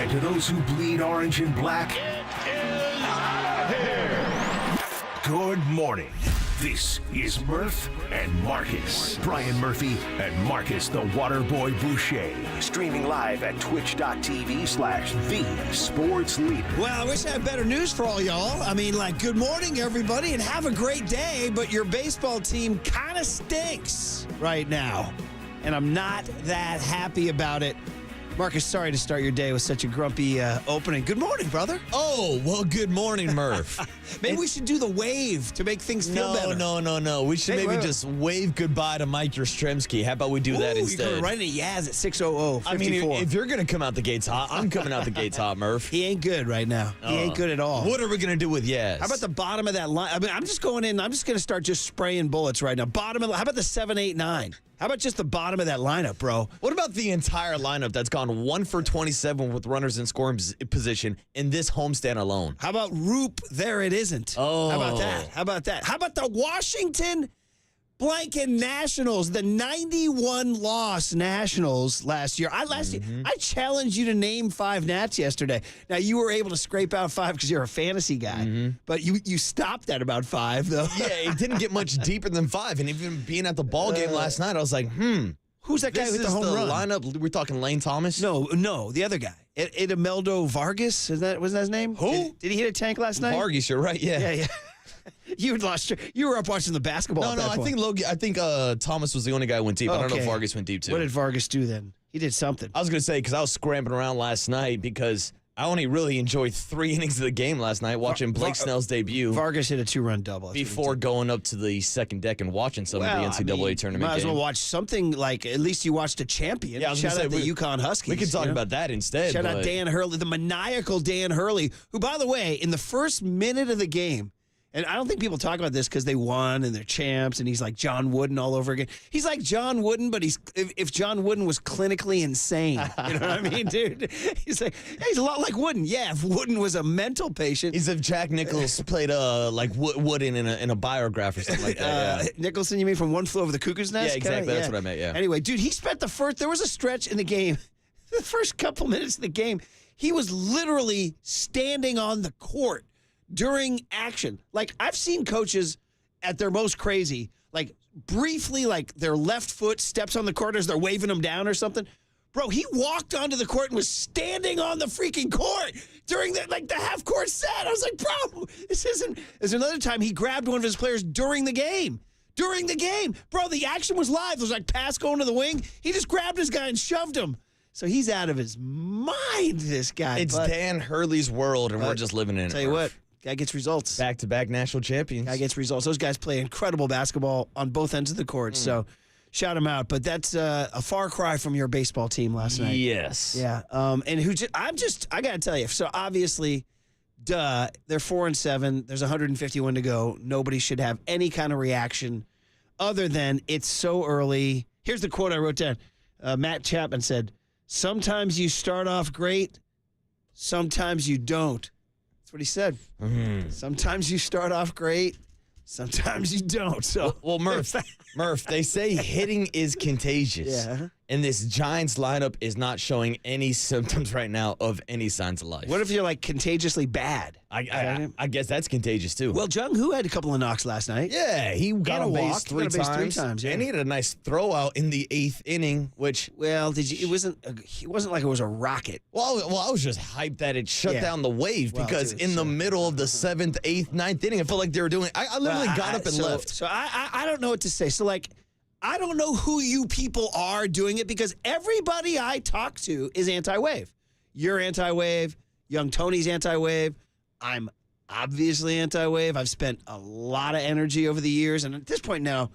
And to those who bleed orange and black, It is out of here. good morning. This is Murph and Marcus. Brian Murphy and Marcus the Waterboy Boucher. Streaming live at twitch.tv/the sports leader. Well, I wish I had better news for all y'all. I mean, good morning, everybody, and have a great day, but your baseball team kind of stinks right now, and I'm not that happy about it. Marcus, sorry to start your day with such a grumpy opening. Good morning, brother. Oh, well, good morning, Murph. Maybe we should do the wave to make things feel better. No. We should maybe just wave goodbye to Mike Yastrzemski. How about we do that instead? You can write a Yaz at 6:00. I mean, if you're going to come out the gates hot, I'm coming out the gates hot, Murph. He ain't good right now. He ain't good at all. What are we going to do with Yaz? How about the bottom of that line? I mean, I'm just going in. I'm just going to start just spraying bullets right now. Bottom of. How about the 7, 8, 9? How about just the bottom of that lineup, bro? What about the entire lineup that's gone 1 for 27 with runners in scoring position in this homestand alone? How about Roop? There it isn't. Oh. How about that? How about that? How about the Washington blanket Nationals, the 91-loss Nationals last year? I challenged you to name 5 Nats yesterday. Now, you were able to scrape out 5 because you're a fantasy guy, but you stopped at about 5, though. Yeah, it didn't get much deeper than 5, and even being at the ball game last night, I was like, Who's that guy with the home run? Lineup. We're talking Lane Thomas? No, the other guy. Imeldo Vargas, was that his name? Who? Did he hit a tank last night? Vargas, you're right, yeah. Yeah. You were up watching the basketball. No, I think Thomas was the only guy who went deep. I don't know if Vargas went deep too. What did Vargas do then? He did something. I was going to say, because I was scrambling around last night because I only really enjoyed 3 innings of the game last night watching Blake Snell's debut. Vargas hit a 2-run double. Before going up to the second deck and watching some of the NCAA tournament might as well game. watch something at least you watched a champion. Yeah, Shout out the UConn Huskies. We could talk about that instead. Shout out Dan Hurley, the maniacal Dan Hurley, who, by the way, in the first minute of the game, and I don't think people talk about this because they won and they're champs, and he's like John Wooden all over again. He's like John Wooden, but if John Wooden was clinically insane. You know what I mean, dude? He's a lot like Wooden. Yeah, if Wooden was a mental patient. He's if Jack Nicholson played Wooden in a biograph or something like that. Yeah. Nicholson, you mean from One Flew Over the Cuckoo's Nest? Yeah, exactly. That's what I meant, yeah. Anyway, dude, he spent there was a stretch in the game, the first couple minutes of the game, he was literally standing on the court during action. I've seen coaches at their most crazy, briefly, their left foot steps on the court as they're waving them down or something. Bro, he walked onto the court and was standing on the freaking court during the half-court set. I was like, bro, this isn't... There's another time he grabbed one of his players during the game. Bro, the action was live. There was pass going to the wing. He just grabbed his guy and shoved him. So he's out of his mind, this guy. It's Dan Hurley's world, and we're just living in it. Tell you what. Guy gets results. Back-to-back national champions. Guy gets results. Those guys play incredible basketball on both ends of the court. So shout them out. But that's a far cry from your baseball team last night. Yes. Yeah. And I got to tell you. So obviously, they're 4-7. There's 151 to go. Nobody should have any kind of reaction other than it's so early. Here's the quote I wrote down. Matt Chapman said, "Sometimes you start off great. Sometimes you don't." That's what he said. Sometimes you start off great. Sometimes you don't. So, well, Murph, they say hitting is contagious. Yeah. And this Giants lineup is not showing any symptoms right now of any signs of life. What if you're contagiously bad? I guess that's contagious too. Well, Jung-Hoo had a couple of knocks last night. Yeah, he got a base three times. Yeah. And he had a nice throw out in the 8th inning, which it wasn't like it was a rocket. Well, I was just hyped that it shut down the wave because in the middle of the 7th, 8th, 9th inning, I felt like they were doing. I literally got up and left. So I don't know what to say. So I don't know who you people are doing it because everybody I talk to is anti-wave. You're anti-wave. Young Tony's anti-wave. I'm obviously anti-wave. I've spent a lot of energy over the years, and at this point now,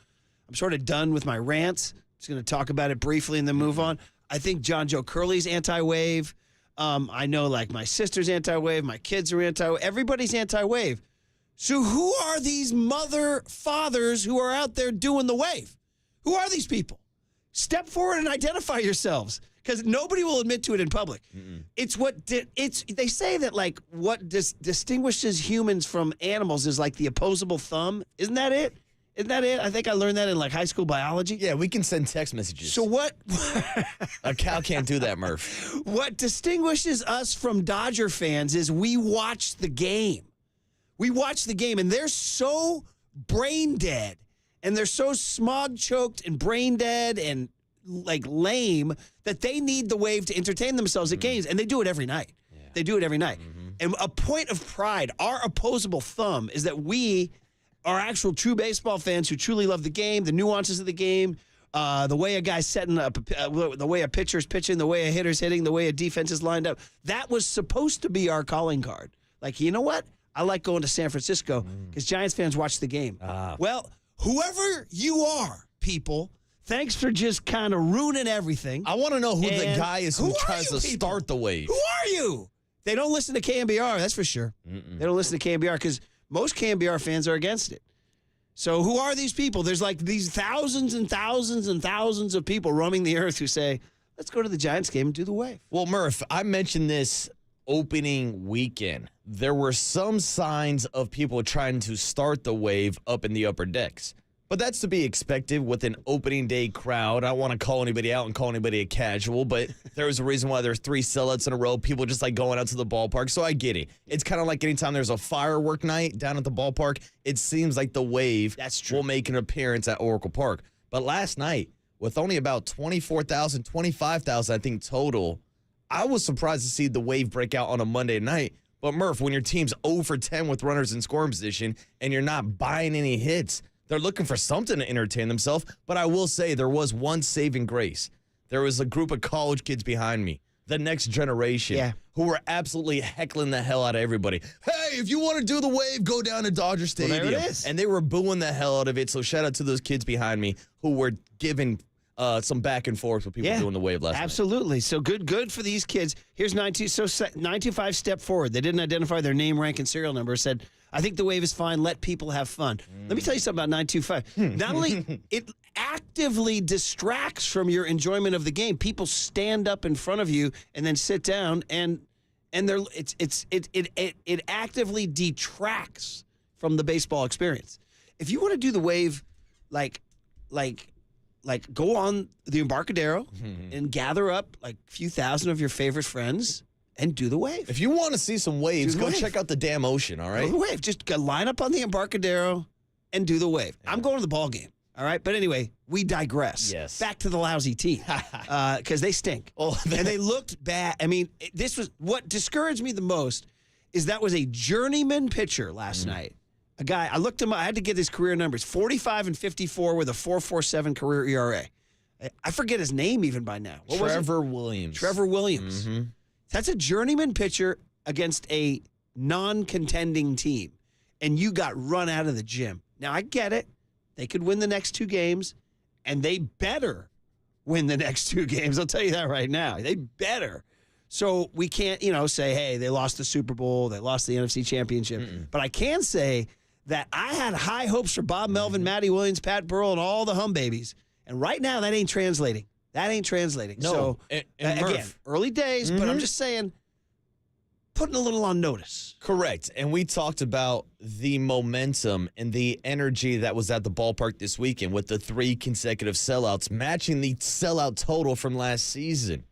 I'm sort of done with my rants. I'm just going to talk about it briefly and then move on. I think John Joe Curley's anti-wave. I know my sister's anti-wave. My kids are anti-wave. Everybody's anti-wave. So who are these fathers who are out there doing the wave? Who are these people? Step forward and identify yourselves, because nobody will admit to it in public. It's they say that what distinguishes humans from animals is the opposable thumb. Isn't that it? Isn't that it? I think I learned that in like high school biology. Yeah, we can send text messages. So what? A cow can't do that, Murph. What distinguishes us from Dodger fans is we watch the game. We watch the game, and they're so brain dead, and they're so smog choked and brain dead and like lame that they need the Wave to entertain themselves at games, and they do it every night. Yeah. They do it every night. And a point of pride, our opposable thumb, is that we are actual true baseball fans who truly love the game, the nuances of the game, the way a guy's setting up, the way a pitcher's pitching, the way a hitter's hitting, the way a defense is lined up. That was supposed to be our calling card. Like, you know what? I like going to San Francisco because Giants fans watch the game. Well, whoever you are, people, thanks for just kind of ruining everything. I want to know who the guy is who tries to start the Wave. Who are you? They don't listen to KNBR, that's for sure. They don't listen to KNBR because most KNBR fans are against it. So who are these people? There's like these thousands and thousands and thousands of people roaming the earth who say, let's go to the Giants game and do the Wave. Well, Murph, I mentioned this opening weekend. There were some signs of people trying to start the Wave up in the upper decks. But that's to be expected with an opening day crowd. I don't want to call anybody out and call anybody a casual, but there was a reason why there's 3 sellouts in a row. People just like going out to the ballpark, so I get it. It's kind of like anytime there's a firework night down at the ballpark, it seems like the Wave will make an appearance at Oracle Park. But last night, with only about 24,000, 25,000, I think, total, I was surprised to see the Wave break out on a Monday night. But Murph, when your team's 0 for 10 with runners in scoring position and you're not buying any hits, they're looking for something to entertain themselves. But I will say there was one saving grace. There was a group of college kids behind me, the next generation, who were absolutely heckling the hell out of everybody. Hey, if you want to do the Wave, go down to Dodger Stadium. Well, there it is. And they were booing the hell out of it. So shout out to those kids behind me who were giving some back and forth with people doing the Wave last night. Absolutely. So good for these kids. Here's 925 step forward. They didn't identify their name, rank, and serial number. Said, I think the Wave is fine. Let people have fun. Let me tell you something about 925. Not only it actively distracts from your enjoyment of the game. People stand up in front of you and then sit down, and it actively detracts from the baseball experience. If you want to do the Wave, like go on the Embarcadero and gather up like a few thousand of your favorite friends and do the Wave. If you want to see some waves, go check out the damn ocean, all right? Do the Wave. Just line up on the Embarcadero and do the Wave. I'm going to the ball game, all right? But anyway, we digress. Yes. Back to the lousy team because they stink. And they looked bad. I mean, this was what discouraged me the most is that was a journeyman pitcher last night. A guy, I looked him up. I had to get his career numbers. 45 and 54 with a 4.47 career ERA. I forget his name even by now. Trevor Williams. Trevor Williams. That's a journeyman pitcher against a non-contending team, and you got run out of the gym. Now, I get it. They could win the next 2 games, and they better win the next 2 games. I'll tell you that right now. They better. So we can't, say, hey, they lost the Super Bowl, they lost the NFC Championship. But I can say that I had high hopes for Bob Melvin, Matty Williams, Pat Burrell, and all the hum babies. And right now, that ain't translating. No. So, and again, early days, but I'm just saying, putting a little on notice. Correct. And we talked about the momentum and the energy that was at the ballpark this weekend with the 3 consecutive sellouts, matching the sellout total from last season.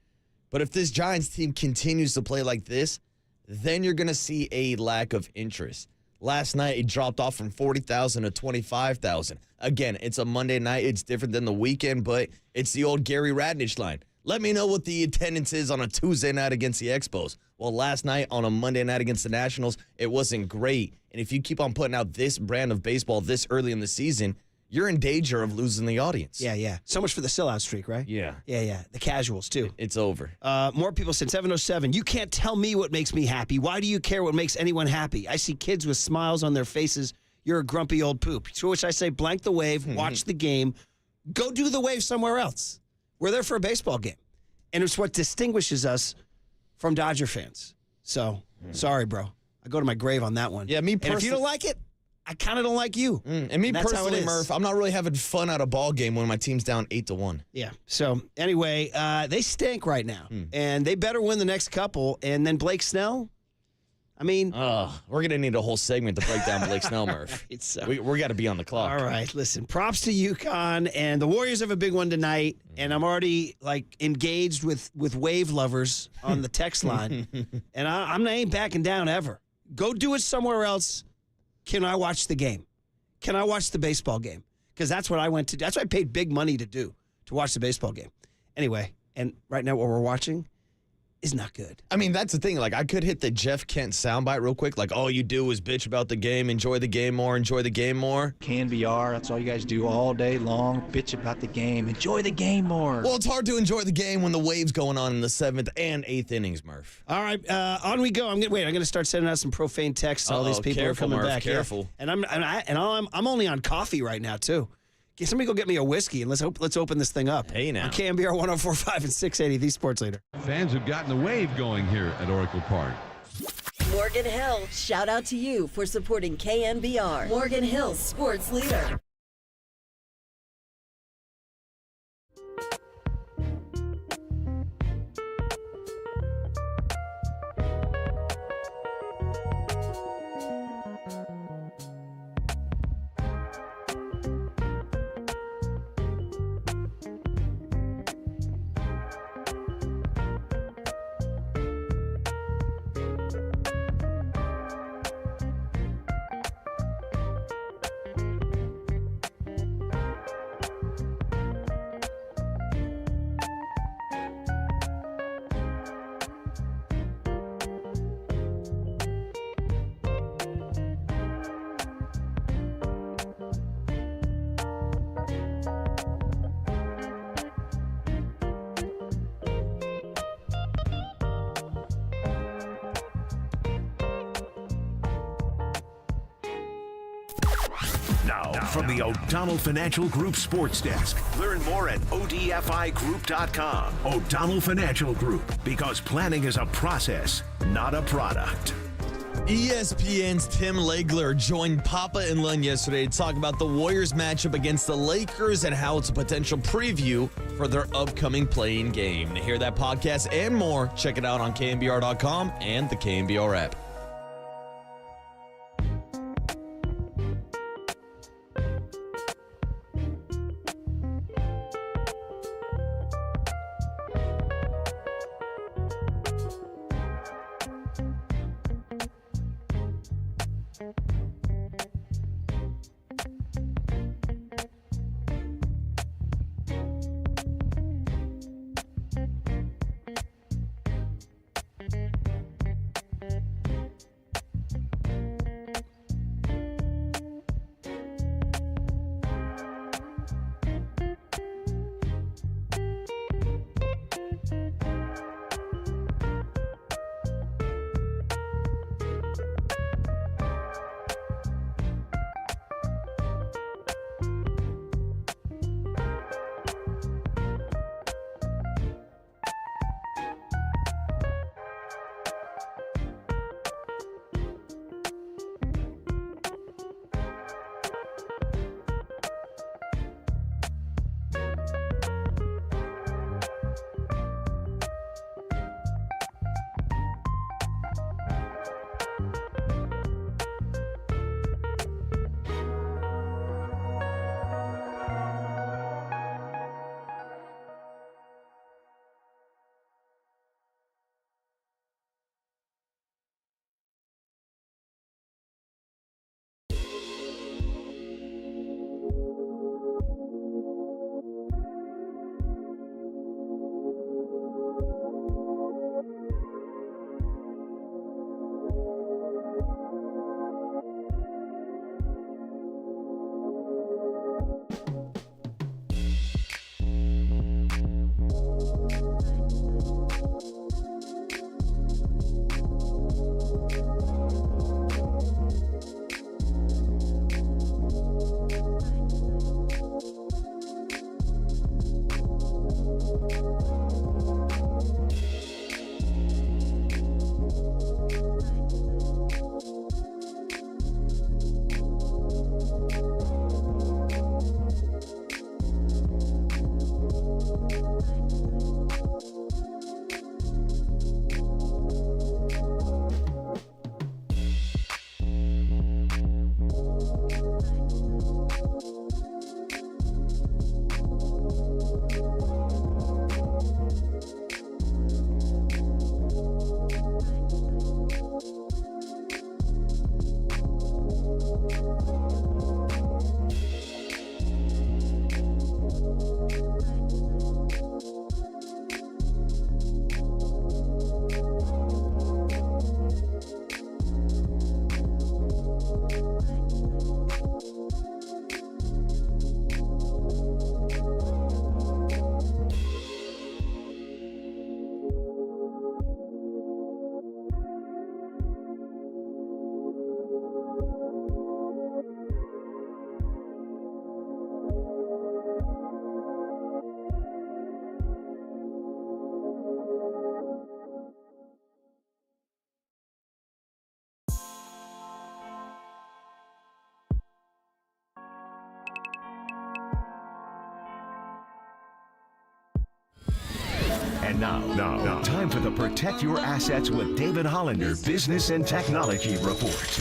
But if this Giants team continues to play like this, then you're going to see a lack of interest. Last night, it dropped off from 40,000 to 25,000. Again, it's a Monday night. It's different than the weekend, but it's the old Gary Radnich line. Let me know what the attendance is on a Tuesday night against the Expos. Well, last night on a Monday night against the Nationals, it wasn't great. And if you keep on putting out this brand of baseball this early in the season, you're in danger of losing the audience. Yeah. So much for the sellout streak, right? Yeah. Yeah. The casuals, too. It's over. More people said 707, you can't tell me what makes me happy. Why do you care what makes anyone happy? I see kids with smiles on their faces. You're a grumpy old poop. To which I say, blank the Wave, watch the game, go do the Wave somewhere else. We're there for a baseball game. And it's what distinguishes us from Dodger fans. So, sorry, bro. I go to my grave on that one. Yeah, me personally. And if you don't like it, I kind of don't like you. And me personally, Murph, I'm not really having fun at a ball game when my team's down 8-1. Yeah. So anyway, they stink right now, and they better win the next couple. And then Blake Snell, I mean, we're gonna need a whole segment to break down Blake Snell, Murph. right, so. We got to be on the clock. All right, listen. Props to UConn, and the Warriors have a big one tonight. And I'm already engaged with wave lovers on the text line, and I ain't backing down ever. Go do it somewhere else. Can I watch the game? Can I watch the baseball game? Because that's what I went to. That's what I paid big money to do, to watch the baseball game. Anyway, and right now what we're watching is not good. I mean, that's the thing. I could hit the Jeff Kent soundbite real quick. All you do is bitch about the game, enjoy the game more, enjoy the game more. KNBR, that's all you guys do all day long. Bitch about the game. Enjoy the game more. Well, it's hard to enjoy the game when the wave's going on in the 7th and 8th innings, Murph. All right, on we go. I'm gonna start sending out some profane texts to all these people careful, who are coming Murph, back. careful. Yeah. And I'm only on coffee right now too. Okay, somebody go get me a whiskey and let's open this thing up. Hey, now. On KNBR 104.5 and 680, the Sports Leader. Fans have gotten the wave going here at Oracle Park. Morgan Hill, shout out to you for supporting KNBR, Morgan Hill's sports leader. Now, from the O'Donnell Financial Group Sports Desk. Learn more at odfigroup.com. O'Donnell Financial Group, because planning is a process, not a product. ESPN's Tim Legler joined Papa and Len yesterday to talk about the Warriors matchup against the Lakers and how it's a potential preview for their upcoming play-in game. To hear that podcast and more, check it out on KNBR.com and the KNBR app. And now, time for the Protect Your Assets with David Hollander Business and Technology Report.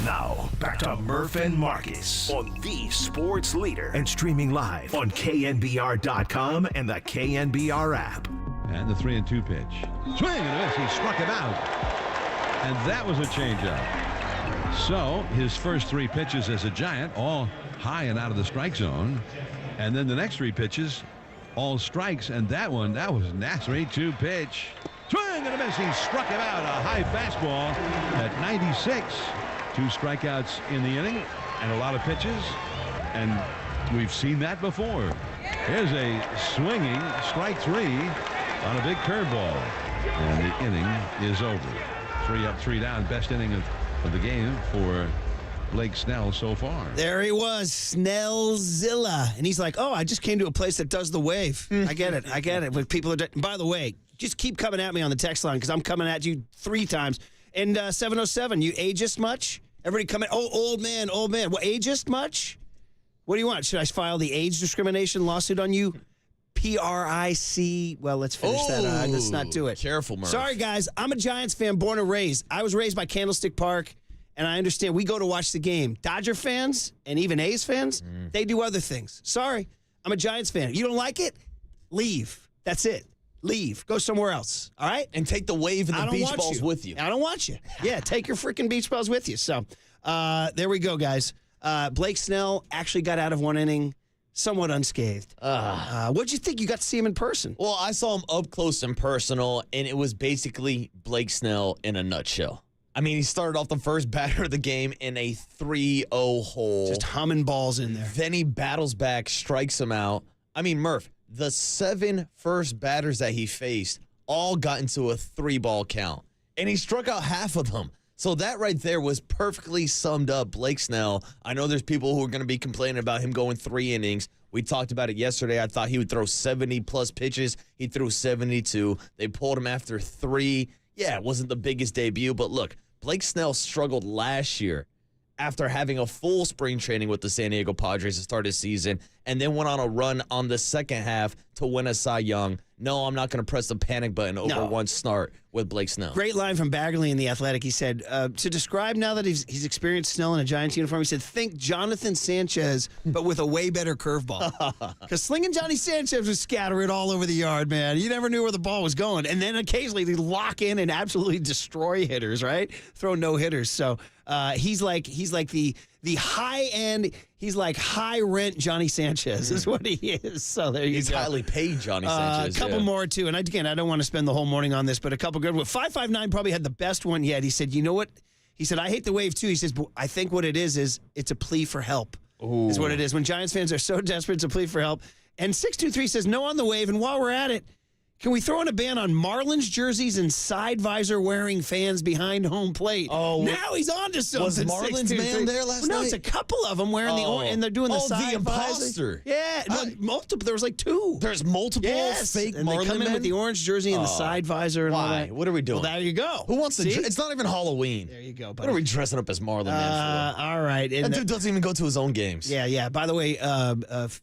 Now, back to Murph and Marcus on the Sports Leader and streaming live on KNBR.com and the KNBR app. And the 3-2 pitch. Swing and a miss. He struck him out. And that was a changeup. So his first 3 pitches as a Giant, all high and out of the strike zone. And then the next 3 pitches, all strikes. And that was nasty. 3-2 pitch. Swing and a miss. He struck him out. A high fastball at 96. 2 strikeouts in the inning and a lot of pitches. And we've seen that before. Here's a swinging strike 3 on a big curveball. And the inning is over. 3 up, 3 down. Best inning of the game for Blake Snell so far. There he was, Snellzilla. And he's like, oh, I just came to a place that does the wave. I get it. When people are, by the way, just keep coming at me on the text line because I'm coming at you 3 times. And 707, you ageist much? Everybody coming, oh, old man. Well, ageist much? What do you want? Should I file the age discrimination lawsuit on you? PRIC. Well, let's finish that. Let's not do it. Careful, Murph. Sorry, guys. I'm a Giants fan, born and raised. I was raised by Candlestick Park, and I understand we go to watch the game. Dodger fans and even A's fans, they do other things. Sorry. I'm a Giants fan. You don't like it? Leave. That's it. Leave. Go somewhere else. All right? And take the wave and the beach balls with you. I don't want you. Yeah, take your freaking beach balls with you. So there we go, guys. Blake Snell actually got out of 1 inning somewhat unscathed. What'd you think? You got to see him in person. Well, I saw him up close and personal, and it was basically Blake Snell in a nutshell. I mean, he started off the first batter of the game in a 3-0 hole. Just humming balls in there. Then he battles back, strikes him out. I mean, Murph, the 7 first batters that he faced all got into a 3-ball count, and he struck out half of them. So that right there was perfectly summed up Blake Snell. I know there's people who are going to be complaining about him going 3 innings. We talked about it yesterday. I thought he would throw 70-plus pitches. He threw 72. They pulled him after 3. Yeah, it wasn't the biggest debut, but look, Blake Snell struggled last year after having a full spring training with the San Diego Padres to start his season, and then went on a run on the second half to win a Cy Young. No, I'm not going to press the panic button over one start with Blake Snell. Great line from Baggerly in The Athletic. He said, to describe now that he's experienced Snell in a Giants uniform, he said, think Jonathan Sanchez, but with a way better curveball. Because slinging Johnny Sanchez would scatter it all over the yard, man. You never knew where the ball was going. And then occasionally they lock in and absolutely destroy hitters, right? Throw no-hitters. So he's like the high-end, he's like high-rent Johnny Sanchez is what he is. So there you go. He's highly paid Johnny Sanchez. A couple more, too. And again, I don't want to spend the whole morning on this, but a couple good ones. 559 probably had the best one yet. He said, you know what? He said, I hate the wave, too. He says, but I think what it is it's a plea for help. Ooh. Is what it is. When Giants fans are so desperate, it's a plea for help. And 623 says, no on the wave. And while we're at it, can we throw in a ban on Marlins jerseys and side visor wearing fans behind home plate? Oh, now he's on to something. Was Marlins man there last night? No, it's a couple of them wearing the orange, and they're doing the side the visor. Yeah, multiple. There was like 2. There's multiple fake and Marlins they come in with the orange jersey and the side visor and all that. What are we doing? Well, there you go. Who wants to? It's not even Halloween. There you go. Buddy. What are we dressing up as Marlin man for? All right. That dude doesn't even go to his own games. Yeah. By the way,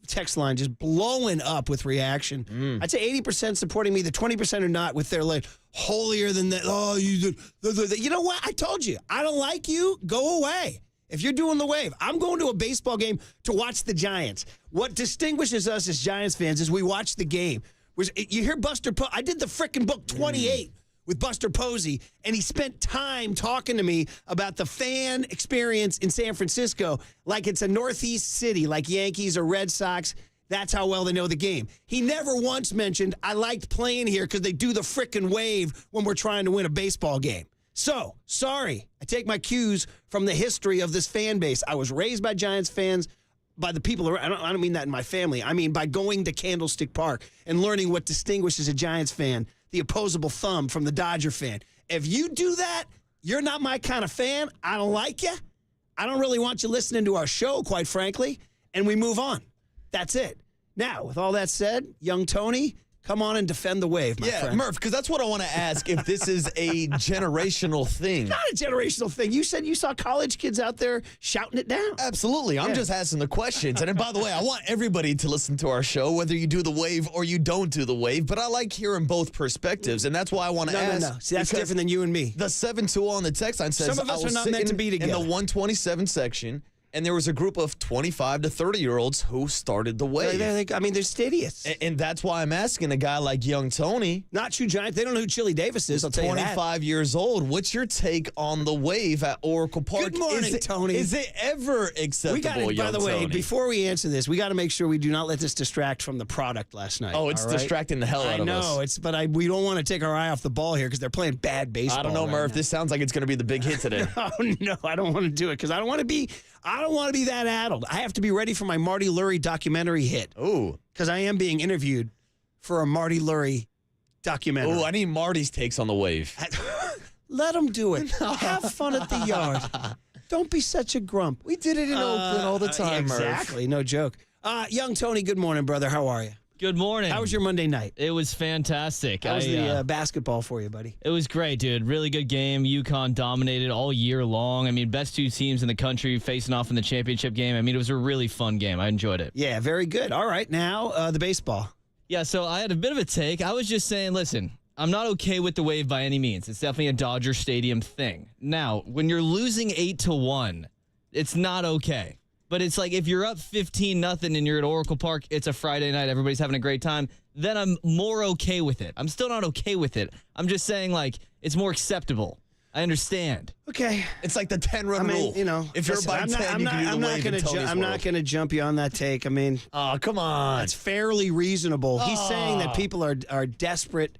text line just blowing up with reaction. I'd say 80% supporting me, the 20% are not, with their like holier than that. Oh, you know what? I told you. I don't like you. Go away. If you're doing the wave, I'm going to a baseball game to watch the Giants. What distinguishes us as Giants fans is we watch the game. You hear Buster I did the frickin' book 28. with Buster Posey, and he spent time talking to me about the fan experience in San Francisco like it's a Northeast city, like Yankees or Red Sox. That's how well they know the game. He never once mentioned, I liked playing here because they do the frickin' wave when we're trying to win a baseball game. So, sorry, I take my cues from the history of this fan base. I was raised by Giants fans, by the people around. I don't mean that in my family. I mean by going to Candlestick Park and learning what distinguishes a Giants fan, the opposable thumb from the Dodger fan. If you do that, you're not my kind of fan. I don't like you. I don't really want you listening to our show, quite frankly, and we move on. That's it. Now, with all that said, young Tony, come on and defend the wave, my friend. Murph, because that's what I want to ask, if this is a generational thing. Not a generational thing. You said you saw college kids out there shouting it down. Absolutely. I'm just asking the questions. And by the way, I want everybody to listen to our show, whether you do the wave or you don't do the wave. But I like hearing both perspectives, and that's why I want to ask. No. See, that's different than you and me. The 7-2 on the text line says, some of us are not meant to be together. In the 127 section, and there was a group of 25 to 30-year-olds who started the wave. They're idiots. And that's why I'm asking a guy like young Tony. Not true Giants. They don't know who Chili Davis is, I'll tell you that. 25 years old. What's your take on the wave at Oracle Park? Good morning, Tony. Is it ever acceptable, by the way, Tony? before we answer this, we got to make sure we do not let this distract from the product last night. Oh, it's distracting the hell out of us. I know, but we don't want to take our eye off the ball here because they're playing bad baseball. I don't know, Murph. This sounds like it's going to be the big hit today. No, I don't want to do it because I don't want to be that addled. I have to be ready for my Marty Lurie documentary hit. Ooh. Because I am being interviewed for a Marty Lurie documentary. Ooh, I need Marty's takes on the wave. Let him do it. Have fun at the yard. Don't be such a grump. We did it in Oakland all the time, exactly. No joke. Young Tony, good morning, brother. How are you? Good morning. How was your Monday night? It was fantastic. How was the basketball for you, buddy? It was great, dude. Really good game. UConn dominated all year long. I mean, best two teams in the country facing off in the championship game. I mean, it was a really fun game. I enjoyed it. Yeah, very good. All right, now the baseball. Yeah, so I had a bit of a take. I was just saying, listen, I'm not okay with the wave by any means. It's definitely a Dodger Stadium thing. Now, when you're losing 8-1, it's not okay. But it's like if you're up 15-0 and you're at Oracle Park, it's a Friday night, everybody's having a great time, then I'm more okay with it. I'm still not okay with it. I'm just saying, like, it's more acceptable. I understand. Okay. It's like the 10-run rule. You know, if you're by 10, you can do the wave in Tony's I'm not going to jump you on that take. I mean, oh, come on. It's fairly reasonable. He's saying that people are desperate.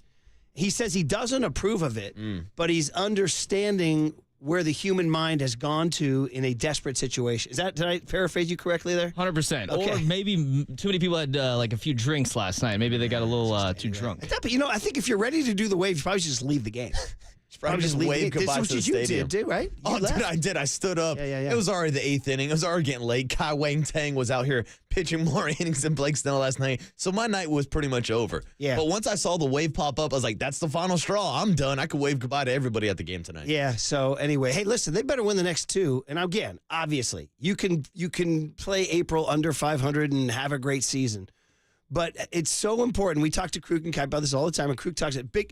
He says he doesn't approve of it, but he's understanding where the human mind has gone to in a desperate situation. Did I paraphrase you correctly there? 100%. Okay. Or maybe too many people had like a few drinks last night. Maybe they got a little too drunk. But I think if you're ready to do the wave, you probably should just leave the game. Probably just wave goodbye to the stadium. Did, right? Dude, I did. I stood up. Yeah. It was already the 8th inning. It was already getting late. Kai Wang Tang was out here pitching more innings than Blake Snell last night. So my night was pretty much over. Yeah. But once I saw the wave pop up, I was like, that's the final straw. I'm done. I could wave goodbye to everybody at the game tonight. Yeah. So anyway, hey, listen, they better win the next two. And again, obviously, you can play April under 500 and have a great season. But it's so important. We talk to Krug and Kai about this all the time, and Krug talks about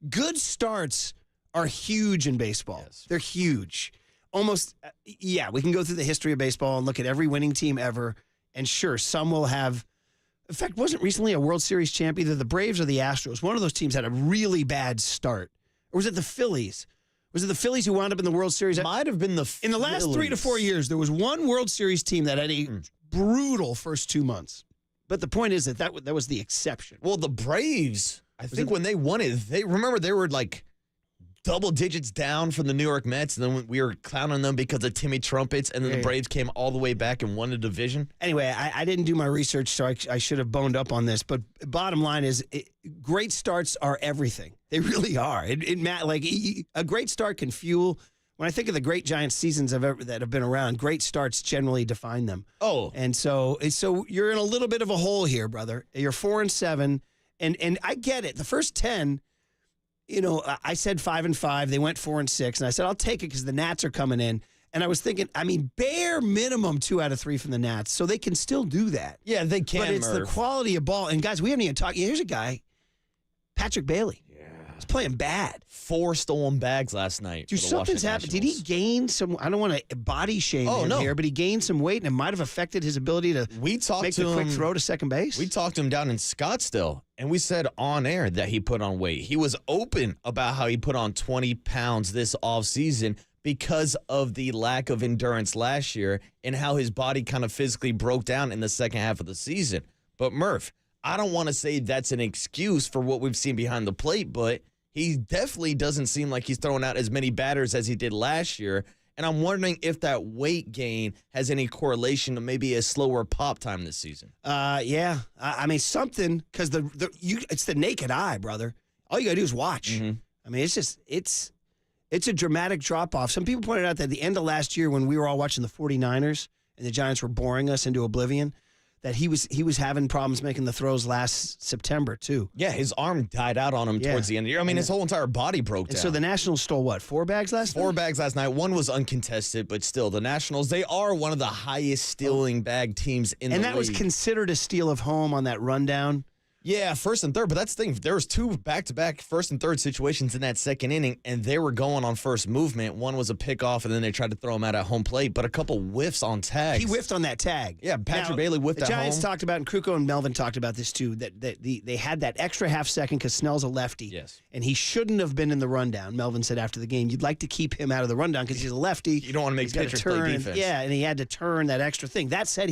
good starts are huge in baseball. Yes. They're huge. Almost, we can go through the history of baseball and look at every winning team ever, and sure, some will have. In fact, wasn't recently a World Series champ either the Braves or the Astros? One of those teams had a really bad start. Or was it the Phillies? Was it the Phillies who wound up in the World Series? It might have been the Phillies. In the last 3 to 4 years, there was one World Series team that had a brutal first 2 months. But the point is that was the exception. Well, the Braves, I think when they won it, they were like double digits down from the New York Mets, and then we were clowning them because of Timmy Trumpets, and then the Braves came all the way back and won the division. Anyway, I didn't do my research, so I should have boned up on this. But bottom line is, great starts are everything. They really are. A great start can fuel. When I think of the great Giants seasons that have been around, great starts generally define them. Oh, and so you're in a little bit of a hole here, brother. You're 4-7, and I get it. The first 10. I said 5-5. They went 4-6, and I said I'll take it because the Nats are coming in. And I was thinking, bare minimum 2 out of 3 from the Nats, so they can still do that. Yeah, they can. But it's the quality of ball. And guys, we haven't even talked. Here's a guy, Patrick Bailey. Yeah. He's playing bad. 4 stolen bags last night. Dude, for the something's Washington happened. Did he Nationals. gain some? I don't want to body shame him here, but he gained some weight, and it might have affected his ability to make the quick throw to second base. We talked to him down in Scottsdale, and we said on air that he put on weight. He was open about how he put on 20 pounds this offseason because of the lack of endurance last year and how his body kind of physically broke down in the second half of the season. But Murph, I don't want to say that's an excuse for what we've seen behind the plate, but he definitely doesn't seem like he's throwing out as many batters as he did last year. And I'm wondering if that weight gain has any correlation to maybe a slower pop time this season. Yeah. I mean, something, because it's the naked eye, brother. All you got to do is watch. Mm-hmm. I mean, it's a dramatic drop-off. Some people pointed out that at the end of last year when we were all watching the 49ers and the Giants were boring us into oblivion, that he was having problems making the throws last September, too. Yeah, his arm died out on him towards the end of the year. I mean, his whole entire body broke down. And so the Nationals stole, what, 4 bags last night? 4 bags last night. One was uncontested, but still, the Nationals, they are one of the highest stealing bag teams in the league. And that was considered a steal of home on that rundown. Yeah, first and third, but that's the thing. There was 2 back-to-back first and third situations in that second inning, and they were going on first movement. One was a pickoff, and then they tried to throw him out at home plate, but a couple whiffs on tags. He whiffed on that tag. Yeah, Patrick Bailey whiffed at home. The Giants talked about, and Kruko and Melvin talked about this too, that they had that extra half second because Snell's a lefty. Yes. And he shouldn't have been in the rundown. Melvin said after the game, you'd like to keep him out of the rundown because he's a lefty. You don't want to make pitchers play defense. And he had to turn that extra thing. That said,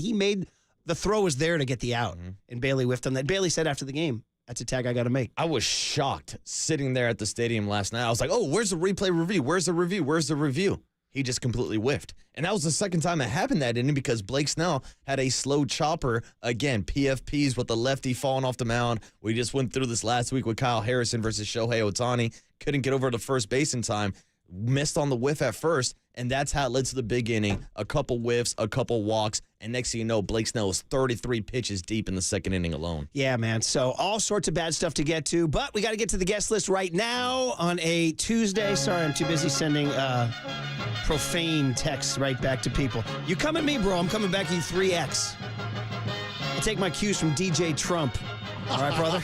the throw was there to get the out, and Bailey whiffed on that. Bailey said after the game, that's a tag I got to make. I was shocked sitting there at the stadium last night. I was like, oh, where's the replay review? Where's the review? Where's the review? He just completely whiffed. And that was the second time it happened that inning because Blake Snell had a slow chopper. Again, PFPs with the lefty falling off the mound. We just went through this last week with Kyle Harrison versus Shohei Ohtani. Couldn't get over to first base in time. Missed on the whiff at first, and that's how it led to the big inning. A couple whiffs, a couple walks, and next thing you know, Blake Snell was 33 pitches deep in the second inning alone. Yeah, man. So all sorts of bad stuff to get to, but we got to get to the guest list right now on a Tuesday. Sorry, I'm too busy sending profane texts right back to people. You come at me, bro. I'm coming back at you 3X. I take my cues from DJ Trump. All right, brother?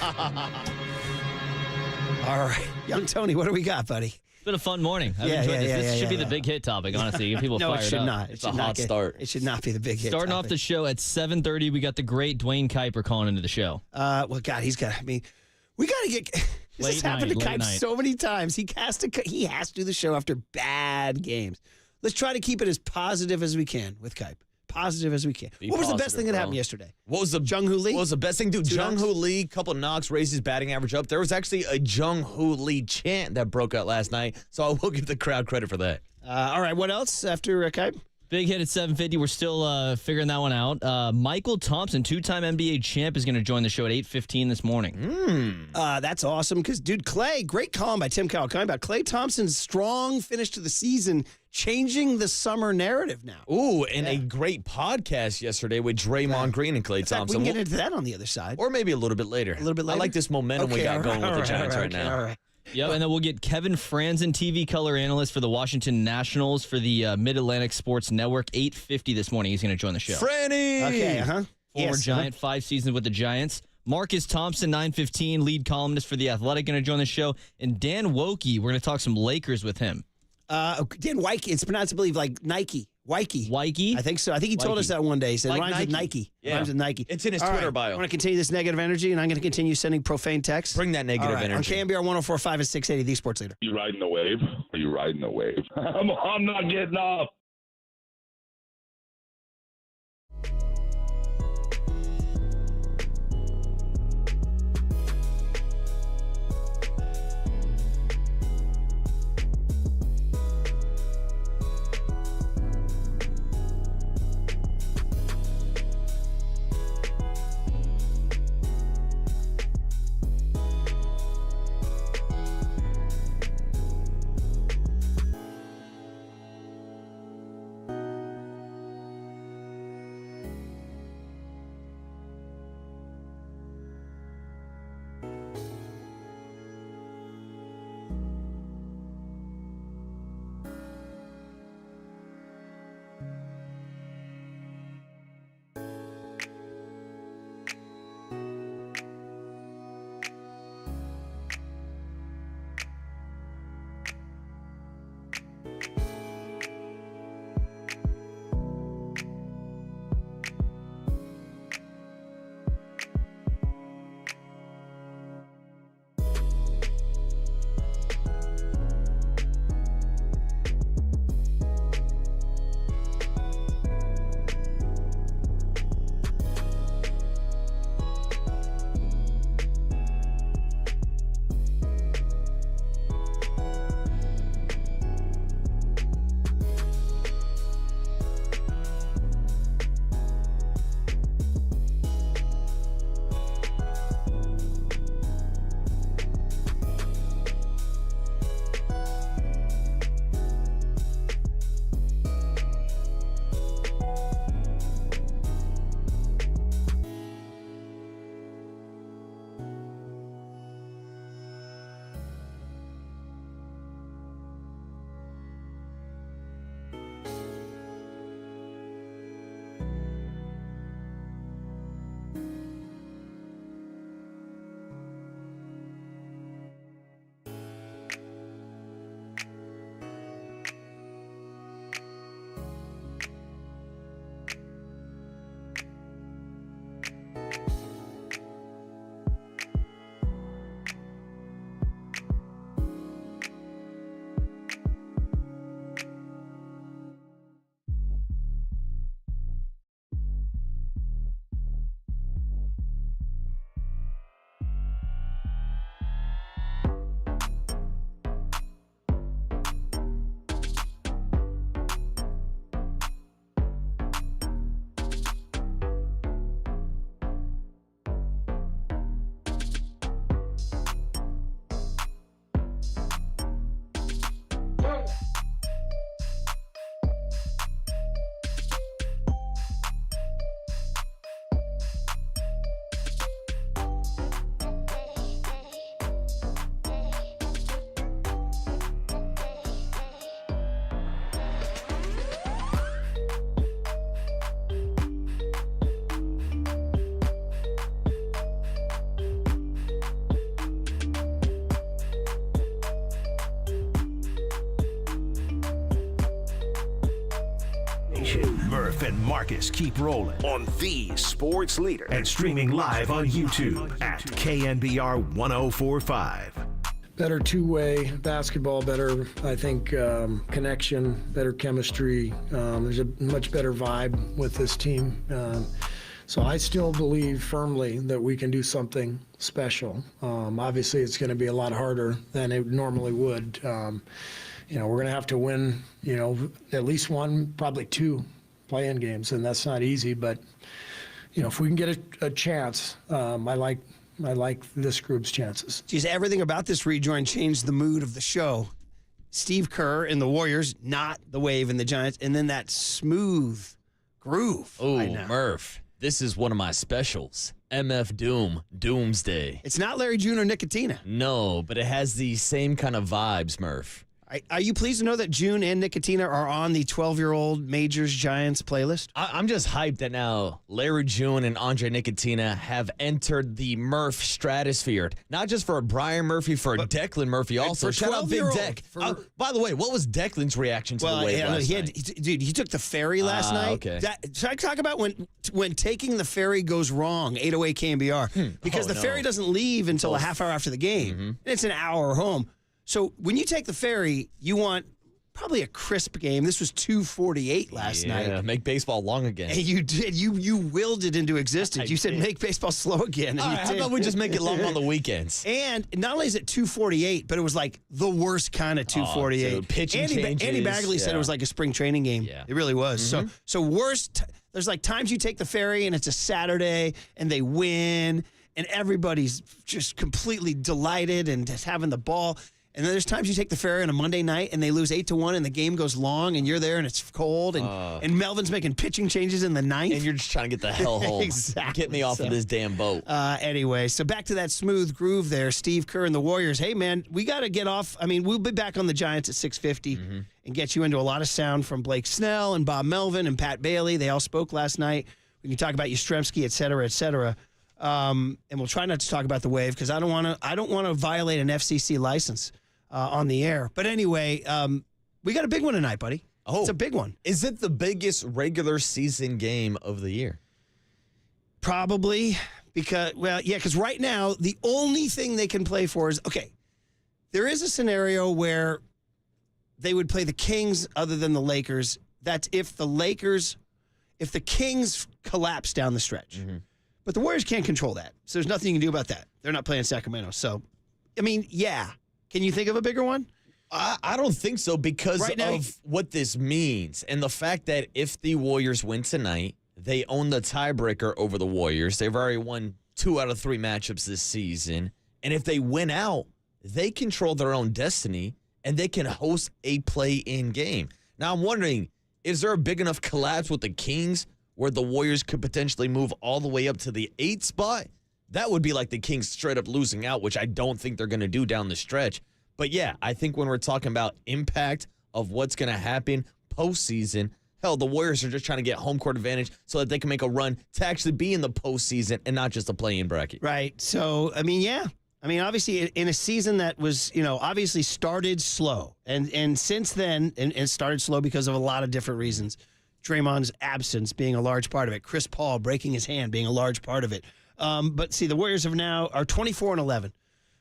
All right. Young Tony, what do we got, buddy? It's been a fun morning. I've enjoyed this. This should be the big hit topic, honestly. Get people no, fired up. it should not. It's a hot start. It should not be the big hit Starting topic. off the show at 7:30, we got the great Dwayne Kuiper calling into the show. Well, God, we got to get... This has happened to Kuiper so many times. He has to do the show after bad games. Let's try to keep it as positive as we can with Kuiper. Positive as we can. What was the best thing that happened yesterday? What was the Jung-Hoo Lee? What was the best thing? Dude, Jung-Hoo Lee, couple knocks, raised his batting average up. There was actually a Jung-Hoo Lee chant that broke out last night, so I will give the crowd credit for that. All right, what else after Kuiper? Big hit at 7:50. We're still figuring that one out. Michael Thompson, 2-time NBA champ, is going to join the show at 8:15 this morning. That's awesome because, dude, Clay, great column by Tim Cowell about Clay Thompson's strong finish to the season, changing the summer narrative now. Ooh, and a great podcast yesterday with Draymond Green and Clay Thompson. We can get into that on the other side. Or maybe a little bit later. I like this momentum we got going with the Giants right now. All right. Yep, and then we'll get Kevin Franzen, TV color analyst for the Washington Nationals for the Mid-Atlantic Sports Network, 8:50 this morning. He's going to join the show. Franny! Okay, Former Giant, 5 seasons with the Giants. Marcus Thompson, 9:15, lead columnist for The Athletic, going to join the show. And Dan Wokey, we're going to talk some Lakers with him. Dan Wikey, it's pronounced, I believe, like Nike. Wikey? I think so. I think he told us that one day. He said, like rhymes with Nike. Yeah. Rhymes with Nike. It's in his All Twitter right. bio. I want to continue this negative energy, and I'm going to continue sending profane texts. Bring that negative energy. On KNBR 104.5 and 680, the Sports Leader. You riding the wave? Are you riding the wave? I'm not getting off. Murph and Marcus keep rolling on the sports leader and streaming live on YouTube at KNBR 1045. Better two-way basketball, better, I think, connection, better chemistry. There's a much better vibe with this team. So I still believe firmly that we can do something special. Obviously, it's going to be a lot harder than it normally would. We're going to have to win, at least one, probably two play-in games, and that's not easy. But, if we can get a chance, I like this group's chances. Geez, everything about this rejoin changed the mood of the show. Steve Kerr and the Warriors, not the Wave and the Giants, and then that smooth groove. Oh, Murph, this is one of my specials. MF Doom, Doomsday. It's not Larry June or Nicotina. No, but it has the same kind of vibes, Murph. Are you pleased to know that June and Nicotina are on the 12-year-old Majors Giants playlist? I'm just hyped that now Larry June and Andre Nicotina have entered the Murph stratosphere. Not just for Brian Murphy, for Declan Murphy also. Shout out Big Deck. By the way, what was Declan's reaction to the Wave last night? He took the ferry last night. Okay. Should I talk about when taking the ferry goes wrong, 808 KNBR? Because the ferry doesn't leave until a half hour after the game. Mm-hmm. And it's an hour home. So when you take the ferry, you want probably a crisp game. This was 2:48 last night. Yeah, make baseball long again. And you did. You willed it into existence. You said make baseball slow again. And how about we just make it long on the weekends? And not only is it 2:48, but it was like the worst kind of 2:48. Dude, pitching changes. Andy Bagley said it was like a spring training game. Yeah. It really was. Mm-hmm. So worst. There's like times you take the ferry and it's a Saturday and they win and everybody's just completely delighted and just having the ball. And then there's times you take the ferry on a Monday night and they lose 8-1 and the game goes long and you're there and it's cold and Melvin's making pitching changes in the ninth. And you're just trying to get the hell home. Exactly. Get me off of this damn boat. Anyway, so back to that smooth groove there. Steve Kerr and the Warriors. Hey, man, we got to get off. I mean, we'll be back on the Giants at 6:50 and get you into a lot of sound from Blake Snell and Bob Melvin and Pat Bailey. They all spoke last night. We can talk about Yastrzemski, et cetera, et cetera. And we'll try not to talk about the Wave because I don't want to violate an FCC license. On the air. But anyway, we got a big one tonight, buddy. Oh. It's a big one. Is it the biggest regular season game of the year? Probably because right now, the only thing they can play for is, there is a scenario where they would play the Kings other than the Lakers. That's if the Kings collapse down the stretch. Mm-hmm. But the Warriors can't control that. So there's nothing you can do about that. They're not playing Sacramento. So, I mean, yeah. Can you think of a bigger one? I don't think so because of what this means and the fact that if the Warriors win tonight, they own the tiebreaker over the Warriors. They've already won 2 out of 3 matchups this season. And if they win out, they control their own destiny and they can host a play-in game. Now, I'm wondering, is there a big enough collapse with the Kings where the Warriors could potentially move all the way up to the 8th spot? That would be like the Kings straight up losing out, which I don't think they're going to do down the stretch. But yeah, I think when we're talking about impact of what's going to happen postseason, hell, the Warriors are just trying to get home court advantage so that they can make a run to actually be in the postseason and not just a play-in bracket. Right. So, I mean, yeah. I mean, obviously, in a season that was, obviously started slow. And since then, and started slow because of a lot of different reasons. Draymond's absence being a large part of it. Chris Paul breaking his hand being a large part of it. But see, the Warriors are 24-11.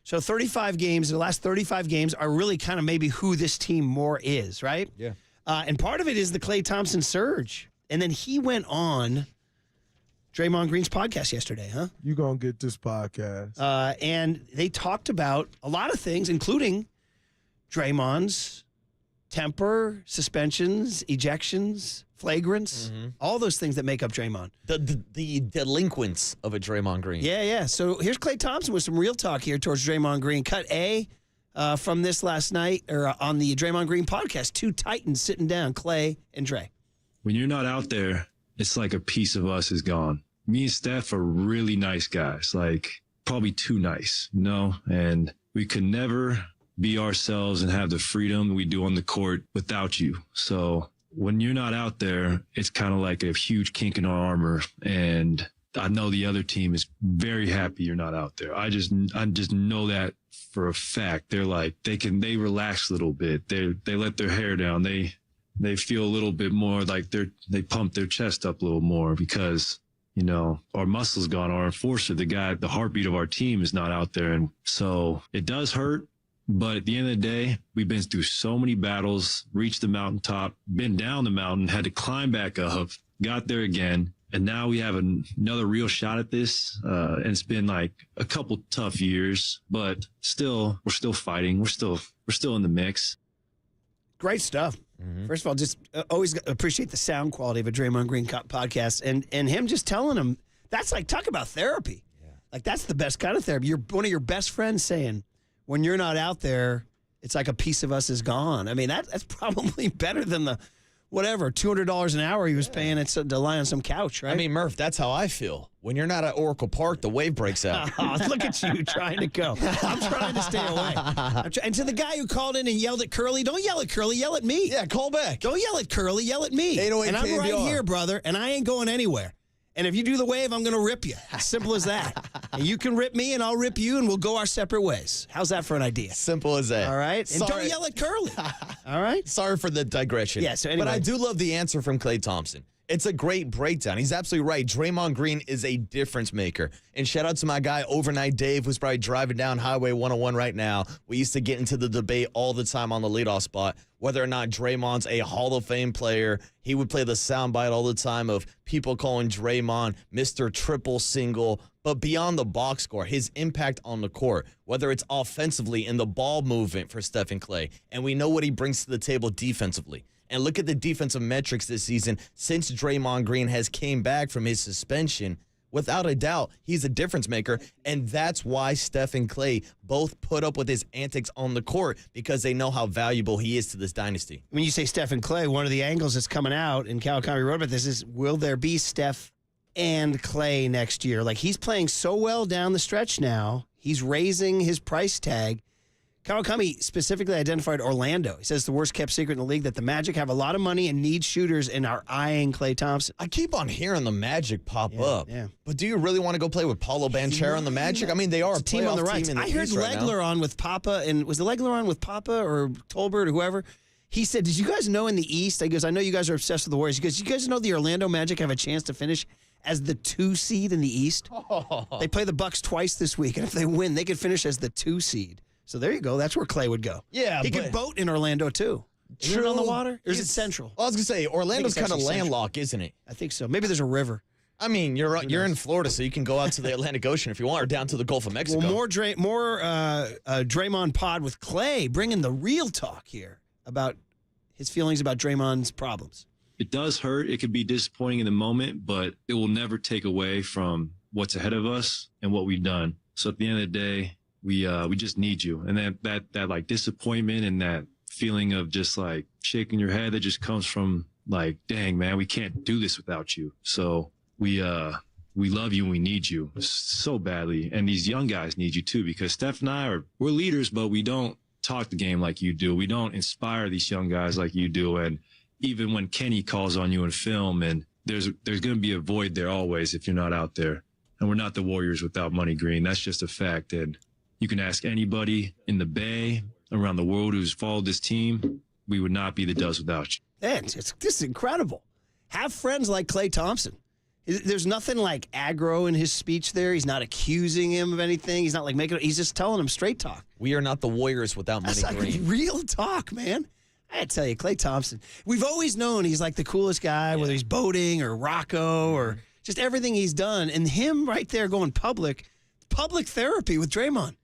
So 35 games, the last 35 games are really kind of maybe who this team more is, right? Yeah. And part of it is the Klay Thompson surge. And then he went on Draymond Green's podcast yesterday, huh? You gonna get this podcast. And they talked about a lot of things, including Draymond's temper, suspensions, ejections, flagrants, all those things that make up Draymond. The delinquents of a Draymond Green. Yeah. So here's Klay Thompson with some real talk here towards Draymond Green. Cut A from this last night or on the Draymond Green podcast. 2 Titans sitting down, Klay and Dre. When you're not out there, it's like a piece of us is gone. Me and Steph are really nice guys, like probably too nice, and we could never be ourselves and have the freedom we do on the court without you. So when you're not out there, it's kind of like a huge kink in our armor. And I know the other team is very happy you're not out there. I just know that for a fact. They're like, they relax a little bit. They let their hair down. They they feel a little bit more like they pump their chest up a little more because, our muscle's gone. Our enforcer, the heartbeat of our team is not out there. And so it does hurt. But at the end of the day, we've been through so many battles, reached the mountaintop, been down the mountain, had to climb back up, got there again. And now we have another real shot at this. And it's been like a couple tough years, but still, we're still fighting. We're still in the mix. Great stuff. Mm-hmm. First of all, just always appreciate the sound quality of a Draymond Green podcast and him just telling him, that's like, talk about therapy. Yeah. Like, that's the best kind of therapy. You're one of your best friends saying, when you're not out there, it's like a piece of us is gone. I mean, that's probably better than the $200 an hour he was paying to lie on some couch, right? I mean, Murph, that's how I feel. When you're not at Oracle Park, the wave breaks out. Oh, look at you trying to go. I'm trying to stay away. And to the guy who called in and yelled at Curly, don't yell at Curly, yell at me. Yeah, call back. Don't yell at Curly, yell at me. 808 and I'm KNBR. right here, brother, and I ain't going anywhere. And if you do the wave, I'm going to rip you. Simple as that. And you can rip me, and I'll rip you, and we'll go our separate ways. How's that for an idea? Simple as that. All right? And don't yell at Curly. All right? Sorry for the digression. Yeah, so anyway. But I do love the answer from Klay Thompson. It's a great breakdown. He's absolutely right. Draymond Green is a difference maker. And shout out to my guy, Overnight Dave, who's probably driving down Highway 101 right now. We used to get into the debate all the time on the leadoff spot, whether or not Draymond's a Hall of Fame player. He would play the soundbite all the time of people calling Draymond Mr. Triple Single. But beyond the box score, his impact on the court, whether it's offensively in the ball movement for Steph and Klay, and we know what he brings to the table defensively. And look at the defensive metrics this season since Draymond Green has came back from his suspension. Without a doubt, he's a difference maker, and that's why Steph and Klay both put up with his antics on the court because they know how valuable he is to this dynasty. When you say Steph and Klay, one of the angles that's coming out, and Kawakami wrote about this, is will there be Steph and Klay next year? Like, he's playing so well down the stretch now. He's raising his price tag. Kawakami specifically identified Orlando. He says it's the worst kept secret in the league that the Magic have a lot of money and need shooters and are eyeing Klay Thompson. I keep on hearing the Magic pop up. Yeah. But do you really want to go play with Paulo Banchero and the Magic? I mean, they are a team on the right. team in the I heard East right Legler on with Papa, and was it Legler on with Papa or Tolbert or whoever? He said, did you guys know in the East, I goes, I know you guys are obsessed with the Warriors. He goes, you guys know the Orlando Magic have a chance to finish as the 2 seed in the East? Oh. They play the Bucks twice this week, and if they win, they could finish as the 2 seed. So there you go. That's where Klay would go. Yeah, he could boat in Orlando too. Is it on the water? Or is it central? Well, I was gonna say Orlando's kind of landlocked, isn't it? I think so. Maybe there's a river. I mean, you're in Florida, so you can go out to the Atlantic Ocean if you want, or down to the Gulf of Mexico. Well, more Draymond pod with Klay, bringing the real talk here about his feelings about Draymond's problems. It does hurt. It could be disappointing in the moment, but it will never take away from what's ahead of us and what we've done. So at the end of the day, we just need you. And that like disappointment and that feeling of just like shaking your head that just comes from like, dang, man, we can't do this without you. So we love you and we need you so badly. And these young guys need you too, because Steph and I we're leaders, but we don't talk the game like you do. We don't inspire these young guys like you do. And even when Kenny calls on you in film, and there's going to be a void there always if you're not out there. And we're not the Warriors without Money Green. That's just a fact. And you can ask anybody in the Bay, around the world who's followed this team. We would not be the Dubs without you. Man, this is incredible. Have friends like Klay Thompson. There's nothing like aggro in his speech there. He's not accusing him of anything. He's not like he's just telling him straight talk. We are not the Warriors without Money That's Green. Like real talk, man. I gotta tell you, Klay Thompson. We've always known he's like the coolest guy, whether he's boating or Rocco or just everything he's done. And him right there going public therapy with Draymond.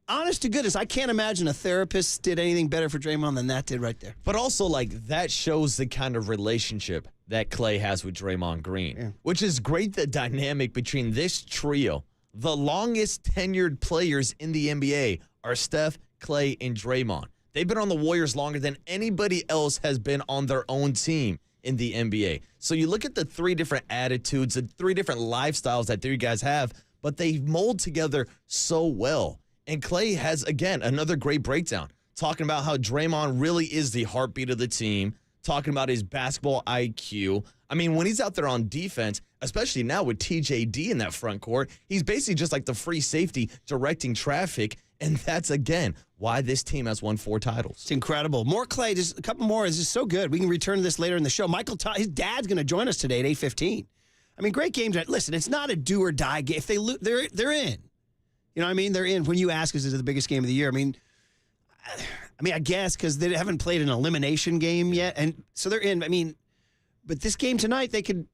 Honest to goodness, I can't imagine a therapist did anything better for Draymond than that did right there. But also, like, that shows the kind of relationship that Klay has with Draymond Green, which is great, the dynamic between this trio. The longest tenured players in the NBA are Steph, Klay, and Draymond. They've been on the Warriors longer than anybody else has been on their own team in the NBA. So you look at the 3 different attitudes, the 3 different lifestyles that you guys have, but they mold together so well. And Klay has, again, another great breakdown, talking about how Draymond really is the heartbeat of the team, talking about his basketball IQ. I mean, when he's out there on defense, especially now with TJD in that front court, he's basically just like the free safety directing traffic. And that's, again, why this team has won 4 titles. It's incredible. More Clay, just a couple more. Is just so good. We can return to this later in the show. His dad's going to join us today at 8:15. I mean, great games. Listen, it's not a do or die game. If they lose, they're in. You know what I mean? They're in. When you ask, is it the biggest game of the year? I mean, I guess because they haven't played an elimination game yet, and so they're in. I mean, but this game tonight, they could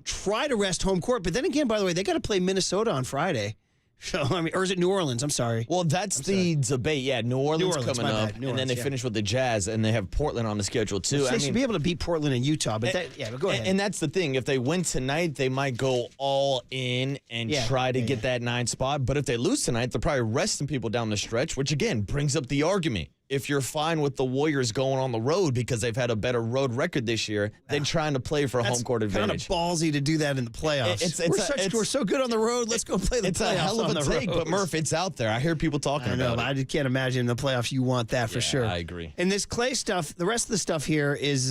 try to rest home court. But then again, by the way, they got to play Minnesota on Friday. So, I mean, or is it New Orleans? I'm sorry. Well, that's the debate. Yeah, New Orleans coming up, and then they finish with the Jazz, and they have Portland on the schedule too. They should be able to beat Portland and Utah, but but go ahead. And that's the thing. If they win tonight, they might go all in and try to get that 9 spot. But if they lose tonight, they're probably resting people down the stretch, which again brings up the argument. If you're fine with the Warriors going on the road because they've had a better road record this year than trying to play for a home court advantage. Kind of ballsy to do that in the playoffs. We're so good on the road. Let's go play the playoffs. It's a hell of a take, but Murph, it's out there. I hear people talking about it. I just can't imagine in the playoffs you want that for sure. I agree. And this Clay stuff, the rest of the stuff here is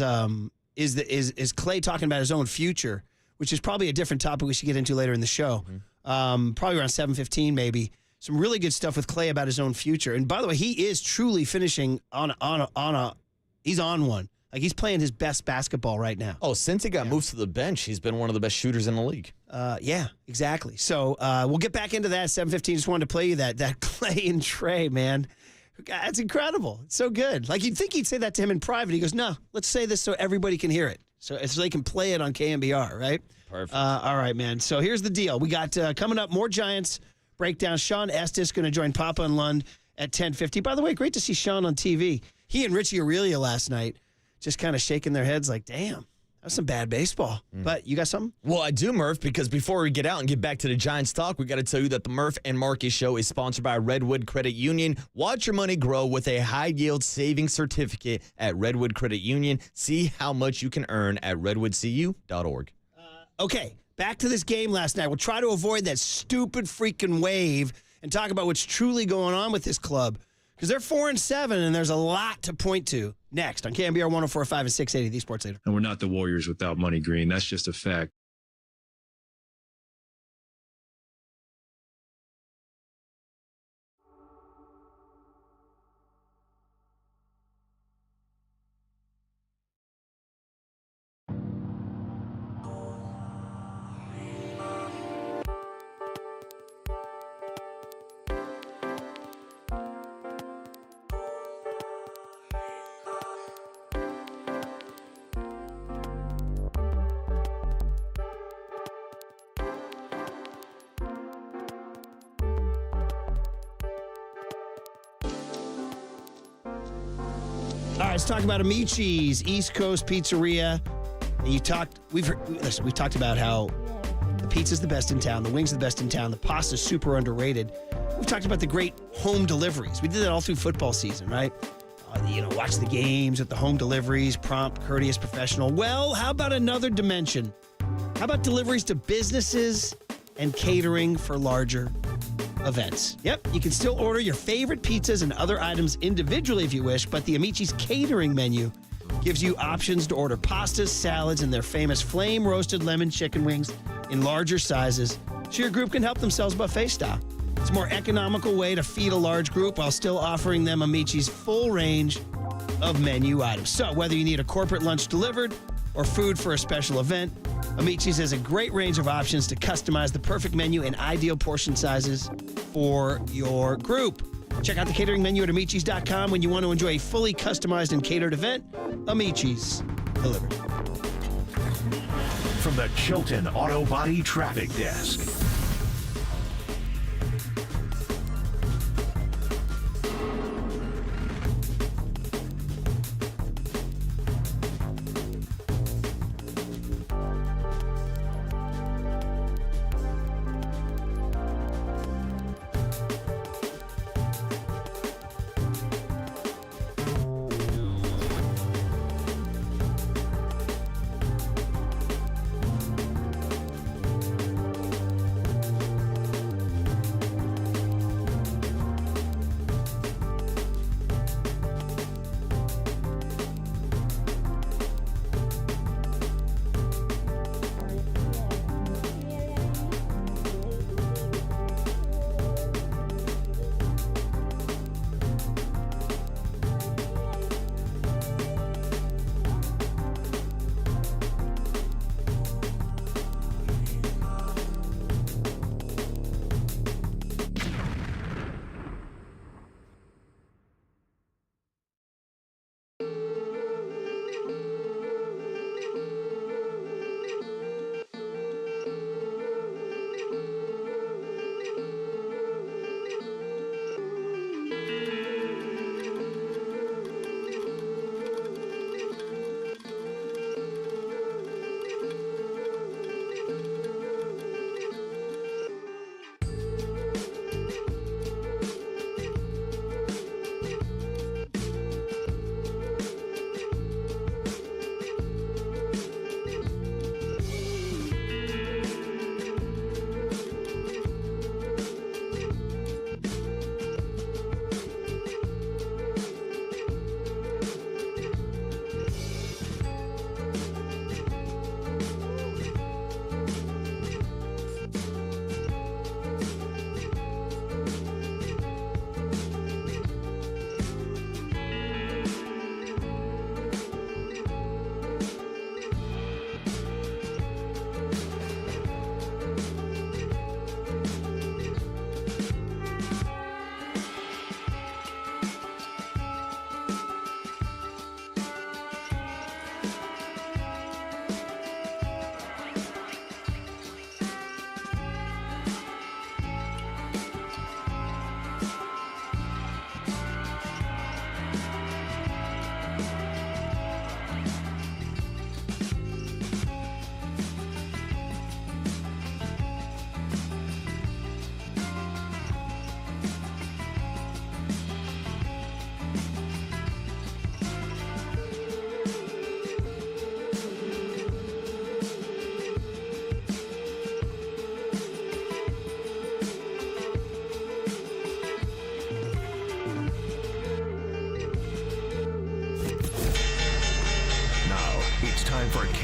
Clay talking about his own future, which is probably a different topic we should get into later in the show. Probably around 7:15 maybe. Some really good stuff with Clay about his own future. And by the way, he is truly finishing he's on one. Like, he's playing his best basketball right now. Oh, since he got moved to the bench, he's been one of the best shooters in the league. Yeah, exactly. So we'll get back into that. 7:15, just wanted to play you that Clay and Trey, man. That's incredible. It's so good. Like, you'd think he'd say that to him in private. He goes, no, let's say this so everybody can hear it. So they can play it on KNBR, right? Perfect. All right, man. So here's the deal. We got coming up more Giants breakdown. Sean Estes going to join Papa and Lund at 10:50. By the way, great to see Sean on TV. He and Richie Aurelia last night just kind of shaking their heads like, damn, that was some bad baseball. But you got something? Well, I do, Murph, because before we get out and get back to the Giants talk, we got to tell you that the Murph and Marcus Show is sponsored by Redwood Credit Union. Watch your money grow with a high-yield savings certificate at Redwood Credit Union. See how much you can earn at redwoodcu.org. Okay. Back to this game last night. We'll try to avoid that stupid freaking wave and talk about what's truly going on with this club. Because they're 4-7, and there's a lot to point to. Next on KNBR 104.5 and 680, the Sports Leader. And we're not the Warriors without Money Green. That's just a fact. All right, let's talk about Amici's East Coast Pizzeria. We've talked about how the pizza's the best in town, the wings are the best in town, the pasta's super underrated. We've talked about the great home deliveries. We did that all through football season, right? Watch the games with the home deliveries, prompt, courteous, professional. Well, how about another dimension? How about deliveries to businesses and catering for larger events? Yep, you can still order your favorite pizzas and other items individually if you wish, but the Amici's catering menu gives you options to order pastas, salads, and their famous flame-roasted lemon chicken wings in larger sizes, so your group can help themselves buffet style. It's a more economical way to feed a large group while still offering them Amici's full range of menu items. So whether you need a corporate lunch delivered or food for a special event, Amici's has a great range of options to customize the perfect menu and ideal portion sizes for your group. Check out the catering menu at Amici's.com when you want to enjoy a fully customized and catered event. Amici's delivered. From the Chilton Auto Body Traffic Desk.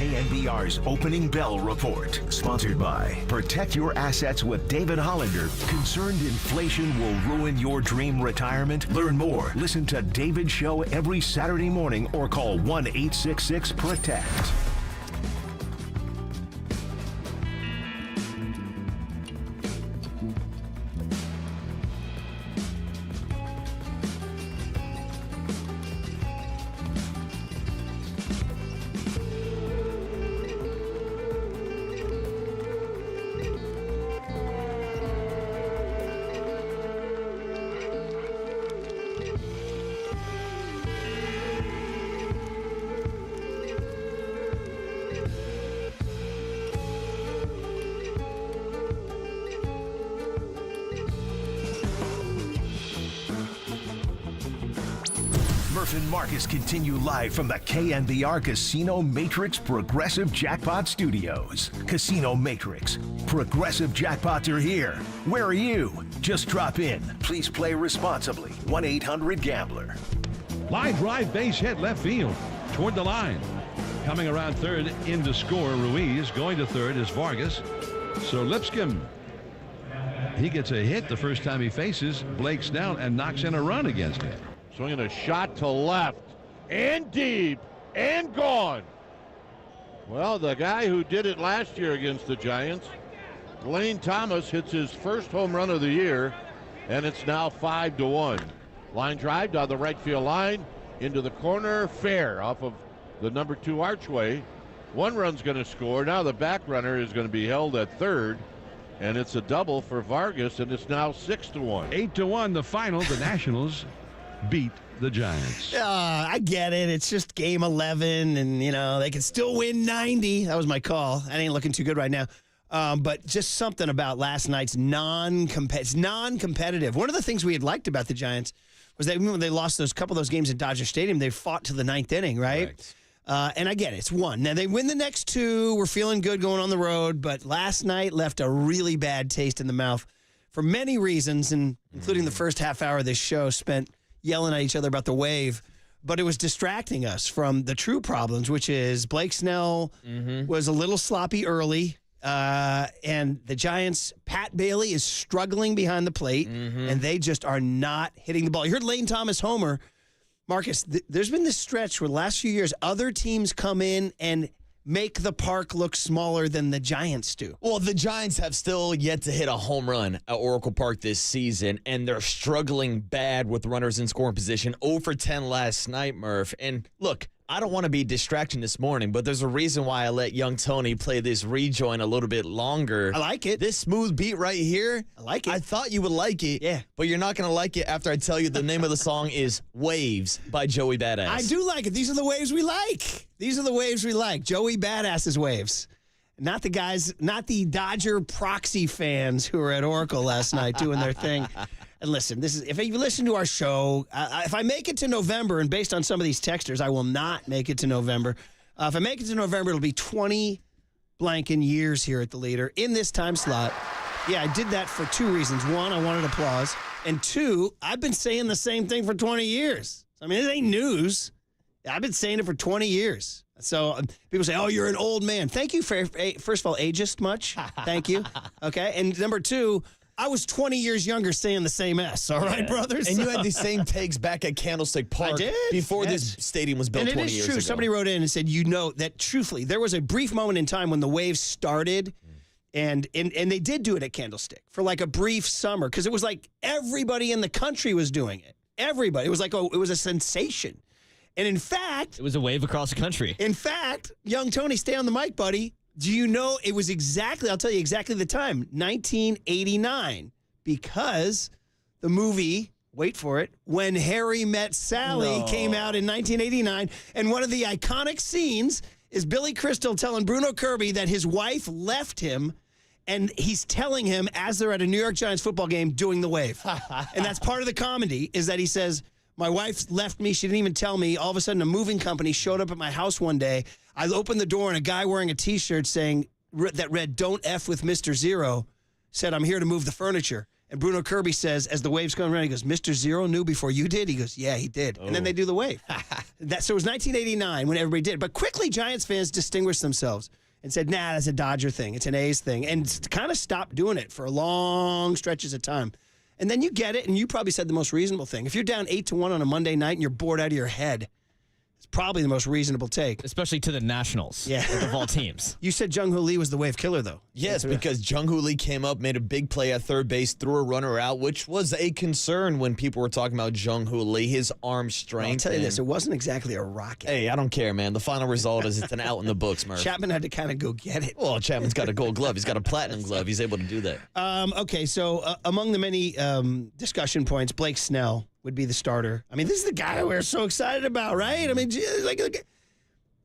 KNBR's Opening Bell Report. Sponsored by Protect Your Assets with David Hollander. Concerned inflation will ruin your dream retirement? Learn more. Listen to David's show every Saturday morning or call 1-866-PROTECT. Murph and Marcus continue live from the KNBR Casino Matrix Progressive Jackpot Studios. Casino Matrix. Progressive jackpots are here. Where are you? Just drop in. Please play responsibly. 1-800-GAMBLER. Line drive, base hit, left field. Toward the line. Coming around third in to score, Ruiz. Going to third is Vargas. So Lipscomb, he gets a hit the first time he faces Blake Snell and knocks in a run against him. Swinging a shot to left and deep and gone. Well, the guy who did it last year against the Giants, Lane Thomas, hits his first home run of the year, and it's now 5-1. Line drive down the right field line into the corner, fair off of the number 2 archway. One run's going to score. Now the back runner is going to be held at third, and it's a double for Vargas, and it's now 6-1. 8-1, the final. The Nationals beat the Giants. I get it. It's just game 11, and, you know, they can still win 90. That was my call. That ain't looking too good right now. But just something about last night's non-competitive. One of the things we had liked about the Giants was that when they lost those couple of those games at Dodger Stadium, they fought to the 9th inning, right? And I get it. It's one. Now, they win the next 2. We're feeling good going on the road, but last night left a really bad taste in the mouth for many reasons, and including the first half hour of this show spent yelling at each other about the wave, but it was distracting us from the true problems, which is Blake Snell was a little sloppy early, and the Giants, Pat Bailey is struggling behind the plate, and they just are not hitting the ball. You heard Lane Thomas homer. Marcus, there's been this stretch where the last few years, other teams come in and make the park look smaller than the Giants do. Well, the Giants have still yet to hit a home run at Oracle Park this season, and they're struggling bad with runners in scoring position. 0 for 10 last night, Murph. And look, I don't want to be distracting this morning, but there's a reason why I let young Tony play this rejoin a little bit longer. I like it. This smooth beat right here. I like it. I thought you would like it. Yeah. But you're not going to like it after I tell you the name of the song is Waves by Joey Badass. I do like it. These are the waves we like. These are the waves we like. Joey Badass's waves. Not the guys, not the Dodger proxy fans who were at Oracle last night doing their thing. And listen, this is if you listen to our show, if I make it to November, and based on some of these texters, I will not make it to November. If I make it to November, it'll be 20 blanking years here at the Leader in this time slot. Yeah, I did that for 2 reasons. 1, I wanted applause. And 2, I've been saying the same thing for 20 years. I mean, it ain't news. I've been saying it for 20 years. So people say, oh, you're an old man. Thank you for, first of all, ageist much. Thank you. Okay. And number 2, I was 20 years younger saying the same S. All right, brothers? And you had the same takes back at Candlestick Park before this stadium was built 20 years ago. And it is true. Somebody wrote in and said, you know, that truthfully, there was a brief moment in time when the Waves started, and they did do it at Candlestick for like a brief summer, because it was like everybody in the country was doing it. Everybody. It was like, it was a sensation. And in fact, it was a wave across the country. In fact, young Tony, stay on the mic, buddy. Do you know it was exactly, I'll tell you exactly the time, 1989, because the movie, wait for it, When Harry Met Sally came out in 1989. And one of the iconic scenes is Billy Crystal telling Bruno Kirby that his wife left him, and he's telling him as they're at a New York Giants football game doing the wave. And that's part of the comedy, is that he says, my wife left me. She didn't even tell me. All of a sudden, a moving company showed up at my house one day. I opened the door, and a guy wearing a T-shirt that read, "Don't F with Mr. Zero," said, I'm here to move the furniture. And Bruno Kirby says, as the wave's going around, he goes, Mr. Zero knew before you did? He goes, yeah, he did. And then they do the wave. So it was 1989 when everybody did. But quickly, Giants fans distinguished themselves and said, nah, that's a Dodger thing. It's an A's thing. And kind of stopped doing it for long stretches of time. And then you get it, and you probably said the most reasonable thing. If you're down 8-1 on a Monday night and you're bored out of your head, it's probably the most reasonable take. Especially to the Nationals of all teams. You said Jung Hoo Lee was the wave killer, though. Yes, because Jung Hoo Lee came up, made a big play at third base, threw a runner out, which was a concern when people were talking about Jung Hoo Lee, his arm strength. I'll tell you this, it wasn't exactly a rocket. Hey, I don't care, man. The final result is it's an out in the books, Murph. Chapman had to kind of go get it. Well, Chapman's got a gold glove. He's got a platinum glove. He's able to do that. Okay, so among the many discussion points, Blake Snell would be the starter. I mean, this is the guy we're so excited about, right? I mean, like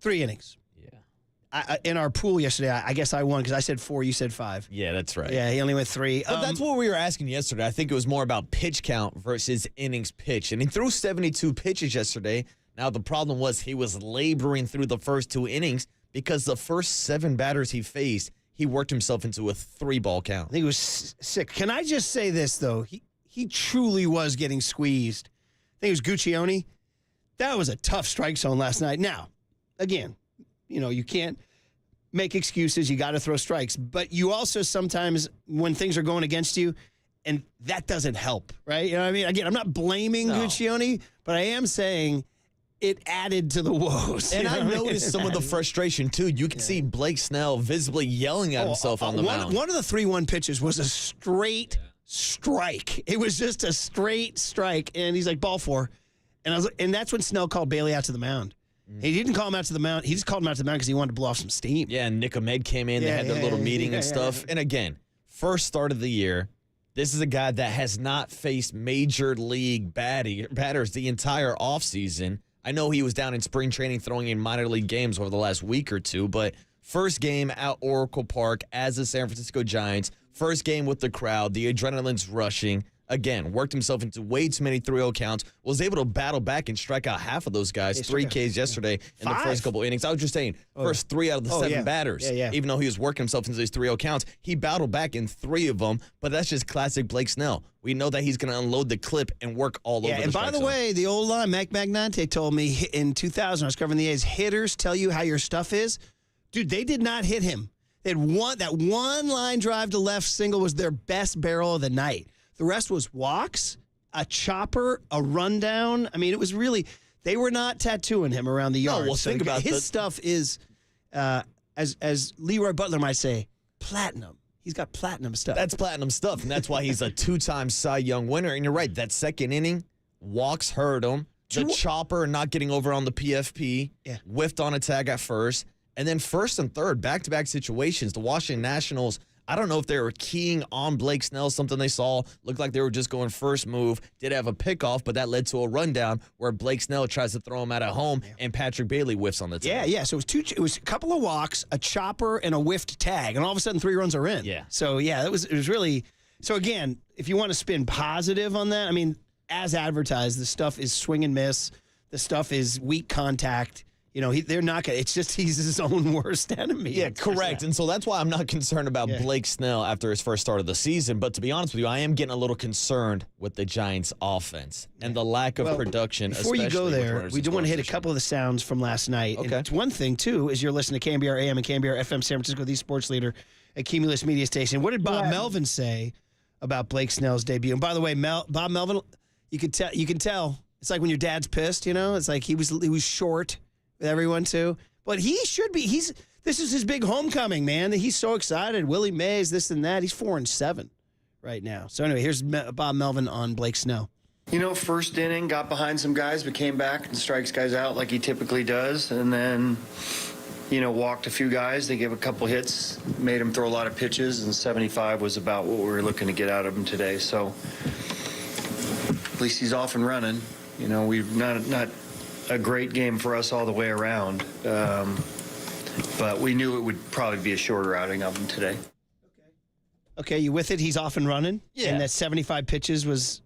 3 innings. Yeah. In our pool yesterday, I guess I won because I said 4, you said 5. Yeah, that's right. Yeah, he only went 3. But that's what we were asking yesterday. I think it was more about pitch count versus innings pitched. And he threw 72 pitches yesterday. Now, the problem was he was laboring through the first 2 innings because the first 7 batters he faced, he worked himself into a 3-ball count. I think it was sick. Can I just say this, though? He truly was getting squeezed. I think it was Guccione. That was a tough strike zone last night. Now, again, you can't make excuses. You got to throw strikes. But you also sometimes, when things are going against you, and that doesn't help, right? You know what I mean? Again, I'm not blaming Guccione, but I am saying it added to the woes. And I noticed some of the frustration, too. You can see Blake Snell visibly yelling at himself on the mound. One of the 3-1 pitches was a straight strike. It was just a straight strike, and he's like, ball 4. And that's when Snell called Bailey out to the mound. He didn't call him out to the mound. He just called him out to the mound because he wanted to blow off some steam. Yeah, and Nick Ahmed came in. They had their little meeting and stuff. And again, first start of the year, this is a guy that has not faced major league batters the entire offseason. I know he was down in spring training throwing in minor league games over the last week or two, but first game at Oracle Park as the San Francisco Giants, first game with the crowd, the adrenaline's rushing. Again, worked himself into way too many 3-0 counts, was able to battle back and strike out half of those guys. 3 Ks yesterday in the first couple innings. I was just saying, first 3 out of the 7 batters. Even though he was working himself into these 3-0 counts, he battled back in 3 of them, but that's just classic Blake Snell. We know that he's going to unload the clip and work all over the and by the way, the old line, Mac Magnante told me in 2000, I was covering the A's, hitters tell you how your stuff is. Dude, they did not hit him. That one line drive to left single was their best barrel of the night. The rest was walks, a chopper, a rundown. I mean, it was really, they were not tattooing him around the yard. No, well, think about his stuff is, as Leroy Butler might say, platinum. He's got platinum stuff. That's platinum stuff, and that's why he's a 2-time Cy Young winner. And you're right, that second inning, walks hurt him. The chopper not getting over on the PFP, whiffed on a tag at first. And then first and third, back-to-back situations. The Washington Nationals, I don't know if they were keying on Blake Snell, something they saw. Looked like they were just going first move. Did have a pickoff, but that led to a rundown where Blake Snell tries to throw him out at home, and Patrick Bailey whiffs on the tag. Yeah. So it was a couple of walks, a chopper, and a whiffed tag, and all of a sudden 3 runs are in. Yeah. So, it was really – so, again, if you want to spin positive on that, I mean, as advertised, the stuff is swing and miss. The stuff is weak contact. They're not going to – it's just he's his own worst enemy. Yeah, correct. And so that's why I'm not concerned about Blake Snell after his first start of the season. But to be honest with you, I am getting a little concerned with the Giants' offense and the lack of production. Before you go there, we do want to hit a couple of the sounds from last night. Okay. And it's one thing, too, is you're listening to KNBR AM and KNBR FM San Francisco, the sports leader at Cumulus Media Station. What did Bob Melvin say about Blake Snell's debut? And by the way, Bob Melvin, you can tell. It's like when your dad's pissed, It's like he was short with everyone too, but he should be. This is his big homecoming, man. He's so excited. Willie Mays, this and that. He's 4-7 right now. So anyway, here's Bob Melvin on Blake Snell. First inning, got behind some guys, but came back and strikes guys out like he typically does, and then walked a few guys. They gave a couple hits, made him throw a lot of pitches, and 75 was about what we were looking to get out of him today. So at least he's off and running. We've not a great game for us all the way around, but we knew it would probably be a shorter outing of him today. Okay, you with it? He's off and running? Yeah. And that 75 pitches was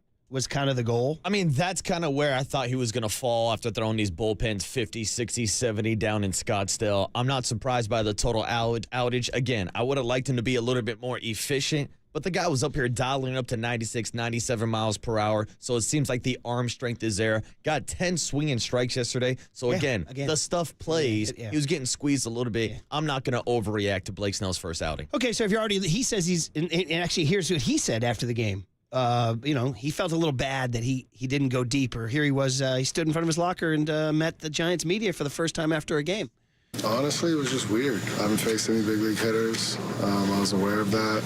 kind of the goal? I mean, that's kind of where I thought he was going to fall after throwing these bullpens 50, 60, 70 down in Scottsdale. I'm not surprised by the total outage. Again, I would have liked him to be a little bit more efficient, but the guy was up here dialing up to 96, 97 miles per hour, so it seems like the arm strength is there. Got 10 swinging strikes yesterday, so again, the stuff plays. He was getting squeezed a little bit. I'm not going to overreact to Blake Snell's first outing. Okay, so if you're already, he says he's, and actually here's what he said after the game. He felt a little bad that he didn't go deeper. Here he was, he stood in front of his locker and met the Giants media for the first time after a game. Honestly, it was just weird. I haven't faced any big league hitters. I was aware of that.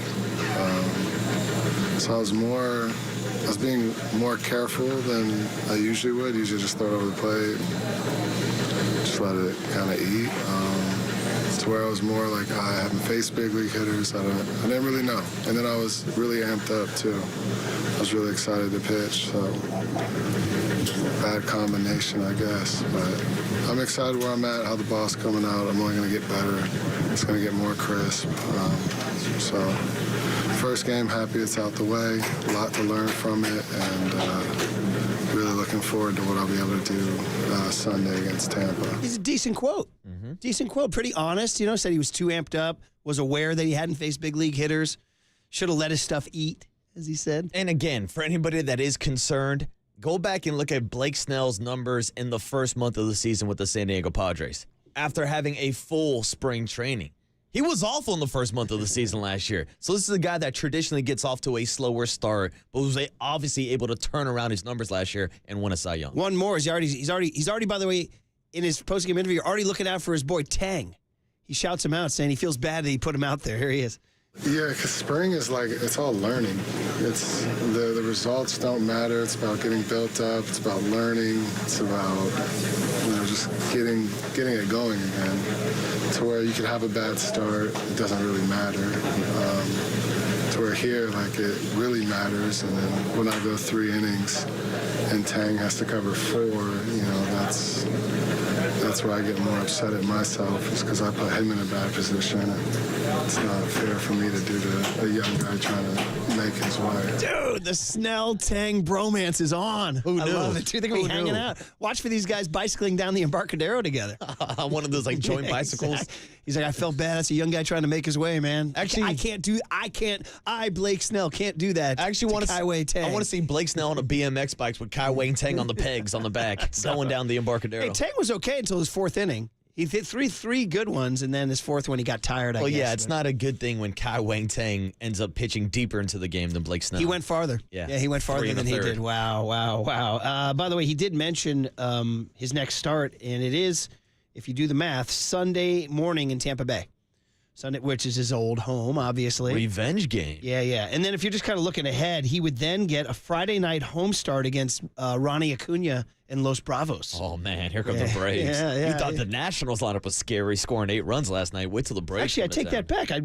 So I was being more careful than I usually would. Usually just throw it over the plate, just let it kind of eat. To where I was more like, I haven't faced big league hitters. I didn't really know. And then I was really amped up too. I was really excited to pitch. So bad combination, I guess. But I'm excited where I'm at, how the ball's coming out. I'm only going to get better. It's going to get more crisp. So first game, happy it's out the way. A lot to learn from it, and really looking forward to what I'll be able to do Sunday against Tampa. He's a decent quote. Decent quote. Pretty honest, said he was too amped up, was aware that he hadn't faced big league hitters, should have let his stuff eat, as he said. And again, for anybody that is concerned, go back and look at Blake Snell's numbers in the first month of the season with the San Diego Padres after having a full spring training. He was awful in the first month of the season last year. So this is a guy that traditionally gets off to a slower start, but was obviously able to turn around his numbers last year and win a Cy Young. One more. He's already, by the way, in his postgame interview, already looking out for his boy Tang. He shouts him out, saying he feels bad that he put him out there. Here he is. Yeah, because spring is like, it's all learning. It's the results don't matter. It's about getting built up. It's about learning. It's about just getting it going again. To where you could have a bad start, it doesn't really matter. To where here, like, it really matters. And then when I go 3 innings and Tang has to cover 4, that's where I get more upset at myself, is because I put him in a bad position. And it's not fair for me to do to a young guy trying to make his way. Dude, the Snell-Tang bromance is on. Who knew? I love it, too. They're going to be hanging out. Watch for these guys bicycling down the Embarcadero together. One of those, like, joint bicycles. Exactly. He's like, I felt bad. That's a young guy trying to make his way, man. Actually, Blake Snell, can't do that. I actually want to see Blake Snell on a BMX bike with Kai Wang Tang on the pegs on the back, going down the Embarcadero. Hey, Tang was okay until his 4th inning. He hit three good ones, and then his 4th one he got tired, I guess. Well, yeah, it's not a good thing when Kai Wang Tang ends up pitching deeper into the game than Blake Snell. He went farther. Yeah, he went farther than he did. Wow. By the way, he did mention his next start, and it is, if you do the math, Sunday morning in Tampa Bay. Sunday, which is his old home, obviously. Revenge game. Yeah. And then if you're just kind of looking ahead, he would then get a Friday night home start against Ronnie Acuna and Los Bravos. Oh, man, here come the Braves. You thought the Nationals lineup was scary, scoring 8 runs last night. Wait till the Braves. Actually, I take that back. I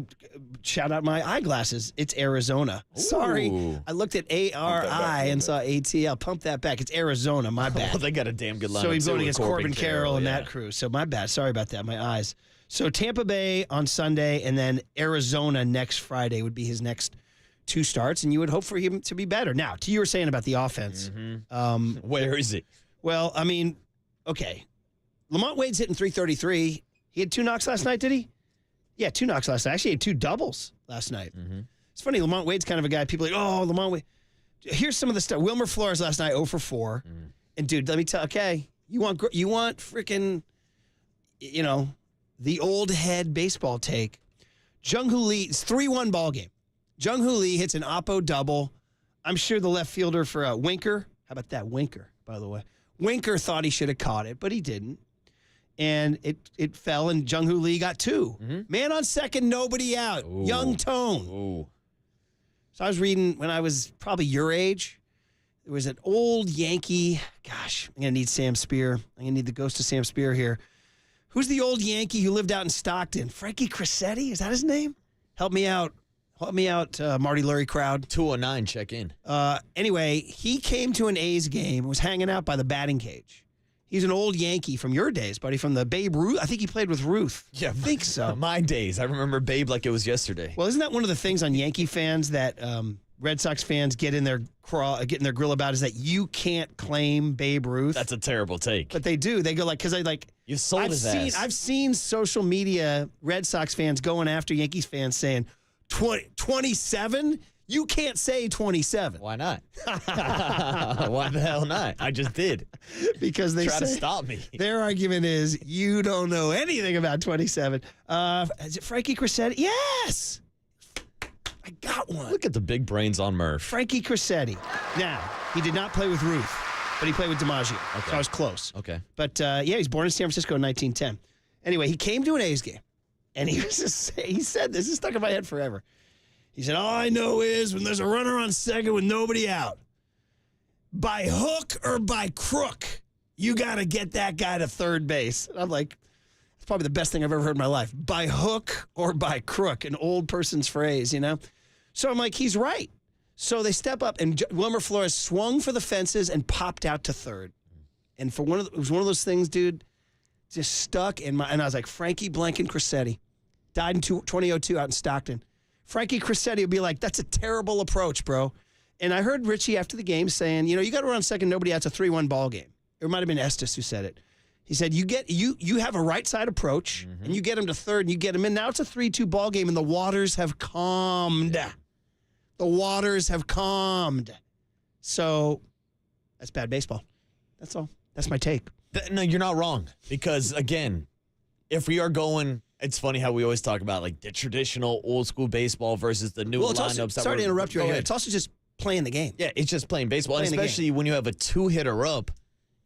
shout out my eyeglasses. It's Arizona. Ooh. Sorry. I looked at ARI and saw ATL. Pump that back. It's Arizona. My bad. Well, they got a damn good lineup. So he's going against Corbin Carroll and that crew. So my bad. Sorry about that. My eyes. So Tampa Bay on Sunday, and then Arizona next Friday would be his next 2 starts, and you would hope for him to be better. Now, to you were saying about the offense. Where is he? Well, I mean, okay. Lamont Wade's hitting .333. He had 2 knocks last night, did he? Yeah, 2 knocks last night. Actually, he had 2 doubles last night. It's funny, Lamont Wade's kind of a guy, people are like, oh, Lamont Wade. Here's some of the stuff. Wilmer Flores last night, 0 for 4. And, dude, let me tell you, okay, you want freaking, the old head baseball take. Jung-Hoo Lee, it's 3-1 ball game. Jung-Hoo Lee hits an oppo double. I'm sure the left fielder for Winker. How about that Winker, by the way? Winker thought he should have caught it, but he didn't. And it fell, and Jung-Hoo Lee got 2. Man on second, nobody out. Ooh. Young Tone. Ooh. So I was reading when I was probably your age. There was an old Yankee. Gosh, I'm going to need Sam Spear. I'm going to need the ghost of Sam Spear here. Who's the old Yankee who lived out in Stockton? Frankie Crissetti? Is that his name? Help me out. Marty Lurie crowd. 209, check in. Anyway, he came to an A's game and was hanging out by the batting cage. He's an old Yankee from your days, buddy, from the Babe Ruth. I think he played with Ruth. Yeah, I think so. My days. I remember Babe like it was yesterday. Well, isn't that one of the things on Yankee fans that Red Sox fans get in their grill about is that you can't claim Babe Ruth? That's a terrible take. But they do. They go you sold his ass. I've seen social media Red Sox fans going after Yankees fans saying, 27? You can't say 27. Why not? Why the hell not? I just did. Because they try to say- stop me. Their argument is you don't know anything about 27. Is it Frankie Crissetti? Yes! I got one. Look at the big brains on Murph. Frankie Crissetti. Now, he did not play with Ruth, but he played with DiMaggio. Okay. So I was close. Okay. But, yeah, he's born in San Francisco in 1910. Anyway, he came to an A's game, and he said this is stuck in my head forever. He said, all I know is when there's a runner on second with nobody out, by hook or by crook, you got to get that guy to third base. And I'm like, that's probably the best thing I've ever heard in my life. By hook or by crook, an old person's phrase, you know? So I'm like, he's right. So they step up, and Wilmer Flores swung for the fences and popped out to third. And it was one of those things, dude, just stuck in my, and I was like, Frankie Blanken Crissetti died in 2002 out in Stockton. Frankie Crissetti would be like, that's a terrible approach, bro. And I heard Richie after the game saying, you got to run second, nobody out, it's a 3-1 ball game. It might have been Estes who said it. He said, you have a right side approach, and you get him to third, and you get him in. Now it's a 3-2 ball game, and the waters have calmed. The waters have calmed. So that's bad baseball. That's all. That's my take. No, you're not wrong. Because, again, if we are going, it's funny how we always talk about like the traditional old school baseball versus the new lineups. Also, sorry to interrupt you. It's also just playing the game. Yeah, it's just playing baseball. And especially when you have a 2-hitter up.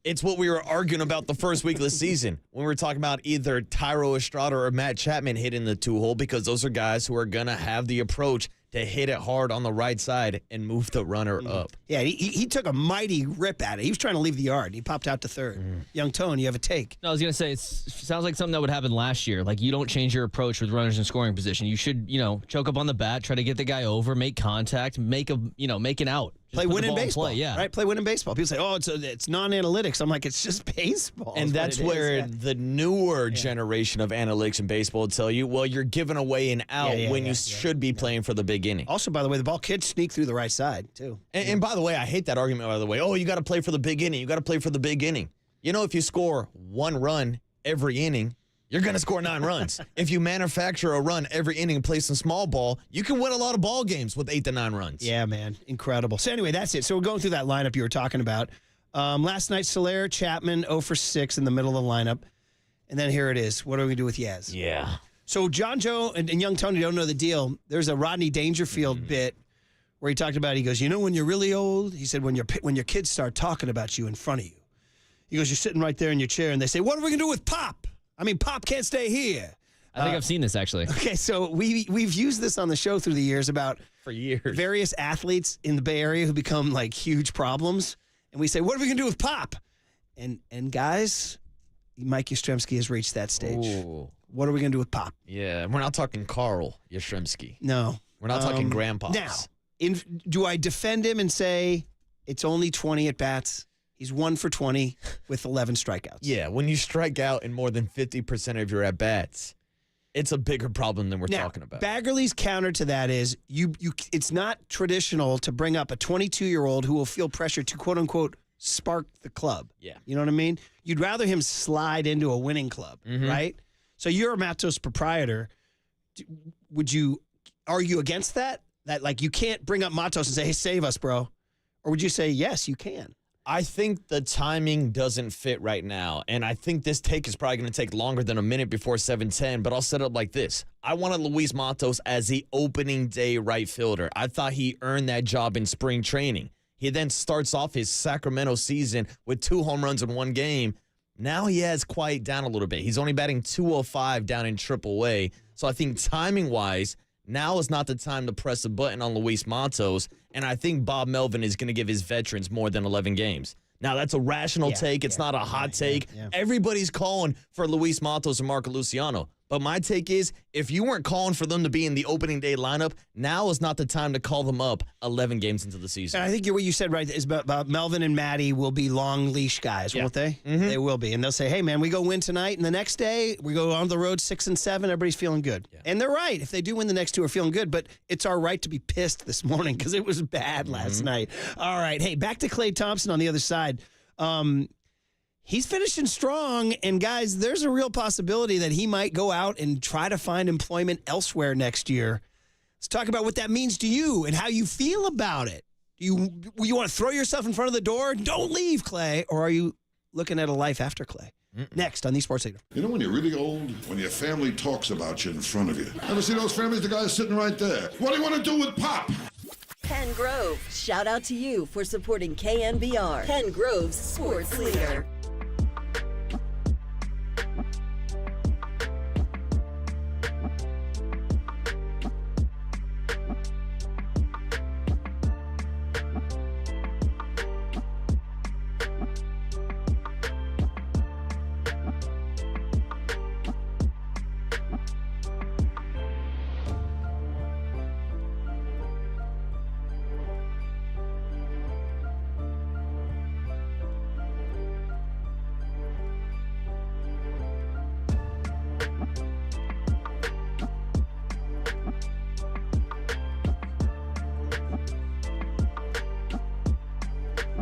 It's what we were arguing about the first week of the season when we were talking about either Tyro Estrada or Matt Chapman hitting the 2-hole, because those are guys who are going to have the approach to hit it hard on the right side and move the runner up. Yeah, he took a mighty rip at it. He was trying to leave the yard. He popped out to third. Young Tone, you have a take. No, I was going to say, it sounds like something that would happen last year. Like, you don't change your approach with runners in scoring position. You should, choke up on the bat, try to get the guy over, make contact, make an out. Play winning baseball. Yeah. Right? Play winning baseball. People say, oh, it's non-analytics. I'm like, it's just baseball. And that's where the newer generation of analytics in baseball will tell you, well, you're giving away an out when you should be playing for the big inning. Also, by the way, the ball could sneak through the right side, too. And by the way, I hate that argument, by the way. Oh, you got to play for the big inning. You got to play for the big inning. If you score 1 run every inning, you're going to score 9 runs. If you manufacture a run every inning and play some small ball, you can win a lot of ball games with 8 to 9 runs. Yeah, man. Incredible. So anyway, that's it. So we're going through that lineup you were talking about. Last night, Soler, Chapman, 0 for 6 in the middle of the lineup. And then here it is. What are we going to do with Yaz? Yeah. So John Joe and Young Tony don't know the deal. There's a Rodney Dangerfield bit where he talked about, he goes, when you're really old, he said, when your kids start talking about you in front of you. He goes, you're sitting right there in your chair, and they say, what are we going to do with Pop? I mean, Pop can't stay here. I think I've seen this, actually. Okay, so we've used this on the show through the years about for years various athletes in the Bay Area who become like huge problems, and we say, what are we gonna do with Pop? And guys, Mike Yastrzemski has reached that stage. Ooh. What are we gonna do with Pop? Yeah, we're not talking Carl Yastrzemski. No, we're not talking grandpas. Now, do I defend him and say it's only 20 at bats? He's 1 for 20 with 11 strikeouts. Yeah, when you strike out in more than 50% of your at-bats, it's a bigger problem than we're talking about. Baggerly's counter to that is it's not traditional to bring up a 22-year-old who will feel pressure to, quote-unquote, spark the club. Yeah. You know what I mean? You'd rather him slide into a winning club, right? So you're a Matos proprietor. Would you argue against that? That, like, you can't bring up Matos and say, hey, save us, bro. Or would you say, yes, you can? I think the timing doesn't fit right now, and I think this take is probably going to take longer than a minute before 7:10, but I'll set it up like this. I wanted Luis Matos as the opening day right fielder. I thought he earned that job in spring training. He then starts off his Sacramento season with 2 home runs in 1 game. Now he has quieted down a little bit. He's only batting .205 down in AAA, so I think timing-wise, now is not the time to press a button on Luis Matos, and I think Bob Melvin is going to give his veterans more than 11 games. Now, that's a rational take. It's not a hot take. Everybody's calling for Luis Matos and Marco Luciano. But my take is, if you weren't calling for them to be in the opening day lineup, now is not the time to call them up 11 games into the season. And I think what you said right is about Melvin and Matty will be long leash guys, won't they? They will be. And they'll say, hey, man, we go win tonight, and the next day we go on the road 6-7, everybody's feeling good. And they're right. If they do win the next 2, are feeling good. But it's our right to be pissed this morning because it was bad last night. All right. Hey, back to Klay Thompson on the other side. He's finishing strong, and guys, there's a real possibility that he might go out and try to find employment elsewhere next year. Let's talk about what that means to you and how you feel about it. Do you want to throw yourself in front of the door? Don't leave, Clay. Or are you looking at a life after Clay? Next on the Sports Leader. You know when you're really old? When your family talks about you in front of you. Ever see those families? The guy's sitting right there. What do you want to do with Pop? Penn Grove, shout out to you for supporting KNBR, Penn Grove's sports leader.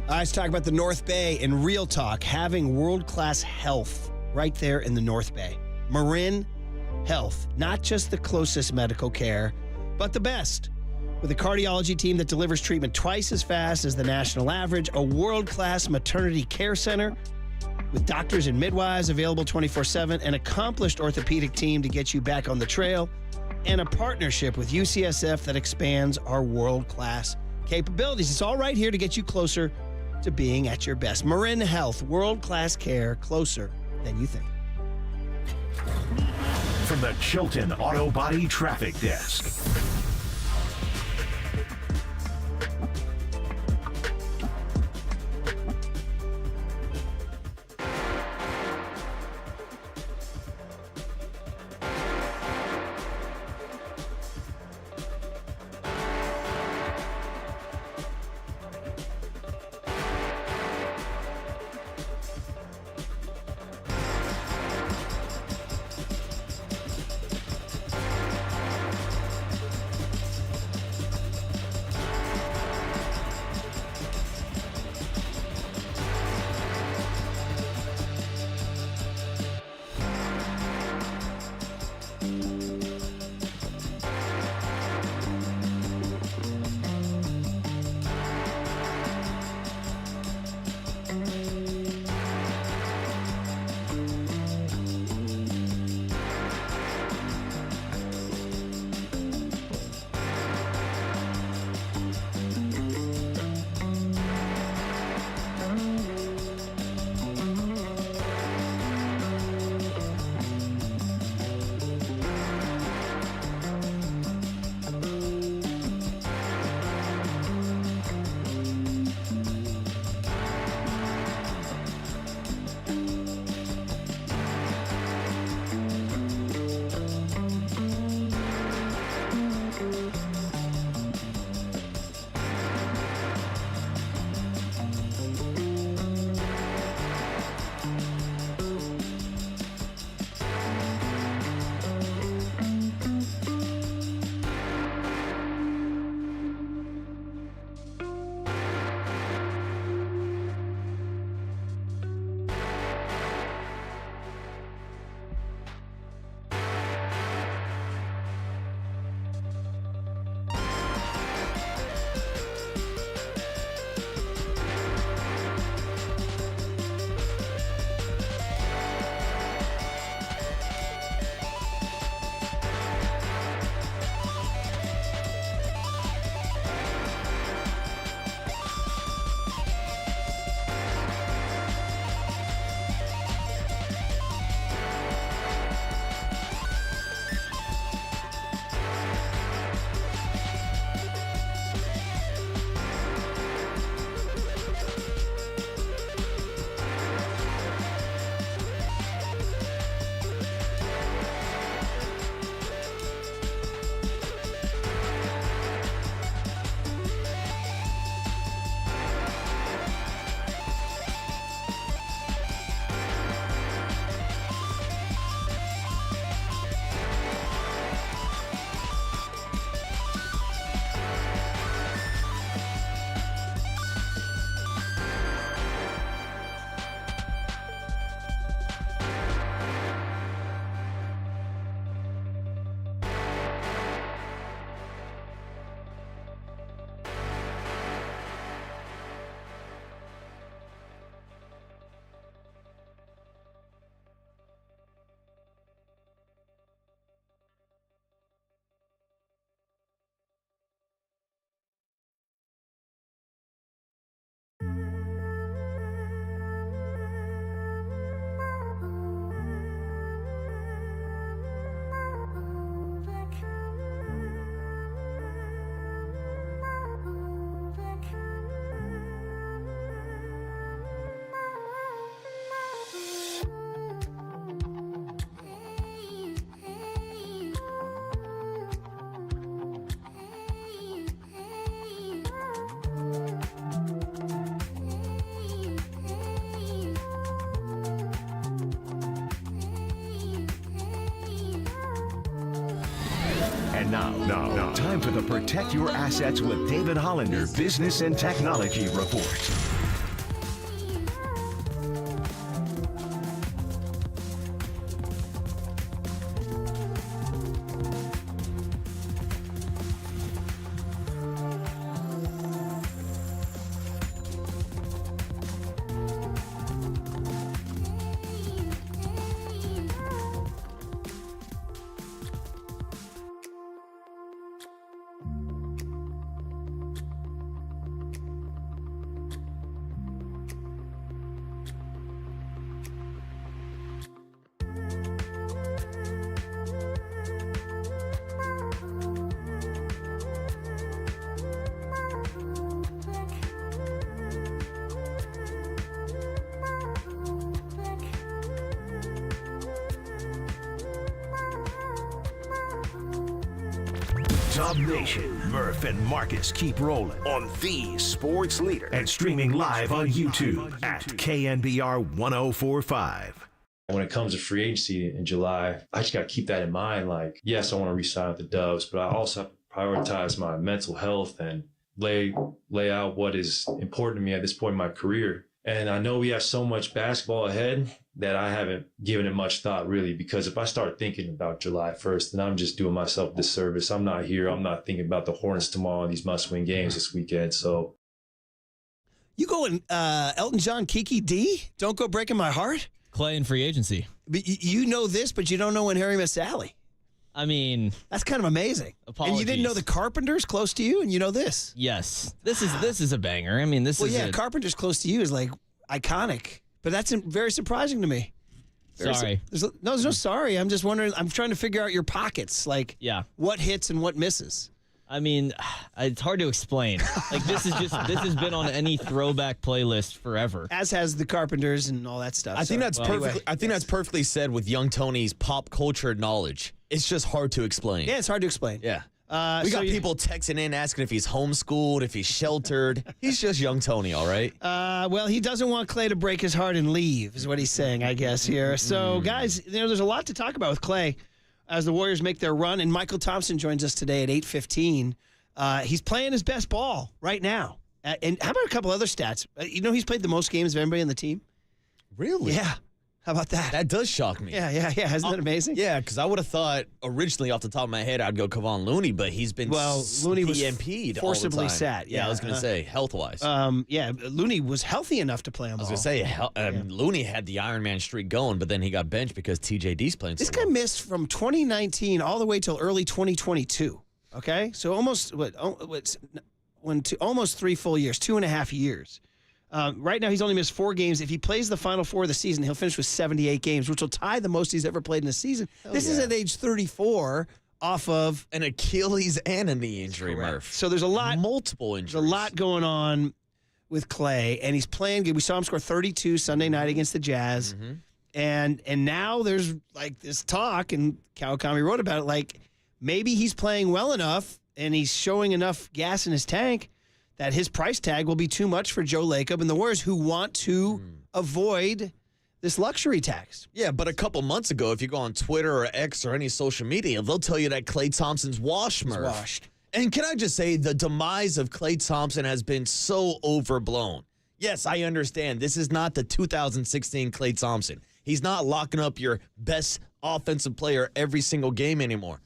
Let's talk about the North Bay and Real Talk, having world-class health right there in the North Bay. Marin Health, not just the closest medical care, but the best. With a cardiology team that delivers treatment twice as fast as the national average, a world-class maternity care center with doctors and midwives available 24/7, an accomplished orthopedic team to get you back on the trail, and a partnership with UCSF that expands our world-class capabilities. It's all right here to get you closer to being at your best. Marin Health, world-class care, closer than you think. From the Chilton Auto Body Traffic Desk. Now, time for the Protect Your Assets with David Hollander Business and Technology Report. Dub Nation, Murph and Marcus keep rolling on the sports leader and streaming live on YouTube at KNBR 1045. When it comes to free agency in July, I just got to keep that in mind. Like, yes, I want to re-sign with the Dubs, but I also have to prioritize my mental health and lay out what is important to me at this point in my career. And I know we have so much basketball ahead that I haven't given it much thought, really, because if I start thinking about July 1st, then I'm just doing myself a disservice. I'm not here. I'm not thinking about the Hornets tomorrow and these must-win games this weekend. So, you going Elton John, Kiki D? Don't go breaking my heart? Clay in free agency. But you know this, but you don't know when Harry met Sally. I mean, that's kind of amazing. Apologies. And you didn't know the Carpenters close to you, and you know this. Yes, this is a banger. I mean, Carpenters close to you is like iconic, but that's very surprising to me. Sorry. There's no sorry. I'm just wondering. I'm trying to figure out your pockets, like what hits and what misses. I mean, it's hard to explain. Like this has been on any throwback playlist forever. As has the Carpenters and all that stuff. I think that's perfectly said with young Tony's pop culture knowledge. It's just hard to explain. Yeah, it's hard to explain. Yeah. We got people texting in asking if he's homeschooled, if he's sheltered. He's just young Tony, all right? Well, he doesn't want Clay to break his heart and leave, is what he's saying, I guess, here. So, guys, there's a lot to talk about with Clay as the Warriors make their run. And Michael Thompson joins us today at 8:15. He's playing his best ball right now. And how about a couple other stats? He's played the most games of anybody on the team. Really? Yeah. How about that? That does shock me. Yeah. Isn't that amazing? Yeah, because I would have thought originally off the top of my head I'd go Kevon Looney, but he's been Looney was DNP'd forcibly all the time. sat. Yeah, I was going to say health-wise. Looney was healthy enough to play on ball. I was going to say Looney had the Iron Man streak going, but then he got benched because TJD's playing so This guy missed from 2019 all the way till early 2022. Okay? So almost almost 3 full years, 2.5 years. Right now, he's only missed 4 games. If he plays the final 4 of the season, he'll finish with 78 games, which will tie the most he's ever played in a season. This is at age 34 off of an Achilles and a knee injury, Murph. So there's multiple injuries. There's a lot going on with Clay, and he's playing good. We saw him score 32 Sunday night against the Jazz. And now there's like this talk, and Kawakami wrote about it, like maybe he's playing well enough and he's showing enough gas in his tank that his price tag will be too much for Joe Lacob and the Warriors, who want to avoid this luxury tax. Yeah, but a couple months ago, if you go on Twitter or X or any social media, they'll tell you that Klay Thompson's washed, Murph. Washed. And can I just say, the demise of Klay Thompson has been so overblown. Yes, I understand. This is not the 2016 Klay Thompson. He's not locking up your best offensive player every single game anymore.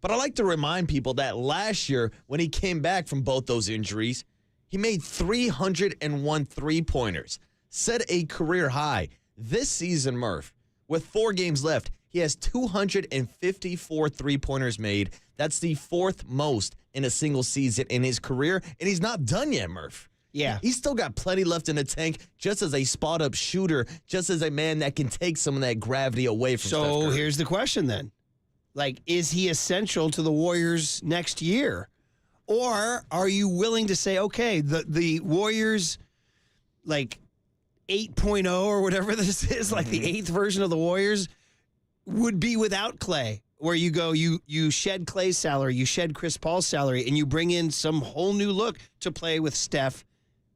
But I like to remind people that last year, when he came back from both those injuries, he made 301 three-pointers, set a career high. This season, Murph, with 4 games left, he has 254 three-pointers made. That's the 4th most in a single season in his career, and he's not done yet, Murph. Yeah. He's still got plenty left in the tank, just as a spot-up shooter, just as a man that can take some of that gravity away from Steph So Curry. here's the question then. Like, is he essential to the Warriors next year? Or are you willing to say, okay, the Warriors, like 8.0 or whatever this is, like the 8th version of the Warriors, would be without Clay, where you go, you shed Clay's salary, you shed Chris Paul's salary, and you bring in some whole new look to play with Steph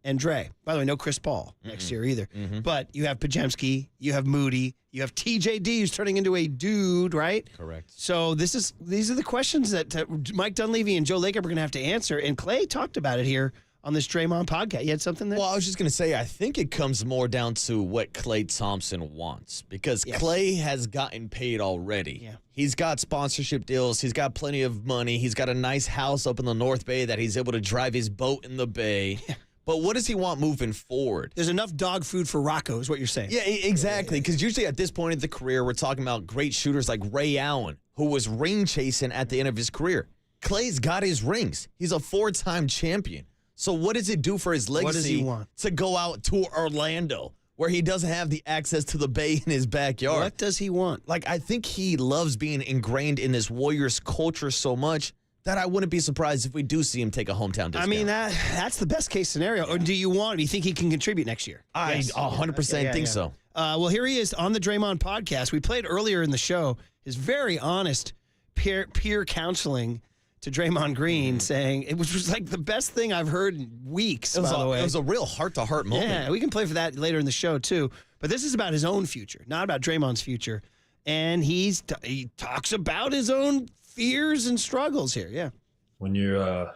and Dre. By the way, no Chris Paul next year either. But you have Pajemski, you have Moody, you have TJD who's turning into a dude, right? Correct. So these are the questions that Mike Dunleavy and Joe Lacob are going to have to answer. And Clay talked about it here on this Draymond podcast. You had something there? Well, I was just going to say, I think it comes more down to what Klay Thompson wants because Klay has gotten paid already. Yeah. He's got sponsorship deals. He's got plenty of money. He's got a nice house up in the North Bay that he's able to drive his boat in the bay. Yeah. But what does he want moving forward? There's enough dog food for Rocco is what you're saying. Yeah, exactly. Because usually at this point in the career, we're talking about great shooters like Ray Allen, who was ring chasing at the end of his career. Klay's got his rings. He's a 4-time champion. So what does it do for his legacy What does he want? to go out to Orlando where he doesn't have the access to the bay in his backyard? What does he want? Like, I think he loves being ingrained in this Warriors culture so much that I wouldn't be surprised if we do see him take a hometown discount. I mean, that's the best case scenario. Or do you want him? Do you think he can contribute next year? I 100% think so. Well, here he is on the Draymond podcast. We played earlier in the show his very honest peer counseling to Draymond Green, saying it was like the best thing I've heard in weeks, by the way. It was a real heart-to-heart moment. Yeah, we can play for that later in the show, too. But this is about his own future, not about Draymond's future. And he talks about his own fears and struggles here, yeah. When you're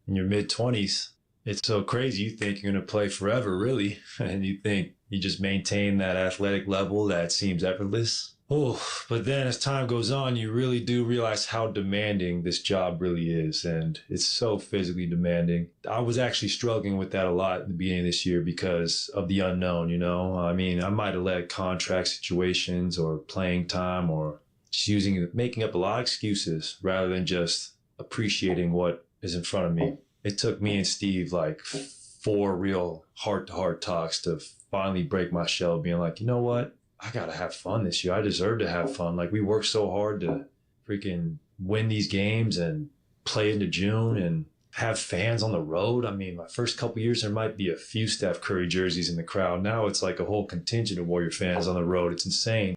in your mid-20s, it's so crazy. You think you're going to play forever, really. And you think you just maintain that athletic level that seems effortless. Oh, but then as time goes on, you really do realize how demanding this job really is. And it's so physically demanding. I was actually struggling with that a lot at the beginning of this year because of the unknown, you know? I mean, I might have let contract situations or playing time or just making up a lot of excuses rather than just appreciating what is in front of me. It took me and Steve like 4 real heart-to-heart talks to finally break my shell, being like, you know what? I got to have fun this year. I deserve to have fun. Like, we worked so hard to freaking win these games and play into June and have fans on the road. I mean, my first couple years, there might be a few Steph Curry jerseys in the crowd. Now it's like a whole contingent of Warrior fans on the road. It's insane.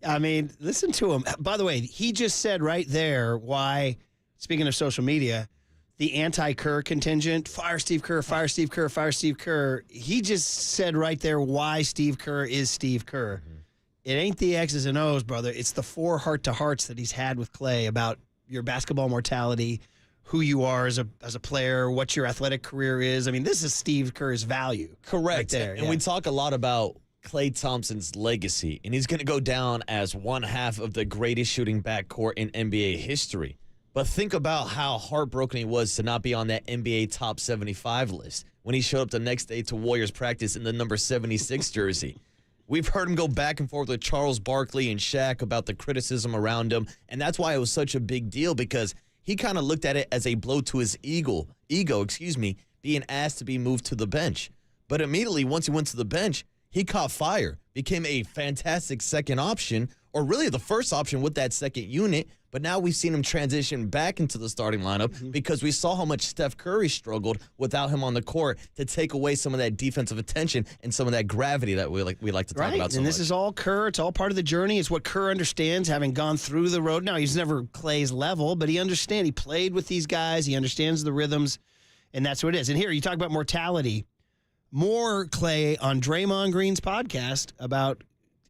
I mean, listen to him. By the way, he just said right there why, speaking of social media, the anti-Kerr contingent, fire Steve Kerr, fire Steve Kerr, fire Steve Kerr. He just said right there why Steve Kerr is Steve Kerr. It ain't the X's and O's, brother. It's the 4 heart-to-hearts that he's had with Klay about your basketball mortality, who you are as a player, what your athletic career is. I mean, this is Steve Kerr's value. Correct. Right there, and we talk a lot about Klay Thompson's legacy, and he's going to go down as one half of the greatest shooting backcourt in NBA history. But think about how heartbroken he was to not be on that NBA top 75 list when he showed up the next day to Warriors practice in the number 76 jersey. We've heard him go back and forth with Charles Barkley and Shaq about the criticism around him, and that's why it was such a big deal, because he kind of looked at it as a blow to his ego, being asked to be moved to the bench. But immediately, once he went to the bench, he caught fire, became a fantastic second option, or really the first option with that second unit. But now we've seen him transition back into the starting lineup because we saw how much Steph Curry struggled without him on the court to take away some of that defensive attention and some of that gravity that we like to talk about so and much. This is all Kerr. It's all part of the journey. It's what Kerr understands, having gone through the road. Now, he's never Klay's level, but he understands. He played with these guys. He understands the rhythms, and that's what it is. And here, you talk about mortality. More Klay on Draymond Green's podcast about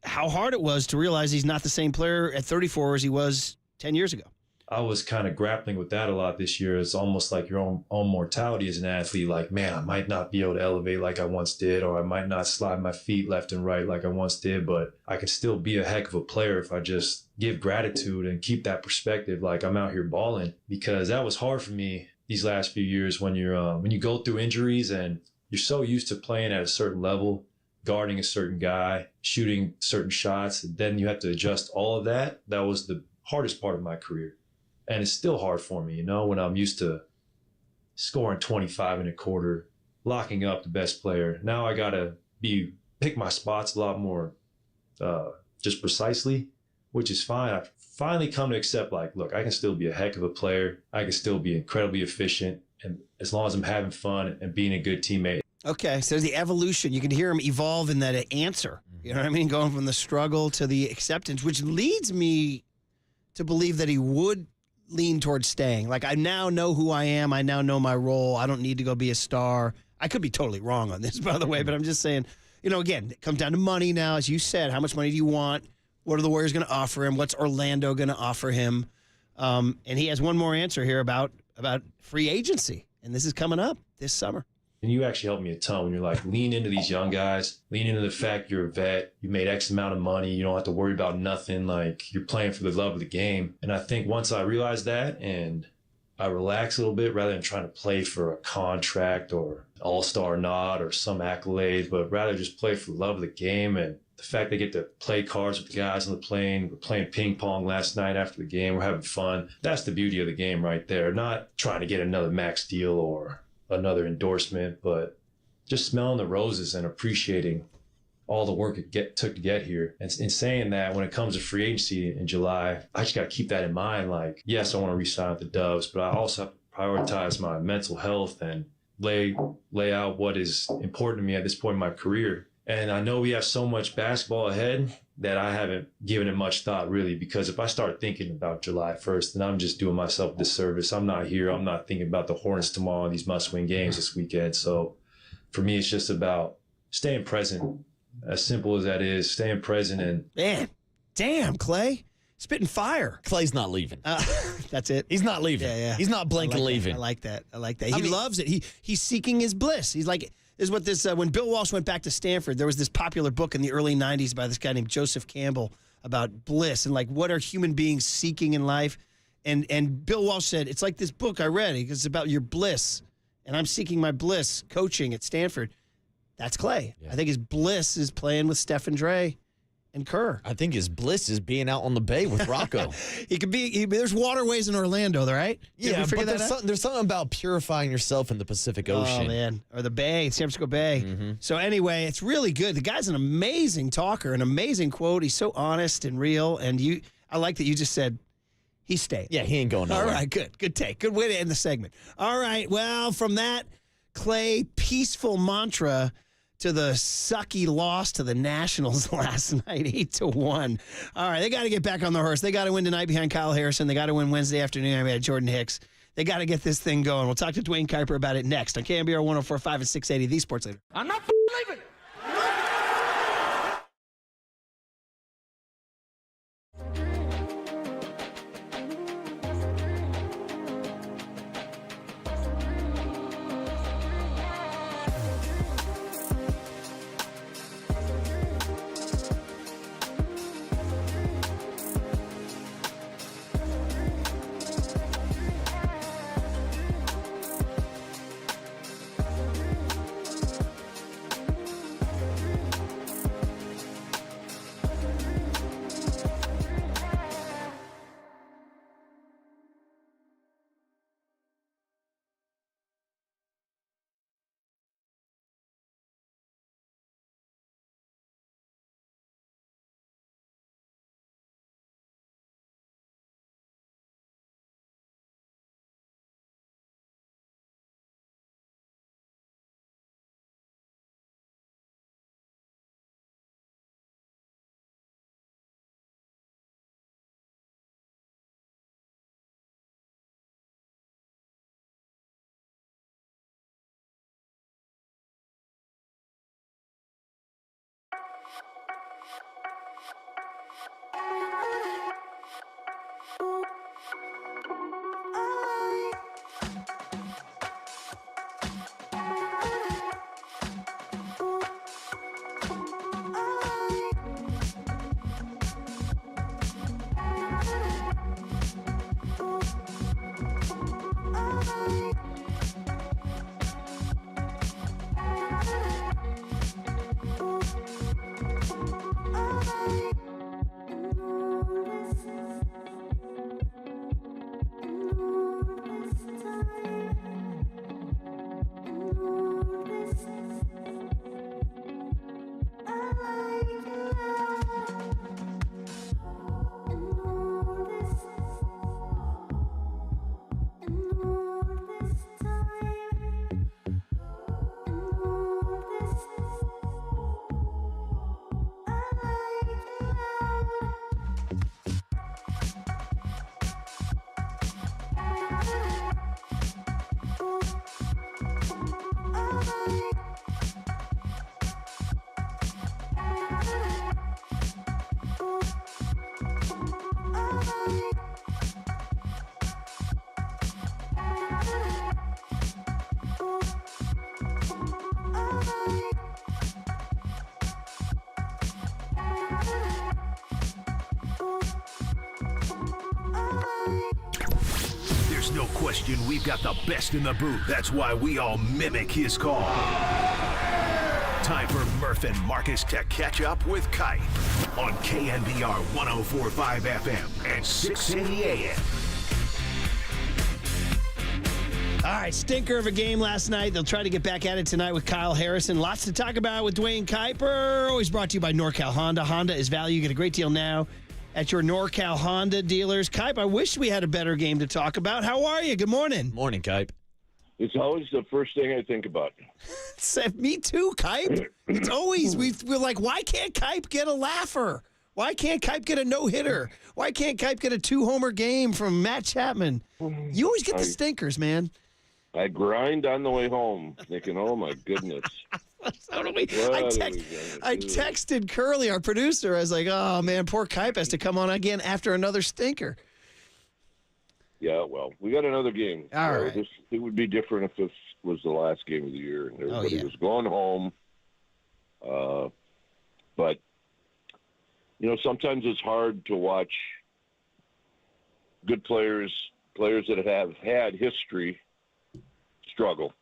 how hard it was to realize he's not the same player at 34 as he was 10 years ago. I was kind of grappling with that a lot this year. It's almost like your own mortality as an athlete. Like, man, I might not be able to elevate like I once did, or I might not slide my feet left and right like I once did, but I can still be a heck of a player if I just give gratitude and keep that perspective like I'm out here balling. Because that was hard for me these last few years when you go through injuries and you're so used to playing at a certain level, guarding a certain guy, shooting certain shots, and then you have to adjust all of that. That was the hardest part of my career. And it's still hard for me, when I'm used to scoring 25 in a quarter, locking up the best player. Now I got to pick my spots a lot more just precisely, which is fine. I've finally come to accept, like, look, I can still be a heck of a player. I can still be incredibly efficient. And as long as I'm having fun and being a good teammate. Okay, so there's the evolution. You can hear him evolve in that answer. You know what I mean? Going from the struggle to the acceptance, which leads me to believe that he would lean towards staying. Like, I now know who I am. I now know my role. I don't need to go be a star. I could be totally wrong on this, by the way, but I'm just saying, again, it comes down to money now, as you said. How much money do you want? What are the Warriors going to offer him? What's Orlando going to offer him? And he has one more answer here about free agency, and this is coming up this summer. And you actually helped me a ton when you're like, lean into these young guys, lean into the fact you're a vet, you made X amount of money, you don't have to worry about nothing, like you're playing for the love of the game. And I think once I realized that and I relax a little bit rather than trying to play for a contract or all-star nod or some accolade, but rather just play for the love of the game and the fact they get to play cards with the guys on the plane. We're playing ping pong last night after the game. We're having fun. That's the beauty of the game right there. Not trying to get another max deal or another endorsement, but just smelling the roses and appreciating all the work it took to get here. And in saying that, when it comes to free agency in July, I just got to keep that in mind. Like, yes, I want to re-sign with the Doves, but I also have to prioritize my mental health and lay out what is important to me at this point in my career. And I know we have so much basketball ahead that I haven't given it much thought, really, because if I start thinking about July 1st, then I'm just doing myself a disservice. I'm not here. I'm not thinking about the Hornets tomorrow and these must-win games this weekend. So for me, it's just about staying present, as simple as that is, staying present. And man, damn, Clay. Spitting fire. Clay's not leaving. That's it. He's not leaving. Yeah. He's not blinking leaving. I like that. He loves it. He's seeking his bliss. He's like, this is what this, when Bill Walsh went back to Stanford, there was this popular book in the early 90s by this guy named Joseph Campbell about bliss and like what are human beings seeking in life. And Bill Walsh said, it's like this book I read. Because it's about your bliss. And I'm seeking my bliss coaching at Stanford. That's Clay. Yeah. I think his bliss is playing with Steph and Dre and Kerr. I think his bliss is being out on the bay with Rocco. There's waterways in Orlando, right? Yeah, but there's something about purifying yourself in the Pacific Ocean. Oh, man. Or the Bay, San Francisco Bay. Mm-hmm. So anyway, it's really good. The guy's an amazing talker, an amazing quote. He's so honest and real. And I like that you just said he's staying. Yeah, he ain't going nowhere. All right, good. Good take. Good way to end the segment. All right, well, from that Clay peaceful mantra to the sucky loss to the Nationals last night, 8-1. All right, they got to get back on the horse. They got to win tonight behind Kyle Harrison. They got to win Wednesday afternoon behind Jordan Hicks. They got to get this thing going. We'll talk to Dwayne Kuiper about it next on KNBR 104.5 and 680, the Sports Leader. I'm not leaving. There's no question we've got the best in the booth. That's why we all mimic his call. Time for Murph and Marcus to catch up with Kipe on KNBR 104.5 FM and 680 AM. All right, stinker of a game last night. They'll try to get back at it tonight with Kyle Harrison. Lots to talk about with Dwayne Kuiper. Always brought to you by NorCal Honda. Honda is value. You get a great deal now at your NorCal Honda dealers. Kipe, I wish we had a better game to talk about. How are you? Good morning. Morning, Kipe. It's always the first thing I think about. Me too, Kipe. It's always, we're like, why can't Kipe get a laugher? Why can't Kipe get a no-hitter? Why can't Kipe get a 2-homer game from Matt Chapman? You always get the stinkers, man. I grind on the way home, thinking, oh, my goodness. So do we. I texted Curly, our producer. I was like, oh, man, poor Kipe has to come on again after another stinker. Yeah, well, we got another game. All right. It would be different if this was the last game of the year and everybody was going home. But, sometimes it's hard to watch good players that have had history struggle.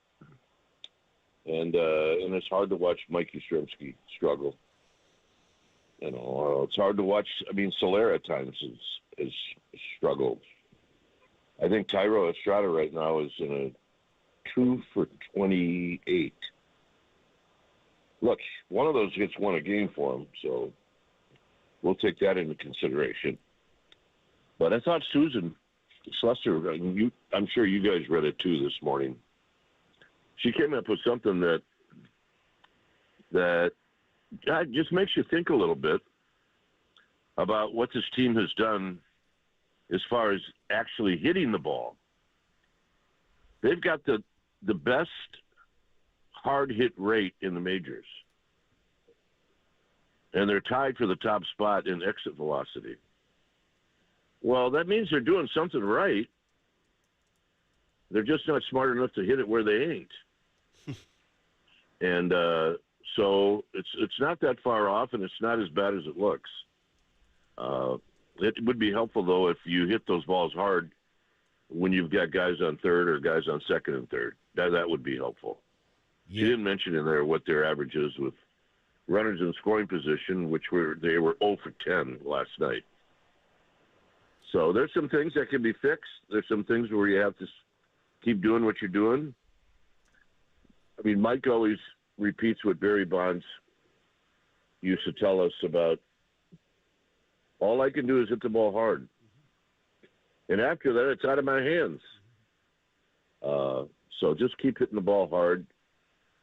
And it's hard to watch Mike Yastrzemski struggle. It's hard to watch. I mean, Solera at times has struggled. I think Thairo Estrada right now is in a 2 for 28. Look, one of those hits won a game for him, so we'll take that into consideration. But I thought Susan Slester, I'm sure you guys read it too this morning. She came up with something that just makes you think a little bit about what this team has done as far as actually hitting the ball. They've got the best hard hit rate in the majors. And they're tied for the top spot in exit velocity. Well, that means they're doing something right. They're just not smart enough to hit it where they ain't. And so it's not that far off, and it's not as bad as it looks. It would be helpful, though, if you hit those balls hard when you've got guys on third or guys on second and third. That would be helpful. Yeah. You didn't mention in there what their average is with runners in scoring position, they were 0 for 10 last night. So there's some things that can be fixed. There's some things where you have to keep doing what you're doing. I mean, Mike always repeats what Barry Bonds used to tell us about, all I can do is hit the ball hard. And after that, it's out of my hands. So just keep hitting the ball hard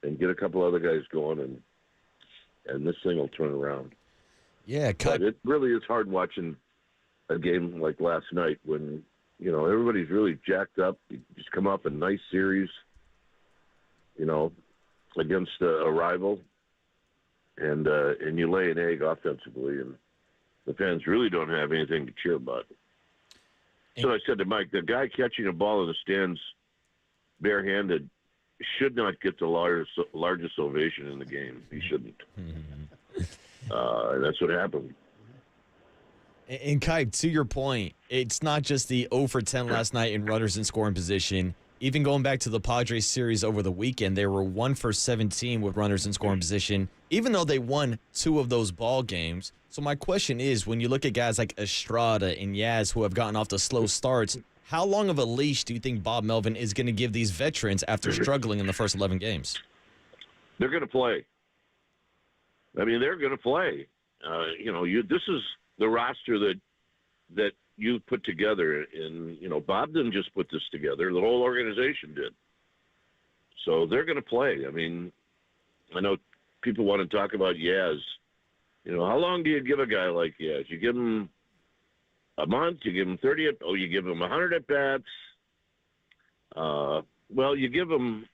and get a couple other guys going, and this thing will turn around. Yeah, but it really is hard watching a game like last night when, everybody's really jacked up. You just come off a nice series, against a rival, and you lay an egg offensively, and the fans really don't have anything to cheer about. So I said to Mike, the guy catching a ball in the stands barehanded should not get the largest ovation in the game. He shouldn't. And that's what happened. And Kipe, to your point, it's not just the 0 for 10 last night in runners in scoring position. Even going back to the Padres series over the weekend, they were 1 for 17 with runners in scoring position, even though they won 2 of those ball games. So my question is, when you look at guys like Estrada and Yaz who have gotten off to slow starts, how long of a leash do you think Bob Melvin is going to give these veterans after struggling in the first 11 games? They're going to play. I mean, they're going to play. This is the roster that you put together, and Bob didn't just put this together; the whole organization did. So they're going to play. I mean, I know people want to talk about Yaz. How long do you give a guy like Yaz? You give him a month? You give him 30? You give him 100 at bats? Well, you give him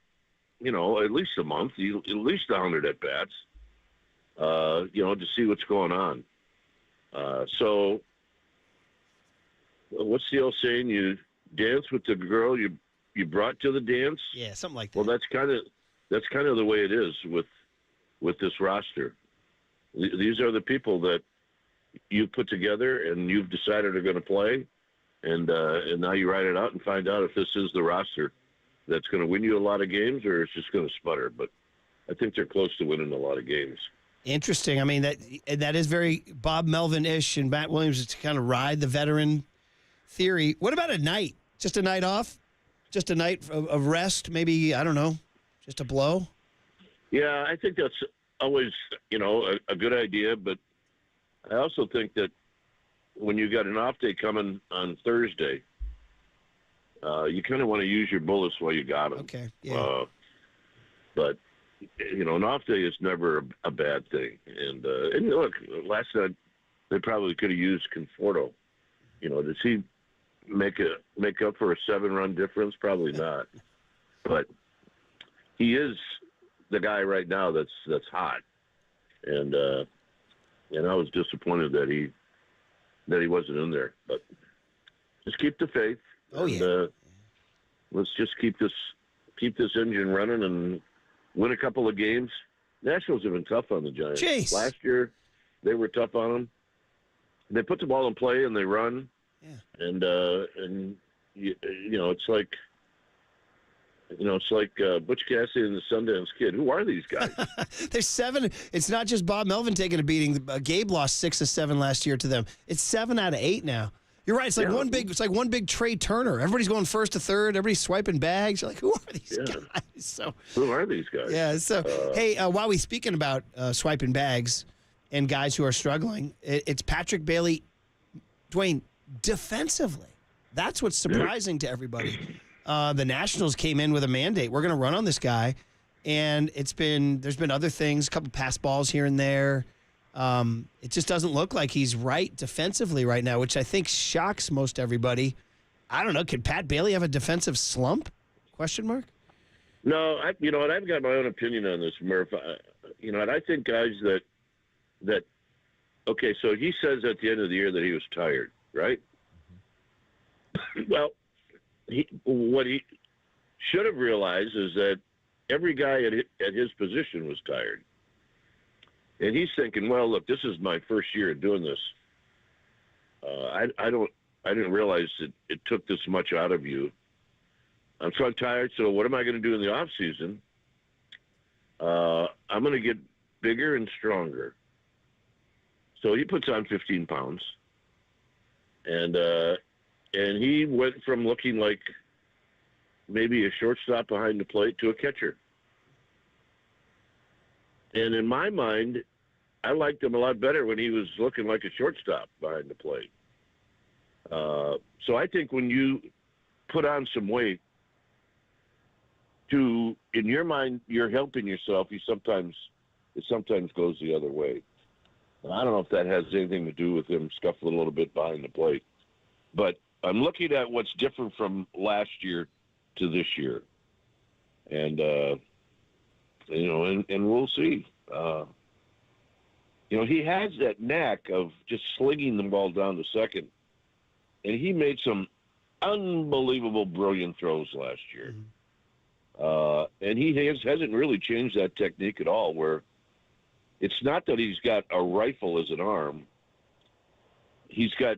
at least a month, at least 100 at bats, to see what's going on. So what's the old saying? You dance with the girl you brought to the dance. Yeah, something like that. Well, that's kind of the way it is with this roster. These are the people that you put together and you've decided are going to play, and now you write it out and find out if this is the roster that's going to win you a lot of games or it's just going to sputter. But I think they're close to winning a lot of games. Interesting. I mean, that is very Bob Melvin-ish and Matt Williams to kind of ride the veteran theory. What about a night? Just a night off? Just a night of rest? Maybe, I don't know, just a blow? Yeah, I think that's always, a good idea. But I also think that when you got an off day coming on Thursday, you kind of want to use your bullets while you got them. Okay, yeah. But an off day is never a bad thing. And look, last night they probably could have used Conforto. Does he make up for a 7-run difference? Probably not. But he is the guy right now that's hot. And I was disappointed that he wasn't in there. But just keep the faith. Oh, yeah. Let's just keep this engine running and win a couple of games. Nationals have been tough on the Giants. Jeez. Last year, they were tough on them. They put the ball in play and they run. Yeah. And it's like Butch Cassidy and the Sundance Kid. Who are these guys? There's 7. It's not just Bob Melvin taking a beating. Gabe lost 6 of 7 last year to them. It's 7 out of 8 now. You're right. It's like one big Trey Turner. Everybody's going first to third. Everybody's swiping bags. You're like, who are these guys? So who are these guys? Yeah. So hey, while we speaking about swiping bags and guys who are struggling, it's Patrick Bailey, Dwayne, defensively. That's what's surprising to everybody. The Nationals came in with a mandate. We're going to run on this guy, and there's been other things, a couple pass balls here and there. It just doesn't look like he's right defensively right now, which I think shocks most everybody. I don't know. Could Pat Bailey have a defensive slump? Question mark? No, I've got my own opinion on this, Murph. And I think guys that okay, so he says at the end of the year that he was tired, right? Well, what he should have realized is that every guy at his position was tired. And he's thinking, well, look, this is my first year of doing this. I didn't realize it took this much out of you. I'm so tired. So what am I going to do in the off season? I'm going to get bigger and stronger. So he puts on 15 pounds, and he went from looking like maybe a shortstop behind the plate to a catcher. And in my mind, I liked him a lot better when he was looking like a shortstop behind the plate. So I think when you put on some weight, in your mind, you're helping yourself. It sometimes goes the other way. I don't know if that has anything to do with him scuffling a little bit behind the plate. But I'm looking at what's different from last year to this year. And, and we'll see. He has that knack of just slinging the ball down to second. And he made some unbelievable, brilliant throws last year. And he hasn't really changed that technique at all, where it's not that he's got a rifle as an arm. He's got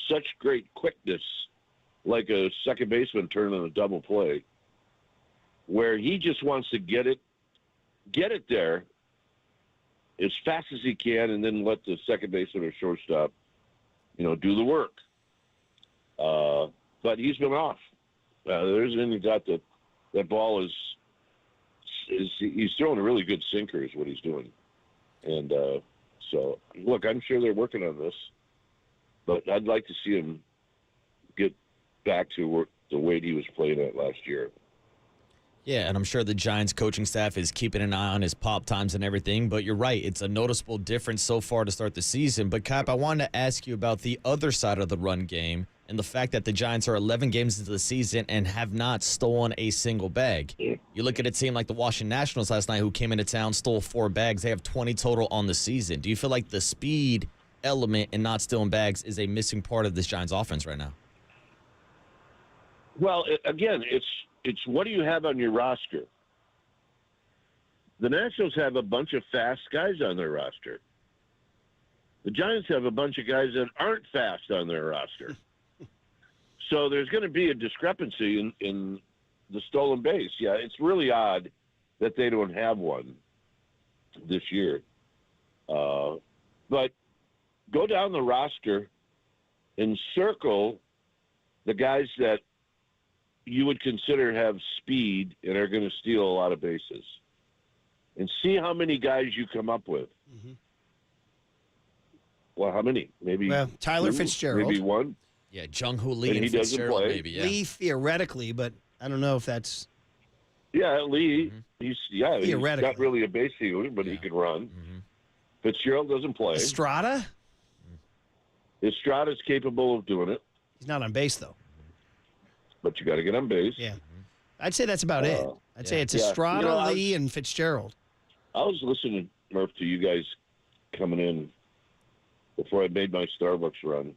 such great quickness, like a second baseman turning a double play, where he just wants to get it there as fast as he can, and then let the second baseman or shortstop, do the work. But he's been off. There isn't any doubt that ball is he's throwing a really good sinker is what he's doing. And so, look, I'm sure they're working on this, but I'd like to see him get back to the weight he was playing at last year. Yeah, and I'm sure the Giants coaching staff is keeping an eye on his pop times and everything, but you're right. It's a noticeable difference so far to start the season. But, Cap, I wanted to ask you about the other side of the run game and the fact that the Giants are 11 games into the season and have not stolen a single bag. You look at a team like the Washington Nationals last night who came into town, stole 4 bags. They have 20 total on the season. Do you feel like the speed element and not stealing bags is a missing part of this Giants offense right now? Well, again, it's what do you have on your roster? The Nationals have a bunch of fast guys on their roster. The Giants have a bunch of guys that aren't fast on their roster. So there's going to be a discrepancy in the stolen base. Yeah, it's really odd that they don't have one this year. But go down the roster and circle the guys that you would consider have speed and are going to steal a lot of bases. And see how many guys you come up with. Mm-hmm. Well, how many? Maybe Tyler 2, Fitzgerald. Maybe 1. Yeah, Jung-Hoo Lee and he doesn't play. Maybe, yeah. Lee theoretically, but I don't know if that's... Yeah, Lee, he's not really a base stealer, but he can run. Mm-hmm. Fitzgerald doesn't play. Estrada's capable of doing it. He's not on base, though. But you got to get on base. Yeah. I'd say that's about it. I'd say it's Estrada, Lee, and Fitzgerald. I was listening, Murph, to you guys coming in before I made my Starbucks run.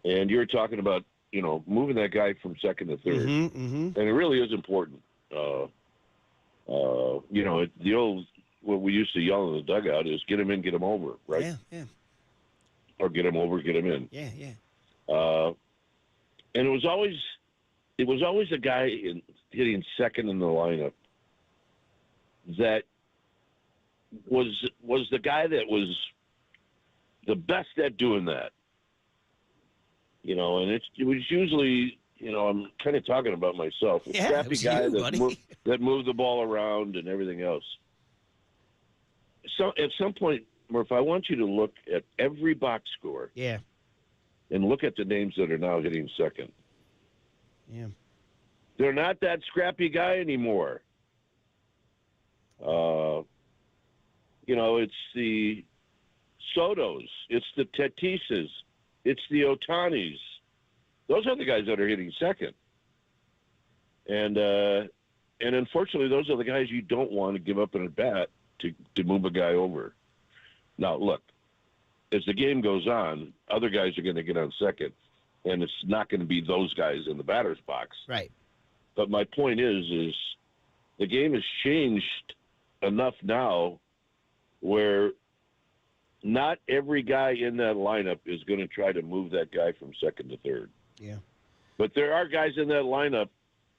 And you were talking about, moving that guy from second to third. And it really is important. The old, what we used to yell in the dugout is get him in, get him over, right? Yeah. Or get him over, get him in. Yeah. And it was always a guy hitting second in the lineup that was the guy that was the best at doing that. And it was usually, I'm kind of talking about myself, a scrappy guy that moved the ball around and everything else. So at some point, Murph, I want you to look at every box score. Yeah. And look at the names that are now hitting second. Yeah. They're not that scrappy guy anymore. It's the Sotos. It's the Tatises. It's the Otanis. Those are the guys that are hitting second. And unfortunately, those are the guys you don't want to give up an at-bat to move a guy over. Now, look, as the game goes on, other guys are going to get on second, and it's not going to be those guys in the batter's box. Right. But my point is the game has changed enough now where not every guy in that lineup is going to try to move that guy from second to third. Yeah. But there are guys in that lineup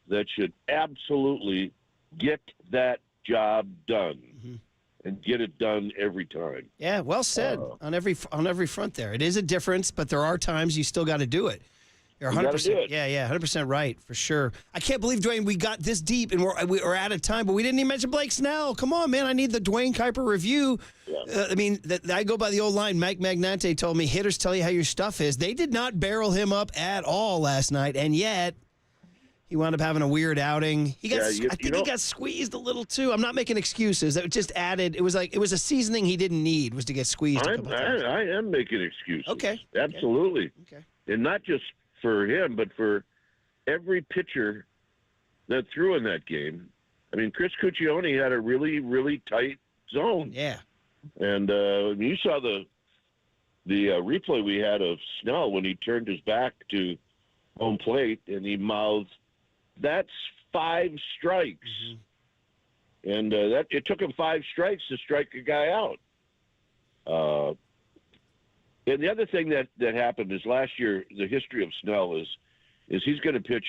that should absolutely get that job done. And get it done every time. Yeah, well said on every front there. It is a difference, but there are times you still got to do it. You're 100%. Yeah, 100% right for sure. I can't believe, Dwayne, we got this deep and we're out of time, but we didn't even mention Blake Snell. Come on, man, I need the Dwayne Kuiper review. Yeah. I go by the old line. Mike Magnante told me hitters tell you how your stuff is. They did not barrel him up at all last night, and yet he wound up having a weird outing. He got squeezed a little too. I'm not making excuses. It just added. It was a seasoning he didn't need was to get squeezed. I am making excuses. Okay. Absolutely. Okay. And not just for him, but for every pitcher that threw in that game. I mean, Chris Cuccione had a really, really tight zone. Yeah. And you saw the replay we had of Snell when he turned his back to home plate and he mouthed, "That's 5 strikes." And it took him 5 strikes to strike a guy out. And the other thing that happened is last year, the history of Snell is he's going to pitch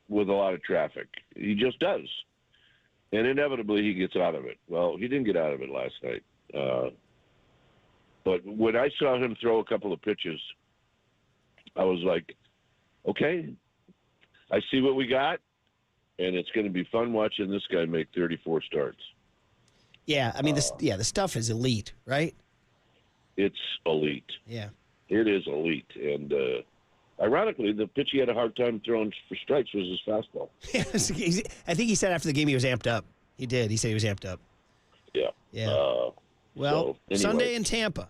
with a lot of traffic. He just does. And inevitably he gets out of it. Well, he didn't get out of it last night. But when I saw him throw a couple of pitches, I was like, okay, I see what we got, and it's going to be fun watching this guy make 34 starts. Yeah, I mean, the stuff is elite, right? It's elite. Yeah. It is elite. And ironically, the pitch he had a hard time throwing for strikes was his fastball. I think he said after the game he was amped up. He did. He said he was amped up. Yeah. Yeah. Well, so, anyway, Sunday in Tampa.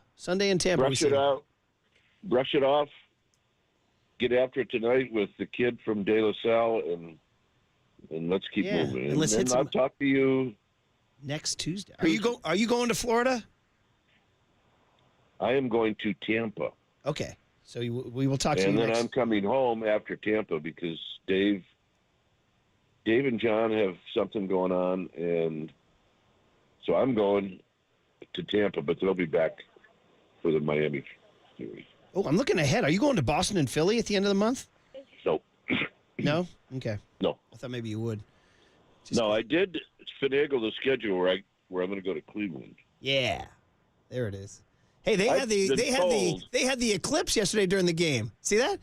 Brush it out. Brush it off. get after it tonight with the kid from De La Salle, and let's keep moving. And let's hit I'll talk to you next Tuesday. Are you going to Florida? I am going to Tampa. Okay. So we will talk to you next. And then I'm coming home after Tampa because Dave and John have something going on, and so I'm going to Tampa, but they'll be back for the Miami series. Oh, I'm looking ahead. Are you going to Boston and Philly at the end of the month? No. No? Okay. No. I thought maybe you would. I did finagle the schedule where I'm going to go to Cleveland. Yeah. There it is. Hey, they had the eclipse yesterday during the game. See that?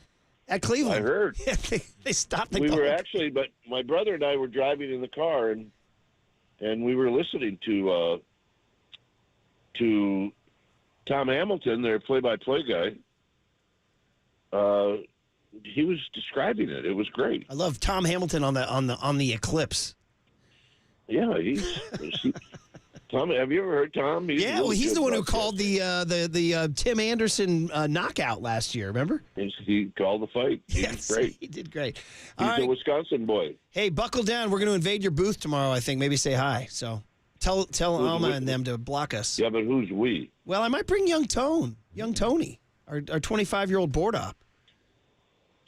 At Cleveland. I heard. Yeah, they stopped the We clock. were actually, but my brother and I were driving in the car, and we were listening to Tom Hamilton, their play-by-play guy. He was describing it. It was great. I love Tom Hamilton on the eclipse. Yeah, Tom. Have you ever heard Tom? He's the one who called the Tim Anderson knockout last year. Remember? He called the fight. Yes, great. He did great. He's a Wisconsin boy. Hey, buckle down. We're going to invade your booth tomorrow. I think maybe say hi. So tell Alma and them to block us. Yeah, but who's we? Well, I might bring young Tony, our 25-year-old board op.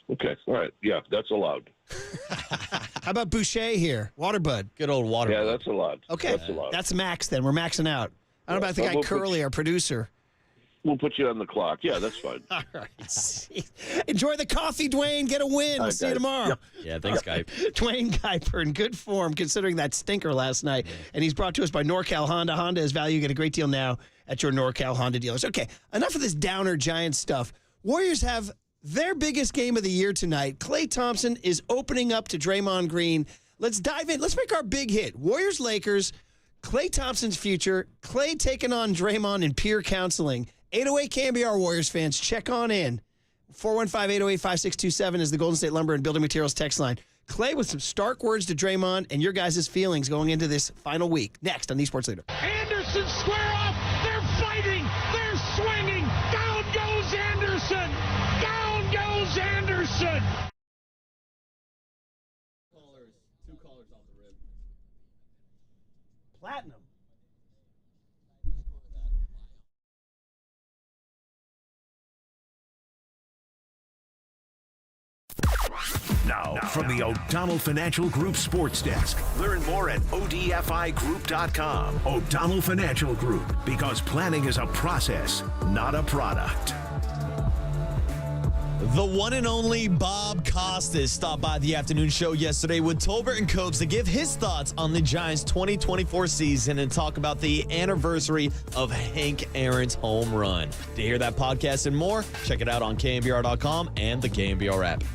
Okay, all right. Yeah, that's allowed. How about Boucher here? Waterbud. Good old Waterbud. Yeah, that's allowed. Okay. That's allowed. That's max then. We're maxing out. I don't know about the guy Curly, our producer. We'll put you on the clock. Yeah, that's fine. All right. Enjoy the coffee, Dwayne. Get a win. We'll see you tomorrow. Yep. Yeah, thanks, Guy. Dwayne Kuiper in good form considering that stinker last night. And he's brought to us by NorCal Honda. Honda is value. Get a great deal now at your NorCal Honda dealers. Okay, enough of this downer Giants stuff. Warriors have their biggest game of the year tonight. Klay Thompson is opening up to Draymond Green. Let's dive in. Let's make our big hit. Warriors-Lakers, Klay Thompson's future, Klay taking on Draymond in peer counseling. 808 KNBR Warriors fans, check on in. 415-808-5627 is the Golden State Lumber and Building Materials text line. Klay with some stark words to Draymond and your guys' feelings going into this final week. Next on the Sports Leader. Anderson square off. They're fighting. They're swinging. Down goes Anderson. Down goes Anderson. Two callers off the rib. Platinum. Now, from the O'Donnell Financial Group Sports Desk. Learn more at odfigroup.com. O'Donnell Financial Group, because planning is a process, not a product. The one and only Bob Costas stopped by the afternoon show yesterday with Tolbert and Cokes to give his thoughts on the Giants' 2024 season and talk about the anniversary of Hank Aaron's home run. To hear that podcast and more, check it out on KNBR.com and the KNBR app.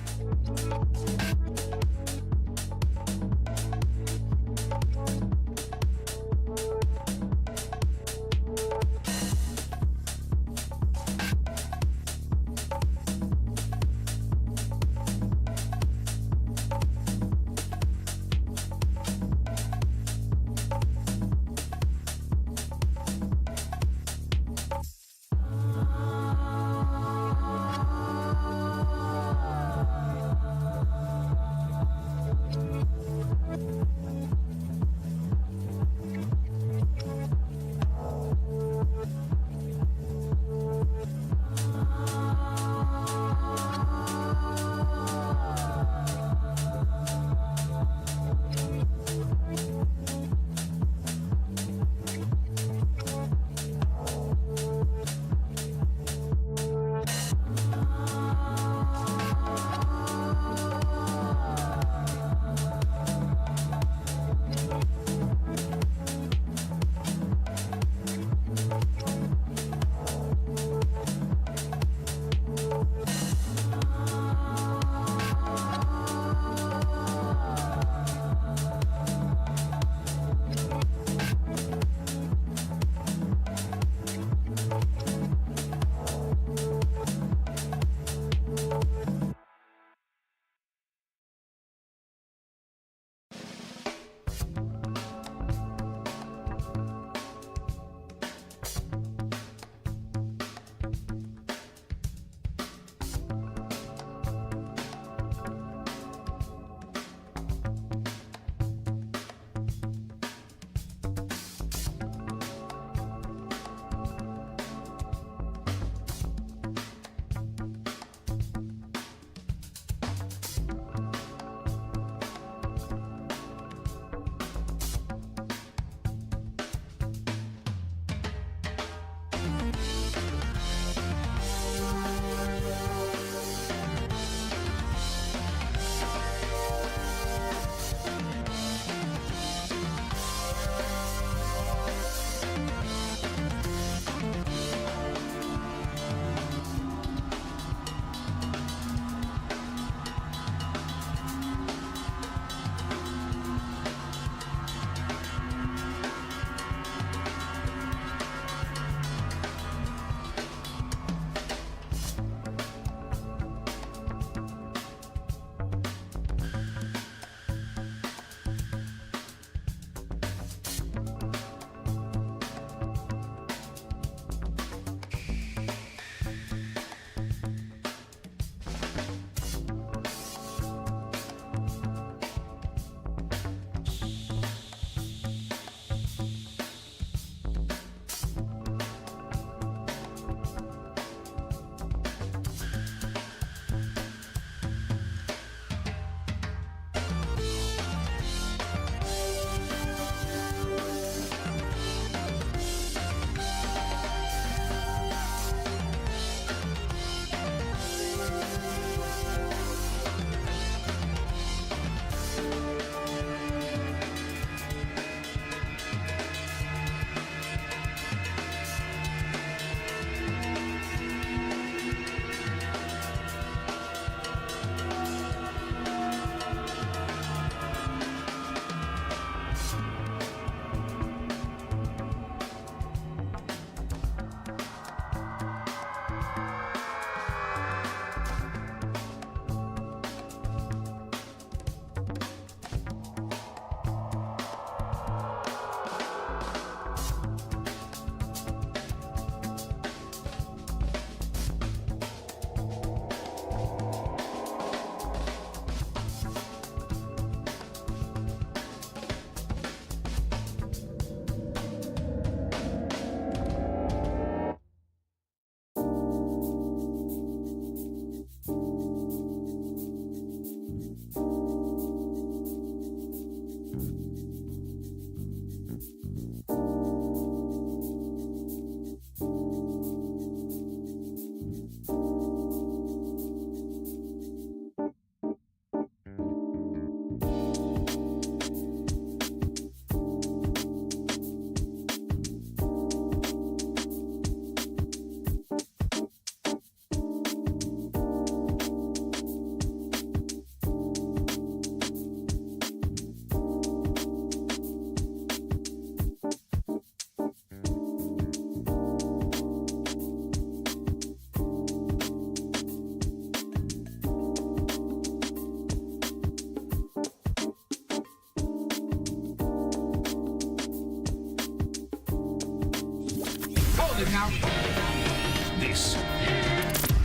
This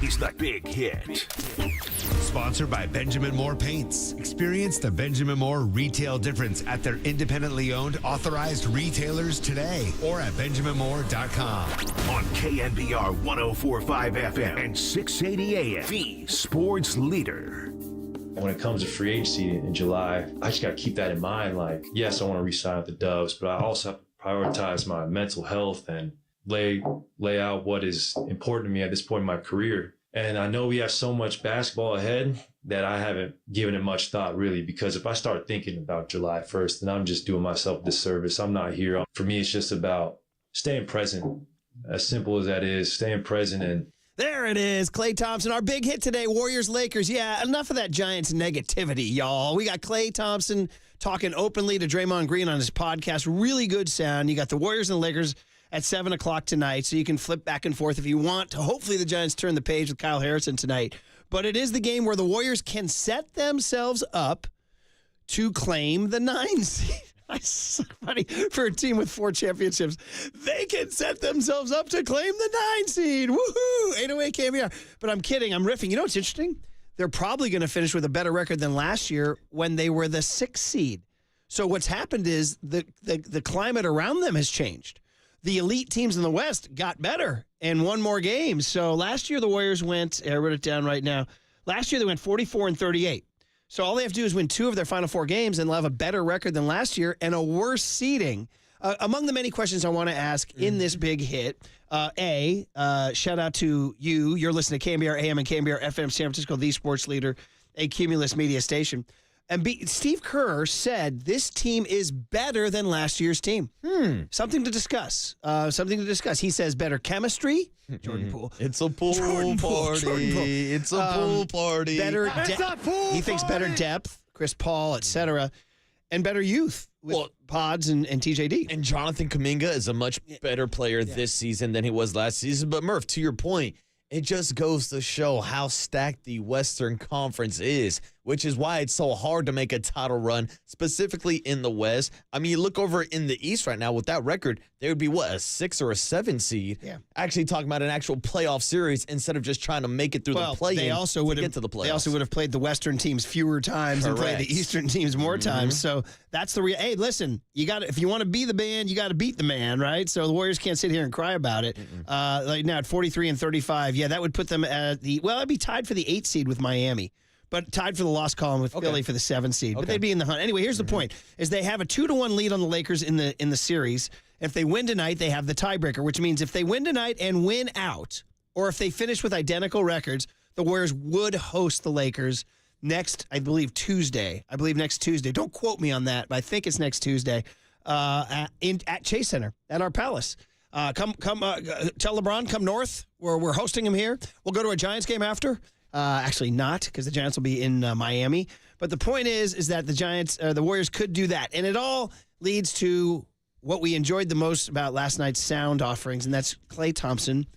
is The Big Hit. Sponsored by Benjamin Moore Paints. Experience the Benjamin Moore retail difference at their independently owned authorized retailers today or at benjaminmoore.com. On KNBR 104.5 FM and 680 AM, the sports leader. When it comes to free agency in July, I just got to keep that in mind. Like, yes, I want to re-sign with the Doves, but I also have to prioritize my mental health and lay out what is important to me at this point in my career. And I know we have so much basketball ahead that I haven't given it much thought, really, because if I start thinking about July 1st, then I'm just doing myself a disservice. I'm not here. For me, it's just about staying present. As simple as that is, staying present. And there it is, Klay Thompson, our big hit today, Warriors-Lakers. Yeah, enough of that Giants negativity, y'all. We got Klay Thompson talking openly to Draymond Green on his podcast. Really good sound. You got the Warriors and the Lakers at 7 o'clock tonight, so you can flip back and forth if you want. Hopefully the Giants turn the page with Kyle Harrison tonight. But it is the game where the Warriors can set themselves up to claim the 9 seed. That's so funny for a team with 4 championships. They can set themselves up to claim the 9 seed. Woohoo! 808 KNBR. But I'm kidding. I'm riffing. You know what's interesting? They're probably going to finish with a better record than last year when they were the 6th seed. So what's happened is the climate around them has changed. The elite teams in the West got better and won more games. So last year the Warriors went, I wrote it down right now. Last year they went 44-38. So all they have to do is win 2 of their final 4 games and they'll have a better record than last year and a worse seeding. Among the many questions I want to ask in this big hit, shout out to you. You're listening to KNBR AM and KNBR FM San Francisco, the sports leader, a Cumulus media station. And Steve Kerr said this team is better than last year's team. Something to discuss. He says better chemistry. Jordan Poole. It's a pool party. It's a pool party. Better depth. He thinks better depth. Chris Paul, etc. And better youth with Pods and TJD. And Jonathan Kuminga is a much better player this season than he was last season. But Murph, to your point, it just goes to show how stacked the Western Conference is, which is why it's so hard to make a title run, specifically in the West. I mean, you look over in the East right now with that record, they would be, a 6 or a 7 seed? Yeah. Actually talking about an actual playoff series instead of just trying to make it through the play-in they also would get to the playoffs. They also would have played the Western teams fewer times and played the Eastern teams more times. So that's the hey, listen, if you want to be the man, you got to beat the man, right? So the Warriors can't sit here and cry about it. Like now at 43-35, yeah, that would put them at it'd be tied for the 8th seed with Miami. But tied for the loss column with Philly for the 7th seed. But they'd be in the hunt. Anyway, here's the point, is they have a 2-1 lead on the Lakers in the series. If they win tonight, they have the tiebreaker, which means if they win tonight and win out, or if they finish with identical records, the Warriors would host the Lakers next, I believe, Tuesday. Next Tuesday. Don't quote me on that, but I think it's next Tuesday at Chase Center at our Palace. Tell LeBron, come north. We're hosting him here. We'll go to a Giants game after. Actually not, because the Giants will be in Miami. But the point is that the Warriors could do that. And it all leads to what we enjoyed the most about last night's sound offerings, and that's Klay Thompson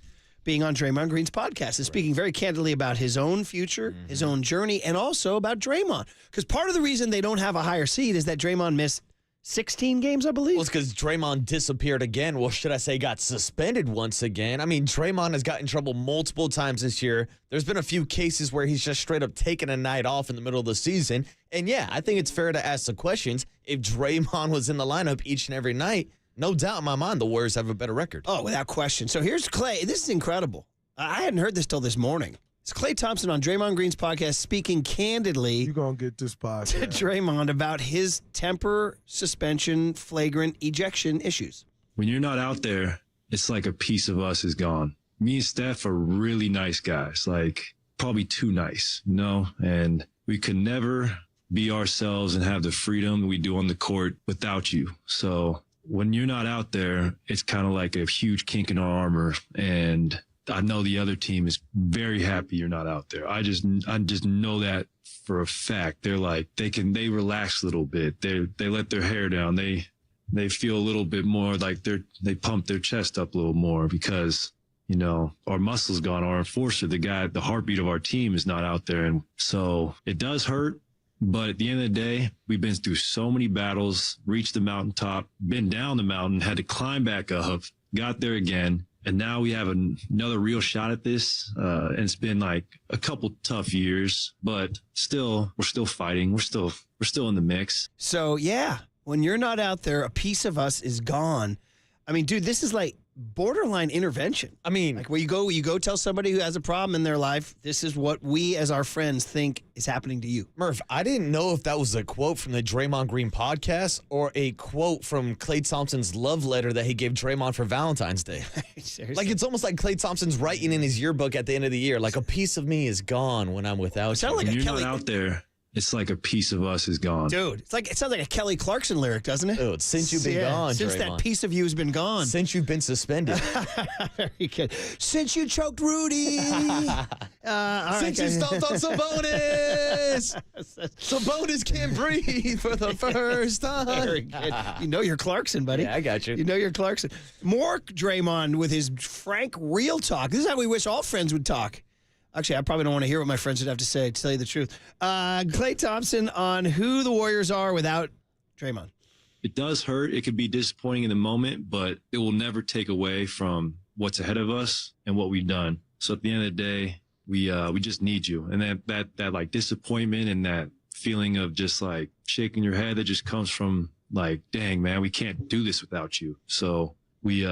being on Draymond Green's podcast and speaking very candidly about his own future, his own journey, and also about Draymond. Because part of the reason they don't have a higher seed is that Draymond missed 16 games, I believe. Well, it's because Draymond disappeared again. Well, should I say got suspended once again? I mean, Draymond has gotten in trouble multiple times this year. There's been a few cases where he's just straight up taken a night off in the middle of the season. And yeah, I think it's fair to ask the questions. If Draymond was in the lineup each and every night, no doubt in my mind the Warriors have a better record. Oh, without question. So here's Klay. This is incredible. I hadn't heard this till this morning. It's Klay Thompson on Draymond Green's podcast speaking candidly You're gonna get this podcast. to Draymond about his temper, suspension, flagrant ejection issues. When you're not out there, it's like a piece of us is gone. Me and Steph are really nice guys, like probably too nice, and we could never be ourselves and have the freedom we do on the court without you. So when you're not out there, it's kind of like a huge kink in our armor, and I know the other team is very happy you're not out there. I just know that for a fact. They're like, they relax a little bit. They let their hair down. They feel a little bit more like they pump their chest up a little more because, our muscle's gone. Our enforcer, the heartbeat of our team is not out there. And so it does hurt. But at the end of the day, we've been through so many battles, reached the mountaintop, been down the mountain, had to climb back up, got there again. And now we have another real shot at this. And it's been like a couple tough years, but still, we're still fighting. We're still in the mix. So, yeah, when you're not out there, a piece of us is gone. I mean, dude, this is like borderline intervention. I mean, like where you go tell somebody who has a problem in their life, this is what we as our friends think is happening to you. Murph, I didn't know if that was a quote from the Draymond Green podcast or a quote from Klay Thompson's love letter that he gave Draymond for Valentine's Day. Like, it's almost like Klay Thompson's writing in his yearbook at the end of the year, like, a piece of me is gone when I'm without you. Like when you're not out there, it's like a piece of us is gone. Dude, it sounds like a Kelly Clarkson lyric, doesn't it? Dude, since you've been gone, Since Draymond. that piece of you has been gone. Since you've been suspended. Very good. Since you choked Rudy. Since you stomped on Sabonis. Sabonis can't breathe for the first time. Very good. You know you're Clarkson, buddy. Yeah, I got you. You know you're Clarkson. More Draymond with his frank, real talk. This is how we wish all friends would talk. Actually, I probably don't want to hear what my friends would have to say, to tell you the truth. Klay Thompson on who the Warriors are without Draymond. It does hurt. It could be disappointing in the moment, but it will never take away from what's ahead of us and what we've done. So at the end of the day, we just need you. And that like disappointment and that feeling of just like shaking your head that just comes from like, dang, man, we can't do this without you. So we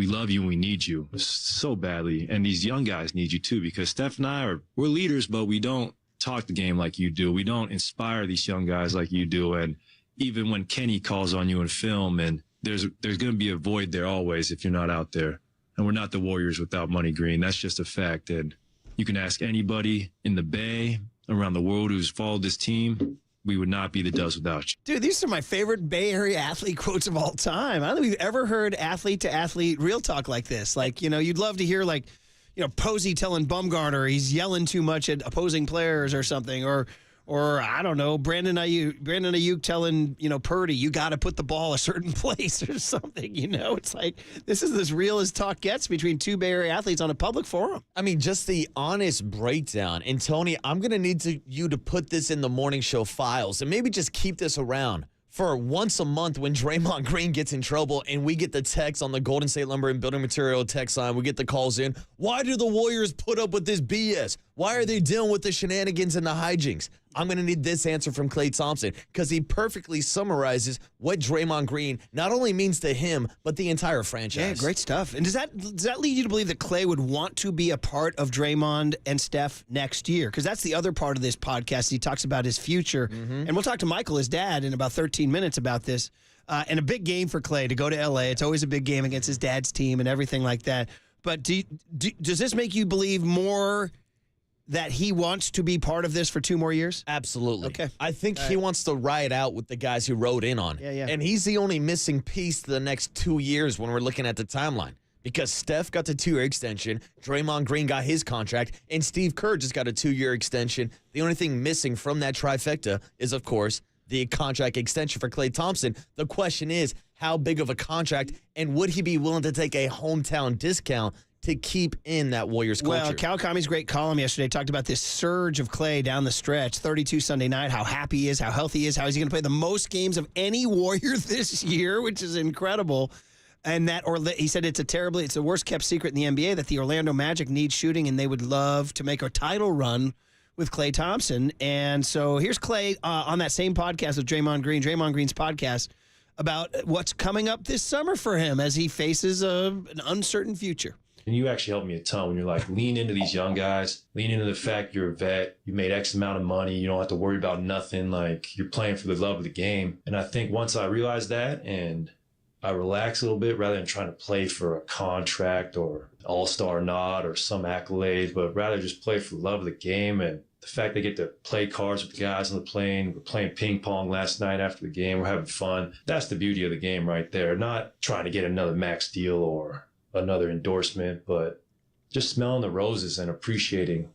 love you and we need you so badly. And these young guys need you too, because Steph and I we're leaders, but we don't talk the game like you do. We don't inspire these young guys like you do. And even when Kenny calls on you in film, and there's going to be a void there always if you're not out there. And we're not the Warriors without Money Green. That's just a fact. And you can ask anybody in the Bay, around the world who's followed this team. We would not be the Dubs without you. Dude, these are my favorite Bay Area athlete quotes of all time. I don't think we've ever heard athlete-to-athlete real talk like this. Like, you'd love to hear, like, Posey telling Bumgarner he's yelling too much at opposing players or something. Or I don't know, Brandon Ayuk telling, Purdy, you got to put the ball a certain place or something, It's like, this is as real as talk gets between two Bay Area athletes on a public forum. I mean, just the honest breakdown. And, Tony, I'm going to need you to put this in the morning show files and maybe just keep this around for once a month when Draymond Green gets in trouble and we get the text on the Golden State Lumber and Building Material text line. We get the calls in. Why do the Warriors put up with this BS? Why are they dealing with the shenanigans and the hijinks? I'm going to need this answer from Klay Thompson because he perfectly summarizes what Draymond Green not only means to him, but the entire franchise. Yeah, great stuff. And does that lead you to believe that Klay would want to be a part of Draymond and Steph next year? Because that's the other part of this podcast. He talks about his future. And we'll talk to Michael, his dad, in about 13 minutes about this. And a big game for Klay to go to L.A. It's always a big game against his dad's team and everything like that. But does this make you believe more that he wants to be part of this for 2 more years? Absolutely. Okay. I think he wants to ride out with the guys who rode in on. Yeah. And he's the only missing piece to the next 2 years when we're looking at the timeline. Because Steph got the 2-year extension, Draymond Green got his contract, and Steve Kerr just got a 2-year extension. The only thing missing from that trifecta is, of course, the contract extension for Klay Thompson. The question is, how big of a contract, and would he be willing to take a hometown discount to keep in that Warriors culture? Well, Cal Kami's great column yesterday talked about this surge of Klay down the stretch, 32 Sunday night, how happy he is, how healthy he is, how he's going to play the most games of any Warrior this year, which is incredible. And he said it's the worst kept secret in the NBA that the Orlando Magic needs shooting, and they would love to make a title run with Klay Thompson. And so here's Klay on that same podcast with Draymond Green's podcast, about what's coming up this summer for him as he faces an uncertain future. And you actually helped me a ton when you're like, lean into these young guys, lean into the fact you're a vet, you made X amount of money, you don't have to worry about nothing, like you're playing for the love of the game. And I think once I realized that and I relax a little bit rather than trying to play for a contract or all-star nod or some accolade, but rather just play for the love of the game. And the fact they get to play cards with the guys on the plane, we're playing ping pong last night after the game, we're having fun. That's the beauty of the game right there. Not trying to get another max deal or another endorsement, but just smelling the roses and appreciating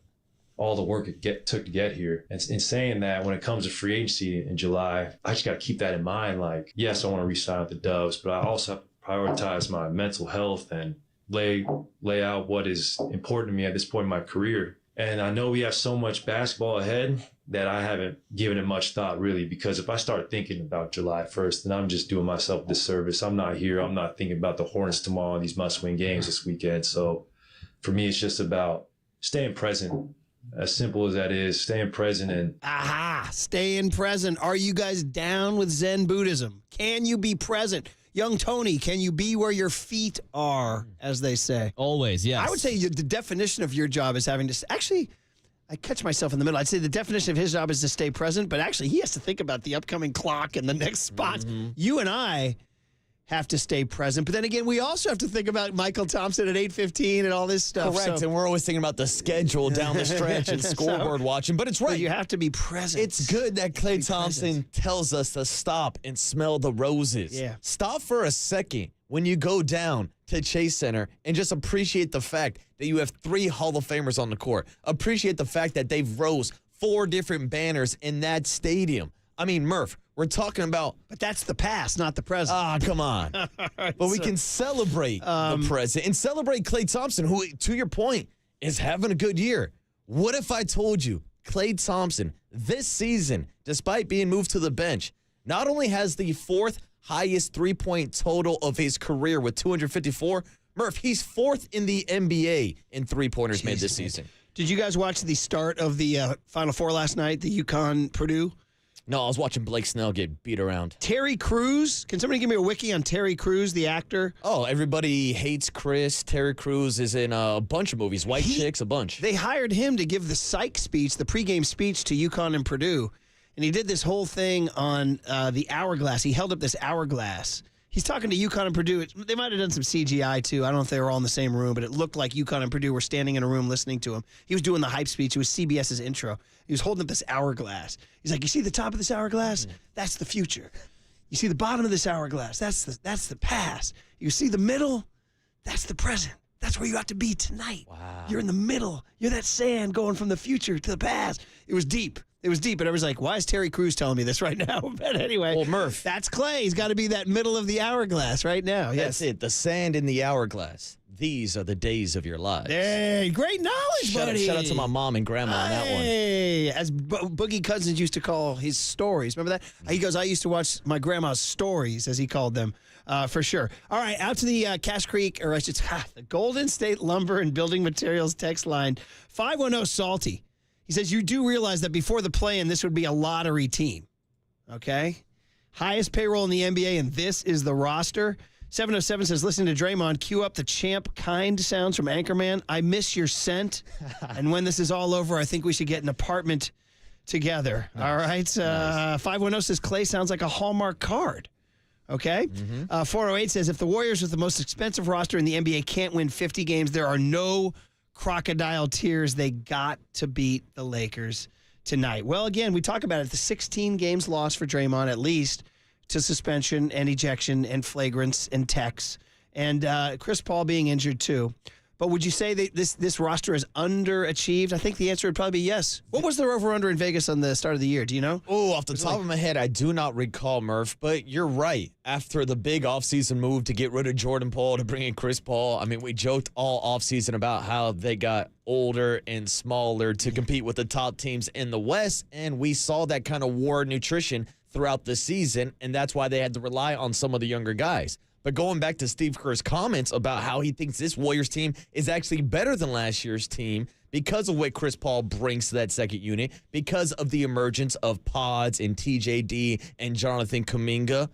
all the work it took to get here. And in saying that, when it comes to free agency in July, I just got to keep that in mind. Like, yes, I want to re-sign with the Dubs, but I also have to prioritize my mental health and lay out what is important to me at this point in my career. And I know we have so much basketball ahead that I haven't given it much thought, really, because if I start thinking about July 1st, then I'm just doing myself a disservice. I'm not here. I'm not thinking about the Hornets tomorrow and these must-win games this weekend. So for me, it's just about staying present. As simple as that is, staying present and staying present. Are you guys down with Zen Buddhism? Can you be present? Young Tony, can you be where your feet are, as they say? Always, yes. I would say the definition of your job is having to actually. I catch myself in the middle. I'd say the definition of his job is to stay present, but actually he has to think about the upcoming clock and the next spots. You and I have to stay present. But then again, we also have to think about Michael Thompson at 8:15 and all this stuff. Correct, and we're always thinking about the schedule down the stretch and scoreboard watching. But it's right. But you have to be present. It's good that Klay Thompson tells us to stop and smell the roses. Yeah. Stop for a second when you go down to Chase Center and just appreciate the fact that you have 3 Hall of Famers on the court. Appreciate the fact that they've rose 4 different banners in that stadium. I mean, Murph, we're talking about... But that's the past, not the present. Come on. Right, but we can celebrate the present and celebrate Klay Thompson, who, to your point, is having a good year. What if I told you Klay Thompson this season, despite being moved to the bench, not only has the 4th highest three-point total of his career with 254, Murph, he's 4th in the NBA in three-pointers made this season. Did you guys watch the start of the Final Four last night, the UConn-Purdue? No, I was watching Blake Snell get beat around. Terry Crews. Can somebody give me a wiki on Terry Crews, the actor? Oh, everybody hates Chris. Terry Crews is in a bunch of movies. White Chicks, a bunch. They hired him to give the psych speech, the pregame speech to UConn and Purdue. And he did this whole thing on the hourglass. He held up this hourglass. He's talking to UConn and Purdue. They might have done some CGI, too. I don't know if they were all in the same room, but it looked like UConn and Purdue were standing in a room listening to him. He was doing the hype speech. It was CBS's intro. He was holding up this hourglass. He's like, you see the top of this hourglass? That's the future. You see the bottom of this hourglass? That's the past. You see the middle? That's the present. That's where you have to be tonight. Wow. You're in the middle. You're that sand going from the future to the past. It was deep. It was deep, and I was like, why is Terry Crews telling me this right now? But anyway, well, Murph, that's Klay. He's got to be that middle of the hourglass right now. That's it, the sand in the hourglass. These are the days of your lives. Hey, great knowledge, buddy. Shout out to my mom and grandma on that one. Hey, as Boogie Cousins used to call his stories. Remember that? He goes, I used to watch my grandma's stories, as he called them, for sure. All right, out to the Cache Creek, or I should say, the Golden State Lumber and Building Materials text line, 510 Salty. He says, you do realize that before the play-in, this would be a lottery team, okay? Highest payroll in the NBA, and this is the roster. 707 says, listening to Draymond, cue up the champ kind sounds from Anchorman. I miss your scent. And when this is all over, I think we should get an apartment together. Nice. All right? 510 says, Klay sounds like a Hallmark card. Okay? 408 says, if the Warriors with the most expensive roster in the NBA can't win 50 games, there are no crocodile tears. They got to beat the Lakers tonight. Well, again, we talk about it. The 16 games lost for Draymond, at least, to suspension and ejection and flagrants and techs. And Chris Paul being injured, too. But would you say that this roster is underachieved? I think the answer would probably be yes. What was their over-under in Vegas on the start of the year? Do you know? Oh, off the top of my head, I do not recall, Murph. But you're right. After the big offseason move to get rid of Jordan Poole to bring in Chris Paul, I mean, we joked all offseason about how they got older and smaller to compete with the top teams in the West. And we saw that kind of war nutrition throughout the season. And that's why they had to rely on some of the younger guys. But going back to Steve Kerr's comments about how he thinks this Warriors team is actually better than last year's team because of what Chris Paul brings to that second unit, because of the emergence of Pods and TJD and Jonathan Kuminga.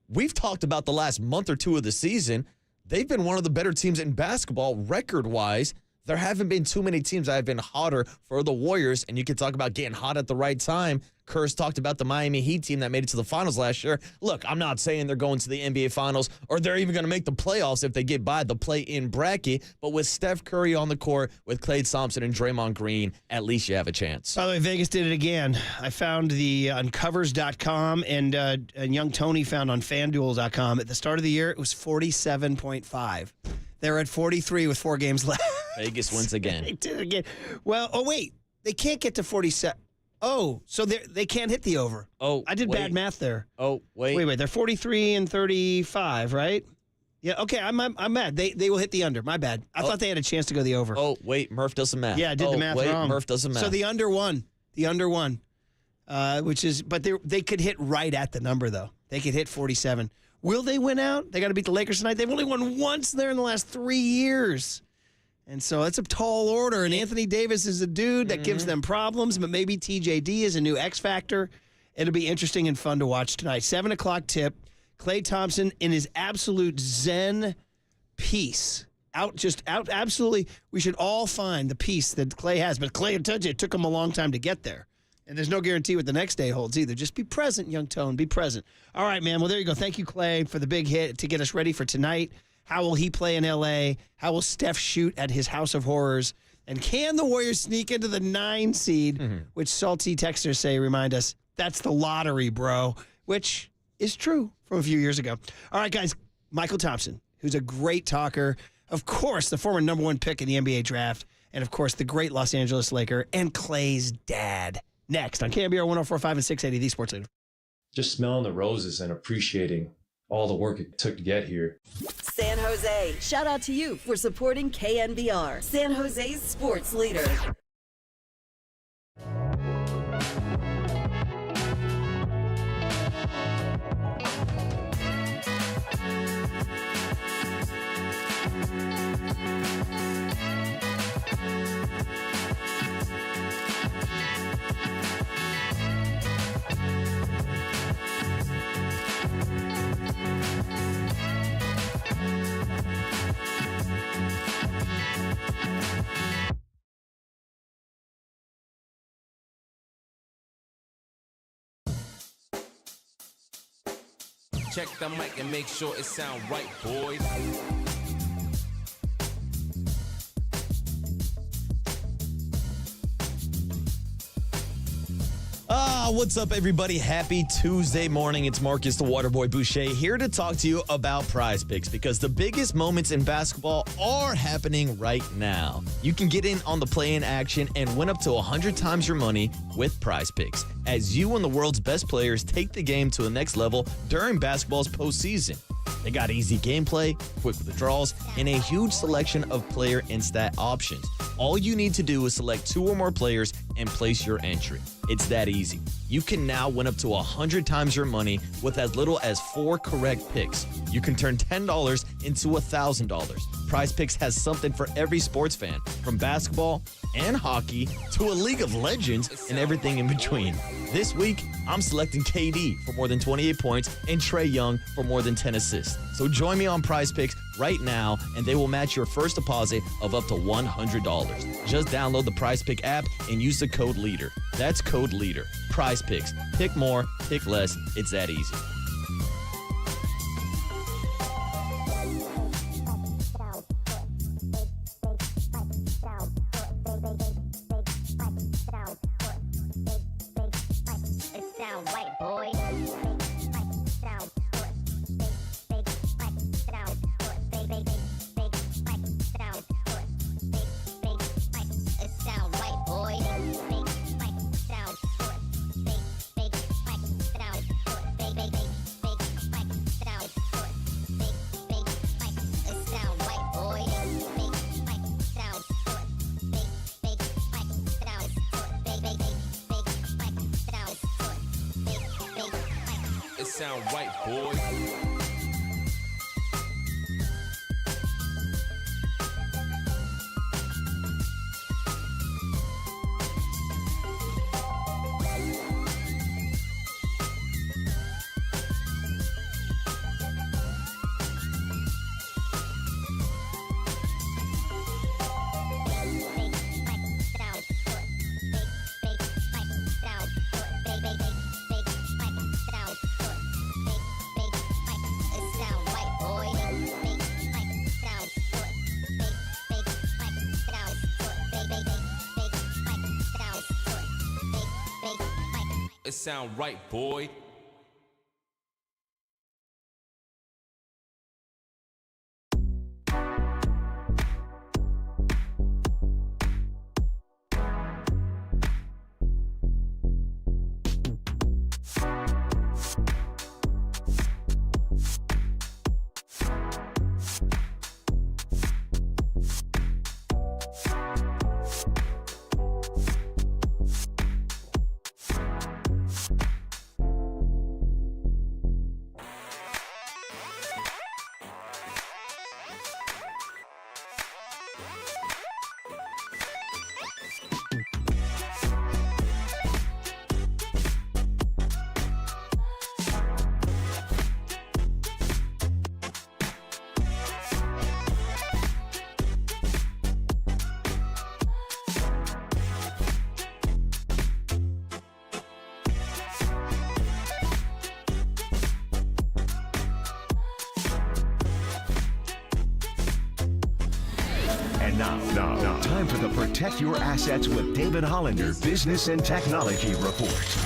We've talked about the last month or two of the season. They've been one of the better teams in basketball record-wise. There haven't been too many teams that have been hotter for the Warriors, and you can talk about getting hot at the right time. Kerr's talked about the Miami Heat team that made it to the finals last year. Look, I'm not saying they're going to the NBA Finals or they're even going to make the playoffs if they get by the play-in bracket, but with Steph Curry on the court, with Klay Thompson and Draymond Green, at least you have a chance. By the way, Vegas did it again. I found the uncovers.com and young Tony found on FanDuel.com. At the start of the year, it was 47.5. They're at 43 with 4 games left. Vegas wins again. They did it again. Well, wait. They can't get to 47. Oh, so they can't hit the over. Oh, I did bad math there. Oh, wait. Wait. They're 43 and 35, right? Yeah, okay, I'm mad. They will hit the under. My bad. I thought they had a chance to go the over. Oh, wait, Murph does the math. Yeah, I did the math wrong. Murph does the math. So the under won. Which is, but they could hit right at the number, though. They could hit 47. Will they win out? They got to beat the Lakers tonight. They've only won once there in the last 3 years. And so that's a tall order. And Anthony Davis is a dude that gives them problems, but maybe TJD is a new X factor. It'll be interesting and fun to watch tonight. 7 o'clock tip. Klay Thompson in his absolute zen peace. Absolutely. We should all find the peace that Klay has. But Klay, I told you, it took him a long time to get there. And there's no guarantee what the next day holds either. Just be present, young Tone. Be present. All right, man. Well, there you go. Thank you, Klay, for the big hit to get us ready for tonight. How will he play in L.A.? How will Steph shoot at his House of Horrors? And can the Warriors sneak into the 9 seed, which salty texters say, remind us, that's the lottery, bro, which is true from a few years ago. All right, guys. Michael Thompson, who's a great talker. Of course, the former number 1 pick in the NBA draft. And, of course, the great Los Angeles Laker and Klay's dad. Next on KNBR 104.5 and 680, the Sports Leader. Just smelling the roses and appreciating all the work it took to get here. San Jose, shout out to you for supporting KNBR, San Jose's sports leader. Check the mic and make sure it sound right, boys. What's up, everybody? Happy Tuesday morning. It's Marcus the Waterboy Boucher here to talk to you about Prize Picks because the biggest moments in basketball are happening right now. You can get in on the play-in action and win up to 100 times your money with Prize Picks as you and the world's best players take the game to the next level during basketball's postseason. They got easy gameplay, quick withdrawals, and a huge selection of player and stat options. All you need to do is select 2 or more players and place your entry. It's that easy. You can now win up to 100 times your money with as little as 4 correct picks. You can turn $10 into $1,000. Prize Picks has something for every sports fan, from basketball and hockey to a League of Legends and everything in between. This week, I'm selecting KD for more than 28 points and Trae Young for more than 10 assists. So join me on Prize Picks right now, and they will match your first deposit of up to $100. Just download the Prize Pick app and use the code LEADER. That's code LEADER. Prize Picks. Pick more, pick less. It's that easy. Sound right, boys. It sound right, boy. Now, time for the Protect Your Assets with David Hollander Business and Technology Report.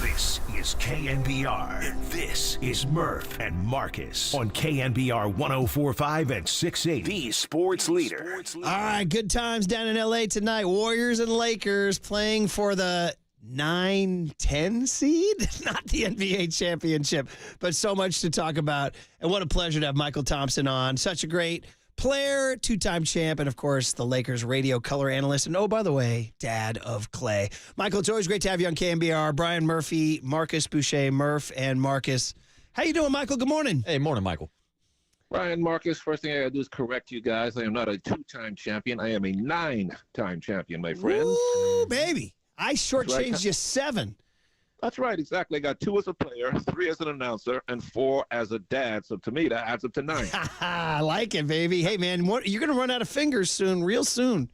This is KNBR, and this is Murph and Marcus on KNBR 104.5 and 680, the sports leader. All right, good times down in L.A. tonight. Warriors and Lakers playing for the 9-10 seed? Not the NBA championship, but so much to talk about. And what a pleasure to have Michael Thompson on. Such a great player, two-time champ, and, of course, the Lakers radio color analyst. And, oh, by the way, dad of Clay. Michael, it's always great to have you on KNBR. Brian Murphy, Marcus Boucher, Murph, and Marcus. How you doing, Michael? Good morning. Hey, morning, Michael. Brian, Marcus, first thing I got to do is correct you guys. I am not a two-time champion. I am a 9-time champion, my friends. Ooh, baby. I shortchanged you 7. That's right, exactly. I got 2 as a player, 3 as an announcer, and 4 as a dad. So to me, that adds up to 9. I like it, baby. Hey, man, you're going to run out of fingers soon, real soon.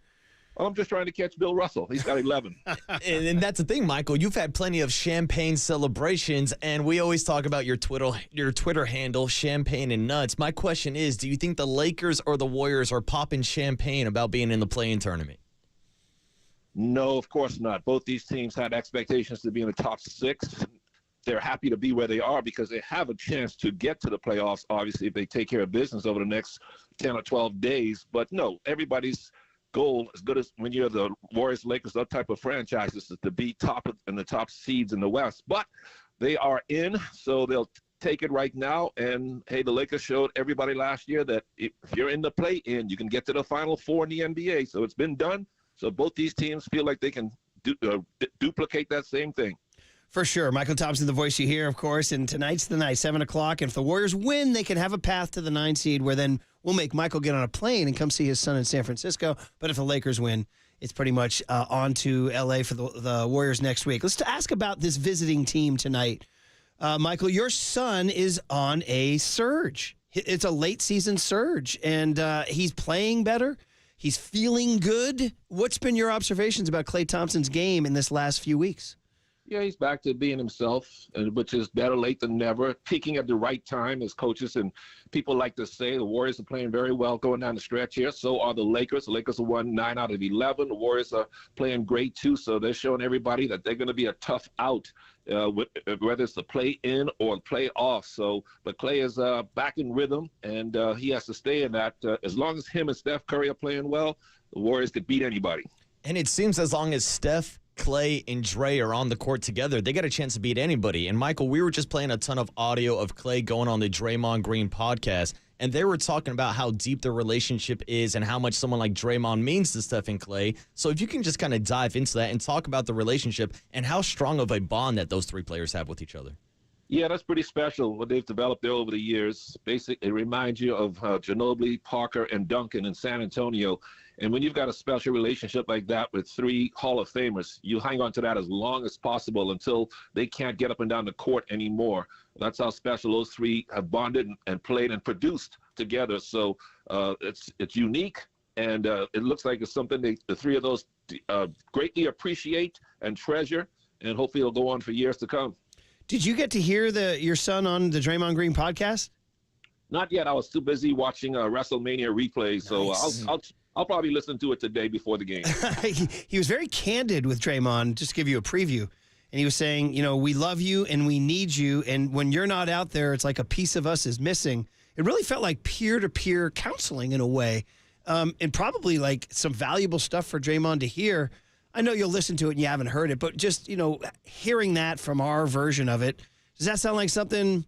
Well, I'm just trying to catch Bill Russell. He's got 11. and that's the thing, Michael. You've had plenty of champagne celebrations, and we always talk about your Twitter handle, Champagne and Nuts. My question is, do you think the Lakers or the Warriors are popping champagne about being in the play-in tournament? No, of course not. Both these teams had expectations to be in the top 6. They're happy to be where they are because they have a chance to get to the playoffs, obviously, if they take care of business over the next 10 or 12 days. But no, everybody's goal, as good as when you're the Warriors, Lakers, that type of franchises, is to be top in the top seeds in the West. But they are in, so they'll take it right now. And, hey, the Lakers showed everybody last year that if you're in the play-in, you can get to the Final Four in the NBA. So it's been done. So both these teams feel like they can duplicate that same thing. For sure. Michael Thompson, the voice you hear, of course, and tonight's the night, 7 o'clock. And if the Warriors win, they can have a path to the 9 seed where then we'll make Michael get on a plane and come see his son in San Francisco. But if the Lakers win, it's pretty much on to L.A. for the Warriors next week. Let's ask about this visiting team tonight. Michael, your son is on a surge. It's a late season surge, and he's playing better. He's feeling good. What's been your observations about Klay Thompson's game in this last few weeks? Yeah, he's back to being himself, which is better late than never. Peaking at the right time, as coaches and people like to say. The Warriors are playing very well going down the stretch here. So are the Lakers. The Lakers have won 9 out of 11. The Warriors are playing great, too. So they're showing everybody that they're going to be a tough out, whether it's the play-in or play-off. So, but Klay is back in rhythm, and he has to stay in that. As long as him and Steph Curry are playing well, the Warriors could beat anybody. And it seems as long as Steph, Klay, and Dre are on the court together, they got a chance to beat anybody. And, Michael, we were just playing a ton of audio of Klay going on the Draymond Green podcast, and they were talking about how deep their relationship is and how much someone like Draymond means to Steph and Klay. So if you can just kind of dive into that and talk about the relationship and how strong of a bond that those 3 players have with each other. Yeah, that's pretty special what they've developed there over the years. Basically, it reminds you of Ginobili, Parker, and Duncan in San Antonio. And when you've got a special relationship like that with three Hall of Famers, you hang on to that as long as possible until they can't get up and down the court anymore. That's how special those three have bonded and played and produced together. So it's unique, and it looks like it's something the three of those greatly appreciate and treasure, and hopefully it'll go on for years to come. Did you get to hear your son on the Draymond Green podcast? Not yet. I was too busy watching WrestleMania replays, so I'll probably listen to it today before the game. He was very candid with Draymond, just to give you a preview. And he was saying, we love you and we need you. And when you're not out there, it's like a piece of us is missing. It really felt like peer-to-peer counseling in a way, and probably like some valuable stuff for Draymond to hear. I know you'll listen to it and you haven't heard it, but just, hearing that from our version of it, does that sound like something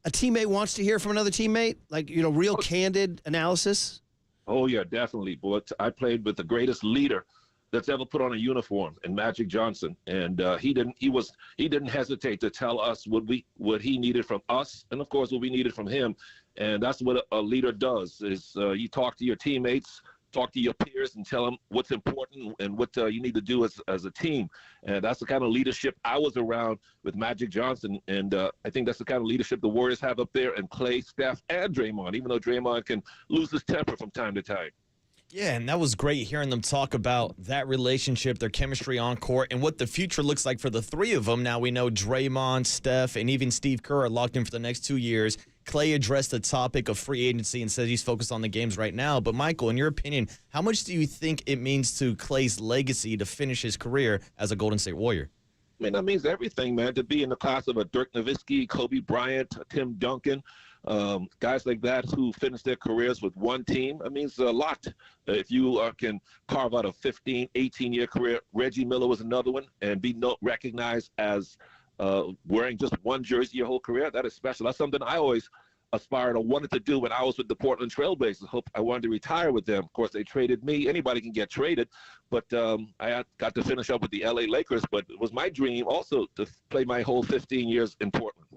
a teammate wants to hear from another teammate? Like, real candid analysis? Oh, yeah, definitely. But I played with the greatest leader that's ever put on a uniform in Magic Johnson. And he didn't hesitate to tell us what he needed from us, and of course what we needed from him. And that's what a leader does, is you talk to your teammates, talk to your peers, and tell them what's important and what you need to do as a team. And that's the kind of leadership I was around with Magic Johnson. And I think that's the kind of leadership the Warriors have up there, and Klay, Steph, and Draymond, even though Draymond can lose his temper from time to time. Yeah, and that was great hearing them talk about that relationship, their chemistry on court, and what the future looks like for the three of them. Now we know Draymond, Steph, and even Steve Kerr are locked in for the next 2 years. Klay addressed the topic of free agency and says he's focused on the games right now. But, Michael, in your opinion, how much do you think it means to Klay's legacy to finish his career as a Golden State Warrior? I mean, that means everything, man, to be in the class of a Dirk Nowitzki, Kobe Bryant, Tim Duncan, guys like that who finished their careers with one team. That means a lot. If you can carve out a 15, 18-year career, Reggie Miller was another one, and be recognized as wearing just one jersey your whole career, that is special. That's something I always aspired or wanted to do when I was with the Portland Trailblazers. I wanted to retire with them. Of course, they traded me. Anybody can get traded, but I got to finish up with the LA Lakers. But it was my dream also to play my whole 15 years in Portland.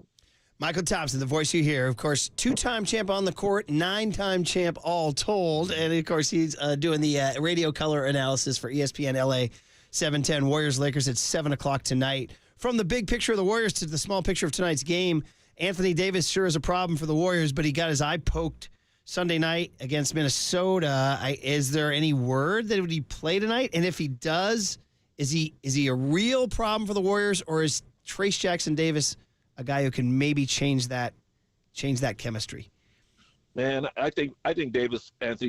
Michael Thompson, the voice you hear, of course, 2-time champ on the court, 9-time champ all told. And, of course, he's doing the radio color analysis for ESPN LA 710 Warriors-Lakers at 7 o'clock tonight. From the big picture of the Warriors to the small picture of tonight's game, Anthony Davis sure is a problem for the Warriors, but he got his eye poked Sunday night against Minnesota. Is there any word that he play tonight? And if he does, is he a real problem for the Warriors, or is Trayce Jackson-Davis a guy who can maybe change that chemistry? Man, I think Anthony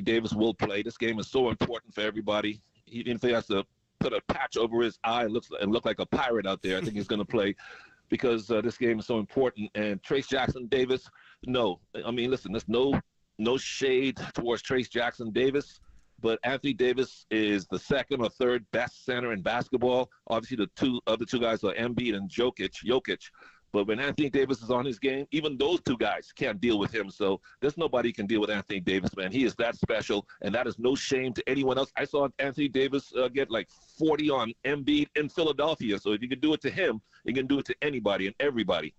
Davis will play. This game is so important for everybody. Even if he has to put a patch over his eye and look like a pirate out there, I think he's going to play, because this game is so important. And Trayce Jackson-Davis, no. I mean, listen, there's no shade towards Trayce Jackson-Davis, but Anthony Davis is the second or third best center in basketball. Obviously, the other two guys are Embiid and Jokic. But when Anthony Davis is on his game, even those two guys can't deal with him. So there's nobody can deal with Anthony Davis, man. He is that special, and that is no shame to anyone else. I saw Anthony Davis get like 40 on Embiid in Philadelphia. So if you can do it to him, you can do it to anybody and everybody.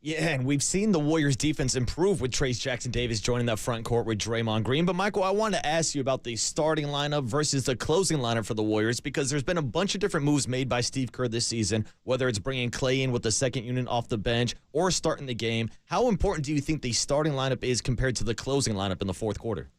Yeah, and we've seen the Warriors' defense improve with Trayce Jackson-Davis joining that front court with Draymond Green. But, Michael, I wanted to ask you about the starting lineup versus the closing lineup for the Warriors, because there's been a bunch of different moves made by Steve Kerr this season, whether it's bringing Klay in with the second unit off the bench or starting the game. How important do you think the starting lineup is compared to the closing lineup in the fourth quarter?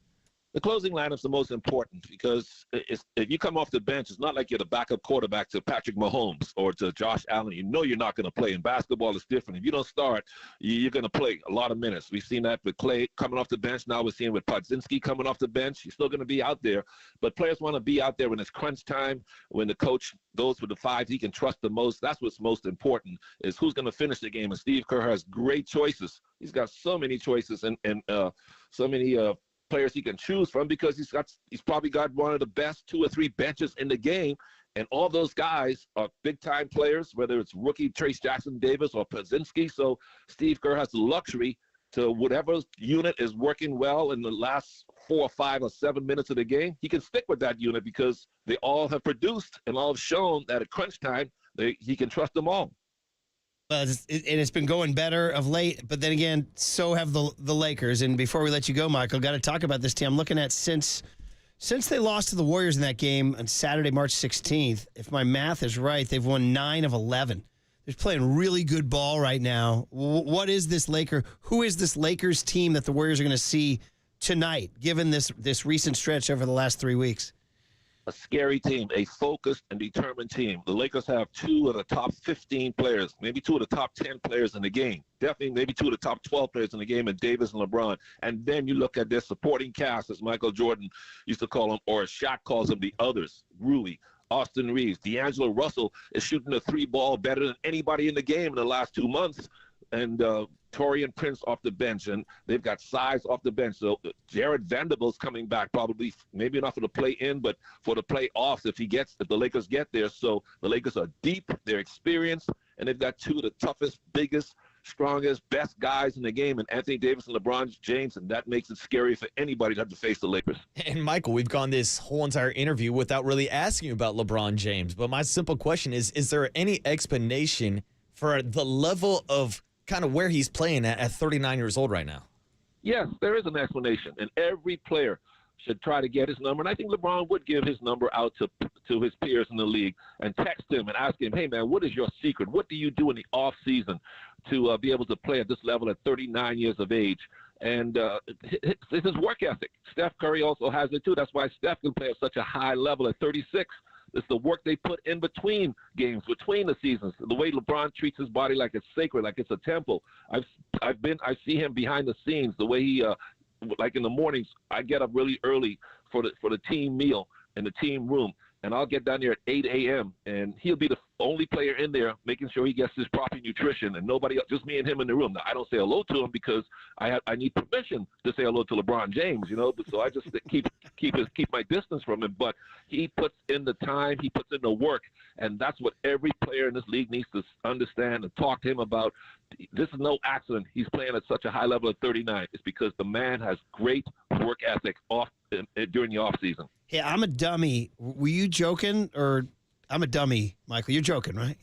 The closing lineup's the most important, because if you come off the bench, it's not like you're the backup quarterback to Patrick Mahomes or to Josh Allen. You know you're not going to play. In basketball, it's different. If you don't start, you're going to play a lot of minutes. We've seen that with Klay coming off the bench. Now we're seeing with Podziemski coming off the bench. He's still going to be out there. But players want to be out there when it's crunch time, when the coach goes for the five he can trust the most. That's what's most important, is who's going to finish the game. And Steve Kerr has great choices. He's got so many choices and so many players he can choose from, because he's probably got one of the best 2 or 3 benches in the game, and all those guys are big-time players, whether it's rookie Trayce Jackson-Davis or Podziemski. So Steve Kerr has the luxury to, whatever unit is working well in the last 4 or 5 or 7 minutes of the game, he can stick with that unit, because they all have produced and all have shown that at crunch time he can trust them all. But it's been going better of late. But then again, so have the Lakers. And before we let you go, Michael, got to talk about this team. I'm looking at since they lost to the Warriors in that game on Saturday, March 16th, if my math is right, they've won 9 of 11. They're playing really good ball right now. What is this Who is this Lakers team that the Warriors are going to see tonight, given this recent stretch over the last 3 weeks? A scary team, a focused and determined team. The Lakers have 2 of the top 15 players, maybe 2 of the top 10 players in the game. Definitely maybe 2 of the top 12 players in the game, and Davis and LeBron. And then you look at their supporting cast, as Michael Jordan used to call them, or as Shaq calls them, the others. Rui, Austin Reeves, D'Angelo Russell is shooting the 3 ball better than anybody in the game in the last 2 months. And Torian Prince off the bench, and they've got size off the bench. So Jared Vanderbilt's coming back, probably maybe not for the play-in, but for the playoffs if the Lakers get there. So the Lakers are deep, they're experienced, and they've got 2 of the toughest, biggest, strongest, best guys in the game, and Anthony Davis and LeBron James, and that makes it scary for anybody to have to face the Lakers. And Michael, we've gone this whole entire interview without really asking you about LeBron James, but my simple question is there any explanation for the level of kind of where he's playing at 39 years old right now? Yes, there is an explanation, and every player should try to get his number. And I think LeBron would give his number out to his peers in the league and text him and ask him, hey, man, what is your secret? What do you do in the off season to be able to play at this level at 39 years of age? And it's his work ethic. Steph Curry also has it, too. That's why Steph can play at such a high level at 36. It's the work they put in between games, between the seasons. The way LeBron treats his body like it's sacred, like it's a temple. I see him behind the scenes. The way he, like in the mornings, I get up really early for the team meal in the team room, and I'll get down there at 8 a.m. and he'll be the only player in there making sure he gets his proper nutrition, and nobody else, just me and him in the room. Now, I don't say hello to him because I need permission to say hello to LeBron James, so I just keep my distance from him. But he puts in the time, he puts in the work, and that's what every player in this league needs to understand and talk to him about. This is no accident. He's playing at such a high level at 39. It's because the man has great work ethic during the offseason. Yeah, I'm a dummy. Were you joking, or I'm a dummy, Michael? You're joking, right?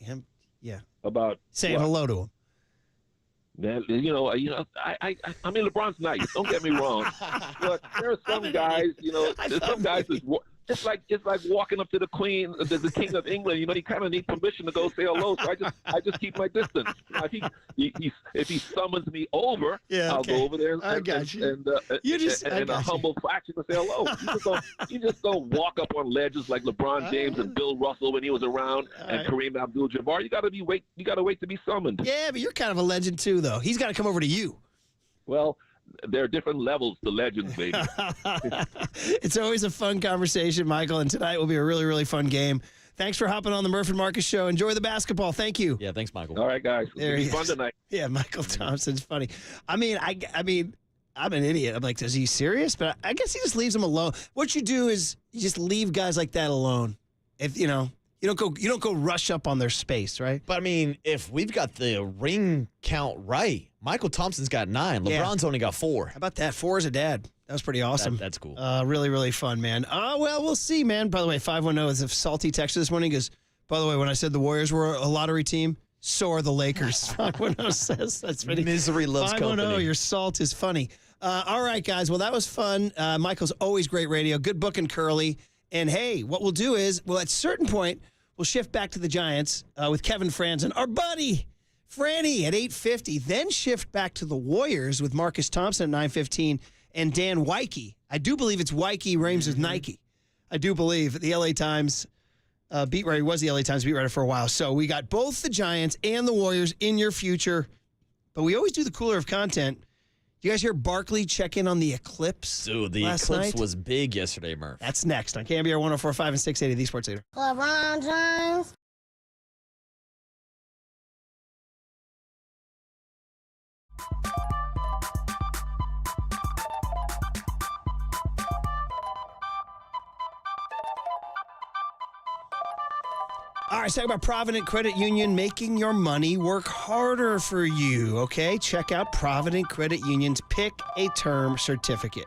Yeah. About saying hello to him. Man, I mean, LeBron's nice. Don't get me wrong, but there are some guys, there's some guys that's it's like walking up to the Queen, the King of England. You kind of need permission to go say hello. So I just keep my distance. If he summons me over, I'll go over there and a humble fraction to say hello. You just don't walk up on ledges like LeBron James and Bill Russell when he was around, and Kareem Abdul-Jabbar. You got to wait to be summoned. Yeah, but you're kind of a legend too, though. He's got to come over to you. Well, there are different levels to legends, baby. It's always a fun conversation, Michael, and tonight will be a really, really fun game. Thanks for hopping on the Murph and Marcus show. Enjoy the basketball. Thank you. Yeah, thanks, Michael. All right, guys. It'll be fun tonight. Yeah, Michael Thompson's funny. I mean, I'm an idiot. I'm like, is he serious? But I guess he just leaves them alone. What you do is you just leave guys like that alone. If you don't go rush up on their space, right? But I mean, if we've got the ring count right, Michael Thompson's got 9. LeBron's only got 4. How about that? 4 is a dad. That was pretty awesome. That's cool. Really, really fun, man. Well, we'll see, man. By the way, 510 is a salty text this morning. Because, by the way, when I said the Warriors were a lottery team, so are the Lakers. 510 says that's funny. Misery loves 510, company. your salt is funny. All right, guys. Well, that was fun. Michael's always great radio. Good book and Curly. And, hey, what we'll do is, at a certain point, we'll shift back to the Giants with Kevin Franzen, our buddy, Franny, at 8:50. Then shift back to the Warriors with Marcus Thompson at 9:15 and Dan Wyke. I do believe it's Wyke Rames with Nike. I do believe the LA Times beat writer. He was the LA Times beat writer for a while. So we got both the Giants and the Warriors in your future. But we always do the cooler of content. You guys hear Barkley check in on the eclipse? Dude, the eclipse night? was big yesterday, Murph. That's next on KNBR 104.5 and 680, the Sports Leader. LeBron James. All right, let's talk about Provident Credit Union making your money work harder for you, okay? Check out Provident Credit Union's Pick a Term certificate.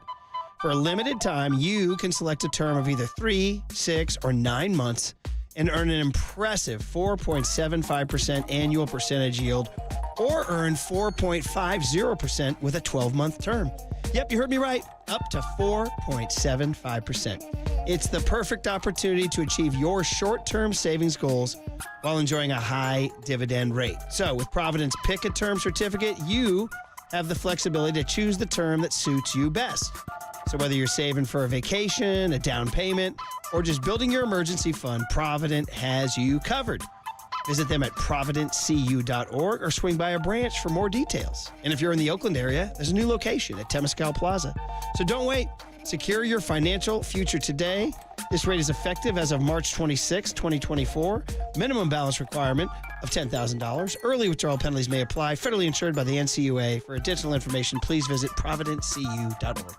For a limited time, you can select a term of either 3, 6, or 9 months and earn an impressive 4.75% annual percentage yield, or earn 4.50% with a 12-month term. Yep, you heard me right. Up to 4.75%. It's the perfect opportunity to achieve your short-term savings goals while enjoying a high dividend rate. So with Providence Pick a Term Certificate, you have the flexibility to choose the term that suits you best. So whether you're saving for a vacation, a down payment, or just building your emergency fund, Provident has you covered. Visit them at providencecu.org or swing by a branch for more details. And if you're in the Oakland area, there's a new location at Temescal Plaza. So don't wait. Secure your financial future today. This rate is effective as of March 26, 2024. Minimum balance requirement of $10,000. Early withdrawal penalties may apply. Federally insured by the NCUA. For additional information, please visit providencecu.org.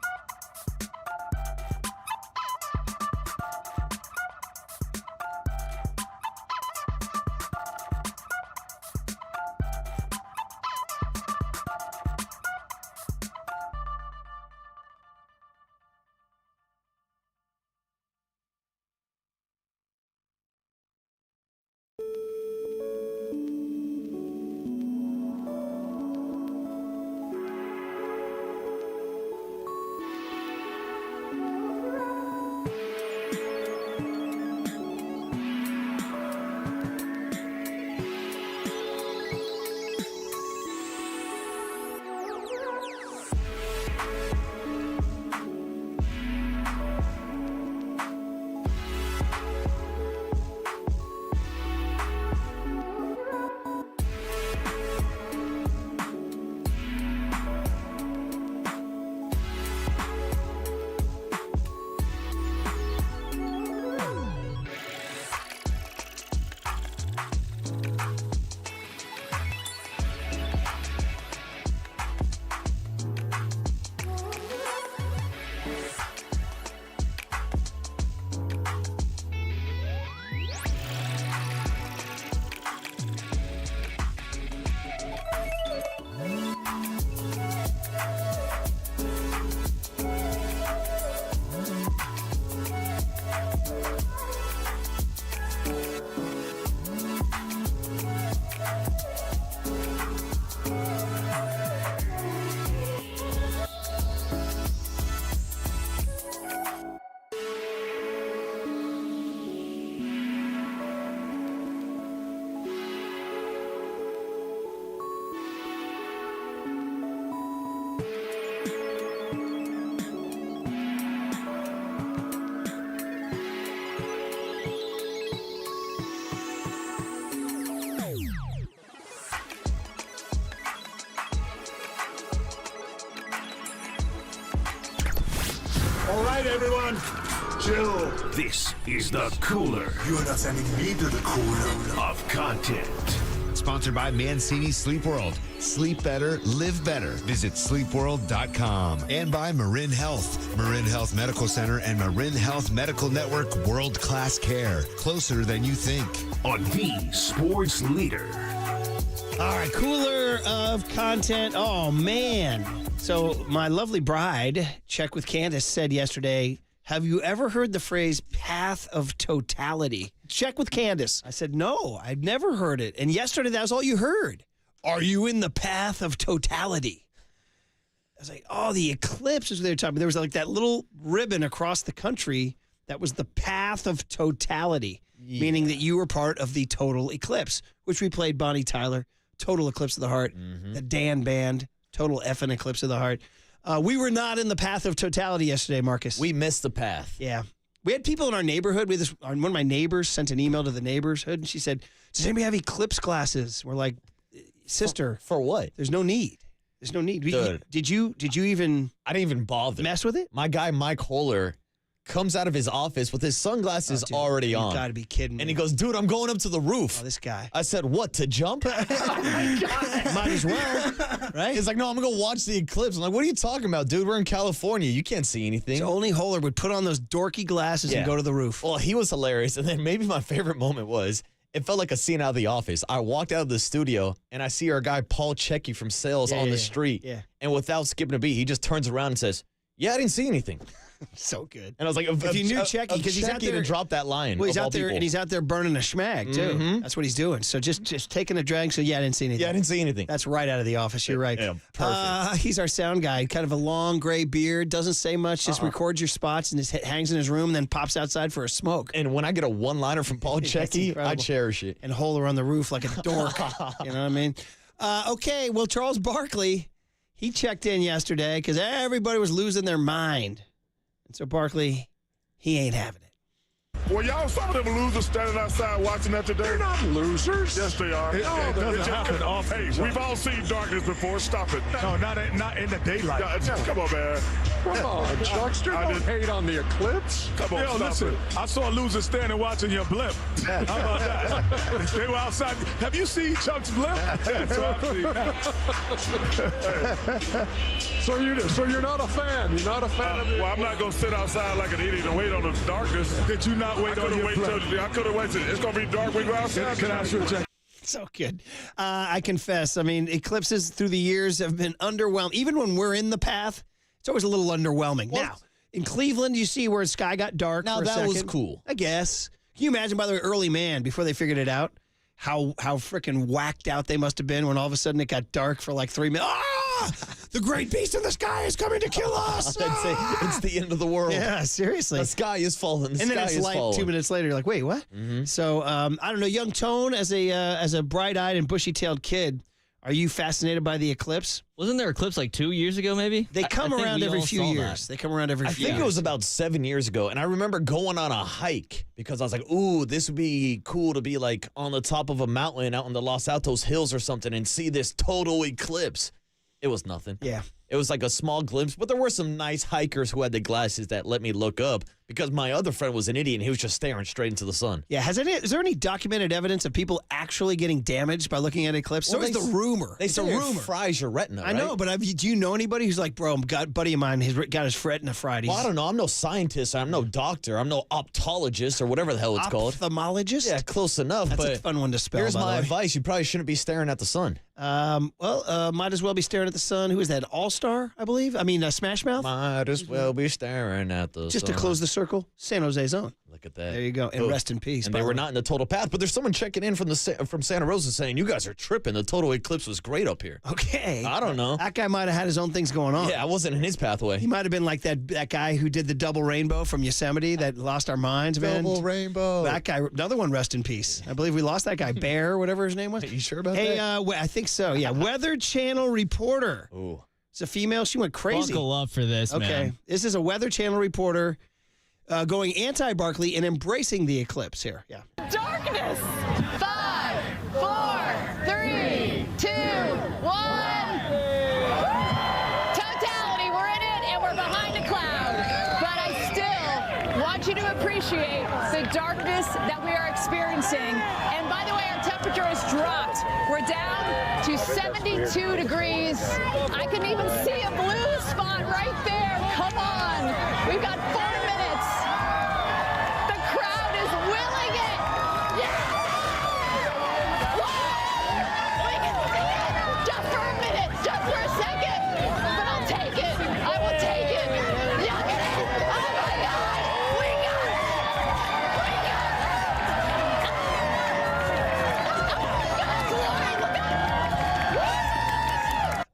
All right, everyone, chill. This is the cooler. You're not sending me to the cooler. Of content. Sponsored by Mancini Sleep World. Sleep better, live better. Visit sleepworld.com. And by Marin Health. Marin Health Medical Center and Marin Health Medical Network world-class care. Closer than you think. On the sports leader. All right, cooler of content. Oh, man. So my lovely bride, Check with Candace, said yesterday, have you ever heard the phrase path of totality? Check with Candace. I said, no, I've never heard it. And yesterday, that was all you heard. Are you in the path of totality? I was like, oh, the eclipse is what they were talking about. There was like that little ribbon across the country that was the path of totality, meaning that you were part of the total eclipse, which we played Bonnie Tyler, Total Eclipse of the Heart, the Dan Band, Total effing Eclipse of the Heart. We were not in the path of totality yesterday, Marcus. We missed the path. Yeah. We had people in our neighborhood. One of my neighbors sent an email to the neighborhood, and she said, does anybody have eclipse glasses? We're like, sister. For what? There's no need. There's no need. Dude. Did you even? I didn't even bother. Mess with it? My guy, Mike Holler, comes out of his office with his sunglasses already on. You got to be kidding me. And he goes, dude, I'm going up to the roof. Oh, this guy. I said, what, to jump? Oh, my God. Might as well, right? He's like, no, I'm going to go watch the eclipse. I'm like, what are you talking about, dude? We're in California. You can't see anything. So only Holler would put on those dorky glasses and go to the roof. Well, he was hilarious. And then maybe my favorite moment was, it felt like a scene out of The Office. I walked out of the studio, and I see our guy, Paul Checky from sales on the street. Yeah. And without skipping a beat, he just turns around and says, yeah, I didn't see anything. So good. And I was like, if you knew Checky, because he's out there to drop that line. Well, he's out there, and he's out there burning a schmag too. Mhm. That's what he's doing. So just taking a drag. So yeah, I didn't see anything. Yeah, I didn't see anything. That's right out of The Office. You're right. Yeah, perfect. He's our sound guy. Kind of a long gray beard. Doesn't say much. Just records your spots and just hangs in his room, and then pops outside for a smoke. And when I get a one-liner from Paul Checky, I cherish it. And hole her on the roof like a dork. You know what I mean? Okay. Well, Charles Barkley, he checked in yesterday because everybody was losing their mind. And so Barkley, he ain't having it. Well, y'all, some of them losers standing outside watching that today. They're not losers. Yes, they are. It doesn't happen often. Hey, we've all seen darkness before. Stop it. No, not in the daylight. Come on, man. Come on, Chuckster. Don't hate on the eclipse. Come on, stop listen. it. I saw losers standing watching your blimp. How about that? They were outside. Have you seen Chuck's blimp? That's what I've seen. So you're not a fan. You're not a fan of it. Well, I'm not going to sit outside like an idiot and wait on the darkness. Did you not wait on your blimp? I could have waited. It's going to be dark when we go outside. Can I ask you a check? So good. I confess. I mean, eclipses through the years have been underwhelming. Even when we're in the path, it's always a little underwhelming. Now, in Cleveland, you see where the sky got dark Now, for a that second. was cool. I guess. Can you imagine, by the way, early man, before they figured it out, how freaking whacked out they must have been when all of a sudden it got dark for like 3 minutes? Ah! The great beast in the sky is coming to kill us! It's the end of the world. Yeah, seriously. The sky is falling. The and sky then it's is light falling. 2 minutes later. You're like, wait, what? So I don't know. Young Tone, as a bright-eyed and bushy-tailed kid, are you fascinated by the eclipse? Wasn't there eclipse like 2 years ago, maybe? They come I think around we every all few saw years. that. They come around every I few think years. it was about 7 years ago, and I remember going on a hike because I was like, ooh, this would be cool to be like on the top of a mountain out in the Los Altos Hills or something and see this total eclipse. It was nothing. Yeah. It was like a small glimpse, but there were some nice hikers who had the glasses that let me look up because my other friend was an idiot and he was just staring straight into the sun. Yeah, is there any documented evidence of people actually getting damaged by looking at eclipse? Well, So it's the rumor. It's a rumor. Fries your retina, I know, but do you know anybody who's like, bro, a buddy of mine, he's got his retina fried. Well, I don't know. I'm no scientist. I'm no doctor. I'm no optologist or whatever the hell it's called. Ophthalmologist? Yeah, close enough. That's but a fun one to spell, Here's by the my way. advice. You probably shouldn't be staring at the sun. Might as well be staring at the sun. Who is that? All-Star, I believe? I mean, Smash Mouth? Might as well be staring at the Just sun. to close the circle, San Jose Zone. Look at that. There you go. And Boom. rest in peace. And by they the were way. not in the total path, but there's someone checking in from Santa Rosa saying, you guys are tripping. The total eclipse was great up here. Okay. I don't know. That guy might have had his own things going on. Yeah, I wasn't in his pathway. He might have been like that guy who did the double rainbow from Yosemite that lost our minds, man. Double rainbow. That guy, another one, rest in peace. I believe we lost that guy, Bear, or whatever his name was. Are you sure about Hey, that? I think so. Yeah, Weather Channel reporter. Ooh. It's a female. She went crazy. Buckle up for this, Okay, man. this is a Weather Channel reporter going anti-Barkley and embracing the eclipse here. Yeah. Darkness. 5, 4, 3, 2, 1. Totality. We're in it and we're behind a cloud. But I still want you to appreciate the darkness that we are experiencing. And by the way, our temperature has dropped. We're down to 72 degrees. I can even see a blue spot right there. Come on. We've got 4 minutes. The crowd is willing it. Yes! Whoa! We can see it. Just for a minute, just for a second. But I'll take it. I will take it. Look at it. Oh my God. We got it. We got it.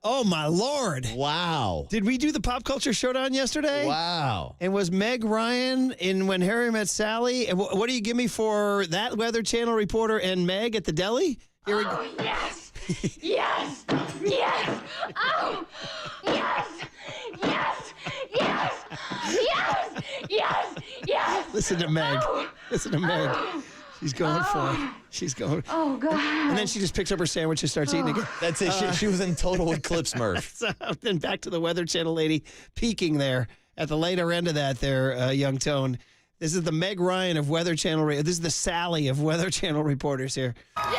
Oh my Lord! Wow. Did we do the Pop Culture Showdown yesterday? Wow. And was Meg Ryan in When Harry Met Sally? And what do you give me for that Weather Channel reporter and Meg at the deli? Here we go. Yes! Yes! Yes! Oh! Yes! Yes! Yes! Yes! Yes! Yes! Listen to Meg. Oh. Listen to Meg. She's going for it. She's going. Oh, God. And then she just picks up her sandwich and starts eating again. That's it. She was in total eclipse, Murph. So then back to the Weather Channel lady peeking there at the later end of that there, Young Tone. This is the Meg Ryan of Weather Channel. This is the Sally of Weather Channel reporters here. Just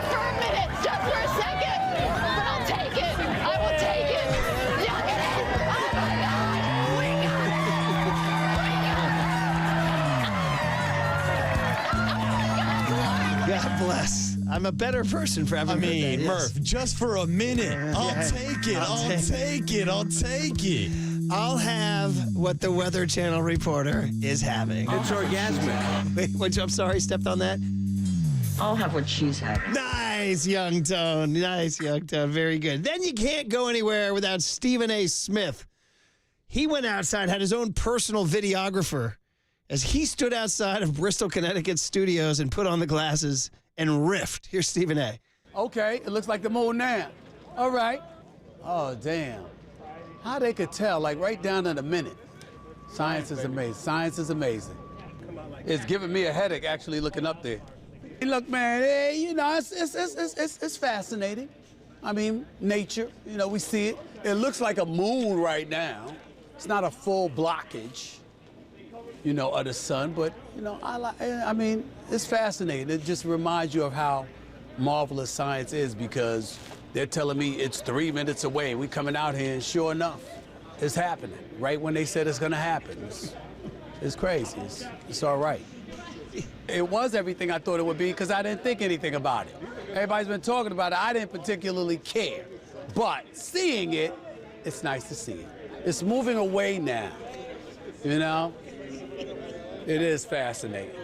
for a minute, just for a second. But I'll take it. I will take it. Look at it. Oh my God. We got it. God bless. I'm a better person for having heard that, yes. Murph, just for a minute. I'll take it. I'll take it. I'll have what the Weather Channel reporter is having. It's orgasmic. Wait, I'm sorry, stepped on that. I'll have what she's having. Nice, young tone. Nice, young tone. Very good. Then you can't go anywhere without Stephen A. Smith. He went outside, had his own personal videographer as he stood outside of Bristol, Connecticut studios and put on the glasses and riffed. Here's Stephen A. Okay, it looks like the moon now. All right. Oh, damn. How they could tell, like right down to the minute. Science is amazing. Science is amazing. It's giving me a headache actually looking up there. Hey, look, man, it's fascinating. I mean, nature, we see it. It looks like a moon right now. It's not a full blockage, of the sun, but, I mean, it's fascinating. It just reminds you of how marvelous science is because they're telling me it's 3 minutes away. We coming out here, and sure enough, it's happening. Right when they said it's going to happen. It's crazy. It's all right. It was everything I thought it would be because I didn't think anything about it. Everybody's been talking about it. I didn't particularly care. But seeing it, it's nice to see it. It's moving away now, It is fascinating.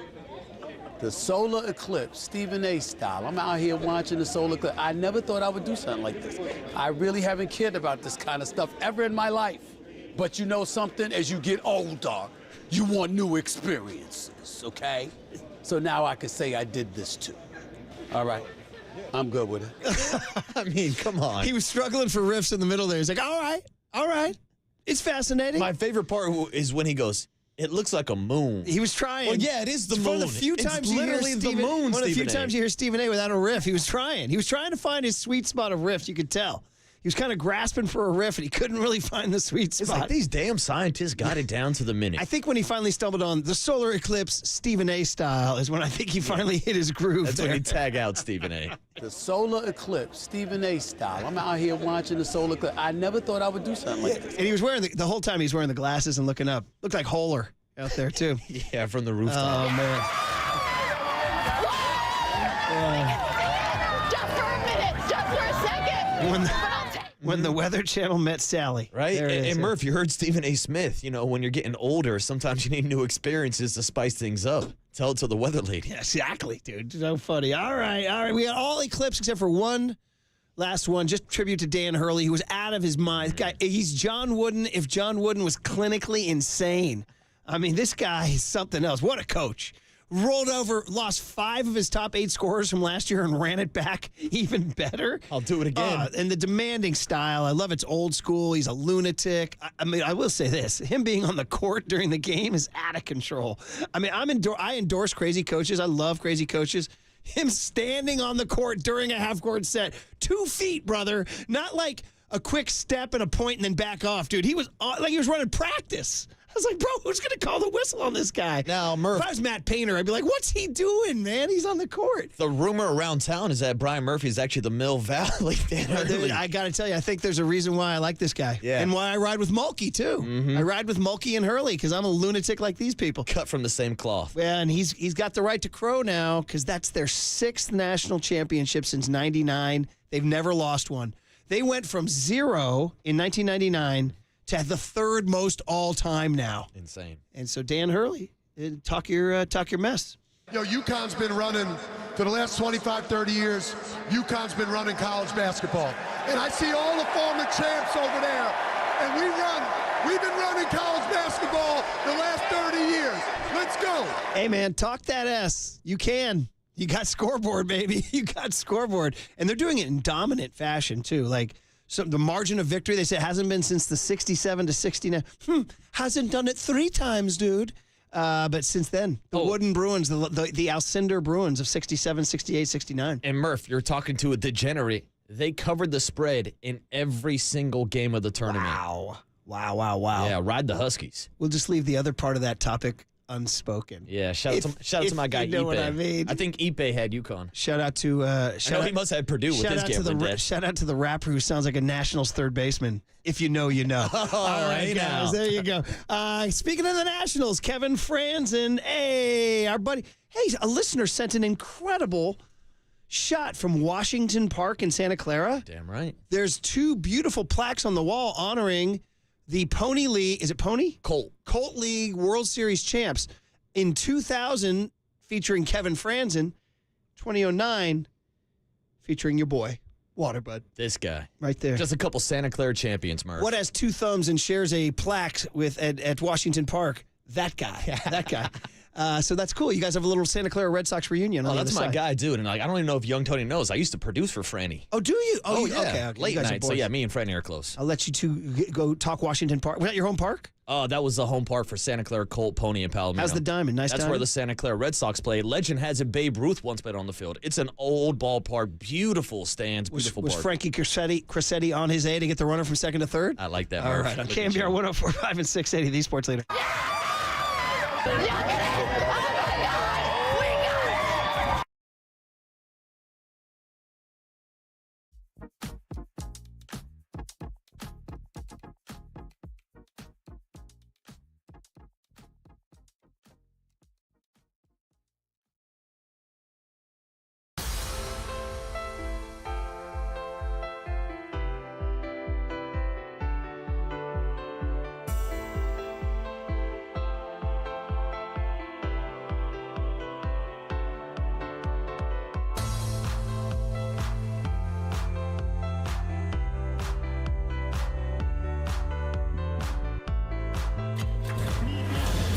The solar eclipse, Stephen A. style. I'm out here watching the solar eclipse. I never thought I would do something like this. I really haven't cared about this kind of stuff ever in my life. But you know something? As you get older, you want new experiences, okay? So now I can say I did this too. All right. I'm good with it. I mean, come on. He was struggling for riffs in the middle there. He's like, all right. It's fascinating. My favorite part is when he goes, it looks like a moon. He was trying. Well, yeah, it is the moon. One of the few times you hear Stephen A. without a riff, he was trying. He was trying to find his sweet spot of riffs, you could tell. He was kind of grasping for a riff, and he couldn't really find the sweet spot. It's like these damn scientists got it down to the minute. I think when he finally stumbled on the solar eclipse Stephen A. style is when I think he finally hit his groove. That's when he tag out Stephen A. The solar eclipse, Stephen A. style. I'm out here watching the solar eclipse. I never thought I would do something like this. And he was wearing the whole time he was wearing the glasses and looking up. Looked like Holler out there, too. Yeah, from the rooftop. Oh, man. Just for a minute, just for a second. When the Weather Channel met Sally. Right? And and Murph, you heard Stephen A. Smith. When you're getting older, sometimes you need new experiences to spice things up. Tell it to the weather lady. Yeah, exactly, dude. So funny. All right. We got all eclipse except for one last one. Just tribute to Dan Hurley, who was out of his mind. Guy, he's John Wooden if John Wooden was clinically insane. I mean, this guy is something else. What a coach. Rolled over, lost 5 of his top 8 scorers from last year and ran it back even better. I'll do it again. And the demanding style. I love it's old school. He's a lunatic. I mean, I will say this. Him being on the court during the game is out of control. I mean, I endorse crazy coaches. I love crazy coaches. Him standing on the court during a half-court set. 2 feet, brother. Not like a quick step and a point and then back off, dude. He was like he was running practice. I was like, bro, who's going to call the whistle on this guy? Now, Murph. If I was Matt Painter, I'd be like, what's he doing, man? He's on the court. The rumor around town is that Brian Murphy is actually the Mill Valley. I got to tell you, I think there's a reason why I like this guy. Yeah. And why I ride with Mulkey, too. Mm-hmm. I ride with Mulkey and Hurley because I'm a lunatic like these people. Cut from the same cloth. Yeah, and he's got the right to crow now because that's their 6th national championship since 99. They've never lost one. They went from 0 in 1999 to the 3rd most all-time now. Insane. And so Dan Hurley, talk your mess. UConn's been running for the last 25, 30 years. UConn's been running college basketball. And I see all the former champs over there. And we've been running college basketball the last 30 years. Let's go. Hey, man, talk that S. You can. You got scoreboard, baby. You got scoreboard. And they're doing it in dominant fashion, too. Like, so the margin of victory, they say, hasn't been since the 67 to 69. Hasn't done it 3 times, dude. But since then, the Wooden Bruins, the Alcindor Bruins of 67, 68, 69. And Murph, you're talking to a degenerate. They covered the spread in every single game of the tournament. Wow. Yeah, ride the Huskies. We'll just leave the other part of that topic unspoken. Yeah, shout out to my guy, you know Ipe. What I mean. I think Ipe had UConn. Shout out to... I know he must have Purdue with his gambling debt. Shout out to the rapper who sounds like a Nationals third baseman. If you know, you know. All right, guys, there you go. Speaking of the Nationals, Kevin Franzen, hey, our buddy. Hey, a listener sent an incredible shot from Washington Park in Santa Clara. Damn right. There's 2 beautiful plaques on the wall honoring the Pony League. Is it Pony? Colt League World Series champs in 2000, featuring Kevin Franzen. 2009, featuring your boy, Waterbud. This guy. Right there. Just a couple Santa Clara champions, Murph. What has 2 thumbs and shares a plaque with at Washington Park? That guy. That guy. So that's cool. You guys have a little Santa Clara Red Sox reunion. Oh, on the that's other my side. guy, dude. And like, I don't even know if Young Tony knows. I used to produce for Franny. Oh, do you? Oh, yeah. Okay. Late You guys are night. So boys. yeah, me and Franny are close. I'll let you 2 go talk Washington Park. Was that your home park? Oh, that was the home park for Santa Clara Colt, Pony, and Palomino. How's the diamond? Nice That's diamond? where the Santa Clara Red Sox play. Legend has it, Babe Ruth once played on the field. It's an old ballpark, beautiful stands, beautiful Was park. Frankie Crissetti on his A to get the runner from second to third? I like that, All Murph. right. On Look at KNBR you. 104.5 and 680, the Sports Leader.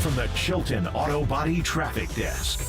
From the Chilton Auto Body Traffic Desk.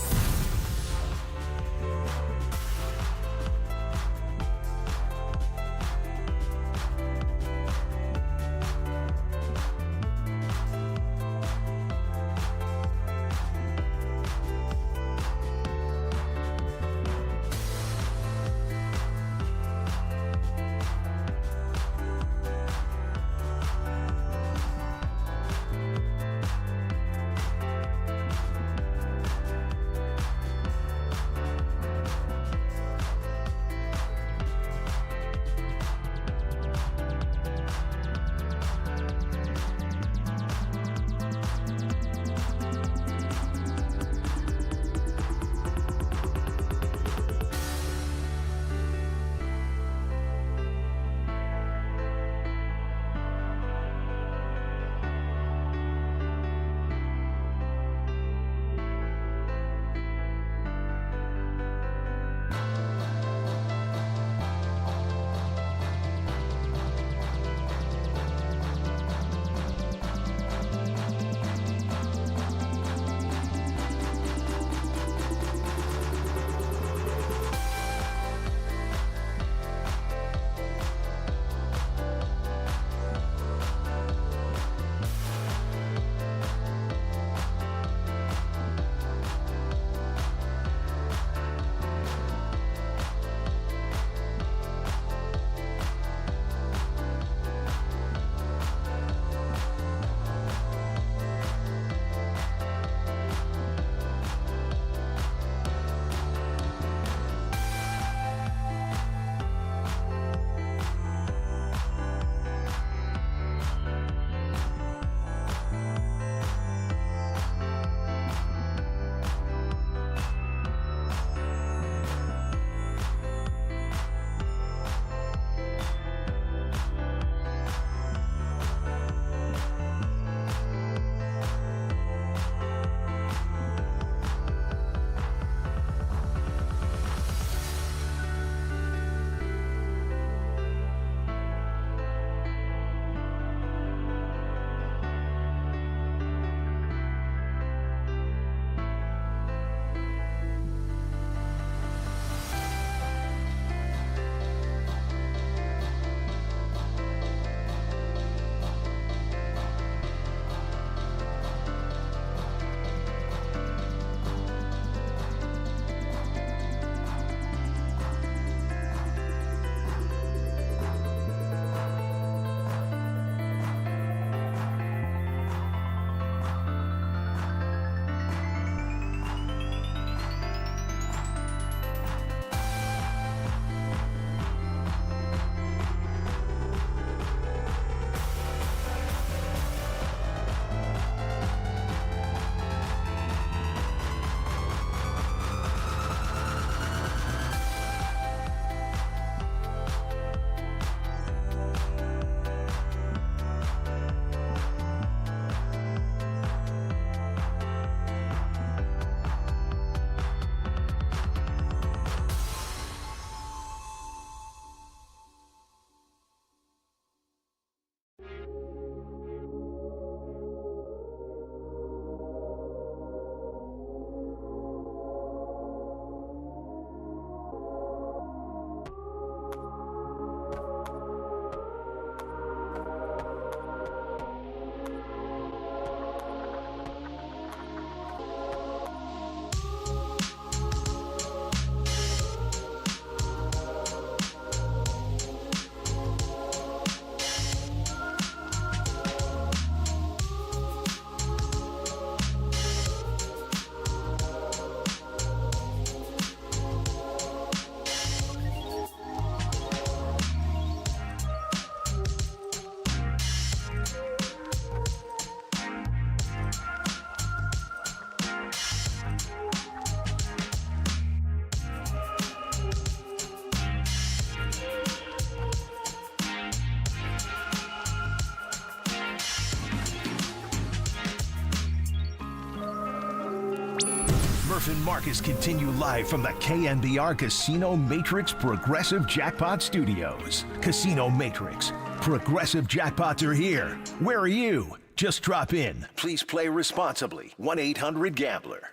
Murph and Marcus continue live from the KNBR Casino Matrix Progressive Jackpot Studios. Casino Matrix. Progressive jackpots are here. Where are you? Just drop in. Please play responsibly. 1-800-GAMBLER.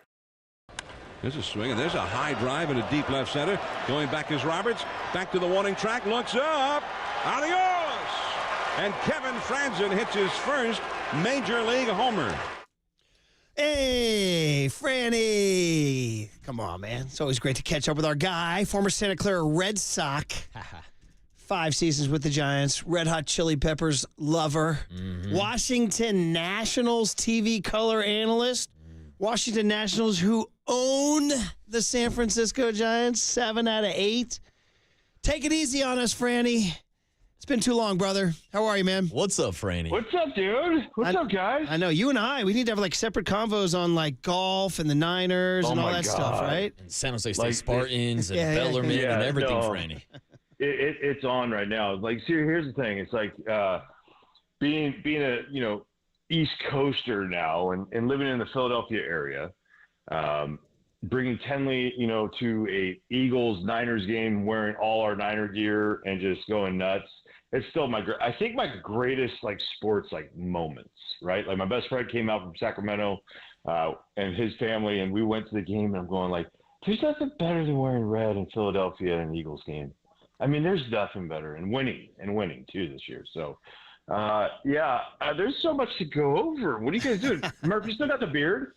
There's a swing, and there's a high drive in a deep left center. Going back is Roberts. Back to the warning track. Looks up. Adios! And Kevin Franzen hits his first Major League homer. Hey, Franny. Come on, man. It's always great to catch up with our guy, former Santa Clara Red Sox. 5 seasons with the Giants, Red Hot Chili Peppers lover, Washington Nationals TV color analyst, Washington Nationals who own the San Francisco Giants 7 out of 8. Take it easy on us, Franny. It's been too long, brother. How are you, man? What's up, Franny? What's up, dude? What's up, guys? I know, you and I, we need to have like separate convos on like golf and the Niners and all that stuff, right? And San Jose State Spartans and Bellarmine and everything, Franny. It's on right now. Like, see, here's the thing. It's like being a East Coaster now and living in the Philadelphia area, bringing Tenley to a Eagles Niners game, wearing all our Niner gear and just going nuts. It's still my greatest like sports like moments, right? Like my best friend came out from Sacramento and his family, and we went to the game, and I'm going like, there's nothing better than wearing red in Philadelphia in an Eagles game. I mean, there's nothing better, and winning too this year. So, there's so much to go over. What are you guys doing? Murph, you still got the beard?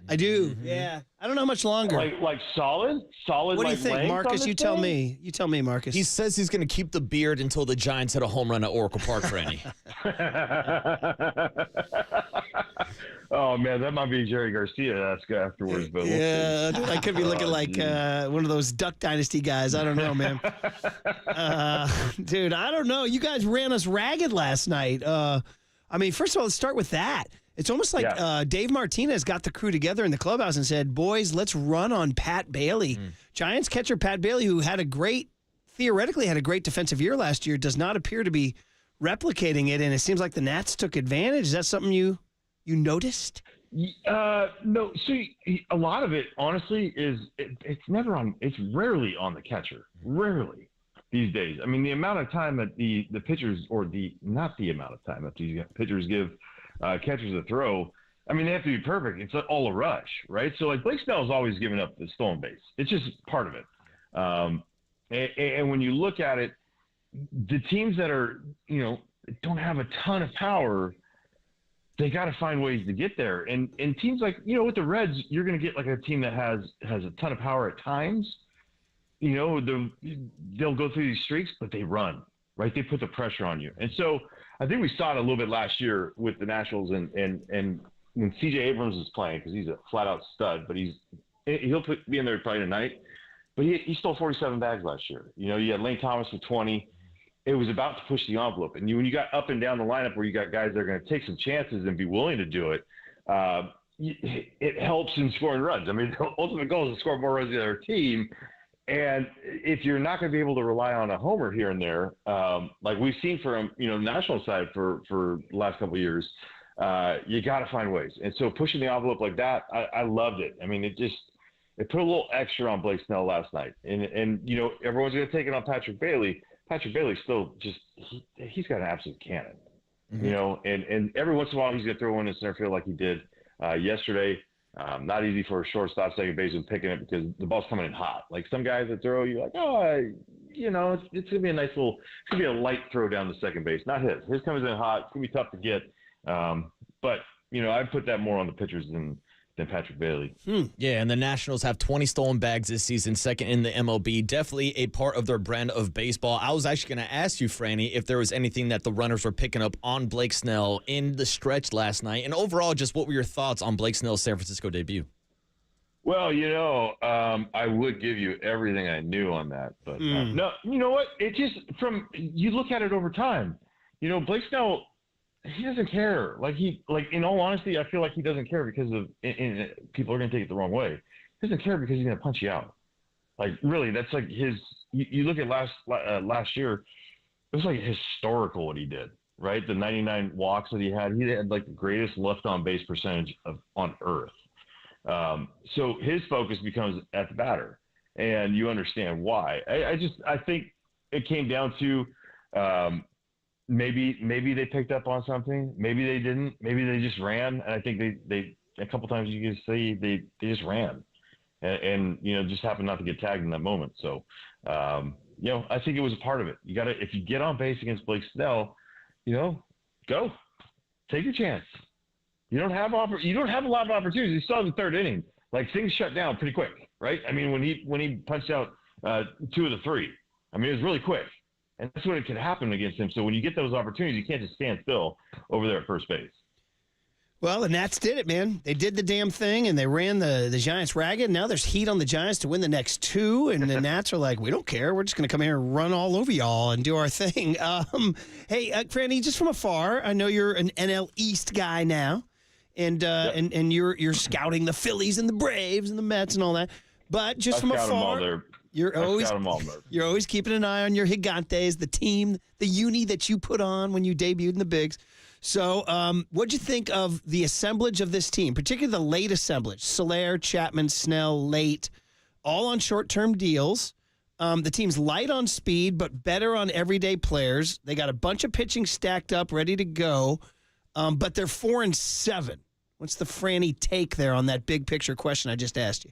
I do. Yeah. I don't know how much longer. Like solid. What do you like, think, Marcus? You tell me. You tell me, Marcus. He says he's going to keep the beard until the Giants hit a home run at Oracle Park, Franny. Oh, man, that might be Jerry Garcia afterwards. But I could be looking like one of those Duck Dynasty guys. I don't know, man. Dude, I don't know. You guys ran us ragged last night. First of all, let's start with that. It's almost like Dave Martinez got the crew together in the clubhouse and said, boys, let's run on Pat Bailey. Giants catcher Pat Bailey, who theoretically had a great defensive year last year, does not appear to be replicating it, and it seems like the Nats took advantage. Is that something you noticed? No. See, a lot of it, honestly, is it's rarely on the catcher. Rarely these days. I mean, the amount of time that the pitchers, not the amount of time that these pitchers give catchers a throw, I mean, they have to be perfect. It's all a rush, right? So, like, Blake Snell's always giving up the stolen base. It's just part of it. And when you look at it, the teams that are, don't have a ton of power, they got to find ways to get there. And teams like, with the Reds, you're going to get like a team that has a ton of power at times. They'll go through these streaks, but they run, right? They put the pressure on you. And so I think we saw it a little bit last year with the Nationals and when C.J. Abrams is playing, because he's a flat-out stud, but he'll be in there probably tonight. But he stole 47 bags last year. You had Lane Thomas with 20. It was about to push the envelope. And when you got up and down the lineup where you got guys that are going to take some chances and be willing to do it, it helps in scoring runs. I mean, the ultimate goal is to score more runs than the other team. And if you're not going to be able to rely on a homer here and there, like we've seen from the national side for the last couple of years, you got to find ways. And so pushing the envelope like that, I loved it. I mean, it put a little extra on Blake Snell last night. And everyone's going to take it on Patrick Bailey. Patrick Bailey still he's got an absolute cannon, and every once in a while he's going to throw one in center field like he did yesterday. Not easy for a shortstop, second baseman picking it because the ball's coming in hot. Like some guys that throw, you're like, it's going to be a nice it's going to be a light throw down the second base. Not his. His comes in hot. It's going to be tough to get. But I'd put that more on the pitchers than Patrick Bailey. Yeah, and the Nationals have 20 stolen bags this season, second in the MLB. Definitely a part of their brand of baseball. I was actually going to ask you, Franny, if there was anything that the runners were picking up on Blake Snell in the stretch last night. And overall, just what were your thoughts on Blake Snell's San Francisco debut? Well, I would give you everything I knew on that. But no, you know what? It just you look at it over time. Blake Snell, he doesn't care. In all honesty, I feel like he doesn't care because of people are going to take it the wrong way. He doesn't care because he's going to punch you out. Like, really, that's like his – you look at last year, it was like historical what he did, right? The 99 walks that he had like the greatest left on base percentage on earth. So his focus becomes at the batter, and you understand why. I think it came down to maybe they picked up on something, maybe they didn't, maybe they just ran. And I think they a couple times you can see they just ran, and just happened not to get tagged in that moment. So I think it was a part of it. You got to, if you get on base against Blake Snell, go take your chance. You don't have a lot of opportunities. You saw in the third inning, like things shut down pretty quick, right? I mean, when he punched out 2 of the 3, I mean, it was really quick, and that's when it could happen against him. So when you get those opportunities, you can't just stand still over there at first base. Well, the Nats did it, man. They did the damn thing, and they ran the Giants ragged. Now there's heat on the Giants to win the next 2, and the Nats are like, we don't care. We're just going to come here and run all over y'all and do our thing. Hey, Franny, just from afar, I know you're an NL East guy now, and you're scouting the Phillies and the Braves and the Mets and all that. But just from afar, you're always keeping an eye on your Gigantes, the team, the uni that you put on when you debuted in the bigs. So what'd you think of the assemblage of this team, particularly the late assemblage? Soler, Chapman, Snell, late, all on short-term deals. The team's light on speed, but better on everyday players. They got a bunch of pitching stacked up, ready to go, but they're 4-7. What's the Franny take there on that big picture question I just asked you?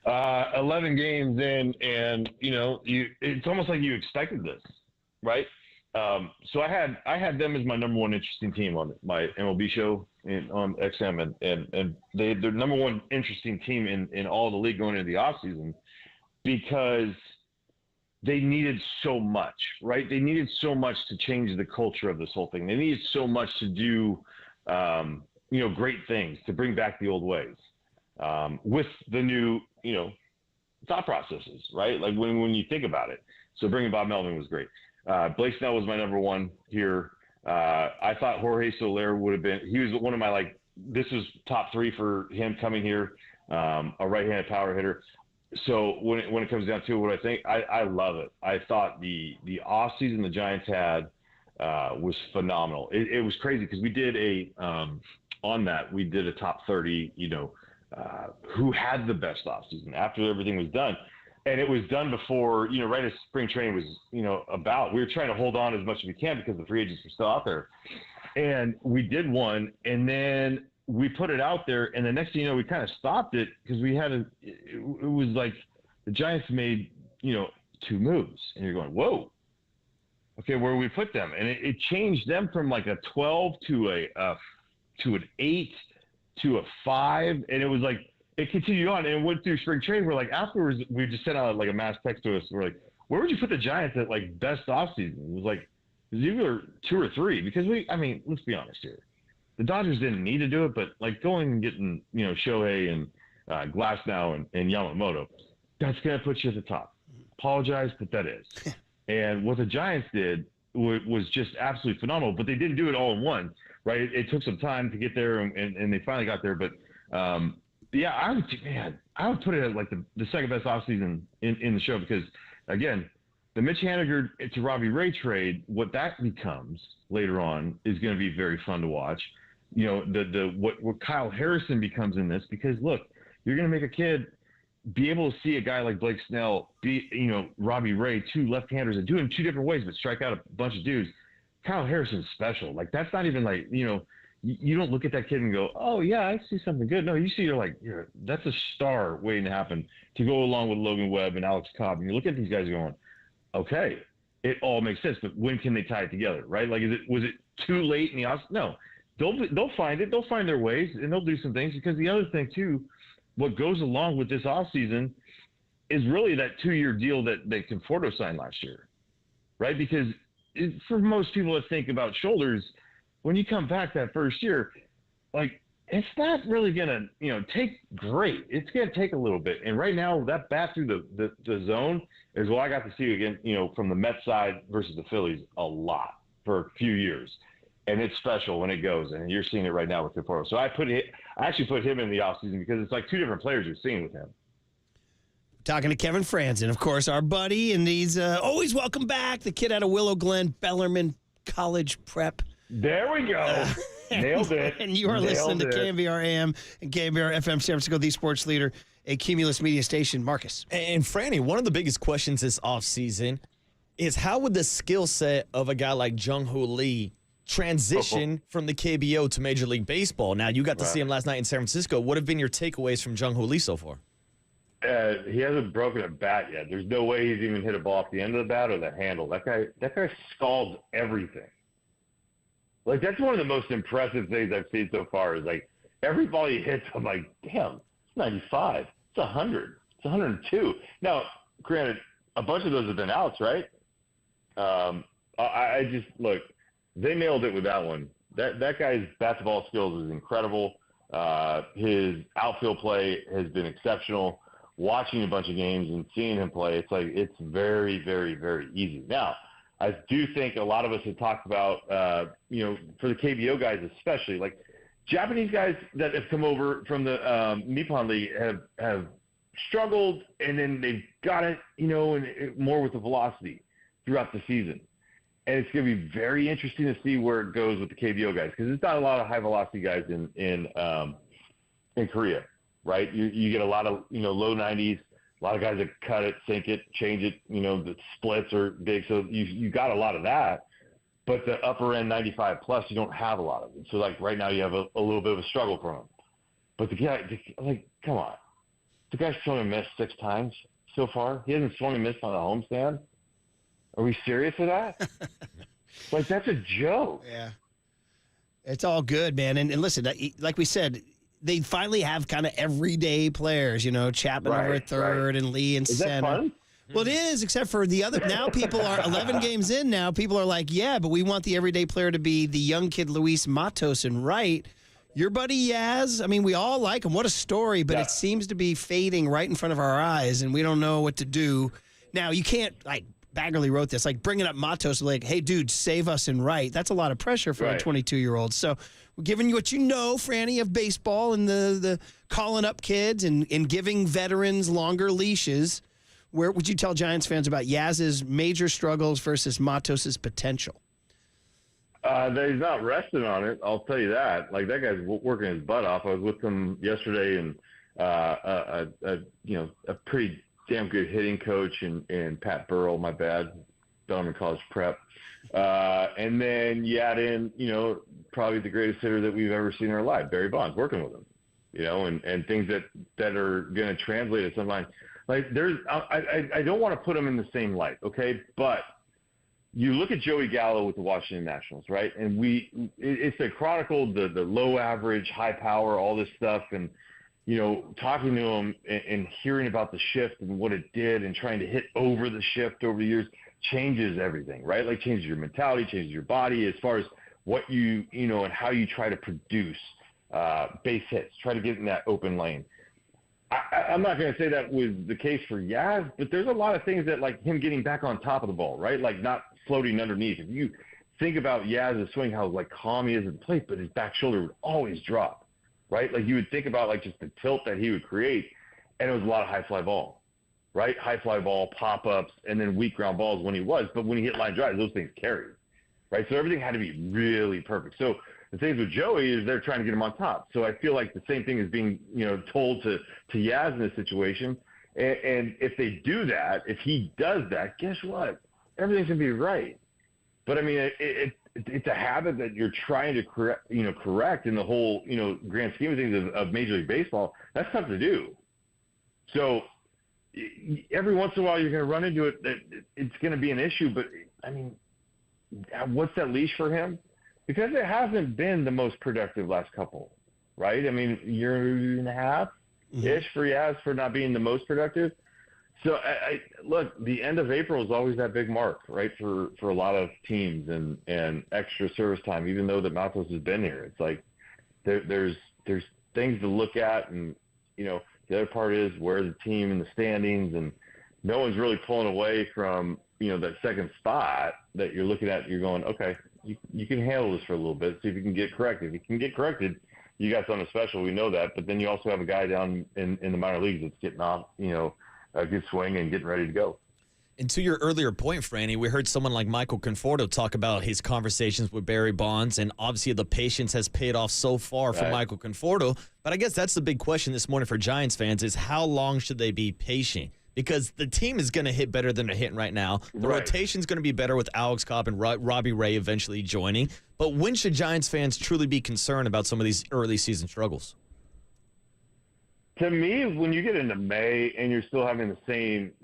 11 games in, and it's almost like you expected this, right? So I had them as my number one interesting team on my MLB show on XM, and they're number one interesting team in all the league going into the offseason because they needed so much, right? They needed so much to change the culture of this whole thing. They needed so much to do, great things, to bring back the old ways with the new, thought processes, right? Like when you think about it. So bringing Bob Melvin was great. Blake Snell was my number one here. I thought Jorge Soler would have been, he was one of my, this was top 3 for him coming here, a right-handed power hitter. So when it comes down to what I think, I love it. I thought the offseason the Giants had was phenomenal. It was crazy because we did we did a top 30, who had the best offseason after everything was done. And it was done before, right as spring training was, about. We were trying to hold on as much as we can because the free agents were still out there. And we did one, and then we put it out there, and the next thing you know, we kind of stopped it because we had it was like the Giants made, 2 moves. And you're going, whoa. Okay, where do we put them? And it changed them from like a 12 to an 8 to a 5. And it was like, it continued on and went through spring training. We're like, afterwards, we just sent out like a mass text to us. We're like, where would you put the Giants at like best offseason? It was like, it was either 2 or 3 because let's be honest here. The Dodgers didn't need to do it, but like going and getting, Shohei and Glasnow and Yamamoto, that's going to put you at the top. Apologize, but that is. And what the Giants did was just absolutely phenomenal, but they didn't do it all in one, right? It took some time to get there and they finally got there. But, yeah, I would put it as like the second best offseason in the show because, again, the Mitch Haniger to Robbie Ray trade, what that becomes later on is going to be very fun to watch. What Kyle Harrison becomes in this because, look, you're going to make a kid be able to see a guy like Blake Snell be, Robbie Ray, 2 left-handers and do it in 2 different ways but strike out a bunch of dudes. Kyle Harrison's special. Like, that's not even like, you don't look at that kid and go, oh, yeah, I see something good. No, you see that's a star waiting to happen to go along with Logan Webb and Alex Cobb. And you look at these guys going, okay, it all makes sense, but when can they tie it together, right? Like, was it too late in the off? No. They'll find it. They'll find their ways, and they'll do some things because the other thing, too, what goes along with this offseason is really that 2-year deal that Conforto signed last year, right? Because for most people that think about shoulders – when you come back that first year, like, it's not really going to, take great. It's going to take a little bit. And right now, that bat through the zone is what I got to see again, from the Mets side versus the Phillies a lot for a few years. And it's special when it goes. And you're seeing it right now with Conforto. So I actually put him in the offseason because it's like 2 different players you're seeing with him. Talking to Kevin Franzen, of course, our buddy. And he's always welcome back. The kid out of Willow Glen, Bellarmine College Prep. There we go. Nailed it. And you are listening to KNBR AM and KNBR FM San Francisco, the sports leader, a Cumulus media station. Marcus. And Franny, one of the biggest questions this offseason is how would the skill set of a guy like Jung-Hoo Lee transition from the KBO to Major League Baseball? Now, you got to see him last night in San Francisco. What have been your takeaways from Jung-Hoo Lee so far? He hasn't broken a bat yet. There's no way he's even hit a ball off the end of the bat or the handle. That guy scalds everything. Like, that's one of the most impressive things I've seen so far is, like, every ball he hits, I'm like, damn, it's 95. It's 100. It's 102. Now, granted, a bunch of those have been outs, right? I just, look, they nailed it with that one. That guy's bat-to-ball skills is incredible. His outfield play has been exceptional. Watching a bunch of games and seeing him play, it's like it's very, very, very easy. Now, I do think a lot of us have talked about, for the KBO guys especially, like Japanese guys that have come over from the Nippon League have struggled, and then they've got it, and more with the velocity throughout the season. And it's going to be very interesting to see where it goes with the KBO guys because there's not a lot of high velocity guys in Korea. Right, you get a lot of low 90s, a lot of guys that cut it, sink it, change it. The splits are big, so you got a lot of that. But the upper end 95 plus, you don't have a lot of them. So like right now, you have a little bit of a struggle for him. But the guy, come on, the guy's swung and missed 6 times so far. He hasn't swung and missed on a homestand. Are we serious with that? Like that's a joke. Yeah, it's all good, man. And listen, like we said. They finally have kind of everyday players, Chapman over at third and Lee in center. Is that fun? Well, it is, except for the other. Now people are 11 games in now. People are like, yeah, but we want the everyday player to be the young kid Luis Matos and right. Your buddy Yaz, I mean, we all like him. What a story, but it seems to be fading right in front of our eyes, and we don't know what to do. Now, you can't, like, Baggerly wrote this, like bringing up Matos, like, hey, dude, save us and right. That's a lot of pressure for a 22-year-old. So we're giving you what you know, Franny, of baseball and the calling up kids and giving veterans longer leashes. Where would you tell Giants fans about Yaz's major struggles versus Matos' potential? That he's not resting on it, I'll tell you that. Like, that guy's working his butt off. I was with him yesterday, and a pretty damn good hitting coach and Pat Burrell, my bad, Bellarmine College Prep. And then you add in, probably the greatest hitter that we've ever seen in our life, Barry Bonds, working with him, and things that are going to translate at some line. Like I don't want to put them in the same light, okay? But you look at Joey Gallo with the Washington Nationals, right? And it's a chronicle, the low average, high power, all this stuff, and talking to him and hearing about the shift and what it did and trying to hit over the shift over the years changes everything, right? Like changes your mentality, changes your body as far as what and how you try to produce base hits, try to get in that open lane. I'm not going to say that was the case for Yaz, but there's a lot of things that like him getting back on top of the ball, right? Like not floating underneath. If you think about Yaz's swing, how like calm he is at the plate, but his back shoulder would always drop. Right? Like you would think about like just the tilt that he would create, and it was a lot of high fly ball, right? High fly ball, pop-ups, and then weak ground balls when he was. But when he hit line drives, those things carried, right? So everything had to be really perfect. So the things with Joey is they're trying to get him on top. So I feel like the same thing is being, told to Yaz in this situation. And if they do that, if he does that, guess what? Everything's going to be right. But, I mean, it's a habit that you're trying to correct in the whole, grand scheme of things of Major League Baseball. That's tough to do. So every once in a while you're going to run into it. It's going to be an issue. But, I mean, what's that leash for him? Because it hasn't been the most productive last couple, right? I mean, year and a half-ish for Yaz for not being the most productive. So, look, the end of April is always that big mark, right, for a lot of teams and extra service time, even though the Matos has been here. It's like there's things to look at, and, the other part is where the team in the standings, and no one's really pulling away from, that second spot that you're looking at. You're going, okay, you can handle this for a little bit, see if you can get corrected. If you can get corrected, you got something special. We know that. But then you also have a guy down in the minor leagues that's getting off, a good swing and getting ready to go. And to your earlier point, Franny, we heard someone like Michael Conforto talk about his conversations with Barry Bonds, and obviously the patience has paid off so far for Michael Conforto. But I guess that's the big question this morning for Giants fans is how long should they be patient? Because the team is going to hit better than they're hitting right now. The rotation's going to be better with Alex Cobb and Robbie Ray eventually joining. But when should Giants fans truly be concerned about some of these early season struggles? To me, when you get into May and you're still having the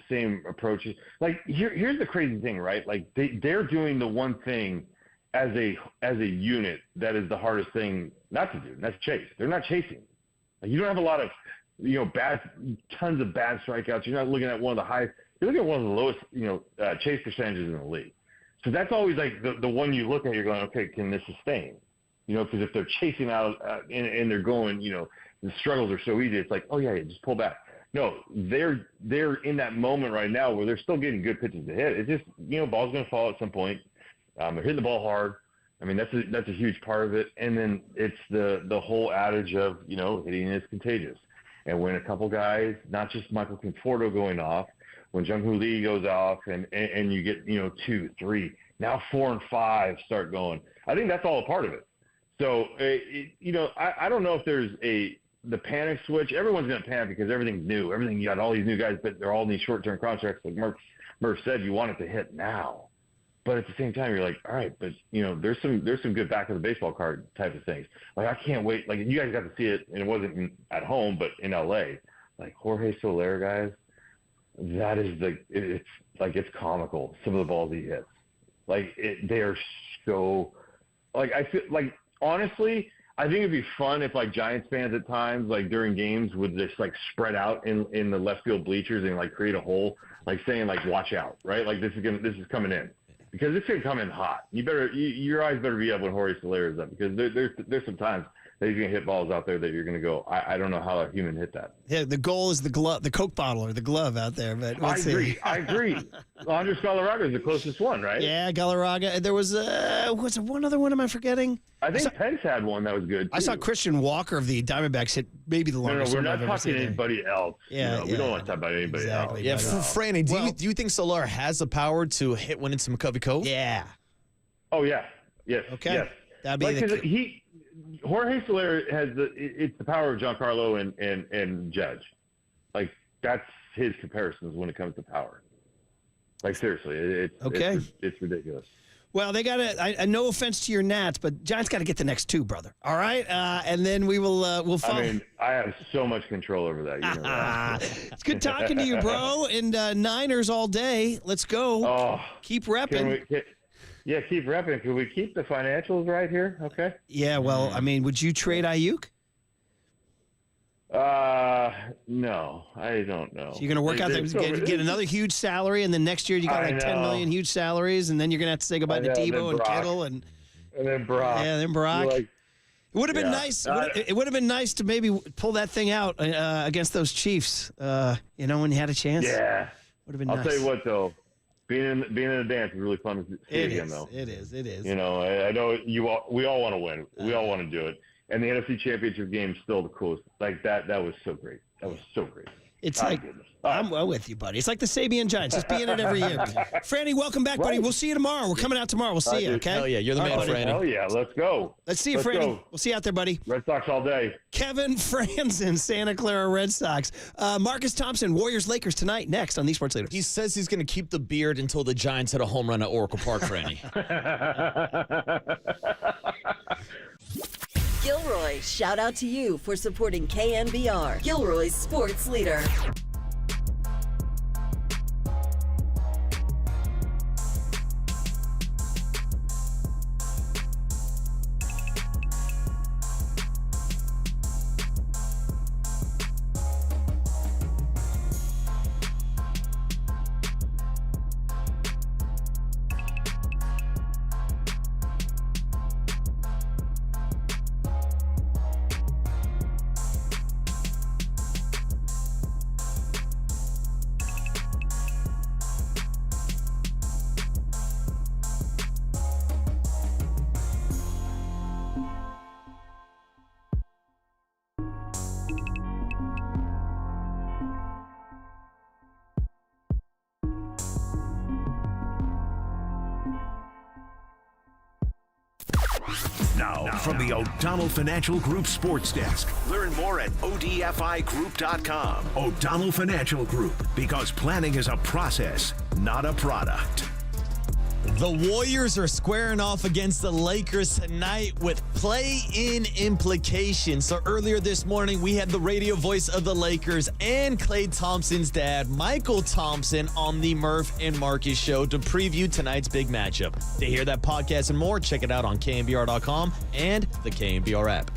same approaches, like here's the crazy thing, right? Like they're doing the one thing as a unit that is the hardest thing not to do, and that's chase. They're not chasing. Like, you don't have a lot of tons of bad strikeouts. You're not looking at one of the highest. You're looking at one of the lowest, chase percentages in the league. So that's always like the one you look at. You're going, okay, can this sustain? Because if they're chasing out and they're going, the struggles are so easy. It's like, oh yeah, just pull back. No, they're in that moment right now where they're still getting good pitches to hit. It's just, ball's going to fall at some point. They're hitting the ball hard. I mean, that's a huge part of it. And then it's the whole adage of, hitting is contagious. And when a couple guys, not just Michael Conforto going off, when Jung-Hoo Lee goes off and you get, 2, 3, now 4 and 5 start going, I think that's all a part of it. So, I don't know if there's the panic switch. Everyone's going to panic because everything's new. You got all these new guys, but they're all in these short-term contracts. Like Murph said, you want it to hit now. But at the same time, you're like, all right, but there's some good back of the baseball card type of things. Like I can't wait. Like you guys got to see it, and it wasn't at home, but in LA. Like Jorge Soler, guys, that is it's comical. Some of the balls he hits, they are so. Like I feel like honestly, I think it'd be fun if like Giants fans at times, like during games, would just like spread out in the left field bleachers and like create a hole, like saying like watch out, right? Like this is coming in. Because it's going to come in hot. Your eyes better be up when Jorge Soler is up because there's some times that he's going to hit balls out there that you're going to go, I don't know how a human hit that. Yeah, the goal is the glove, the Coke bottle or the glove out there. But I agree. Andres Galarraga is the closest one, right? Yeah, Galarraga. There was one other one. Am I forgetting? I think Pence had one that was good, too. I saw Christian Walker of the Diamondbacks hit maybe the longest. No, we're not talking anybody else. Yeah, we don't want to talk about anybody else. Yeah, Franny, do you think Soler has the power to hit one into McCovey Cove? Yeah. Oh, yeah. Yes. Okay. Yes. That'd be Jorge Soler has it's the power of Giancarlo and Judge. Like, that's his comparisons when it comes to power. Like, seriously, it's ridiculous. Well, they got to. No offense to your Nats, but Giants got to get the next 2, brother. All right, and then we'll follow. I mean, I have so much control over that. You know that. It's good talking to you, bro. And Niners all day. Let's go. Oh, keep repping. Keep repping. Can we keep the financials right here? Okay. Yeah. Well, I mean, would you trade Ayuk? No, I don't know. So you're going to work out there, get another huge salary, and then next year you got like 10 million huge salaries, and then you're going to have to say goodbye to Debo and Kittle and then Brock. Yeah, then Brock. Like, it would have been nice. It would have been nice to maybe pull that thing out against those Chiefs. When you had a chance. Yeah, would have been. I'll tell you what, though, being in the dance is really fun to see again, though. It is. I know we all want to win. We all want to do it. And the NFC Championship game is still the coolest. Like that was so great. It's I'm with you, buddy. It's like the Sabian Giants, just being it every year. Franny, welcome back, buddy. We'll see you tomorrow. We're coming out tomorrow. We'll see you, okay? Hell yeah, you're the man, Franny. Hell yeah, let's go. Let's see you, Franny. We'll see you out there, buddy. Red Sox all day. Kevin Franzen, Santa Clara Red Sox. Marcus Thompson, Warriors-Lakers tonight, next on the Sports Leaders. He says he's going to keep the beard until the Giants hit a home run at Oracle Park, Franny. Gilroy, shout out to you for supporting KNBR, Gilroy's sports leader. Now, from the O'Donnell Financial Group Sports Desk. Learn more at ODFIGroup.com. O'Donnell Financial Group, because planning is a process, not a product. The Warriors are squaring off against the Lakers tonight with play-in implications. So earlier this morning, we had the radio voice of the Lakers and Klay Thompson's dad, Michael Thompson, on the Murph and Marcus show to preview tonight's big matchup. To hear that podcast and more, check it out on KNBR.com and the KNBR app.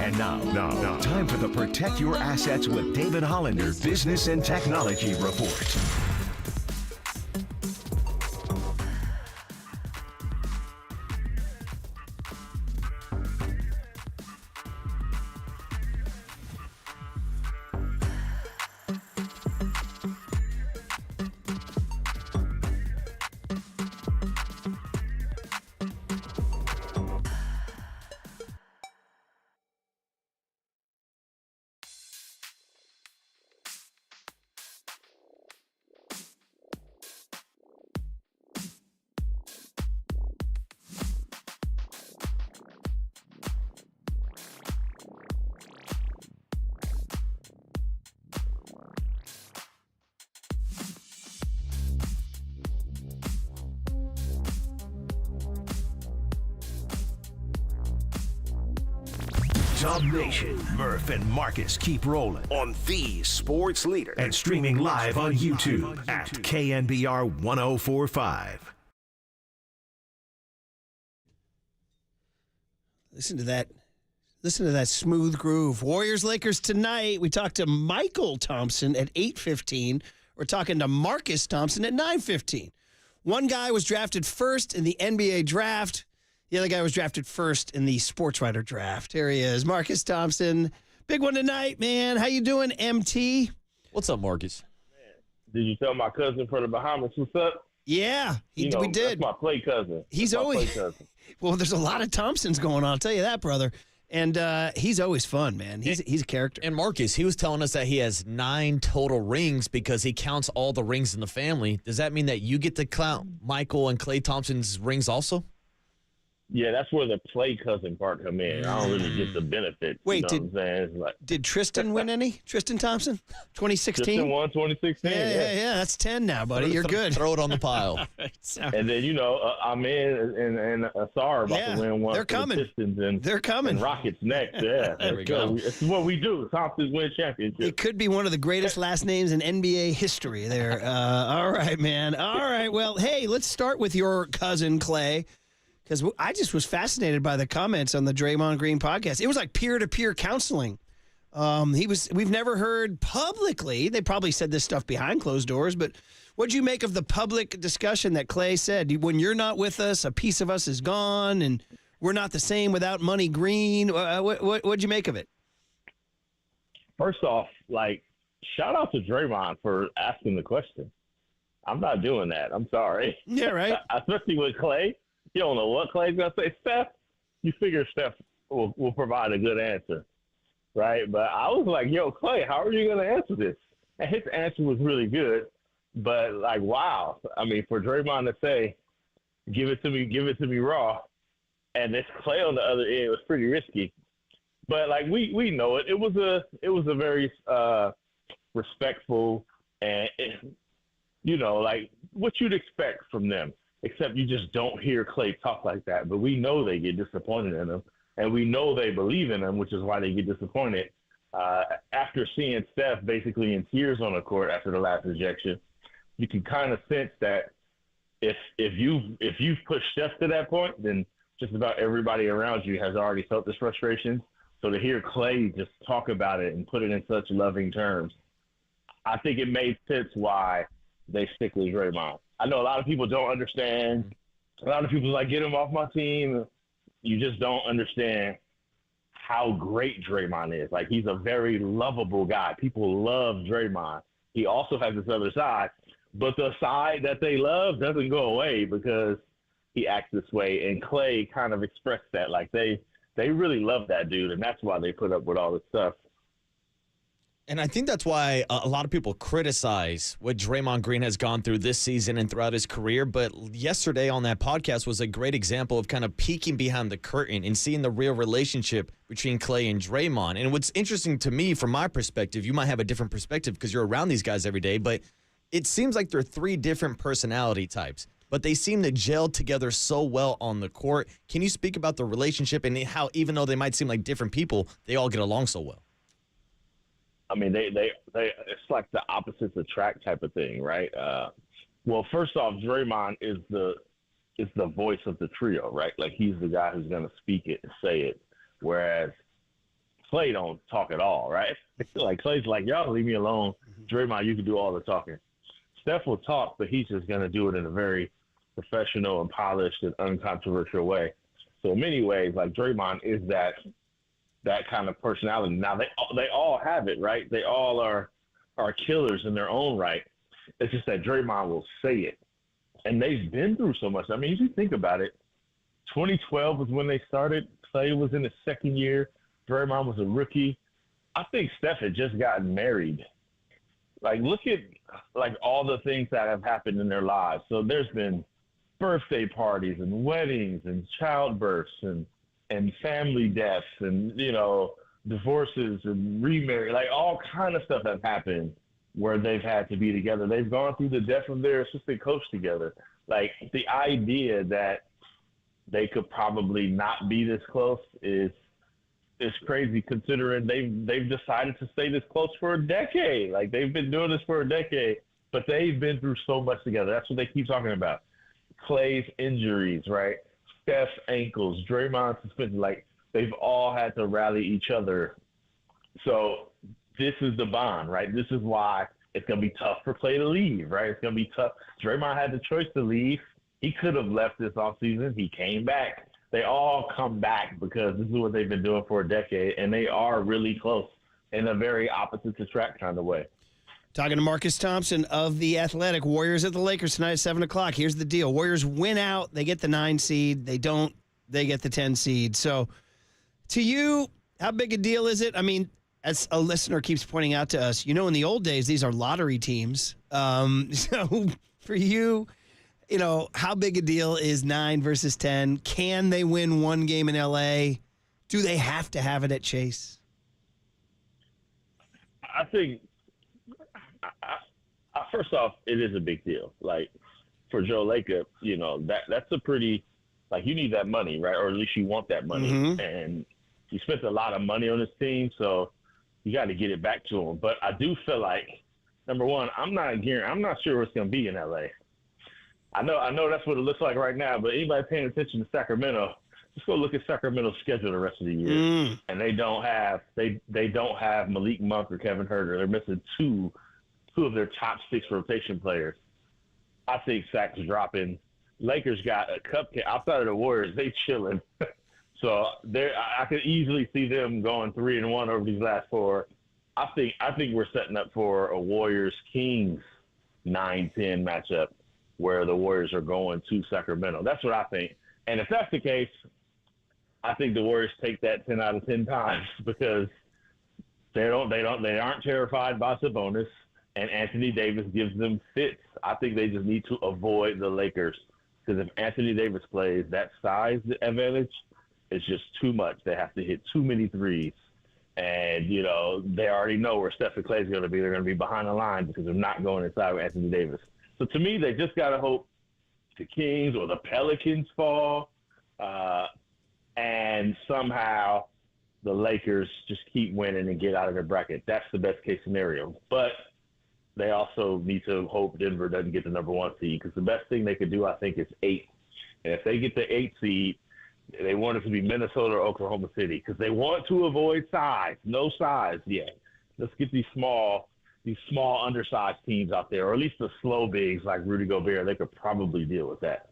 And now, time for the Protect Your Assets with David Hollander Business and Technology Report. Dub Nation, Murph and Marcus keep rolling on the sports leader and streaming live on YouTube at KNBR 1045. Listen to that. Listen to that smooth groove. Warriors Lakers tonight. We talked to Michael Thompson at 8:15. We're talking to Marcus Thompson at 9:15. One guy was drafted first in the NBA draft. The other guy was drafted first in the sports writer draft. Here he is, Marcus Thompson. Big one tonight, man. How you doing, MT? What's up, Marcus? Did you tell my cousin from the Bahamas what's up? Yeah, we did. That's my play cousin. He's always well. There's a lot of Thompsons going on. I'll tell you that, brother. And he's always fun, man. He's a character. And Marcus, he was telling us that he has 9 total rings because he counts all the rings in the family. Does that mean that you get to count Michael and Klay Thompson's rings also? Yeah, that's where the play cousin part come in. I don't really get the benefit. Wait, you know what I'm saying? It's like, did Tristan win any? Tristan Thompson? 2016? Tristan won 2016. Yeah. That's 10 now, buddy. You're good. Throw it on the pile. And then, you know, Amin and Asar about to win one. They're coming. The Pistons They're coming. And Rockets next. Yeah. There we go. It's what we do. Thompsons win championships. It could be one of the greatest last names in NBA history there. All right, man. All right. Well, hey, let's start with your cousin, Clay. Because I just was fascinated by the comments on the Draymond Green podcast. It was like peer-to-peer counseling. We've never heard publicly. They probably said this stuff behind closed doors, but what'd you make of the public discussion that Clay said? When you're not with us, a piece of us is gone, and we're not the same without Money Green. What'd you make of it? First off, like, shout out to Draymond for asking the question. I'm not doing that. I'm sorry. Yeah, right. Especially with Clay. You don't know what Clay's going to say. Steph, you figure Steph will provide a good answer, right? But I was like, yo, Clay, how are you going to answer this? And his answer was really good. But, like, wow. I mean, for Draymond to say, give it to me raw, and this Clay on the other end was pretty risky. But, like, we know it. It was a very respectful and, you know, like what you'd expect from them. Except you just don't hear Clay talk like that. But we know they get disappointed in him, and we know they believe in him, which is why they get disappointed. After seeing Steph basically in tears on the court after the last ejection, you can kind of sense that if you've pushed Steph to that point, then just about everybody around you has already felt this frustration. So to hear Clay just talk about it and put it in such loving terms, I think it made sense why they stick with Draymond. I know a lot of people don't understand. A lot of people are like, get him off my team. You just don't understand how great Draymond is. Like, he's a very lovable guy. People love Draymond. He also has this other side. But the side that they love doesn't go away because he acts this way. And Clay kind of expressed that. Like, they really love that dude, and that's why they put up with all this stuff. And I think that's why a lot of people criticize what Draymond Green has gone through this season and throughout his career. But yesterday on that podcast was a great example of kind of peeking behind the curtain and seeing the real relationship between Clay and Draymond. And what's interesting to me from my perspective, you might have a different perspective because you're around these guys every day, but it seems like they're three different personality types. But they seem to gel together so well on the court. Can you speak about the relationship and how, even though they might seem like different people, they all get along so well? I mean, they it's like the opposites attract type of thing, right? Well, first off, Draymond is the voice of the trio, right? Like, he's the guy who's going to speak it and say it, whereas Clay don't talk at all, right? Like, Clay's like, y'all leave me alone. Draymond, you can do all the talking. Steph will talk, but he's just going to do it in a very professional and polished and uncontroversial way. So in many ways, like, Draymond is that kind of personality. Now, they all have it, right? They all are killers in their own right. It's just that Draymond will say it. And they've been through so much. I mean, if you think about it, 2012 was when they started. Clay was in his second year. Draymond was a rookie. I think Steph had just gotten married. Like, look at, like, all the things that have happened in their lives. So there's been birthday parties and weddings and childbirths and family deaths and, you know, divorces and remarriage, like all kind of stuff have happened where they've had to be together. They've gone through the death of their assistant coach together. Like, the idea that they could probably not be this close is crazy, considering they've decided to stay this close for a decade. Like, they've been doing this for a decade, but they've been through so much together. That's what they keep talking about. Clay's injuries, right? Steph's ankles, Draymond's suspension, like, they've all had to rally each other. So this is the bond, right? This is why it's going to be tough for Clay to leave, right? It's going to be tough. Draymond had the choice to leave. He could have left this offseason. He came back. They all come back because this is what they've been doing for a decade, and they are really close in a very opposite attract kind of way. Talking to Marcus Thompson of The Athletic. Warriors at the Lakers tonight at 7 o'clock. Here's the deal. Warriors win out. They get the 9 seed. They don't. They get the 10 seed. So, to you, how big a deal is it? I mean, as a listener keeps pointing out to us, you know, in the old days, these are lottery teams. So, for you, how big a deal is 9 versus 10? Can they win one game in LA? Do they have to have it at Chase? I think, first off, it is a big deal. Like, for Joe Lacob, that's a pretty, you need that money, right? Or at least you want that money. Mm-hmm. And he spent a lot of money on this team, so you got to get it back to him. But I do feel like, number one, I'm not sure what's going to be in LA. I know that's what it looks like right now, but anybody paying attention to Sacramento, just go look at Sacramento's schedule the rest of the year. And they don't have Malik Monk or Kevin Huerter. They're missing two of their top 6 rotation players. I think Sac's dropping. Lakers got a cupcake outside of the Warriors. They chilling. So I could easily see them going 3-1 over these last 4. I think we're setting up for a Warriors-Kings 9-10 matchup where the Warriors are going to Sacramento. That's what I think. And if that's the case, I think the Warriors take that 10 out of 10 times because they aren't terrified by Sabonis, and Anthony Davis gives them fits. I think they just need to avoid the Lakers because if Anthony Davis plays, that size advantage is just too much. They have to hit too many threes. And, they already know where Steph and Clay is going to be. They're going to be behind the line because they're not going inside with Anthony Davis. So to me, they just got to hope the Kings or the Pelicans fall, and somehow the Lakers just keep winning and get out of their bracket. That's the best case scenario. But they also need to hope Denver doesn't get the number 1 seed because the best thing they could do, I think, is 8. And if they get the 8 seed, they want it to be Minnesota or Oklahoma City because they want to avoid size. No size yet. Let's get these small undersized teams out there, or at least the slow bigs like Rudy Gobert. They could probably deal with that.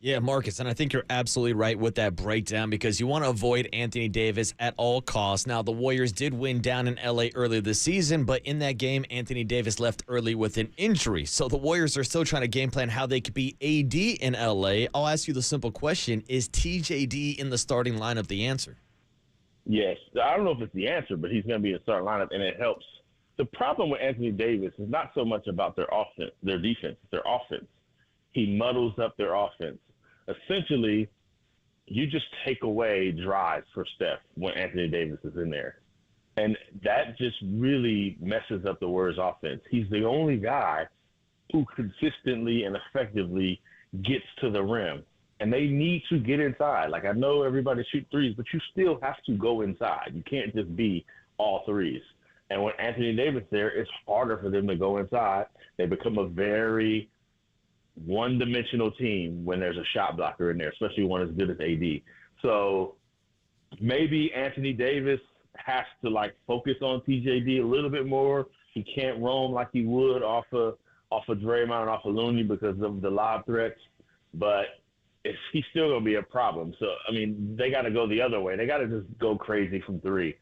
Yeah, Marcus, and I think you're absolutely right with that breakdown because you want to avoid Anthony Davis at all costs. Now, the Warriors did win down in L.A. earlier this season, but in that game, Anthony Davis left early with an injury. So the Warriors are still trying to game plan how they could be AD in L.A. I'll ask you the simple question, is TJD in the starting lineup the answer? Yes. I don't know if it's the answer, but he's going to be in the starting lineup, and it helps. The problem with Anthony Davis is not so much about their defense, their offense. He muddles up their offense. Essentially, you just take away drives for Steph when Anthony Davis is in there. And that just really messes up the Warriors' offense. He's the only guy who consistently and effectively gets to the rim. And they need to get inside. I know everybody shoot threes, but you still have to go inside. You can't just be all threes. And when Anthony Davis is there, it's harder for them to go inside. They become a very one-dimensional team when there's a shot blocker in there, especially one as good as AD. So maybe Anthony Davis has to focus on TJD a little bit more. He can't roam like he would off of Draymond and off of Looney because of the lob threats. But he's still going to be a problem. So, they got to go the other way. They got to just go crazy from 3,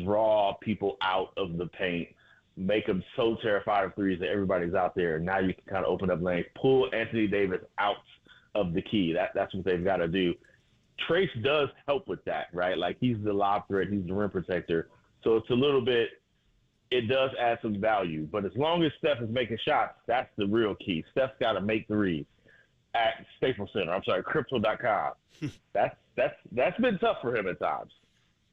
draw people out of the paint, make them so terrified of threes that everybody's out there. And now you can kind of open up lanes, pull Anthony Davis out of the key. That's what they've got to do. Trace does help with that, right? He's the lob threat, he's the rim protector. So it's a little bit, it does add some value. But as long as Steph is making shots, that's the real key. Steph's got to make threes at Crypto.com. That's been tough for him at times.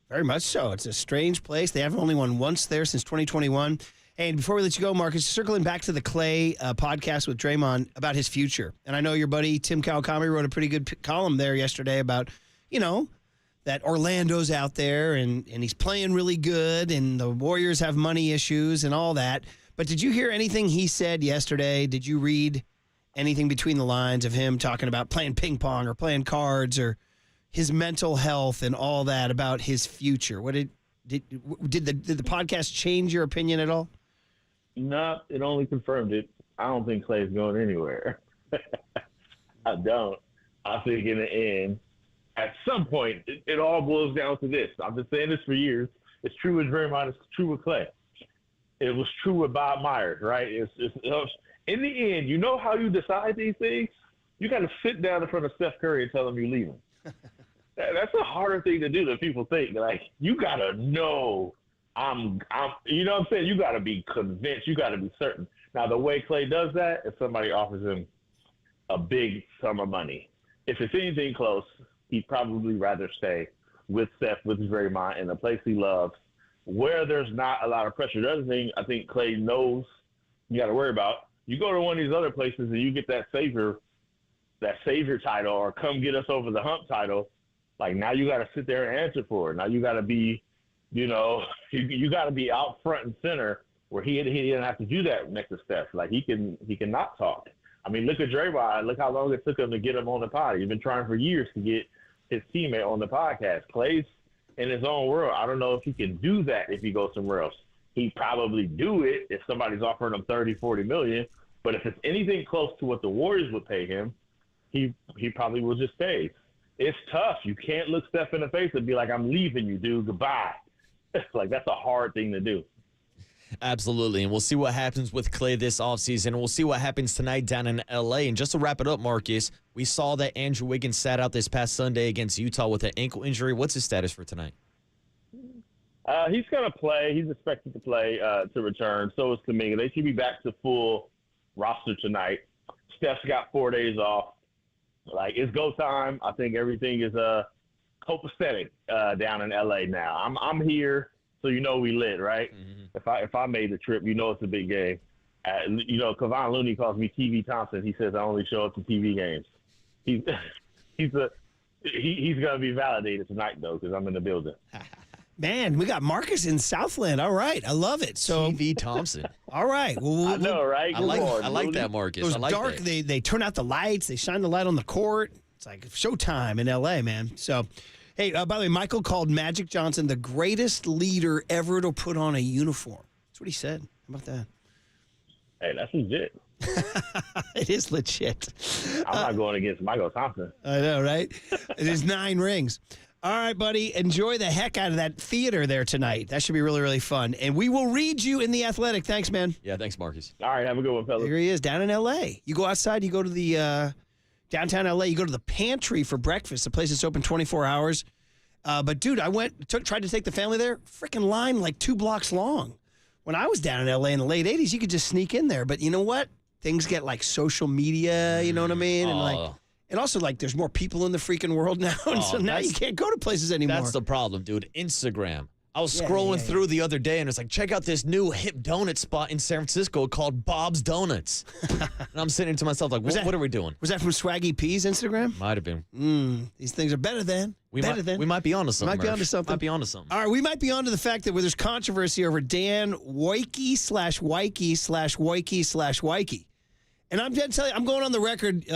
Very much so. It's a strange place. They haven't only won once there since 2021. And before we let you go, Marcus, circling back to the Clay podcast with Draymond about his future. And I know your buddy Tim Kawakami wrote a pretty good column there yesterday about, that Orlando's out there and he's playing really good and the Warriors have money issues and all that. But did you hear anything he said yesterday? Did you read anything between the lines of him talking about playing ping pong or playing cards or his mental health and all that about his future? What did the podcast change your opinion at all? No, it only confirmed it. I don't think Clay's going anywhere. I don't. I think in the end, at some point, it all boils down to this. I've been saying this for years. It's true with Draymond. It's true with Clay. It was true with Bob Myers, right? In the end, you know how you decide these things? You got to sit down in front of Steph Curry and tell him you leave him. That's a harder thing to do than people think. You got to know you know what I'm saying? You got to be convinced. You got to be certain. Now, the way Clay does that, if somebody offers him a big sum of money. If it's anything close, he'd probably rather stay with Steph, with Draymond, in a place he loves, where there's not a lot of pressure. The other thing I think Klay knows you got to worry about, you go to one of these other places and you get that savior title or come get us over the hump title, like now you got to sit there and answer for it. Now you got to be, you got to be out front and center where he didn't have to do that next to Steph. Like he can not talk. I mean, look at Draymond. Look how long it took him to get him on the pod. He's been trying for years to get his teammate on the podcast. Klay's in his own world. I don't know if he can do that if he goes somewhere else. He'd probably do it if somebody's offering him $30, $40 million. But if it's anything close to what the Warriors would pay him, he probably will just stay. It's tough. You can't look Steph in the face and be like, I'm leaving you, dude. Goodbye. Like, that's a hard thing to do. Absolutely, and we'll see what happens with Klay this offseason. We'll see what happens tonight down in L.A. And just to wrap it up, Marcus, we saw that Andrew Wiggins sat out this past Sunday against Utah with an ankle injury. What's his status for tonight? He's going to play. He's expected to play to return. So is Kuminga. They should be back to full roster tonight. Steph's got 4 days off. Like, it's go time. I think everything is copacetic down in L.A. now. I'm here. So we lit, right? Mm-hmm. If I made the trip, it's a big game. Kevon Looney calls me TV Thompson. He says I only show up to TV games. He's gonna be validated tonight though because I'm in the building. Man, we got Marcus in Southland. All right, I love it. So TV Thompson. All right, I know, right? I like that, Marcus. It was I like dark. that. They turn out the lights. They shine the light on the court. It's like showtime in L.A., man. So. Hey, by the way, Michael called Magic Johnson the greatest leader ever to put on a uniform. That's what he said. How about that? Hey, that's legit. It is legit. I'm not going against Michael Thompson. I know, right? It is 9 rings. All right, buddy. Enjoy the heck out of that theater there tonight. That should be really, really fun. And we will read you in The Athletic. Thanks, man. Yeah, thanks, Marcus. All right, have a good one, fellas. There he is, down in L.A. You go outside, you go to the downtown L.A., you go to the Pantry for breakfast. The place is open 24 hours. But, dude, I tried to take the family there. Freaking line like 2 blocks long. When I was down in L.A. in the late 80s, you could just sneak in there. But you know what? Things get like social media, you know what I mean? And also, like, there's more people in the freaking world now. And so now you can't go to places anymore. That's the problem, dude. Instagram. I was scrolling through the other day, and it's like, check out this new hip donut spot in San Francisco called Bob's Donuts. And I'm sitting to myself like, what are we doing? Was that from Swaggy P's Instagram? Might have been. These things are better than. We might be onto something. Might be onto something. Might be onto something. All right, we might be onto the fact that there's controversy over Dan Woike/Wikey/Wikey/Wikey. And I'm going to tell you, I'm going on the record,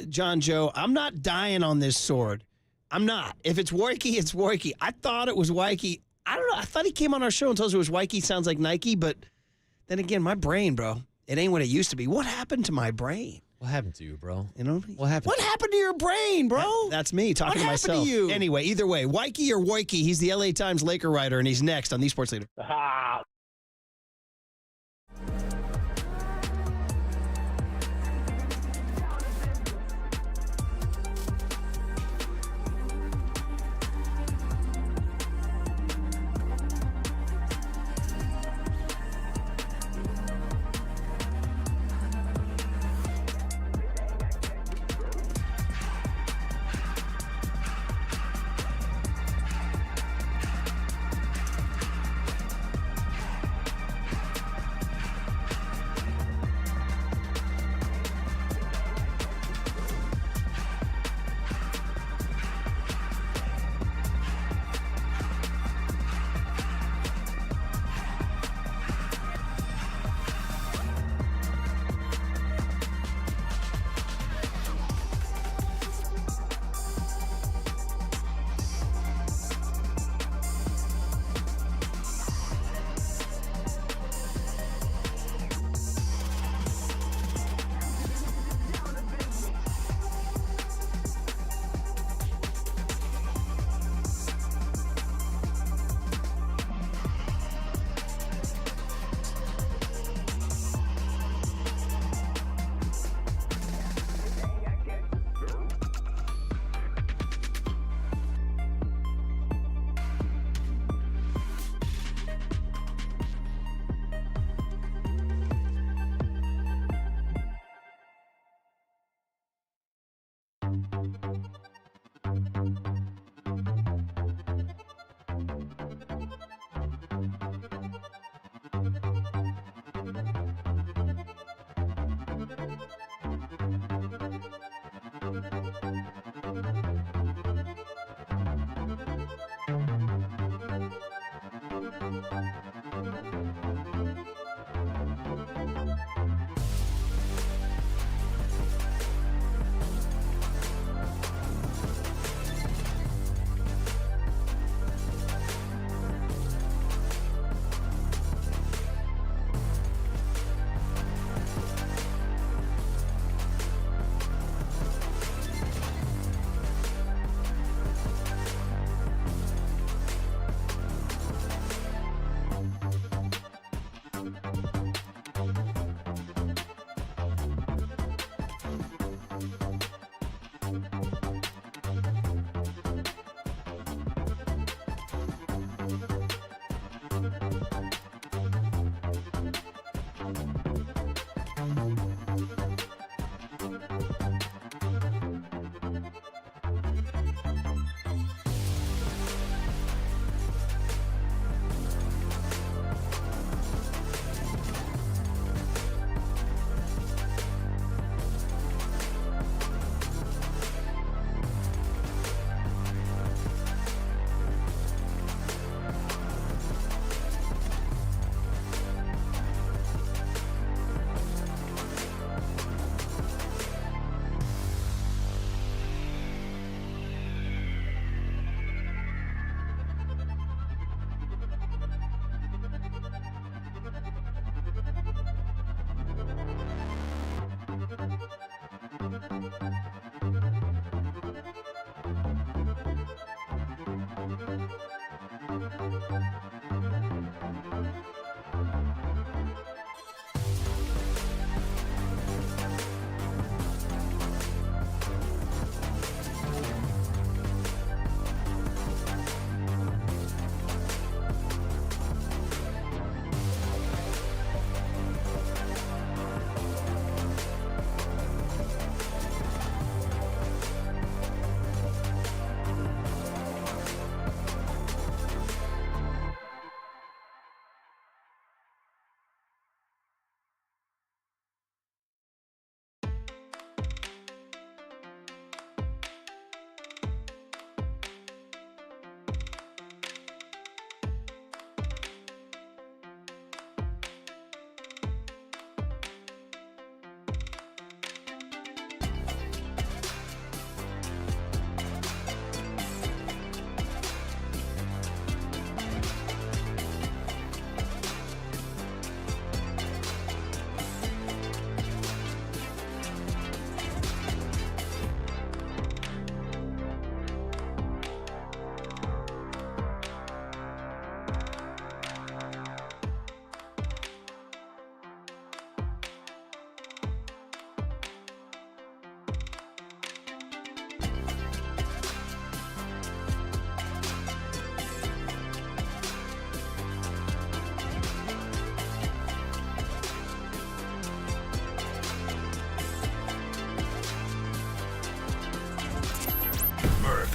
John Joe, I'm not dying on this sword. I'm not. If it's Woike, it's Woike. I thought it was Wikey. I don't know. I thought he came on our show and told us it was Wikey. Sounds like Nike, but then again, my brain, bro, it ain't what it used to be. What happened to my brain? What happened to you, bro? You know what happened? What happened to your brain, bro? That's me talking to myself. What happened to you? Anyway, either way, Wikey or Woike, he's the LA Times Laker writer, and he's next on the Sports Leader.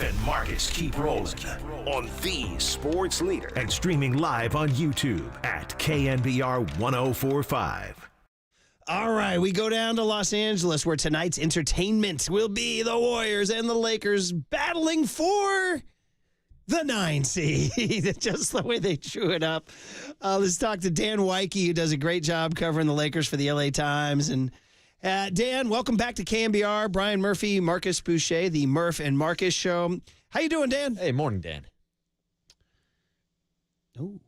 And Marcus keep rolling on the sports leader and streaming live on YouTube at KNBR 1045. All right, we go down to Los Angeles where tonight's entertainment will be the Warriors and the Lakers battling for the 9 seed. Just the way they drew it up. Let's talk to Dan Wyke, who does a great job covering the Lakers for the LA Times. And Dan, welcome back to KNBR. Brian Murphy, Marcus Boucher, the Murph and Marcus Show. How you doing, Dan? Hey, morning, Dan. Oh,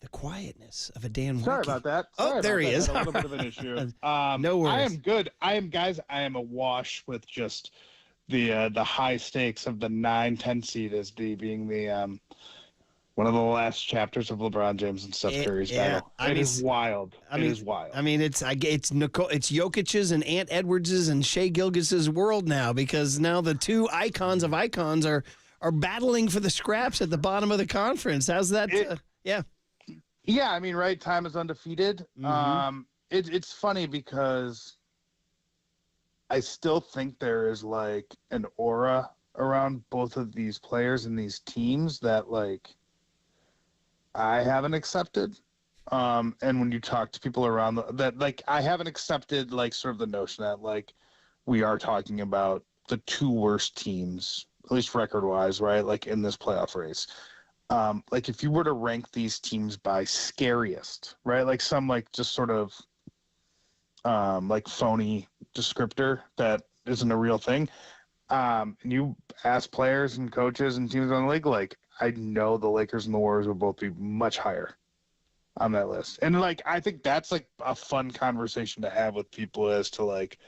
the quietness of a Dan Wyke. Sorry about that. There he is. A little bit of an issue. No worries. I am good. I am awash with just the high stakes of the 9-10 seed as being the one of the last chapters of LeBron James and Steph Curry's battle. It is wild. It is wild. I mean, it's Jokic's and Ant Edwards's and Shea Gilgeous's world now, because now the two icons of icons are battling for the scraps at the bottom of the conference. How's that? Yeah. Yeah, I mean, right. Time is undefeated. Mm-hmm. It's funny because I still think there is like an aura around both of these players and these teams that like I haven't accepted. And when you talk to people around that, like I haven't accepted like sort of the notion that like we are talking about the two worst teams, at least record-wise, right? Like in this playoff race. Like if you were to rank these teams by scariest, right? Like some like just sort of like phony descriptor that isn't a real thing. And you ask players and coaches and teams on the league, like I know the Lakers and the Warriors would both be much higher on that list. And like I think that's like a fun conversation to have with people as to like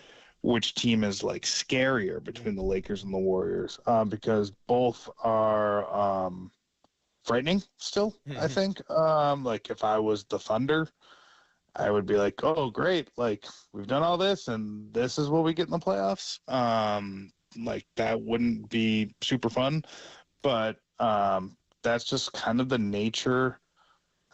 which team is like scarier between the Lakers and the Warriors, because both are frightening still. I think like if I was the Thunder, I would be like, oh great, like we've done all this and this is what we get in the playoffs. Like that wouldn't be super fun, but that's just kind of the nature,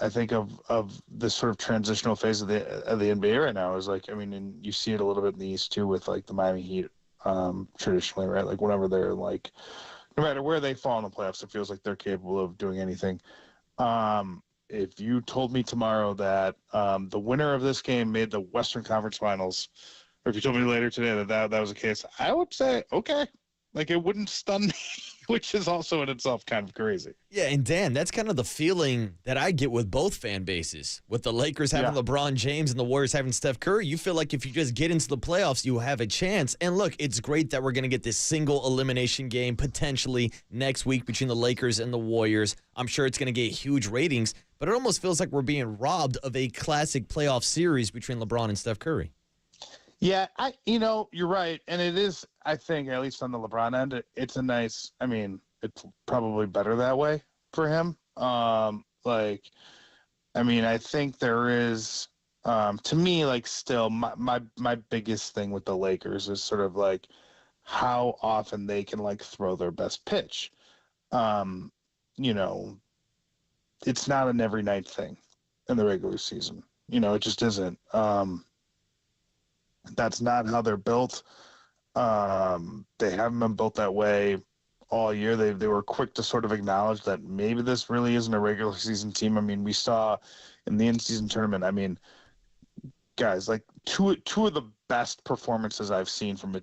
I think, of this sort of transitional phase of the NBA right now. Is like, I mean, and you see it a little bit in the East too with like the Miami Heat traditionally, right? Like whenever they're like, no matter where they fall in the playoffs, it feels like they're capable of doing anything. If you told me tomorrow that the winner of this game made the Western Conference Finals, or if you told me later today that was the case, I would say, okay. Like, it wouldn't stun me, which is also in itself kind of crazy. Yeah, and Dan, that's kind of the feeling that I get with both fan bases. With the Lakers having LeBron James and the Warriors having Steph Curry, you feel like if you just get into the playoffs, you have a chance. And look, it's great that we're going to get this single elimination game potentially next week between the Lakers and the Warriors. I'm sure it's going to get huge ratings, but it almost feels like we're being robbed of a classic playoff series between LeBron and Steph Curry. Yeah, you're right. And it is, I think, at least on the LeBron end, it's a nice, I mean, it's probably better that way for him. I think there is, to me, like still my biggest thing with the Lakers is sort of like how often they can like throw their best pitch. It's not an every night thing in the regular season. It just isn't. That's not how they're built. They haven't been built that way all year. They were quick to sort of acknowledge that maybe this really isn't a regular season team. I mean, we saw in the in-season tournament, I mean, guys, like two of the best performances I've seen from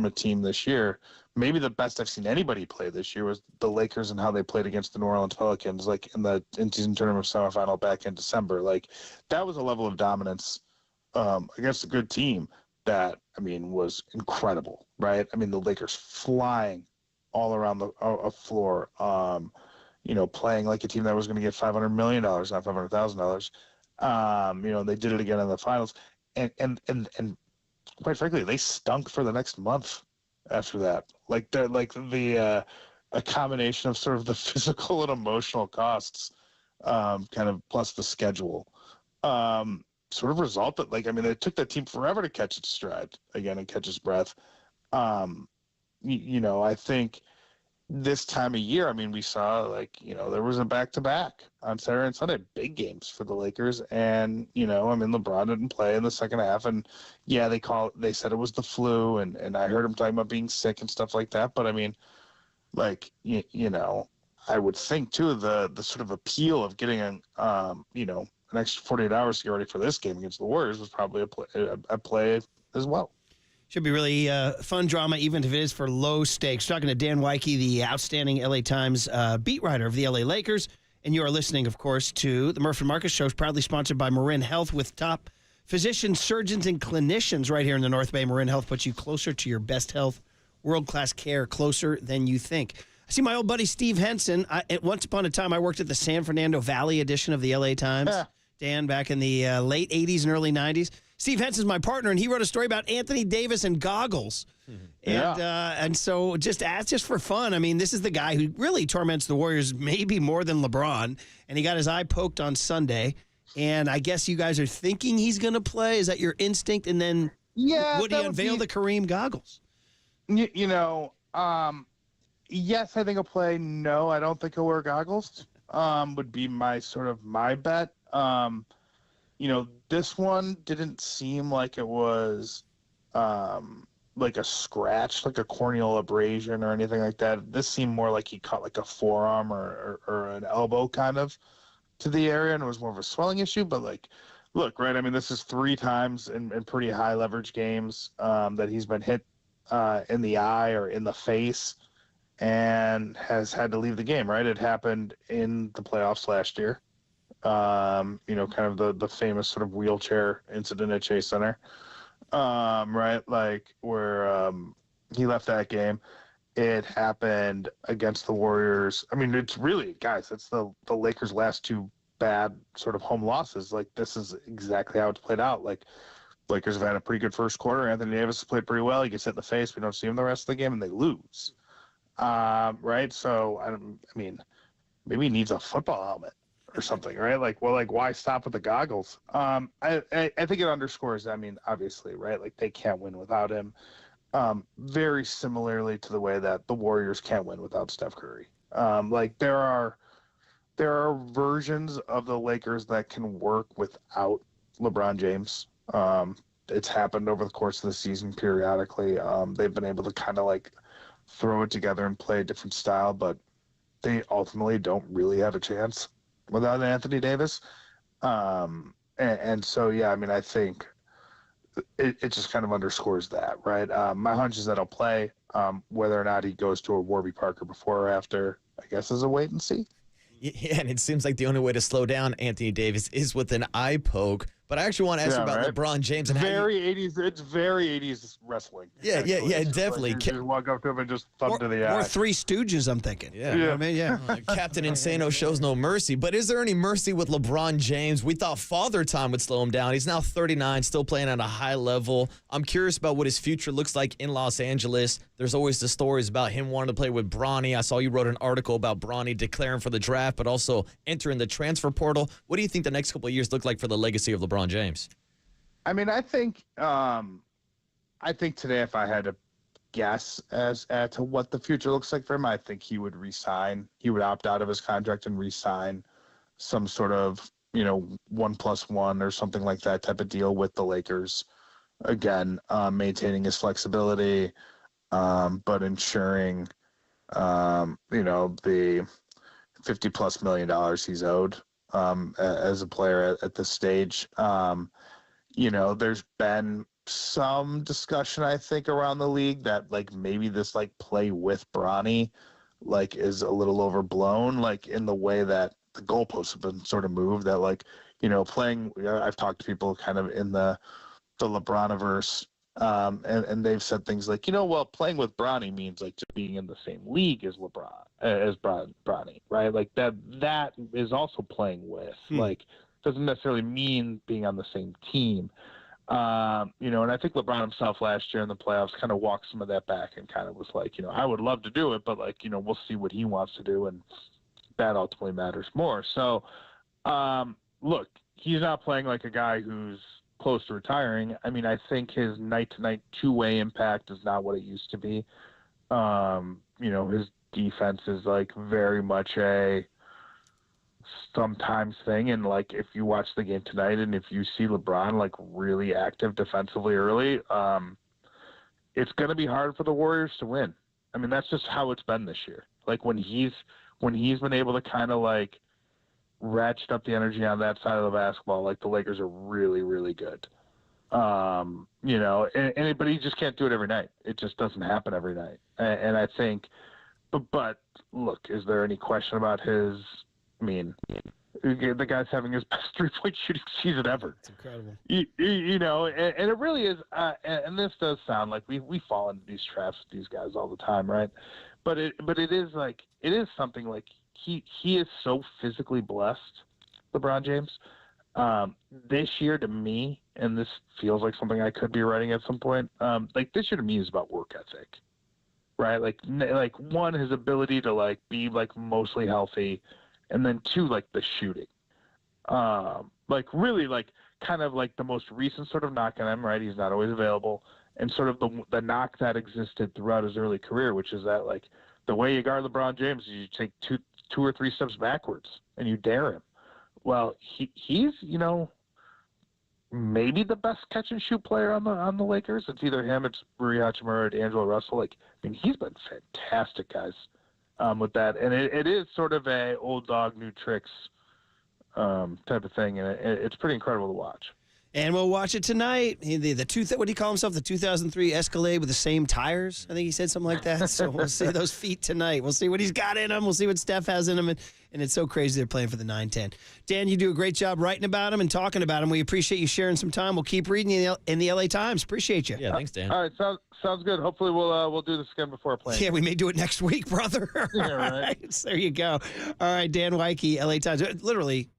a team this year, maybe the best I've seen anybody play this year, was the Lakers and how they played against the New Orleans Pelicans, like in the in-season tournament semifinal back in December. Like that was a level of dominance against a good team that, I mean, was incredible, right? I mean, the Lakers flying all around the floor, playing like a team that was going to get $500 million, not $500,000. They did it again in the finals. And quite frankly, they stunk for the next month after that. Like a combination of sort of the physical and emotional costs, kind of plus the schedule. Sort of resulted, it took that team forever to catch its stride again and catch its breath. I think this time of year, I mean, we saw there was a back-to-back on Saturday and Sunday, big games for the Lakers. And, LeBron didn't play in the second half. And yeah, they said it was the flu, and I heard him talking about being sick and stuff like that. But I mean, I would think too, the sort of appeal of getting an extra 48 hours to get ready for this game against the Warriors was probably a play as well. Should be really fun drama, even if it is for low stakes. Talking to Dan Weike, the outstanding LA Times beat writer of the LA Lakers. And you are listening, of course, to the Murph and Marcus Show, proudly sponsored by Marin Health, with top physicians, surgeons, and clinicians right here in the North Bay. Marin Health puts you closer to your best health, world-class care, closer than you think. I see my old buddy Steve Henson. Once upon a time, I worked at the San Fernando Valley edition of the LA Times. Dan, back in the late 80s and early 90s. Steve Henson's my partner, and he wrote a story about Anthony Davis and goggles. And so just for fun, I mean, this is the guy who really torments the Warriors maybe more than LeBron, and he got his eye poked on Sunday. And I guess you guys are thinking he's going to play. Is that your instinct? And then would he unveil the Kareem goggles? Yes, I think he'll play. No, I don't think he'll wear goggles. Would be my bet. This one didn't seem like it was like a scratch, like a corneal abrasion or anything like that. This seemed more like he caught like a forearm or an elbow kind of to the area, and it was more of a swelling issue. But look, right, I mean, this is 3 times in pretty high leverage games that he's been hit in the eye or in the face and has had to leave the game, right? It happened in the playoffs last year. Kind of the famous sort of wheelchair incident at Chase Center, right? Like where he left that game. It happened against the Warriors. I mean, it's really, guys, it's the Lakers' last two bad sort of home losses. Like, this is exactly how it's played out. Like, Lakers have had a pretty good first quarter. Anthony Davis has played pretty well. He gets hit in the face. We don't see him the rest of the game, and they lose. Right? So, I mean, maybe he needs a football helmet or something, right? Like, well, like, why stop with the goggles? I think it underscores, I mean, obviously, right? Like, they can't win without him. Very similarly to the way that the Warriors can't win without Steph Curry. Like, there are versions of the Lakers that can work without LeBron James. It's happened over the course of the season periodically. They've been able to kind of like throw it together and play a different style, but they ultimately don't really have a chance without Anthony Davis. And so, yeah, I mean, I think it just kind of underscores that, right? My hunch is that he'll play. Whether or not he goes to a Warby Parker before or after, I guess, is a wait and see. Yeah, and it seems like the only way to slow down Anthony Davis is with an eye poke. But I actually want to ask you about LeBron James. And very 80s. It's very 80s wrestling. Yeah, definitely. Like you just walk up to him and just thumb to the eye. Or Three Stooges, I'm thinking. Yeah. You know what I mean, yeah. Captain Insano shows no mercy. But is there any mercy with LeBron James? We thought Father Time would slow him down. He's now 39, still playing at a high level. I'm curious about what his future looks like in Los Angeles. There's always the stories about him wanting to play with Bronny. I saw you wrote an article about Bronny declaring for the draft, but also entering the transfer portal. What do you think the next couple of years look like for the legacy of LeBron James? I mean, I think today, if I had to guess as to what the future looks like for him, I think he would resign. He would opt out of his contract and resign some sort of, 1+1 or something like that type of deal with the Lakers. Again, maintaining his flexibility, but ensuring, the $50+ million he's owed as a player at this stage. There's been some discussion, I think, around the league that, like, maybe this, like, play with Bronny, like, is a little overblown, like, in the way that the goalposts have been sort of moved, that, like, playing, I've talked to people kind of in the LeBroniverse, and they've said things like, playing with Bronny means, like, just being in the same league as Bronny, right? Like, that is also playing with, like, doesn't necessarily mean being on the same team. And I think LeBron himself last year in the playoffs kind of walked some of that back and kind of was like, I would love to do it, but, like, we'll see what he wants to do, and that ultimately matters more. So, look, he's not playing like a guy who's close to retiring. I mean, I think his night-to-night two-way impact is not what it used to be. His defense is, like, very much a sometimes thing, and, like, if you watch the game tonight and if you see LeBron, like, really active defensively early, it's going to be hard for the Warriors to win. I mean, that's just how it's been this year. Like, when he's been able to kind of, like, ratchet up the energy on that side of the basketball, like, the Lakers are really, really good. But he just can't do it every night. It just doesn't happen every night. And I think, but look, is there any question about his? I mean, the guy's having his best three-point shooting season ever. It's incredible. And it really is. And this does sound like we fall into these traps with these guys all the time, right? But it is like, it is something like he is so physically blessed, LeBron James. This year to me, and this feels like something I could be writing at some point, like, this year to me is about work ethic, right? Like one, his ability to, like, be, like, mostly healthy. And then two, like, the shooting. Like, really, like, kind of like the most recent sort of knock on him, right? He's not always available. And sort of the knock that existed throughout his early career, which is that, like, the way you guard LeBron James is you take two or three steps backwards and you dare him. Well, he's, maybe the best catch and shoot player on the Lakers. It's either him, it's Rui Hachimura, or D'Angelo Russell. Like, I mean, he's been fantastic, guys. With that, and it is sort of a old dog, new tricks type of thing, and it's pretty incredible to watch. And we'll watch it tonight. What do you call himself? The 2003 Escalade with the same tires? I think he said something like that. So we'll see those feet tonight. We'll see what he's got in them. We'll see what Steph has in them. And it's so crazy they're playing for the 9-10. Dan, you do a great job writing about them and talking about them. We appreciate you sharing some time. We'll keep reading you in the LA Times. Appreciate you. Yeah, thanks, Dan. All right, sounds good. Hopefully we'll do this again before playing. Yeah, we may do it next week, brother. Yeah, right. So there you go. All right, Dan Wyke, LA Times. Literally,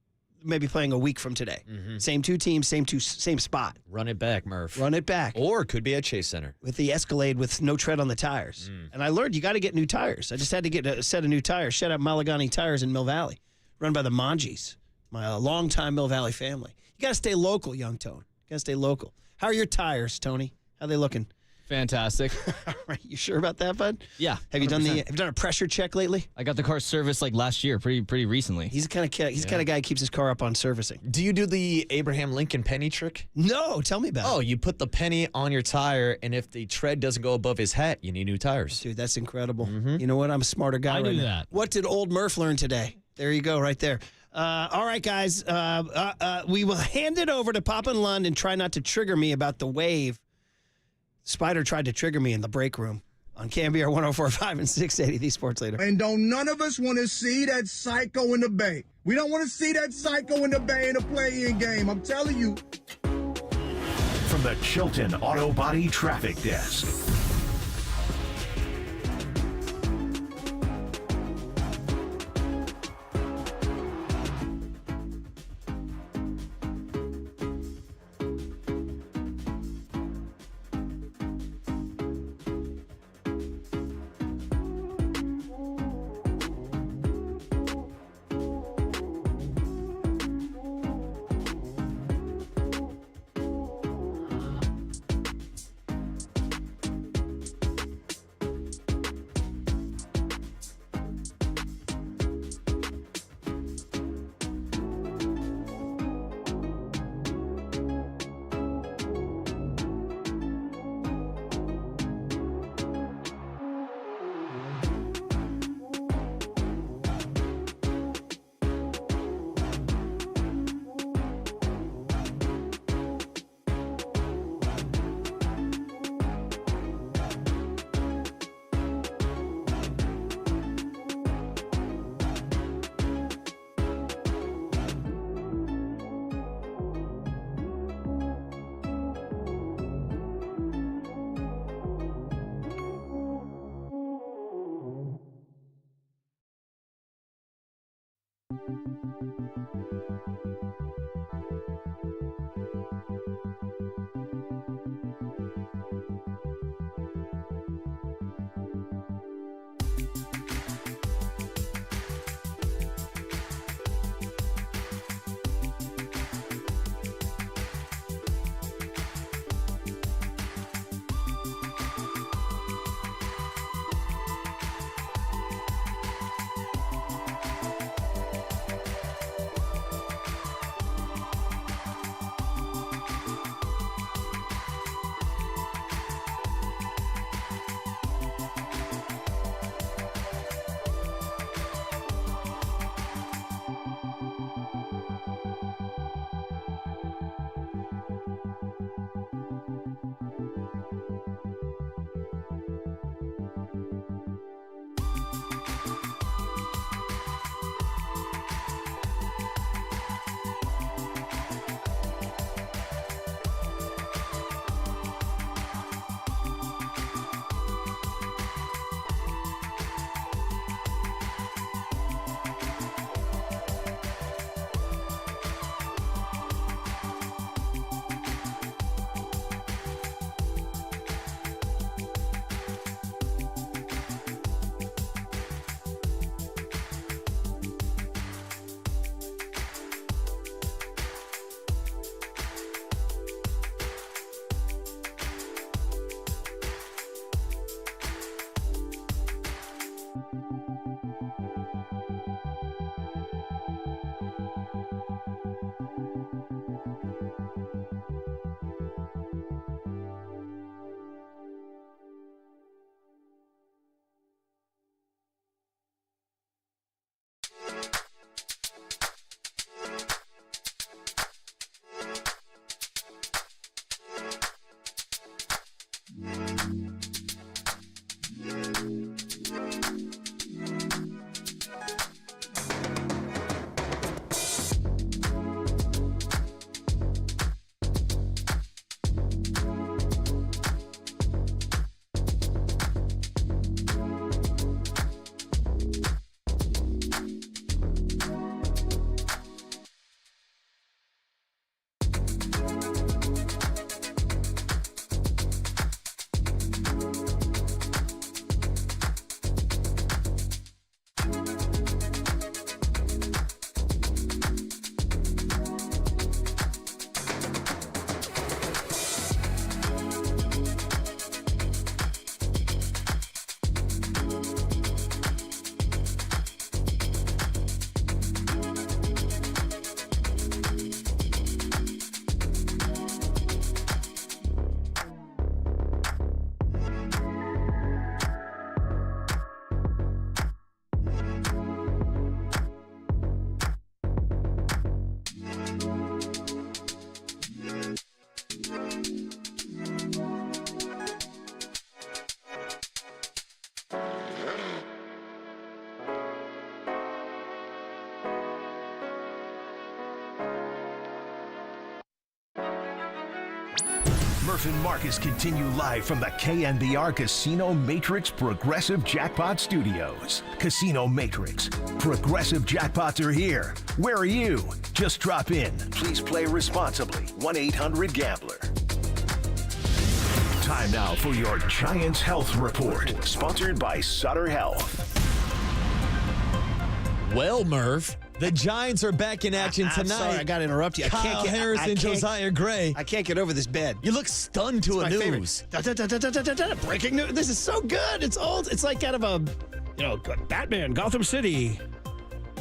maybe playing a week from today. Mm-hmm. Same two teams, same spot. Run it back, Murph. Run it back. Or it could be at Chase Center. With the Escalade with no tread on the tires. And I learned you got to get new tires. I just had to get a set of new tires. Shout out Malagani Tires in Mill Valley, run by the Manjis, my longtime Mill Valley family. You got to stay local, young Tone. You got to stay local. How are your tires, Tony? How are they looking? Fantastic. All right, you sure about that, bud? Yeah. Have you done a pressure check lately? I got the car serviced like last year, pretty recently. He's the kind of guy who keeps his car up on servicing. Do you do the Abraham Lincoln penny trick? No, tell me about it. Oh, you put the penny on your tire, and if the tread doesn't go above his hat, you need new tires. Dude, that's incredible. You know what? I'm a smarter guy. I right knew now. that. What did old Murph learn today? There you go, right there. All right, guys. We will hand it over to Papa and Lund and try not to trigger me about the wave. Spider tried to trigger me in the break room on KNBR 104.5 and 680, the Sports Leader. And don't none of us want to see that psycho in the Bay. We don't want to see that psycho in the Bay in a play-in game. I'm telling you. From the Chilton Auto Body Traffic Desk. Murph and Marcus continue live from the KNBR Casino Matrix Progressive Jackpot Studios. Casino Matrix. Progressive jackpots are here. Where are you? Just drop in. Please play responsibly. 1-800-GAMBLER. Time now for your Giants Health Report, sponsored by Sutter Health. Well, Murph, the Giants are back in action tonight. Sorry, I got to interrupt you. Kyle Harrison, Josiah Gray. I can't get over this bed. You look stunned to a news. Breaking news. This is so good. It's old. It's like out of a, Batman, Gotham City.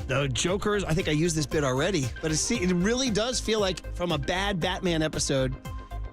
The Jokers. I think I used this bit already, but it really does feel like from a bad Batman episode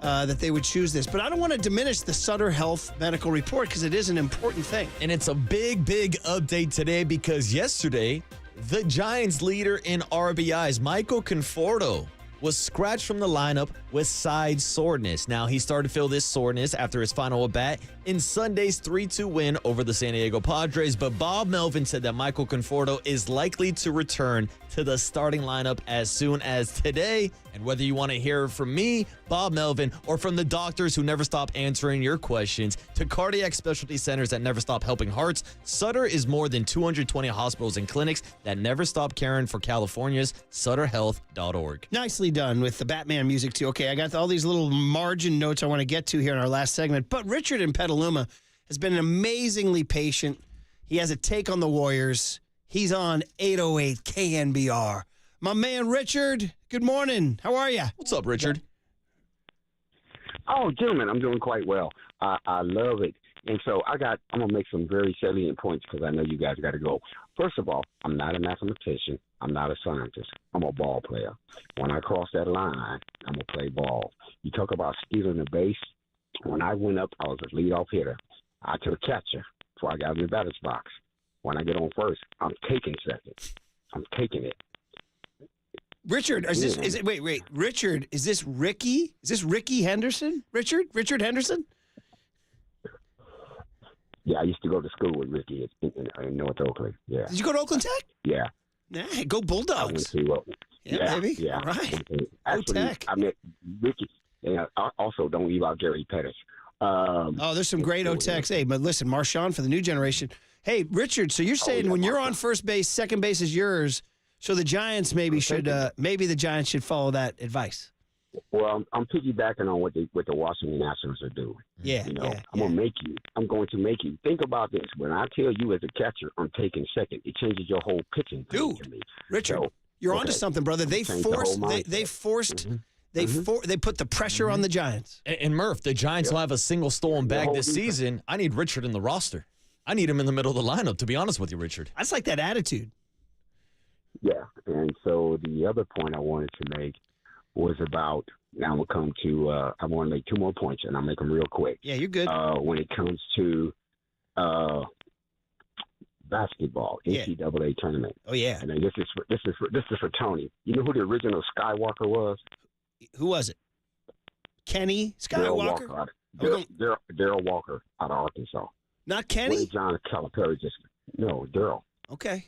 that they would choose this. But I don't want to diminish the Sutter Health medical report because it is an important thing. And it's a big, big update today because yesterday, the Giants' leader in RBIs, Michael Conforto, was scratched from the lineup with side soreness. Now, he started to feel this soreness after his final at-bat in Sunday's 3-2 win over the San Diego Padres, but Bob Melvin said that Michael Conforto is likely to return to the starting lineup as soon as today. And whether you want to hear from me, Bob Melvin, or from the doctors who never stop answering your questions, to cardiac specialty centers that never stop helping hearts, Sutter is more than 220 hospitals and clinics that never stop caring for California's SutterHealth.org. Nicely done with the Batman music, too. Okay, I got all these little margin notes I want to get to here in our last segment. But Richard in Petaluma has been amazingly patient. He has a take on the Warriors. He's on 808 KNBR. My man, Richard, good morning. How are you? What's up, Richard? Oh, gentlemen, I'm doing quite well. I love it. And so I'm going to make some very salient points because I know you guys got to go. First of all, I'm not a mathematician. I'm not a scientist. I'm a ball player. When I cross that line, I'm going to play ball. You talk about stealing the base. When I went up, I was a leadoff hitter. I took a catcher before I got in the batter's box. When I get on first, I'm taking second. I'm taking it. Richard, wait, Richard, is this Ricky? Is this Ricky Henderson? Richard Henderson? Yeah, I used to go to school with Ricky in North Oakland. Yeah. Did you go to Oakland Tech? Yeah. Nah, go Bulldogs. I went to, yeah, baby. Yeah. All right. Actually, Tech. I met Ricky. And also, don't leave out Gary Pettis. There's some great O-Techs. Hey, but listen, Marshawn for the new generation. Hey, Richard, so you're saying when you're on first base, second base is yours, so the Giants maybe the Giants should follow that advice. Well, I'm piggybacking on what the Washington Nationals are doing. Yeah, I'm going to make you think about this. When I tell you as a catcher, I'm taking second. It changes your whole pitching. Dude, to me. Richard, you're onto something, brother. They put the pressure on the Giants. And Murph, the Giants will have a single stolen bag this season. I need Richard in the roster. I need him in the middle of the lineup, to be honest with you, Richard. That's like that attitude. Yeah, and so the other point I wanted to make was about, now I'm going to come to, I want to make two more points, and I'll make them real quick. Yeah, you're good. When it comes to basketball, NCAA tournament. Oh, yeah. And then this is for Tony. You know who the original Skywalker was? Who was it? Kenny Skywalker? Daryl Walker out of Arkansas. Not Kenny? John Calipari no, Daryl. Okay.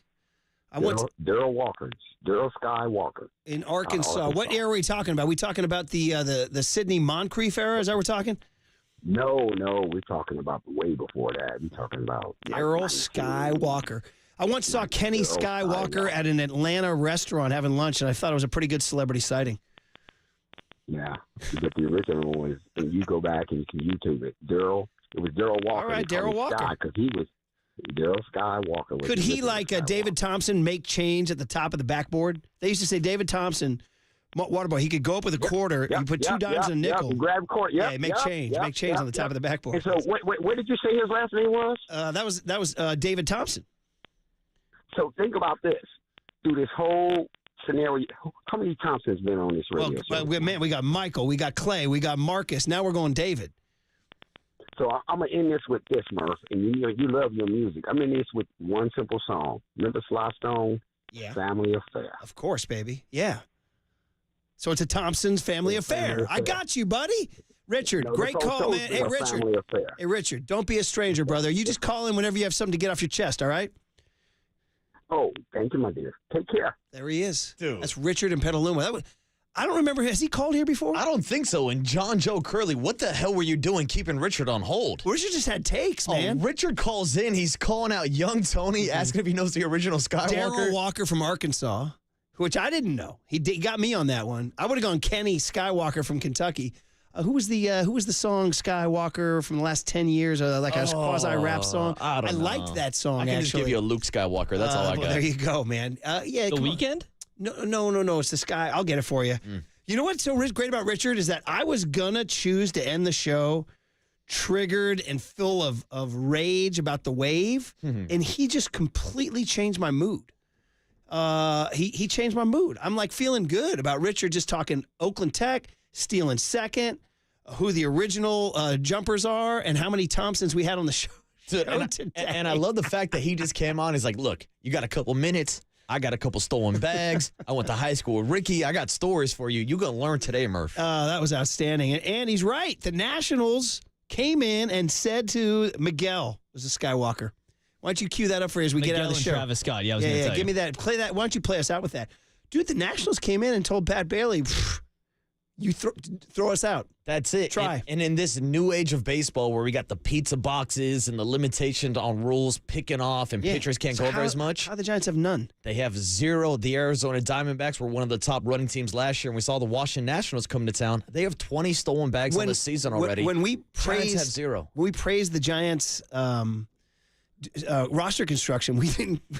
Daryl Walker. Daryl Skywalker. In Arkansas. What era are we talking about? Are we talking about the Sidney Moncrief era? Is that what we're talking? No, we're talking about way before that. We're talking about Daryl Skywalker. I once saw Kenny Skywalker at an Atlanta restaurant having lunch, and I thought it was a pretty good celebrity sighting. Yeah, but the original one is, and you go back and you can YouTube it. It was Daryl Walker. All right, Daryl Walker. Because he was Daryl Skywalker. Could he, like David Thompson, make change at the top of the backboard? They used to say David Thompson, waterboy, he could go up with a quarter, you put two dimes and a nickel. Grab a quarter. Make change on the top of the backboard. And so, what did you say his last name was? That was David Thompson. So think about this. Through this whole scenario, how many Thompsons been on this radio show? We got Michael, we got Clay, we got Marcus. Now we're going David. So I'm going to end this with this, Murph, and you love your music. I'm in this with one simple song. Remember Sly Stone? Yeah. Family Affair. Of course, baby. Yeah. So it's a Thompson's Family Affair. I got you, buddy. Richard, great call, man. Hey, Richard, don't be a stranger, brother. You just call in whenever you have something to get off your chest, all right? Oh, thank you, my dear. Take care. There he is. Dude. That's Richard in Petaluma. I don't remember. Has he called here before? I don't think so. And John Joe Curley, what the hell were you doing keeping Richard on hold? Richard just had takes, man. Richard calls in. He's calling out young Tony, asking if he knows the original Skywalker. Darryl Walker from Arkansas, which I didn't know. He got me on that one. I would have gone Kenny Skywalker from Kentucky. Who was the song Skywalker from the last 10 years? Like a quasi rap song. I don't know. liked that song. I can actually. just give you a Luke Skywalker. That's all I got. Well, there you go, man. Yeah, The Weeknd? No. It's the Sky. I'll get it for you. You know what's so great about Richard is that I was gonna choose to end the show triggered and full of rage about the wave, and he just completely changed my mood. He changed my mood. I'm like feeling good about Richard just talking Oakland Tech, stealing second, who the original jumpers are, and how many Thompsons we had on the show. And I love the fact that he just came on. He's like, look, you got a couple minutes. I got a couple stolen bags. I went to high school with Ricky. I got stories for you. You're going to learn today, Murph. That was outstanding. And he's right. The Nationals came in and said to Miguel, was a Skywalker. Why don't you cue that up for us as we get out of the show? Travis Scott. Yeah, I was going to tell you. Give me that. Play that. Why don't you play us out with that? Dude, the Nationals came in and told Pat Bailey, you throw us out. That's it. Try. And in this new age of baseball where we got the pizza boxes and the limitations on rules picking off and pitchers can't go over as much. How the Giants have none? They have zero. The Arizona Diamondbacks were one of the top running teams last year, and we saw the Washington Nationals come to town. They have 20 stolen bags on the season already. When we Giants have zero. When we praised the Giants' roster construction, we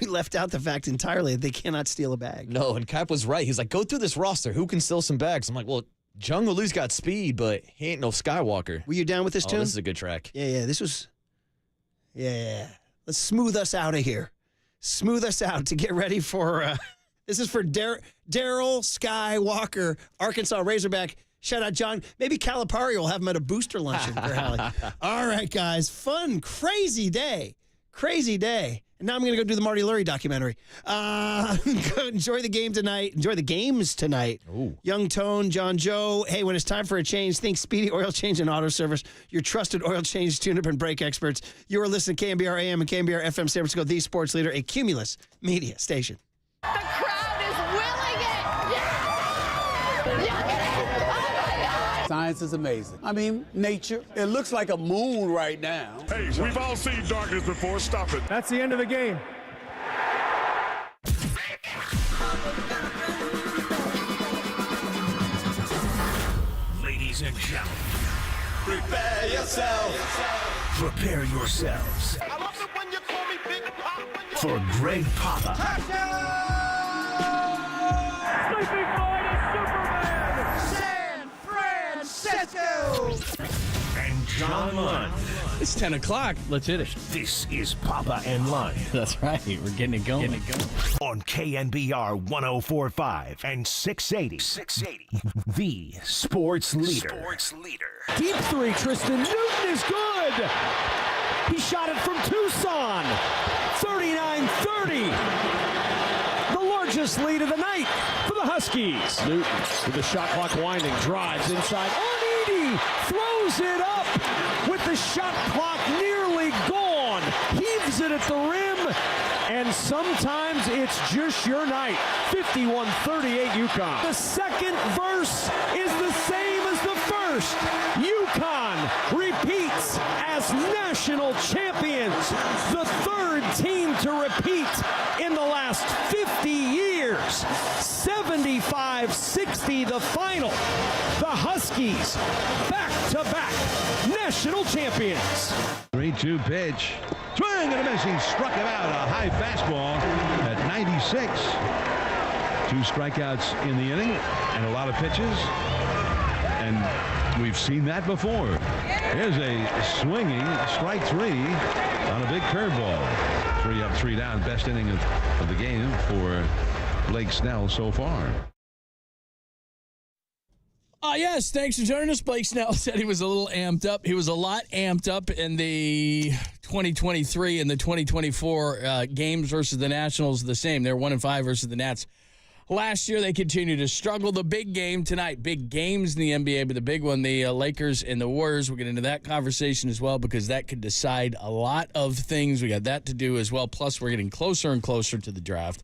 left out the fact entirely that they cannot steal a bag. No, and Cap was right. He's like, go through this roster. Who can steal some bags? I'm like, well, Jungle Lou's got speed, but he ain't no Skywalker. Were you down with this tune? This is a good track. Yeah. This was. Yeah. Let's smooth us out of here. Smooth us out to get ready for. This is for Darryl Skywalker, Arkansas Razorback. Shout out, John. Maybe Calipari will have him at a booster luncheon for Hallie. All right, guys. Fun, crazy day. Crazy day. And now I'm going to go do the Marty Lurie documentary. Enjoy the game tonight. Enjoy the games tonight. Ooh. Young Tone, John Joe. Hey, when it's time for a change, think Speedy Oil Change and Auto Service. Your trusted oil change, tune-up, and brake experts. You are listening to KNBR AM and KNBR FM San Francisco, the sports leader, a Cumulus media station. The crowd is willing it. Yes! Look at it. Oh, my God. Science is amazing. I mean, nature. It looks like a moon right now. Hey, we've all seen darkness before. Stop it. That's the end of the game. Ladies and gentlemen, Prepare yourself. prepare yourselves I love it when you call me Big Papa. for Greg Papa Sleeping Boy to Superman. San Francisco. and John Lund. It's 10 o'clock. Let's hit it. This is Papa and Lund That's right. We're getting it going. on KNBR 104.5 and 680. 680. The sports leader. Sports leader. Deep three, Tristan Newton is good. He shot it from Tucson. 39-30. The largest lead of the night for the Huskies. Newton with the shot clock winding, drives inside. Arnidi throws it up with the shot clock nearly gone. Heaves it at the rim. And sometimes it's just your night. 51-38 UConn. The second verse is the same as the first. UConn repeats as national champions. The third team to repeat in the last 50 years. 75-60 the final. The Huskies back-to-back national champions. 3-2 pitch. Swing and a miss. He struck him out. A high fastball at 96. 2 strikeouts in the inning and a lot of pitches. And we've seen that before. Here's a swinging strike 3 on a big curveball. 3 up, 3 down. Best inning of the game for Blake Snell so far. Yes, thanks for joining us. Blake Snell said he was a little amped up. He was a lot amped up in the 2023 and the 2024 games versus the Nationals the same. They're 1-5 versus the Nats. Last year, they continue to struggle. The big game tonight, big games in the NBA, but the big one, the Lakers and the Warriors. We'll get into that conversation as well because that could decide a lot of things. We got that to do as well. Plus, we're getting closer and closer to the draft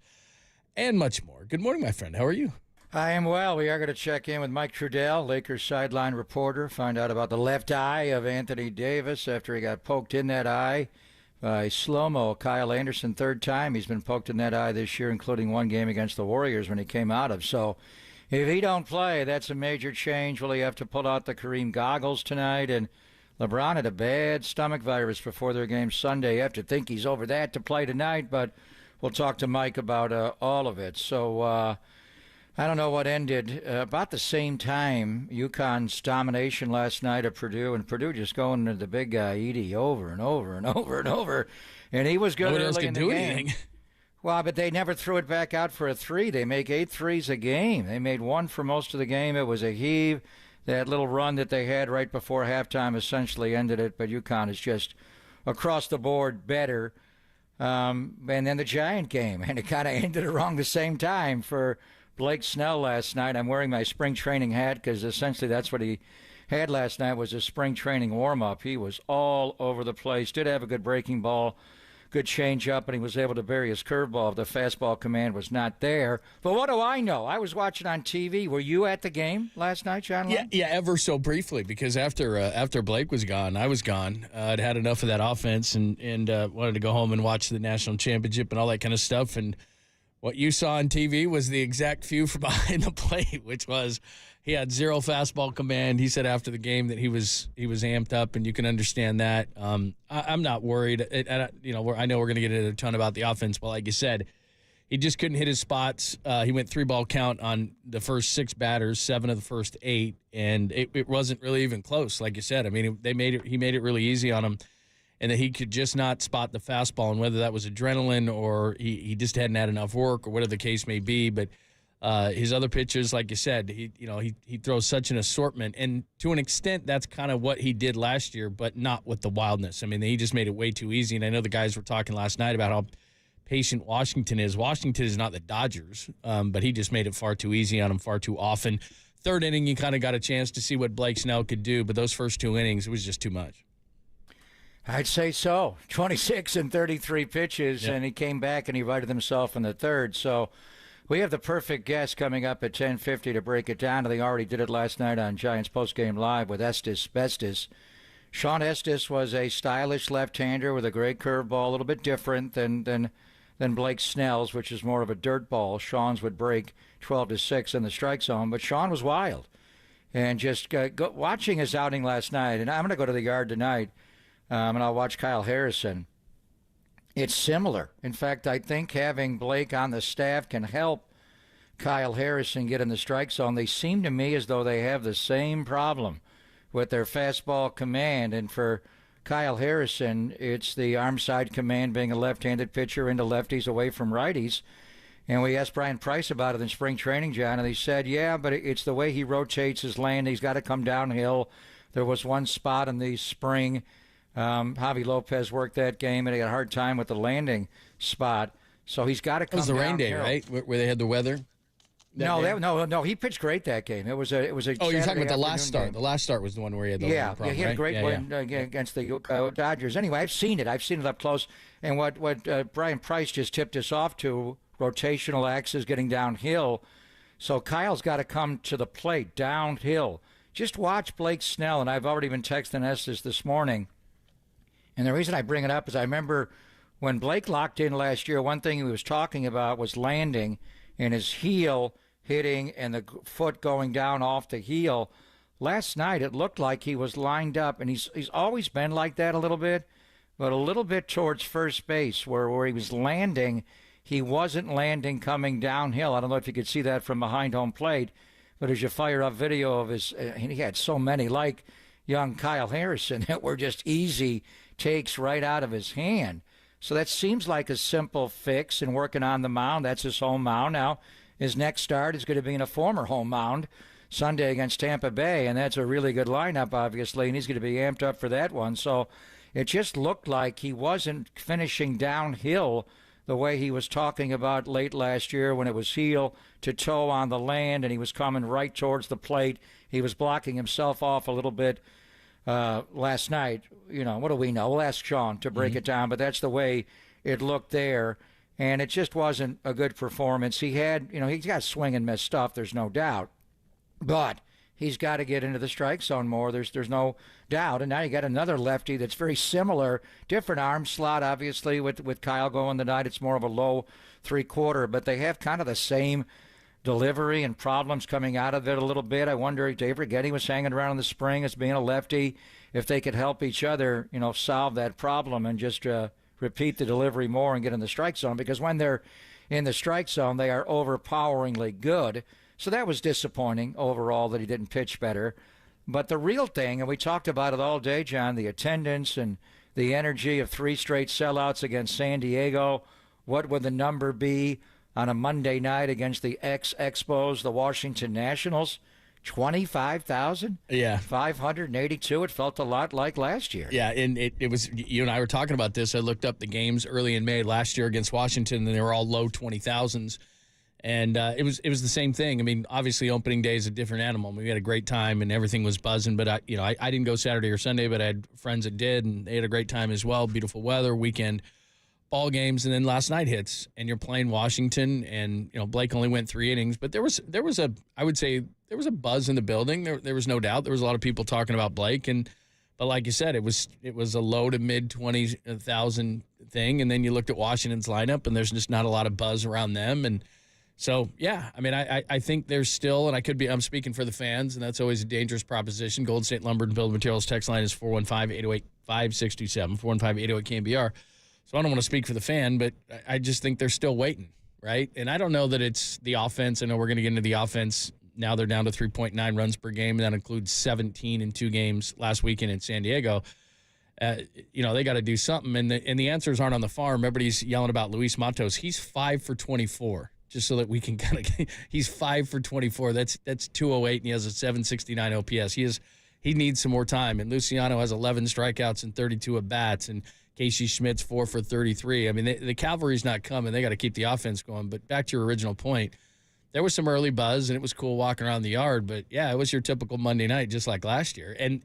and much more. Good morning, my friend. How are you? I am well. We are going to check in with Mike Trudell, Lakers sideline reporter, find out about the left eye of Anthony Davis after he got poked in that eye by slow-mo Kyle Anderson. Third time he's been poked in that eye this year, including one game against the Warriors when he came out of. So if he don't play, that's a major change. Will he have to pull out the Kareem goggles tonight? And LeBron had a bad stomach virus before their game Sunday. You have to think he's over that to play tonight, but we'll talk to Mike about all of it. So I don't know what ended. About the same time, UConn's domination last night of Purdue, and Purdue just going to the big guy, Edie, over and over and over and over. And he was good early in the game. Well, but they never threw it back out for a three. They make 8 threes a game. They made one for most of the game. It was a heave. That little run that they had right before halftime essentially ended it, but UConn is just across the board better. And then the Giant game, and it kind of ended around the same time for Blake Snell last night. I'm wearing my spring training hat because essentially that's what he had last night was a spring training warm-up. He was all over the place, did have a good breaking ball, good change-up, and he was able to bury his curveball. The fastball command was not there. But what do I know? I was watching on TV. Were you at the game last night, John? Yeah, ever so briefly, because after Blake was gone, I was gone. I'd had enough of that offense and wanted to go home and watch the national championship and all that kind of stuff. And what you saw on TV was the exact view from behind the plate, which was he had zero fastball command. He said after the game that he was amped up, and you can understand that. I'm not worried. I know we're going to get into a ton about the offense, but like you said, he just couldn't hit his spots. He went 3-ball count on the first 6 batters, 7 of the first 8, and it wasn't really even close. Like you said, I mean, he made it really easy on him. And that he could just not spot the fastball, and whether that was adrenaline or he just hadn't had enough work or whatever the case may be. But his other pitches, like you said, he throws such an assortment, and to an extent, that's kind of what he did last year, but not with the wildness. I mean, he just made it way too easy. And I know the guys were talking last night about how patient Washington is. Washington is not the Dodgers, but he just made it far too easy on him far too often. Third inning, you kind of got a chance to see what Blake Snell could do, but those first 2 innings, it was just too much. I'd say so. 26 and 33 pitches, and he came back and he righted himself in the third. So we have the perfect guest coming up at 10:50 to break it down. They already did it last night on Giants Postgame Live with Estes Bestis. Sean Estes was a stylish left-hander with a great curveball, a little bit different than Blake Snell's, which is more of a dirt ball. Sean's would break 12-6 in the strike zone, but Sean was wild. And just watching his outing last night, and I'm going to go to the yard tonight, and I'll watch Kyle Harrison. It's similar. In fact, I think having Blake on the staff can help Kyle Harrison get in the strike zone. They seem to me as though they have the same problem with their fastball command. And for Kyle Harrison, it's the arm side command, being a left-handed pitcher into lefties away from righties. And we asked Brian Price about it in spring training, John, and he said, yeah, but it's the way he rotates his land. He's got to come downhill. There was one spot in the spring Javi Lopez worked that game, and he had a hard time with the landing spot. So he's got to come downhill. It was the rain day, right, where they had the weather? No, he pitched great that game. It was a. Oh, you're talking about the last start. Game. The last start was the one where he had the problem, he had a great win against the Dodgers. Anyway, I've seen it up close. And what Brian Price just tipped us off to, rotational axis getting downhill. So Kyle's got to come to the plate downhill. Just watch Blake Snell, and I've already been texting Estes this morning. And the reason I bring it up is I remember when Blake locked in last year, one thing he was talking about was landing and his heel hitting and the foot going down off the heel. Last night it looked like he was lined up, and he's always been like that a little bit, but a little bit towards first base where he was landing. He wasn't landing coming downhill. I don't know if you could see that from behind home plate, but as you fire up video of his, and he had so many like young Kyle Harrison that were just easy takes right out of his hand. So that seems like a simple fix, and working on the mound. That's his home mound. Now his next start is going to be in a former home mound Sunday against Tampa Bay, and that's a really good lineup, obviously, and he's going to be amped up for that one. So it just looked like he wasn't finishing downhill the way he was talking about late last year when it was heel to toe on the land and he was coming right towards the plate. He was blocking himself off a little bit last night. What do we know? We'll ask Sean to break it down, but that's the way it looked there. and it just wasn't a good performance. He had, he's got swing and miss stuff, there's no doubt, but he's got to get into the strike zone more. There's no doubt. And now you got another lefty that's very similar, different arm slot, obviously, with Kyle going tonight. It's more of a low 3/4, but they have kind of the same delivery and problems coming out of it a little bit. I wonder if Dave Righetti was hanging around in the spring as being a lefty, if they could help each other, solve that problem and just repeat the delivery more and get in the strike zone, because when they're in the strike zone, they are overpoweringly good. So that was disappointing overall that he didn't pitch better. But the real thing, and we talked about it all day, John, the attendance and the energy of 3 straight sellouts against San Diego. What would the number be on a Monday night against the ex-Expos, the Washington Nationals? 25,000? Yeah. 582. It felt a lot like last year. Yeah, and it was, you and I were talking about this. I looked up the games early in May last year against Washington, and they were all low 20,000s. And it was the same thing. I mean, obviously opening day is a different animal. We had a great time and everything was buzzing. But I didn't go Saturday or Sunday, but I had friends that did, and they had a great time as well. Beautiful weather, weekend ball games, and then last night hits, and you're playing Washington, and Blake only went 3 innings, but there was a buzz in the building. There was no doubt. There was a lot of people talking about Blake, but like you said, it was a low to mid 20,000 thing, and then you looked at Washington's lineup, and there's just not a lot of buzz around them, and so yeah, I mean, I think there's still, and I'm speaking for the fans, and that's always a dangerous proposition. Golden State Lumber and Building Materials text line is 415-808-5627, 415-808-KNBR. So I don't want to speak for the fan, but I just think they're still waiting, right? And I don't know that it's the offense. I know we're going to get into the offense. Now they're down to 3.9 runs per game, and that includes 17 in 2 games last weekend in San Diego. They got to do something, and the answers aren't on the farm. Everybody's yelling about Luis Matos. He's 5 for 24, just so that we can kind of – he's 5 for 24. That's 208, and he has a 769 OPS. He needs some more time, and Luciano has 11 strikeouts and 32 at-bats, and Casey Schmidt's 4 for 33. I mean, the cavalry's not coming. They got to keep the offense going. But back to your original point, there was some early buzz, and it was cool walking around the yard. But, yeah, it was your typical Monday night just like last year. And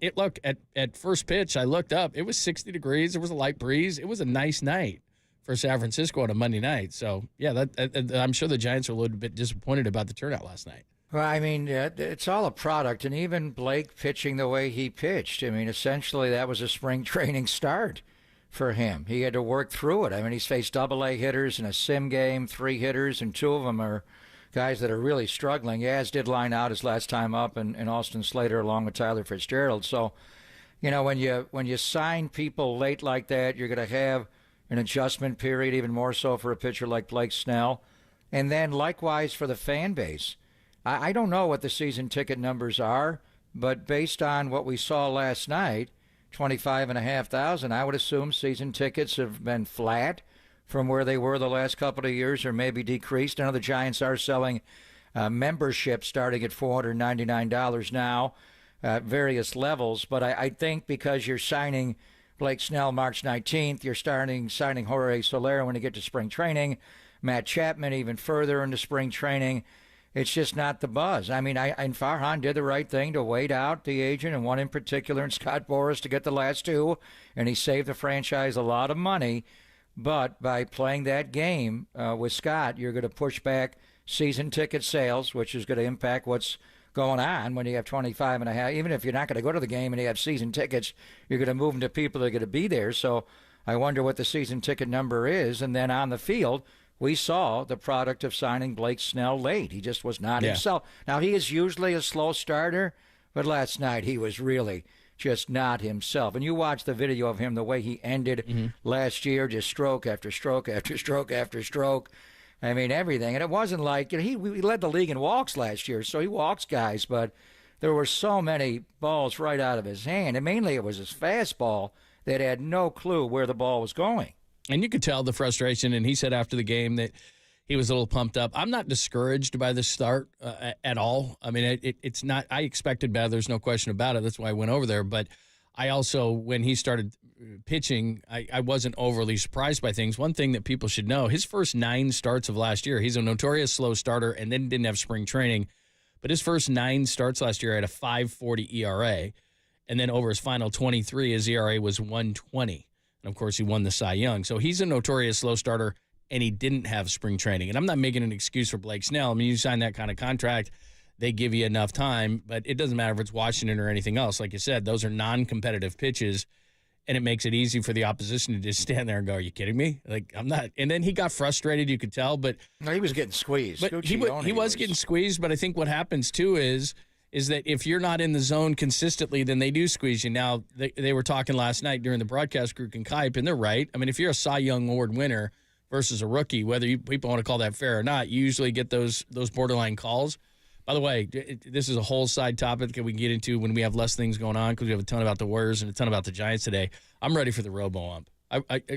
at first pitch, I looked up. It was 60 degrees. There was a light breeze. It was a nice night for San Francisco on a Monday night. So, yeah, I'm sure the Giants are a little bit disappointed about the turnout last night. Well, I mean, it's all a product. And even Blake pitching the way he pitched, I mean, essentially that was a spring training start for him. He had to work through it. I mean, he's faced AA hitters in a sim game, 3 hitters, and 2 of them are guys that are really struggling. Yaz did line out his last time up, and Austin Slater along with Tyler Fitzgerald. So, when you sign people late like that, you're going to have an adjustment period, even more so for a pitcher like Blake Snell. And then likewise for the fan base. I don't know what the season ticket numbers are, but based on what we saw last night, 25,500, I would assume season tickets have been flat from where they were the last couple of years, or maybe decreased. I know the Giants are selling memberships starting at $499 now at various levels, but I think because you're signing Blake Snell March 19th, you're signing Jorge Soler when you get to spring training, Matt Chapman even further into spring training. It's just not the buzz. I mean, and Farhan did the right thing to wait out the agent, and one in particular, and Scott Boras, to get the last 2, and he saved the franchise a lot of money. But by playing that game with Scott, you're going to push back season ticket sales, which is going to impact what's going on when you have 25.5. Even if you're not going to go to the game and you have season tickets, you're going to move them to people that are going to be there. So I wonder what the season ticket number is. And then on the field, we saw the product of signing Blake Snell late. He just was not himself. Now, he is usually a slow starter, but last night he was really just not himself. And you watch the video of him, the way he ended last year, just stroke after stroke after stroke after stroke. I mean, everything. And it wasn't like, he led the league in walks last year, so he walks guys, but there were so many balls right out of his hand. And mainly it was his fastball that had no clue where the ball was going. And you could tell the frustration, and he said after the game that he was a little pumped up. I'm not discouraged by the start at all. I mean, it's not – I expected better. There's no question about it. That's why I went over there. But I also, when he started pitching, I wasn't overly surprised by things. One thing that people should know, his first 9 starts of last year, he's a notorious slow starter and then didn't have spring training. But his first 9 starts last year had a 5.40 ERA. And then over his final 23, his ERA was 1.20. And, of course, he won the Cy Young. So he's a notorious slow starter and he didn't have spring training. And I'm not making an excuse for Blake Snell. I mean, you sign that kind of contract, they give you enough time, but it doesn't matter if it's Washington or anything else. Like you said, those are non-competitive pitches, and it makes it easy for the opposition to just stand there and go, are you kidding me? Like, I'm not. And then he got frustrated, you could tell. But no, he was getting squeezed. But he was getting squeezed, but I think what happens, too, is that if you're not in the zone consistently, then they do squeeze you. Now, they were talking last night during the broadcast group in Kipe, and they're right. I mean, if you're a Cy Young Award winner versus a rookie, whether people want to call that fair or not, you usually get those borderline calls. By the way, this is a whole side topic that we can get into when we have less things going on because we have a ton about the Warriors and a ton about the Giants today. I'm ready for the robo-ump.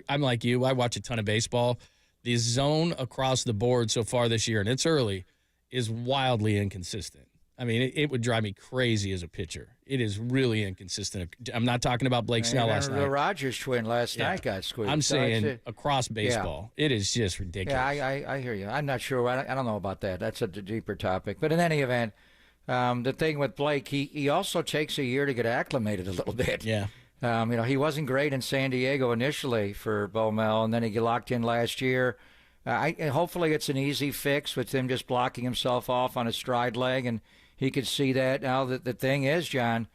I'm like you. I watch a ton of baseball. The zone across the board so far this year, and it's early, is wildly inconsistent. I mean, it would drive me crazy as a pitcher. It is really inconsistent. I'm not talking about Blake Snell last night. The Rogers twin last night got squeezed. I'm saying across baseball. Yeah. It is just ridiculous. Yeah, I hear you. I'm not sure. I don't know about that. That's a deeper topic. But in any event, the thing with Blake, he also takes a year to get acclimated a little bit. Yeah. He wasn't great in San Diego initially for Bo Mel, and then he got locked in last year. Hopefully it's an easy fix with him just blocking himself off on his stride leg, and he could see that. Now, the thing is, John,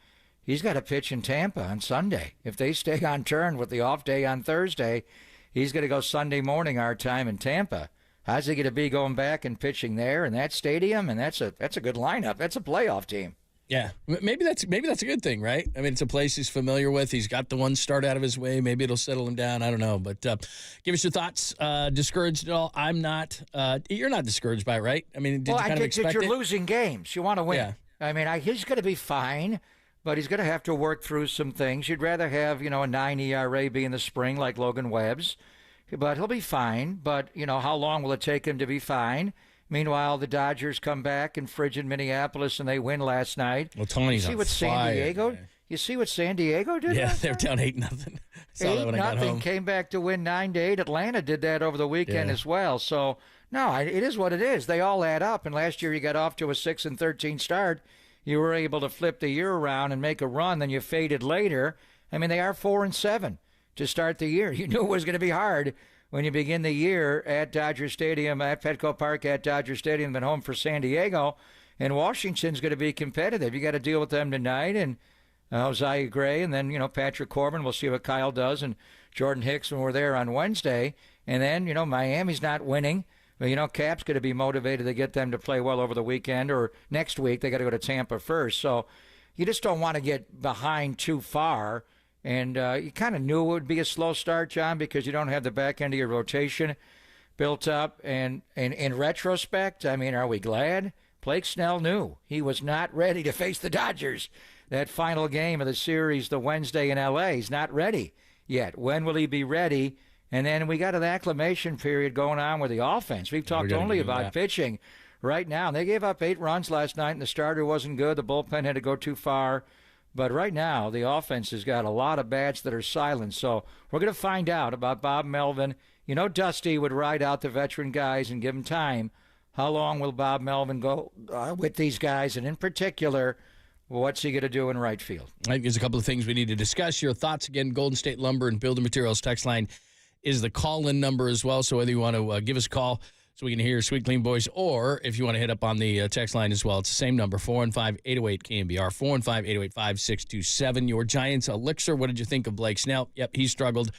he's got to pitch in Tampa on Sunday. If they stay on turn with the off day on Thursday, he's going to go Sunday morning our time in Tampa. How's he going to be going back and pitching there in that stadium? And that's a good lineup. That's a playoff team. Yeah, maybe that's a good thing, right? I mean, it's a place he's familiar with. He's got the one start out of his way. Maybe it'll settle him down. I don't know. But give us your thoughts. Discouraged at all? I'm not. You're not discouraged by it, right? I mean, did you kind of expect you're it? Losing games. You want to win. Yeah. I mean, he's going to be fine, but he's going to have to work through some things. You'd rather have, a 9 ERA be in the spring like Logan Webb's, but he'll be fine. But, how long will it take him to be fine? Meanwhile, the Dodgers come back in frigid Minneapolis and they win last night. Well, Tony's on fire. You see what San Diego did? Yeah, they're down 8-0. Saw that when I got home. Came back to win 9-8. Atlanta did that over the weekend as well. So no, it is what it is. They all add up. And last year you got off to a 6-13 start. You were able to flip the year around and make a run. Then you faded later. I mean, they are 4-7 to start the year. You knew it was going to be hard when you begin the year at Dodger Stadium, at Petco Park, at Dodger Stadium, then home for San Diego. And Washington's going to be competitive. You got to deal with them tonight. And Josiah Gray, and then, Patrick Corbin. We'll see what Kyle does, and Jordan Hicks when we're there on Wednesday. And then, Miami's not winning. But, Cap's going to be motivated to get them to play well over the weekend, or next week. They got to go to Tampa first. So you just don't want to get behind too far. And you kind of knew it would be a slow start, John, because you don't have the back end of your rotation built up. And in retrospect, I mean, are we glad? Blake Snell knew he was not ready to face the Dodgers. That final game of the series, the Wednesday in L.A., he's not ready yet. When will he be ready? And then we got an acclimation period going on with the offense. We've talked only about pitching right now. They gave up 8 runs last night, and the starter wasn't good. The bullpen had to go too far. But right now, the offense has got a lot of bats that are silent. So we're going to find out about Bob Melvin. Dusty would ride out the veteran guys and give them time. How long will Bob Melvin go with these guys? And in particular, what's he going to do in right field? I think there's a couple of things we need to discuss. Your thoughts again. Golden State Lumber and Building Materials text line is the call-in number as well. So whether you want to give us a call so we can hear your sweet, clean voice, or if you want to hit up on the text line as well, it's the same number, 415-808-KNBR, 415-808-5627. Your Giants elixir, what did you think of Blake Snell? Yep, he struggled,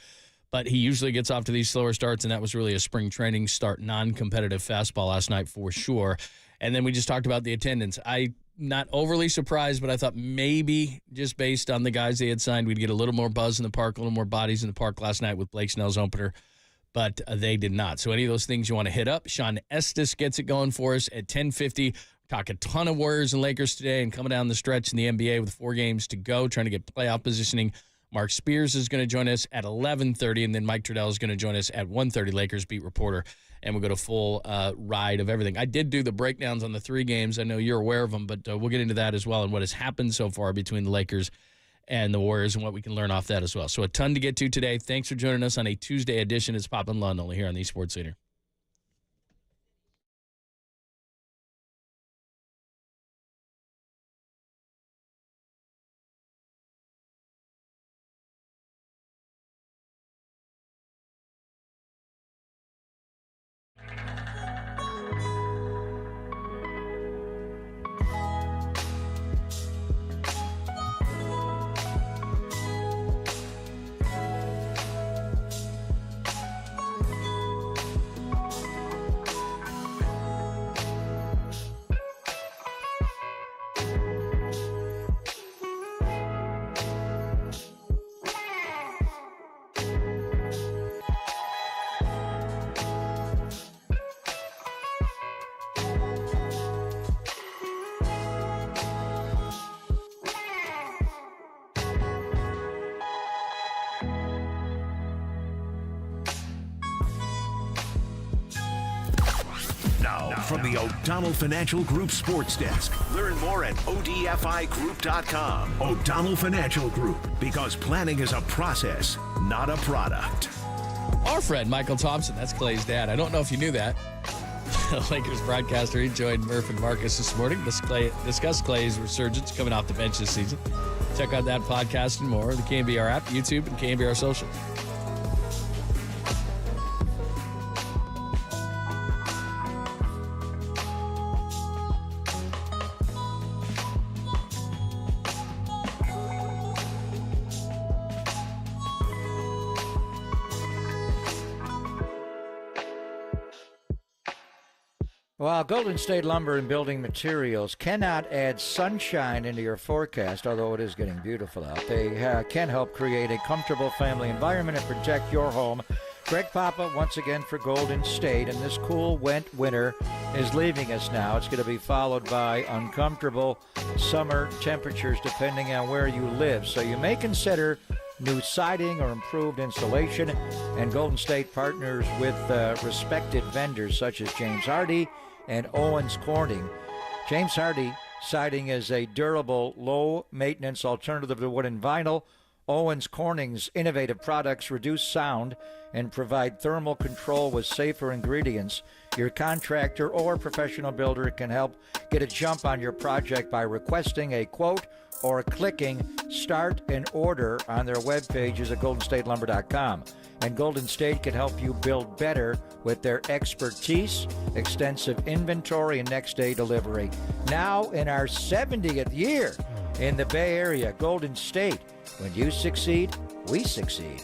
but he usually gets off to these slower starts, and that was really a spring training start, non-competitive fastball last night for sure. And then we just talked about the attendance. I'm not overly surprised, but I thought maybe just based on the guys they had signed, we'd get a little more buzz in the park, a little more bodies in the park last night with Blake Snell's opener. But they did not. So any of those things you want to hit up, Sean Estes gets it going for us at 10:50. Talk a ton of Warriors and Lakers today and coming down the stretch in the NBA with 4 games to go, trying to get playoff positioning. Mark Spears is going to join us at 11:30, and then Mike Trudell is going to join us at 1:30, Lakers beat reporter, and we'll go to full ride of everything. I did do the breakdowns on the 3 games. I know you're aware of them, but we'll get into that as well and what has happened so far between the Lakers and the Warriors and what we can learn off that as well. So a ton to get to today. Thanks for joining us on a Tuesday edition. It's Pop and Lund only here on the Sports Leader. from the O'Donnell Financial Group Sports Desk. Learn more at ODFIGroup.com. O'Donnell Financial Group, because planning is a process, not a product. Our friend Michael Thompson, that's Clay's dad. I don't know if you knew that. The Lakers broadcaster, he joined Murph and Marcus this morning to discuss Clay's resurgence coming off the bench this season. Check out that podcast and more. The KNBR app, YouTube, and KNBR Social. While Golden State Lumber and Building Materials cannot add sunshine into your forecast, although it is getting beautiful out, they can help create a comfortable family environment and protect your home. Greg Papa once again for Golden State, and this cool, wet winter is leaving us now. It's going to be followed by uncomfortable summer temperatures depending on where you live. So you may consider new siding or improved insulation, and Golden State partners with respected vendors such as James Hardie and Owens Corning. James Hardie siding is a durable, low-maintenance alternative to wood and vinyl. Owens Corning's innovative products reduce sound and provide thermal control with safer ingredients. Your contractor or professional builder can help get a jump on your project by requesting a quote or clicking Start an Order on their web pages at goldenstatelumber.com. And Golden State can help you build better with their expertise, extensive inventory, and next-day delivery. Now in our 70th year in the Bay Area, Golden State. When you succeed, we succeed.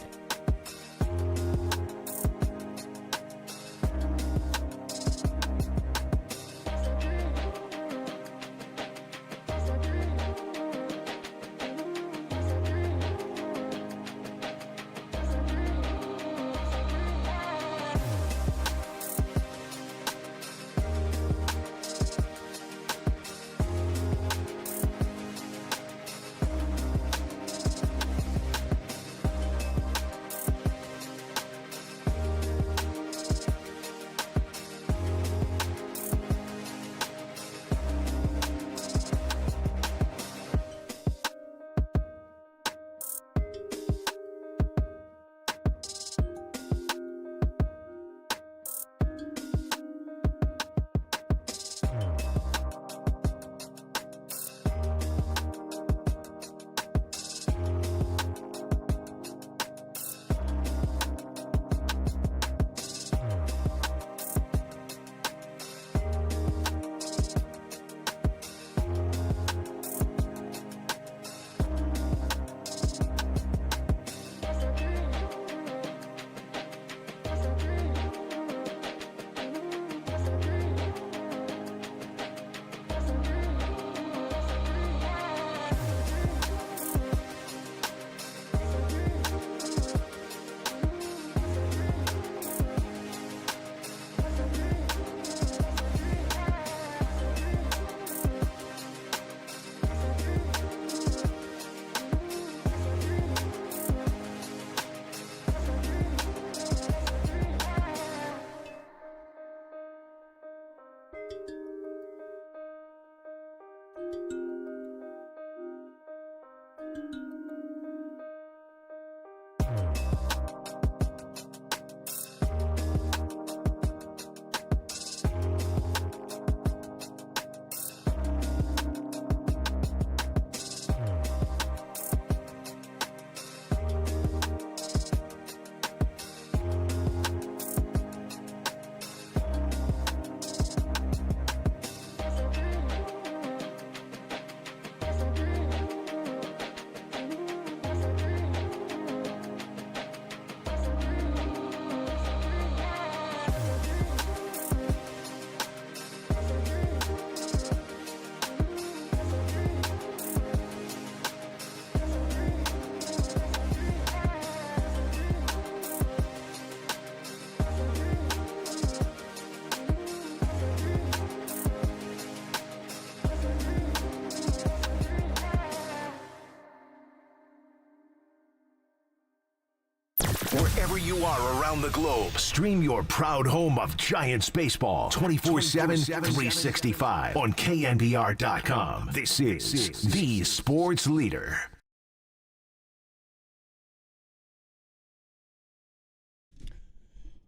Wherever you are around the globe, stream your proud home of Giants baseball 24/7, 365 on KNBR.com. This is the sports leader.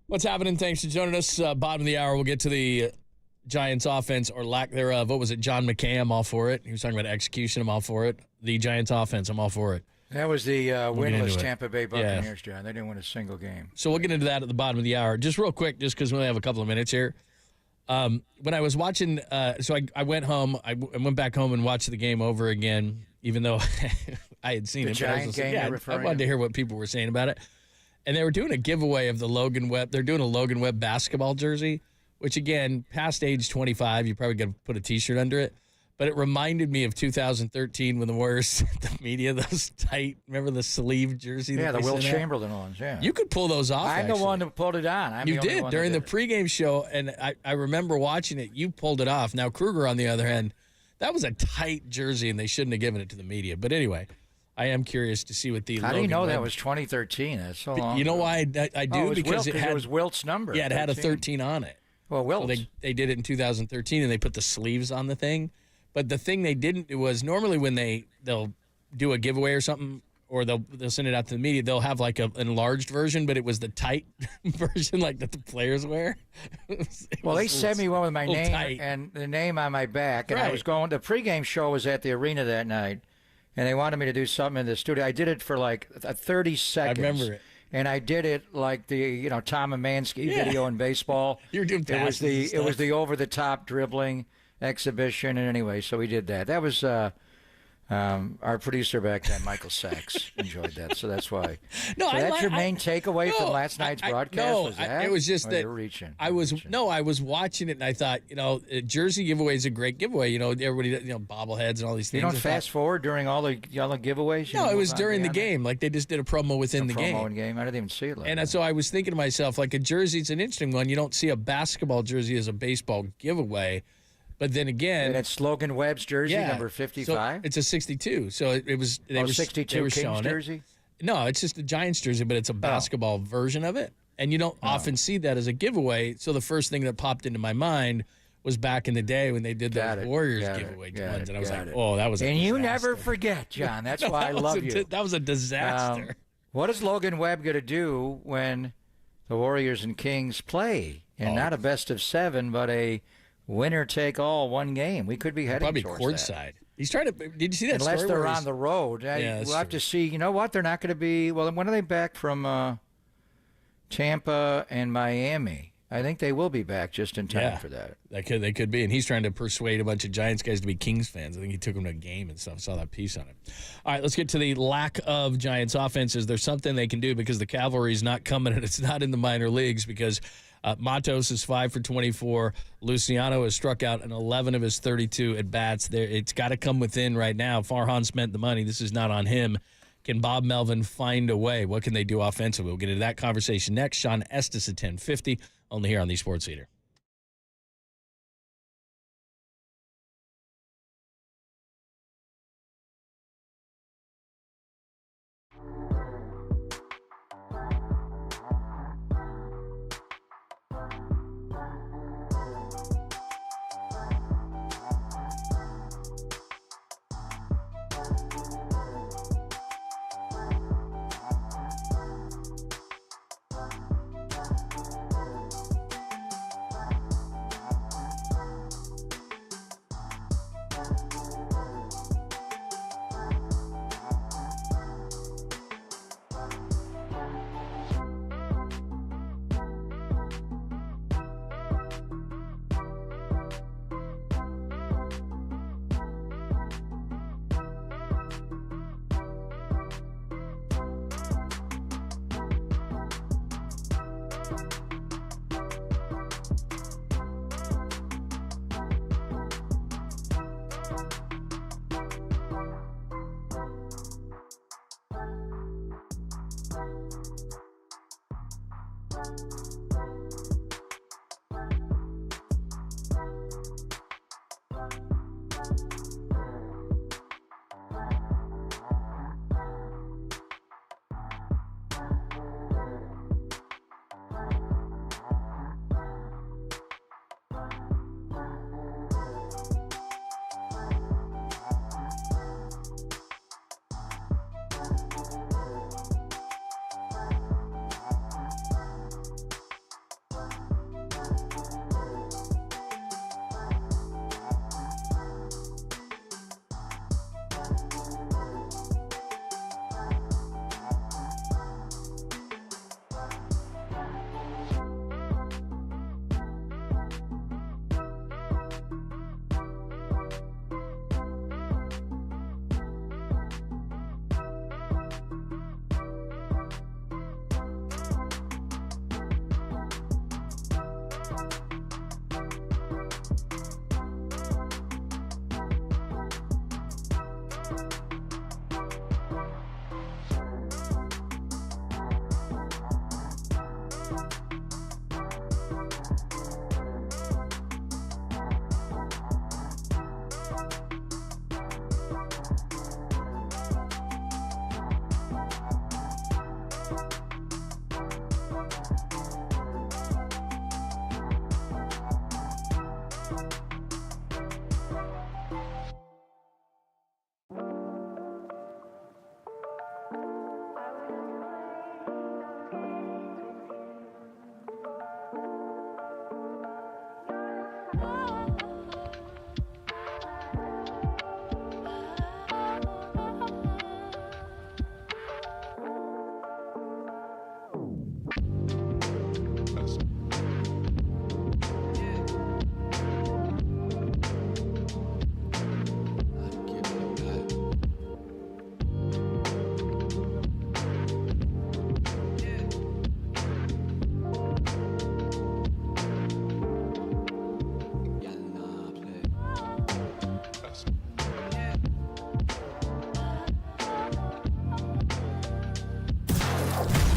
What's happening? Thanks for joining us. Bottom of the hour, we'll get to the Giants offense or lack thereof. What was it? John McKay, I'm all for it. He was talking about execution. I'm all for it. The Giants offense, I'm all for it. That was the winless Tampa Bay Buccaneers, John. They didn't win a single game. So we'll get into that at the bottom of the hour. Just real quick, just because we only have a couple of minutes here. When I was watching, I went home. I went back home and watched the game over again, even though I had seen the it. Giant game, I wanted to hear what people were saying about it. And they were doing a giveaway of the Logan Webb. They're doing a Logan Webb basketball jersey, which, again, past age 25, you probably got to put a T-shirt under it. But it reminded me of 2013 when the Warriors sent the media those tight, remember the sleeve jersey? Yeah, that the they Will sent out? Chamberlain ones, yeah. You could pull those off, I'm actually. the one that pulled it on. You did during the pregame show, and I remember watching it. You pulled it off. Now, Kruger, on the other hand, that was a tight jersey, and they shouldn't have given it to the media. But anyway, I am curious to see what the How do you know that was 2013? That's so long You know ago. why I do? Oh, because it was Wilt's number. Yeah, it had a 13 on it. Well, Wilt. So they did it in 2013, and they put the sleeves on the thing. But the thing they didn't do was normally when they'll do a giveaway or something, or they'll send it out to the media, they'll have like an enlarged version, but it was the tight version like that the players wear. Well, they sent me one with my name tight. and the name on my back, and I Right. was going. The pregame show was at the arena that night, and they wanted me to do something in the studio. I did it for like 30 seconds. remember it. And I did it like the Tom Amansky video in baseball. You were doing it was passes and the stuff. over the top dribbling exhibition, and anyway, so we did that. That was our producer back then, Michael Sachs, enjoyed that, so that's why. No, so I that's li- your main I- takeaway from no, last night's I- broadcast. no, was that? it was just Or that you're reaching. I was watching it and I thought, a jersey giveaway is a great giveaway. Everybody, bobbleheads and all these things. You don't I fast forward during all the giveaways? You No, it move was on during the beyond game. Like they just did a promo within that? the Promo game. in game. I didn't even see it. Like And that. so I was thinking to myself, like a jersey's an interesting one. You don't see a basketball jersey as a baseball giveaway. But then again, And it's Logan Webb's jersey, yeah, number so 55. it's a 62. So it was. They were 62 they were Kings showing it. jersey? No, it's just a Giants jersey, but it's a basketball version of it. And you don't often see that as a giveaway. So the first thing that popped into my mind was back in the day when they did those Warriors giveaway ones. And I was like, oh, that was a And you disaster. never forget, John. That's No, why I that was love a you. that was a disaster. What is Logan Webb going to do when the Warriors and Kings play? And not a best of 7, but a winner-take-all one game. We could be heading Probably towards courtside. that. He's trying to. Did you see that? Unless story they're where on he's- the road. Yeah, We'll have to see. You know what? They're not going to be. Well, when are they back from Tampa and Miami? I think they will be back just in time for that. They could be, and he's trying to persuade a bunch of Giants guys to be Kings fans. I think he took them to a game and stuff. Saw that piece on it. All right, let's get to the lack of Giants offenses. There's something they can do because the cavalry's not coming, and it's not in the minor leagues because Matos is 5 for 24. Luciano has struck out in 11 of his 32 at bats. It's got to come within right now. Farhan spent the money. This is not on him. Can Bob Melvin find a way? What can they do offensively? We'll get into that conversation next. Sean Estes at 10:50. Only here on the Sports Leader.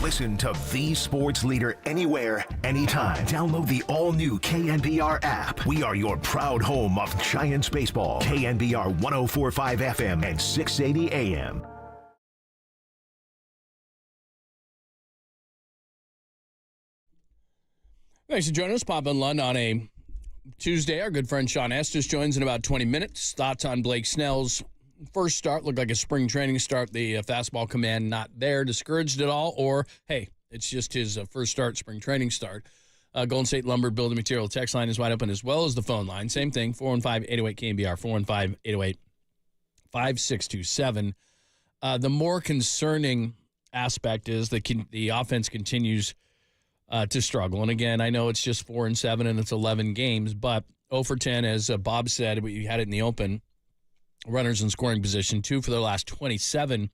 Listen to the sports leader anywhere, anytime. Download the all-new KNBR app. We are your proud home of Giants baseball. KNBR 104.5 FM and 680 AM. Thanks for joining us, Pop and Lund, on a Tuesday. Our good friend Sean Estes joins in about 20 minutes. Thoughts on Blake Snell's first start. Looked like a spring training start. The fastball command not there. Discouraged at all? Or, hey, it's just his first start, spring training start. Golden State Lumber Building Material text line is wide open, as well as the phone line. Same thing, 415-808-KNBR, 415-808-5627. The more concerning aspect is the offense continues to struggle. And again, I know it's just 4-7 and it's 11 games, but 0 for 10, as Bob said, we had it in the open. Runners in scoring position, 2 for their last 27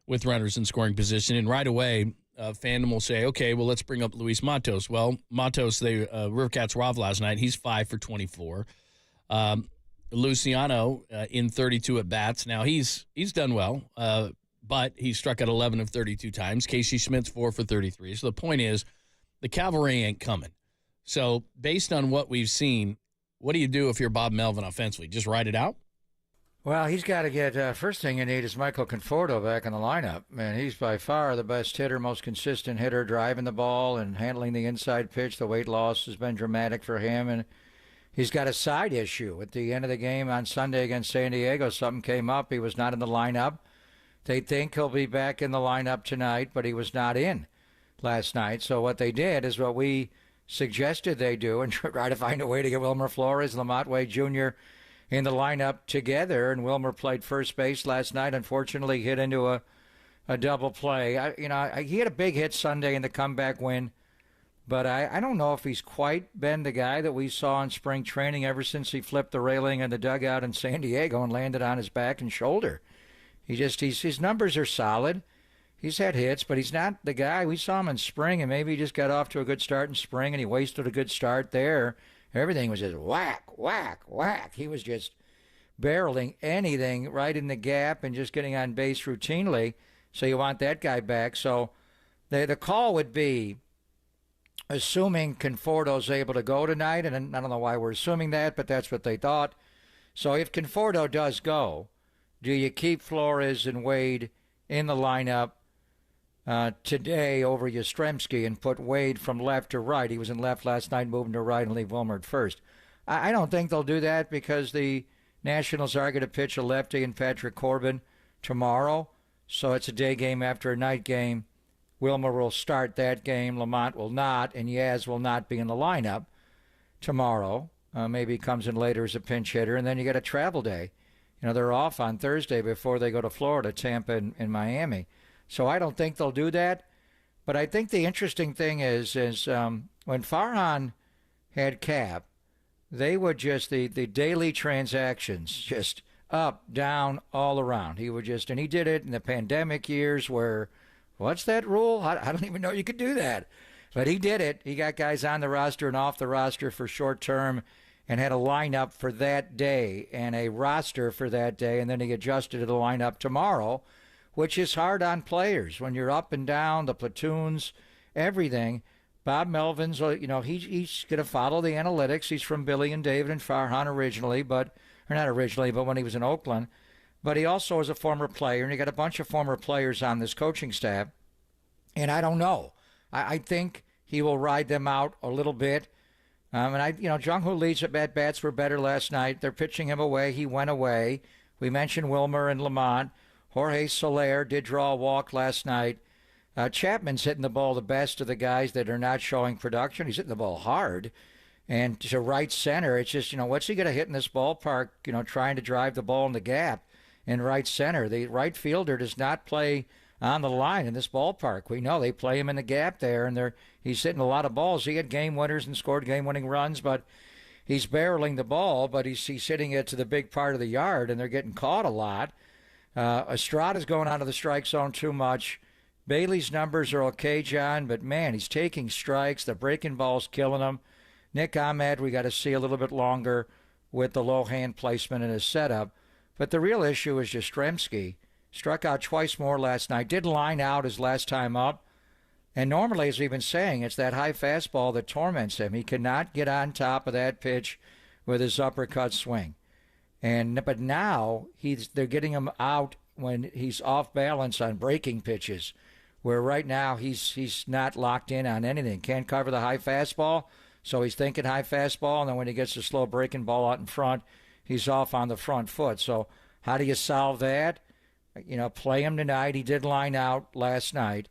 with runners in scoring position. And right away, fandom will say, okay, well, let's bring up Luis Matos. Well, Matos, the River Cats were off last night. He's 5 for 24. Luciano in 32 at-bats. Now, he's done well, but he struck out 11 of 32 times. Casey Schmidt's 4 for 33. So the point is, the cavalry ain't coming. So based on what we've seen, what do you do if you're Bob Melvin offensively? Just ride it out? Well, he's got to get, first thing you need is Michael Conforto back in the lineup. Man, he's by far the best hitter, most consistent hitter, driving the ball and handling the inside pitch. The weight loss has been dramatic for him, and he's got a side issue. At the end of the game on Sunday against San Diego, something came up. He was not in the lineup. They think he'll be back in the lineup tonight, but he was not in last night. So what they did is what we suggested they do and try to find a way to get Wilmer Flores, Lamont Wade Jr., in the lineup together, and Wilmer played first base last night. Unfortunately, hit into a double play. He had a big hit Sunday in the comeback win, but I don't know if he's quite been the guy that we saw in spring training ever since he flipped the railing in the dugout in San Diego and landed on his back and shoulder. His numbers are solid. He's had hits, but he's not the guy. We saw him in spring, and maybe he just got off to a good start in spring, and he wasted a good start there. Everything was just whack, whack, whack. He was just barreling anything right in the gap and just getting on base routinely. So you want that guy back. So the call would be, assuming Conforto's able to go tonight, and I don't know why we're assuming that, but that's what they thought. So if Conforto does go, do you keep Flores and Wade in the lineup today over Yastrzemski and put Wade from left to right? He was in left last night, moving to right, and leave Wilmer at first. I don't think they'll do that because the Nationals are going to pitch a lefty and Patrick Corbin tomorrow, so it's a day game after a night game. Wilmer will start that game. Lamont will not, and Yaz will not be in the lineup tomorrow. Maybe he comes in later as a pinch hitter, and then you get a travel day. They're off on Thursday before they go to Florida, Tampa, and Miami. So I don't think they'll do that. But I think the interesting thing is when Farhan had Cap, they would just, the daily transactions, just up, down, all around. He would just, and he did it in the pandemic years where, what's that rule? I don't even know you could do that. But he did it. He got guys on the roster and off the roster for short term and had a lineup for that day and a roster for that day, and then he adjusted to the lineup tomorrow, which is hard on players when you're up and down, the platoons, everything. Bob Melvin's, he's going to follow the analytics. He's from Billy and David and Farhan originally, but not originally, but when he was in Oakland. But he also is a former player, and you got a bunch of former players on this coaching staff. And I don't know. I think he will ride them out a little bit. Jung-Hoo Lee's at-bats were better last night. They're pitching him away. He went away. We mentioned Wilmer and Lamont. Jorge Soler did draw a walk last night. Chapman's hitting the ball the best of the guys that are not showing production. He's hitting the ball hard. And to right center, it's just, what's he going to hit in this ballpark, trying to drive the ball in the gap in right center. The right fielder does not play on the line in this ballpark. We know they play him in the gap there, and he's hitting a lot of balls. He had game winners and scored game-winning runs, but he's barreling the ball, but he's hitting it to the big part of the yard, and they're getting caught a lot. Estrada's going out of the strike zone too much. Bailey's numbers are okay, John, but, man, he's taking strikes. The breaking ball's killing him. Nick Ahmed, we got to see a little bit longer with the low hand placement in his setup. But the real issue is Yastrzemski. Struck out twice more last night. Did line out his last time up. And normally, as we've been saying, it's that high fastball that torments him. He cannot get on top of that pitch with his uppercut swing. But now they're getting him out when he's off balance on breaking pitches, where right now he's not locked in on anything. Can't cover the high fastball, so he's thinking high fastball, and then when he gets the slow breaking ball out in front, he's off on the front foot. So how do you solve that? Play him tonight. He did line out last night,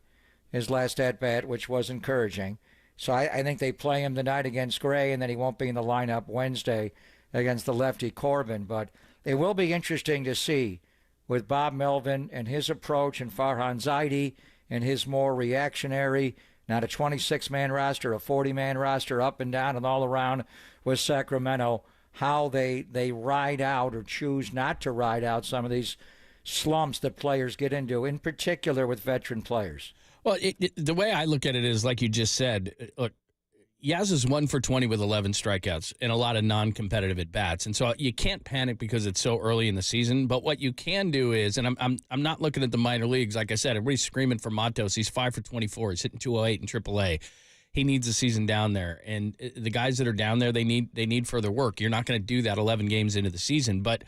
his last at-bat, which was encouraging. So I think they play him tonight against Gray, and then he won't be in the lineup Wednesday against the lefty Corbin. But it will be interesting to see with Bob Melvin and his approach, and Farhan Zaidi and his more reactionary, not a 26-man roster, a 40-man roster, up and down and all around with Sacramento, how they ride out or choose not to ride out some of these slumps that players get into, in particular with veteran players. Well, the way I look at it is, like you just said, look, Yaz is 1 for 20 with 11 strikeouts and a lot of non-competitive at-bats. And so you can't panic because it's so early in the season. But what you can do is, and I'm not looking at the minor leagues. Like I said, everybody's screaming for Matos. He's 5 for 24. He's hitting 208 in AAA. He needs a season down there. And the guys that are down there, they need further work. You're not going to do that 11 games into the season. But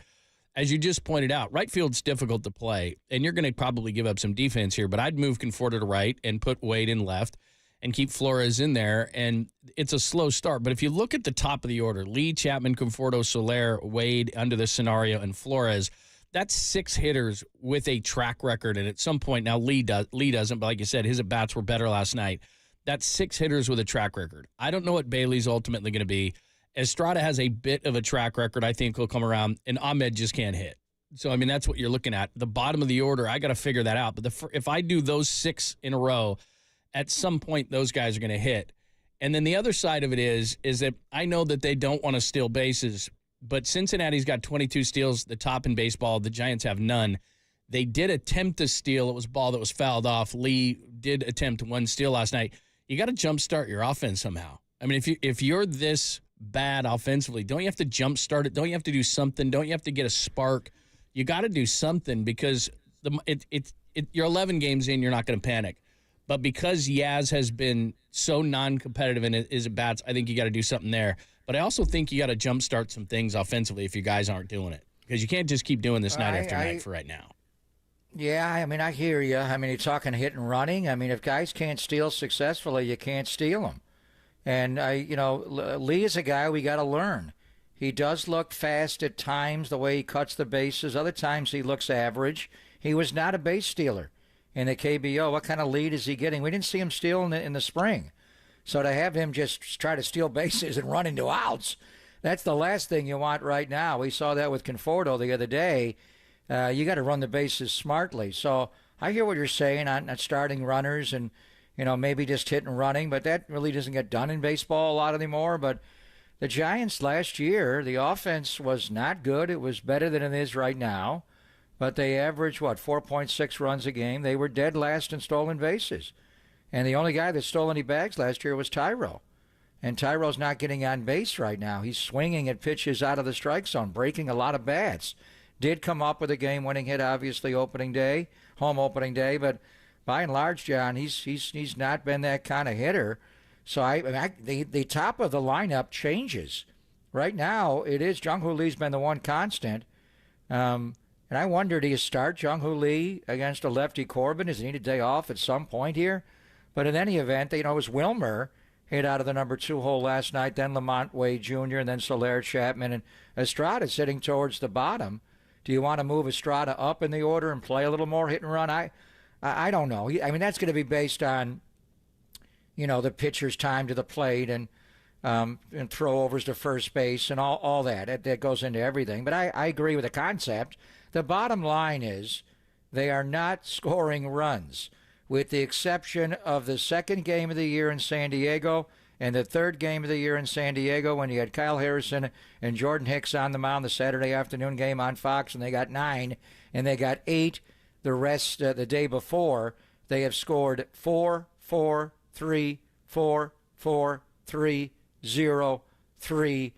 as you just pointed out, right field's difficult to play, and you're going to probably give up some defense here. But I'd move Conforto to right and put Wade in left and keep Flores in there, and it's a slow start. But if you look at the top of the order, Lee, Chapman, Conforto, Soler, Wade under this scenario, and Flores, that's 6 hitters with a track record. And at some point, now Lee doesn't, but like you said, his at-bats were better last night. That's 6 hitters with a track record. I don't know what Bailey's ultimately going to be. Estrada has a bit of a track record. I think he'll come around, and Ahmed just can't hit. So, I mean, that's what you're looking at. The bottom of the order, I got to figure that out. But if I do those 6 in a row, at some point those guys are going to hit. And then the other side of it is that I know that they don't want to steal bases, but Cincinnati's got 22 steals, the top in baseball. The Giants have none. They did attempt to steal. It was a ball that was fouled off. Lee did attempt 1 steal last night. You got to jumpstart your offense somehow. I mean, if you're this bad offensively, don't you have to jumpstart it? Don't you have to do something? Don't you have to get a spark? You got to do something, because you're 11 games in, you're not going to panic. But because Yaz has been so non-competitive in his at-bats, I think you got to do something there. But I also think you got to jumpstart some things offensively if you guys aren't doing it, because you can't just keep doing this night after night for right now. Yeah, I mean, I hear you. I mean, you're talking hit and running. I mean, if guys can't steal successfully, you can't steal them. And, Lee is a guy we got to learn. He does look fast at times, the way he cuts the bases. Other times he looks average. He was not a base stealer in the KBO. What kind of lead is he getting? We didn't see him steal in the spring. So to have him just try to steal bases and run into outs, that's the last thing you want right now. We saw that with Conforto the other day. You got to run the bases smartly. So I hear what you're saying on starting runners and, maybe just hit and running, but that really doesn't get done in baseball a lot anymore. But the Giants last year, the offense was not good. It was better than it is right now. But they averaged, 4.6 runs a game. They were dead last in stolen bases. And the only guy that stole any bags last year was Tyro. And Tyro's not getting on base right now. He's swinging at pitches out of the strike zone, breaking a lot of bats. Did come up with a game-winning hit, obviously, home opening day. But by and large, John, he's not been that kind of hitter. So the top of the lineup changes. Right now, it is Jung-Hoo Lee's been the one constant. And I wonder, do you start Jung-Hoo Lee against a lefty Corbin? Does he need a day off at some point here? But in any event, it was Wilmer hit out of the number 2 hole last night, then Lamont Wade Jr., and then Soler, Chapman, and Estrada sitting towards the bottom. Do you want to move Estrada up in the order and play a little more hit and run? I don't know. I mean, that's going to be based on, the pitcher's time to the plate and throwovers to first base and all that. That goes into everything. But I agree with the concept. The bottom line is they are not scoring runs, with the exception of the second game of the year in San Diego and the third game of the year in San Diego when you had Kyle Harrison and Jordan Hicks on the mound, the Saturday afternoon game on Fox, and they got 9, and they got 8 the rest the day before. They have scored 4, 4, 3, 4, 4, 3, 0, 3,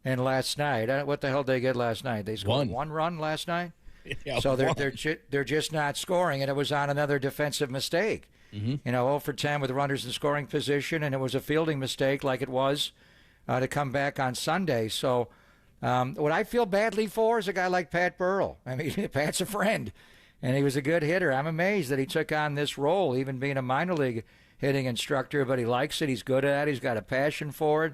and last night. What the hell did they get last night? They scored one run last night? Yeah, so they're just not scoring, and it was on another defensive mistake. 0 for 10 with runners in scoring position, and it was a fielding mistake like it was to come back on Sunday. So what I feel badly for is a guy like Pat Burrell. I mean, Pat's a friend, and he was a good hitter. I'm amazed that he took on this role, even being a minor league hitting instructor, but he likes it. He's good at it. He's got a passion for it,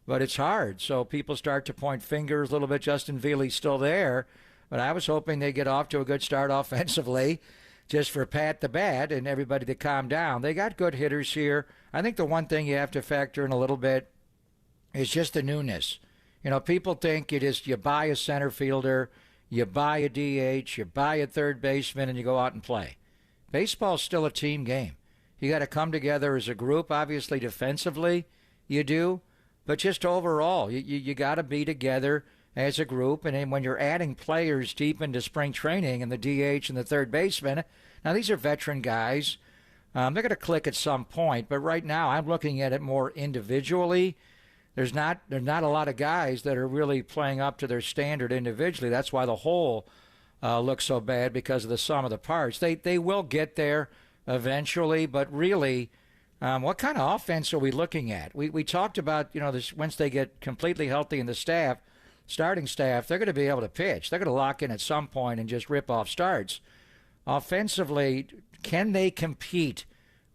but it's hard. So people start to point fingers a little bit. Justin Veely's still there. But I was hoping they'd get off to a good start offensively just for Pat the Bat and everybody to calm down. They got good hitters here. I think the one thing you have to factor in a little bit is just the newness. People think you buy a center fielder, you buy a DH, you buy a third baseman, and you go out and play. Baseball's still a team game. You got to come together as a group. Obviously, defensively, you do. But just overall, you got to be together as a group, and then when you're adding players deep into spring training and the DH and the third baseman, now these are veteran guys. They're going to click at some point, but right now I'm looking at it more individually. There's not a lot of guys that are really playing up to their standard individually. That's why the whole looks so bad, because of the sum of the parts. They will get there eventually, but really, what kind of offense are we looking at? We talked about, this once they get completely healthy in the starting staff, they're going to be able to pitch. They're going to lock in at some point and just rip off starts. Offensively, can they compete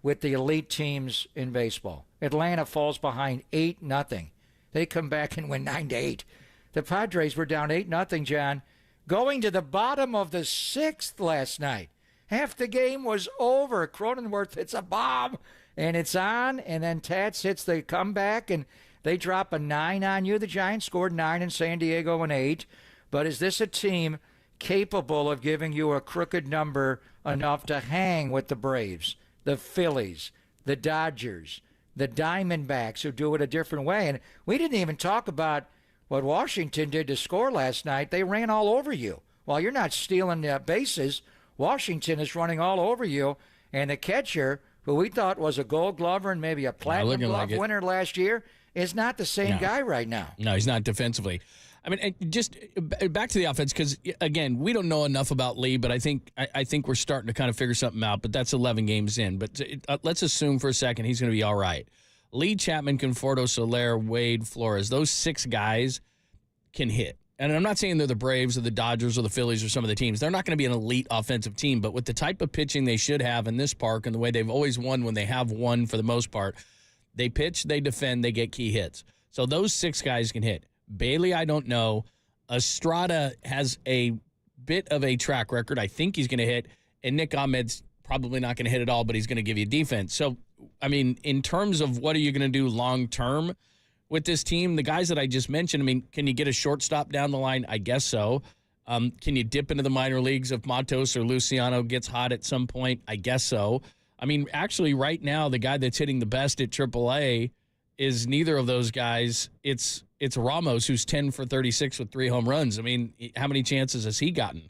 with the elite teams in baseball? Atlanta falls behind 8-0. They come back and win 9-8. The Padres were down 8-0, John, going to the bottom of the 6th last night. Half the game was over. Cronenworth hits a bomb, and it's on, and then Tats hits the comeback, and they drop a 9 on you. The Giants scored 9 in San Diego and 8. But is this a team capable of giving you a crooked number enough to hang with the Braves, the Phillies, the Dodgers, the Diamondbacks, who do it a different way? And we didn't even talk about what Washington did to score last night. They ran all over you. While you're not stealing bases, Washington is running all over you. And the catcher, who we thought was a Gold Glover and maybe a Platinum Glove winner last year, is not the same guy right now. No, he's not defensively. I mean, just back to the offense, because, again, we don't know enough about Lee, but I think we're starting to kind of figure something out, but that's 11 games in. But let's assume for a second he's going to be all right. Lee, Chapman, Conforto, Soler, Wade, Flores, those 6 guys can hit. And I'm not saying they're the Braves or the Dodgers or the Phillies or some of the teams. They're not going to be an elite offensive team, but with the type of pitching they should have in this park and the way they've always won when they have won for the most part, they pitch, they defend, they get key hits. So those 6 guys can hit. Bailey, I don't know. Estrada has a bit of a track record. I think he's going to hit. And Nick Ahmed's probably not going to hit at all, but he's going to give you defense. So, I mean, in terms of what are you going to do long term with this team, the guys that I just mentioned, I mean, can you get a shortstop down the line? I guess so. Can you dip into the minor leagues if Matos or Luciano gets hot at some point? I guess so. I mean, actually, right now, the guy that's hitting the best at AAA is neither of those guys. It's Ramos, who's 10 for 36 with 3 home runs. I mean, how many chances has he gotten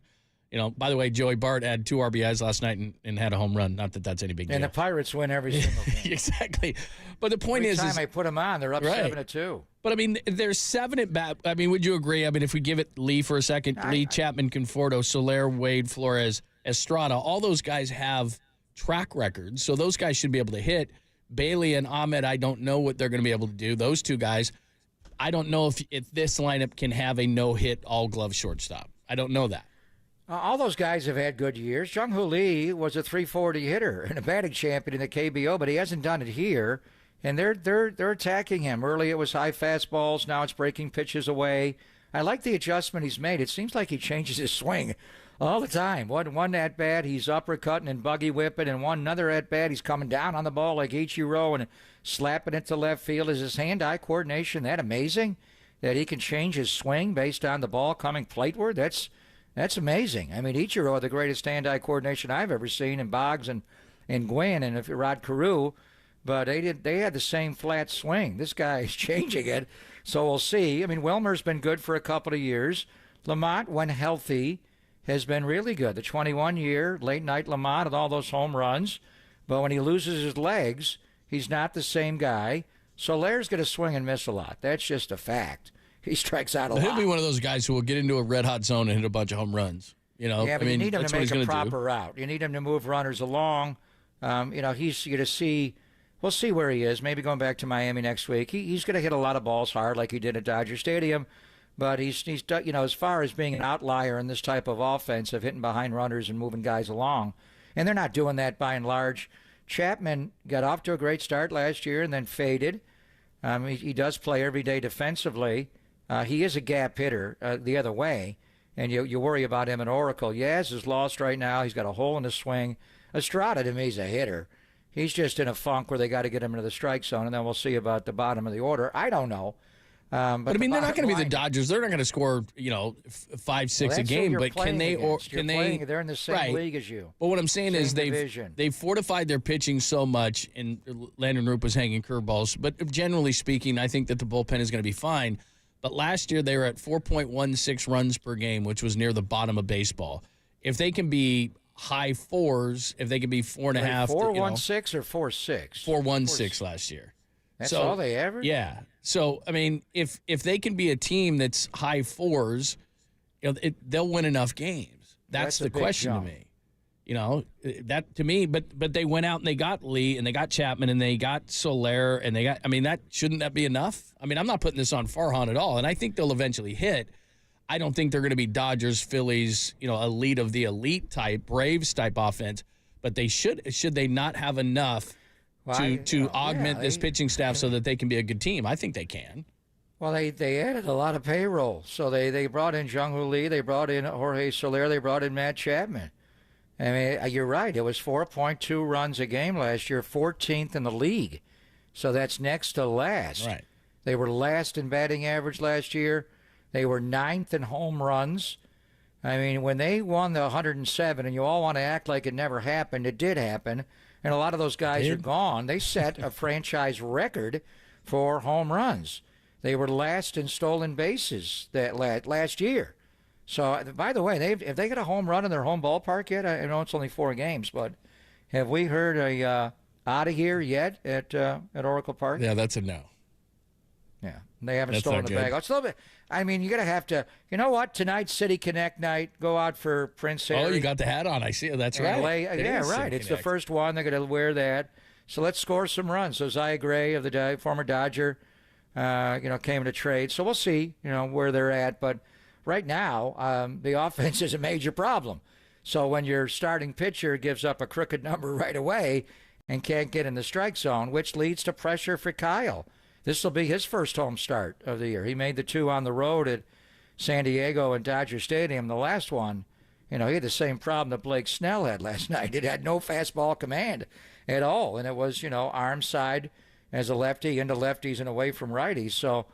By the way, Joey Bart had 2 RBIs last night and had a home run. Not that that's any big deal. And the Pirates win every single game. Exactly. But the point Every is time I put them on, they're up Right. 7-2. But, I mean, there's 7 at bat. I mean, would you agree? I mean, if we give it Lee for a second, Lee, Chapman, Conforto, Soler, Wade, Flores, Estrada, all those guys have track records. So those guys should be able to hit. Bailey and Ahmed, I don't know what they're going to be able to do. Those 2 guys, I don't know if this lineup can have a no-hit, all-glove shortstop. I don't know that. All those guys have had good years. Jung-Hoo Lee was a 340 hitter and a batting champion in the KBO, but he hasn't done it here. And they're attacking him. Early it was high fastballs. Now it's breaking pitches away. I like the adjustment he's made. It seems like he changes his swing all the time. One at bat, he's uppercutting and buggy whipping, and another at bat, he's coming down on the ball like Ichiro and slapping it to left field. Is his hand-eye coordination that amazing that he can change his swing based on the ball coming plateward? That's amazing. I mean, Ichiro had the greatest hand-eye coordination I've ever seen, and Boggs and Gwynn and Rod Carew, but they had the same flat swing. This guy is changing it, so we'll see. I mean, Wilmer's been good for a couple of years. Lamont, when healthy, has been really good. The 21-year late-night Lamont with all those home runs, but when he loses his legs, he's not the same guy. Soler's going to swing and miss a lot. That's just a fact. He strikes out a lot. He'll be one of those guys who will get into a red-hot zone and hit a bunch of home runs. Yeah, but you need him to make a proper route. You need him to move runners along. He's going to see. We'll see where he is. Maybe going back to Miami next week. He's going to hit a lot of balls hard like he did at Dodger Stadium. But he's as far as being an outlier in this type of offense of hitting behind runners and moving guys along, and they're not doing that by and large. Chapman got off to a great start last year and then faded. He does play every day defensively. He is a gap hitter the other way, and you worry about him in Oracle. Yaz is lost right now. He's got a hole in his swing. Estrada, to me, is a hitter. He's just in a funk where they got to get him into the strike zone, and then we'll see about the bottom of the order. I don't know. But I mean, they're not going to be the Dodgers. They're not going to score, 5, 6 a game. But can they? They're in the same league as you. But what I'm saying is they've fortified their pitching so much, and Landon Roop was hanging curveballs. But generally speaking, I think that the bullpen is going to be fine. But last year they were at 4.16 runs per game, which was near the bottom of baseball. If they can be high 4s, if they can be 4.5, 4.16 or 4.6, 4.16 last year. That's all they averaged? Yeah. So, I mean, if they can be a team that's high 4s, they'll win enough games. That's the question to me. That to me, but they went out and they got Lee and they got Chapman and they got Soler and they got, shouldn't that be enough? I mean, I'm not putting this on Farhan at all, and I think they'll eventually hit. I don't think they're going to be Dodgers, Phillies, elite of the elite type, Braves type offense, but they should they not have enough to augment this pitching staff so that they can be a good team? I think they can. Well, they added a lot of payroll. So they brought in Jung-Hoo Lee, they brought in Jorge Soler, they brought in Matt Chapman. I mean, you're right. It was 4.2 runs a game last year, 14th in the league. So that's next to last. Right. They were last in batting average last year. They were 9th in home runs. I mean, when they won the 107, and you all want to act like it never happened, it did happen. And a lot of those guys are gone. They set a franchise record for home runs. They were last in stolen bases that last year. So, by the way, if they get a home run in their home ballpark yet, I know it's only 4 games, but have we heard a out of here yet at Oracle Park? Yeah, that's a no. Yeah, they haven't stolen the bag. It's a little bit. I mean, you're gonna have to. You know what? Tonight's City Connect night. Go out for Prince Harry. Oh, you got the hat on. I see. That's right. Right. It's the first one. They're gonna wear that. So let's score some runs. So Zaya Gray of the former Dodger, came into trade. So we'll see. Where they're at, but. Right now, the offense is a major problem. So when your starting pitcher gives up a crooked number right away and can't get in the strike zone, which leads to pressure for Kyle. This will be his first home start of the year. He made the 2 on the road at San Diego and Dodger Stadium. The last one, he had the same problem that Blake Snell had last night. It had no fastball command at all, and it was, arm side as a lefty into lefties and away from righties. So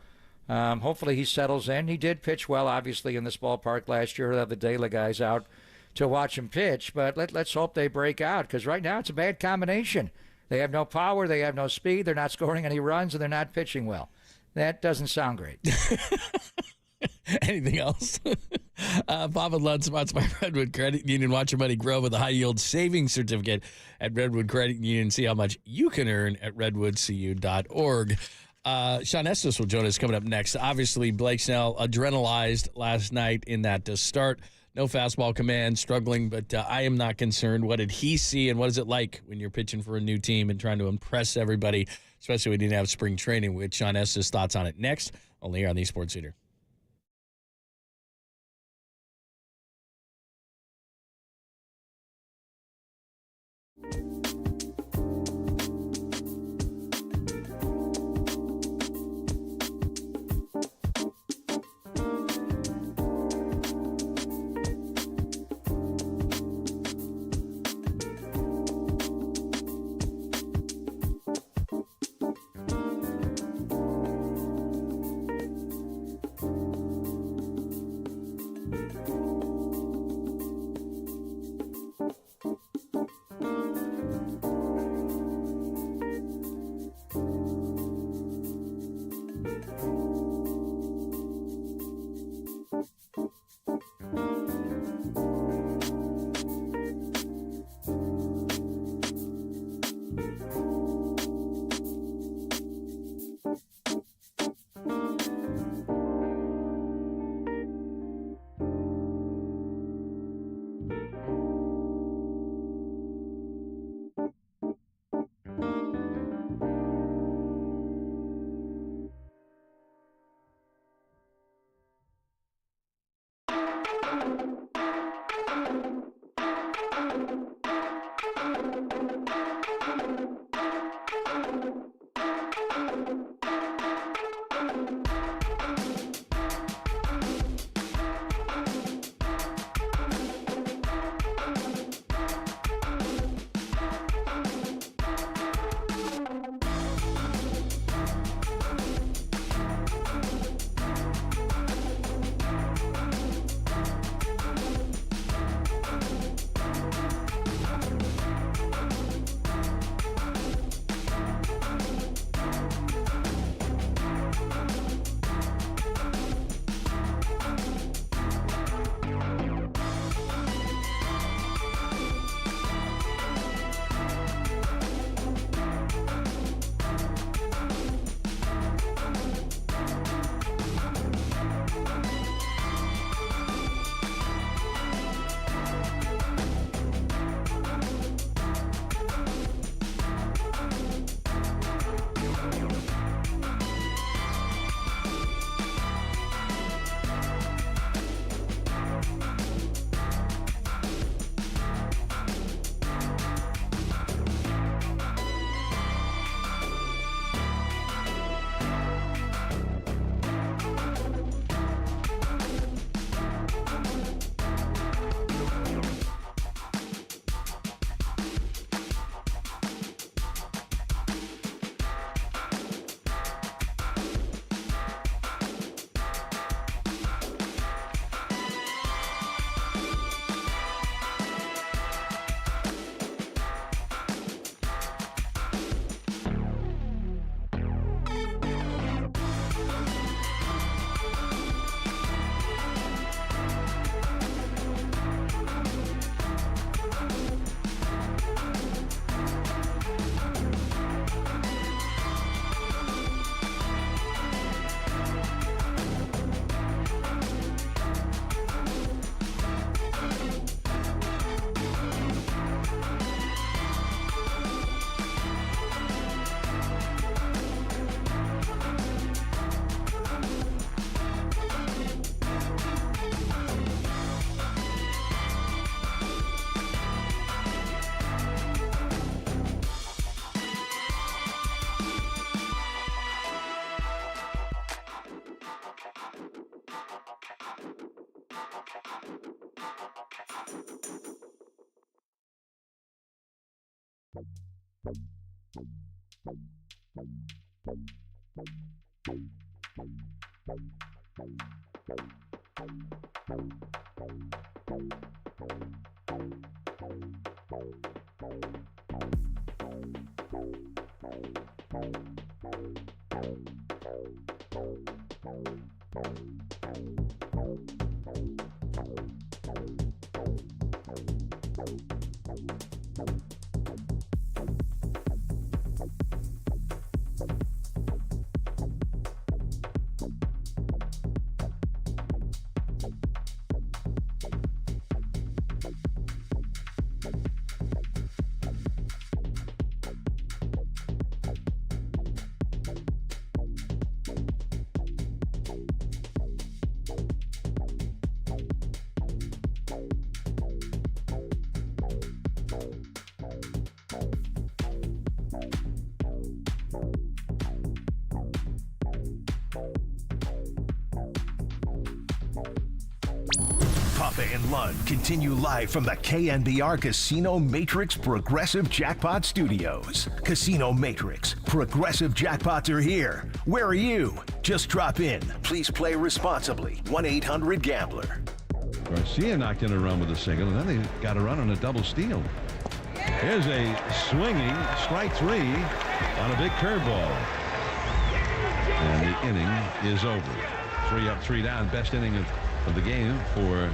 hopefully he settles in. He did pitch well, obviously, in this ballpark last year. He'll have the De La guys out to watch him pitch. But let's hope they break out, because right now it's a bad combination. They have no power, they have no speed, they're not scoring any runs, and they're not pitching well. That doesn't sound great. Anything else? Papa Lunch sponsored by Redwood Credit Union. Watch your money grow with a high-yield savings certificate at Redwood Credit Union. See how much you can earn at redwoodcu.org. Sean Estes will join us coming up next. Obviously, Blake Snell adrenalized last night in that start. No fastball command, struggling, but I am not concerned. What did he see, and what is it like when you're pitching for a new team and trying to impress everybody, especially when you didn't have spring training? With Sean Estes' thoughts on it next, only here on the Sports Leader. Papa and Lund continue live from the KNBR Casino Matrix Progressive Jackpot Studios. Casino Matrix, Progressive Jackpots are here. Where are you? Just drop in. Please play responsibly. 1-800-GAMBLER. Garcia knocked in a run with a single, and then they got a run on a double steal. Here's a swinging strike three on a big curveball. And the inning is over. 3 up, 3 down. Best inning of the game for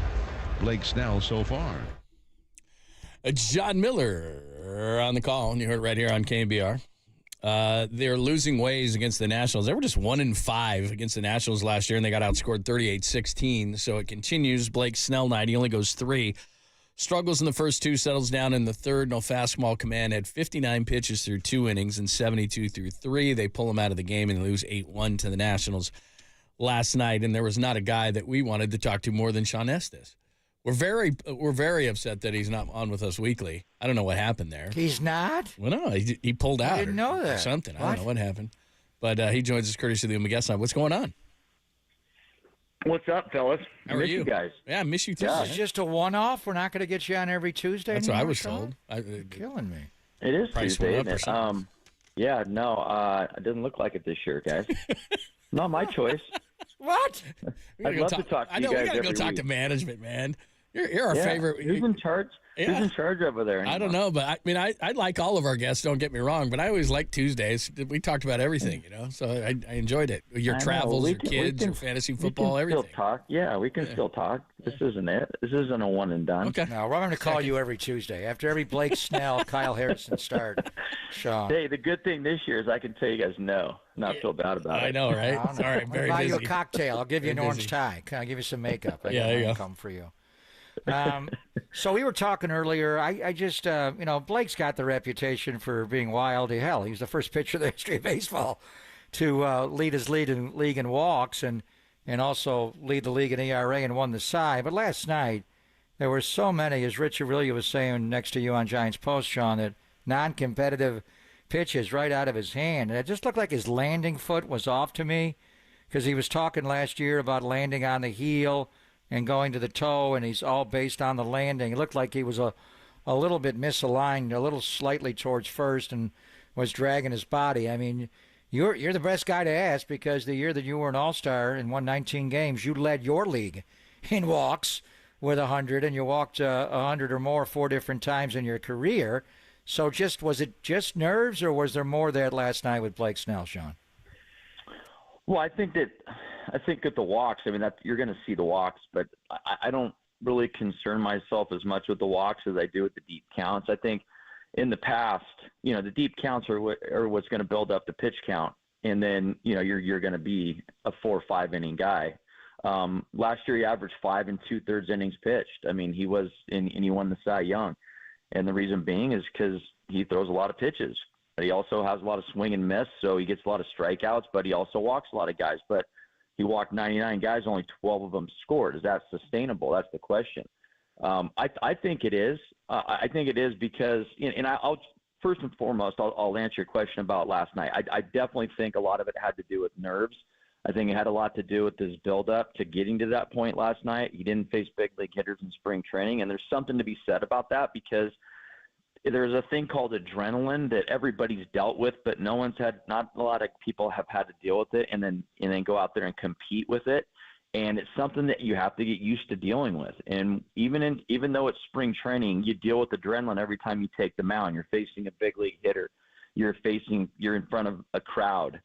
Blake Snell so far. John Miller on the call, and you heard it right here on KNBR. They're losing ways against the Nationals. They were just 1-5 against the Nationals last year, and they got outscored 38-16. So it continues. Blake Snell night. He only goes 3. Struggles in the first 2, settles down in the third. No fastball command. Had 59 pitches through 2 innings and 72 through 3. They pull him out of the game and lose 8-1 to the Nationals last night. And there was not a guy that we wanted to talk to more than Sean Estes. We're very upset that he's not on with us weekly. I don't know what happened there. He's not? Well, no, he pulled out. I didn't know that. Or something. What? I don't know what happened. But he joins us courtesy of the Guest Line. What's going on? What's up, fellas? How are miss you? guys? Yeah, I miss you too. This is just a one-off. We're not going to get you on every Tuesday. That's what I anymore, was Sean? told. You're killing me. It is Price Tuesday, went up isn't or it? something. Yeah, no, it doesn't look like it this year, guys. Not my choice. What? I'd love to talk to I know, you guys we got to go every talk week. to management, man. You're our Yeah. favorite. Who's in charge? Yeah. Who's in charge over there? I don't know, but I like all of our guests, don't get me wrong, but I always like Tuesdays. We talked about everything, so I enjoyed it. Your I know. travels, We your can- kids, we your can- fantasy we football, can everything. Still talk. Yeah, we can still talk. This isn't it. This isn't a one and done. Okay. No, we're going to call you every Tuesday. After every Blake Snell, Kyle Harrison start, Sean. Hey, the good thing this year is I can tell you guys no, not feel bad about it. I know, right? I don't know. Sorry, I'll very buy you a busy. cocktail. I'll give you an Very orange busy. tie. I'll give you some makeup. I Yeah, got there you one go. come for you. So we were talking earlier. I just, Blake's got the reputation for being wild to hell. He was the first pitcher in the history of baseball to lead his league in walks and also lead the league in ERA and won the Cy. But last night, there were so many, as Rich Aurelia was saying next to you on Giants Post, Sean, that non-competitive pitches right out of his hand. And it just looked like his landing foot was off to me because he was talking last year about landing on the heel and going to the toe, and he's all based on the landing. It looked like he was a little bit misaligned, a little slightly towards first, and was dragging his body. I mean, you're the best guy to ask because the year that you were an All-Star and won 19 games, you led your league in walks with 100, and you walked 100 or more 4 different times in your career. So was it just nerves, or was there more there last night with Blake Snell, Sean? Well, I think at the walks, I mean, you're going to see the walks, but I don't really concern myself as much with the walks as I do with the deep counts. I think in the past, the deep counts are what's going to build up the pitch count, and then you're going to be a 4 or 5 inning guy. Last year he averaged 5 2/3 innings pitched. I mean, he was and he won the Cy Young, and the reason being is because he throws a lot of pitches. He also has a lot of swing and miss, so he gets a lot of strikeouts, but he also walks a lot of guys. But he walked 99 guys, only 12 of them scored. Is that sustainable? That's the question. I think it is. I think it is because, and I'll first and foremost, I'll answer your question about last night. I definitely think a lot of it had to do with nerves. I think it had a lot to do with his buildup to getting to that point last night. He didn't face big league hitters in spring training, and there's something to be said about that because there's a thing called adrenaline that everybody's dealt with, but not a lot of people have had to deal with it and then go out there and compete with it. And it's something that you have to get used to dealing with. And even though it's spring training, you deal with adrenaline every time you take the mound. You're facing a big league hitter. You're in front of a crowd.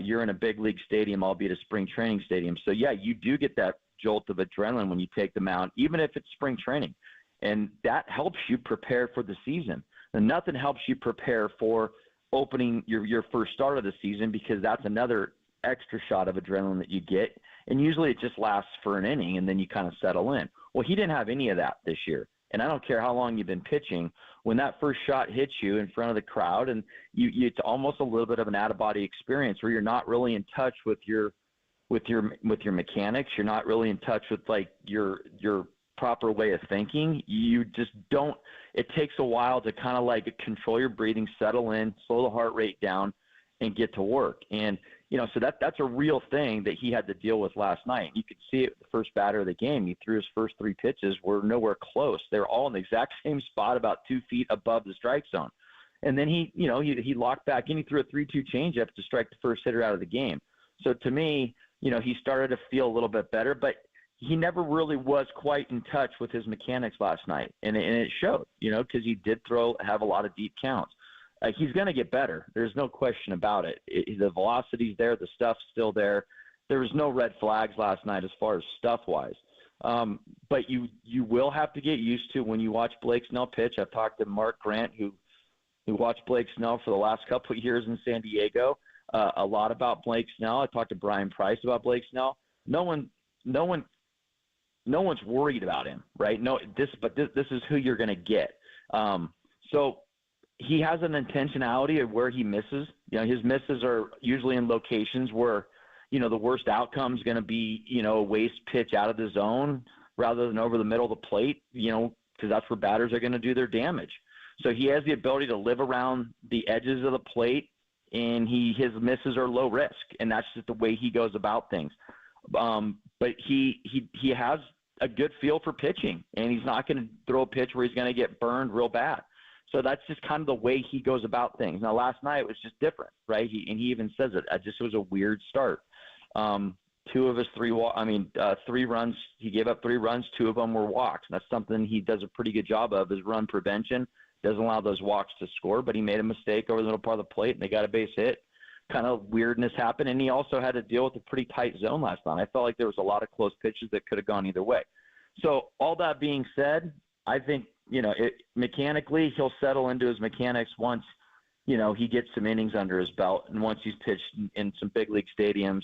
You're in a big league stadium, albeit a spring training stadium. So yeah, you do get that jolt of adrenaline when you take the mound, even if it's spring training. And that helps you prepare for the season. And nothing helps you prepare for opening your first start of the season, because that's another extra shot of adrenaline that you get. And usually it just lasts for an inning and then you kind of settle in. Well, he didn't have any of that this year. And I don't care how long you've been pitching, when that first shot hits you in front of the crowd, and it's almost a little bit of an out-of-body experience where you're not really in touch with your mechanics. You're not really in touch with like your proper way of thinking. You just don't. It takes a while to kind of like control your breathing, settle in, slow the heart rate down, and get to work. And so that's a real thing that he had to deal with last night. You could see it with the first batter of the game. He threw his first 3 pitches, were nowhere close. They're all in the exact same spot, about 2 feet above the strike zone. And then he locked back in. He threw a 3-2 changeup to strike the first hitter out of the game. So to me, he started to feel a little bit better, but he never really was quite in touch with his mechanics last night. And it showed, because he did have a lot of deep counts. He's going to get better. There's no question about it. The velocity's there. The stuff's still there. There was no red flags last night as far as stuff-wise. But you will have to get used to when you watch Blake Snell pitch. I've talked to Mark Grant, who watched Blake Snell for the last couple of years in San Diego, a lot about Blake Snell. I talked to Brian Price about Blake Snell. No one's worried about him, right? This is who you're going to get. So he has an intentionality of where he misses. His misses are usually in locations where, the worst outcome is going to be, a waste pitch out of the zone rather than over the middle of the plate, because that's where batters are going to do their damage. So he has the ability to live around the edges of the plate, and his misses are low risk, and that's just the way he goes about things. But he has a good feel for pitching, and he's not going to throw a pitch where he's going to get burned real bad. So that's just kind of the way he goes about things. Now, last night was just different, right? He even says it. It was a weird start. 2 of his 3 runs, he gave up 3 runs. 2 of them were walks. That's something he does a pretty good job of, is run prevention. Doesn't allow those walks to score, but he made a mistake over the middle part of the plate, and they got a base hit. Kind of weirdness happened, and he also had to deal with a pretty tight zone last night. I felt like there was a lot of close pitches that could have gone either way. So all that being said, I think, mechanically he'll settle into his mechanics once, he gets some innings under his belt, and once he's pitched in some big league stadiums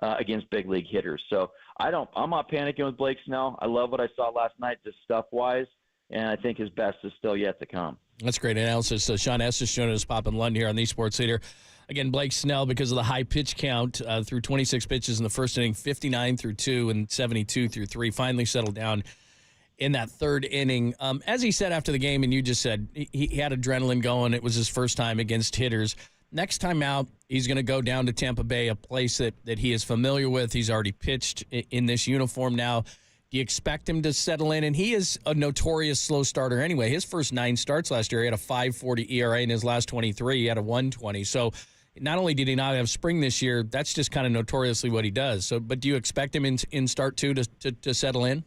against big league hitters. So I'm not panicking with Blake Snell. I love what I saw last night, just stuff-wise, and I think his best is still yet to come. That's great analysis. Sean Estes joining us, Pop and Lund here on the Sports Leader. Again, Blake Snell, because of the high pitch count, through 26 pitches in the first inning, 59 through 2 and 72 through 3, finally settled down in that third inning. As he said after the game, and you just said, he had adrenaline going. It was his first time against hitters. Next time out, he's going to go down to Tampa Bay, a place that he is familiar with. He's already pitched in this uniform now. Do you expect him to settle in? And he is a notorious slow starter anyway. His first 9 starts last year, he had a 5.40 ERA. In his last 23, he had a 1.20. So not only did he not have spring this year, that's just kind of notoriously what he does. So, but do you expect him in start 2 to settle in?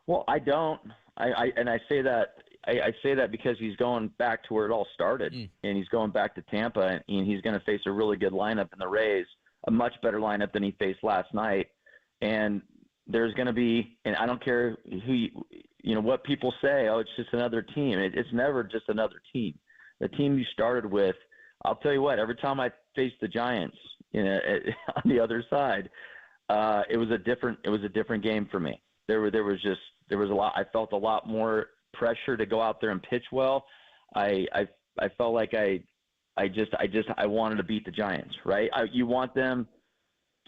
Well, I don't. I say that because he's going back to where it all started, and he's going back to Tampa, and he's going to face a really good lineup in the Rays, a much better lineup than he faced last night. And there's going to be, and I don't care what people say. Oh, it's just another team. It's never just another team. The team you started with, I'll tell you what. Every time I faced the Giants, on the other side, it was a different game for me. There was a lot. I felt a lot more pressure to go out there and pitch well. I felt like I wanted to beat the Giants, right? You want them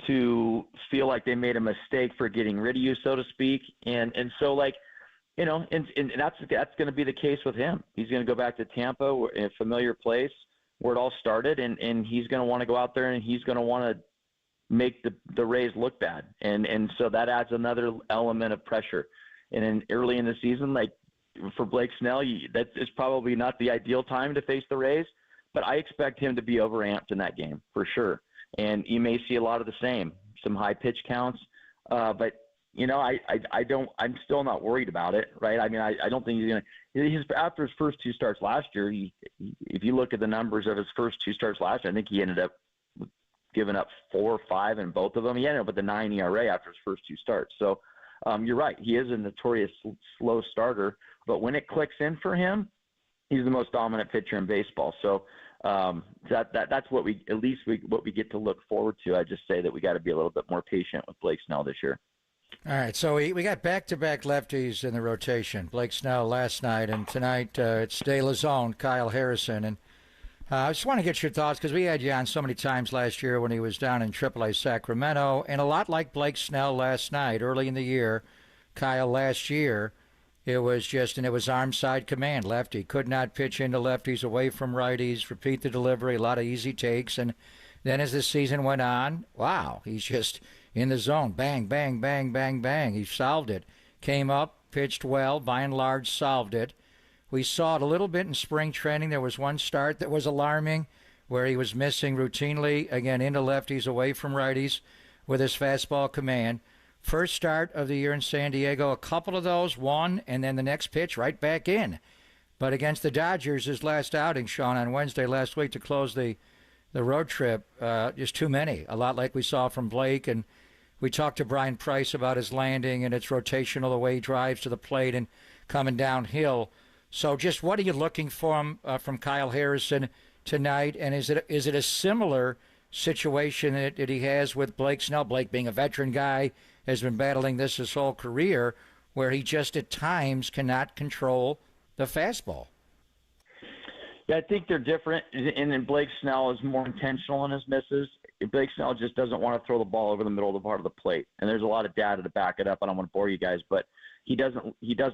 to feel like they made a mistake for getting rid of you, so to speak, and so and that's going to be the case with him. He's going to go back to Tampa, a familiar place where it all started, and he's going to want to go out there and he's going to want to make the Rays look bad. And so that adds another element of pressure. And then early in the season, like for Blake Snell, that is probably not the ideal time to face the Rays, but I expect him to be overamped in that game for sure. And you may see a lot of the same, some high pitch counts. But I'm still not worried about it. Right. I mean, I don't think he's going to, after his first 2 starts last year, if you look at the numbers of his first 2 starts last year, I think he ended up giving up 4 or 5 in both of them. He ended up with a 9 ERA after his first 2 starts. So You're right. He is a notorious slow starter, but when it clicks in for him, he's the most dominant pitcher in baseball. So that's what we get to look forward to. I just say that we got to be a little bit more patient with Blake Snell this year. All right, so we got back-to-back lefties in the rotation. Blake Snell last night, and tonight it's De La Zone, Kyle Harrison. And I just want to get your thoughts, because we had you on so many times last year when he was down in AAA Sacramento, and a lot like Blake Snell last night, early in the year, Kyle last year, it was arm side command, lefty. Could not pitch into lefties, away from righties, repeat the delivery, a lot of easy takes. And then as the season went on, wow, he's just in the zone. Bang, bang, bang, bang, bang. He solved it. Came up, pitched well, by and large solved it. We saw it a little bit in spring training. There was one start that was alarming where he was missing routinely, again, into lefties, away from righties with his fastball command. First start of the year in San Diego, a couple of those, one, and then the next pitch right back in. But against the Dodgers, his last outing, Sean, on Wednesday last week to close the road trip, just too many, a lot like we saw from Blake. And we talked to Brian Price about his landing, and it's rotational, the way he drives to the plate and coming downhill. So just what are you looking for from Kyle Harrison tonight? And is it a similar situation that he has with Blake Snell? Blake being a veteran guy, has been battling this his whole career, where he just at times cannot control the fastball. Yeah, I think they're different, and then Blake Snell is more intentional in his misses. Blake Snell just doesn't want to throw the ball over the middle of the part of the plate, and there's a lot of data to back it up. I don't want to bore you guys, but he does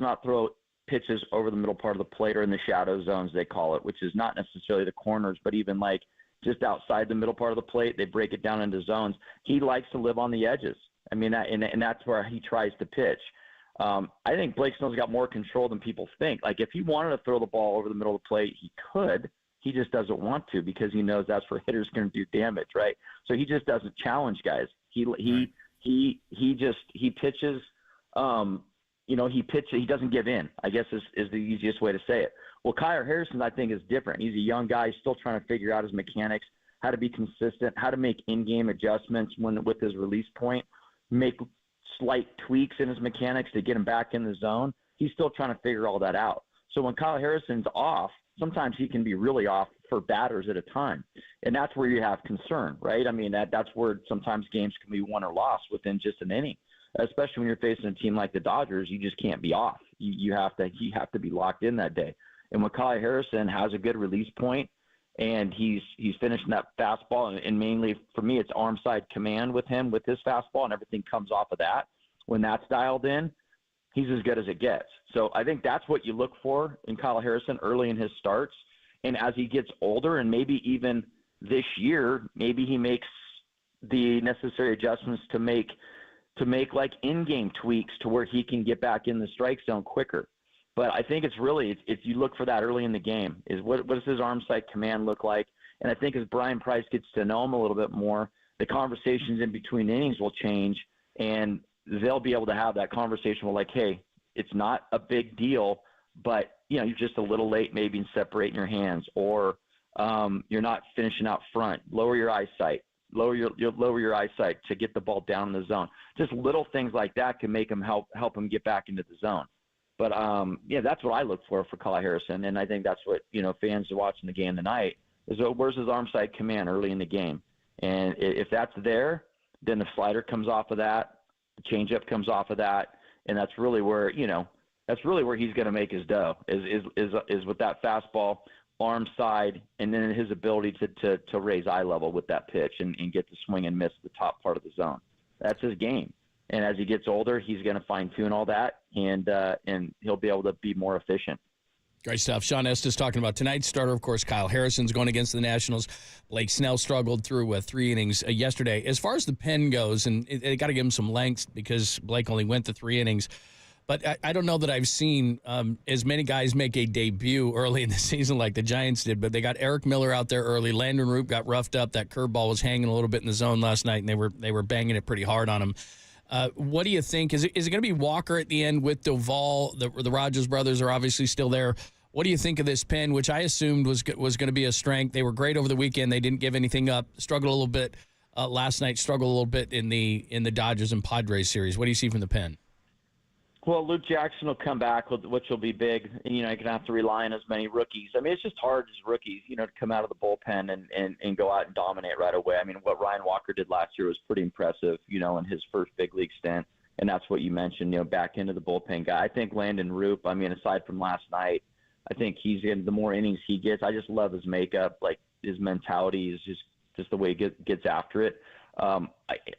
not throw pitches over the middle part of the plate or in the shadow zones, they call it, which is not necessarily the corners, but even like just outside the middle part of the plate. They break it down into zones. He likes to live on the edges. I mean, and that's where he tries to pitch. I think Blake Snell's got more control than people think. Like, if he wanted to throw the ball over the middle of the plate, he could. He just doesn't want to, because he knows that's where hitters going to do damage, right? So he just doesn't challenge guys. He pitches. He doesn't give in, I guess is the easiest way to say it. Well, Kyle Harrison, I think, is different. He's a young guy, still trying to figure out his mechanics, how to be consistent, how to make in-game adjustments with his release point, make slight tweaks in his mechanics to get him back in the zone. He's still trying to figure all that out. So when Kyle Harrison's off, sometimes he can be really off for batters at a time. And that's where you have concern, right? I mean, that's where sometimes games can be won or lost within just an inning, especially when you're facing a team like the Dodgers. You just can't be off. You have to be locked in that day. And when Kyle Harrison has a good release point, and he's finishing that fastball, and mainly for me, it's arm side command with him, with his fastball, and everything comes off of that. When that's dialed in, he's as good as it gets. So I think that's what you look for in Kyle Harrison early in his starts. And as he gets older, and maybe even this year, maybe he makes the necessary adjustments to make like in-game tweaks to where he can get back in the strike zone quicker. But I think it's you look for that early in the game, is what does his arm side command look like? And I think as Brian Price gets to know him a little bit more, the conversations in between innings will change, and they'll be able to have that conversation with, like, hey, it's not a big deal, but you're just a little late maybe in separating your hands, or you're not finishing out front. Lower your eyesight. Lower your eyesight to get the ball down in the zone. Just little things like that can make him help him get back into the zone. But that's what I look for Kyle Harrison, and I think that's what fans watching the game tonight is, where's his arm side command early in the game, and if that's there, then the slider comes off of that, the changeup comes off of that, and that's really where he's going to make his dough is with that fastball, arm side, and then his ability to raise eye level with that pitch and get the swing and miss the top part of the zone. That's his game. And as he gets older, he's going to fine-tune all that, and he'll be able to be more efficient. Great stuff. Sean Estes talking about tonight's starter. Of course, Kyle Harrison's going against the Nationals. Blake Snell struggled through 3 innings yesterday. As far as the pen goes, and they got to give him some length because Blake only went to 3 innings. But I don't know that I've seen as many guys make a debut early in the season like the Giants did. But they got Eric Miller out there early. Landon Root got roughed up. That curveball was hanging a little bit in the zone last night, and they were banging it pretty hard on him. What do you think? Is it going to be Walker at the end with Duvall? The Rogers brothers are obviously still there. What do you think of this pen, which I assumed was going to be a strength? They were great over the weekend. They didn't give anything up. Struggled a little bit last night. Struggled a little bit in the Dodgers and Padres series. What do you see from the pen? Well, Luke Jackson will come back, which will be big. And, you're going to have to rely on as many rookies. I mean, it's just hard as rookies, to come out of the bullpen and go out and dominate right away. I mean, what Ryan Walker did last year was pretty impressive, in his first big league stint. And that's what you mentioned, back into the bullpen guy. I think Landon Roop, I mean, aside from last night, I think he's in the more innings he gets. I just love his makeup. Like, his mentality is just the way he gets after it. I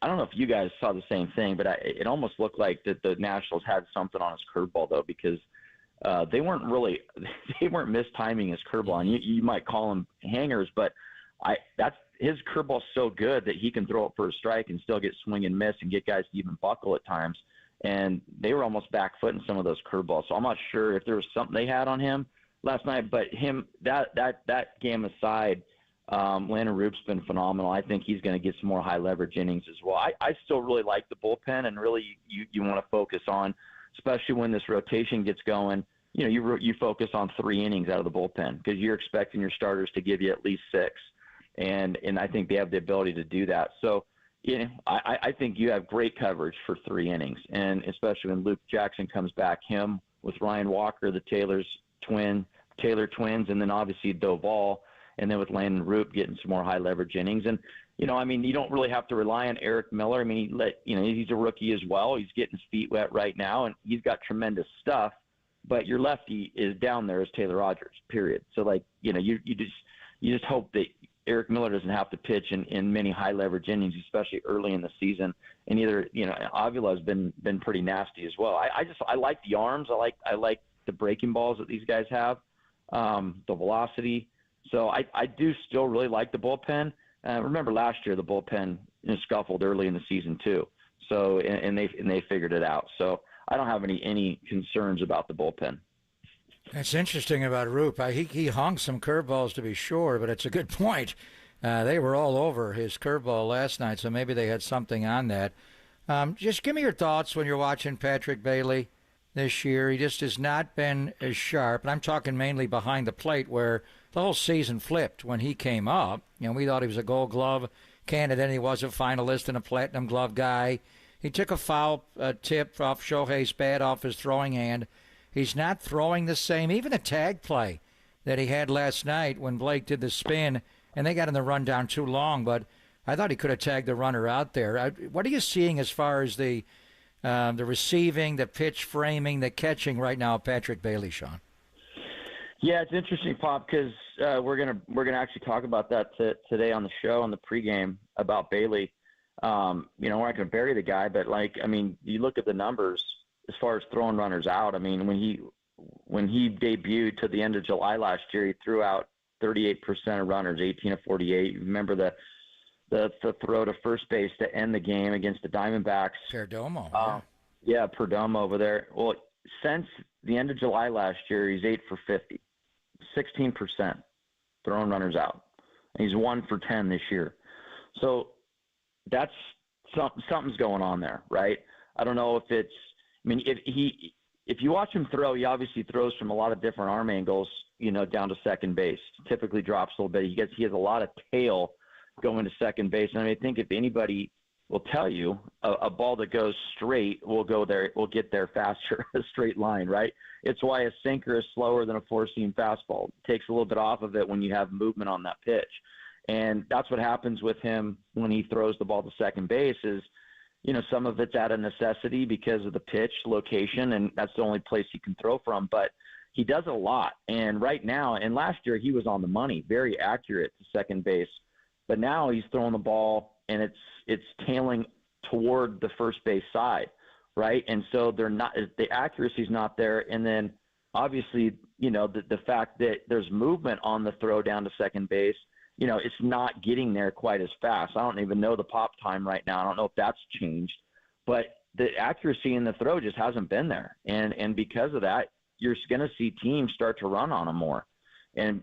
don't know if you guys saw the same thing, but it almost looked like that the Nationals had something on his curveball, though, because they weren't mistiming his curveball. And you might call them hangers, but his curveball's so good that he can throw it for a strike and still get swing and miss and get guys to even buckle at times. And they were almost back footing some of those curveballs. So I'm not sure if there was something they had on him last night, but that game aside, Landon Roop's been phenomenal. I think he's going to get some more high leverage innings as well. I still really like the bullpen, and really you want to focus on, especially when this rotation gets going, you focus on 3 innings out of the bullpen because you're expecting your starters to give you at least 6. And I think they have the ability to do that. So, I think you have great coverage for 3 innings, and especially when Luke Jackson comes back, him with Ryan Walker, the Taylor twins, and then obviously Doval, and then with Landon Roop getting some more high leverage innings. And, you don't really have to rely on Eric Miller. I mean, he's a rookie as well. He's getting his feet wet right now, and he's got tremendous stuff. But your lefty is down there as Taylor Rogers, period. So, you just hope that Eric Miller doesn't have to pitch in many high leverage innings, especially early in the season. And Avila has been pretty nasty as well. I like the arms. I like the breaking balls that these guys have, the velocity. So I do still really like the bullpen. Remember last year the bullpen scuffled early in the season too. So and they figured it out. So I don't have any concerns about the bullpen. That's interesting about Roop. He hung some curveballs to be sure, but it's a good point. They were all over his curveball last night, so maybe they had something on that. Just give me your thoughts when you're watching Patrick Bailey this year. He just has not been as sharp, and I'm talking mainly behind the plate where the whole season flipped when he came up. We thought he was a Gold Glove candidate, and he was a finalist and a Platinum Glove guy. He took a foul tip off Shohei's bat off his throwing hand. He's not throwing the same, even the tag play that he had last night when Blake did the spin, and they got in the run down too long, but I thought he could have tagged the runner out there. What are you seeing as far as the receiving, the pitch framing, the catching right now of Patrick Bailey, Sean? Yeah, it's interesting, Pop, because we're gonna actually talk about that today on the show on the pregame about Bailey. We're not gonna bury the guy, but you look at the numbers as far as throwing runners out. I mean, when he debuted to the end of July last year, he threw out 38% of runners, 18 of 48. You remember the throw to first base to end the game against the Diamondbacks. Perdomo. Yeah, Perdomo over there. Well, since the end of July last year, he's 8 for 50, 16% throwing runners out. And he's 1 for 10 this year. So that's something's going on there, right? I don't know if it's. I mean, if you watch him throw, he obviously throws from a lot of different arm angles, down to second base. Typically drops a little bit. He has a lot of tail going to second base. And I think if anybody will tell you, a ball that goes straight will get there faster, a straight line, right? It's why a sinker is slower than a four-seam fastball. It takes a little bit off of it when you have movement on that pitch. And that's what happens with him when he throws the ball to second base is, some of it's out of necessity because of the pitch location, and that's the only place he can throw from. But he does a lot. And right now, and last year he was on the money, very accurate to second base. But now he's throwing the ball, and it's tailing toward the first base side, right? And so the accuracy's not there. And then obviously, the fact that there's movement on the throw down to second base, it's not getting there quite as fast. I don't even know the pop time right now. I don't know if that's changed, but the accuracy in the throw just hasn't been there. And because of that, you're going to see teams start to run on him more. And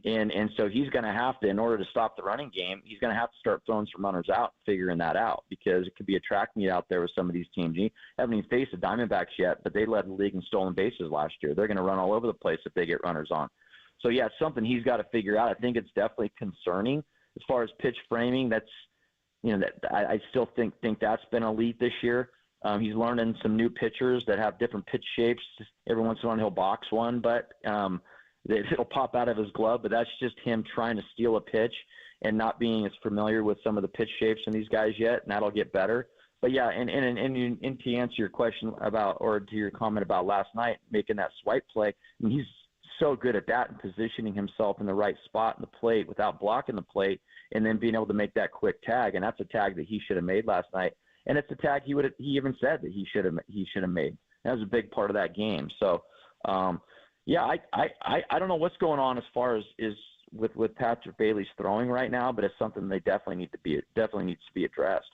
so he's going to have to, in order to stop the running game, he's going to have to start throwing some runners out, figuring that out, because it could be a track meet out there with some of these teams. You haven't even faced the Diamondbacks yet, but they led the league in stolen bases last year. They're going to run all over the place if they get runners on. So, yeah, it's something he's got to figure out. I think it's definitely concerning as far as pitch framing. That's, I still think that's been elite this year. He's learning some new pitchers that have different pitch shapes. Every once in a while he'll box one, but it'll pop out of his glove. But that's just him trying to steal a pitch and not being as familiar with some of the pitch shapes in these guys yet, and that'll get better. But yeah, and to answer your question about, or to your comment about last night, making that swipe play, I mean, he's so good at that and positioning himself in the right spot in the plate without blocking the plate, and then being able to make that quick tag. And that's a tag that he should have made last night. And it's a tag he even said that he should have made. That was a big part of that game. So, yeah, I don't know what's going on as far as with Patrick Bailey's throwing right now, but it's something they definitely needs to be addressed.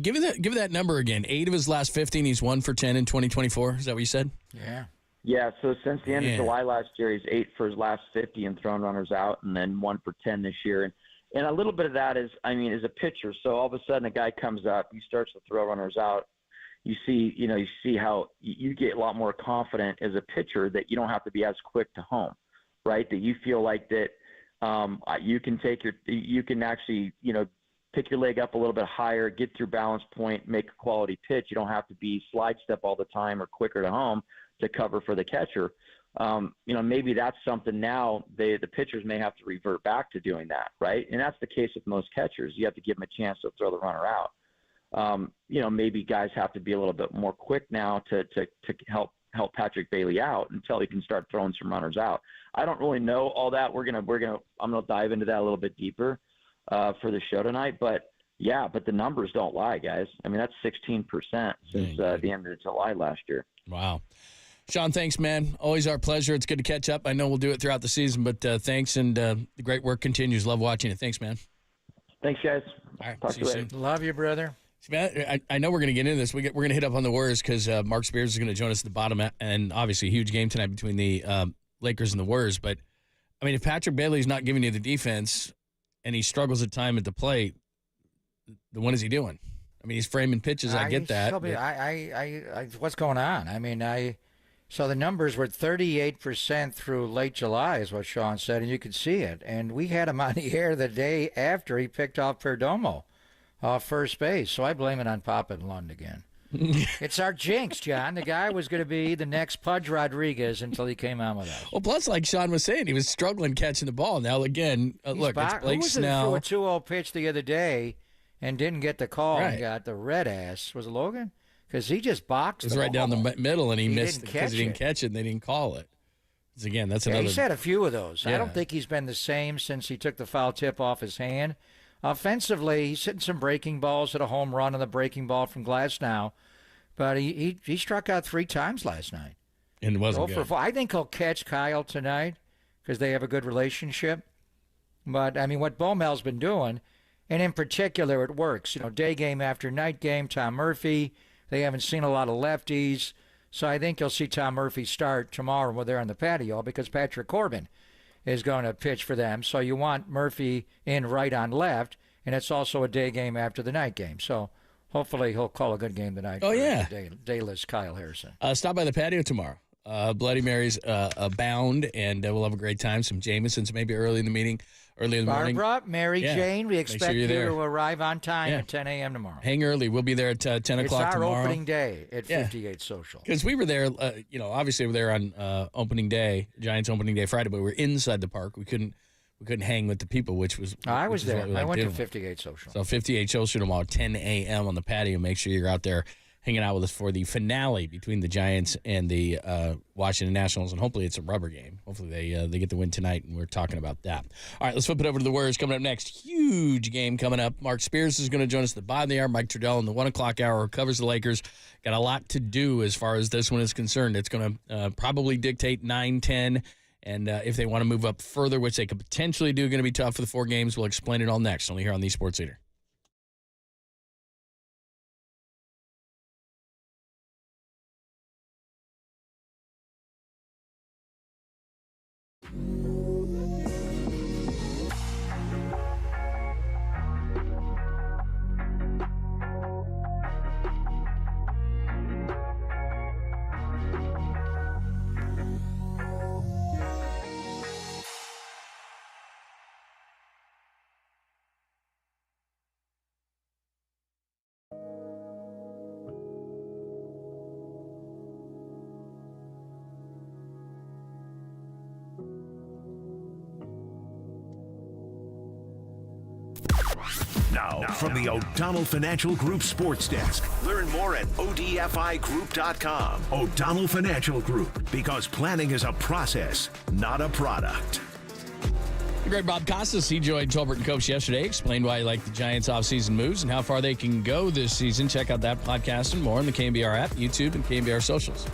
Give it that number again. 8 of his last 15, he's 1 for 10 in 2024. Is that what you said? Yeah. Yeah, so since the end of July last year, he's 8 for his last 50 and thrown runners out, and then 1 for 10 this year. And a little bit of that is, I mean, as a pitcher, so all of a sudden a guy comes up, he starts to throw runners out. You see how you get a lot more confident as a pitcher that you don't have to be as quick to home, right? That you feel like that you can actually, pick your leg up a little bit higher, get through balance point, make a quality pitch. You don't have to be slide step all the time or quicker to home to cover for the catcher. Maybe that's something now the pitchers may have to revert back to doing that, right? And that's the case with most catchers. You have to give them a chance to throw the runner out. Maybe guys have to be a little bit more quick now to help Patrick Bailey out until he can start throwing some runners out. I don't really know all that. I'm gonna dive into that a little bit deeper for the show tonight. But yeah, the numbers don't lie, guys. I mean, that's 16% since the end of July last year. Wow. Sean, thanks, man. Always our pleasure. It's good to catch up. I know we'll do it throughout the season, but thanks, and the great work continues. Love watching it. Thanks, man. Thanks, guys. All right. Talk See to you you later. soon. Love you, brother. Man, I know we're going to get into this. We're going to hit up on the Warriors because Mark Spears is going to join us at the bottom, and obviously a huge game tonight between the Lakers and the Warriors. But, I mean, if Patrick Bailey's not giving you the defense and he struggles at time at the plate, then what is he doing? I mean, he's framing pitches. I get that. What's going on? I mean, so the numbers were 38% through late July is what Sean said, and you could see it. And we had him on the air the day after he picked off Perdomo off first base. So I blame it on Papa and Lund again. It's our jinx, John. The guy was going to be the next Pudge Rodriguez until he came on with us. Well, plus, like Sean was saying, he was struggling catching the ball. Now, again, look, it's Blake Snell. Who was it threw a 2-0 pitch the other day and didn't get the call and got the red ass? Was it Logan? Because he just boxed it was right down the middle, and he missed it because he didn't catch it, and they didn't call it. Because, again, that's another. He's had a few of those. Yeah. I don't think he's been the same since he took the foul tip off his hand. Offensively, he's hitting some breaking balls, hit a home run on the breaking ball from Glasnow. But he struck out 3 times last night. And it wasn't good. I think he'll catch Kyle tonight because they have a good relationship. But, I mean, what Bomel's been doing, and in particular it works. Day game after night game, Tom Murphy. They haven't seen a lot of lefties. So I think you'll see Tom Murphy start tomorrow when they're on the patio because Patrick Corbin is going to pitch for them. So you want Murphy in right on left, and it's also a day game after the night game. So hopefully he'll call a good game tonight. Oh, yeah. Dayless Kyle Harrison. Stop by the patio tomorrow. Bloody Marys abound, and we'll have a great time. Some Jamesons maybe early in the morning. Barbara, Mary Jane, we expect you there. to arrive on time at 10 a.m. tomorrow. Hang early. We'll be there at 10 o'clock tomorrow. It's our opening day at 58 Social. Because we were there, obviously we were there on opening day, Giants opening day Friday, but we were inside the park. We couldn't hang with the people, which was I was there. I went doing. to 58 Social. So 58 Social tomorrow at 10 a.m. on the patio. Make sure you're out there hanging out with us for the finale between the Giants and the Washington Nationals, and hopefully it's a rubber game. Hopefully they get the win tonight, and we're talking about that. All right, let's flip it over to the Warriors coming up next. Huge game coming up. Mark Spears is going to join us at the bottom of the hour. Mike Trudell in the 1 o'clock hour covers the Lakers. Got a lot to do as far as this one is concerned. It's going to probably dictate 9-10, and if they want to move up further, which they could potentially do, going to be tough for the 4 games. We'll explain it all next, only here on the Sports Leader. Now, from the O'Donnell Financial Group Sports Desk. Learn more at odfigroup.com. O'Donnell Financial Group, because planning is a process, not a product. The great Bob Costas, he joined Tolbert and Copes yesterday, explained why he liked the Giants' offseason moves and how far they can go this season. Check out that podcast and more on the KNBR app, YouTube, and KNBR socials.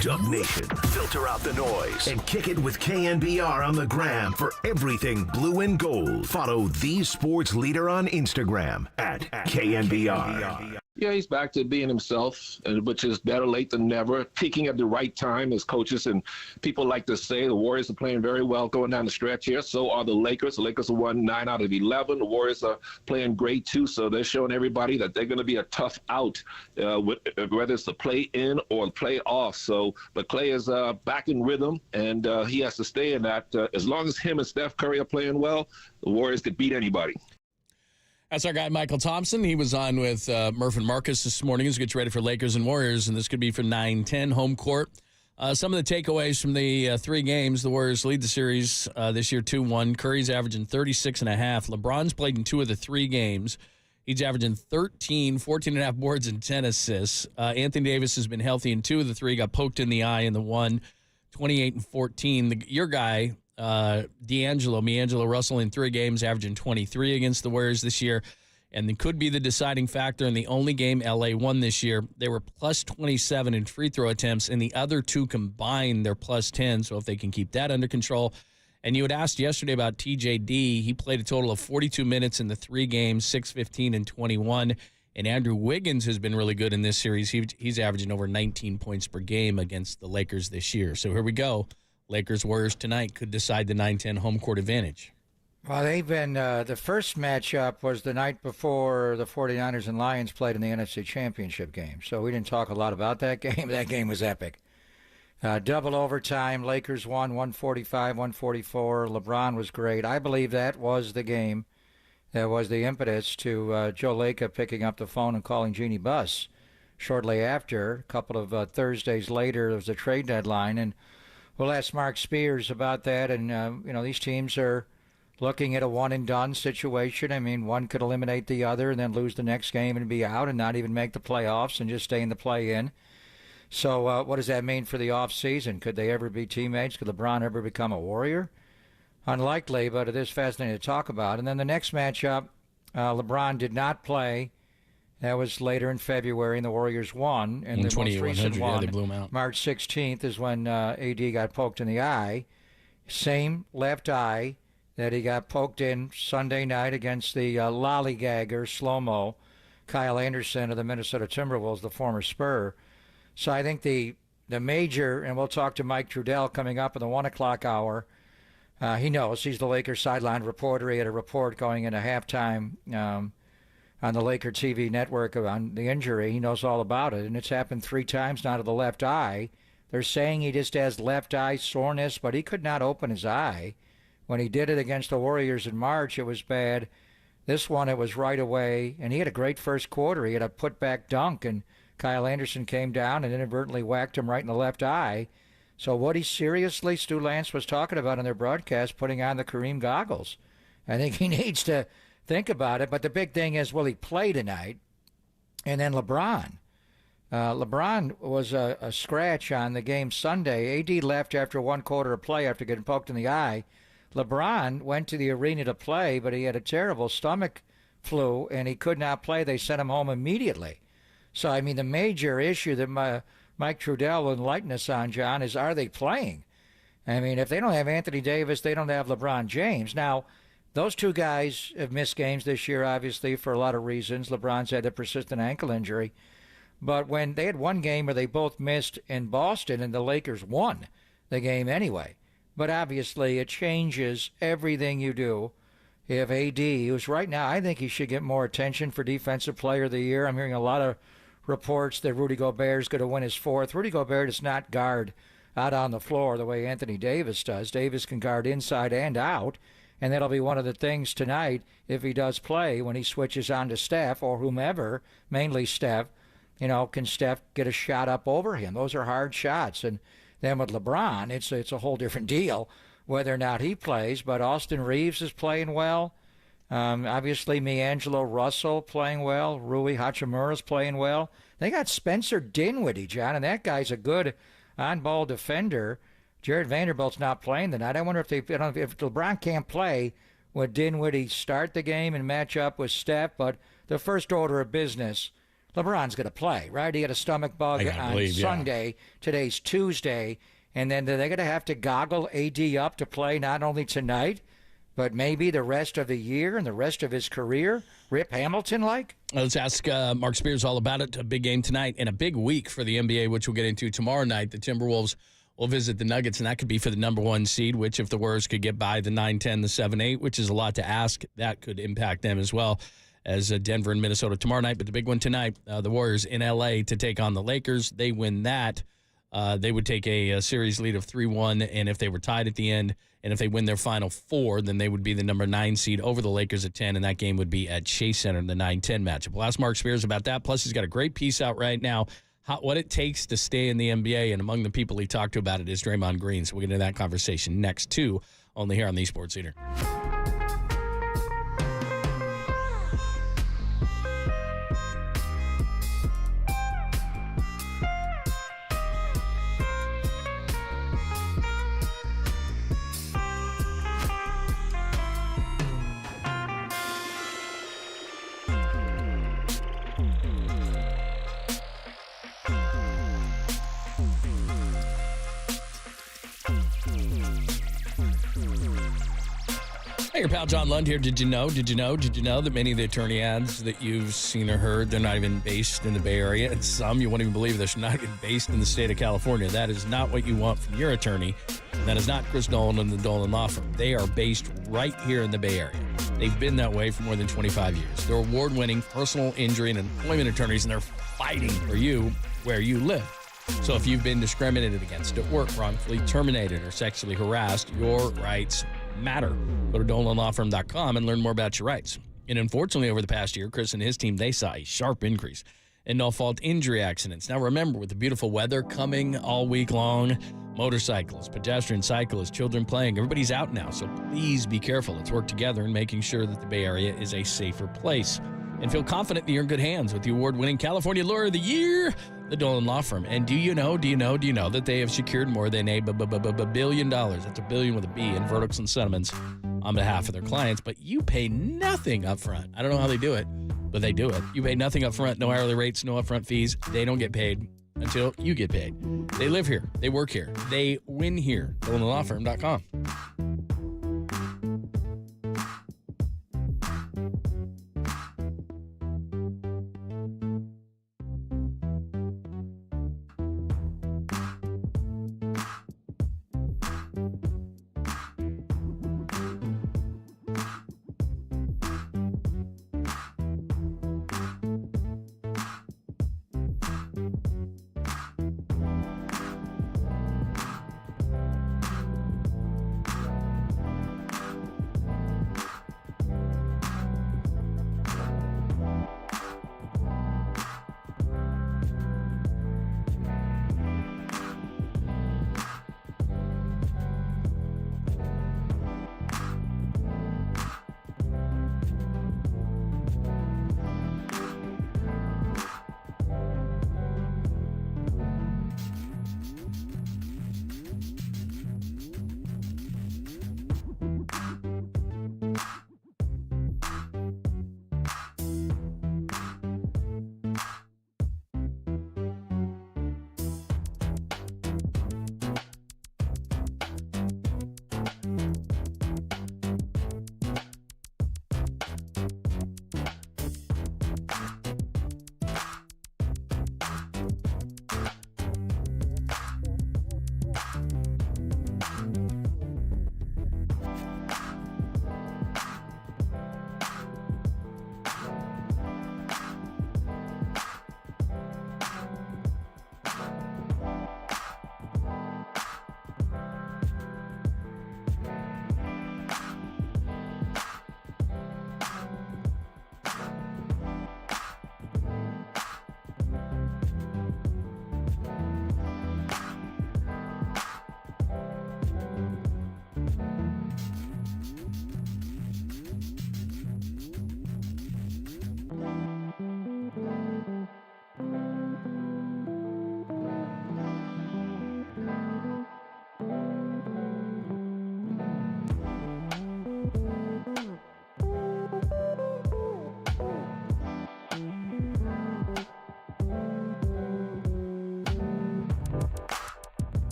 Dub Nation, filter out the noise and kick it with KNBR on the gram for everything blue and gold. Follow the sports leader on Instagram at KNBR. Yeah, he's back to being himself, which is better late than never. Peaking at the right time, as coaches and people like to say. The Warriors are playing very well going down the stretch here. So are the Lakers. The Lakers have won 9 out of 11. The Warriors are playing great, too. So they're showing everybody that they're going to be a tough out, whether it's the play-in or the play-off. So, but Clay is back in rhythm, and he has to stay in that. As long as him and Steph Curry are playing well, the Warriors could beat anybody. That's our guy, Michael Thompson. He was on with Murph and Marcus this morning as we get ready for Lakers and Warriors, and this could be for 9-10 home court. Some of the takeaways from the 3 games, the Warriors lead the series this year 2-1. Curry's averaging 36.5. LeBron's played in 2 of the 3 games. He's averaging 13, 14.5 boards, and 10 assists. Anthony Davis has been healthy in 2 of the 3, got poked in the eye in the 1, 28 and 14. Your guy, D'Angelo Russell in 3 games, averaging 23 against the Warriors this year, and it could be the deciding factor in the only game LA won this year. They were plus 27 in free throw attempts, and the other 2 combined, they're plus 10, so if they can keep that under control. And you had asked yesterday about TJD. He played a total of 42 minutes in the 3 games, 6-15 and 21. And Andrew Wiggins has been really good in this series. He's averaging over 19 points per game against the Lakers this year. So here we go. Lakers-Warriors tonight could decide the 9-10 home court advantage. Well, they've been the first matchup was the night before the 49ers and Lions played in the NFC Championship game. So we didn't talk a lot about that game. That game was epic. Double overtime. Lakers won 145-144. LeBron was great. I believe that was the game that was the impetus to Joe Lacob picking up the phone and calling Jeannie Buss shortly after. A couple of Thursdays later, there was a trade deadline, and we'll ask Mark Spears about that. And, these teams are looking at a one-and-done situation. I mean, one could eliminate the other and then lose the next game and be out and not even make the playoffs and just stay in the play-in. So what does that mean for the offseason? Could they ever be teammates? Could LeBron ever become a Warrior? Unlikely, but it is fascinating to talk about. And then the next matchup, LeBron did not play. That was later in February, and the Warriors won. And the most recent one, they blew them out. March 16th, is when AD got poked in the eye. Same left eye that he got poked in Sunday night against the lollygagger, slow-mo, Kyle Anderson of the Minnesota Timberwolves, the former Spur. So I think the major, and we'll talk to Mike Trudell coming up in the 1 o'clock hour. He knows. He's the Lakers sideline reporter. He had a report going into halftime on the Laker TV network on the injury. He knows all about it, and it's happened 3 times now to the left eye. They're saying he just has left eye soreness, but he could not open his eye. When he did it against the Warriors in March, it was bad. This one, it was right away, and he had a great first quarter. He had a put-back dunk, and Kyle Anderson came down and inadvertently whacked him right in the left eye. So what he seriously, Stu Lance was talking about in their broadcast, putting on the Kareem goggles. I think he needs to think about it. But the big thing is, will he play tonight? And then LeBron. LeBron was a scratch on the game Sunday. AD left after 1 quarter of play after getting poked in the eye. LeBron went to the arena to play, but he had a terrible stomach flu, and he could not play. They sent him home immediately. So, I mean, the major issue that Mike Trudell will enlighten us on, John, is are they playing? I mean, if they don't have Anthony Davis, they don't have LeBron James. Now, those 2 guys have missed games this year, obviously, for a lot of reasons. LeBron's had a persistent ankle injury. But when they had 1 game where they both missed in Boston and the Lakers won the game anyway. But obviously, it changes everything you do. If AD, who's right now, I think he should get more attention for Defensive Player of the Year. I'm hearing a lot of reports that Rudy Gobert is going to win his 4th. Rudy Gobert does not guard out on the floor the way Anthony Davis does. Davis can guard inside and out, and that'll be one of the things tonight if he does play when he switches on to Steph or whomever, mainly Steph. Can Steph get a shot up over him? Those are hard shots. And then with LeBron, it's a whole different deal whether or not he plays. But Austin Reeves is playing well. Obviously, D'Angelo Russell playing well. Rui Hachimura's playing well. They got Spencer Dinwiddie, John, and that guy's a good on-ball defender. Jared Vanderbilt's not playing tonight. I wonder if if LeBron can't play, would Dinwiddie start the game and match up with Steph? But the first order of business LeBron's going to play, right? He had a stomach bug on Sunday. Today's Tuesday. And then they're going to have to goggle AD up to play not only tonight, but maybe the rest of the year and the rest of his career? Rip Hamilton-like? Let's ask Mark Spears all about it. A big game tonight and a big week for the NBA, which we'll get into tomorrow night. The Timberwolves will visit the Nuggets, and that could be for the number 1 seed, which if the Warriors could get by the 9-10, the 7-8, which is a lot to ask, that could impact them as well as Denver and Minnesota tomorrow night. But the big one tonight, the Warriors in L.A. to take on the Lakers. They win that. They would take a series lead of 3-1, and if they were tied at the end, and if they win their final 4, then they would be the number 9 seed over the Lakers at 10, and that game would be at Chase Center in the 9-10 matchup. We'll ask Mark Spears about that. Plus, he's got a great piece out right now, what it takes to stay in the NBA, and among the people he talked to about it is Draymond Green. So we'll get into that conversation next, too, only here on the Sports Leader. Hey, your pal John Lund here. Did you know that many of the attorney ads that you've seen or heard, they're not even based in the Bay Area, and some you won't even believe they're not even based in the state of California. That is not what you want from your attorney. That is not Chris Dolan and the Dolan Law Firm. They are based right here in the Bay Area. They've been that way for more than 25 years. They're award-winning personal injury and employment attorneys, and they're fighting for you where you live. So if you've been discriminated against at work, wrongfully terminated, or sexually harassed, your rights matter. Go to DolanLawFirm.com and learn more about your rights. And unfortunately, over the past year, Chris and his team, they saw a sharp increase in no-fault injury accidents. Now remember, with the beautiful weather coming all week long, motorcyclists, pedestrians, cyclists, children playing, everybody's out now. So please be careful. Let's work together in making sure that the Bay Area is a safer place. And feel confident that you're in good hands with the award-winning California Lawyer of the Year, the Dolan Law Firm. And do you know that they have secured more than $1 billion, that's $1 billion with a B, in verdicts and settlements on behalf of their clients, but you pay nothing up front. I don't know how they do it, but they do it. You pay nothing up front, no hourly rates, no upfront fees. They don't get paid until you get paid. They live here. They work here. They win here. DolanLawFirm.com.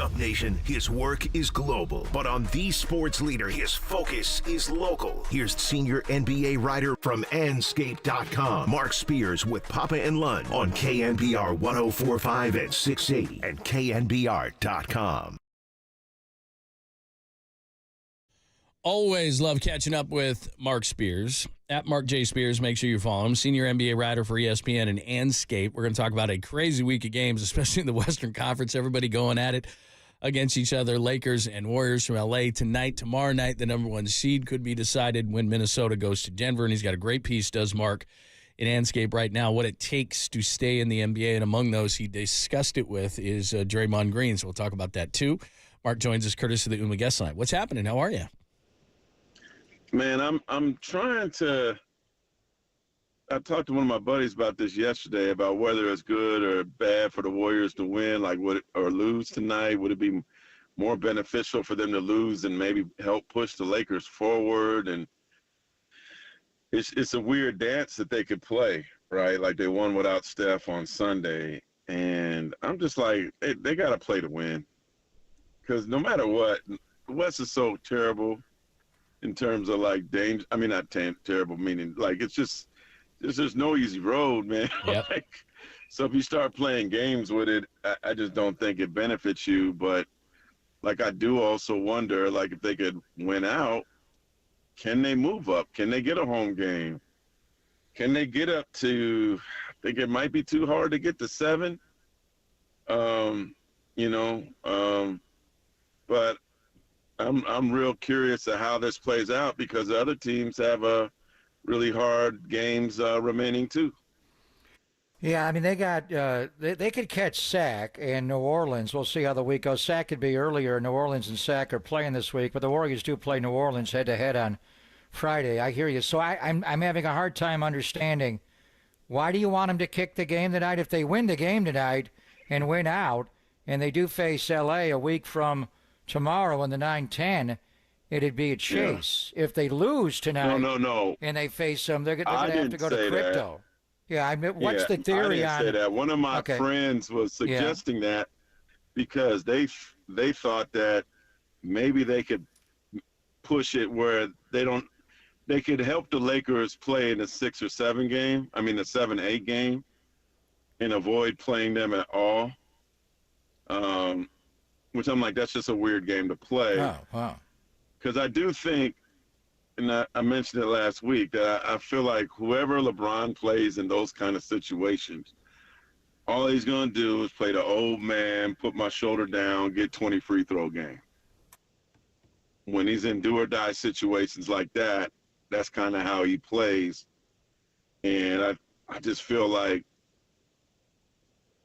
up, Nation? His work is global, but on the sports leader, his focus is local. Here's senior NBA writer from Anscape.com, Mark Spears with Papa and Lund on KNBR 104.5 and 680 and KNBR.com. Always love catching up with Mark Spears. At Mark J. Spears, make sure you follow him. Senior NBA writer for ESPN and Anscape. We're going to talk about a crazy week of games, especially in the Western Conference. Everybody going at it against each other. Lakers and Warriors from L.A. tonight. Tomorrow night, the number one seed could be decided when Minnesota goes to Denver. And he's got a great piece, does Mark, in Anscape right now, what it takes to stay in the NBA. And among those he discussed it with is Draymond Green. So we'll talk about that, too. Mark joins us courtesy of the UMA guest line. What's happening? How are you? Man, I'm trying to. I talked to one of my buddies about this yesterday about whether it's good or bad for the Warriors to win, like or lose tonight. Would it be more beneficial for them to lose and maybe help push the Lakers forward? And it's a weird dance that they could play, right? Like they won without Steph on Sunday, and I'm just like they got to play to win, because no matter what, the West is so terrible. In terms of like danger, I mean not terrible, meaning like it's just there's no easy road, man. Yep. Like, so if you start playing games with it, I just don't think it benefits you. But like I do also wonder, like if they could win out, can they move up? Can they get a home game? Can they get up to? I think it might be too hard to get to 7. But I'm real curious of how this plays out, because the other teams have really hard games remaining too. Yeah, I mean they got they could catch Sac in New Orleans. We'll see how the week goes. Sac could be earlier. New Orleans and Sac are playing this week, but the Warriors do play New Orleans head to head on Friday. I hear you. So I'm having a hard time understanding, why do you want them to kick the game tonight? If they win the game tonight and win out, and they do face L.A. a week from tomorrow in the 9-10, it'd be a chase. Yeah. If they lose tonight, no, and they face them, they're going to have to go to crypto. That. Yeah, I mean, what's the theory I didn't say that. One of my friends was suggesting that because they thought that maybe they could push it where they could help the Lakers play in a 6 or 7 game. I mean, a 7-8 game, and avoid playing them at all. Which I'm like, that's just a weird game to play. Oh, wow. Because I do think, and I mentioned it last week, that I feel like whoever LeBron plays in those kind of situations, all he's going to do is play the old man, put my shoulder down, get 20 free throw game. When he's in do or die situations like that, that's kind of how he plays. And I just feel like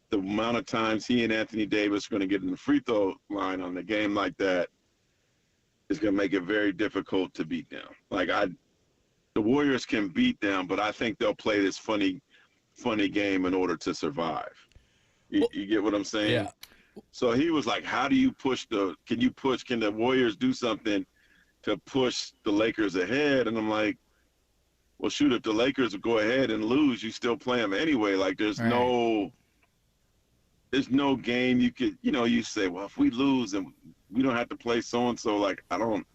the amount of times he and Anthony Davis are going to get in the free throw line on a game like that is going to make it very difficult to beat them. Like the Warriors can beat them, but I think they'll play this funny game in order to survive. You get what I'm saying? Yeah. So he was like, how do you push can the Warriors do something to push the Lakers ahead? And I'm like, well, shoot, if the Lakers go ahead and lose, you still play them anyway. Like there's no game you could, you say, well, if we lose and we don't have to play so-and-so, like I don't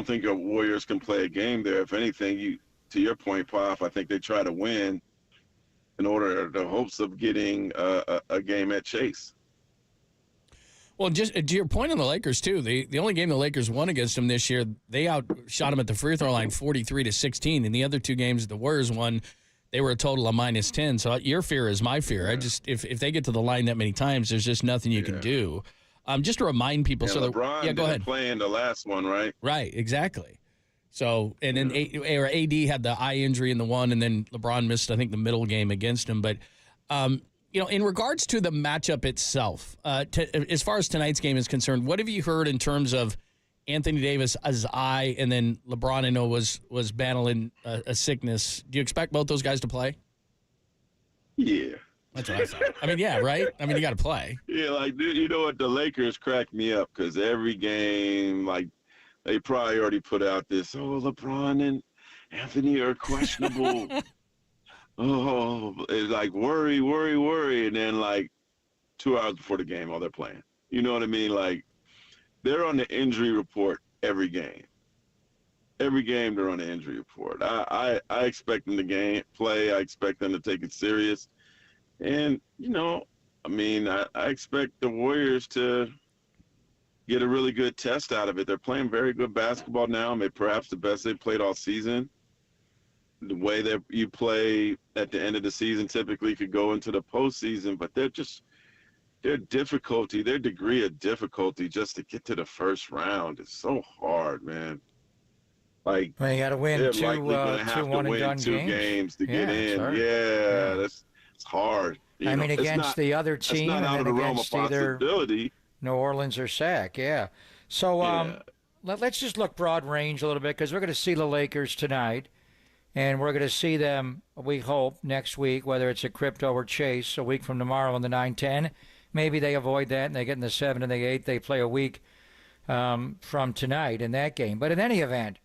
think the Warriors can play a game there. If anything, to your point, Pop, I think they try to win in order the hopes of getting a game at Chase. Well, just to your point on the Lakers, too, the only game the Lakers won against them this year, they outshot them at the free throw line 43-16. In the other 2 games the Warriors won, they were a total of -10. So your fear is my fear. Yeah. I just if they get to the line that many times, there's just nothing you can do. Just to remind people. Yeah, so LeBron go ahead. Playing the last one, right? Right, exactly. So and then AD had the eye injury in the one, and then LeBron missed, I think, the middle game against him. But in regards to the matchup itself, as far as tonight's game is concerned, what have you heard in terms of Anthony Davis as eye, and then LeBron, I know, was battling a sickness. Do you expect both those guys to play? Yeah. That's what I thought. I mean, yeah, right? I mean, you got to play. Yeah, like, dude, you know what? The Lakers crack me up because every game, like, they probably already put out this, LeBron and Anthony are questionable. It's like worry. And then, like, 2 hours before the game, they're playing. You know what I mean? Like, they're on the injury report every game. Every game they're on the injury report. I expect them to play. I expect them to take it serious. And, you know, I mean, I expect the Warriors to get a really good test out of it. They're playing very good basketball now, maybe perhaps the best they've played all season. The way that you play at the end of the season typically could go into the postseason, but their degree of difficulty just to get to the first round is so hard, man. Like, well, you got to win they're two, likely going to have to win two games to get in. Yeah, it's hard. I mean, against the other team, that's not out of the realm of possibility. New Orleans or Sac, yeah. So let's just look broad range a little bit, because we're going to see the Lakers tonight, and we're going to see them, we hope, next week, whether it's at Crypto or Chase, a week from tomorrow on the 9-10. Maybe they avoid that and they get in the 7 and the 8. They play a week from tonight in that game. But in any event,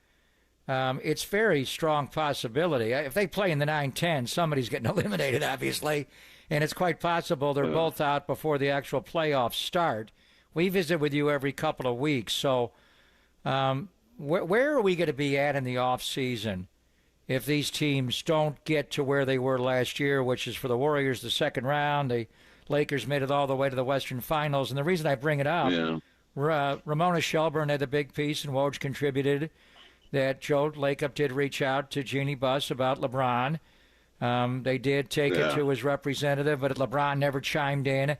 it's very strong possibility. If they play in the 9-10, somebody's getting eliminated, obviously, and it's quite possible they're both out before the actual playoffs start. We visit with you every couple of weeks, so where are we going to be at in the off season if these teams don't get to where they were last year, which is for the Warriors the second round? The Lakers made it all the way to the Western Finals, and the reason I bring it up, Ramona Shelburne had the big piece, and Woj contributed that Joe Lacob did reach out to Jeannie Buss about LeBron. They did take it to his representative, but LeBron never chimed in.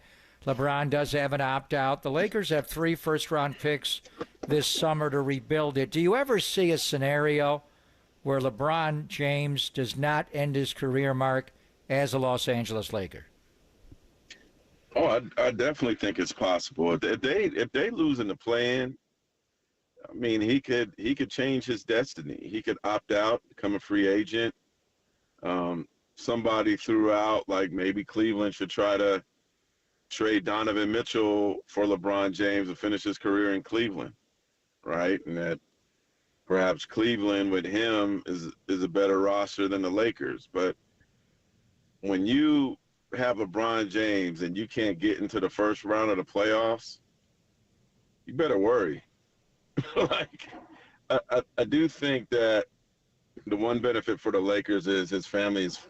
LeBron does have an opt-out. The Lakers have 3 first-round picks this summer to rebuild it. Do you ever see a scenario where LeBron James does not end his career, Mark, as a Los Angeles Laker? Oh, I definitely think it's possible. If they lose in the play-in, I mean, he could change his destiny. He could opt out, become a free agent. Somebody threw out, like, maybe Cleveland should try to trade Donovan Mitchell for LeBron James and finish his career in Cleveland, right? And that perhaps Cleveland with him is a better roster than the Lakers. But when you have LeBron James and you can't get into the first round of the playoffs, you better worry. Like, I do think that the one benefit for the Lakers is his family's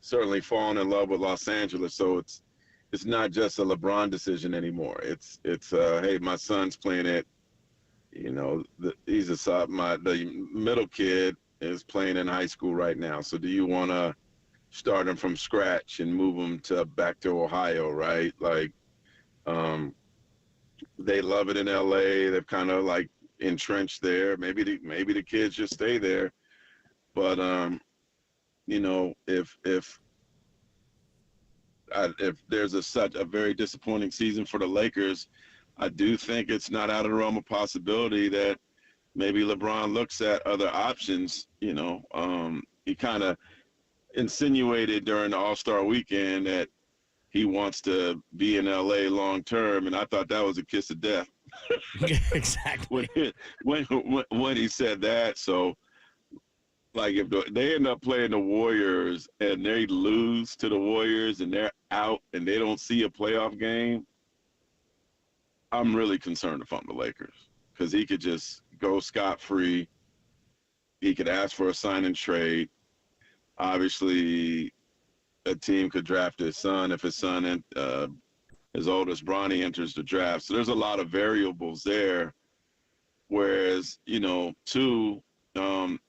certainly fallen in love with Los Angeles, so it's not just a LeBron decision anymore. It's hey, my son's playing it. You know, the middle kid is playing in high school right now. So do you want to start him from scratch and move him back to Ohio, right? Like, they love it in LA. They've kind of like entrenched there. Maybe the kids just stay there. But you know, if there's such a very disappointing season for the Lakers, I do think it's not out of the realm of possibility that maybe LeBron looks at other options. You know, he kind of insinuated during the All-Star weekend that he wants to be in LA long term, and I thought that was a kiss of death. Exactly. when he said that. So, like, if they end up playing the Warriors and they lose to the Warriors and they're out and they don't see a playoff game, I'm really concerned if I'm the Lakers, because he could just go scot-free. He could ask for a sign and trade. Obviously, a team could draft his son if his son and his oldest, Bronny, enters the draft. So there's a lot of variables there. Whereas, you know, in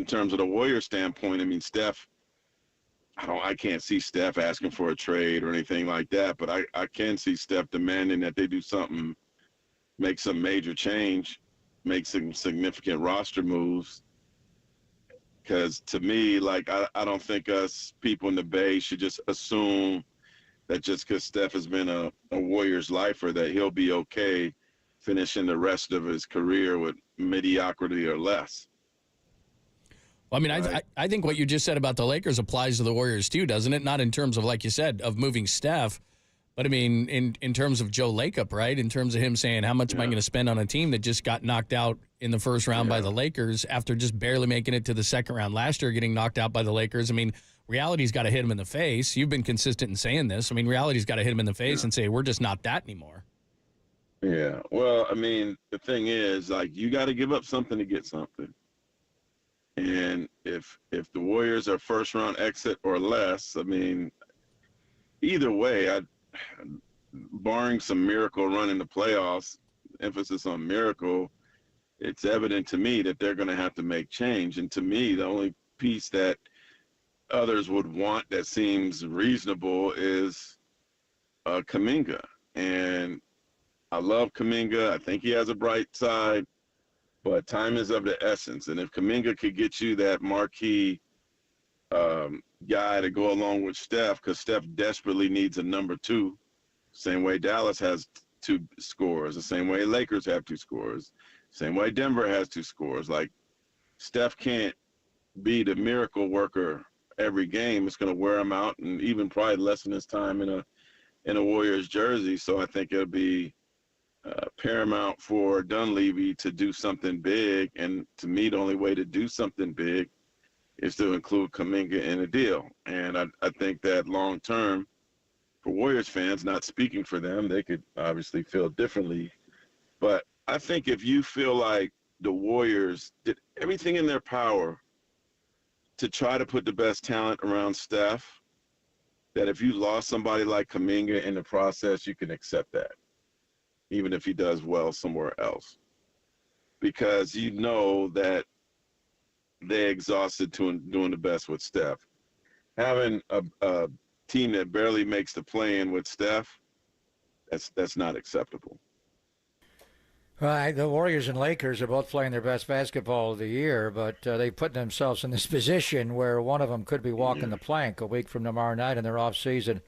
terms of the Warriors standpoint, I mean, Steph, I can't see Steph asking for a trade or anything like that, but I can see Steph demanding that they do something, make some major change, make some significant roster moves. Because to me, like, I don't think us people in the Bay should just assume that just because Steph has been a Warriors lifer that he'll be okay finishing the rest of his career with mediocrity or less. Well, I mean, I think what you just said about the Lakers applies to the Warriors too, doesn't it? Not in terms of, like you said, of moving Steph, but I mean, in terms of Joe Lacob, right? In terms of him saying, how much am I going to spend on a team that just got knocked out in the first round by the Lakers after just barely making it to the second round last year, getting knocked out by the Lakers? I mean, reality's got to hit him in the face. You've been consistent in saying this. I mean, reality's got to hit him in the face and say, we're just not that anymore. Yeah. Well, I mean, the thing is, like, you got to give up something to get something. And if the Warriors are first round exit or less, I mean, either way, barring some miracle run in the playoffs, emphasis on miracle, it's evident to me that they're going to have to make change. And to me, the only piece that others would want that seems reasonable is Kuminga. And I love Kuminga. I think he has a bright side, but time is of the essence. And if Kuminga could get you that marquee guy to go along with Steph, because Steph desperately needs a number two, same way Dallas has two scorers, the same way Lakers have two scorers, same way Denver has two scorers. Like, Steph can't be the miracle worker every game. It's going to wear him out and even probably lessen his time in a Warriors jersey. So I think it'll be paramount for Dunleavy to do something big. And to me, the only way to do something big is to include Kuminga in a deal. And I think that long term, for Warriors fans, not speaking for them, they could obviously feel differently. But I think if you feel like the Warriors did everything in their power to try to put the best talent around Steph, that if you lost somebody like Kuminga in the process, you can accept that, even if he does well somewhere else. Because you know that they exhausted doing the best with Steph. Having a team that barely makes the play-in with Steph, that's not acceptable. Right, the Warriors and Lakers are both playing their best basketball of the year, but they put themselves in this position where one of them could be walking the plank a week from tomorrow night and their off-season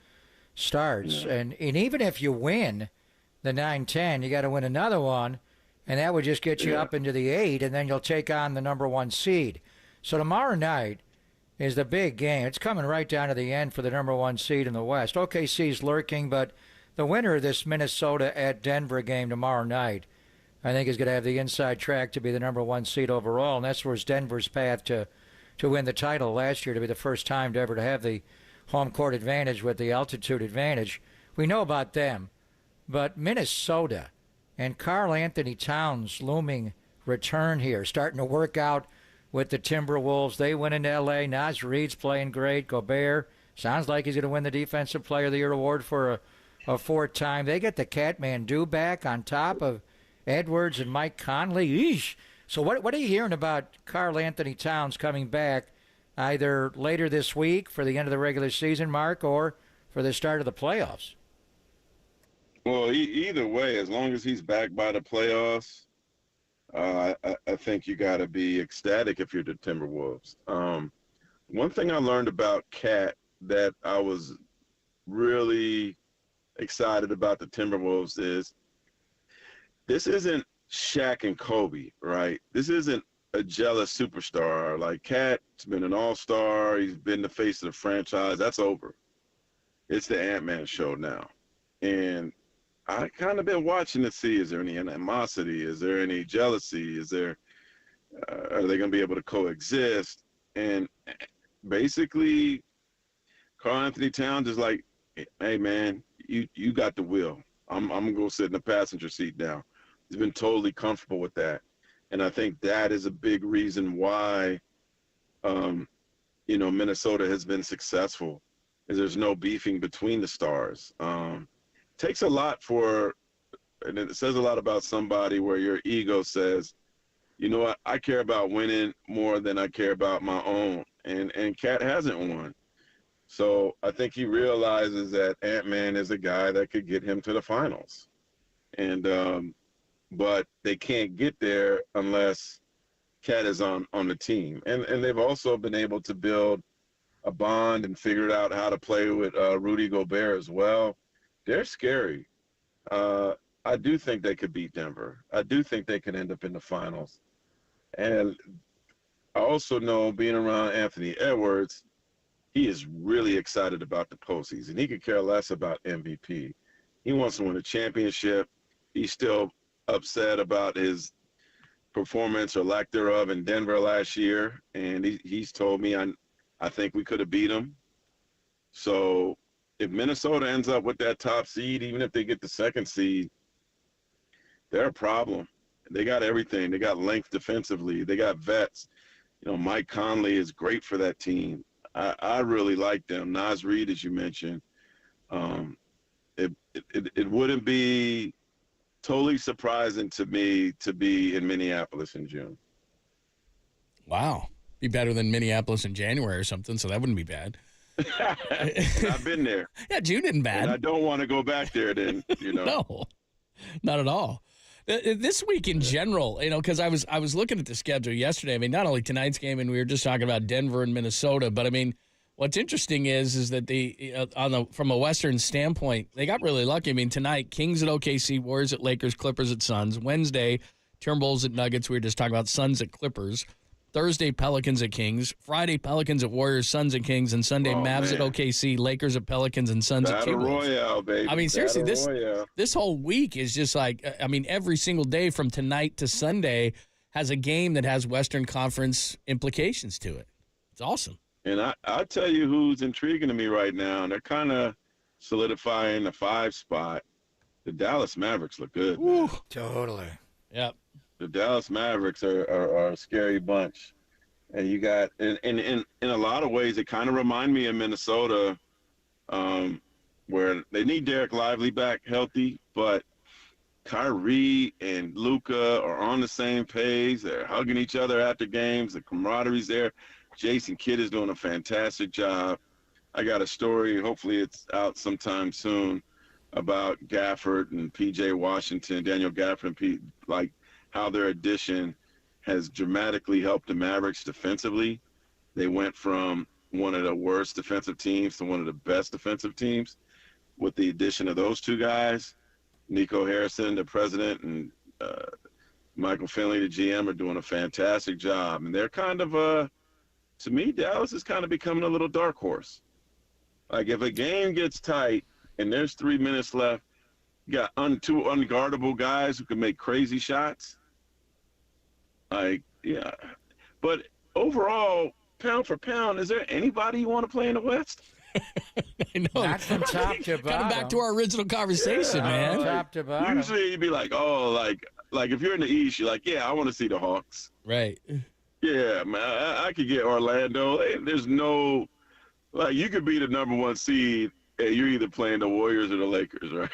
starts. Yeah. And even if you win the 9-10, you got to win another one, and that would just get you up into the 8, and then you'll take on the number 1 seed. So tomorrow night is the big game. It's coming right down to the end for the number 1 seed in the West. OKC's lurking, but the winner of this Minnesota at Denver game tomorrow night, I think, is going to have the inside track to be the number 1 seed overall, and that's where's Denver's path to win the title last year, to be the first time to ever to have the home court advantage with the altitude advantage. We know about them, but Minnesota and Karl Anthony Towns' looming return here, starting to work out with the Timberwolves. They went into L.A. Naz Reid's playing great. Gobert sounds like he's going to win the Defensive Player of the Year award for a 4th time. They get the Kathmandu back on top of Edwards and Mike Conley. Eesh. So what are you hearing about Karl Anthony Towns coming back either later this week for the end of the regular season, Mark, or for the start of the playoffs? Well, either way, as long as he's back by the playoffs, I think you got to be ecstatic if you're the Timberwolves. One thing I learned about Cat that I was really excited about the Timberwolves is this isn't Shaq and Kobe, right? This isn't a jealous superstar. Like, Cat's been an all-star. He's been the face of the franchise. That's over. It's the Ant-Man show now. And I kind of been watching to see, is there any animosity? Is there any jealousy? Are they going to be able to coexist? And basically, Karl Anthony Towns is like, hey, man, you got the wheel. I'm going to go sit in the passenger seat now. He's been totally comfortable with that. And I think that is a big reason why, Minnesota has been successful, is there's no beefing between the stars. Takes a lot and it says a lot about somebody where your ego says, you know what, I care about winning more than I care about my own. And Cat hasn't won. So I think he realizes that Ant-Man is a guy that could get him to the finals. And but they can't get there unless Cat is on the team. And they've also been able to build a bond and figured out how to play with Rudy Gobert as well. They're scary. I do think they could beat Denver. I do think they could end up in the finals. And I also know, being around Anthony Edwards, he is really excited about the postseason. He could care less about MVP. He wants to win a championship. He's still upset about his performance or lack thereof in Denver last year. And he's told me, I think we could have beat them. So if Minnesota ends up with that top seed, even if they get the second seed, they're a problem. They got everything. They got length defensively. They got vets. Mike Conley is great for that team. I really like them. Naz Reid, as you mentioned. It wouldn't be totally surprising to me to be in Minneapolis in June. Wow. Be better than Minneapolis in January or something, so that wouldn't be bad. I've been there. Yeah, June isn't bad. And I don't want to go back there then, No, not at all. This week in general, because I was looking at the schedule yesterday. I mean, not only tonight's game, and we were just talking about Denver and Minnesota, but I mean, what's interesting is that from a Western standpoint, they got really lucky. I mean, tonight, Kings at OKC, Warriors at Lakers, Clippers at Suns. Wednesday, Timberwolves at Nuggets. We were just talking about Suns at Clippers. Thursday, Pelicans at Kings. Friday, Pelicans at Warriors, Suns at Kings. And Sunday, Mavs at OKC, Lakers at Pelicans, and Suns at Timberwolves. Royale, baby. I mean, seriously, this whole week is just like, I mean, every single day from tonight to Sunday has a game that has Western Conference implications to it. It's awesome. And I'll tell you who's intriguing to me right now, and they're kind of solidifying the 5 spot. The Dallas Mavericks look good. Man. Totally. Yep. The Dallas Mavericks are a scary bunch. And you got, in a lot of ways, it kind of remind me of Minnesota, where they need Derek Lively back healthy, but Kyrie and Luka are on the same page. They're hugging each other after games. The camaraderie's there. Jason Kidd is doing a fantastic job. I got a story, hopefully it's out sometime soon, about Gafford and P.J. Washington, Daniel Gafford and how their addition has dramatically helped the Mavericks defensively. They went from one of the worst defensive teams to one of the best defensive teams with the addition of those two guys. Nico Harrison, the president, and Michael Finley, the GM, are doing a fantastic job. And they're kind of to me, Dallas is kind of becoming a little dark horse. Like, if a game gets tight and there's 3 minutes left, you got two unguardable guys who can make crazy shots. Like, yeah. But overall, pound for pound, is there anybody you want to play in the West? I know. Not from top to bottom. Kind of back to our original conversation, man. Top to bottom. Usually you'd be like, like if you're in the East, you're like, yeah, I want to see the Hawks. Right. Yeah, man, I could get Orlando. There's no, you could be the number 1 seed, and you're either playing the Warriors or the Lakers, right?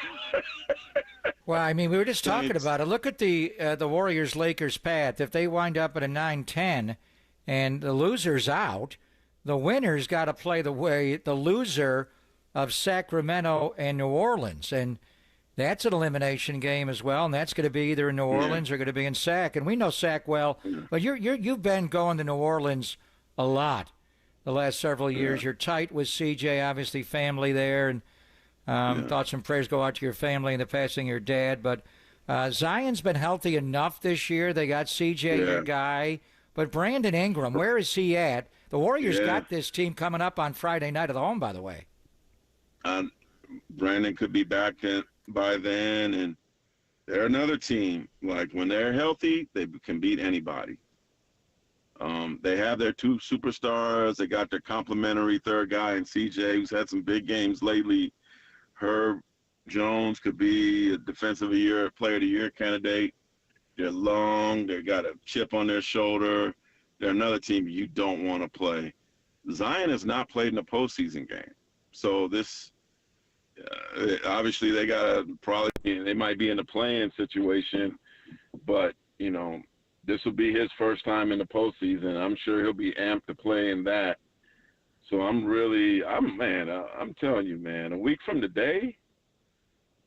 Well, I mean, we were just talking about it. Look at the Warriors-Lakers path. If they wind up at a 9-10 and the loser's out, the winner's got to play the loser of Sacramento and New Orleans. And that's an elimination game as well, and that's going to be either in New Orleans or going to be in Sac. And we know Sac well, but you've been going to New Orleans a lot the last several years. You're tight with CJ, obviously family there, and thoughts and prayers go out to your family in the passing of your dad. But Zion's been healthy enough this year. They got CJ, your guy. But Brandon Ingram, where is he at? The Warriors got this team coming up on Friday night at the home, by the way. Brandon could be back by then, and they're another team. Like, when they're healthy, they can beat anybody. They have their 2 superstars. They got their complimentary third guy in CJ, who's had some big games lately. Herb Jones could be a defensive player of the year candidate. They're long. They got a chip on their shoulder. They're another team you don't want to play. Zion has not played in a postseason game. So this, obviously they they might be in a play-in situation, but, this will be his first time in the postseason. I'm sure he'll be amped to play in that. So I'm telling you, man, a week from today,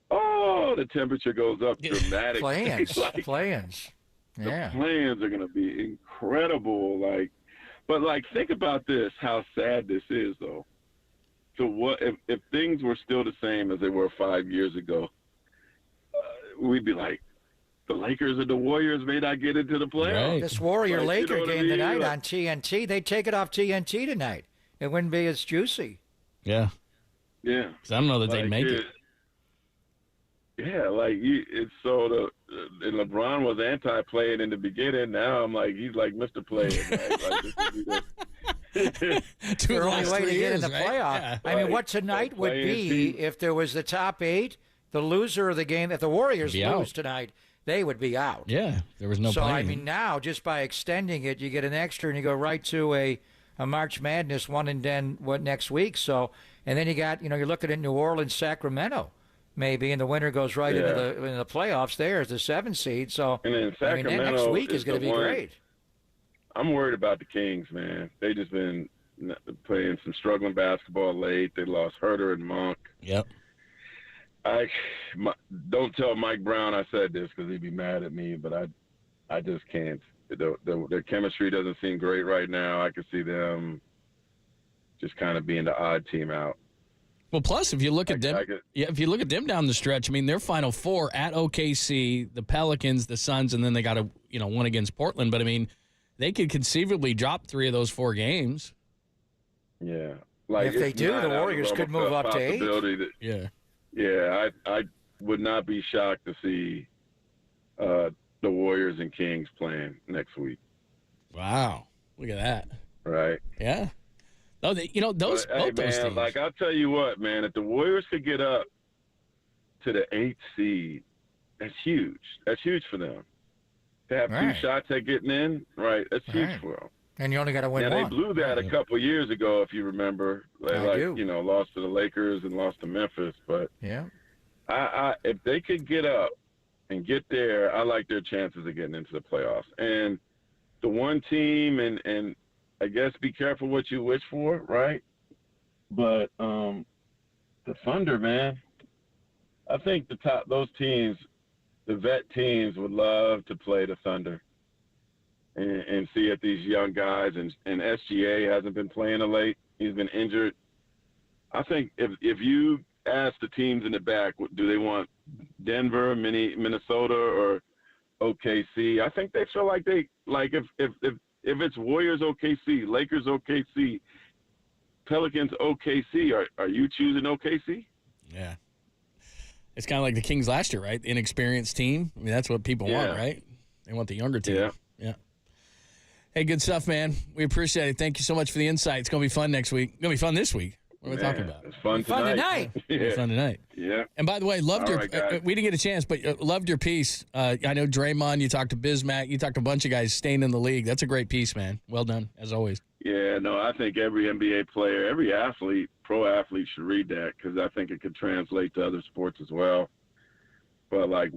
the temperature goes up dramatically. Play-ins. Yeah. The plans are going to be incredible. But think about this, how sad this is, though. So what if things were still the same as they were 5 years ago? We'd be like, the Lakers or the Warriors may not get into the playoffs. Right. This Warrior-Laker game tonight on TNT, they take it off TNT tonight. It wouldn't be as juicy. Yeah. Yeah. Because I don't know that they'd make it. Yeah, it's so and LeBron was anti-playing in the beginning. Now I'm like, he's like Mr. Player. Right? The only way to get in the playoff. Yeah. I mean, what tonight would be if there was the top 8, the loser of the game. If the Warriors lose tonight, they would be out. Yeah, there was no. So playing. I mean, now just by extending it, you get an extra, and you go right to a March Madness one and then next week. So and then you got you're looking at New Orleans, Sacramento. Maybe, and the winner goes right into the playoffs there as the 7th seed. So, and then Sacramento that next week is going to be great. I'm worried about the Kings, man. They just been playing some struggling basketball late. They lost Herter and Monk. Yep. Don't tell Mike Brown I said this because he'd be mad at me, but I just can't. Their chemistry doesn't seem great right now. I could see them just kind of being the odd team out. Well, plus if you look at them, if you look at them down the stretch, I mean, their Final Four at OKC, the Pelicans, the Suns, and then they got one against Portland. But I mean, they could conceivably drop 3 of those 4 games. Yeah, if they do, the Warriors could move up to 8. Yeah, I would not be shocked to see the Warriors and Kings playing next week. Wow, look at that. Right. Yeah. Oh, those both those teams. Like I'll tell you what, man, if the Warriors could get up to the 8th seed, that's huge. That's huge for them. To have 2 shots at getting in, right? That's huge for them. And you only got to win one. They blew that a couple years ago, if you remember. Lost to the Lakers and lost to Memphis. But I if they could get up and get there, I like their chances of getting into the playoffs. And the one team, and I guess be careful what you wish for, right? But the Thunder, man, I think those teams, the vet teams, would love to play the Thunder and see if these young guys, and SGA hasn't been playing of late. He's been injured. I think if you ask the teams in the back, do they want Denver, Minnesota, or OKC? I think they feel like if it's Warriors OKC, Lakers OKC, Pelicans OKC, are you choosing OKC? Yeah. It's kind of like the Kings last year, right? Inexperienced team. I mean, that's what people want, right? They want the younger team. Yeah. Hey, good stuff, man. We appreciate it. Thank you so much for the insight. It's going to be fun next week. It's going to be fun this week. What are we talking about? It's fun tonight. Fun tonight. Yeah. And by the way, loved we didn't get a chance, but loved your piece. I know Draymond, you talked to Bismack, you talked to a bunch of guys staying in the league. That's a great piece, man. Well done, as always. Yeah, no, I think every NBA player, every athlete, pro athlete should read that because I think it could translate to other sports as well. But like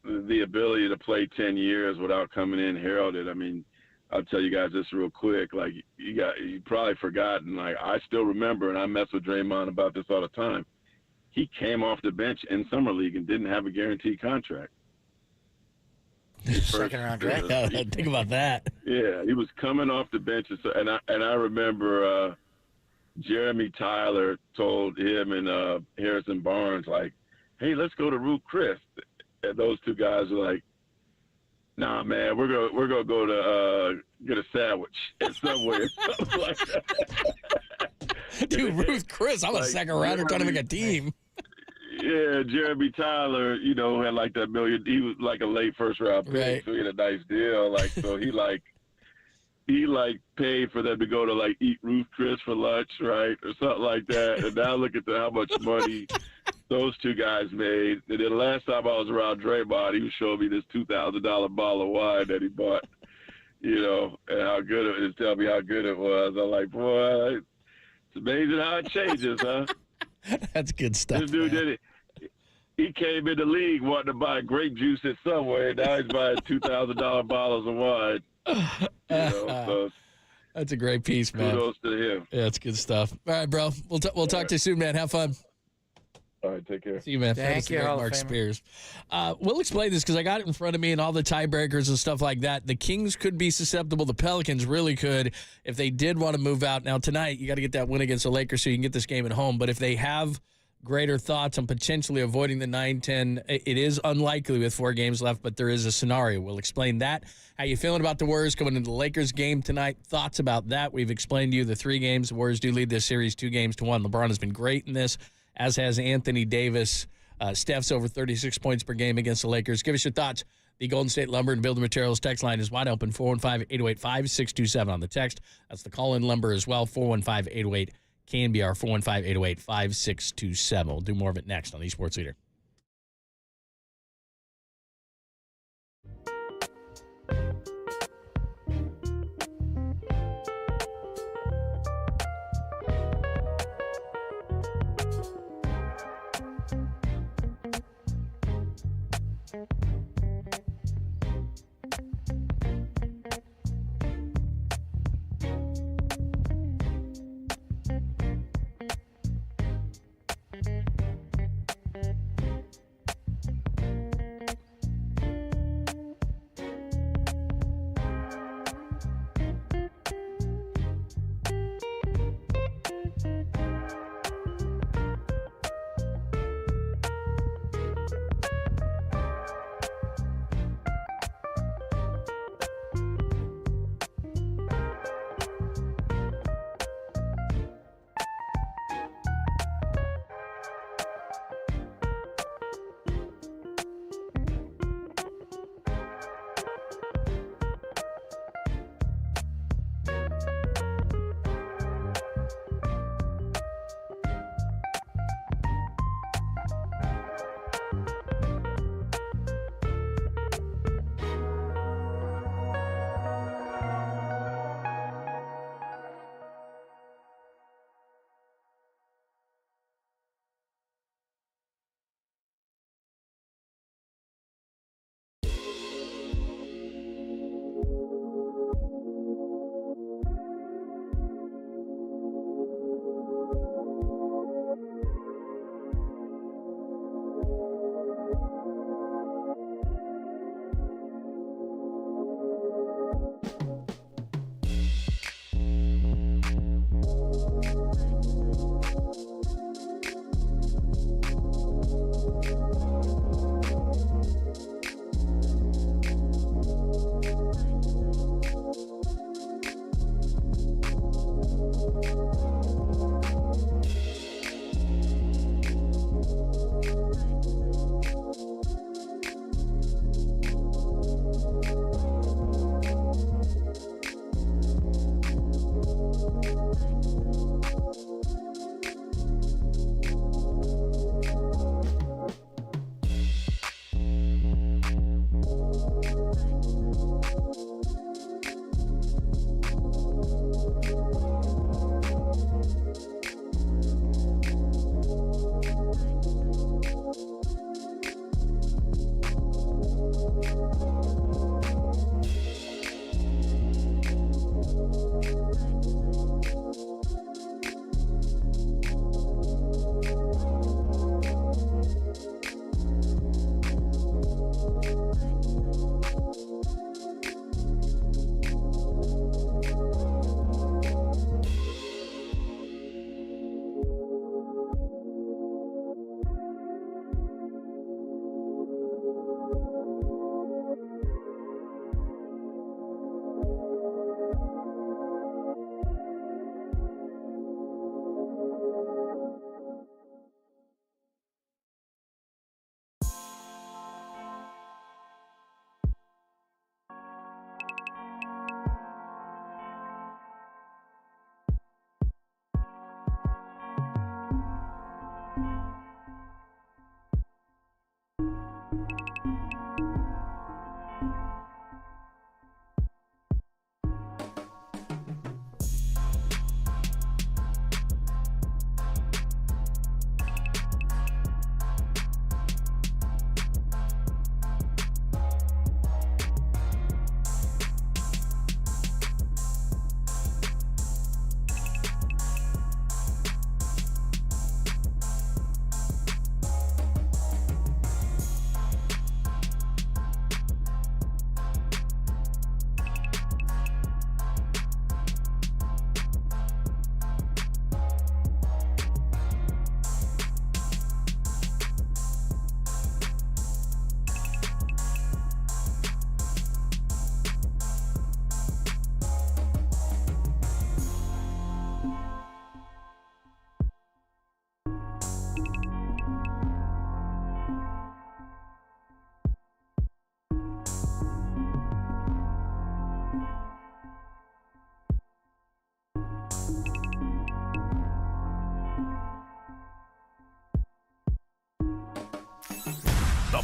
the ability to play 10 years without coming in heralded, I mean, I'll tell you guys this real quick. Like you probably forgotten. Like I still remember, and I mess with Draymond about this all the time. He came off the bench in summer league and didn't have a guaranteed contract. Second round draft. Think about that. Yeah, he was coming off the bench, and I remember Jeremy Tyler told him and Harrison Barnes like, "Hey, let's go to Ruth Chris." And those 2 guys were like, "Nah, man, we're gonna go to get a sandwich at Subway or something like that." Dude, Ruth Chris, I'm a second rounder trying to make a team. Yeah, Jeremy Tyler, had like that million. He was like a late first round pick, so he had a nice deal. Like, so he paid for them to go to like eat Ruth Chris for lunch, right, or something like that. And now look at how much money those 2 guys made. And then the last time I was around Draymond, he was showing me this $2,000 bottle of wine that he bought, and how good it was. Tell me how good it was. I'm like, boy, it's amazing how it changes, huh? That's good stuff. This dude did it. He came in the league wanting to buy grape juice at Subway. Now he's buying $2,000 bottles of wine. So that's a great piece, man. Kudos to him. Yeah, that's good stuff. All right, bro. We'll talk to you soon, man. Have fun. All right, take care. See you, man. Thank you, Mark Spears. We'll explain this because I got it in front of me and all the tiebreakers and stuff like that. The Kings could be susceptible. The Pelicans really could if they did want to move out. Now, tonight, you got to get that win against the Lakers so you can get this game at home. But if they have greater thoughts on potentially avoiding the 9-10, it is unlikely with 4 games left, but there is a scenario. We'll explain that. How you feeling about the Warriors going into the Lakers game tonight? Thoughts about that? We've explained to you the 3 games. The Warriors do lead this series 2-1. LeBron has been great in this, as has Anthony Davis. Steph's over 36 points per game against the Lakers. Give us your thoughts. The Golden State Lumber and Building Materials text line is wide open, 415-808-5627 on the text. That's the call-in number as well, 415-808-KNBR, 415-808-5627. We'll do more of it next on the Sports Leader.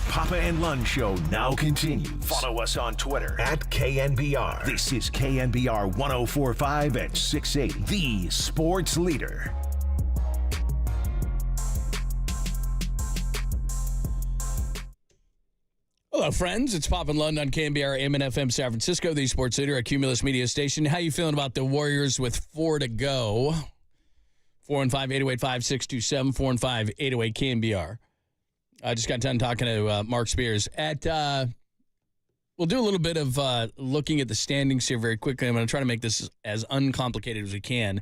Papa and Lund Show now continues. Follow us on Twitter at KNBR. This is KNBR 104.5 at 680, the sports leader. Hello, friends. It's Pop and Lund on KNBR AM and FM San Francisco, the sports leader at Cumulus Media Station. How you feeling about the Warriors with 4 to go? 415-808-5627, 415-808 KNBR. I just got done talking to Mark Spears. We'll do a little bit of looking at the standings here very quickly. I'm going to try to make this as uncomplicated as we can.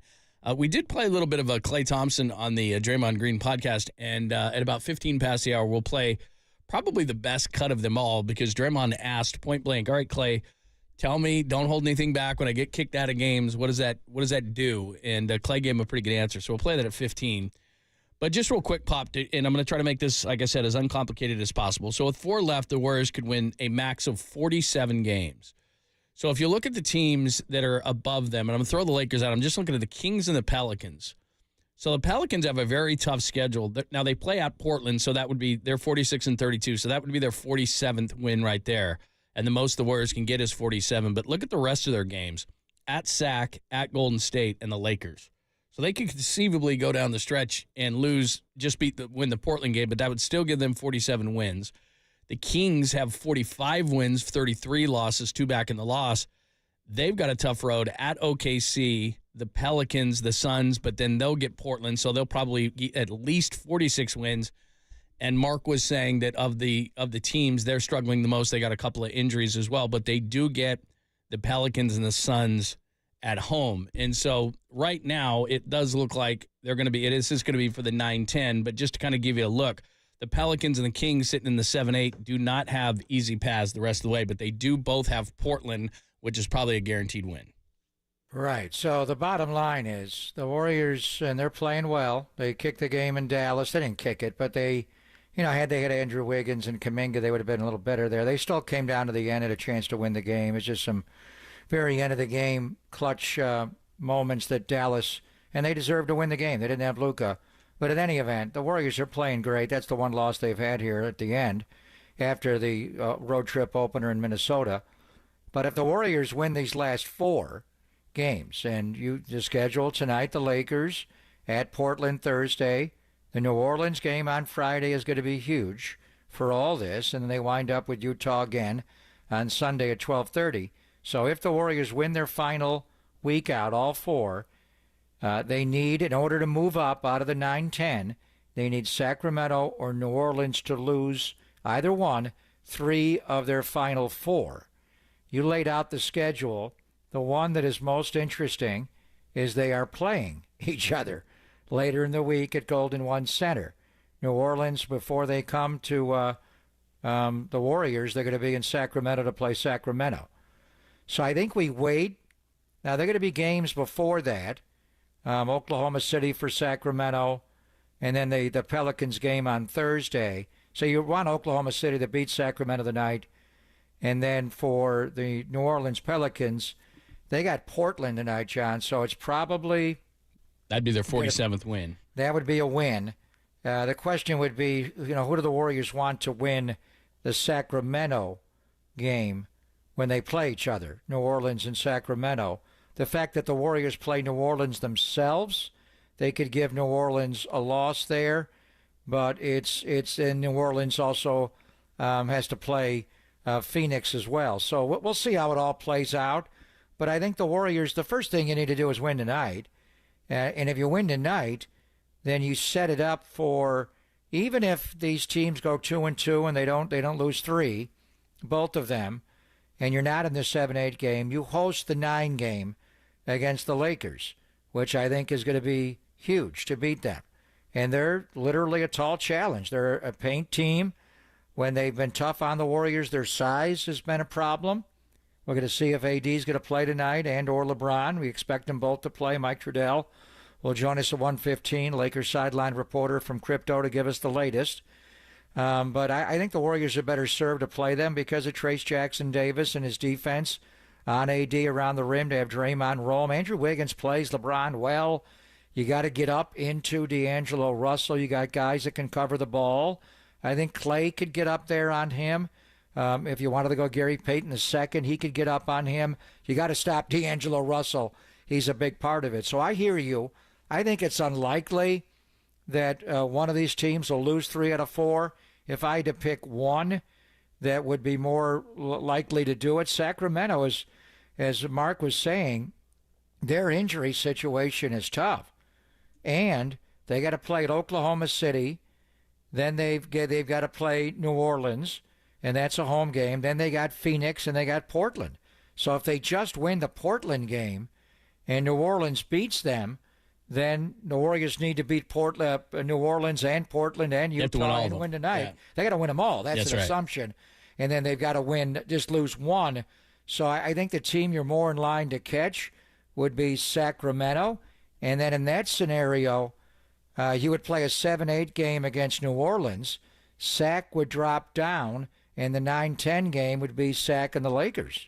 We did play a little bit of Klay Thompson on the Draymond Green podcast, and at about 15 past the hour, we'll play probably the best cut of them all because Draymond asked point blank, all right, Klay, tell me, don't hold anything back when I get kicked out of games. What does that do? And Klay gave him a pretty good answer. So we'll play that at 15. But just real quick, Pop, and I'm going to try to make this, like I said, as uncomplicated as possible. So with 4 left, the Warriors could win a max of 47 games. So if you look at the teams that are above them, and I'm going to throw the Lakers out, I'm just looking at the Kings and the Pelicans. So the Pelicans have a very tough schedule. Now they play at Portland, so that would be their 46-32. So that would be their 47th win right there. And the most the Warriors can get is 47. But look at the rest of their games. At SAC, at Golden State, and the Lakers. So they could conceivably go down the stretch and win the Portland game, but that would still give them 47 wins. The Kings have 45 wins, 33 losses, 2 back in the loss. They've got a tough road at OKC, the Pelicans, the Suns, but then they'll get Portland, so they'll probably get at least 46 wins. And Mark was saying that of the teams, they're struggling the most. They got a couple of injuries as well, but they do get the Pelicans and the Suns at home. And so right now, it does look like this is going to be for the 9-10, but just to kind of give you a look, the Pelicans and the Kings sitting in the 7-8 do not have easy paths the rest of the way, but they do both have Portland, which is probably a guaranteed win. Right. So the bottom line is the Warriors, and they're playing well. They kicked the game in Dallas. They didn't kick it, but had they had Andrew Wiggins and Kuminga, they would have been a little better there. They still came down to the end, had a chance to win the game. It's just some very end of the game clutch moments that Dallas, and they deserved to win the game. They didn't have Luka. But in any event, the Warriors are playing great. That's the one loss they've had here at the end after the road trip opener in Minnesota. But if the Warriors win these last 4 games, and the schedule tonight, the Lakers at Portland Thursday, the New Orleans game on Friday is going to be huge for all this, and then they wind up with Utah again on Sunday at 12:30. So if the Warriors win their final week out, all 4, they need, in order to move up out of the 9-10, they need Sacramento or New Orleans to lose, either one, 3 of their final 4. You laid out the schedule. The one that is most interesting is they are playing each other later in the week at Golden One Center. New Orleans, before they come to the Warriors, they're going to be in Sacramento to play Sacramento. So I think we wait. Now, they're going to be games before that. Oklahoma City for Sacramento, and then the Pelicans game on Thursday. So you want Oklahoma City to beat Sacramento tonight. And then for the New Orleans Pelicans, they got Portland tonight, John. So it's probably... That'd be their 47th win. That would be a win. The question would be, who do the Warriors want to win the Sacramento game when they play each other, New Orleans and Sacramento? The fact that the Warriors play New Orleans themselves, they could give New Orleans a loss there, but it's in New Orleans also has to play Phoenix as well. So we'll see how it all plays out. But I think the Warriors, the first thing you need to do is win tonight. And if you win tonight, then you set it up for, even if these teams go 2-2 and they don't lose 3, both of them, and you're not in the 7-8 game, you host the 9 game against the Lakers, which I think is going to be huge to beat them. And they're literally a tall challenge. They're a paint team. When they've been tough on the Warriors, their size has been a problem. We're going to see if AD is going to play tonight and or LeBron. We expect them both to play. Mike Trudell will join us at 1:15. Lakers sideline reporter from Crypto to give us the latest. But I think the Warriors are better served to play them because of Trace Jackson Davis and his defense on AD around the rim to have Draymond roll him. Andrew Wiggins plays LeBron well. You got to get up into D'Angelo Russell. You got guys that can cover the ball. I think Clay could get up there on him. If you wanted to go Gary Payton II, he could get up on him. You got to stop D'Angelo Russell. He's a big part of it. So I hear you. I think it's unlikely that one of these teams will lose 3 out of 4. If I had to pick one that would be more likely to do it, Sacramento is, as Mark was saying, their injury situation is tough. And they got to play at Oklahoma City. Then they've got to play New Orleans, and that's a home game. Then they got Phoenix, and they got Portland. So if they just win the Portland game and New Orleans beats them, then the Warriors need to beat New Orleans and Portland and Utah and win tonight. Yeah. They got to win them all. That's an assumption. And then they've got to just lose one. So I think the team you're more in line to catch would be Sacramento. And then in that scenario, you would play a 7-8 game against New Orleans. Sac would drop down, and the 9-10 game would be Sac and the Lakers.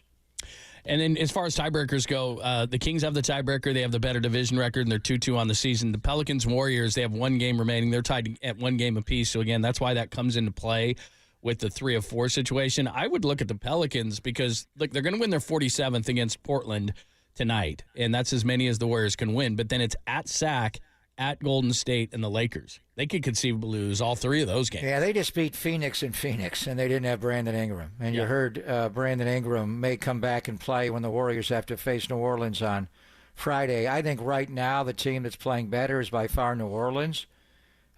And then as far as tiebreakers go, the Kings have the tiebreaker. They have the better division record, and they're 2-2 on the season. The Pelicans and Warriors, they have 1 game remaining. They're tied at 1 game apiece. So, again, that's why that comes into play with the 3 of 4 situation. I would look at the Pelicans because, look, they're going to win their 47th against Portland tonight, and that's as many as the Warriors can win. But then it's at Sac, at Golden State, and the Lakers. They could conceivably lose all 3 of those games. Yeah, they just beat Phoenix, and they didn't have Brandon Ingram. And you heard Brandon Ingram may come back and play when the Warriors have to face New Orleans on Friday. I think right now the team that's playing better is by far New Orleans.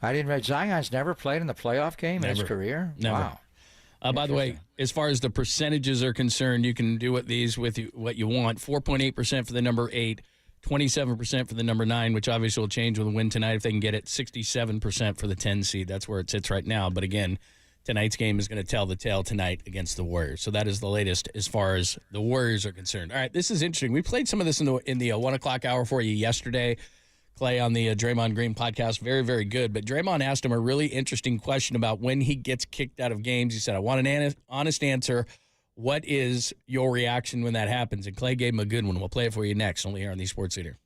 I didn't read Zion's never played in the playoff game in his career. Never. Wow. By the way, as far as the percentages are concerned, you can do what you want. 4.8% for the number 8, 27% for the number 9, which obviously will change with a win tonight if they can get it. 67% for the 10 seed. That's where it sits right now. But again, tonight's game is going to tell the tale tonight against the Warriors. So that is the latest as far as the Warriors are concerned. All right, this is interesting. We played some of this in the 1 o'clock hour for you yesterday. Clay on the Draymond Green podcast. Very, very good. But Draymond asked him a really interesting question about when he gets kicked out of games. He said, I want an honest answer. What is your reaction when that happens? And Clay gave him a good one. We'll play it for you next, only here on the Sports Leader.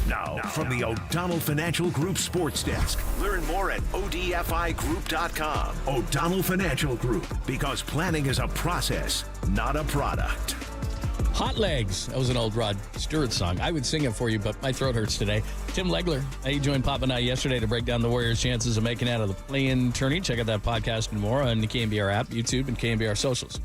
Now, from the O'Donnell Financial Group Sports Desk, learn more at ODFIGroup.com. O'Donnell Financial Group, because planning is a process, not a product. Hot Legs. That was an old Rod Stewart song. I would sing it for you, but my throat hurts today. Tim Legler, he joined Papa and I yesterday to break down the Warriors' chances of making out of the play-in tourney. Check out that podcast and more on the KNBR app, YouTube, and KNBR socials.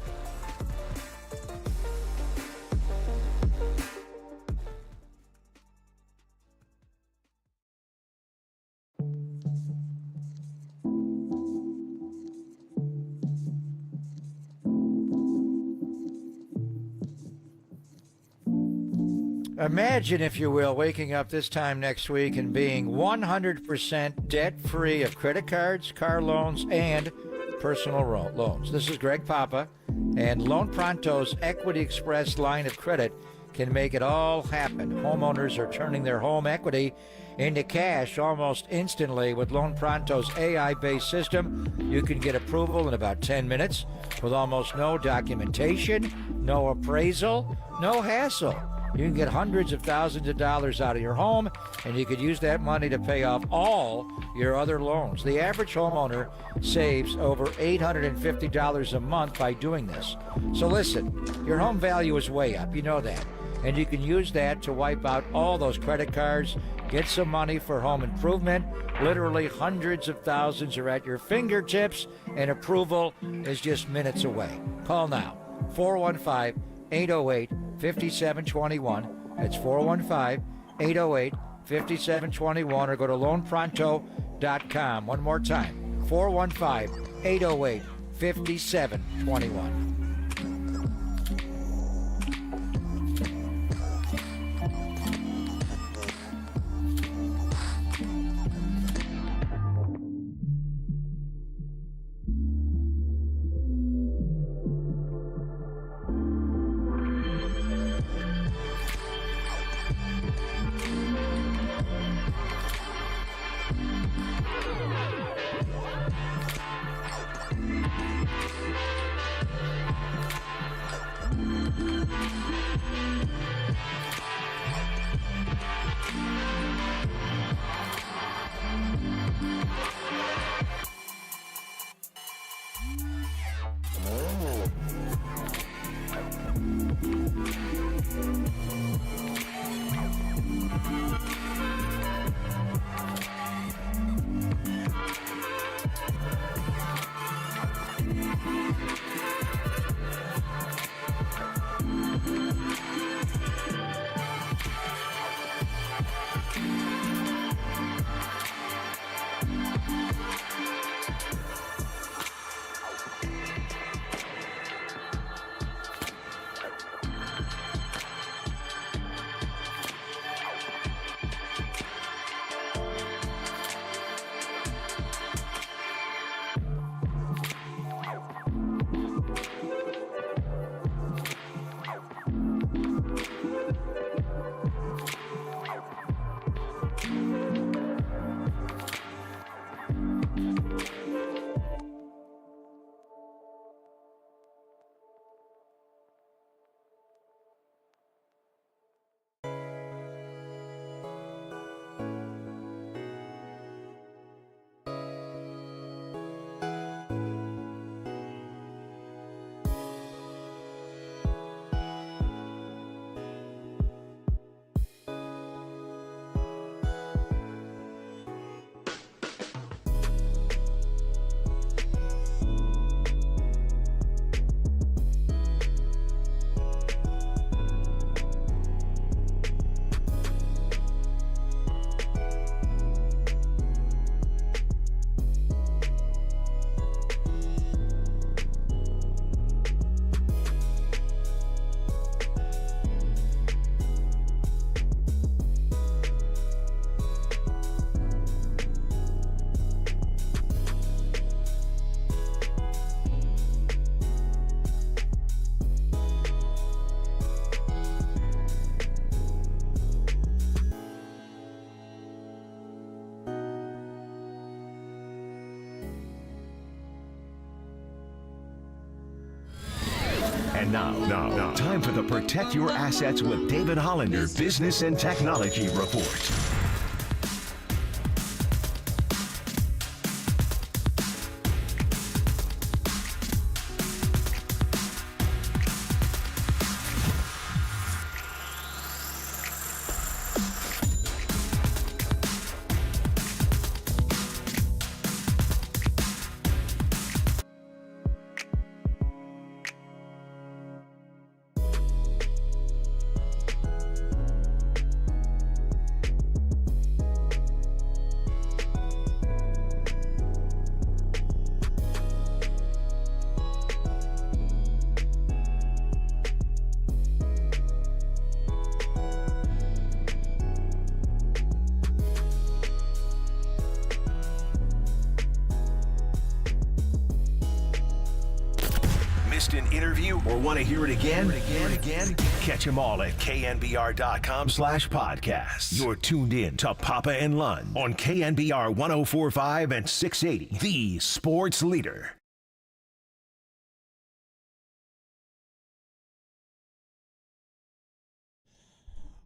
Imagine, if you will, waking up this time next week and being 100% debt-free of credit cards, car loans, and personal loans. This is Greg Papa, and Loan Pronto's Equity Express line of credit can make it all happen. Homeowners are turning their home equity into cash almost instantly with Loan Pronto's AI-based system. You can get approval in about 10 minutes with almost no documentation, no appraisal, no hassle. You can get hundreds of thousands of dollars out of your home, and you could use that money to pay off all your other loans. The average homeowner saves over $850 a month by doing this. So listen, your home value is way up, you know that. And you can use that to wipe out all those credit cards, get some money for home improvement. Literally hundreds of thousands are at your fingertips, and approval is just minutes away. Call now, 415-808-5721. That's 415-808-5721, or go to loanpronto.com. One more time, 415 808-5721. And now, time for the Protect Your Assets with David Hollander Business and Technology Report. An interview or want to hear it again? Catch them all at knbr.com/podcast. You're tuned in to Papa and Lund on KNBR 104.5 and 680, the sports leader.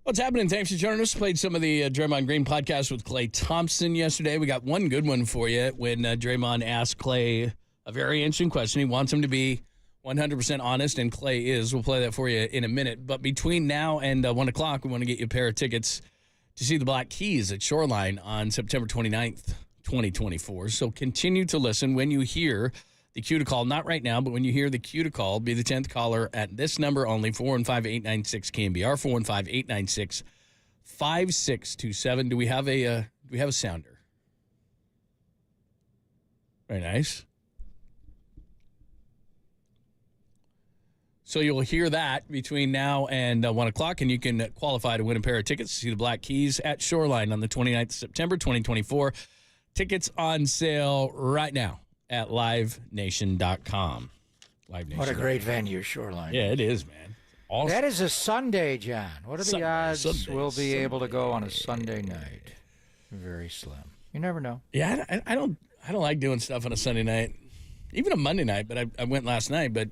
What's happening? Thanks for joining us. Played some of the Draymond Green podcast with Klay Thompson yesterday. We got one good one for you when Draymond asked Klay a very interesting question. He wants him to be 100% honest, and Klay is. We'll play that for you in a minute. But between now and 1 o'clock, we want to get you a pair of tickets to see the Black Keys at Shoreline on September 29th, 2024. So continue to listen. When you hear the cue to call, not right now, but when you hear the cue to call, be the 10th caller at this number only, 415-896-KNBR, 415-896-5627. Do we have a sounder? Very nice. So you'll hear that between now and 1 o'clock, and you can qualify to win a pair of tickets to see the Black Keys at Shoreline on the 29th of September, 2024. Tickets on sale right now at livenation.com. What a great venue, Shoreline. Yeah, it is, man. Awesome. That is a Sunday, John. What are the odds we'll be able to go on a Sunday night? Very slim. You never know. Yeah, I don't like doing stuff on a Sunday night, even a Monday night. But I went last night. But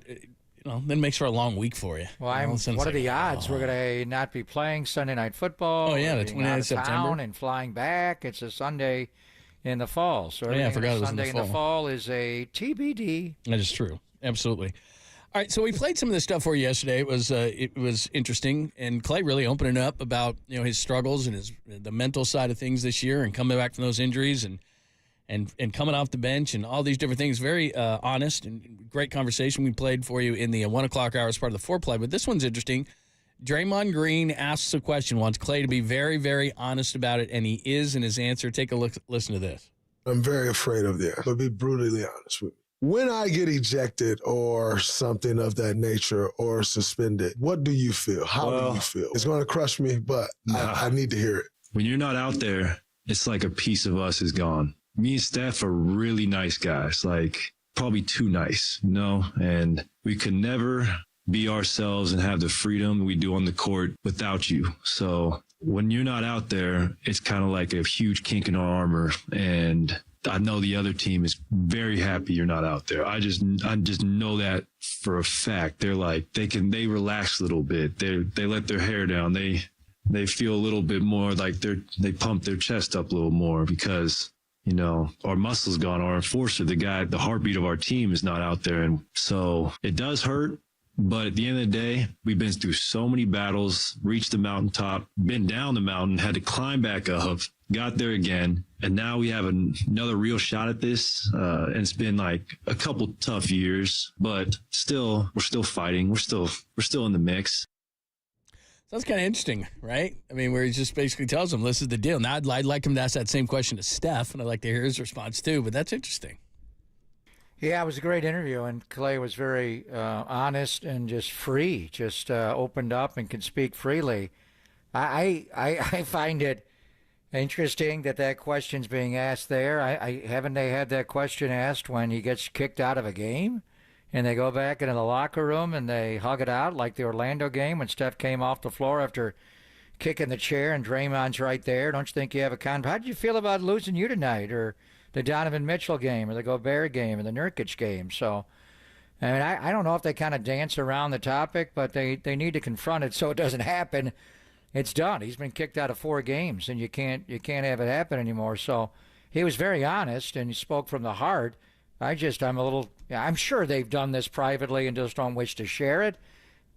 then it makes for a long week for you. Well, what are the odds we're going to not be playing Sunday night football? Oh yeah, the 29th of September, and flying back. It's a Sunday in the fall. So I forgot it was Sunday in the fall is a TBD. That is true. Absolutely. All right, so we played some of this stuff for you yesterday. It was interesting, and Clay really opening up about his struggles and the mental side of things this year, and coming back from those injuries, and coming off the bench, and all these different things. Very honest and great conversation we played for you in the 1 o'clock hour as part of the foreplay. But this one's interesting. Draymond Green asks a question, wants Clay to be very, very honest about it, and he is in his answer. Take a look, listen to this. I'm very afraid of that, but be brutally honest with me. When I get ejected or something of that nature or suspended, what do you feel? How do you feel? It's going to crush me, but I need to hear it. When you're not out there, it's like a piece of us is gone. Me and Steph are really nice guys, like probably too nice, and we could never be ourselves and have the freedom we do on the court without you. So when you're not out there, it's kind of like a huge kink in our armor, and I know the other team is very happy you're not out there. I just know that for a fact. They're like, they relax a little bit. They let their hair down. They feel a little bit more like they pump their chest up a little more because, our muscles gone. Our enforcer, the heartbeat of our team is not out there. And so it does hurt. But at the end of the day, we've been through so many battles, reached the mountaintop, been down the mountain, had to climb back up, got there again. And now we have another real shot at this. And it's been like a couple tough years, but we're still fighting. We're still in the mix. Sounds kind of interesting, right? I mean, where he just basically tells him, this is the deal. Now, I'd like him to ask that same question to Steph, and I'd like to hear his response too, but that's interesting. Yeah, it was a great interview, and Clay was very honest and just free, just opened up and could speak freely. I find it interesting that question's being asked there. Haven't they had that question asked when he gets kicked out of a game, and they go back into the locker room and they hug it out like the Orlando game when Steph came off the floor after kicking the chair and Draymond's right there. Don't you think you have a How did you feel about losing you tonight, or the Donovan Mitchell game, or the Gobert game, or the Nurkic game? So, I mean, I don't know if they kind of dance around the topic, but they need to confront it so it doesn't happen. It's done. He's been kicked out of 4 games, and you can't have it happen anymore. So he was very honest, and he spoke from the heart. I'm sure they've done this privately and just don't wish to share it,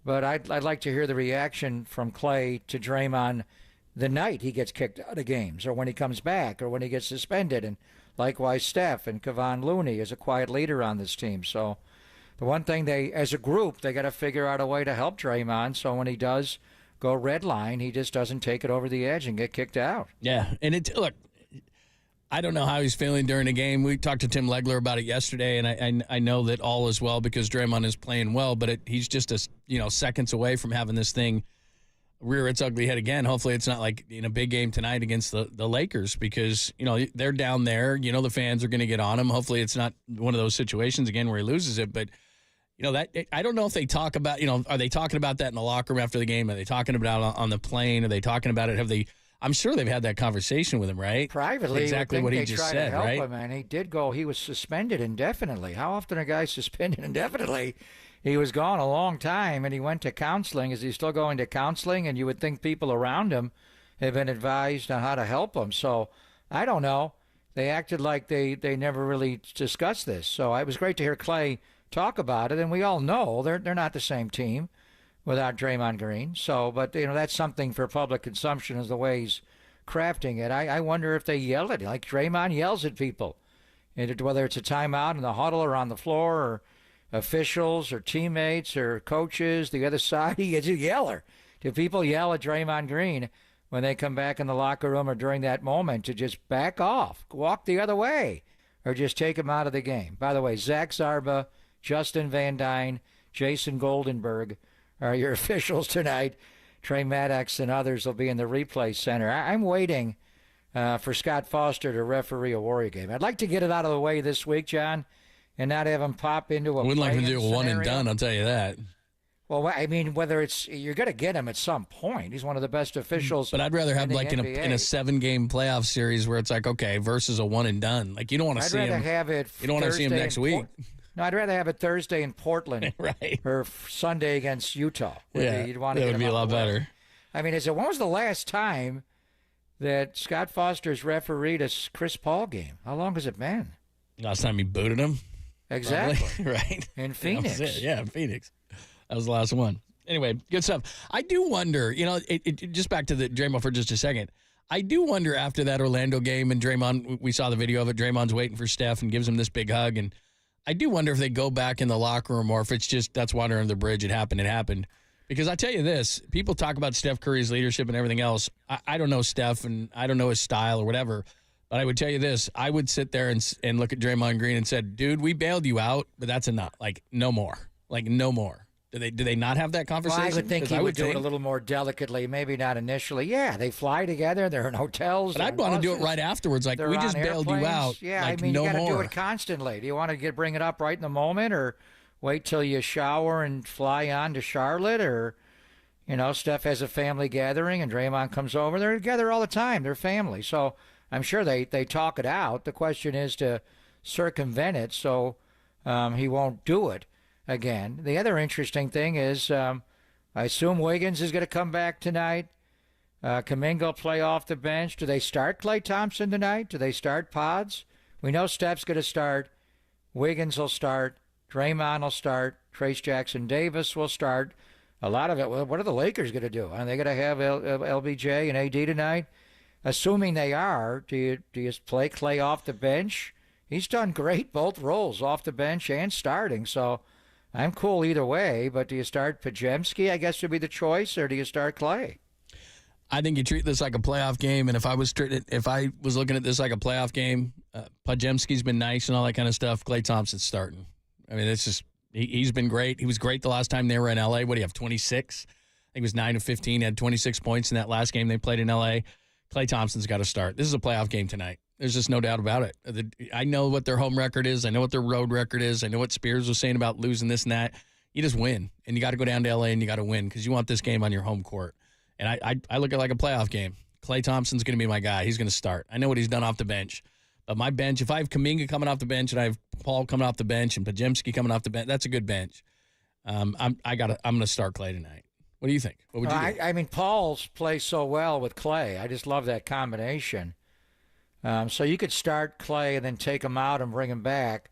but I'd like to hear the reaction from Clay to Draymond the night he gets kicked out of games, or when he comes back, or when he gets suspended, and likewise Steph and Kevon Looney is a quiet leader on this team. So the one thing as a group, they got to figure out a way to help Draymond, so when he does go red line, he just doesn't take it over the edge and get kicked out. Yeah, and look, I don't know how he's feeling during the game. We talked to Tim Legler about it yesterday, and I know that all is well because Draymond is playing well, but he's just seconds away from having this thing rear its ugly head again. Hopefully it's not like in a big game tonight against the Lakers, because they're down there. The fans are going to get on him. Hopefully it's not one of those situations again where he loses it, but I don't know if they talk about, are they talking about that in the locker room after the game? Are they talking about it on the plane? Are they talking about it? I'm sure they've had that conversation with him, right? Privately, exactly what he just said, right? Him, and he was suspended indefinitely. How often are guys suspended indefinitely? He was gone a long time, and he went to counseling. Is he still going to counseling? And you would think people around him have been advised on how to help him. So I don't know. They acted like they never really discussed this. So it was great to hear Clay talk about it, and we all know they're not the same team without Draymond Green. So, but that's something for public consumption, is the way he's crafting it. I wonder if they yell at it, like Draymond yells at people, whether it's a timeout in the huddle or on the floor, or officials or teammates or coaches, the other side. He is a yeller. Do people yell at Draymond Green when they come back in the locker room or during that moment to just back off, walk the other way, or just take him out of the game? By the way, Zach Zarba, Justin Van Dyne, Jason Goldenberg are your officials tonight. Trey Maddox and others will be in the replay center. I'm waiting for Scott Foster to referee a Warrior game. I'd like to get it out of the way this week, John, and not have him pop into a Wouldn't like him to do a play-in one and scenario. done, I'll tell you that. Well, I mean, whether it's you're going to get him at some point. He's one of the best officials. But I'd rather have in the like in NBA. a 7-game playoff series where it's like, okay, versus a one and done. Like you don't want to I'd see rather him. have it. You don't want to see him Thursday next in week. No, I'd rather have it Thursday in Portland, right? Or Sunday against Utah. Yeah, you'd want to that get would be him a out lot of the way. better. I mean, when was the last time that Scott Foster's refereed a Chris Paul game? How long has it been? Last time he booted him. Exactly. Probably, right. In That Phoenix. was it. Yeah, in Phoenix. That was the last one. Anyway, good stuff. I do wonder, just back to the Draymond for just a second. I do wonder after that Orlando game and Draymond, we saw the video of it, Draymond's waiting for Steph and gives him this big hug. And I do wonder if they go back in the locker room or if it's just that's water under the bridge. It happened. Because I tell you this, people talk about Steph Curry's leadership and everything else. I don't know Steph and I don't know his style or whatever. But I would tell you this, I would sit there and look at Draymond Green and said, dude, we bailed you out, but that's enough. Like, no more. Like, no more. Do they not have that conversation? Well, I would think 'Cause he I would do think- it a little more delicately, maybe not initially. Yeah, they fly together. They're in hotels. But I'd want to do it right afterwards. Like, we just bailed you out. Yeah, like, I mean, no you got to do more. it constantly. Do you want to bring it up right in the moment or wait till you shower and fly on to Charlotte? Or, Steph has a family gathering and Draymond comes over. They're together all the time. They're family. So I'm sure they talk it out. The question is to circumvent it so he won't do it again. The other interesting thing is I assume Wiggins is going to come back tonight. Kuminga play off the bench. Do they start Klay Thompson tonight? Do they start Pods? We know Steph's going to start. Wiggins will start. Draymond will start. Trace Jackson-Davis will start. A lot of it, what are the Lakers going to do? Are they going to have LBJ and AD tonight? Assuming they are, do you play Klay off the bench? He's done great both roles, off the bench and starting. So I'm cool either way. But do you start Podziemski, I guess would be the choice, or do you start Klay? I think you treat this like a playoff game, and if I was looking at this like a playoff game, Podziemski's been nice and all that kind of stuff. Klay Thompson's starting. I mean, it's just he's been great. He was great the last time they were in L.A. What do you have, 26? I think it was 9 of 15. Had 26 points in that last game they played in L.A. Klay Thompson's got to start. This is a playoff game tonight. There's just no doubt about it. I know what their home record is. I know what their road record is. I know what Spears was saying about losing this and that. You just win, and you got to go down to L.A. and you got to win because you want this game on your home court. And I look at it like a playoff game. Klay Thompson's going to be my guy. He's going to start. I know what he's done off the bench. But my bench, if I have Kuminga coming off the bench and I have Paul coming off the bench and Podziemski coming off the bench, that's a good bench. I'm going to start Klay tonight. What do you think? What would you do? I mean, Paul's plays so well with Klay. I just love that combination. So you could start Klay and then take him out and bring him back.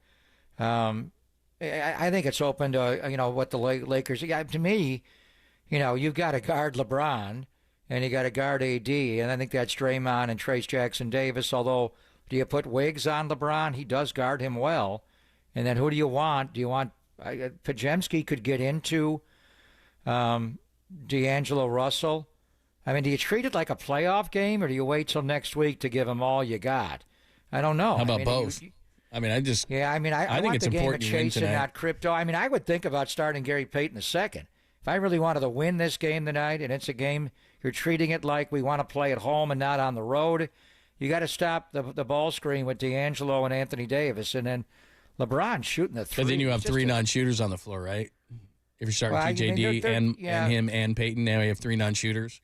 I think it's open to what the Lakers. Yeah, to me, you've got to guard LeBron and you got to guard AD, and I think that's Draymond and Trace Jackson-Davis. Although, do you put Wiggs on LeBron? He does guard him well. And then who do you want? Do you want Podziemski could get into D'Angelo Russell? I mean, do you treat it like a playoff game, or do you wait till next week to give him all you got? I don't know. How about both? I think I think want it's the game of important you win chase and tonight. not crypto. I mean, I would think about starting Gary Payton II. If I really wanted to win this game tonight, and it's a game you're treating it like we want to play at home and not on the road, you got to stop the ball screen with D'Angelo and Anthony Davis, and then LeBron shooting the three. But then you have It's just three non-shooters on the floor, right? If you're starting Well, I mean, TJD and yeah. him and Peyton, now you have three non-shooters.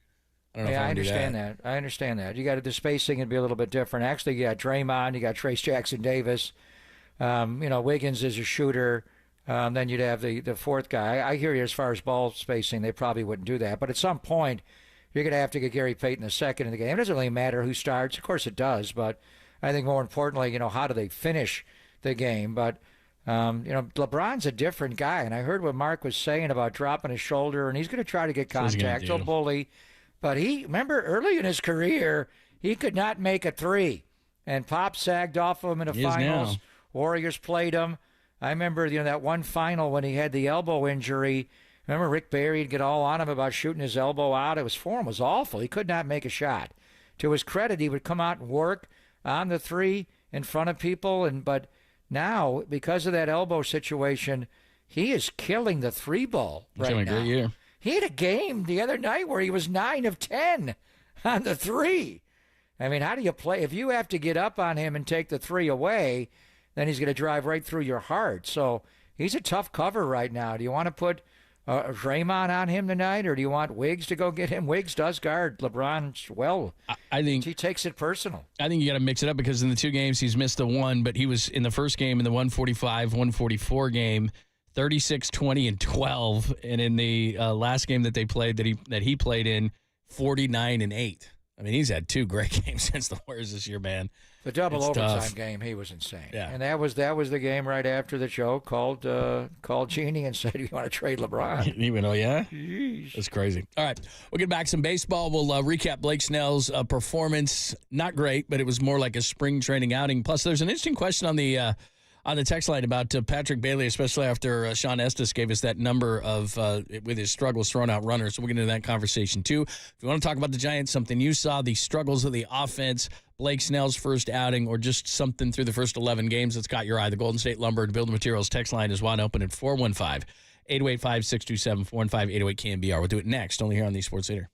I don't know if I I want to do understand that. that. I understand that. You got the spacing would be a little bit different. Actually, you got Draymond, you got Trace Jackson-Davis. Wiggins is a shooter. Then you'd have the fourth guy. I hear you as far as ball spacing, they probably wouldn't do that. But at some point, you're going to have to get Gary Payton II in the game. It doesn't really matter who starts. Of course it does. But I think more importantly, how do they finish the game? But, LeBron's a different guy. And I heard what Mark was saying about dropping his shoulder, and he's going to try to get That's what he's gonna contact. He'll do. bully. But remember, early in his career, he could not make a three. And Pop sagged off of him in the He is finals. now. Warriors played him. I remember, that one final when he had the elbow injury. Remember Rick Barry would get all on him about shooting his elbow out. His form was awful. He could not make a shot. To his credit, he would come out and work on the three in front of people. But now, because of that elbow situation, he is killing the three ball He's right having now. a great year. He had a game the other night where he was 9 of 10 on the three. I mean, how do you play? If you have to get up on him and take the three away, then he's going to drive right through your heart. So he's a tough cover right now. Do you want to put Draymond on him tonight, or do you want Wiggs to go get him? Wiggs does guard LeBron well. I think he takes it personal. I think you got to mix it up because in the 2 games he's missed the one, but he was in the first game in the 145-144 game, 36, 20, and 12, and in the last game that they played that he played in, 49 and 8. I mean, he's had 2 great games against the Warriors this year, man. The double It's overtime tough. game, he was insane. Yeah. And that was the game right after the show called Genie and said, "You want to trade LeBron?" He went, "Oh yeah, Jeez. that's crazy." All right, we'll get back some baseball. We'll recap Blake Snell's performance. Not great, but it was more like a spring training outing. Plus, there's an interesting question on the text line about Patrick Bailey, especially after Sean Estes gave us that number of with his struggles throwing out runners. So we'll get into that conversation too. If you want to talk about the Giants, something you saw, the struggles of the offense, Blake Snell's first outing, or just something through the first 11 games that's caught your eye, the Golden State Lumber and Building Materials text line is wide open at 415-885-6274 415-808-KNBR. We'll do it next, only here on the Sports Leader.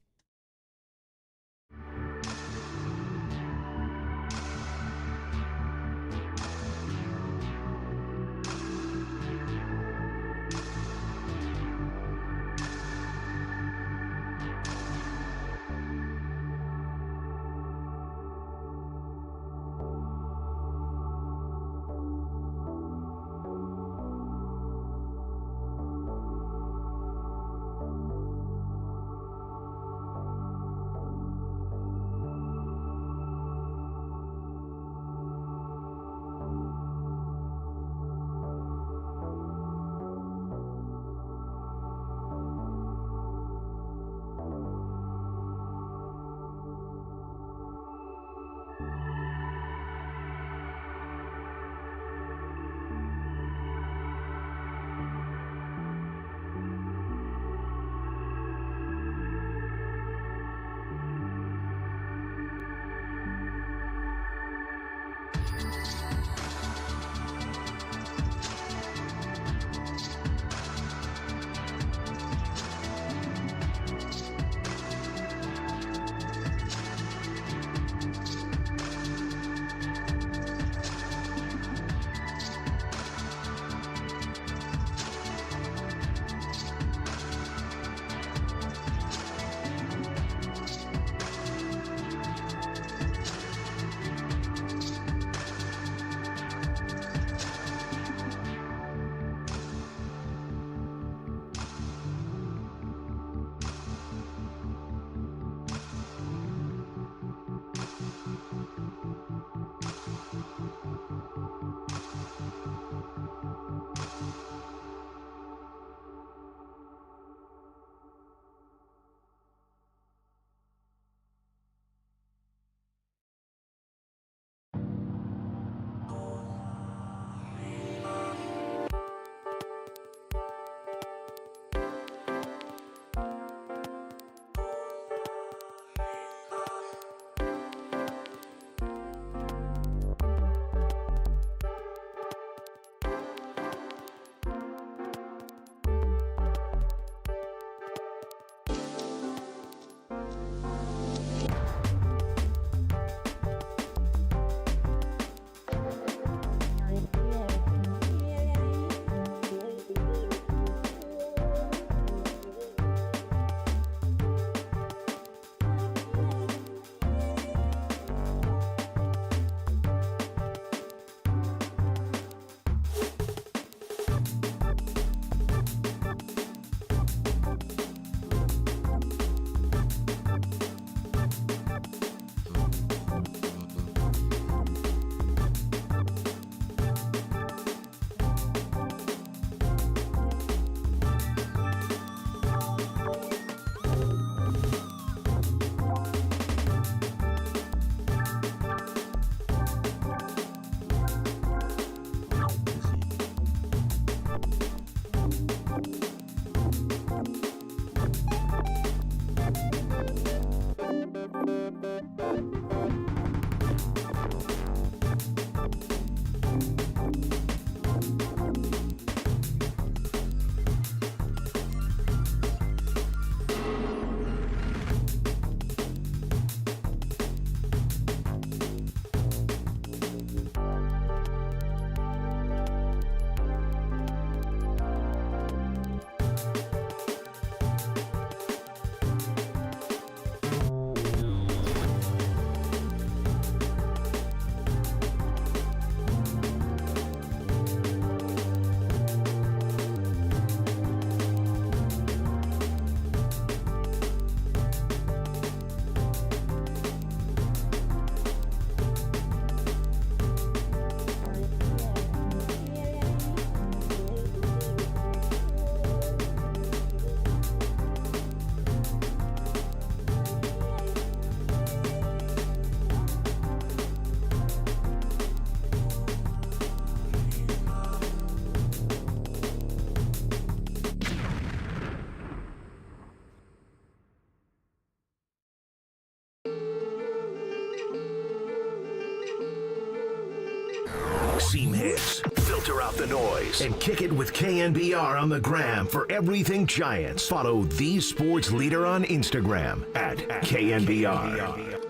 Filter out the noise and kick it with KNBR on the gram for everything Giants. Follow the sports leader on Instagram at KNBR.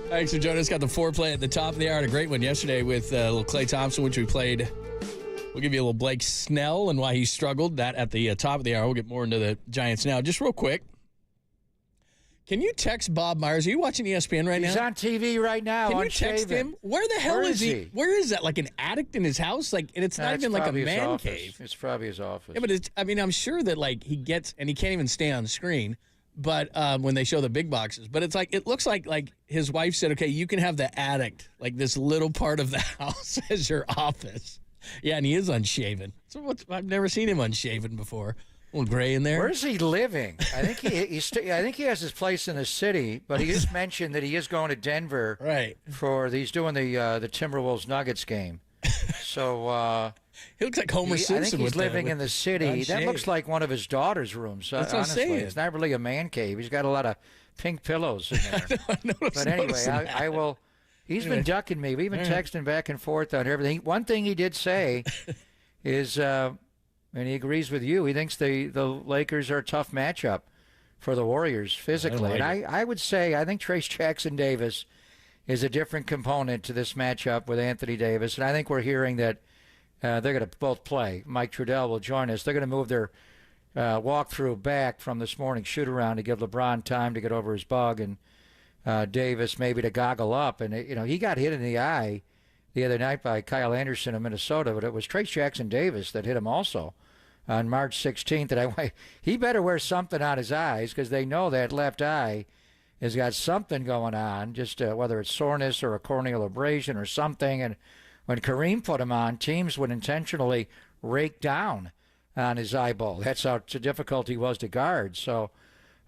Thanks for joining us. Got the foreplay at the top of the hour. Had a great one yesterday with little Klay Thompson, which we played. We'll give you a little Blake Snell and why he struggled. That at the top of the hour. We'll get more into the Giants now. Just real quick, can you text Bob Myers? Are you watching ESPN right now? He's on TV right now. Can you text him? Where the hell is he? Where is that? Like an attic in his house? Like, and it's not even like a man cave. It's probably his office. Yeah, but it's, I mean, I'm sure that like he gets, and he can't even stay on screen. But when they show the big boxes, but it's like it looks like his wife said, okay, you can have the attic, like this little part of the house as your office. Yeah, and he is unshaven. So I've never seen him unshaven before. A little gray in there. Where's he living? I think I think he has his place in the city, but he just mentioned that he is going to Denver. Right. He's doing the Timberwolves Nuggets game. So he looks like Homer Simpson. I think he's living in the city. That looks like one of his daughter's rooms. That's honestly, what I'm saying. It's not really a man cave. He's got a lot of pink pillows in there. But anyway, I will. He's been ducking me. We've been texting back and forth on everything. One thing he did say is, and he agrees with you, he thinks the Lakers are a tough matchup for the Warriors physically. I would say I think Trayce Jackson-Davis is a different component to this matchup with Anthony Davis. And I think we're hearing that they're going to both play. Mike Trudell will join us. They're going to move their walkthrough back from this morning's shoot-around to give LeBron time to get over his bug and Davis maybe to goggle up. And, he got hit in the eye the other night by Kyle Anderson of Minnesota, but it was Trayce Jackson-Davis that hit him also on March 16th. And he better wear something on his eyes because they know that left eye has got something going on, just whether it's soreness or a corneal abrasion or something. And when Kareem put him on, teams would intentionally rake down on his eyeball. That's how difficult he was to guard. So,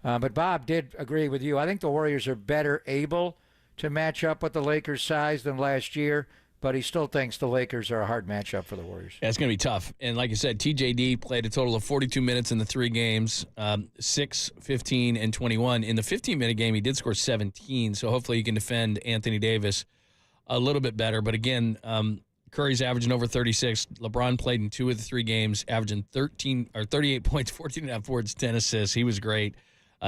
but Bob did agree with you. I think the Warriors are better able to match up with the Lakers' size than last year, but he still thinks the Lakers are a hard matchup for the Warriors. Yeah, it's going to be tough. And like you said, TJD played a total of 42 minutes in the 3 games, 6, 15, and 21. In the 15-minute game, he did score 17, so hopefully he can defend Anthony Davis a little bit better. But again, Curry's averaging over 36. LeBron played in 2 of the 3 games, averaging 38 points, 14.5 boards, 10 assists. He was great.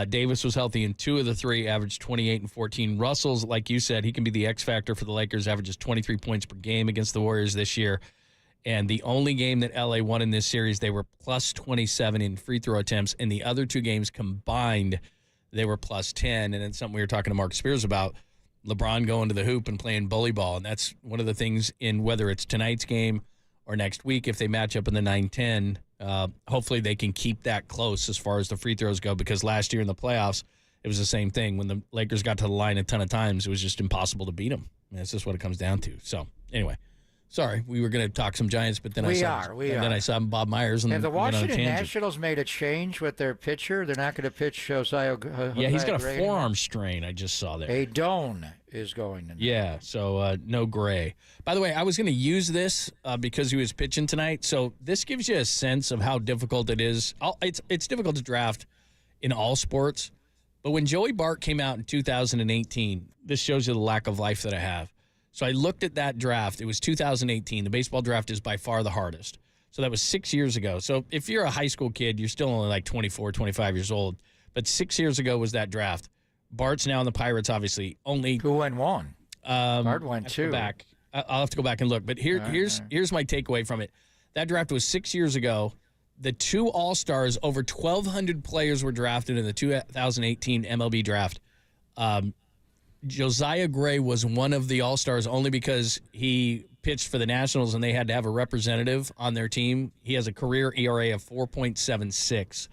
Davis was healthy in 2 of the 3, averaged 28 and 14. Russell's, like you said, he can be the X factor for the Lakers, averages 23 points per game against the Warriors this year. And the only game that LA won in this series, they were plus 27 in free throw attempts. In the other 2 games combined, they were plus 10. And it's something we were talking to Mark Spears about, LeBron going to the hoop and playing bully ball. And that's one of the things in whether it's tonight's game or next week, if they match up in the 9-10, hopefully they can keep that close as far as the free throws go, because last year in the playoffs, it was the same thing. When the Lakers got to the line a ton of times, it was just impossible to beat them. And that's just what it comes down to. So, anyway, sorry, we were going to talk some Giants, but then I saw Bob Myers. And have the Washington Nationals made a change with their pitcher? They're not going to pitch Josiah Yeah, he's got a Gray forearm anymore? strain, I just saw there. A Doan is going in. Yeah, so no Gray. By the way, I was going to use this because he was pitching tonight. So this gives you a sense of how difficult it is. It's difficult to draft in all sports. But when Joey Bart came out in 2018, this shows you the lack of life that I have. So I looked at that draft. It was 2018. The baseball draft is by far the hardest. So that was 6 years ago. So if you're a high school kid, you're still only like 24, 25 years old. But 6 years ago was that draft. Bart's now in the Pirates, obviously. Who went 1? Bart went 2. I'll have to go back and look. But here's my takeaway from it. That draft was 6 years ago. The 2 All-Stars, over 1,200 players were drafted in the 2018 MLB draft. Josiah Gray was one of the All-Stars only because he pitched for the Nationals and they had to have a representative on their team. He has a career ERA of 4.76.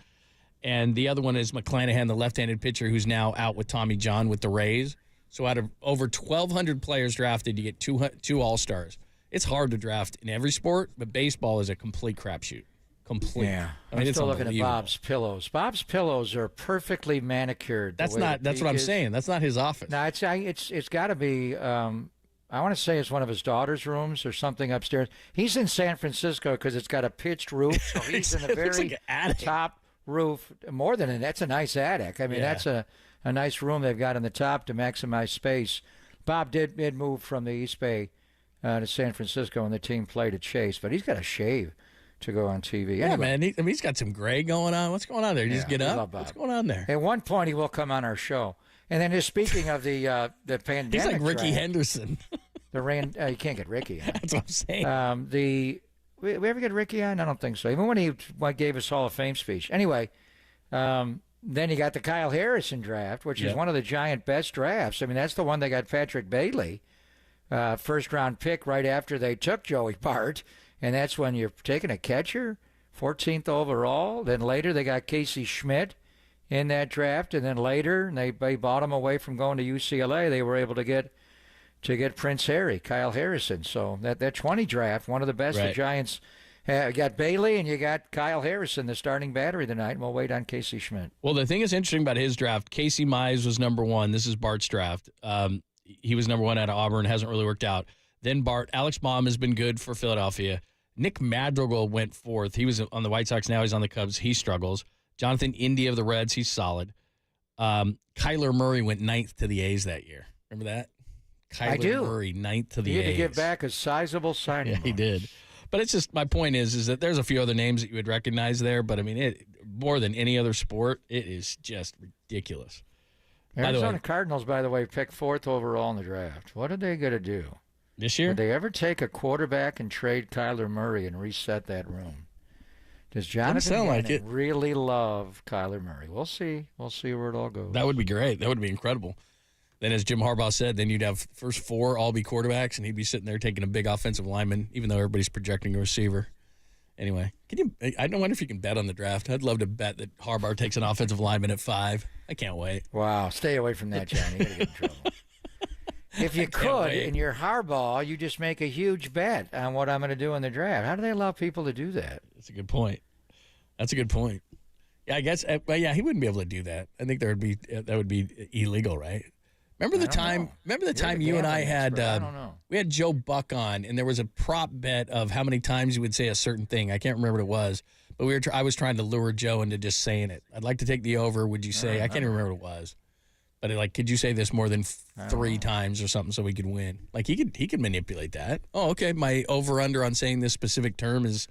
And the other one is McClanahan, the left-handed pitcher who's now out with Tommy John with the Rays. So out of over 1,200 players drafted, you get 2 All-Stars. It's hard to draft in every sport, but baseball is a complete crapshoot. Complete. Yeah. I mean, I'm it's still looking at Bob's pillows. Bob's pillows are perfectly manicured. That's what I'm saying. That's not his office. No, it's got to be. I want to say it's one of his daughter's rooms or something upstairs. He's in San Francisco because it's got a pitched roof, so he's in the very like an attic. top roof. More than that's a nice attic. I mean, that's a a nice room they've got on the top to maximize space. Bob did move from the East Bay to San Francisco, and the team played at Chase, but he's got to shave to go on TV. Yeah, Anyway. man. He's got some gray going on. What's going on there? You just get up. What's going on there? At one point, he will come on our show. And then, just speaking of the pandemic, he's like Ricky draft, Henderson. you can't get Ricky on. That's what I'm saying. We ever get Ricky on? I don't think so. Even when he gave his Hall of Fame speech. Anyway, then you got the Kyle Harrison draft, which is one of the Giant best drafts. I mean, that's the one they got Patrick Bailey, first-round pick right after they took Joey Bart. And that's when you're taking a catcher, 14th overall. Then later they got Casey Schmidt in that draft. And then later they bought him away from going to UCLA. They were able to get Prince Harry, Kyle Harrison. So that 20 draft, one of the best the Giants you got Bailey and you got Kyle Harrison, the starting battery tonight, and we'll wait on Casey Schmidt. Well, the thing that's interesting about his draft, Casey Mize was number 1. This is Bart's draft. He was number 1 out of Auburn. Hasn't really worked out. Then Bart. Alex Baum has been good for Philadelphia. Nick Madrigal went 4th. He was on the White Sox. Now he's on the Cubs. He struggles. Jonathan Indy of the Reds. He's solid. Kyler Murray went 9th to the A's that year. Remember that? Kyler Murray, 9th to the A's. He had to give back a sizable signing. Yeah, he did. But it's just, my point is that there's a few other names that you would recognize there, but I mean, more than any other sport, it is just ridiculous. Arizona Cardinals, by the way, picked 4th overall in the draft. What are they going to do this year? Would they ever take a quarterback and trade Kyler Murray and reset that room? Does Jonathan really love Kyler Murray? We'll see. We'll see where it all goes. That would be great. That would be incredible. Then, as Jim Harbaugh said, then you'd have first 4 all be quarterbacks, and he'd be sitting there taking a big offensive lineman, even though everybody's projecting a receiver. Anyway, I don't wonder if you can bet on the draft. I'd love to bet that Harbaugh takes an offensive lineman at 5. I can't wait. Wow, stay away from that, Johnny. You're gonna get in trouble. If you could, and you're Harbaugh, you just make a huge bet on what I'm going to do in the draft. How do they allow people to do that? That's a good point. Yeah, I guess. Yeah, he wouldn't be able to do that. I think that would be illegal, right? Remember the time you and I had we had Joe Buck on, and there was a prop bet of how many times you would say a certain thing. I can't remember what it was, but I was trying to lure Joe into just saying it. I'd like to take the over. Would you say? I can't even remember what it was, but could you say this more than 3 times or something so we could win? Like he could manipulate that. Oh, okay, my over under on saying this specific term is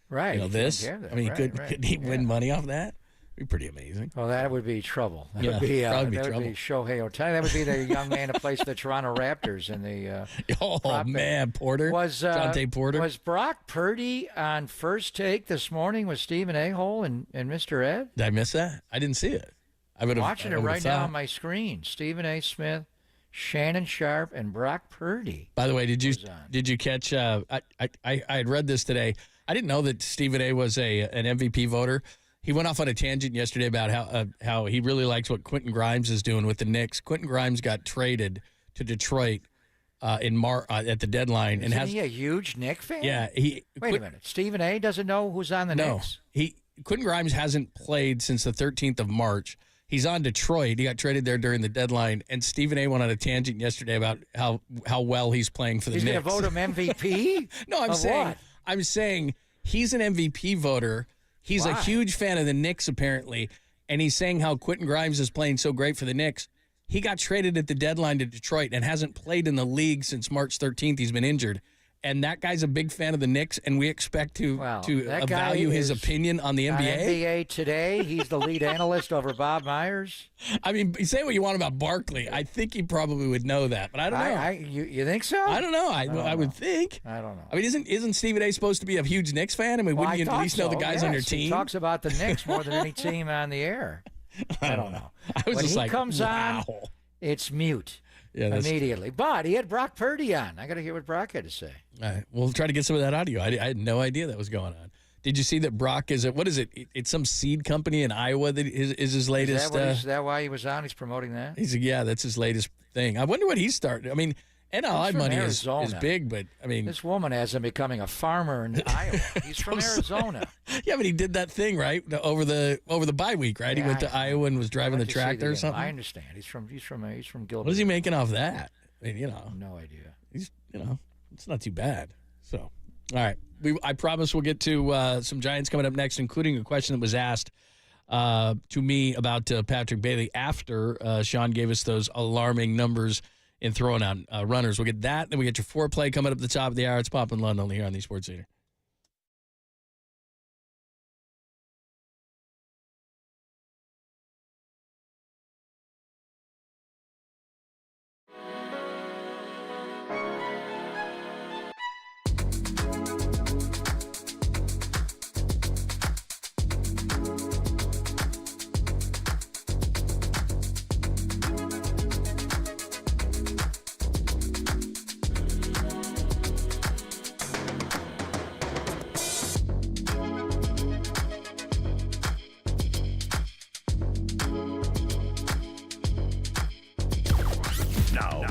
this. I mean, could he win money off that? Be pretty amazing. Well, that would be trouble. That would be Shohei Ohtani. That would be the young man who plays for the Toronto Raptors in the. Porter was Jonte Porter. Was Brock Purdy on First Take this morning with Stephen A-Hole and Mr. Ed? Did I miss that? I didn't see it. I'm watching it right now on my screen. Stephen A. Smith, Shannon Sharp, and Brock Purdy. By the way, did you catch? I had read this today. I didn't know that Stephen A. was an MVP voter. He went off on a tangent yesterday about how he really likes what Quentin Grimes is doing with the Knicks. Quentin Grimes got traded to Detroit in at the deadline. Isn't he a huge Knicks fan? Yeah. Wait a minute. Stephen A. doesn't know who's on the Knicks? Quentin Grimes hasn't played since the 13th of March. He's on Detroit. He got traded there during the deadline. And Stephen A. went on a tangent yesterday about how well he's playing for the Knicks. He's going to vote him MVP? No, I'm saying he's an MVP voter. He's a huge fan of the Knicks, apparently, and he's saying how Quentin Grimes is playing so great for the Knicks. He got traded at the deadline to Detroit and hasn't played in the league since March 13th. He's been injured. And that guy's a big fan of the Knicks, and we expect to value his opinion on the NBA. On NBA Today, he's the lead analyst over Bob Myers. I mean, say what you want about Barkley. I think he probably would know that, but I don't know. You think so? I don't know. I would think. I don't know. I mean, isn't Stephen A. supposed to be a huge Knicks fan? I mean, wouldn't you at least know the guys on your team? He talks about the Knicks more than any team on the air. I don't know. When he comes on, it's mute. Yeah, immediately. But he had Brock Purdy on. I got to hear what Brock had to say. All right. We'll try to get some of that audio. I had no idea that was going on. Did you see that Brock is what is it? It's some seed company in Iowa that is his latest. Is that why he was on? He's promoting that? That's his latest thing. I wonder what he started. I mean, NLI money is big, but I mean, this woman has him becoming a farmer in Iowa. He's from Arizona. Yeah, but he did that thing right over the bye week, right? Yeah, he went to Iowa and was driving the tractor or something. I understand. He's from Gilbert. What is he making off that? I mean, no idea. He's it's not too bad. So, all right, I promise we'll get to some Giants coming up next, including a question that was asked to me about Patrick Bailey after Sean gave us those alarming numbers in throwing out runners. We'll get that. Then we get your foreplay coming up at the top of the hour. It's Pop and Lund only here on the Sports Leader.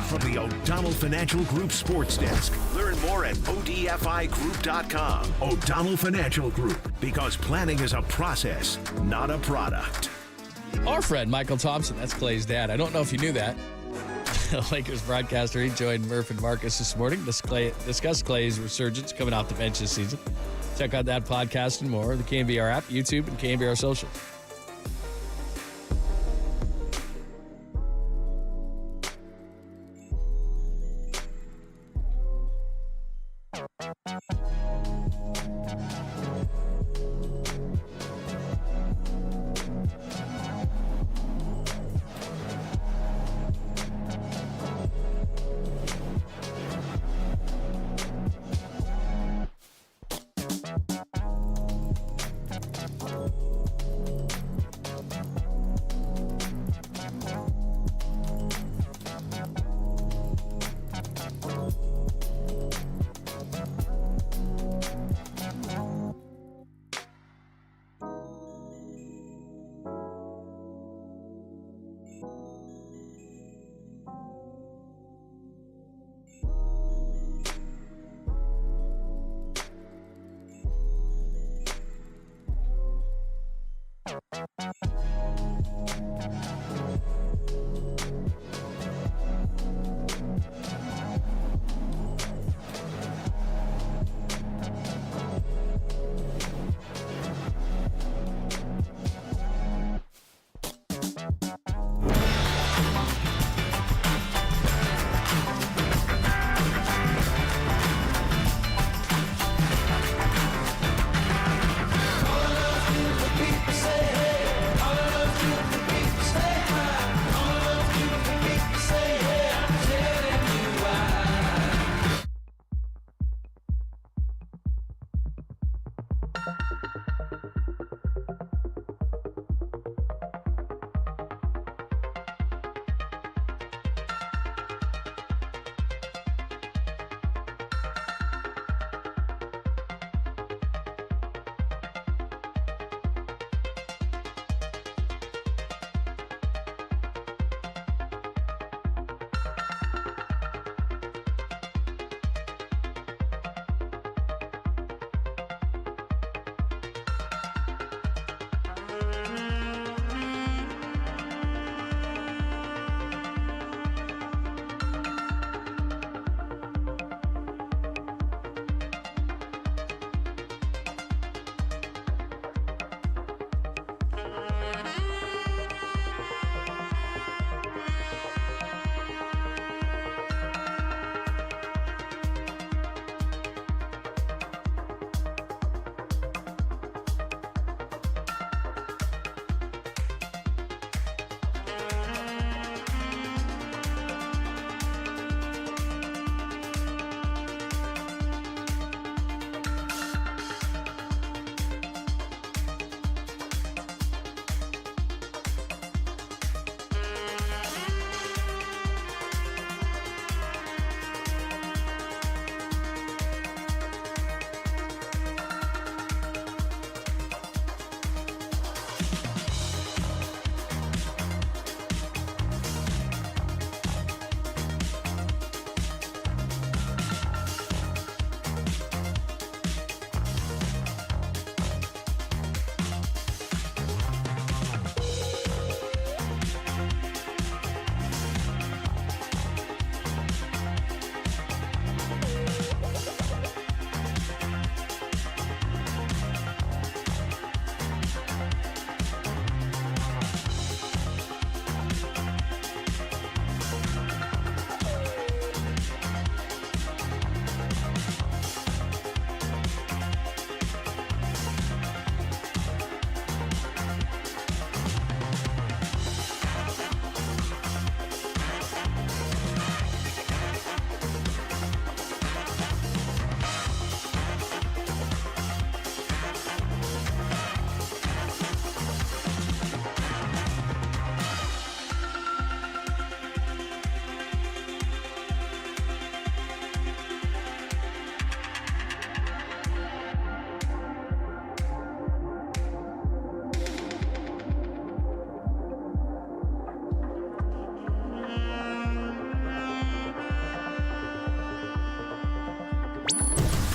From the O'Donnell Financial Group Sports Desk. Learn more at ODFIGroup.com. O'Donnell Financial Group, because planning is a process, not a product. Our friend Michael Thompson, that's Clay's dad. I don't know if you knew that. The Lakers broadcaster, he joined Murph and Marcus this morning to discuss Clay's resurgence coming off the bench this season. Check out that podcast and more. The KNBR app, YouTube, and KNBR social.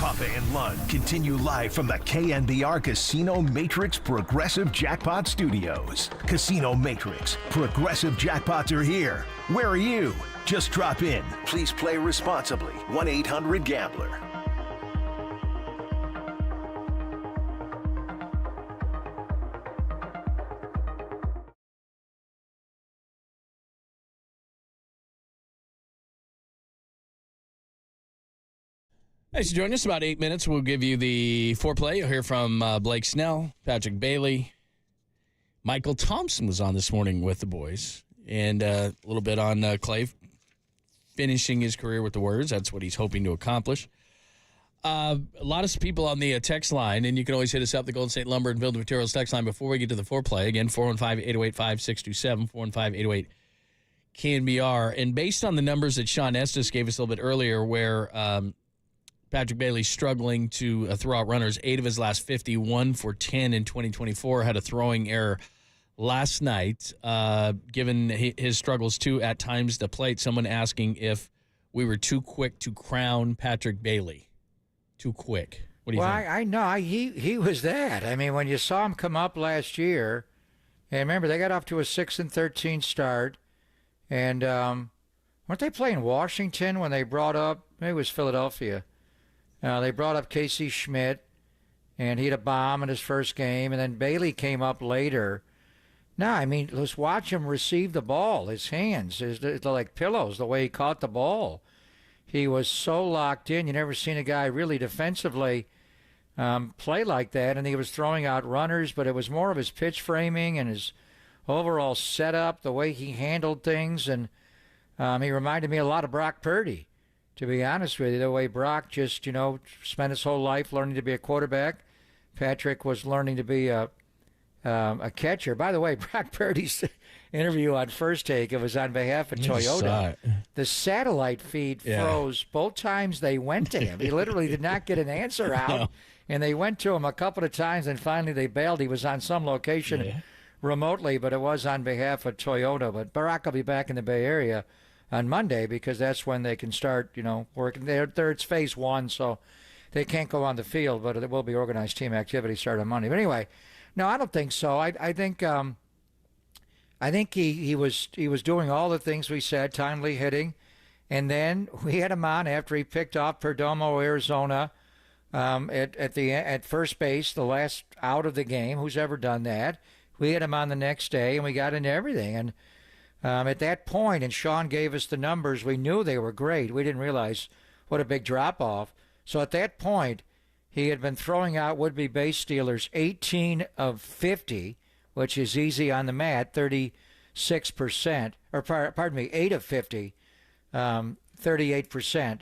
Papa and Lund continue live from the KNBR Casino Matrix Progressive Jackpot Studios. Casino Matrix, Progressive Jackpots are here. Where are you? Just drop in. Please play responsibly. 1-800-GAMBLER. Thanks for joining us. About 8 minutes, we'll give you the foreplay. You'll hear from Blake Snell, Patrick Bailey. Michael Thompson was on this morning with the boys. And a little bit on Clay finishing his career with the Warriors. That's what he's hoping to accomplish. A lot of people on the text line, and you can always hit us up, the Golden State Lumber and Building Materials text line before we get to the foreplay. Again, 415-808-5627, 415-808-KNBR. And based on the numbers that Sean Estes gave us a little bit earlier where Patrick Bailey's struggling to throw out runners, 8 of his last 51 for 10 in 2024, had a throwing error last night, given his struggles, too, at times the plate. Someone asking if we were too quick to crown Patrick Bailey. Too quick. What do you think? Well, I know. He was that. I mean, when you saw him come up last year, and remember, they got off to a 6-13 start, and weren't they playing Washington when they brought up, maybe it was Philadelphia, they brought up Casey Schmidt, and he had a bomb in his first game, and then Bailey came up later. No, I mean, let's watch him receive the ball. His hands, they're like pillows, the way he caught the ball. He was so locked in. You never seen a guy really defensively play like that, and he was throwing out runners, but it was more of his pitch framing and his overall setup, the way he handled things, and he reminded me a lot of Brock Purdy. To be honest with you, the way Brock just, spent his whole life learning to be a quarterback. Patrick was learning to be a catcher. By the way, Brock Purdy's interview on First Take, it was on behalf of Toyota. The satellite feed froze both times they went to him. He literally did not get an answer out. No. And they went to him a couple of times, and finally they bailed. He was on some location remotely, but it was on behalf of Toyota. But Barack will be back in the Bay Area on Monday because that's when they can start, working. It's phase 1, so they can't go on the field, but it will be organized team activity start on Monday. But anyway, no, I don't think so. I think he was doing all the things we said, timely hitting, and then we had him on after he picked off Perdomo, Arizona, at first base, the last out of the game. Who's ever done that? We had him on the next day, and we got into everything. And at that point, and Sean gave us the numbers, we knew they were great. We didn't realize what a big drop-off. So at that point, he had been throwing out would-be base stealers 18 of 50, which is easy on the mat, 36%, or pardon me, 8 of 50, 38%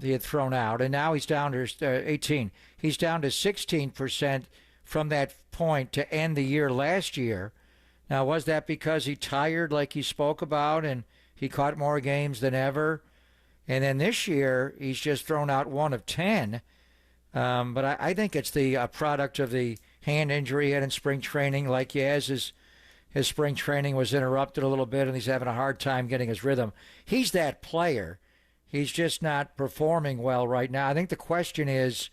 he had thrown out. And now he's down to 18. He's down to 16% from that point to end the year last year. Now, was that because he tired like he spoke about and he caught more games than ever? And then this year, he's just thrown out 1 of 10. But I think it's the product of the hand injury he had in spring training. Like he has, his spring training was interrupted a little bit, and he's having a hard time getting his rhythm. He's that player. He's just not performing well right now. I think the question is,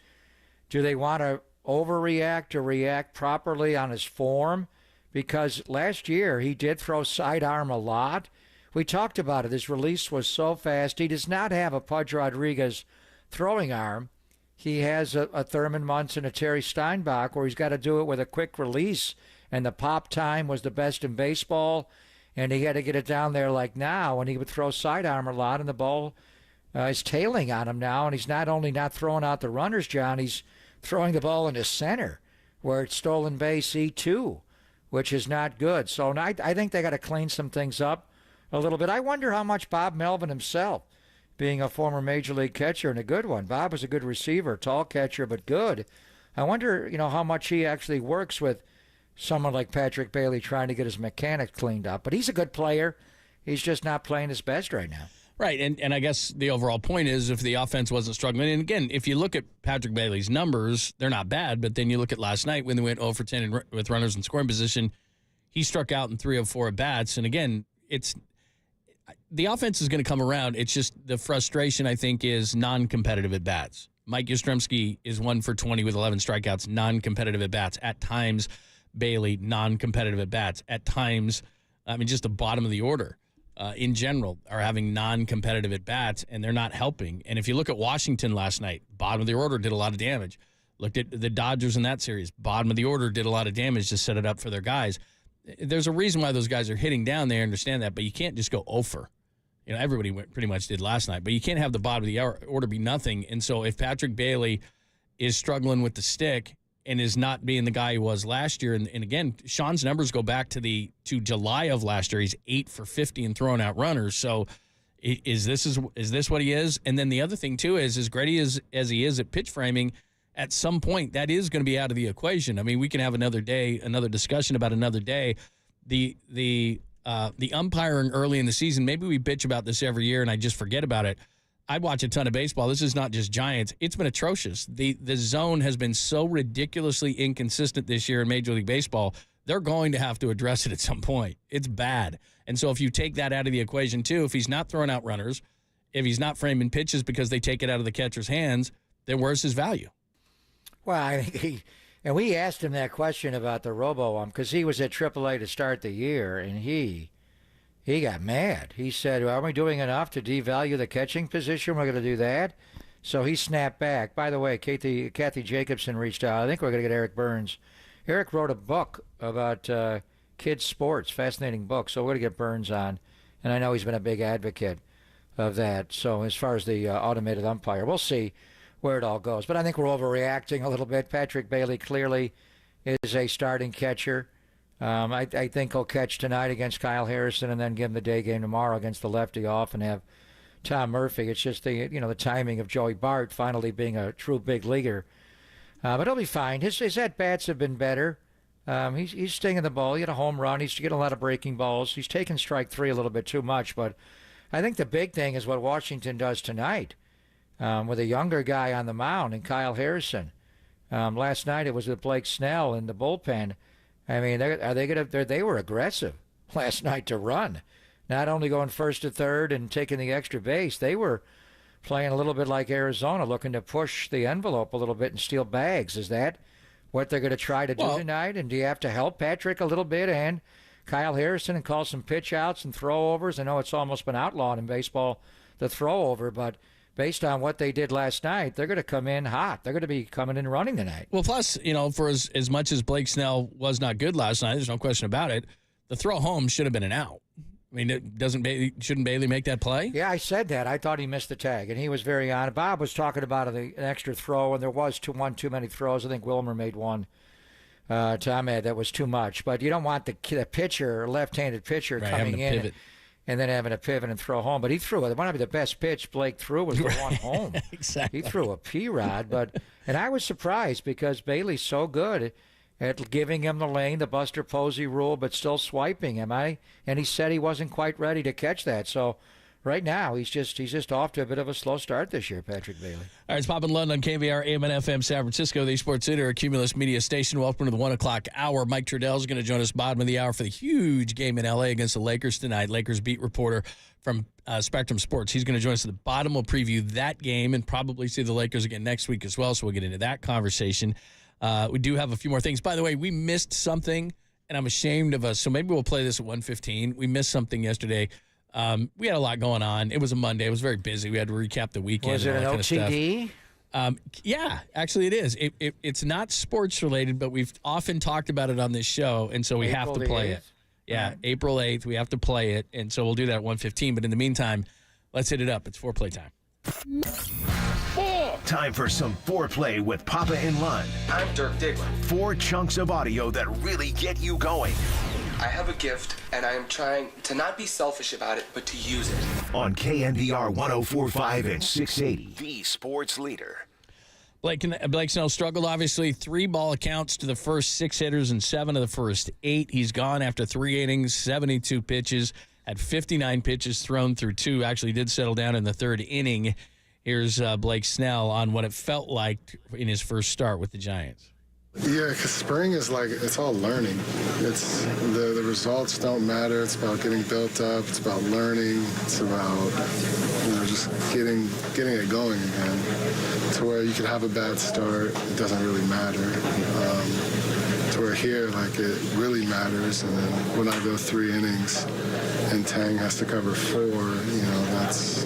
do they want to overreact or react properly on his form? Because last year he did throw sidearm a lot. We talked about it. His release was so fast. He does not have a Pudge Rodriguez throwing arm. He has a Thurman Munson, a Terry Steinbach, where he's got to do it with a quick release. And the pop time was the best in baseball. And he had to get it down there like now. And he would throw sidearm a lot, and the ball is tailing on him now. And he's not only not throwing out the runners, John, he's throwing the ball into center, where it's stolen base E2, which is not good. So I think they got to clean some things up a little bit. I wonder how much Bob Melvin himself, being a former major league catcher and a good one. Bob was a good receiver, tall catcher, but good. I wonder, how much he actually works with someone like Patrick Bailey trying to get his mechanics cleaned up. But he's a good player. He's just not playing his best right now. Right, and I guess the overall point is if the offense wasn't struggling, and again, if you look at Patrick Bailey's numbers, they're not bad, but then you look at last night when they went 0 for 10 with runners in scoring position, he struck out in 3 of 4 at-bats, and again, the offense is going to come around. It's just the frustration, I think, is non-competitive at-bats. Mike Yastrzemski is 1 for 20 with 11 strikeouts, non-competitive at-bats. At times, Bailey, non-competitive at-bats. At times, just the bottom of the order in general are having non-competitive at-bats, and they're not helping. And if you look at Washington last night, bottom of the order did a lot of damage. Looked at the Dodgers in that series. Bottom of the order did a lot of damage to set it up for their guys. There's a reason why those guys are hitting down. They understand that, but you can't just go 0 for. Everybody pretty much did last night, but you can't have the bottom of the order be nothing. And so if Patrick Bailey is struggling with the stick and is not being the guy he was last year, and again, Sean's numbers go back to July of last year. He's 8 for 50 and throwing out runners. So is this what he is? And then the other thing too is, as great as he is at pitch framing, at some point that is going to be out of the equation. I mean, we can have another day, another discussion about another day. The umpiring early in the season, maybe we bitch about this every year and I just forget about it. I watch a ton of baseball. This is not just Giants. It's been atrocious. The zone has been so ridiculously inconsistent this year in Major League Baseball. They're going to have to address it at some point. It's bad. And so if you take that out of the equation too, if he's not throwing out runners, if he's not framing pitches because they take it out of the catcher's hands, then where's his value? Well, I think and we asked him that question about the robo-ump because he was at AAA to start the year, and he got mad. He said, are we doing enough to devalue the catching position? We're going to do that? So he snapped back. By the way, Kathy Jacobson reached out. I think we're going to get Eric Burns. Eric wrote a book about kids' sports, fascinating book, so we're going to get Burns on, and I know he's been a big advocate of that. So as far as the automated umpire, we'll see where it all goes. But I think we're overreacting a little bit. Patrick Bailey clearly is a starting catcher. I think he'll catch tonight against Kyle Harrison and then give him the day game tomorrow against the lefty off and have Tom Murphy. It's just the timing of Joey Bart finally being a true big leaguer. But he'll be fine. His at-bats have been better. He's stinging the ball. He had a home run. He's getting a lot of breaking balls. He's taking strike 3 a little bit too much. But I think the big thing is what Washington does tonight. With a younger guy on the mound and Kyle Harrison. Last night it was with Blake Snell in the bullpen. I mean, they were aggressive last night to run. Not only going first to third and taking the extra base, they were playing a little bit like Arizona, looking to push the envelope a little bit and steal bags. Is that what they're going to try to do tonight? And do you have to help Patrick a little bit and Kyle Harrison and call some pitch outs and throwovers? I know it's almost been outlawed in baseball, the throwover, but based on what they did last night, they're going to come in hot. They're going to be coming in running tonight. Well, plus, for as much as Blake Snell was not good last night, there's no question about it, the throw home should have been an out. I mean, shouldn't Bailey make that play? Yeah, I said that. I thought he missed the tag, and he was very honest. Bob was talking about an extra throw, and there was too many throws. I think Wilmer made one. Tom had that was too much. But you don't want the pitcher, left-handed pitcher, coming in and then having a pivot and throw home. But he threw it. One of the best pitch Blake threw was the one home. Exactly. He threw a P-Rod. And I was surprised because Bailey's so good at giving him the lane, the Buster Posey rule, but still swiping him. And he said he wasn't quite ready to catch that. So right now, he's just off to a bit of a slow start this year, Patrick Bailey. All right, it's Pop and Lund on KNBR AM and FM San Francisco, the Sports Center, Cumulus Media Station. Welcome to the 1 o'clock hour. Mike Trudell is going to join us bottom of the hour for the huge game in L.A. against the Lakers tonight. Lakers beat reporter from Spectrum Sports. He's going to join us at the bottom. We'll preview that game and probably see the Lakers again next week as well, so we'll get into that conversation. We do have a few more things. By the way, we missed something, and I'm ashamed of us, so maybe we'll play this at 1:15. We missed something yesterday. We had a lot going on. It was a Monday. It was very busy. We had to recap the weekend. Was it an OTD? Yeah, actually it is. It's not sports related, but we've often talked about it on this show, and so we have to play it. Yeah, right. April 8th, we have to play it, and so we'll do that at 1:15. But in the meantime, let's hit it up. It's foreplay time. Time for some foreplay with Papa and Lund. I'm Dirk Diggler. 4 chunks of audio that really get you going. I have a gift, and I am trying to not be selfish about it, but to use it. On KNBR 104.5 and 680, the sports leader. Blake Snell struggled, obviously. 3 ball accounts to the first 6 hitters and 7 of the first 8. He's gone after 3 innings, 72 pitches, had 59 pitches thrown through 2. Actually did settle down in the 3rd inning. Here's Blake Snell on what it felt like in his first start with the Giants. Yeah, because spring is like, it's all learning. It's the results don't matter. It's about getting built up. It's about learning. It's about, just just getting it going again, to where you could have a bad start, it doesn't really matter. To where here, like, it really matters, and then when I go 3 innings and Tang has to cover 4, you know, that's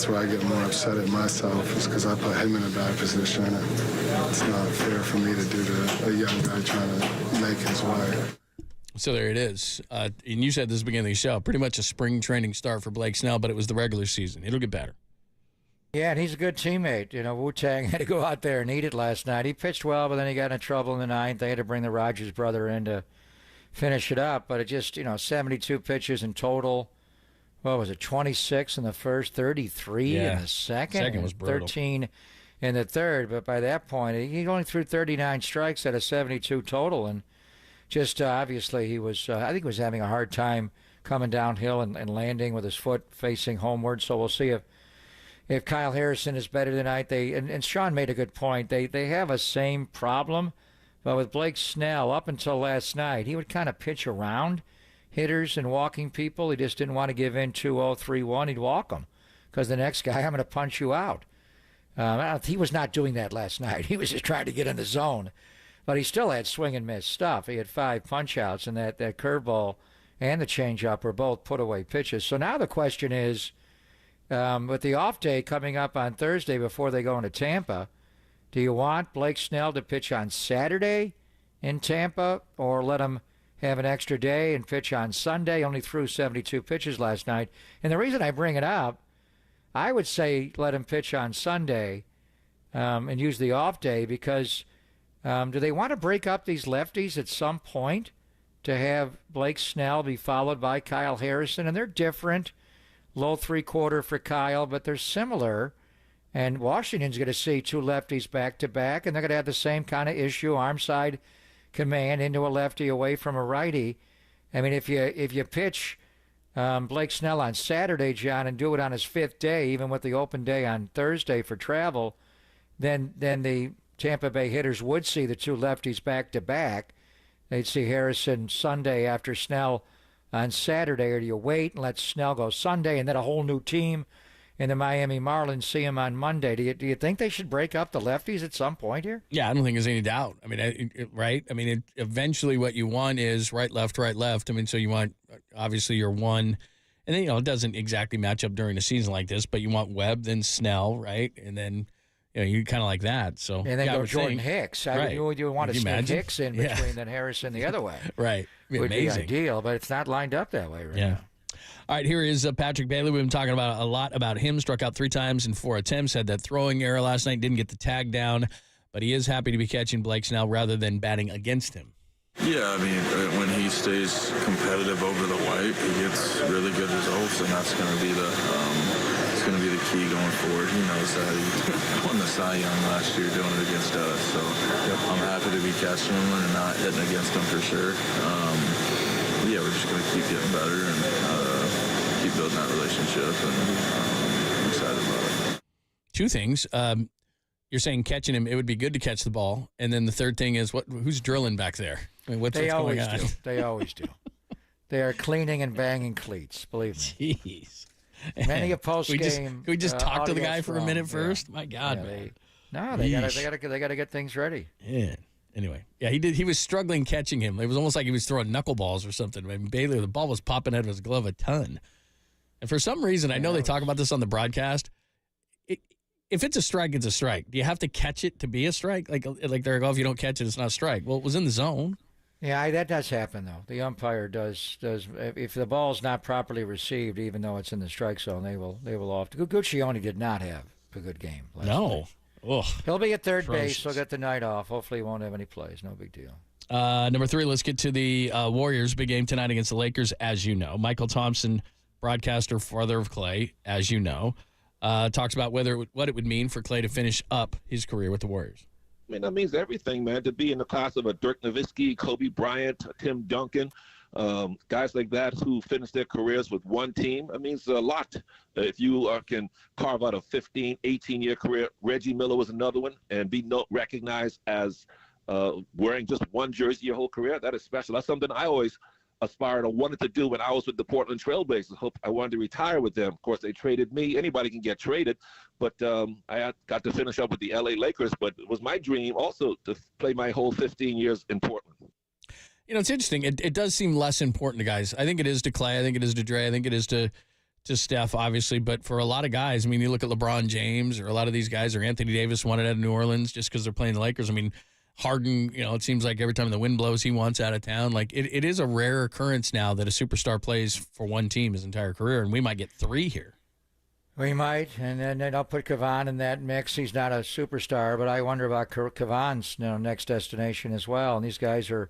where I get more upset at myself, is because I put him in a bad position. It's not fair for me to do to a young guy trying to make his way. So there it is. And you said this at the beginning of the show, pretty much a spring training start for Blake Snell, but it was the regular season. It'll get better. Yeah, and he's a good teammate. You know, Wu-Tang had to go out there and eat it last night. He pitched well, but then he got into trouble in the 9th. They had to bring the Rogers brother in to finish it up. But it just, 72 pitches in total. What was it, 26 in the first, 33 in the second? Second was brutal. 13 in the third. But by that point, he only threw 39 strikes at a 72 total. And just obviously he was, I think he was having a hard time coming downhill and landing with his foot facing homeward. So we'll see if Kyle Harrison is better tonight. And Sean made a good point. They have a same problem, but with Blake Snell, up until last night, he would kind of pitch around hitters and walking people. He just didn't want to give in 2-0, 3-1. He'd walk them because the next guy, I'm going to punch you out. He was not doing that last night. He was just trying to get in the zone. But he still had swing and miss stuff. He had 5 punch-outs, and that curveball and the changeup were both put-away pitches. So now the question is, with the off day coming up on Thursday before they go into Tampa, do you want Blake Snell to pitch on Saturday in Tampa, or let him have an extra day and pitch on Sunday? Only threw 72 pitches last night. And the reason I bring it up, I would say let him pitch on Sunday and use the off day, because do they want to break up these lefties at some point to have Blake Snell be followed by Kyle Harrison? And they're different. Low 3/4 for Kyle, but they're similar. And Washington's going to see 2 lefties back-to-back, and they're going to have the same kind of issue, arm side command into a lefty away from a righty. I mean, if you pitch Blake Snell on Saturday, John, and do it on his 5th day, even with the open day on Thursday for travel, then the Tampa Bay hitters would see the 2 lefties back-to-back. They'd see Harrison Sunday after Snell on Saturday, or do you wait and let Snell go Sunday and then a whole new team in the Miami Marlins see him on Monday? Do you think they should break up the lefties at some point here? Yeah, I don't think there's any doubt. I mean, right? I mean, eventually what you want is right, left. I mean, so you want, obviously, your one, and then, it doesn't exactly match up during a season like this, but you want Webb, then Snell, right? And then, you kind of like that. So and then go Jordan Hicks. Right. You want to stick Hicks in between than Harrison the other way. Right. Would amazing. be ideal, but it's not lined up that way right now. All right, here is Patrick Bailey. We've been talking a lot about him. Struck out 3 times in 4 attempts. Had that throwing error last night. Didn't get the tag down, but he is happy to be catching Blake Snell rather than batting against him. Yeah, I mean, when he stays competitive over the white, he gets really good results, and that's going to be the key going forward. He knows that he won the Cy Young last year doing it against us, so I'm happy to be catching him and not hitting against him for sure. Yeah, we're just going to keep getting better and keep building that relationship, and I'm excited about it. 2 things. You're saying catching him, it would be good to catch the ball. And then the third thing is, who's drilling back there? I mean, what's going on? They always do. They are cleaning and banging cleats, believe me. Jeez. Many a post-game. Can we just talk to the guy for a minute first? My God, man. They gotta get things ready. Yeah. Anyway, he was struggling catching him. It was almost like he was throwing knuckleballs or something. I mean, Bailey, the ball was popping out of his glove a ton. And for some reason, I know they talk about this on the broadcast. If it's a strike, it's a strike. Do you have to catch it to be a strike? Like they're if you don't catch it, it's not a strike. Well, it was in the zone. Yeah, that does happen, though. The umpire does if the ball's not properly received, even though it's in the strike zone, they will off. Guccione did not have a good game last night. Ugh. He'll be at third base. He'll get the night off. Hopefully he won't have any plays. No big deal. Number 3, let's get to the Warriors. Big game tonight against the Lakers, as you know. Michael Thompson, broadcaster, father of Clay, as you know, talks about what it would mean for Clay to finish up his career with the Warriors. I mean, that means everything, man. To be in the class of a Dirk Nowitzki, Kobe Bryant, Tim Duncan, guys like that who finished their careers with one team, that means a lot. If you can carve out a 15, 18-year career, Reggie Miller was another one, and be recognized as wearing just one jersey your whole career, that is special. That's something I always aspired or wanted to do when I was with the Portland Trailblazers. I wanted to retire with them. Of course, they traded me. Anybody can get traded, but I got to finish up with the LA Lakers. But it was my dream also to play my whole 15 years in Portland. You know, it's interesting. It does seem less important to guys. I think it is to Clay. I think it is to Dre. I think it is to Steph, obviously. But for a lot of guys, I mean, you look at LeBron James or a lot of these guys, or Anthony Davis wanted out of New Orleans just because they're playing the Lakers. I mean, Harden, you know, it seems like every time the wind blows, he wants out of town. Like, it is a rare occurrence now that a superstar plays for one team his entire career, and we might get 3 here. We might, and then I'll put Kavan in that mix. He's not a superstar, but I wonder about Kavan's next destination as well. And these guys are,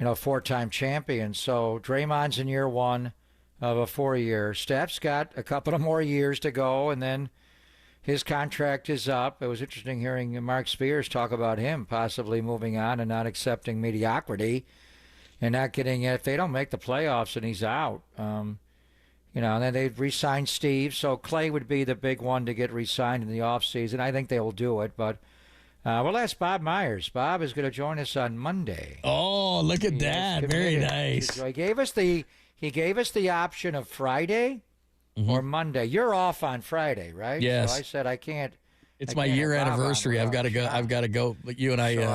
4-time champions. So Draymond's in year 1 of a 4-year. Steph's got a couple of more years to go, and then his contract is up. It was interesting hearing Mark Spears talk about him possibly moving on and not accepting mediocrity and not getting it. If they don't make the playoffs and he's out, and then they'd re-sign Steve. So Clay would be the big one to get re-signed in the offseason. I think they will do it, but we'll ask Bob Myers. Bob is going to join us on Monday. Oh, look at that. Very nice. He gave us the option of Friday or Monday. You're off on Friday, right? Yes. So I said I can't. It's my year anniversary. I've got to go. I've got to go. But you and I. So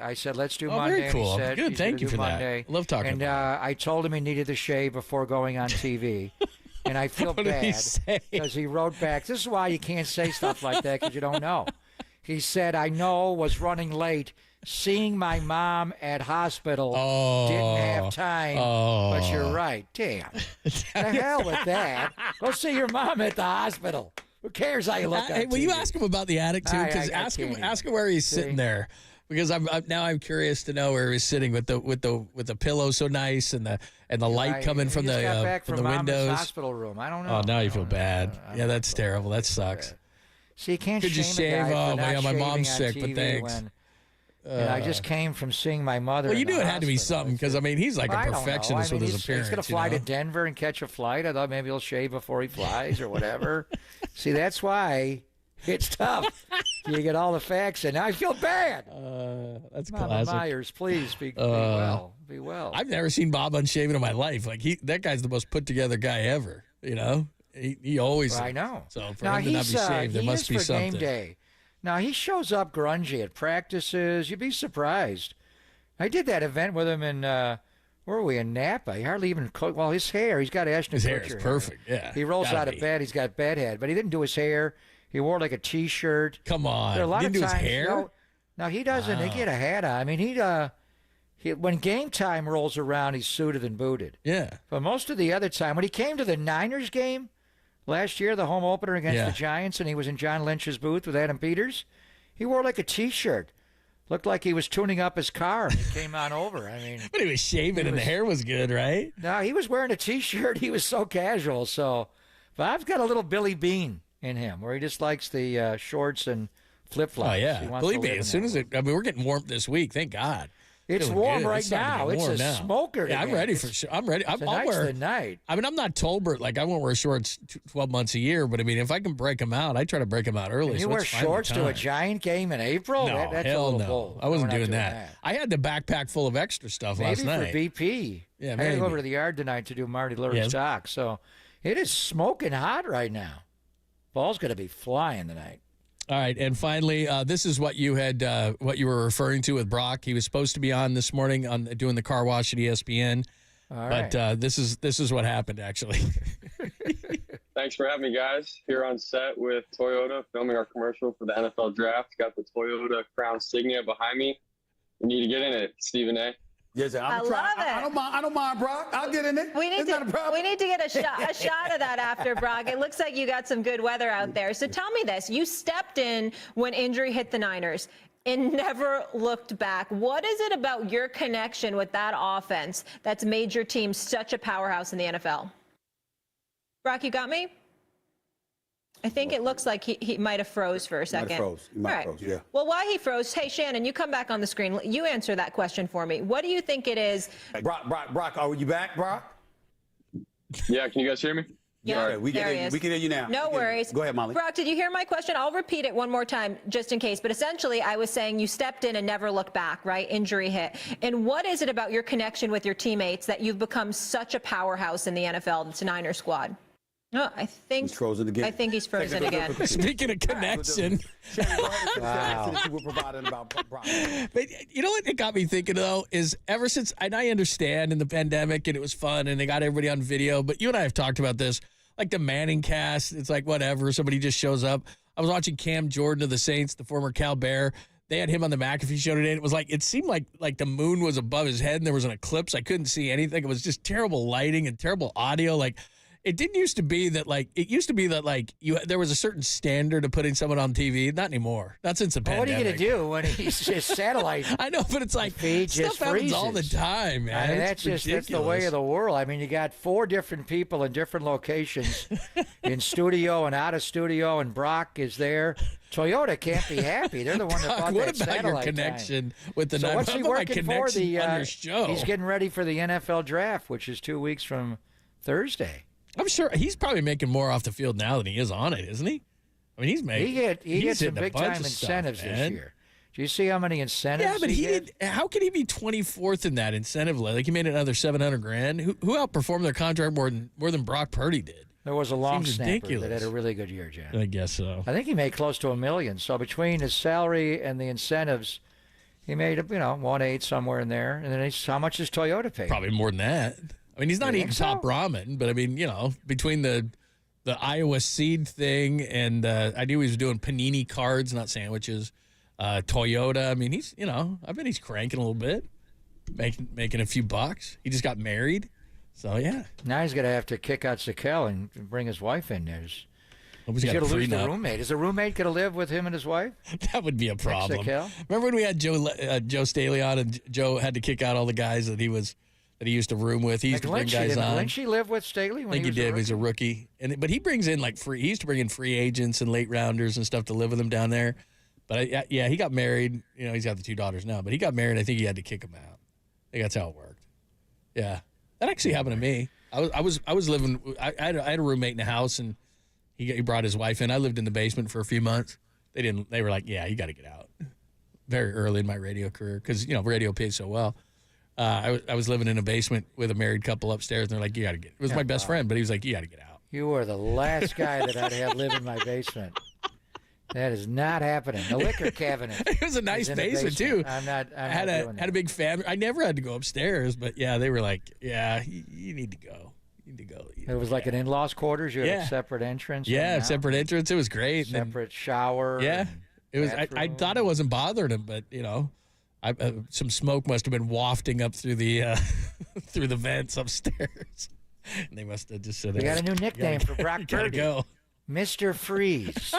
I said let's do Monday. Very cool. And he said, good. Thank you for Monday. that. I love talking. And about I told him he needed to shave before going on TV. And I feel bad because he wrote back. This is why you can't say stuff like that because you don't know. He said, I was running late. Seeing my mom at hospital, didn't have time, but you're right. Damn. The hell with that. Go see your mom at the hospital. Who cares how you look at Will you ask him about the attic, too? Because ask him where he's sitting there. Because I'm curious to know where he's sitting with the pillow so nice and the light coming from the windows. Hospital room. I don't know. Oh, now you feel bad. Yeah, that's terrible. That sucks. See, you can't Could you shame a shave? guy for not my mom's shaving sick, on but TV thanks. And I just came from seeing my mother. Well, you in the knew it had to be hospital. something because, I mean, he's like a perfectionist with his appearance. He's going to fly to Denver and catch a flight. I thought maybe he'll shave before he flies or whatever. See, that's why it's tough. You get all the facts, and I feel bad. That's Mama classic. Myers, please be well. Be well. I've never seen Bob unshaven in my life. Like that guy's the most put together guy ever. He always. Well, I know. So for him to not be shaved, there must be something. Game day. Now, he shows up grungy at practices. You'd be surprised. I did that event with him in, where were we, in Napa. He hardly even, his hair, he's got Ashton His Kutcher hair is perfect, yeah. He rolls out of bed, he's got bed head, but he didn't do his hair. He wore like a T-shirt. Come on. There are a lot He didn't of do his times, hair? No, he doesn't. He get a hat on. I mean, he when game time rolls around, he's suited and booted. Yeah. But most of the other time, when he came to the Niners game last year, the home opener against the Giants, and he was in John Lynch's booth with Adam Peters, he wore like a T-shirt. Looked like he was tuning up his car when he came on over. I mean, but he was shaving and the hair was good, right? No, he was wearing a T-shirt. He was so casual. So Bob's got a little Billy Bean in him where he just likes the shorts and flip-flops. Oh, yeah. Believe me, as soon as we're getting warm this week, thank God. It's Feeling warm good. right It's starting to now. get It's warm a now. smoker. Yeah, I'm today. ready for sure. I'm ready. I'll Tonight's wear the night. I mean, I'm not Tolbert. Like, I won't wear shorts 12 months a year, but I mean, if I can break them out, I try to break them out early. And you so wear it's fine shorts with to a time. Giant game in April? No, That's hell a little no. bold. I wasn't We're not doing that. I had the backpack full of extra stuff last Maybe night. for BP. Yeah, I had to maybe. go over to the yard tonight to do Marty Lurie's dock. So it is smoking hot right now. Ball's going to be flying tonight. All right, and finally, this is what you were referring to with Brock. He was supposed to be on this morning on doing the car wash at ESPN, but this is what happened actually. Thanks for having me, guys. Here on set with Toyota, filming our commercial for the NFL Draft. Got the Toyota Crown Signia behind me. We need to get in it, Stephen A. Yes, I love it. I don't mind, Brock. I'll get in it. We need Not a problem. to get a shot of that after, Brock. It looks like you got some good weather out there. So tell me this. You stepped in when injury hit the Niners and never looked back. What is it about your connection with that offense that's made your team such a powerhouse in the NFL? Brock, you got me? I think it looks like he might have froze for a second. He might have froze, yeah. Well, why he froze, hey, Shannon, you come back on the screen. You answer that question for me. What do you think it is? Brock, are you back, Brock? Yeah, can you guys hear me? Yeah, Okay, we can hear you now. No worries. Go ahead, Molly. Brock, did you hear my question? I'll repeat it one more time just in case. But essentially, I was saying you stepped in and never looked back, right? Injury hit. And what is it about your connection with your teammates that you've become such a powerhouse in the NFL, the Niner squad? No, I think He's frozen again. I think he's frozen again. Speaking of connection. Wow. But you know what it got me thinking, though, is ever since, and I understand in the pandemic and it was fun and they got everybody on video, but you and I have talked about this, like the Manning cast, it's like whatever, somebody just shows up. I was watching Cam Jordan of the Saints, the former Cal Bear. They had him on the McAfee show today, and it was like, it seemed like the moon was above his head and there was an eclipse. I couldn't see anything. It was just terrible lighting and terrible audio. Like, it didn't used to be that, like, there was a certain standard of putting someone on TV. Not anymore. Not since the pandemic. What are you going to do when he's just satellite? I know, but it's like, stuff happens all the time, man. I mean, that's the way of the world. I mean, you got 4 different people in different locations, in studio and out of studio, and Brock is there. Toyota can't be happy. They're the one that bought that satellite. What about your connection with the So what's he working for? On your show? He's getting ready for the NFL draft, which is 2 weeks from Thursday. I'm sure he's probably making more off the field now than he is on it, isn't he? I mean, he's making. He gets some big time incentives this year. Do you see how many incentives? Yeah, but he did. How could he be 24th in that incentive list? Like, he made another $700,000. Who outperformed their contract more than Brock Purdy did? There was a long snapper that had a really good year, Jen. I guess so. I think he made close to $1 million. So between his salary and the incentives, he made 1.8 somewhere in there. And then how much does Toyota pay? Probably more than that. I mean, he's not eating top ramen, but I mean, between the Iowa seed thing and I knew he was doing panini cards, not sandwiches. Toyota. I mean, he's I bet he's cranking a little bit, making a few bucks. He just got married, so yeah. Now he's gonna have to kick out Sakel and bring his wife in there. He's got gonna a lose the prenup. roommate. Is the roommate gonna live with him and his wife? That would be a problem. Sakel? Remember when we had Joe Staley on, and Joe had to kick out all the guys that he used to room with. He used to bring guys on. Didn't she live with Staley? I think he did. He's a rookie, but he brings in he used to bring in free agents and late rounders and stuff to live with him down there. But he got married. He's got the 2 daughters now, but he got married. I think he had to kick him out. I think that's how it worked. Yeah, that actually happened to me. I was living. I had a roommate in the house, and he brought his wife in. I lived in the basement for a few months. They were like, yeah, you got to get out. Very early in my radio career, because radio pays so well. I was living in a basement with a married couple upstairs, and they're like, you got to get. It was my best friend, but he was like, you got to get out. You were the last guy that I'd have live in my basement. That is not happening. The liquor cabinet. It was a nice basement too. I'm not had a big family. I never had to go upstairs, but yeah, they were like, yeah, you need to go. You need to go. It was like an in-laws quarters. You had a separate entrance. Yeah, separate entrance. It was great. Separate shower. Yeah, it was. I thought it wasn't bothering him, but some smoke must have been wafting up through the through the vents upstairs. And they must have just said, "We got a new nickname for Brock Purdy. Go, Mr. Freeze."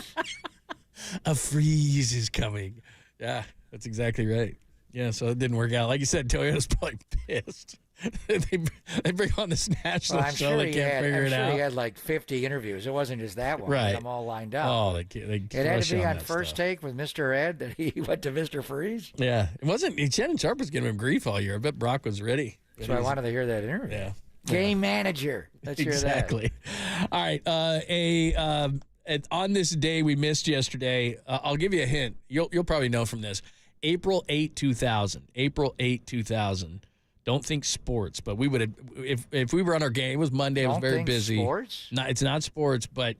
A freeze is coming. Yeah, that's exactly right. Yeah, so it didn't work out. Like you said, Toyota's probably pissed. they bring on this national show. They can't figure it out. He had like 50 interviews. It wasn't just that one. Right. They had them all lined up. Oh, they it had to be on First Take with Mr. Ed that he went to Mr. Freeze. Yeah, it wasn't. Shannon Sharp was giving him grief all year. I bet Brock was ready. So I wanted to hear that interview. Yeah. Game manager. Let's hear that. Exactly. All right. On this day we missed yesterday, I'll give you a hint. You'll probably know from this. April 8, 2000. April 8, 2000. Don't think sports, but we would have if we were on our game. It was Monday. It was very busy. Sports? No, it's not sports, but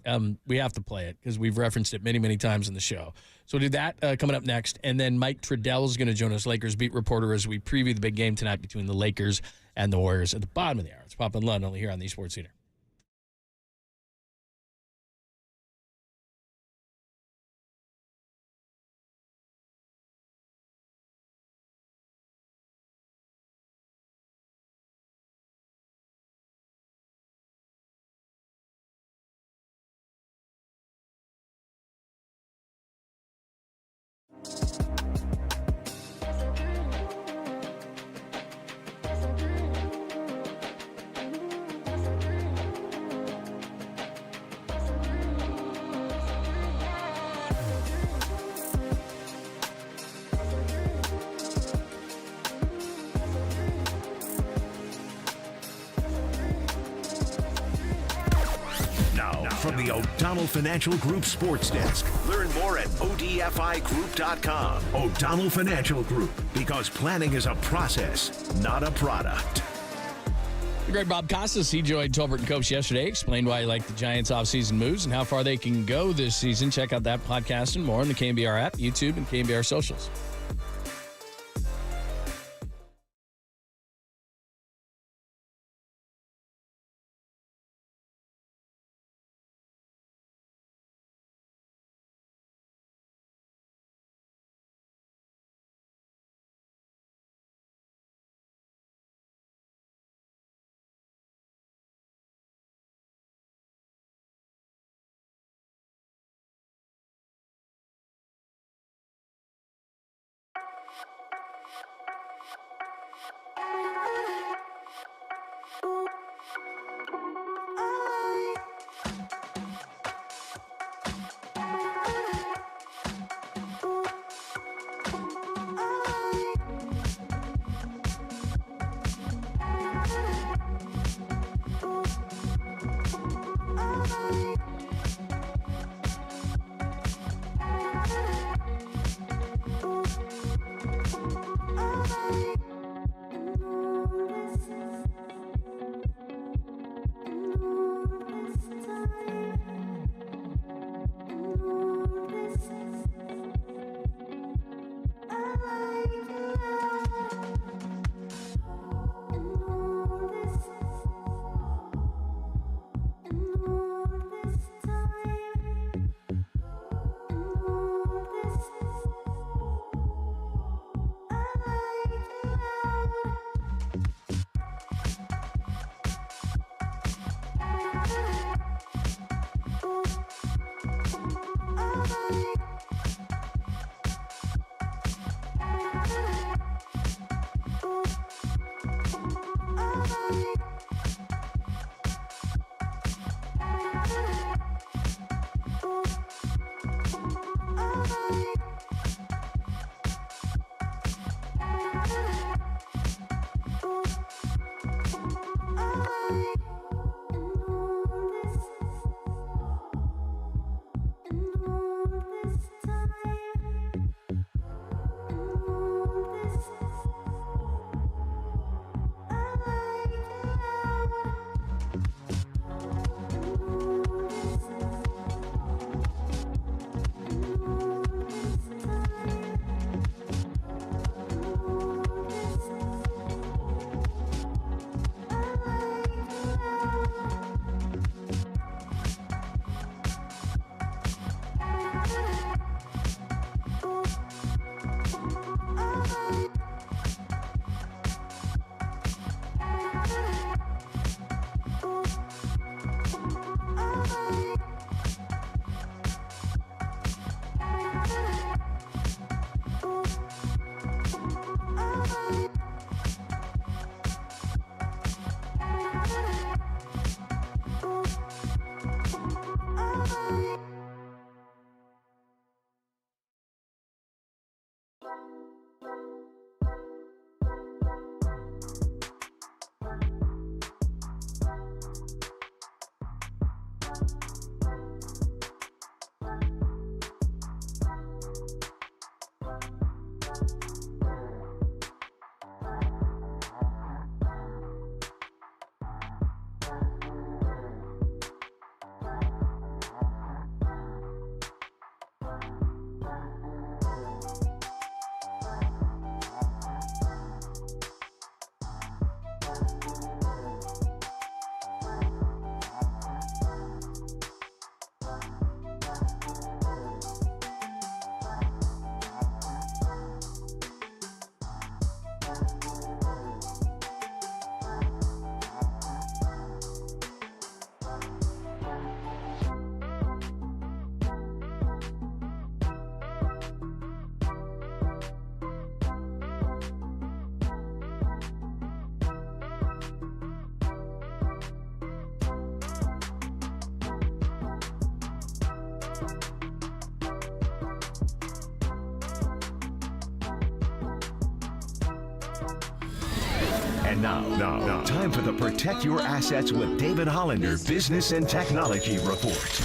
we have to play it because we've referenced it many, many times in the show. So we'll do that coming up next, and then Mike Trudell is going to join us, Lakers beat reporter, as we preview the big game tonight between the Lakers and the Warriors at the bottom of the hour. It's Pop and Lund only here on the Sports Center. from the O'Donnell Financial Group Sports Desk. Learn more at odfigroup.com. O'Donnell Financial Group, because planning is a process, not a product. The great Bob Costas, he joined Tolbert and Copes yesterday, explained why he liked the Giants' offseason moves and how far they can go this season. Check out that podcast and more on the KNBR app, YouTube, and KNBR socials. And now, time for the Protect Your Assets with David Hollander Business and Technology Report.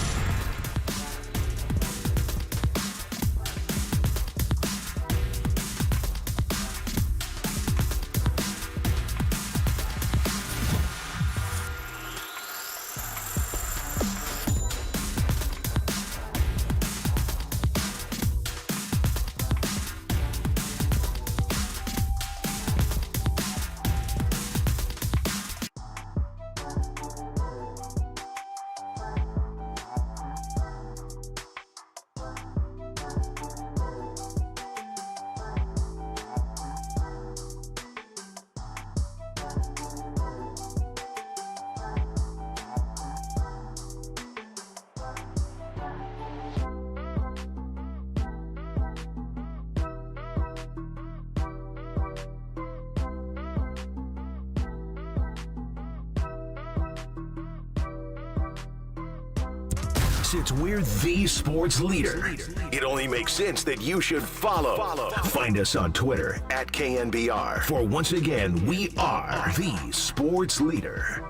Since we're the sports leader, it only makes sense that you should follow. Find us on Twitter at KNBR. For once again, we are the sports leader.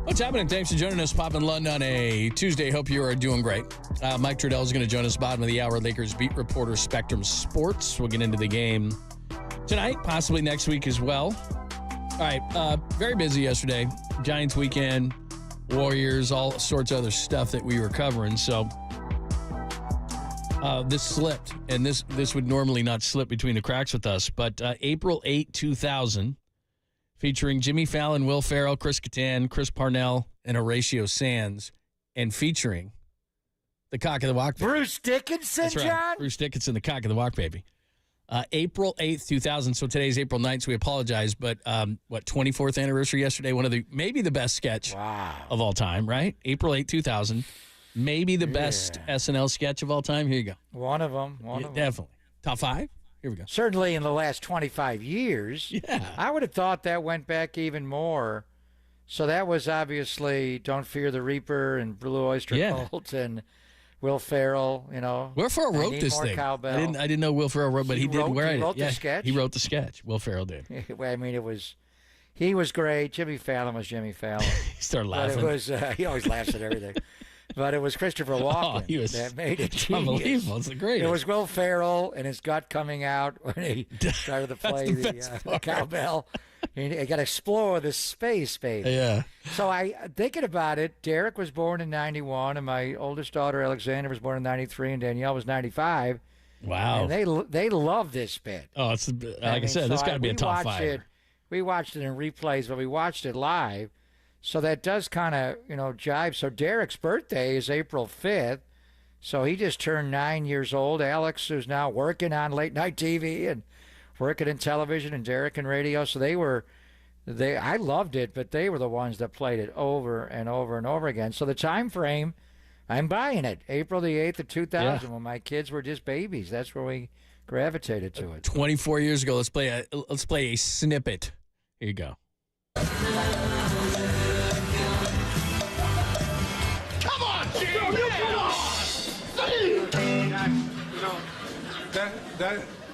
What's happening? Thanks for joining us, Pop and Lund, on a Tuesday. Hope you are doing great. Mike Trudell is going to join us bottom of the hour. Lakers beat reporter, Spectrum Sports. We'll get into the game tonight, possibly next week as well. All right, very busy yesterday. Giants weekend, Warriors, all sorts of other stuff that we were covering. So this slipped, and this would normally not slip between the cracks with us. But April 8, 2000, featuring Jimmy Fallon, Will Ferrell, Chris Kattan, Chris Parnell, and Horatio Sands, and featuring the Cock of the Walk Baby. Bruce Dickinson, That's right. John? Bruce Dickinson, the Cock of the Walk Baby. April 8th, 2000. So today's April 9th, so we apologize. But 24th anniversary yesterday, maybe the best sketch of all time, right? April 8th, 2000. Maybe the best SNL sketch of all time. Here you go. One of them. Definitely. Top 5? Here we go. Certainly in the last 25 years. Yeah. I would have thought that went back even more. So that was obviously Don't Fear the Reaper and Blue Oyster Cult and Will Ferrell, Will Ferrell wrote this thing. Cowbell. I didn't know Will Ferrell wrote, but he did write it. He wrote the sketch? He wrote the sketch. Will Ferrell did. I mean, he was great. Jimmy Fallon was Jimmy Fallon. He started laughing. But it was, he always laughs at everything. But it was Christopher Walken that made it genius. Unbelievable. It's the greatest. It was Will Ferrell and his gut coming out when he started to play the cowbell. He got to explore the space, baby. Yeah. So thinking about it, Derek was born in 91, and my oldest daughter, Alexander, was born in 93, and Danielle was 95. Wow. And they love this bit. Oh, it's I said, this got to be a top 5. We watched it in replays, but we watched it live. So that does kind of, jive. So Derek's birthday is April 5th. So he just turned 9 years old. Alex, who's now working on late night TV and working in television, and Derek in radio. So I loved it, but they were the ones that played it over and over and over again. So the time frame, I'm buying it. April the 8th of 2000, when my kids were just babies. That's where we gravitated to it. 24 years ago. Let's play a snippet. Here you go.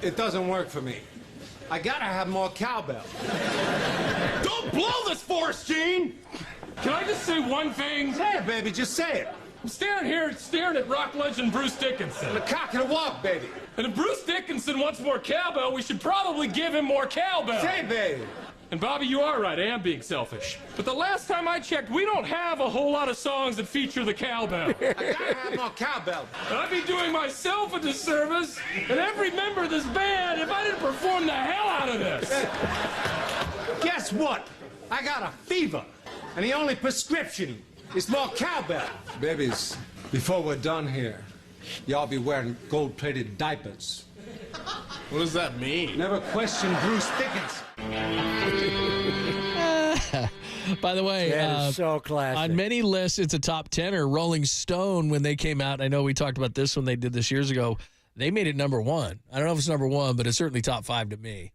It doesn't work for me. I gotta have more cowbell. Don't blow this for us, Gene! Can I just say one thing? Say it, baby, just say it. I'm staring at rock legend Bruce Dickinson. The cock and the walk, baby. And if Bruce Dickinson wants more cowbell, we should probably give him more cowbell. Say it, baby. And Bobby, you are right, I am being selfish. But the last time I checked, we don't have a whole lot of songs that feature the cowbell. I gotta have more cowbell. And I'd be doing myself a disservice and every member of this band if I didn't perform the hell out of this. Guess what? I got a fever, and the only prescription is more cowbell. Babies, before we're done here, y'all be wearing gold-plated diapers. What does that mean? Never question Bruce Dickinson. By the way, that is so classic. On many lists, it's a top 10. Or Rolling Stone, when they came out, I know we talked about this when they did this years ago, they made it number 1. I don't know if it's number 1, but it's certainly top 5 to me.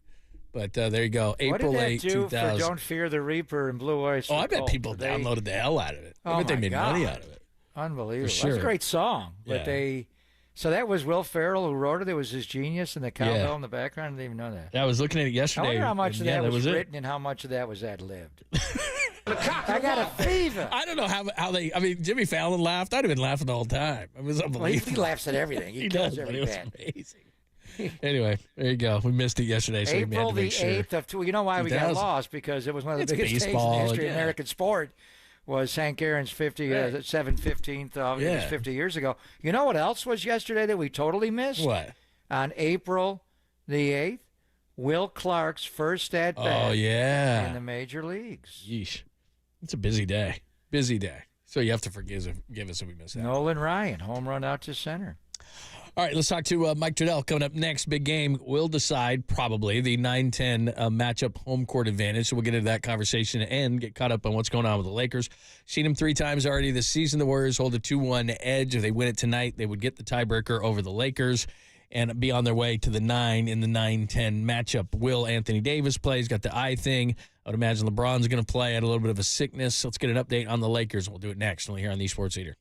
But there you go, April 8, 2000. What did that do for Don't Fear the Reaper and Blue Oyster Cult? I bet people downloaded the hell out of it. I bet they made money out of it. Unbelievable. Sure. That's a great song, but they So that was Will Ferrell who wrote it. It was his genius and the cowbell in the background. I didn't even know that. I was looking at it yesterday. I wonder how much of that was it. written and how much of that was ad-libbed. I got a fever. I don't know how they. I mean, Jimmy Fallon laughed. I'd have been laughing the whole time. It was unbelievable. Well, he laughs at everything. He does every it was bit. amazing. Anyway, there you go. We missed it yesterday, so April we had to make the 8th of two. You know why we got lost? Because it was one of the biggest days in the history of American sport. Was Hank Aaron's 7/15th of his 50 years ago. You know what else was yesterday that we totally missed? What? On April the 8th, Will Clark's first at-bat in the major leagues. Yeesh. It's a busy day. Busy day. So you have to forgive us if we miss that. Nolan Ryan, home run out to center. All right, let's talk to Mike Trudell. Coming up next, big game will decide probably the 9-10 matchup home court advantage. So we'll get into that conversation and get caught up on what's going on with the Lakers. Seen them 3 times already this season. The Warriors hold a 2-1 edge. If they win it tonight, they would get the tiebreaker over the Lakers and be on their way to the 9 in the 9-10 matchup. Will Anthony Davis play? He's got the eye thing. I would imagine LeBron's going to play. Had a little bit of a sickness. So let's get an update on the Lakers. We'll do it next. Only here on the Sports Leader.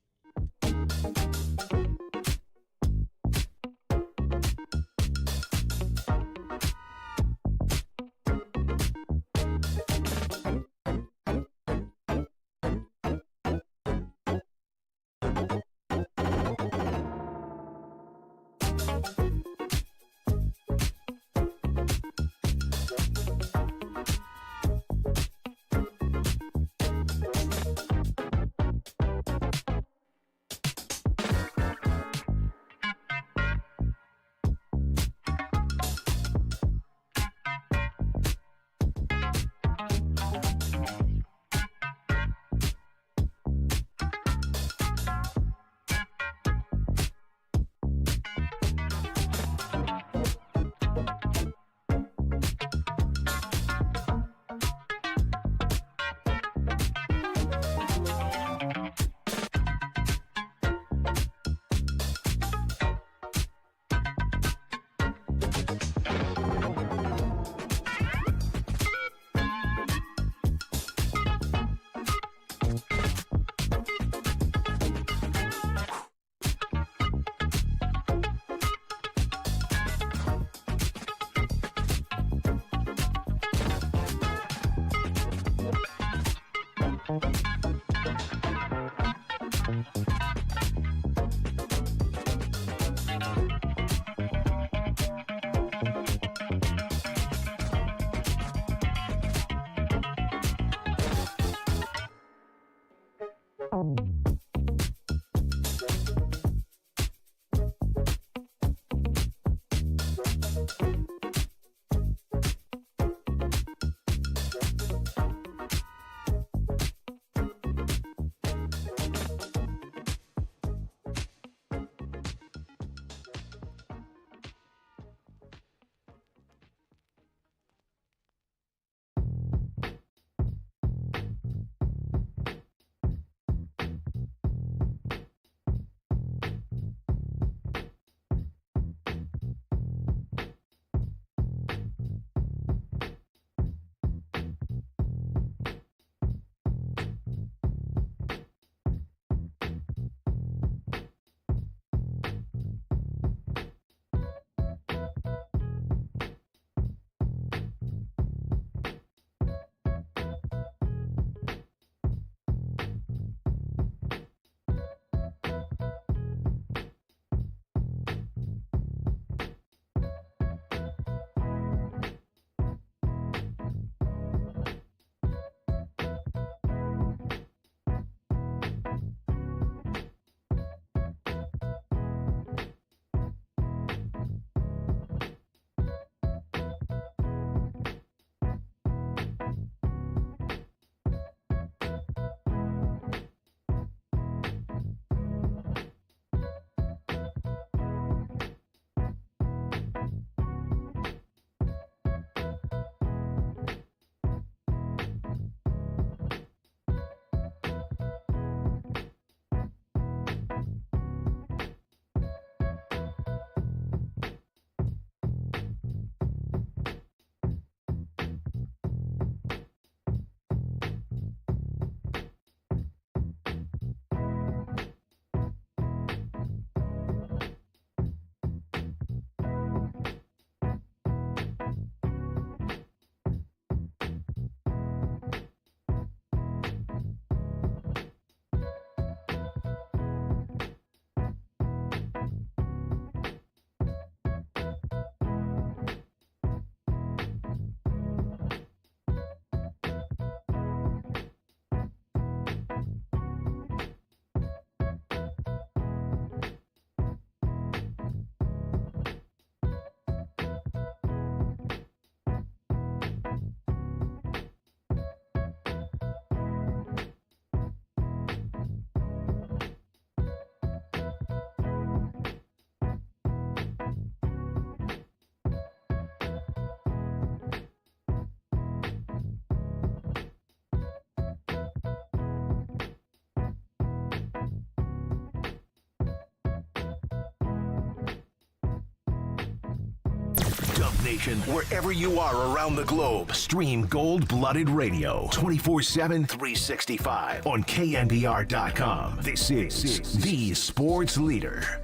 Nation, wherever you are around the globe, stream Gold-Blooded Radio 24/7, 365 on KNBR.com. This is the sports leader.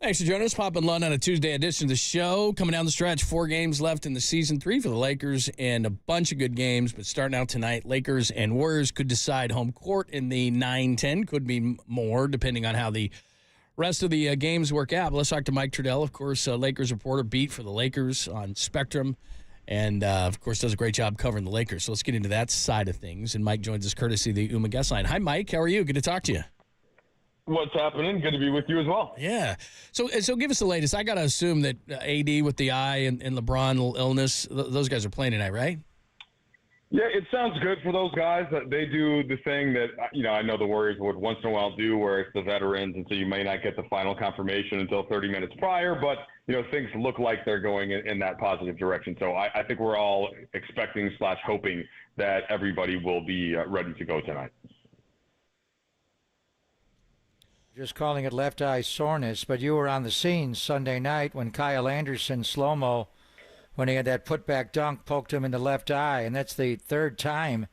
Thanks for joining us. Pop and Lund on a Tuesday edition of the show. Coming down the stretch, 4 games left in the season, 3 for the Lakers, and a bunch of good games. But starting out tonight, Lakers and Warriors could decide home court in the 9-10. Could be more, depending on how the rest of the games work out. But let's talk to Mike Trudell, of course, Lakers reporter, beat for the Lakers on Spectrum. And, of course, does a great job covering the Lakers. So let's get into that side of things. And Mike joins us courtesy of the UMA guest line. Hi, Mike. How are you? Good to talk to you. What's happening? Good to be with you as well. Yeah. So give us the latest. I got to assume that AD with the eye and LeBron illness, those guys are playing tonight, right? Yeah, it sounds good for those guys. They do the thing that, I know the Warriors would once in a while do where it's the veterans, and so you may not get the final confirmation until 30 minutes prior, but, things look like they're going in that positive direction. So I think we're all expecting / hoping that everybody will be ready to go tonight. Just calling it left eye soreness, but you were on the scene Sunday night when Kyle Anderson, slow-mo, when he had that putback dunk, poked him in the left eye, and that's the 3rd time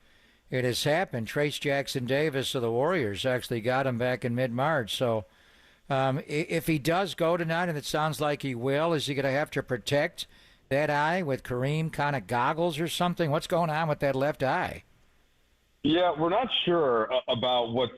it has happened. Trace Jackson-Davis of the Warriors actually got him back in mid-March. So if he does go tonight, and it sounds like he will, is he going to have to protect that eye with Kareem kind of goggles or something? What's going on with that left eye? Yeah, we're not sure about what's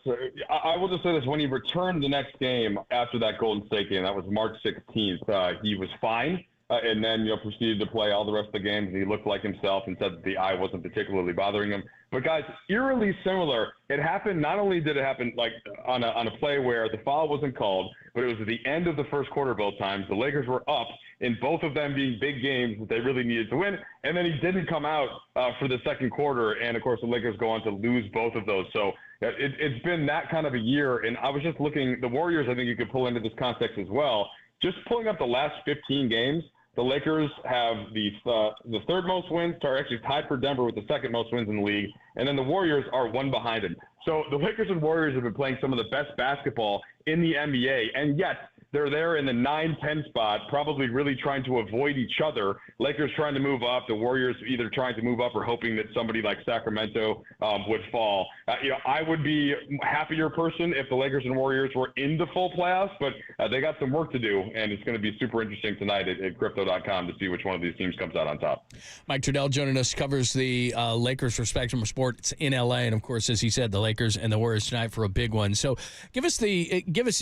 I will just say this. When he returned the next game after that Golden State game, that was March 16th, he was fine. And then, proceeded to play all the rest of the games. He looked like himself and said that the eye wasn't particularly bothering him. But, guys, eerily similar. It happened, not only did it happen like on a play where the foul wasn't called, but it was at the end of the first quarter both times. The Lakers were up in both of them being big games that they really needed to win. And then he didn't come out for the second quarter. And, of course, the Lakers go on to lose both of those. So it's been that kind of a year. And I was just looking, the Warriors, I think you could pull into this context as well. Just pulling up the last 15 games, the Lakers have the 3rd most wins, are actually tied for Denver with the 2nd most wins in the league, and then the Warriors are 1 behind them. So the Lakers and Warriors have been playing some of the best basketball in the NBA, and yet they're there in the 9-10 spot, probably really trying to avoid each other. Lakers trying to move up, the Warriors either trying to move up or hoping that somebody like Sacramento would fall. I would be a happier person if the Lakers and Warriors were in the full playoffs, but they got some work to do, and it's going to be super interesting tonight at Crypto.com to see which one of these teams comes out on top. Mike Trudell joining us, covers the Lakers for Spectrum Sports in L.A., and, of course, as he said, the Lakers and the Warriors tonight for a big one. So give us,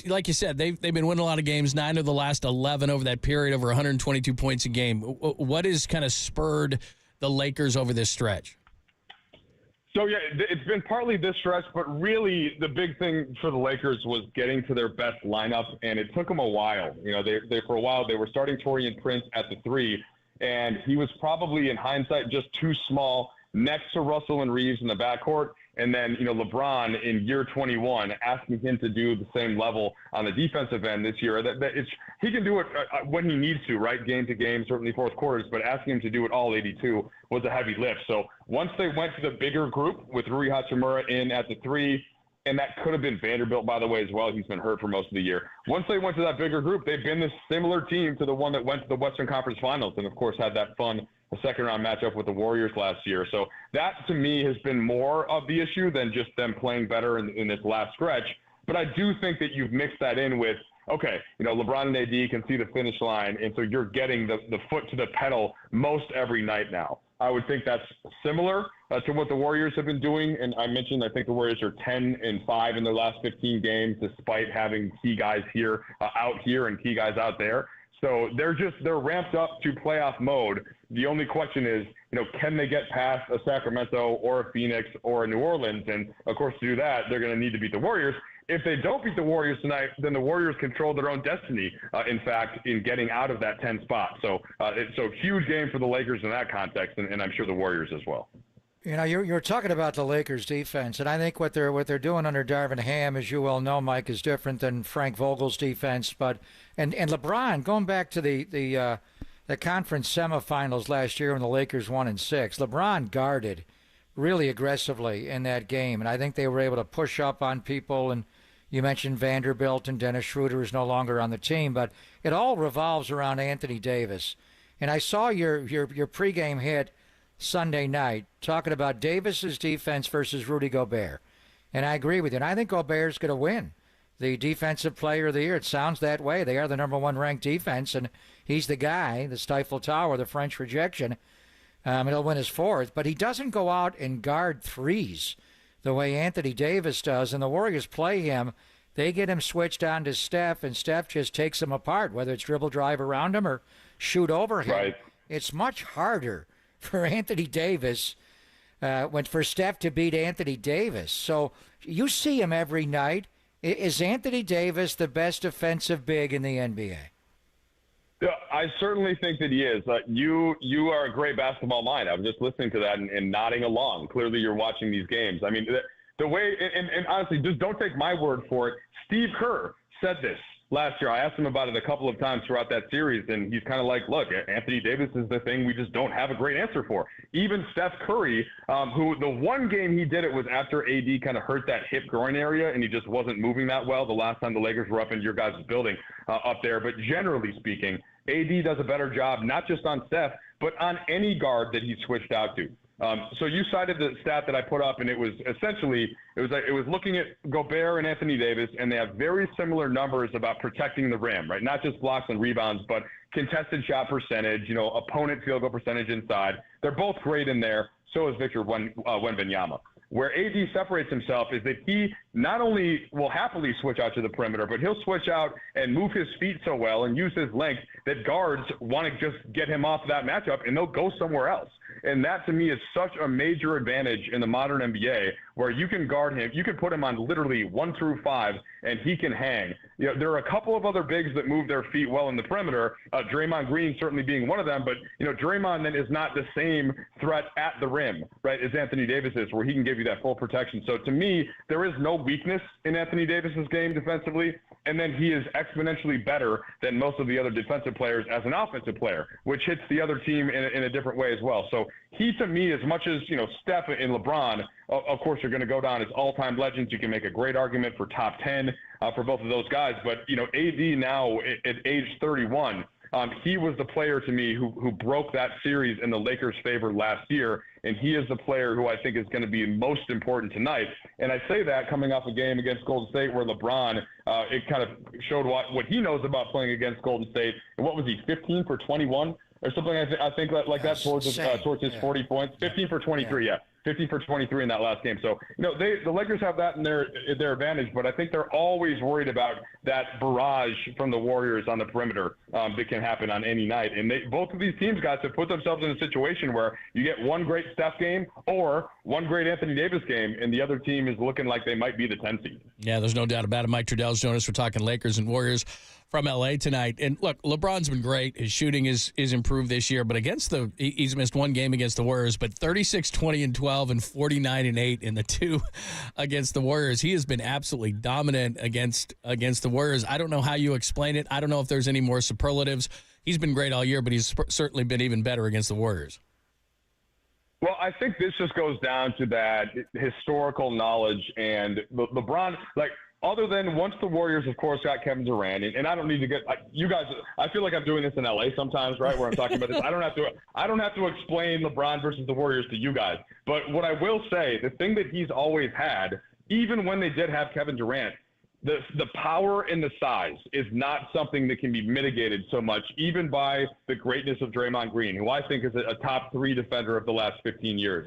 like you said, they've been winning a lot of games, 9 of the last 11 over that period, over 122 points a game. What has kind of spurred the Lakers over this stretch? So, yeah, it's been partly this stretch, but really the big thing for the Lakers was getting to their best lineup, and it took them a while. They for a while, they were starting Taurean Prince at the 3, and he was probably, in hindsight, just too small next to Russell and Reeves in the backcourt. And then, LeBron in year 21, asking him to do the same level on the defensive end this year. He can do it when he needs to, right? Game to game, certainly fourth quarters, but asking him to do it all 82 was a heavy lift. So once they went to the bigger group with Rui Hachimura in at the 3, and that could have been Vanderbilt, by the way, as well. He's been hurt for most of the year. Once they went to that bigger group, they've been this similar team to the one that went to the Western Conference Finals and, of course, had that fun second-round matchup with the Warriors last year. So that, to me, has been more of the issue than just them playing better in this last stretch. But I do think that you've mixed that in with, okay, LeBron and AD can see the finish line, and so you're getting the foot to the pedal most every night now. I would think that's similar to what the Warriors have been doing. And I mentioned, I think the Warriors are 10-5 in their last 15 games, despite having key guys out here and key guys out there. So they're ramped up to playoff mode. The only question is, can they get past a Sacramento or a Phoenix or a New Orleans? And of course, to do that, they're going to need to beat the Warriors. If they don't beat the Warriors tonight, then the Warriors control their own destiny, in fact, in getting out of that 10 spot. So it's a huge game for the Lakers in that context, and I'm sure the Warriors as well. You're talking about the Lakers defense, and I think what they're doing under Darvin Ham, as you well know, Mike, is different than Frank Vogel's defense. But and LeBron, going back to the conference semifinals last year when the Lakers won in 6, LeBron guarded really aggressively in that game, and I think they were able to push up on people and You mentioned Vanderbilt and Dennis Schroeder is no longer on the team, but it all revolves around Anthony Davis. And I saw your pregame hit Sunday night talking about Davis's defense versus Rudy Gobert. And I agree with you. And I think Gobert's going to win the Defensive Player of the Year. It sounds that way. They are the number one ranked defense, and he's the guy, the Stifle Tower, the French rejection. And he'll win his fourth. But he doesn't go out and guard threes the way Anthony Davis does, and the Warriors play him. They get him switched on to Steph, and Steph just takes him apart, whether it's dribble drive around him or shoot over him. Right. It's much harder for Anthony Davis, for Steph to beat Anthony Davis. So you see him every night. Is Anthony Davis the best defensive big in the NBA? Yeah, I certainly think that he is. You are a great basketball mind. I was just listening to that and nodding along. Clearly, you're watching these games. I mean, the way and honestly, just don't take my word for it. Steve Kerr said this last year. I asked him about it a couple of times throughout that series, and he's kind of like, look, Anthony Davis is the thing we just don't have a great answer for. Even Steph Curry, who the one game he did it was after AD kind of hurt that hip groin area, and he just wasn't moving that well the last time the Lakers were up in your guys' building up there. But generally speaking, AD does a better job, not just on Steph, but on any guard that he's switched out to. So you cited the stat that I put up, and it was essentially it was looking at Gobert and Anthony Davis, and they have very similar numbers about protecting the rim, right? Not just blocks and rebounds, but contested shot percentage, opponent field goal percentage inside. They're both great in there. So is Victor Wembanyama. Where AD separates himself is that he not only will happily switch out to the perimeter, but he'll switch out and move his feet so well and use his length that guards want to just get him off that matchup, and they'll go somewhere else. And that, to me, is such a major advantage in the modern NBA, where you can guard him. You can put him on literally 1 through 5, and he can hang. There are a couple of other bigs that move their feet well in the perimeter, Draymond Green certainly being one of them, but, Draymond then is not the same threat at the rim, right, as Anthony Davis is, where he can give you that full protection. So, to me, there is no weakness in Anthony Davis's game defensively, and then he is exponentially better than most of the other defensive players as an offensive player, which hits the other team in a different way as well. So he, to me, as much as, Steph and LeBron, of course, are going to go down as all-time legends. You can make a great argument for top 10 for both of those guys. But, AD now at age 31, he was the player to me who broke that series in the Lakers' favor last year, and he is the player who I think is going to be most important tonight. And I say that coming off a game against Golden State where LeBron, it kind of showed what he knows about playing against Golden State. And what was he, 15 for 21 or something? I think like that towards his 40 points. 15 for 23, yeah. 15 for 23 in that last game. So, the Lakers have that in their advantage, but I think they're always worried about that barrage from the Warriors on the perimeter that can happen on any night. And both of these teams, guys, have put themselves in a situation where you get one great Steph game or one great Anthony Davis game, and the other team is looking like they might be the 10 seed. Yeah, there's no doubt about it. Mike Trudell's joining us. We're talking Lakers and Warriors from L.A. tonight. And look, LeBron's been great. His shooting is improved this year, but he's missed one game against the Warriors, but 36, 20, and 12 and 49 and 8 in the 2 against the Warriors. He has been absolutely dominant against the Warriors. I don't know how you explain it. I don't know if there's any more superlatives. He's been great all year, but he's certainly been even better against the Warriors. Well, I think this just goes down to that historical knowledge, and LeBron, other than once the Warriors, of course, got Kevin Durant, and I don't need to get you guys. I feel like I'm doing this in LA sometimes, right? Where I'm talking about this. I don't have to explain LeBron versus the Warriors to you guys. But what I will say, the thing that he's always had, even when they did have Kevin Durant, the power and the size is not something that can be mitigated so much, even by the greatness of Draymond Green, who I think is a top 3 defender of the last 15 years.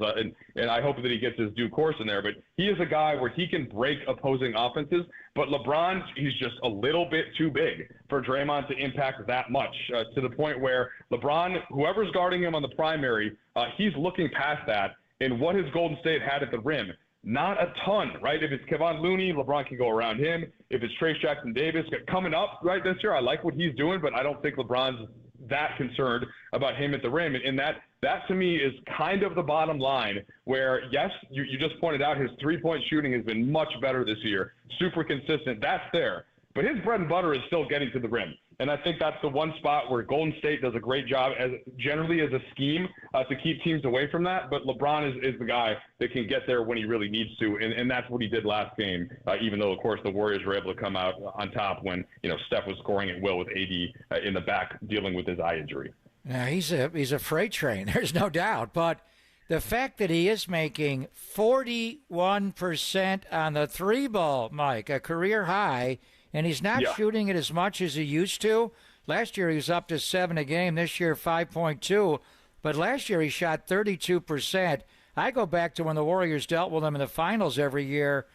And I hope that he gets his due course in there. But he is a guy where he can break opposing offenses. But LeBron, he's just a little bit too big for Draymond to impact that much, to the point where LeBron, whoever's guarding him on the primary, he's looking past that. And what his Golden State had at the rim, not a ton, right? If it's Kevon Looney, LeBron can go around him. If it's Trace Jackson-Davis coming up right this year, I like what he's doing, but I don't think LeBron's that concerned about him at the rim. And that to me is kind of the bottom line where, yes, you just pointed out his three-point shooting has been much better this year, super consistent. That's there. But his bread and butter is still getting to the rim. And I think that's the one spot where Golden State does a great job generally as a scheme to keep teams away from that. But LeBron is the guy that can get there when he really needs to. And that's what he did last game, even though, of course, the Warriors were able to come out on top when, Steph was scoring at will with AD in the back dealing with his eye injury. Yeah, he's a freight train. There's no doubt. But the fact that he is making 41% on the three ball, Mike, a career high, and he's not shooting it as much as he used to. Last year he was up to 7 a game. This year 5.2. But last year he shot 32%. I go back to when the Warriors dealt with him in the finals every year.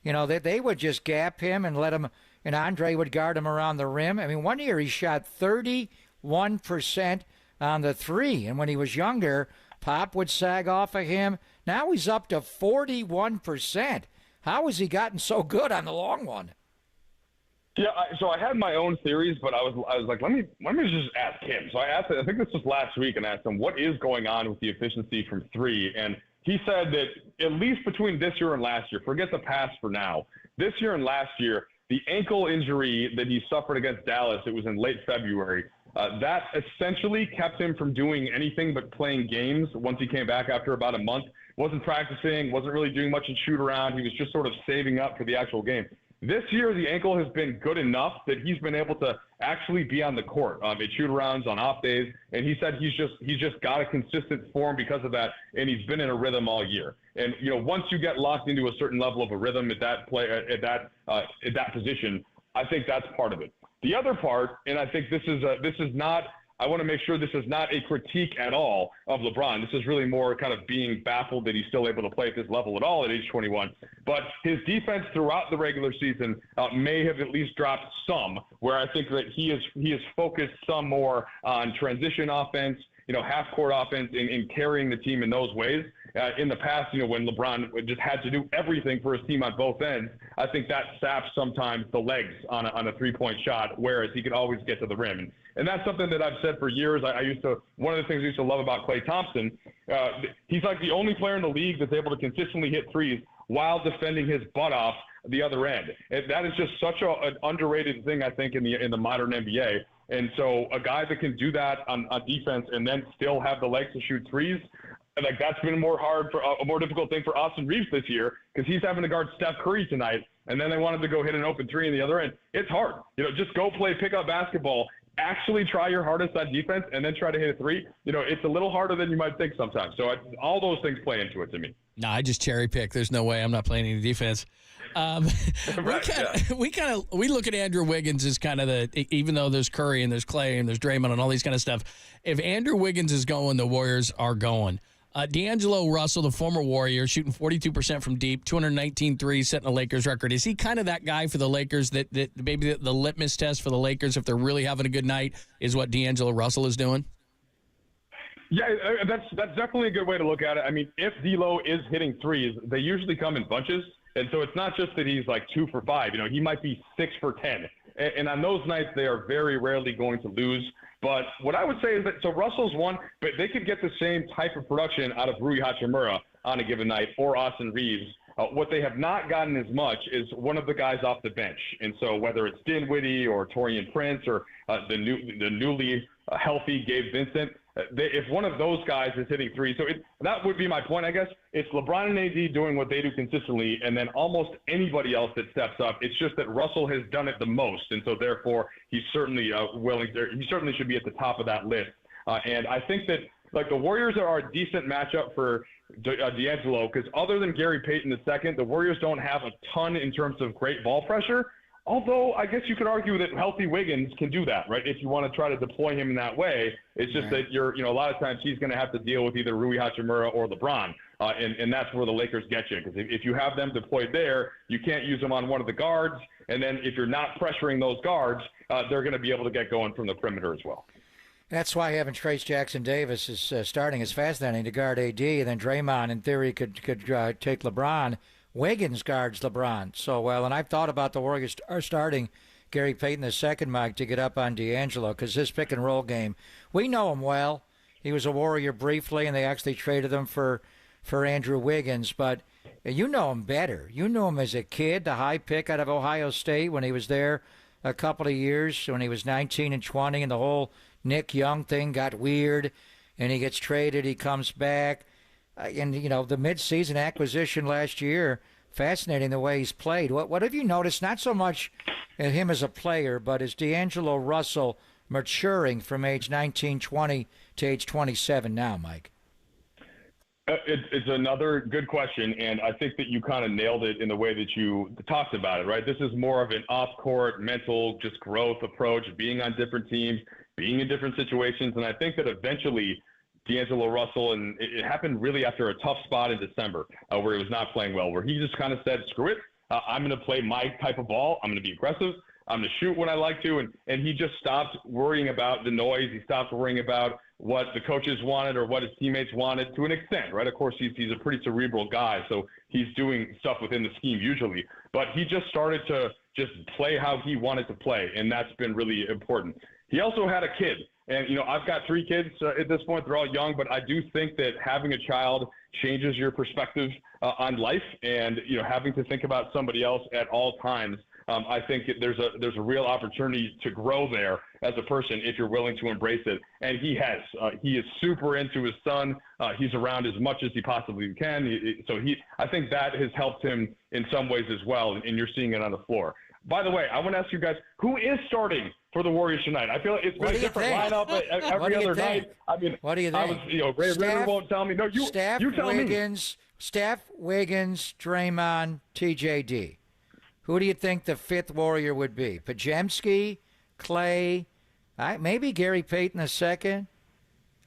They would just gap him and let him, and Andre would guard him around the rim. I mean, one year he shot 31% on the three. And when he was younger, Pop would sag off of him. Now he's up to 41%. How has he gotten so good on the long one? Yeah, so I had my own theories, but I was like, let me just ask him. So I think this was last week, and asked him what is going on with the efficiency from three, and he said that at least between this year and last year, forget the past for now, this year and last year, the ankle injury that he suffered against Dallas, it was in late February, that essentially kept him from doing anything but playing games once he came back after about a month. Wasn't practicing, wasn't really doing much in shoot around. He was just sort of saving up for the actual game. This year, the ankle has been good enough that he's been able to actually be on the court at shoot-arounds on off days, and he said he's just got a consistent form because of that, and he's been in a rhythm all year. And once you get locked into a certain level of a rhythm at that position, I think that's part of it. The other part, and I think this is not. I want to make sure this is not a critique at all of LeBron. This is really more kind of being baffled that he's still able to play at this level at all at age 21. But his defense throughout the regular season may have at least dropped some, where I think that he is focused some more on transition offense, half-court offense, in carrying the team in those ways. In the past, when LeBron just had to do everything for his team on both ends, I think that saps sometimes the legs on a three-point shot, whereas he could always get to the rim. And that's something that I've said for years. One of the things I used to love about Klay Thompson, he's like the only player in the league that's able to consistently hit threes while defending his butt off the other end. And that is just such an underrated thing, I think, in the modern NBA. And so a guy that can do that on defense and then still have the legs to shoot threes, like that's been a more difficult thing for Austin Reeves this year because he's having to guard Steph Curry tonight, and then they wanted to go hit an open three in the other end. It's hard. Just go play pickup basketball. Actually try your hardest on defense and then try to hit a three. It's a little harder than you might think sometimes. So all those things play into it to me. No, I just cherry pick. There's no way I'm not playing any defense. We look at Andrew Wiggins as kind of even though there's Curry and there's Clay and there's Draymond and all these kind of stuff. If Andrew Wiggins is going, the Warriors are going. D'Angelo Russell, the former Warrior, shooting 42% from deep, 219 threes, setting a Lakers record. Is he kind of that guy for the Lakers that maybe the litmus test for the Lakers, if they're really having a good night, is what D'Angelo Russell is doing? Yeah, that's definitely a good way to look at it. I mean, if D'Lo is hitting threes, they usually come in bunches. And so it's not just that he's like 2 for 5. He might be 6 for 10. And on those nights, they are very rarely going to lose. But what I would say is that, so Russell's one, but they could get the same type of production out of Rui Hachimura on a given night or Austin Reeves. What they have not gotten as much is one of the guys off the bench. And so whether it's Dinwiddie or Taurean Prince or the newly healthy Gabe Vincent, if one of those guys is hitting threes, so that would be my point, I guess. It's LeBron and AD doing what they do consistently, and then almost anybody else that steps up. It's just that Russell has done it the most, and so therefore he's certainly he certainly should be at the top of that list. And I think that the Warriors are a decent matchup for D'Angelo because other than Gary Payton II, the Warriors don't have a ton in terms of great ball pressure. Although I guess you could argue that healthy Wiggins can do that, right? If you want to try to deploy him in that way, it's just that a lot of times he's going to have to deal with either Rui Hachimura or LeBron, and that's where the Lakers get you. Because if you have them deployed there, you can't use them on one of the guards, and then if you're not pressuring those guards, they're going to be able to get going from the perimeter as well. That's why having Trace Jackson-Davis is starting is fascinating to guard AD, and then Draymond, in theory, could take LeBron. Wiggins guards LeBron so well, and I've thought about the Warriors are starting Gary Payton II, Mike, to get up on D'Angelo because his pick-and-roll game, we know him well. He was a Warrior briefly, and they actually traded him for Andrew Wiggins, but you know him better. You know him as a kid, the high pick out of Ohio State when he was there a couple of years when he was 19 and 20, and the whole Nick Young thing got weird, and he gets traded, he comes back. And, you know, the midseason acquisition last year, fascinating the way he's played. What have you noticed, not so much in him as a player, but is D'Angelo Russell maturing from age 19, 20 to age 27 now, Mike? It's another good question, and I think that you kind of nailed it in the way that you talked about it, right? This is more of an off-court, mental, just growth approach, being on different teams, being in different situations, and I think that eventually D'Angelo Russell, and it happened really after a tough spot in December where he was not playing well, where he just kind of said, screw it, I'm going to play my type of ball, I'm going to be aggressive, I'm going to shoot when I like to, and he just stopped worrying about the noise, he stopped worrying about what the coaches wanted or what his teammates wanted to an extent, right? Of course, he's a pretty cerebral guy, so he's doing stuff within the scheme usually. But he just started to just play how he wanted to play, and that's been really important. He also had a kid, and, you know, I've got 3 kids at this point. They're all young, but I do think that having a child changes your perspective on life and, you know, having to think about somebody else at all times. I think there's a real opportunity to grow there as a person if you're willing to embrace it. And he has. He is super into his son. He's around as much as he possibly can. I think that has helped him in some ways as well, and you're seeing it on the floor. By the way, I want to ask you guys, who is starting for the Warriors tonight? I feel like it's been a different lineup every other night. I mean, what do you think? Ray Ritter won't tell me. No, you tell me. Steph, Wiggins, Draymond, TJD. Who do you think the 5th Warrior would be? Podziemski, Clay, maybe Gary Payton II?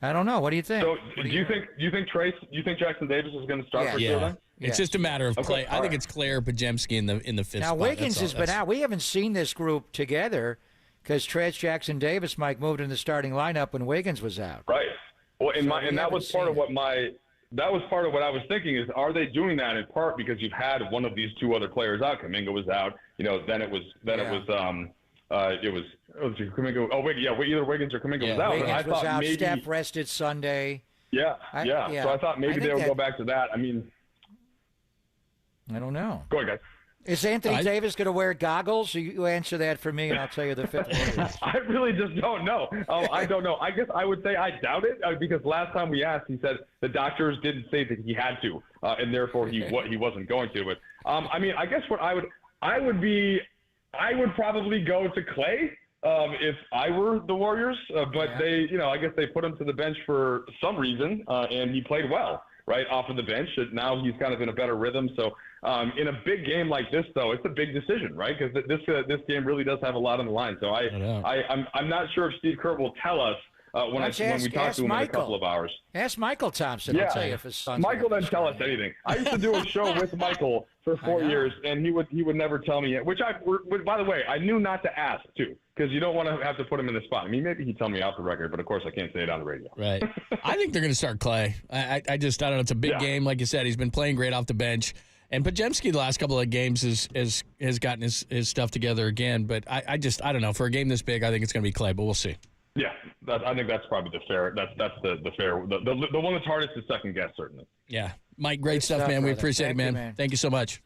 I don't know. What do you think? So, do you think Jackson Davis is going to start for sure then? It's just a matter of Clay. I think it's Clay or Podziemski in the 5th spot. Now, Wiggins has been out. We haven't seen this group together because Jackson Davis, Mike, moved in the starting lineup when Wiggins was out. Right. Well, that was part of what I was thinking is, are they doing that in part because you've had one of these 2 other players out? Kuminga was out. You know, then it was Kuminga. Either Wiggins or Kuminga was out. Wiggins was out. Steph rested Sunday. Yeah. So I thought maybe they would go back to that. I mean, I don't know. Go ahead, guys. Is Anthony Davis going to wear goggles? You answer that for me, and I'll tell you the 5th Warrior. I really just don't know. I don't know. I guess I would say I doubt it because last time we asked, he said the doctors didn't say that he had to, and therefore he wasn't going to. But I mean, I guess what I would probably go to Clay if I were the Warriors. But they, you know, I guess they put him to the bench for some reason, and he played well right off of the bench. Now he's kind of in a better rhythm. So. In a big game like this, though, it's a big decision, right? Because this game really does have a lot on the line. So I'm not sure if Steve Kerr will tell us when we talk to him in a couple of hours. Ask Michael Thompson. I'll tell you if his son's Michael doesn't tell us anything. I used to do a show with Michael for 4 years, and he would never tell me it. Which by the way, I knew not to ask too, because you don't want to have to put him in the spot. I mean, maybe he'd tell me off the record, but of course I can't say it on the radio. Right. I think they're going to start Clay. I don't know. It's a big game, like you said. He's been playing great off the bench. And Podziemski the last couple of games has gotten his stuff together again. But I don't know. For a game this big, I think it's going to be Clay, but we'll see. Yeah, I think that's probably the fair. That's the fair. The one that's hardest to second guess, certainly. Yeah, Mike, great stuff, man. We appreciate it, man. Thank you so much.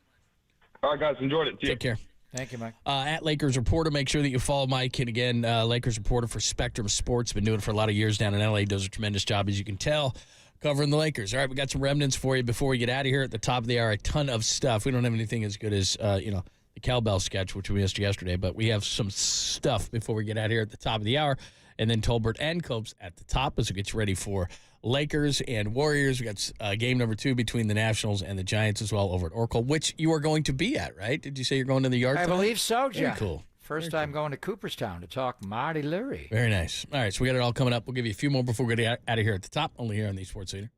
All right, guys, enjoyed it. Take care. Thank you, Mike. At Lakers Reporter, make sure that you follow Mike. And again, Lakers Reporter for Spectrum Sports. Been doing it for a lot of years down in LA. Does a tremendous job, as you can tell, covering the Lakers. All right, we got some remnants for you before we get out of here. At the top of the hour, a ton of stuff. We don't have anything as good as the cowbell sketch, which we missed yesterday, but we have some stuff before we get out of here at the top of the hour. And then Tolbert and Copes at the top as we get you ready for Lakers and Warriors. We got game number 2 between the Nationals and the Giants as well over at Oracle, which you are going to be at, right? Did you say you're going to the yard? I believe so, John. Very cool. First time going to Cooperstown to talk Marty Lurie. Very nice. All right, so we got it all coming up. We'll give you a few more before we get out of here at the top, only here on the Sports Leader.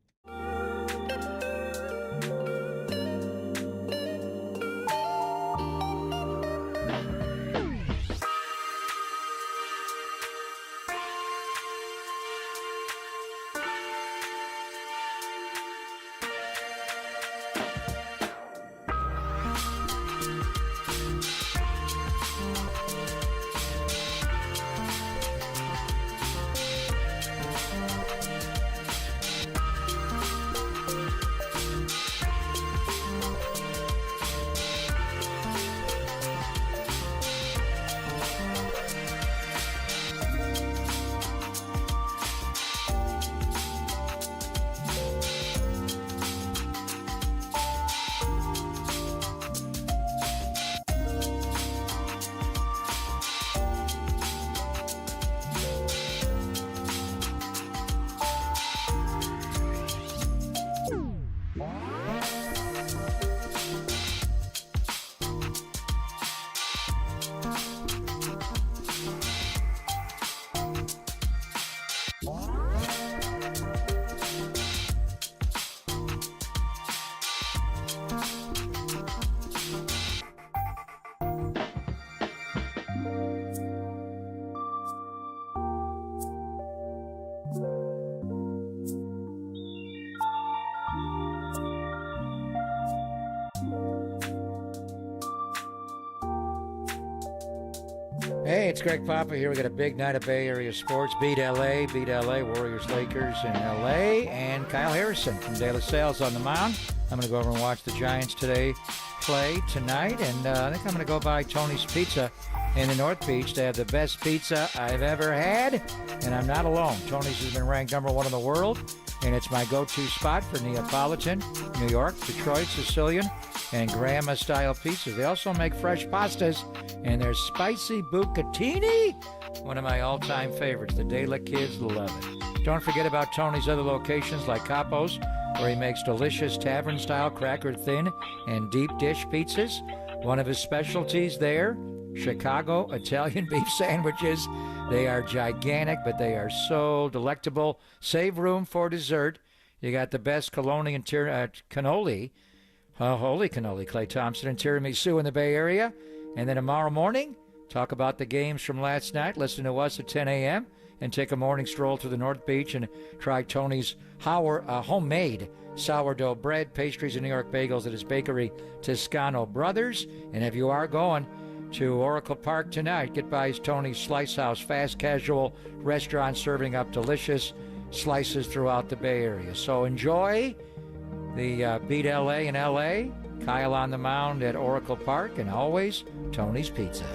Hey, it's Greg Papa here. We got a big night of Bay Area sports. Beat LA, Warriors, Lakers in LA, and Kyle Harrison from De La Salle's on the mound. I'm going to go over and watch the Giants play tonight, and I think I'm going to go by Tony's Pizza in the North Beach. They have the best pizza I've ever had, and I'm not alone. Tony's has been ranked #1 in the world, and it's my go-to spot for Neapolitan, New York, Detroit, Sicilian, and Grandma-style pizzas. They also make fresh pastas, and their spicy bucatini, one of my all-time favorites. The De La kids love it. Don't forget about Tony's other locations like Capo's, where he makes delicious tavern-style cracker-thin and deep-dish pizzas. One of his specialties there, Chicago Italian beef sandwiches. They are gigantic, but they are so delectable. Save room for dessert. You got the best cannoli, holy cannoli, Clay Thompson, and tiramisu in the Bay Area. And then tomorrow morning, talk about the games from last night. Listen to us at 10 a.m. and take a morning stroll to the North Beach and try Tony's homemade sourdough bread, pastries, and New York bagels at his bakery, Toscano Brothers. And if you are going to Oracle Park tonight, get by Tony's Slice House, fast casual restaurant serving up delicious slices throughout the Bay Area. So enjoy the Beat LA in LA, Kyle on the mound at Oracle Park, and always Tony's Pizza.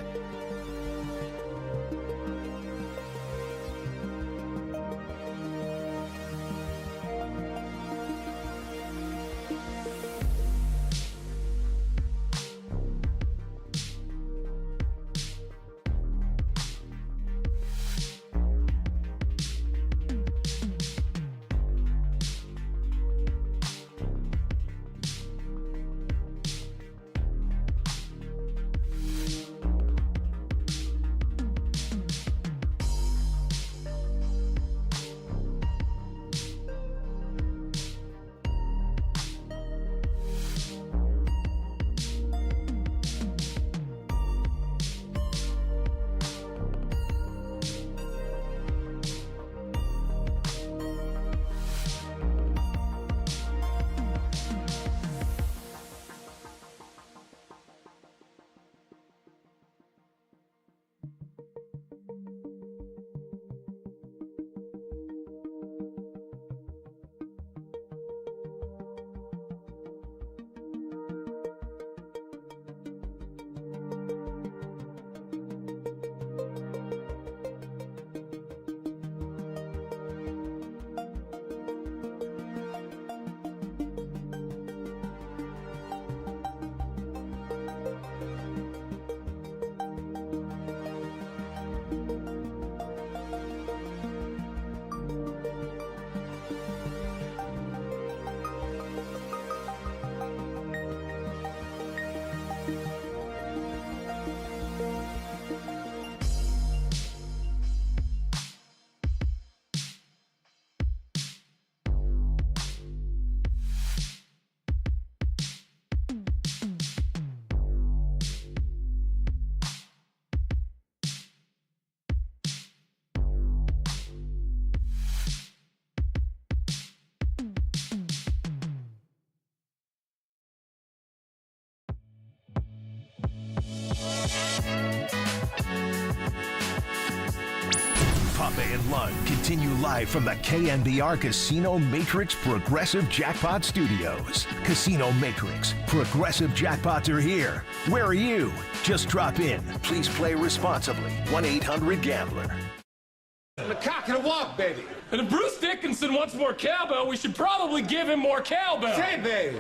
Papa and Lund continue live from the KNBR Casino Matrix Progressive Jackpot Studios. Casino Matrix. Progressive jackpots are here. Where are you? Just drop in. Please play responsibly. 1-800-GAMBLER. The cock and a walk, baby. And if Bruce Dickinson wants more cowbell, we should probably give him more cowbell. Say, baby.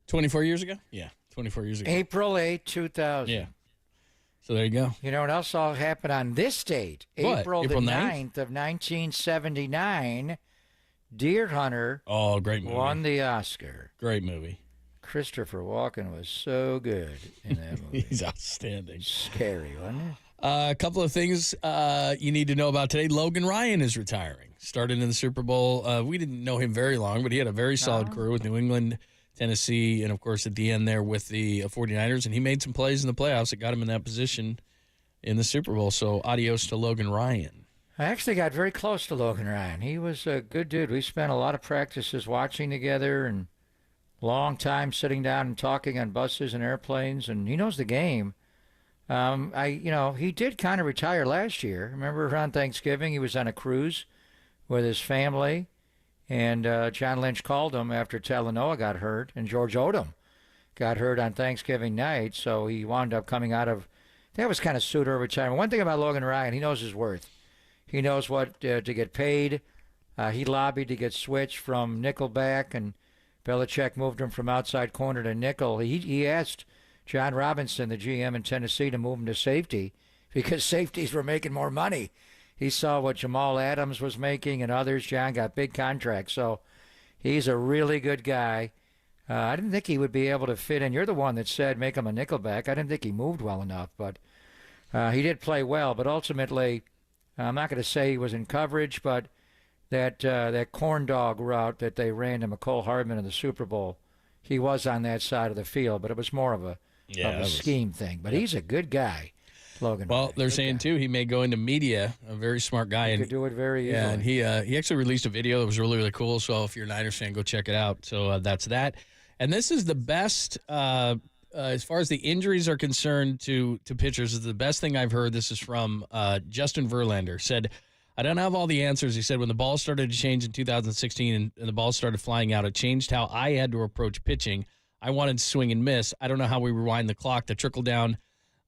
$24 years ago? Yeah, 24 years ago. April 8, 2000. Yeah. So there you go. You know what else all happened on this date? What? April April the 9th? 9th of 1979. Deer Hunter Oh, great movie. won the Oscar. Great movie. Christopher Walken was so good in that movie. He's outstanding. Scary, wasn't it? A couple of things you need to know about today. Logan Ryan is retiring. Started in the Super Bowl. We didn't know him very long, but he had a very solid career with New England, Tennessee, and, of course, at the end there with the 49ers. And he made some plays in the playoffs that got him in that position in the Super Bowl. So adios to Logan Ryan. I actually got very close to Logan Ryan. He was a good dude. We spent a lot of practices watching together and long time sitting down and talking on buses and airplanes, and he knows the game. He did kind of retire last year. Remember around Thanksgiving, he was on a cruise with his family, and John Lynch called him after Talanoa got hurt, and George Odom got hurt on Thanksgiving night, so he wound up coming out of, that was kind of pseudo retirement. One thing about Logan Ryan, he knows his worth. He knows what to get paid. He lobbied to get switched from nickel back, and Belichick moved him from outside corner to nickel. He asked John Robinson, the GM in Tennessee, to move him to safety because safeties were making more money. He saw what Jamal Adams was making and others. John got big contracts, so he's a really good guy. I didn't think he would be able to fit in. You're the one that said make him a nickelback. I didn't think he moved well enough, but he did play well. But ultimately, I'm not going to say he was in coverage, but that corn dog route that they ran to McCole Hardman in the Super Bowl, he was on that side of the field, but it was more of a scheme thing. But he's a good guy, Logan. Well, they're saying, too, he may go into media, a very smart guy. He could do it very easily. Yeah, and he actually released a video that was really, really cool. So if you're a Niners fan, go check it out. So that's that. And this is the best, as far as the injuries are concerned to pitchers, is the best thing I've heard. This is from Justin Verlander. Said, I don't have all the answers. He said, when the ball started to change in 2016 and the ball started flying out, it changed how I had to approach pitching. I wanted to swing and miss. I don't know how we rewind the clock. The trickle down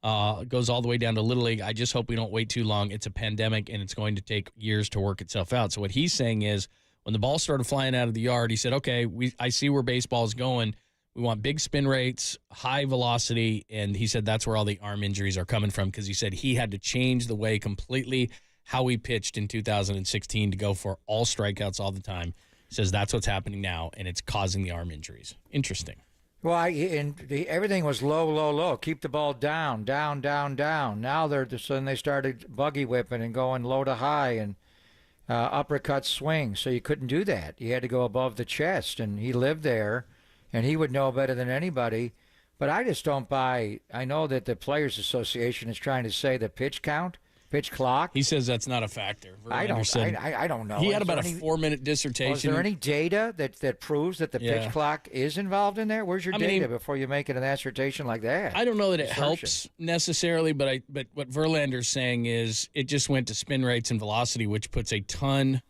goes all the way down to Little League. I just hope we don't wait too long. It's a pandemic, and it's going to take years to work itself out. So what he's saying is when the ball started flying out of the yard, he said, okay, I see where baseball is going. We want big spin rates, high velocity, and he said that's where all the arm injuries are coming from because he said he had to change the way completely how he pitched in 2016 to go for all strikeouts all the time. He says that's what's happening now, and it's causing the arm injuries. Interesting. Well, everything was low, low, low. Keep the ball down, down, down, down. Now then they started buggy whipping and going low to high and uppercut swing. So you couldn't do that. You had to go above the chest, and he lived there, and he would know better than anybody. But I just don't buy. I know that the Players Association is trying to say the pitch count. Pitch clock? He says that's not a factor. I don't know. He had about a 4-minute dissertation. Is there any data that proves that the pitch clock is involved in there? Where's your data before you make an assertion like that? I don't know that it helps necessarily, but what Verlander's saying is it just went to spin rates and velocity, which puts a ton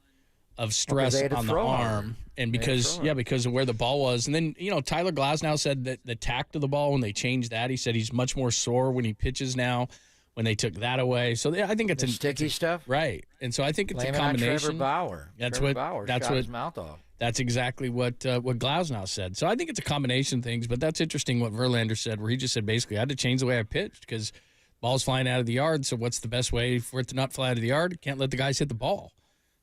of stress on the arm. And because of where the ball was. And then, Tyler Glasnow said that the tact of the ball, when they changed that, he said he's much more sore when he pitches now. When they took that away, so I think it's the sticky stuff, right? And so I think it's a combination. On Trevor Bauer. Trevor Bauer shot his mouth off. That's exactly what Glasnow said. So I think it's a combination of things, but that's interesting what Verlander said, where he just said basically I had to change the way I pitched because ball's flying out of the yard. So what's the best way for it to not fly out of the yard? Can't let the guys hit the ball.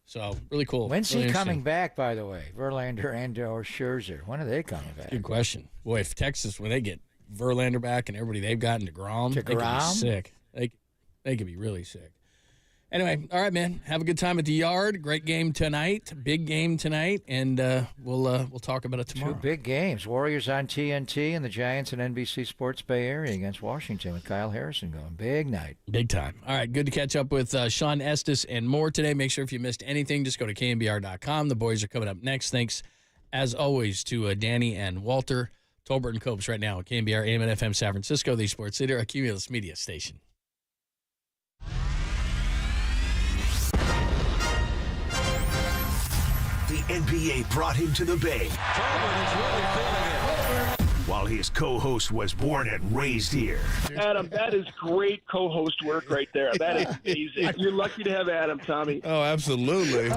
So really cool. When's he coming back? By the way, Verlander and/or Scherzer. When are they coming back? Good question. Boy, if Texas, when they get Verlander back and everybody they've gotten DeGrom, they could be sick. They could be really sick. Anyway, all right, man. Have a good time at the yard. Great game tonight. Big game tonight, and we'll talk about it tomorrow. Two big games. Warriors on TNT and the Giants and NBC Sports Bay Area against Washington with Kyle Harrison going. Big night. Big time. All right, good to catch up with Sean Estes and more today. Make sure if you missed anything, just go to KNBR.com. The boys are coming up next. Thanks, as always, to Danny and Walter. Tolbert and Copes right now at KNBR AM and FM San Francisco, the sports leader, a Cumulus Media station. The NBA brought him to the Bay. While his co-host was born and raised here. Adam, that is great co-host work right there. That is amazing. You're lucky to have Adam, Tommy. Oh, absolutely.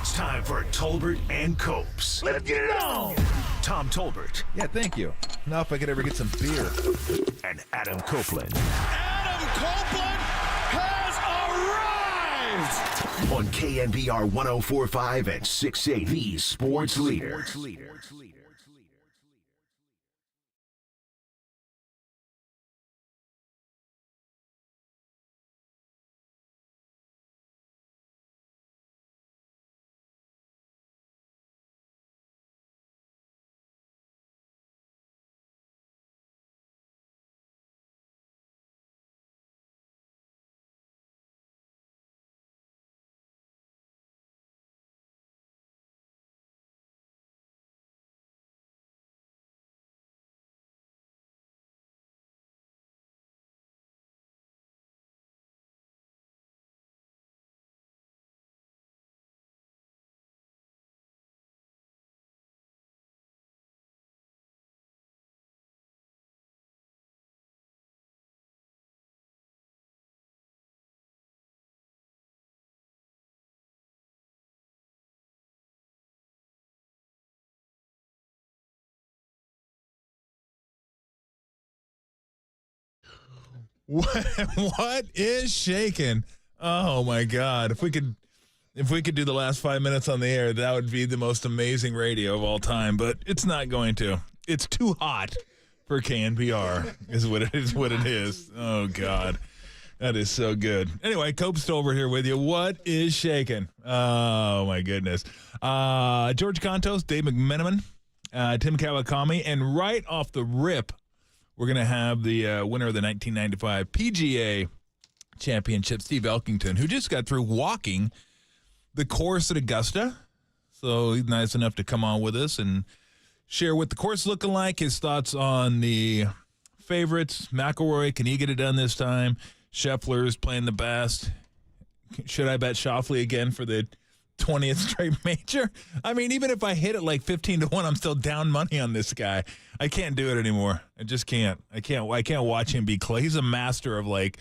It's time for Tolbert and Copes. Let's get it on! Tom Tolbert. Yeah, thank you. Now if I could ever get some beer. And Adam Copeland. Adam Copeland has arrived! On KNBR 104.5 and 680, the sports leader. What is shaking? Oh my God! If we could do the last 5 minutes on the air, that would be the most amazing radio of all time. But it's not going to. It's too hot for KNBR. Is what it is. What it is. Oh God, that is so good. Anyway, Cope Stover here with you. What is shaking? Oh my goodness. George Contos, Dave McMenamin, Tim Kawakami, and right off the rip, we're going to have the winner of the 1995 PGA Championship, Steve Elkington, who just got through walking the course at Augusta. So he's nice enough to come on with us and share what the course looking like, his thoughts on the favorites. McIlroy, can he get it done this time? Scheffler's playing the best. Should I bet Schauffele again for the 20th straight major? I mean, even if I hit it like 15-1, I'm still down money on this guy. I can't do it anymore. I just can't. I can't watch him be close. He's a master of like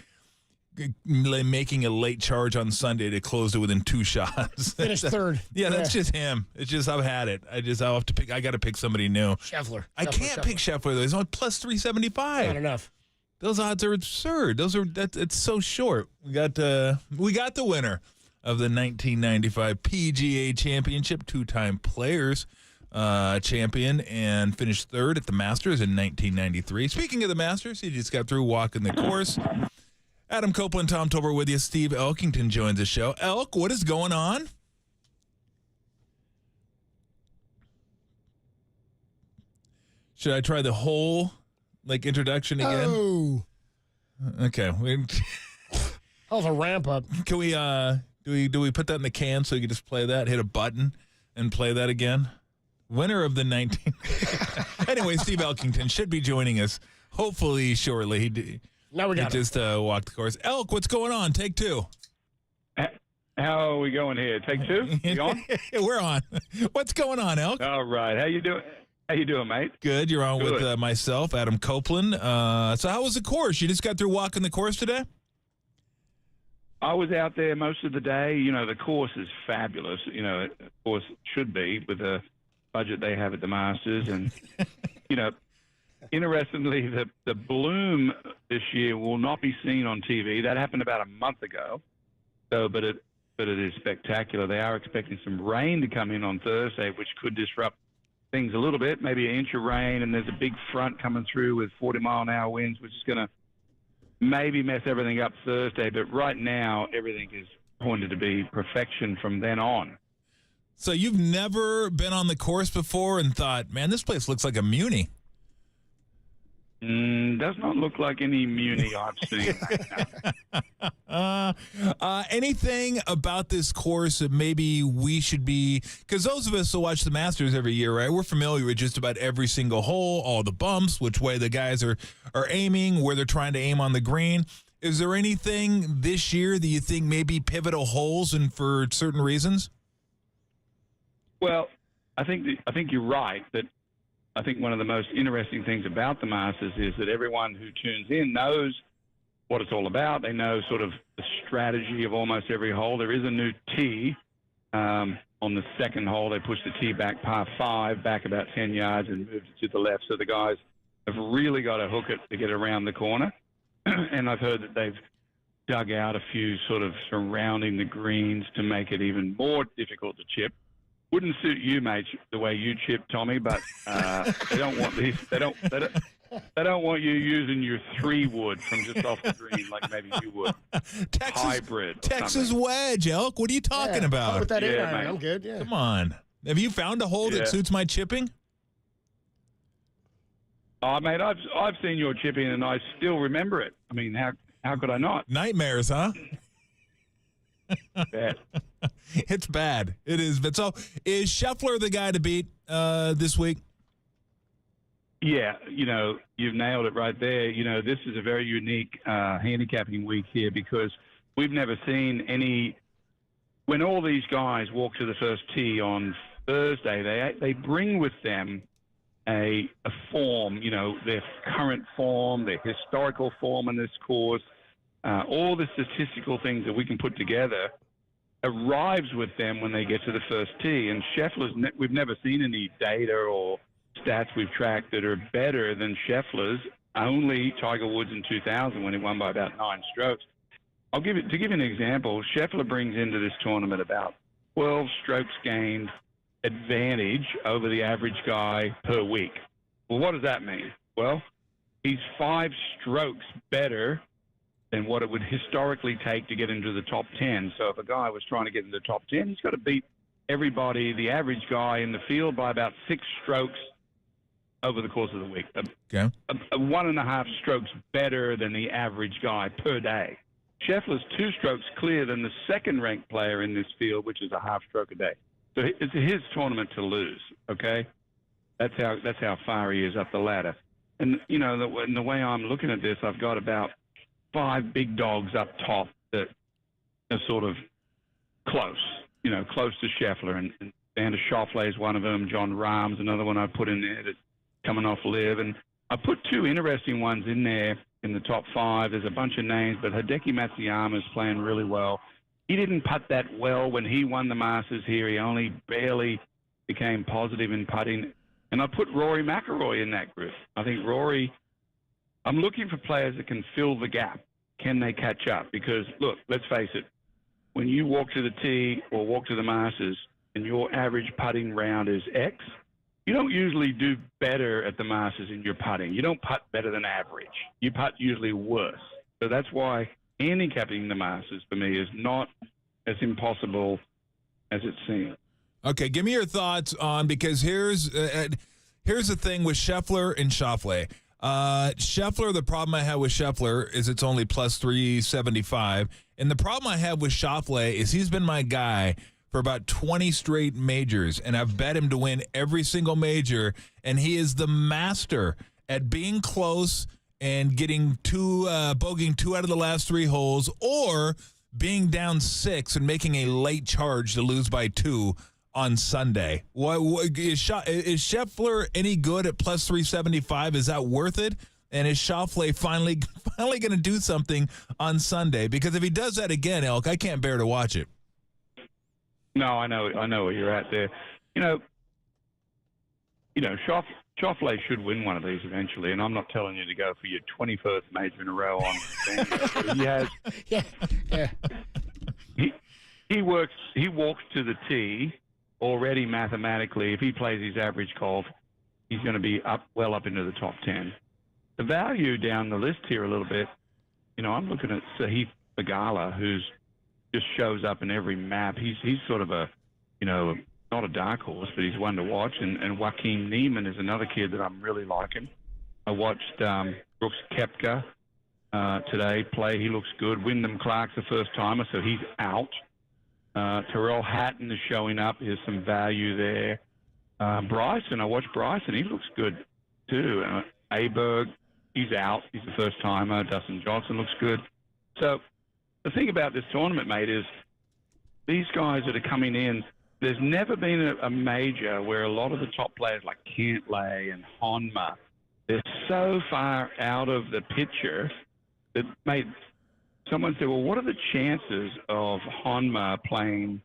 making a late charge on Sunday to close it within 2 shots. Finish third. Yeah, that's just him. It's just I've had it. I'll have to pick. I got to pick somebody new. Scheffler. I can't pick Scheffler though. He's only plus 375. Not enough. Those odds are absurd. It's so short. We got the winner of the 1995 PGA Championship, 2-time Players champion, and finished third at the Masters in 1993. Speaking of the Masters, he just got through walking the course. Adam Copeland, Tom Tolbert with you. Steve Elkington joins the show. Elk, what is going on? Should I try the whole introduction again? Oh. Okay. Oh, the ramp up. Can we do we put that in the can so you can just play that, hit a button and play that again? Winner of the 19 Anyway, Steve Elkington should be joining us hopefully shortly. Now we got he just walked the course. Elk, what's going on? Take 2. How are we going here? Take 2? You on? We're on. What's going on, Elk? All right. How you doing? How you doing, mate? Good. You're on with myself, Adam Copeland. So how was the course? You just got through walking the course today? I was out there most of the day. You know, the course is fabulous. You know, of course, it should be with the budget they have at the Masters. And, you know, interestingly, the bloom this year will not be seen on TV. That happened about a month ago. So, but it is spectacular. They are expecting some rain to come in on Thursday, which could disrupt things a little bit, maybe an inch of rain, and there's a big front coming through with 40-mile-an-hour winds, which is going to maybe mess everything up Thursday. But right now, everything is pointed to be perfection from then on. So you've never been on the course before and thought, man, this place looks like a Muni. Does not look like any Muni I've seen right now. Anything about this course that maybe we should be, because those of us who watch the Masters every year, right, we're familiar with just about every single hole, all the bumps, which way the guys are aiming, where they're trying to aim on the green. Is there anything this year that you think may be pivotal holes and for certain reasons? Well, I think you're right that I think one of the most interesting things about the Masters is that everyone who tunes in knows what it's all about. They know sort of the strategy of almost every hole. There is a new tee on the second hole. They pushed the tee back par 5, back about 10 yards and moved it to the left. So the guys have really got to hook it to get around the corner. And I've heard that they've dug out a few sort of surrounding the greens to make it even more difficult to chip. Wouldn't suit you, mate, the way you chip, Tommy. But they don't want these. They don't want you using your 3-wood from just off the green like maybe you would. Texas wedge, Elk. What are you talking about? With that Yeah, iron, mate. I'm good. Yeah. Come on. Have you found a hole that suits my chipping? Oh, mate, I've seen your chipping and I still remember it. I mean, how could I not? Nightmares, huh? Bad. It's bad. It is. But so, is Scheffler the guy to beat this week? Yeah, you know, you've nailed it right there. You know, this is a very unique handicapping week here because we've never seen any. When all these guys walk to the first tee on Thursday, they bring with them a form, you know, their current form, their historical form in this course, all the statistical things that we can put together arrives with them when they get to the first tee. And Scheffler's, we've never seen any data or stats we've tracked that are better than Scheffler's only Tiger Woods in 2000 when he won by about 9 strokes. To give you an example, Scheffler brings into this tournament about 12 strokes gained advantage over the average guy per week. Well, what does that mean? Well, he's 5 strokes better than what it would historically take to get into the top 10. So if a guy was trying to get into the top 10, he's got to beat everybody, the average guy in the field, by about 6 strokes over the course of the week. Okay. 1.5 strokes better than the average guy per day. Scheffler's 2 strokes clear than the second-ranked player in this field, which is a half stroke a day. So it's his tournament to lose, okay? That's how far he is up the ladder. And, you know, the way I'm looking at this, I've got about 5 big dogs up top that are sort of close to Scheffler. And Xander Schauffele is one of them. John Rahm's another one I put in there that's coming off live. And I put 2 interesting ones in there in the top 5. There's a bunch of names, but Hideki Matsuyama's playing really well. He didn't putt that well when he won the Masters here. He only barely became positive in putting. And I put Rory McIlroy in that group. I think Rory, I'm looking for players that can fill the gap. Can they catch up? Because, look, let's face it, when you walk to the tee or walk to the Masters and your average putting round is X, you don't usually do better at the Masters in your putting. You don't putt better than average. You putt usually worse. So that's why handicapping the Masters for me is not as impossible as it seems. Okay, give me your thoughts on, because here's the thing with Scheffler and Schauffele. Scheffler, the problem I have with Scheffler is it's only plus 375. And the problem I have with Schauffele is he's been my guy for about 20 straight majors, and I've bet him to win every single major, and he is the master at being close and getting bogeying 2 out of the last 3 holes, or being down 6 and making a late charge to lose by 2 on Sunday. Is Scheffler any good at plus 375? Is that worth it? And is Schauffele finally going to do something on Sunday? Because if he does that again, Elk, I can't bear to watch it. No, I know where you're at there. Schauffele should win one of these eventually, and I'm not telling you to go for your 21st major in a row on Sunday. He walks to the tee already mathematically. If he plays his average golf, he's going to be well up into the top 10. The value down the list here a little bit, I'm looking at Sahith Theegala, who's just shows up in every map. He's sort of not a dark horse, but he's one to watch. And Joaquin Niemann is another kid that I'm really liking. I watched Brooks Koepka today play. He looks good. Wyndham Clark's a first-timer, so he's out. Tyrrell Hatton is showing up. There's some value there. Bryson, I watched Bryson. He looks good, too. Aberg, he's out. He's the first-timer. Dustin Johnson looks good. So the thing about this tournament, mate, is these guys that are coming in, there's never been a major where a lot of the top players like Cantlay and Honma, they're so far out of the picture that, mate, someone said, well, what are the chances of Honma playing,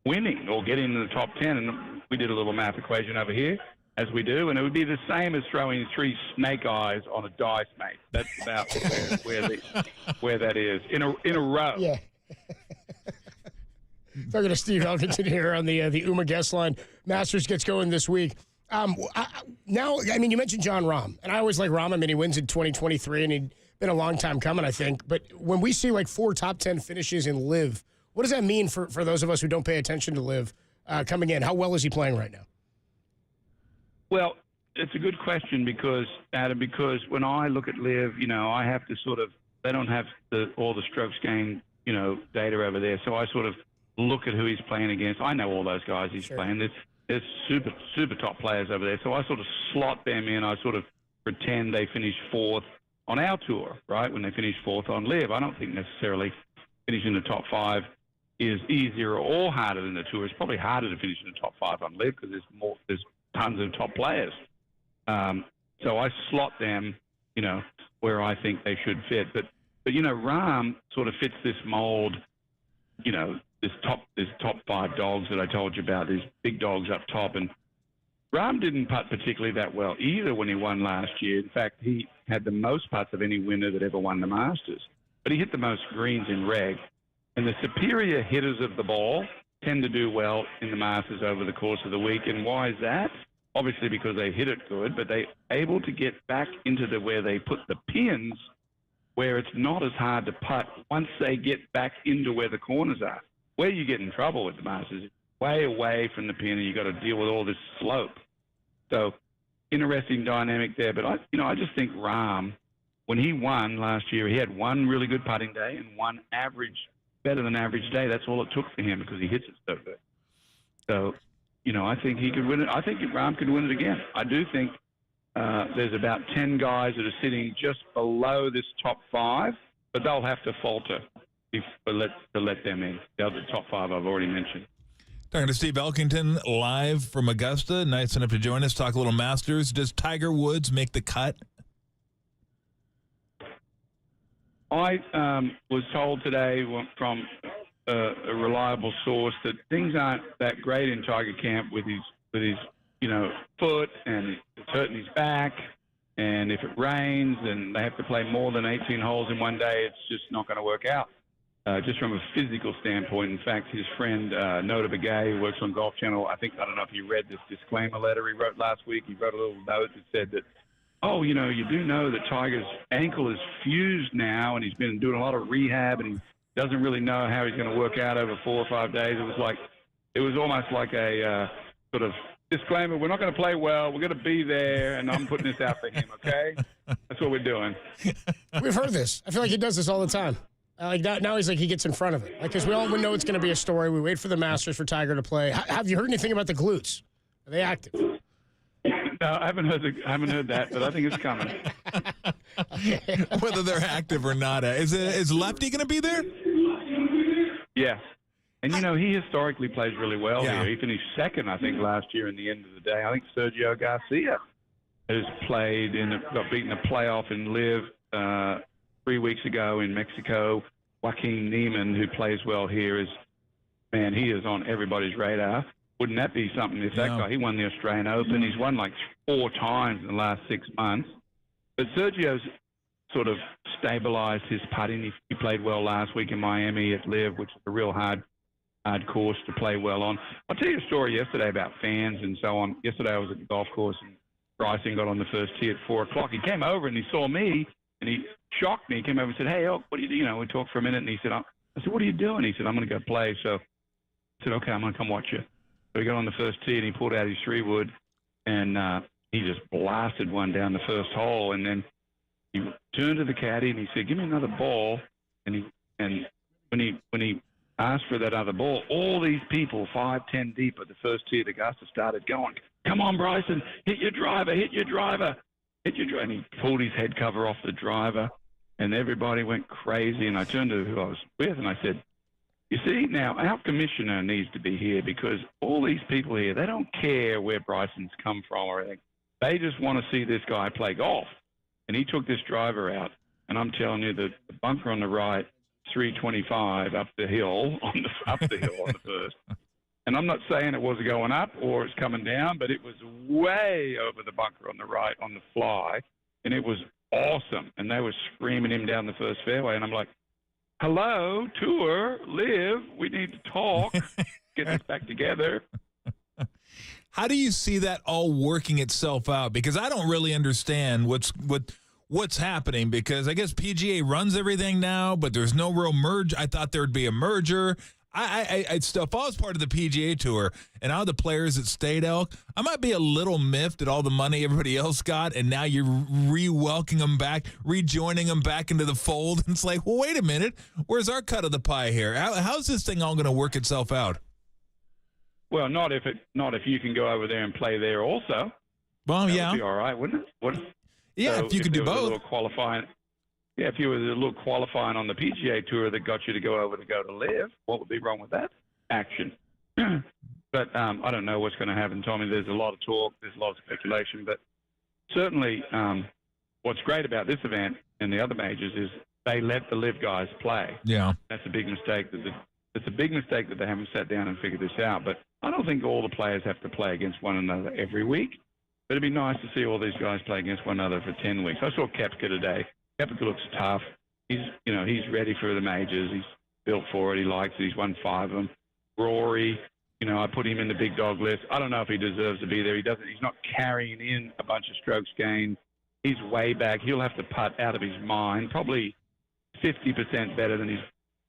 winning or getting in the top 10? And we did a little math equation over here, as we do, and it would be the same as throwing 3 snake eyes on a dice, mate. That's about where that is in a row. Yeah. Talking to Steve Elkington here on the UMA guest line. Masters gets going this week. You mentioned John Rahm, and I always like Rahm. I mean, he wins in 2023, and he'd been a long time coming, I think. But when we see like 4 top 10 finishes in LIV, what does that mean for those of us who don't pay attention to LIV coming in? How well is he playing right now? Well, it's a good question because when I look at LIV, I have to they don't have all the strokes gained, data over there. So I sort of look at who he's playing against. I know all those guys he's playing. There's super, super top players over there. So I sort of slot them in. I sort of pretend they finish 4th on our tour, right? When they finish 4th on LIV. I don't think necessarily finishing the top 5 is easier or harder than the tour. It's probably harder to finish in the top 5 on LIV because there's tons of top players. So I slot them, where I think they should fit. But Rahm sort of fits this mold, this top 5 dogs that I told you about, these big dogs up top. And Rahm didn't putt particularly that well either when he won last year. In fact, he had the most putts of any winner that ever won the Masters. But he hit the most greens in reg. And the superior hitters of the ball tend to do well in the Masters over the course of the week. And why is that? Obviously because they hit it good, but they're able to get back into where they put the pins, where it's not as hard to putt once they get back into where the corners are. Where you get in trouble with the Masters is way away from the pin, and you got to deal with all this slope. So, interesting dynamic there. But I just think Rahm, when he won last year, he had one really good putting day and one better than average day. That's all it took for him because he hits it so good. So, I think he could win it. I think Rahm could win it again. I do think there's about 10 guys that are sitting just below this top 5, but they'll have to falter to let them in. The other top 5 I've already mentioned. Talking to Steve Elkington live from Augusta. Nice enough to join us. Talk a little Masters. Does Tiger Woods make the cut? I was told today from a reliable source that things aren't that great in Tiger camp with his foot, and it's hurting his back. And if it rains and they have to play more than 18 holes in one day, it's just not going to work out. Just from a physical standpoint. In fact, his friend, Nota Begay, who works on Golf Channel, I don't know if you read this disclaimer letter he wrote last week. He wrote a little note that said that, you do know that Tiger's ankle is fused now, and he's been doing a lot of rehab, and he doesn't really know how he's going to work out over 4 or 5 days. It was almost like a sort of disclaimer. We're not going to play well. We're going to be there, and I'm putting this out for him, okay? That's what we're doing. We've heard this. I feel like he does this all the time. Now he's like he gets in front of it. Because we all know it's going to be a story. We wait for the Masters for Tiger to play. Have you heard anything about the glutes? Are they active? No, I haven't heard that, but I think it's coming. Whether they're active or not. Is Lefty going to be there? Yeah. And, he historically plays really well here. He finished second, I think, last year in the end of the day. I think Sergio Garcia has got beaten a playoff in Live 3 weeks ago in Mexico. Joaquin Niemann, who plays well here, he is on everybody's radar. Wouldn't that be something if that guy, he won the Australian Open. He's won like 4 times in the last 6 months. But Sergio's sort of stabilized his putting. He played well last week in Miami at Live, which is a real hard course to play well on. I'll tell you a story yesterday about fans and so on. Yesterday I was at the golf course, and Bryson got on the first tee at 4 o'clock. He came over and he saw me, and he shocked me. He came over and said, "Hey, Elk, what do you do?" We talked for a minute, and he said, I said, "What are you doing?" He said, "I'm going to go play." So I said, "Okay, I'm going to come watch you." So he got on the first tee, and he pulled out his 3-wood, and he just blasted one down the first hole. And then he turned to the caddy, and he said, "Give me another ball." And when he asked for that other ball, all these people, 5, 10 deep at the first tee at Augusta, started going, "Come on, Bryson, hit your driver, hit your driver, hit your driver." And he pulled his head cover off the driver, and everybody went crazy. And I turned to who I was with, and I said, "You see, now our commissioner needs to be here, because all these people here, they don't care where Bryson's come from or anything. They just want to see this guy play golf." And he took this driver out, and I'm telling you, the bunker on the right, 325 up the hill on the first. And I'm not saying it was going up or it's coming down, but it was way over the bunker on the right on the fly, and it was awesome. And they were screaming him down the first fairway, and I'm like, "Hello, tour, Live, we need to talk, get this back together." How do you see that all working itself out? Because I don't really understand what's happening, because I guess PGA runs everything now, but there's no real merge. I thought there would be a merger. I still, if I was part of the PGA Tour and all the players that stayed, Elk, I might be a little miffed at all the money everybody else got, and now you're re-welcoming them back, rejoining them back into the fold. And it's like, well, wait a minute, where's our cut of the pie here? How's this thing all going to work itself out? Well, not if you can go over there and play there also. Well, that yeah, would be all right, wouldn't it? Yeah, so if you could do both. If you were a little qualifying on the PGA Tour that got you to go over to go to Live, what would be wrong with that action? But I don't know what's going to happen, Tommy. There's a lot of talk. There's a lot of speculation. But certainly what's great about this event and the other majors is they let the Live guys play. Yeah. That's a big mistake. It's a big mistake that they haven't sat down and figured this out. But I don't think all the players have to play against one another every week, but it'd be nice to see all these guys play against one another for 10 weeks. I saw Koepka today. Koepka looks tough. He's ready for the majors. He's built for it. He likes it. He's won 5 of them. Rory, I put him in the big dog list. I don't know if he deserves to be there. He doesn't. He's not carrying in a bunch of strokes gained. He's way back. He'll have to putt out of his mind, probably 50% better than he's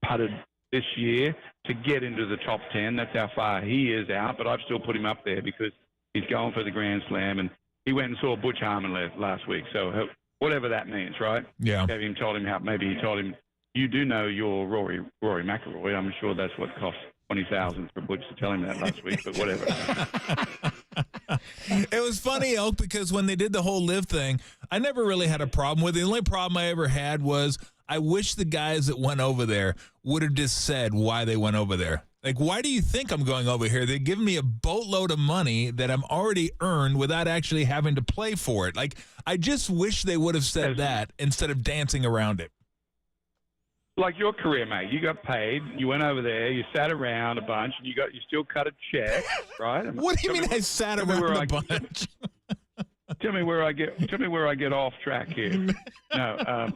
putted this year to get into the top 10. That's how far he is out, but I've still put him up there because he's going for the Grand Slam, and he went and saw Butch Harmon last week. So whatever that means, right? Yeah. Maybe he told him, you do know you're Rory McIlroy. I'm sure that's what cost $20,000 for Butch to tell him that last week, but whatever. It was funny, Oak, because when they did the whole live thing, I never really had a problem with it. The only problem I ever had was I wish the guys that went over there would have just said why they went over there. Like, why do you think I'm going over here? They're giving me a boatload of money that I'm already earned without actually having to play for it. Like, I just wish they would have said that instead of dancing around it. Like your career, mate. You got paid. You went over there. You sat around a bunch, and you still cut a check, right? What do you mean I sat around a bunch? Tell me where I get off track here. No,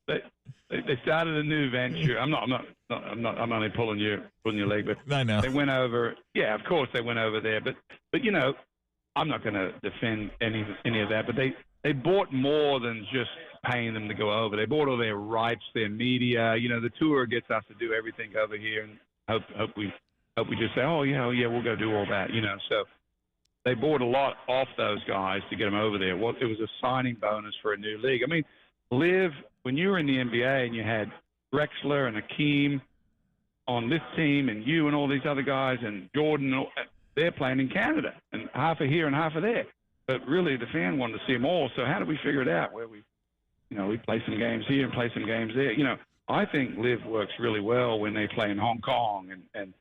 they started a new venture. I'm only pulling your leg, but I know they went over. Yeah, of course they went over there, but I'm not going to defend any of that. But they bought more than just paying them to go over. They bought all their rights, their media. The tour gets us to do everything over here, and hope we just say, oh yeah, we'll go do all that. So they bought a lot off those guys to get them over there. Well, it was a signing bonus for a new league. I mean, Liv, when you were in the NBA and you had Drexler and Hakeem on this team, and you and all these other guys, and Jordan, they're playing in Canada, and half are here and half are there. But really, the fan wanted to see them all. So how do we figure it out? Where we play some games here and play some games there. I think Liv works really well when they play in Hong Kong and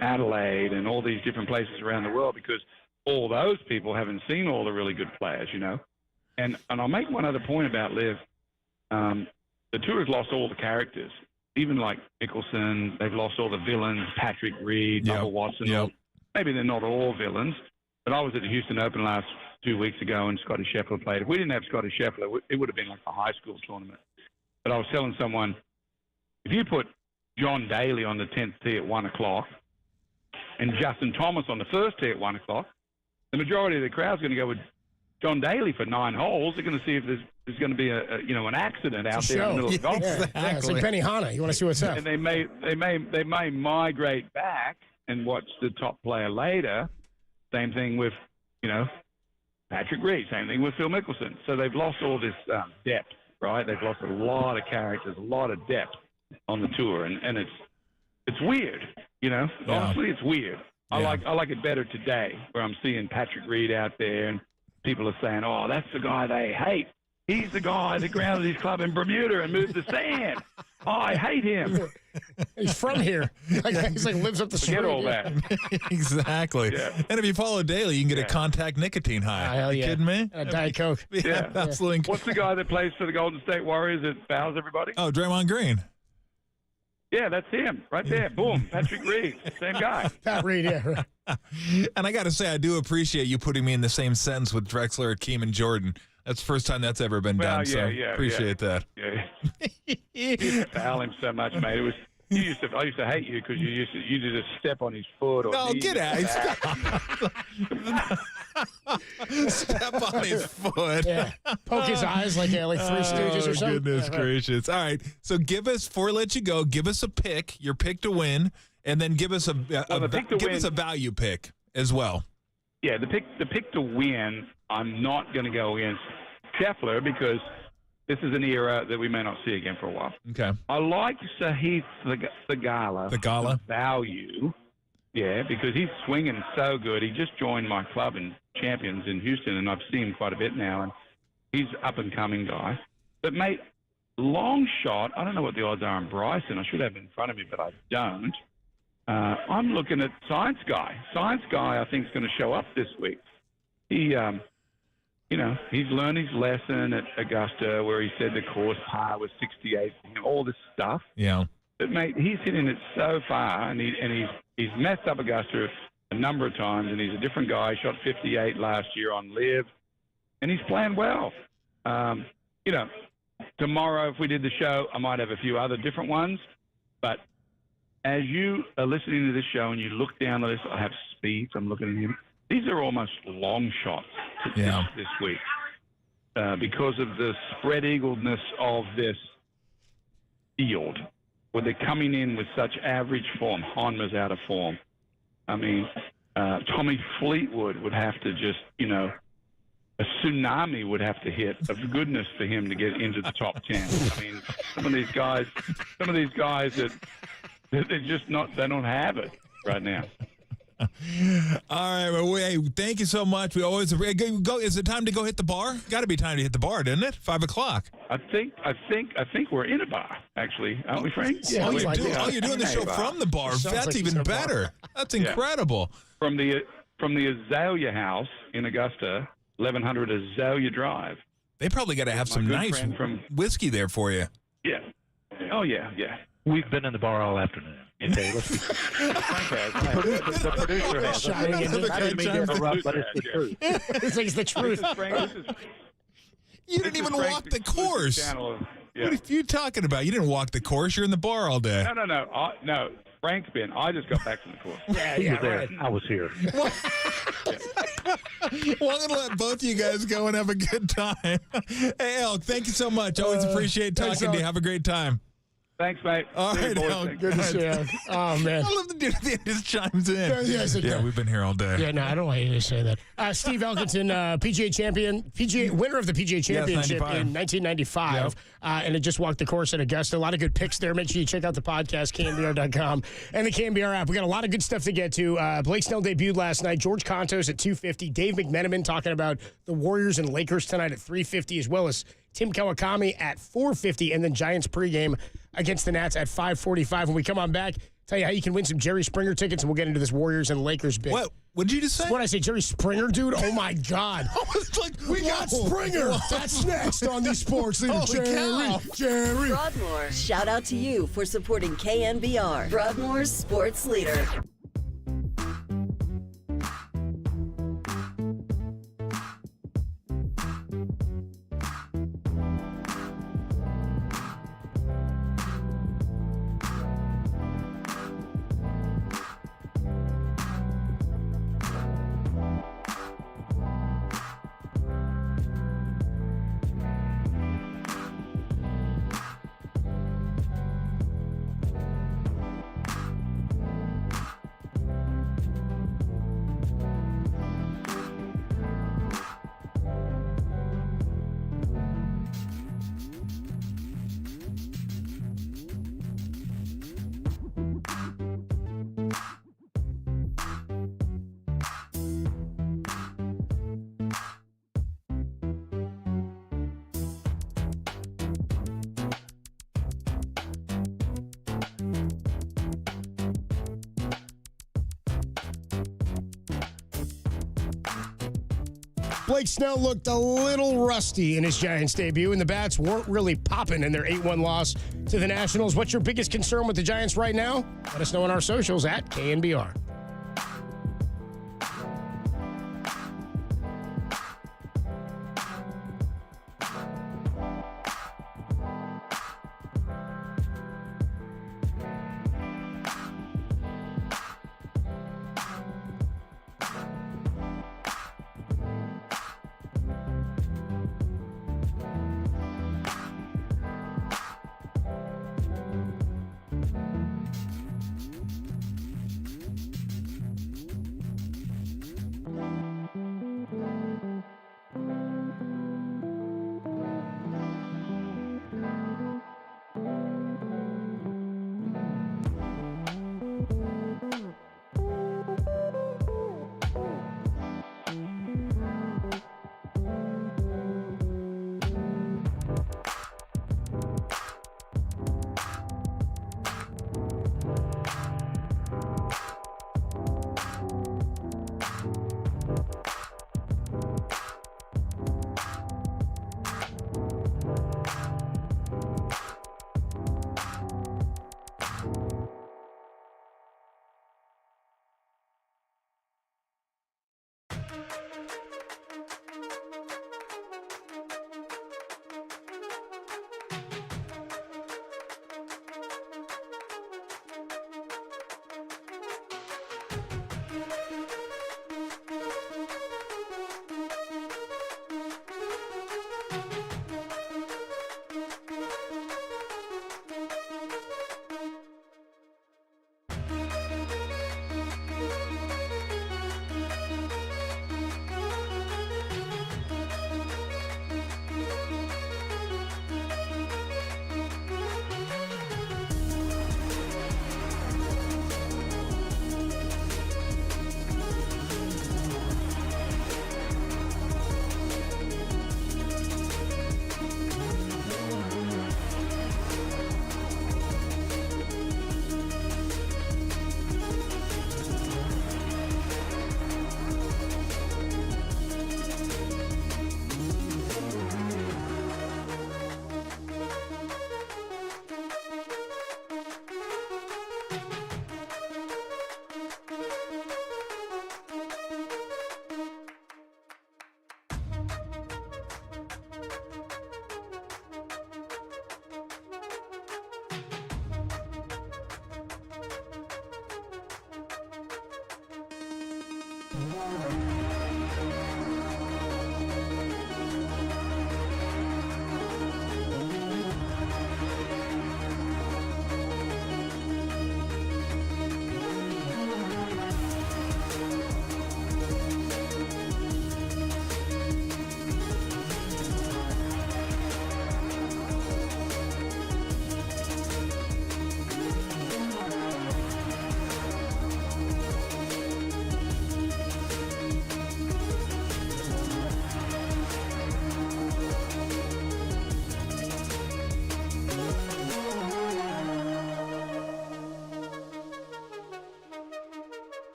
Adelaide and all these different places around the world, because all those people haven't seen all the really good players, And I'll make one other point about Liv. The tour has lost all the characters, even like Mickelson. They've lost all the villains, Patrick Reed, Bubba Watson. Yep. Maybe they're not all villains, but I was at the Houston Open last 2 weeks ago, and Scotty Scheffler played. If we didn't have Scotty Scheffler, it would have been like a high school tournament. But I was telling someone, if you put John Daly on the 10th tee at 1 o'clock and Justin Thomas on the first tee at 1 o'clock, the majority of the crowd's going to go with John Daly for 9 holes. They're going to see if there's going to be an accident out there in the middle of the golf. Exactly. Yeah, it's like Benihana. You want to see what's up? And they may migrate back and watch the top player later. Same thing with Patrick Reed. Same thing with Phil Mickelson. So they've lost all this depth, right? They've lost a lot of characters, a lot of depth on the tour, and it's weird. Honestly, it's weird. I like it better today, where I'm seeing Patrick Reed out there, and people are saying, "Oh, that's the guy they hate. He's the guy that grounded his club in Bermuda and moved the sand. Oh, I hate him. He's from here. He's lives up the street. Forget all that." Exactly. Yeah. And if you follow Daly, you can get a contact nicotine high. Hell You yeah. kidding me? A Diet Coke. Yeah, absolutely. What's the guy that plays for the Golden State Warriors that fouls everybody? Oh, Draymond Green. Yeah, that's him right there. Boom, Patrick Reed, same guy. Pat Reed, yeah. And I got to say, I do appreciate you putting me in the same sentence with Drexler, Hakeem, and Jordan. That's the first time that's ever been done. Appreciate that. Yeah. You used to foul him so much, mate. I used to hate you because you used to just step on his foot. Or No, get out. Step on his foot. Yeah. Poke his eyes like Three Stooges or something. Goodness gracious. All right. So before I let you go, give us a pick, your pick to win, and then give us a value pick as well. Yeah, the pick to win, I'm not going to go against Scheffler because this is an era that we may not see again for a while. Okay. I like Sahith Theegala. Theegala. Value. Yeah, because he's swinging so good. He just joined my club in Champions in Houston, and I've seen him quite a bit now, and he's up-and-coming guy. But, mate, long shot, I don't know what the odds are on Bryson. I should have it in front of me, but I don't. I'm looking at Science Guy. Science Guy, I think, is going to show up this week. He, he's learned his lesson at Augusta where he said the course par was 68, all this stuff. Yeah. But, mate, he's hitting it so far, and he's messed up Augusta a number of times, and he's a different guy. Shot 58 last year on Live, and he's playing well. You know, tomorrow, if we did the show, I might have a few other different ones. But as you are listening to this show and you look down the list, I have Speeds. I'm looking at him. These are almost long shots this week because of the spread eagledness of this field, where they're coming in with such average form. Honma's out of form. I mean, Tommy Fleetwood would have to just, you know, a tsunami would have to hit of goodness for him to get into the top 10. I mean, some of these guys that they're just not, they don't have it right now. All right, well, hey, thank you so much. We always go. Is it time to go hit the bar? Got to be time to hit the bar, didn't it? 5 o'clock. I think we're in a bar, actually, aren't we, Frank? Yeah, you're doing the show from the bar. That's even better. That's incredible. From the Azalea House in Augusta, 1100 Azalea Drive. They probably got to have some nice whiskey there for you. Yeah. Oh yeah. We've been in the bar all afternoon. Okay, the producer has. But it's the truth. It's the truth. You didn't even walk the course. What are you talking about? You didn't walk the course. You're in the bar all day. No. Frank's been. I just got back from the course. He was there. I was here. Well, I'm going to let both of you guys go and have a good time. Hey, Elk, thank you so much. Always appreciate talking to you. Have a great time. Thanks, mate. All right, Elk. Good to see you. Oh, man. I love the dude at the end just chimes in. Yeah, we've been here all day. Yeah, no, I don't want you to say that. Steve Elkinson, winner of the PGA Championship in 1995, and it just walked the course at Augusta. A lot of good picks there. Make sure you check out the podcast, KNBR.com, and the KNBR app. We got a lot of good stuff to get to. Blake Snell debuted last night. George Contos at 250. Dave McMenamin talking about the Warriors and Lakers tonight at 350, as well as Tim Kawakami at 450, and then Giants pregame against the Nats at 5:45. When we come on back, tell you how you can win some Jerry Springer tickets, and we'll get into this Warriors and Lakers bit. What did you just say? What did I say, Jerry Springer, dude? Oh, my God. We got Springer. That's next on the Sports Leader. Jerry. Broadmoor, shout out to you for supporting KNBR, Broadmoor's Sports Leader. Blake Snell looked a little rusty in his Giants debut, and the Bats weren't really popping in their 8-1 loss to the Nationals. What's your biggest concern with the Giants right now? Let us know on our socials at KNBR.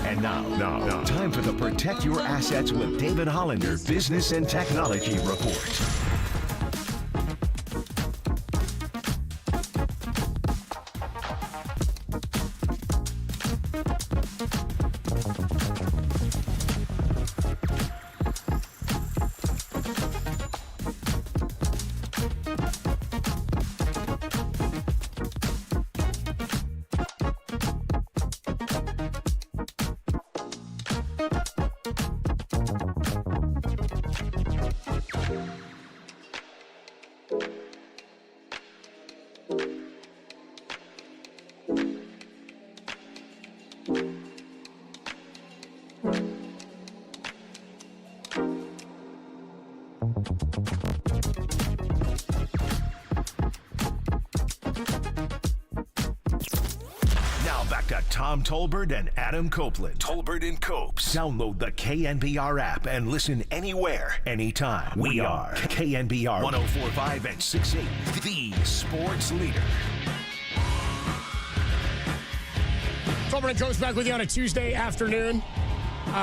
And now, time for the Protect Your Assets with David Hollander Business and Technology Report. Tom Tolbert and Adam Copeland. Tolbert and Copes. Download the KNBR app and listen anywhere, anytime. We are KNBR 104.5 and 6.8, the sports leader. Tolbert and Copes back with you on a Tuesday afternoon.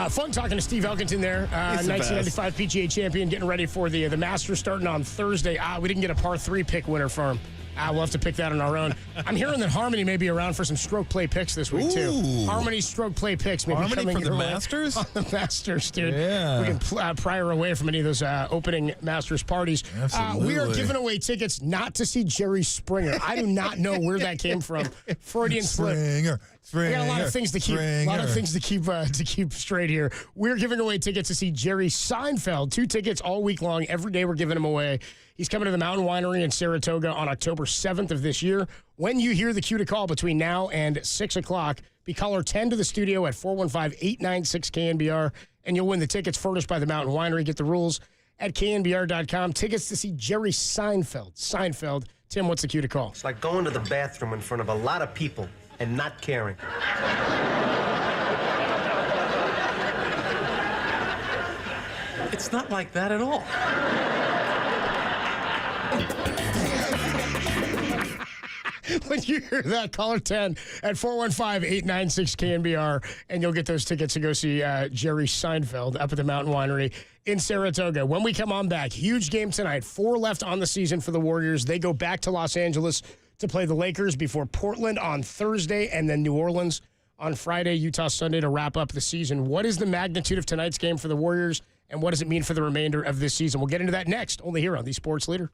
Fun talking to Steve Elkington there, 1995 PGA champion, getting ready for the Masters starting on Thursday. We didn't get a par 3 pick winner for him. We'll have to pick that on our own. I'm hearing that Harmony may be around for some stroke play picks this week, too. Harmony stroke play picks may be coming for the your way. Masters? On the Masters, dude. Yeah. We can pry her away from any of those opening Masters parties. Absolutely. We are giving away tickets not to see Jerry Springer. I do not know where that came from. Freudian slip. We got a lot of things to keep straight here. We're giving away tickets to see Jerry Seinfeld. 2 tickets all week long. Every day we're giving them away. He's coming to the Mountain Winery in Saratoga on October 7th of this year. When you hear the cue to call between now and 6 o'clock, be caller 10 to the studio at 415-896-KNBR, and you'll win the tickets furnished by the Mountain Winery. Get the rules at knbr.com. Tickets to see Jerry Seinfeld. Tim, what's the cue to call? It's like going to the bathroom in front of a lot of people and not caring. It's not like that at all. When you hear that, caller 10 at 415-896-KNBR, and you'll get those tickets to go see Jerry Seinfeld up at the Mountain Winery in Saratoga. When we come on back, huge game tonight. 4 left on the season for the Warriors. They go back to Los Angeles to play the Lakers before Portland on Thursday and then New Orleans on Friday, Utah Sunday to wrap up the season. What is the magnitude of tonight's game for the Warriors, and what does it mean for the remainder of this season? We'll get into that next, only here on The Sports Leader.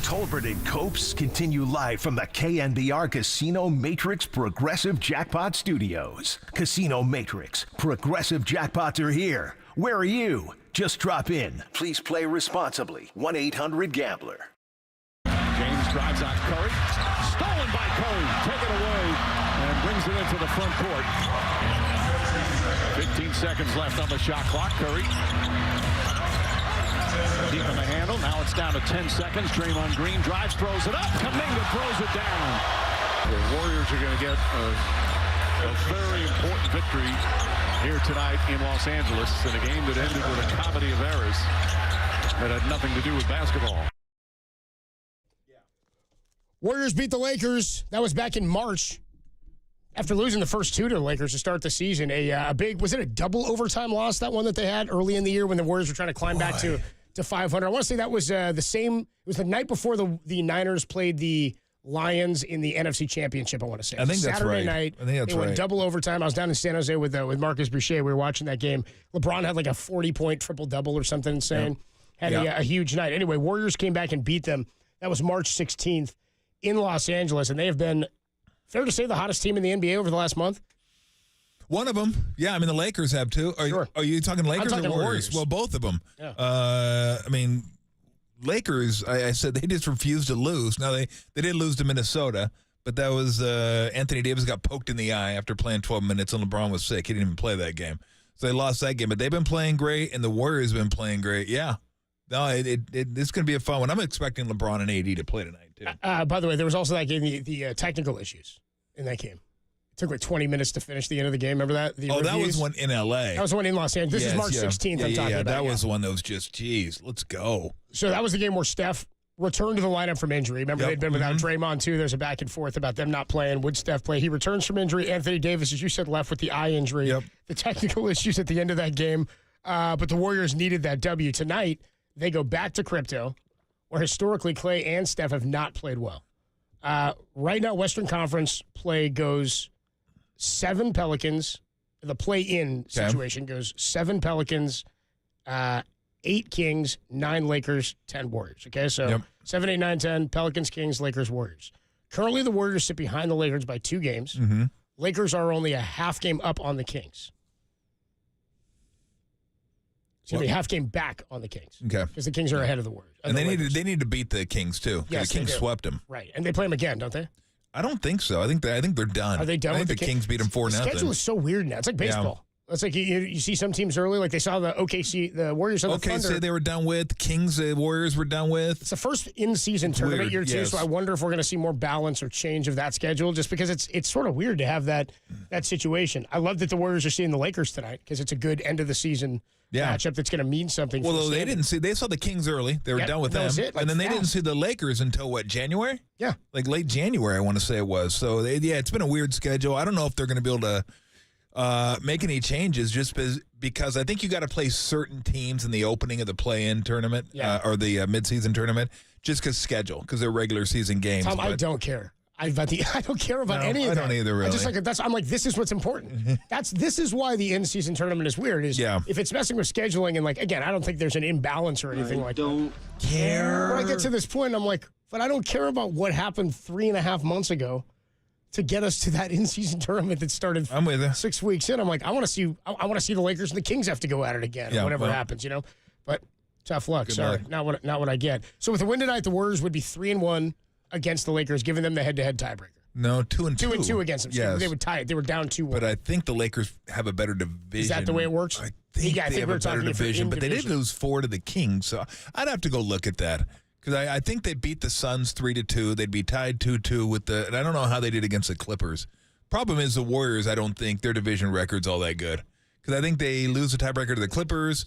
Tolbert and Copes continue live from the KNBR Casino Matrix Progressive Jackpot Studios. Casino Matrix, Progressive Jackpots are here. Where are you? Just drop in. Please play responsibly. 1-800-GAMBLER. James drives on Curry. Stolen by Curry. Taken away and brings it into the front court. 15 seconds left on the shot clock. Curry deep in the handle. Now it's down to 10 seconds. Draymond Green drives, throws it up. Kuminga throws it down. The Warriors are going to get a very important victory here tonight in Los Angeles in a game that ended with a comedy of errors that had nothing to do with basketball. Warriors beat the Lakers. That was back in March. After losing the first two to the Lakers to start the season, a big, was it a double overtime loss, that one that they had early in the year when the Warriors were trying to climb back to 500? I want to say that was the same. It was the night before the Niners played the Lions in the NFC Championship, I want to say. I think that's Saturday right. night. I think that's they went right. double overtime. I was down in San Jose with Marcus Boucher. We were watching that game. LeBron had like a 40-point triple-double or something insane. Had a huge night. Anyway, Warriors came back and beat them. That was March 16th in Los Angeles, and they have been, fair to say, the hottest team in the NBA over the last month. One of them. Yeah, I mean, the Lakers have too. Are you talking Lakers I'm talking or Warriors? Well, both of them. Yeah. I mean, Lakers, I said they just refused to lose. Now, they did lose to Minnesota, but that was Anthony Davis got poked in the eye after playing 12 minutes, and LeBron was sick. He didn't even play that game. So they lost that game. But they've been playing great, and the Warriors have been playing great. Yeah. No, it's going to be a fun one. I'm expecting LeBron and AD to play tonight, too. By the way, there was also that game, the technical issues in that game. It took like 20 minutes to finish the end of the game. Remember that? That was one in L.A. That was the one in Los Angeles. This is March 16th I'm talking about. That was the one that was just, geez, let's go. So that was the game where Steph returned to the lineup from injury. Remember, they'd been without Draymond, too. There's a back and forth about them not playing. Would Steph play? He returns from injury. Anthony Davis, as you said, left with the eye injury. The technical issues at the end of that game. But the Warriors needed that W. Tonight, they go back to crypto, where historically Clay and Steph have not played well. Right now, Western Conference play goes 7 Pelicans. The play-in situation goes 7 Pelicans, 8 Kings, 9 Lakers, 10 Warriors. Okay, so 7, 8, 9, 10, Pelicans, Kings, Lakers, Warriors. Currently, the Warriors sit behind the Lakers by 2 games. Lakers are only a half game up on the Kings. So a half game back on the Kings. Okay. Because the Kings are ahead of the Warriors. And they need to beat the Kings, too. Yes, the Kings they do. swept them. Right. And they play them again, don't they? I don't think so. I think they're done. Are they done I with think the Kings beat them 4-0. The schedule is so weird now. It's like baseball. It's like you see some teams early, like they saw the OKC, the Warriors on the Thunder. OKC they were done with. The Kings, the Warriors were done with. It's the first in-season tournament year, too, yes. so I wonder if we're going to see more balance or change of that schedule, just because it's sort of weird to have that situation. I love that the Warriors are seeing the Lakers tonight, because it's a good end-of-the-season matchup that's going to mean something. Well, they saw the Kings early. They were done with them. That was it. And then they didn't see the Lakers until, what, January? Yeah. Like late January, I want to say it was. So, it's been a weird schedule. I don't know if they're going to be able to make any changes, just because I think you got to play certain teams in the opening of the play-in tournament or the midseason tournament, just because schedule, because they're regular season games. Tom, I don't care. I don't care about any of that. I don't either, really. I'm like, this is what's important. This is why the in-season tournament is weird. If it's messing with scheduling and, like, again, I don't think there's an imbalance or anything like that. I don't care. When I get to this point, I'm like, but I don't care about what happened 3.5 months ago to get us to that in-season tournament that started 6 weeks in. I'm like, I want to see the Lakers and the Kings have to go at it again, or whatever happens, But tough luck. Sorry, not what I get. So with the win tonight, the Warriors would be 3-1 against the Lakers, giving them the head-to-head tiebreaker. No, 2-2. 2-2 against them. So yes. they would tie it. They were down 2-1. But I think the Lakers have a better division. Is that the way it works? I think they have a better division, but they did lose 4 to the Kings, so I'd have to go look at that. Because I think they beat the Suns 3-2. They'd be tied 2-2 with and I don't know how they did against the Clippers. Problem is the Warriors, I don't think their division record's all that good. Because I think they lose the tiebreaker to the Clippers,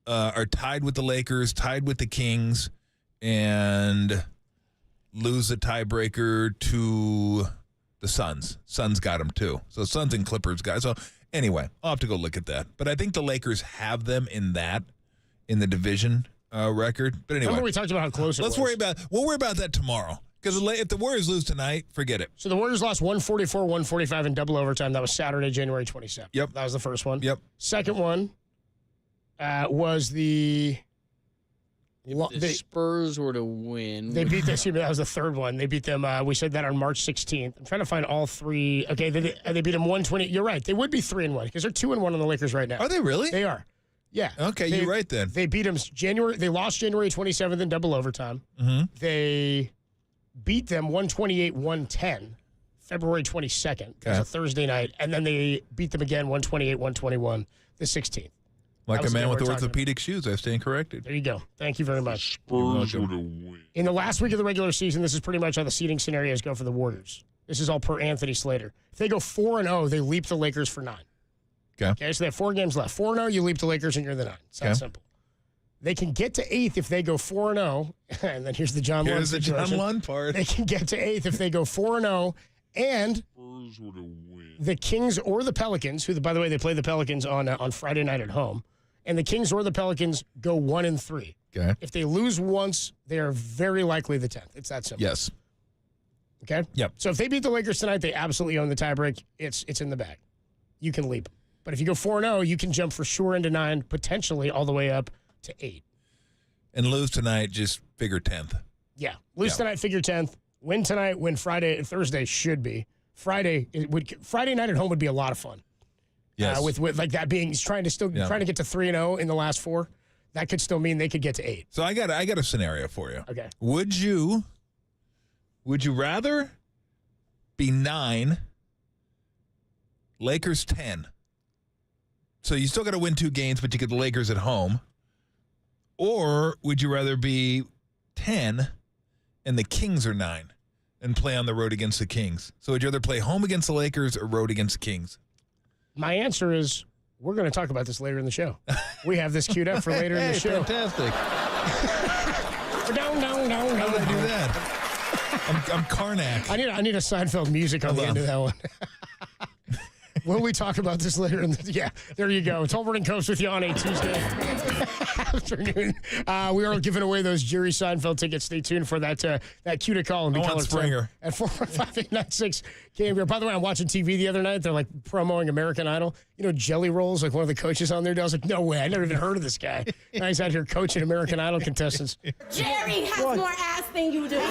are tied with the Lakers, tied with the Kings, and lose the tiebreaker to the Suns. Suns got them too. So Suns and Clippers got. So anyway, I'll have to go look at that. But I think the Lakers have them in the division record. But anyway, remember we talked about how close it was. We'll worry about that tomorrow. Because if the Warriors lose tonight, forget it. So the Warriors lost 144-145 in double overtime. That was Saturday, January 27th. Yep. That was the first one. Yep. Second one was the If the Spurs were to win. They beat this. That was the third one. They beat them. We said that on March 16th. I'm trying to find all three. Okay, they beat them 120. You're right. They would be 3-1 because they're 2-1 on the Lakers right now. Are they really? They are. Yeah. Okay, you're right then. They beat them January. They lost January 27th in double overtime. Mm-hmm. They beat them 128-110 February 22nd. It was a Thursday night, and then they beat them again 128-121 the 16th. Like a man with orthopedic shoes, I stand corrected. There you go. Thank you very much. Spurs would win. In the last week of the regular season, this is pretty much how the seeding scenarios go for the Warriors. This is all per Anthony Slater. If they go 4-0, they leap the Lakers for 9. Okay, so they have 4 games left. 4-0, you leap the Lakers, and you're the 9. It's that simple. They can get to 8th if they go 4-0, and then here's the John Lund situation. Here's the John Lund part. They can get to 8th if they go 4-0, and the Kings or the Pelicans, who, by the way, they play the Pelicans on Friday night at home, and the Kings or the Pelicans go 1-3. Okay. If they lose once, they are very likely the 10th. It's that simple. Yes. Okay? Yep. So if they beat the Lakers tonight, they absolutely own the tiebreak. It's in the bag. You can leap. But if you go 4-0, you can jump for sure into 9, potentially all the way up to 8. And lose tonight, just figure 10th. Yeah. Lose tonight, figure 10th. Win tonight, win Thursday should be. Friday night at home would be a lot of fun. Yes. With like that being, he's trying to get to 3-0 in the last 4. That could still mean they could get to 8. So I got a scenario for you. Okay. Would you rather be 9, Lakers 10? So you still got to win 2 games, but you get the Lakers at home. Or would you rather be 10 and the Kings are 9 and play on the road against the Kings? So would you rather play home against the Lakers or road against the Kings? My answer is we're going to talk about this later in the show. We have this queued up for later in the show. Fantastic. How did I do that? I'm Karnak. I need a Seinfeld music on the end of that one. Will we talk about this later? Yeah, there you go. It's Holbert and Coast with you on a Tuesday afternoon. We are giving away those Jerry Seinfeld tickets. Stay tuned for that cue to call and be color Springer at 415-896 KNBR. By the way, I'm watching TV the other night. They're like promoting American Idol. You know, Jelly Rolls, like one of the coaches on there. I was like, no way. I never even heard of this guy. Now he's out here coaching American Idol contestants. Jerry has more ass than you do.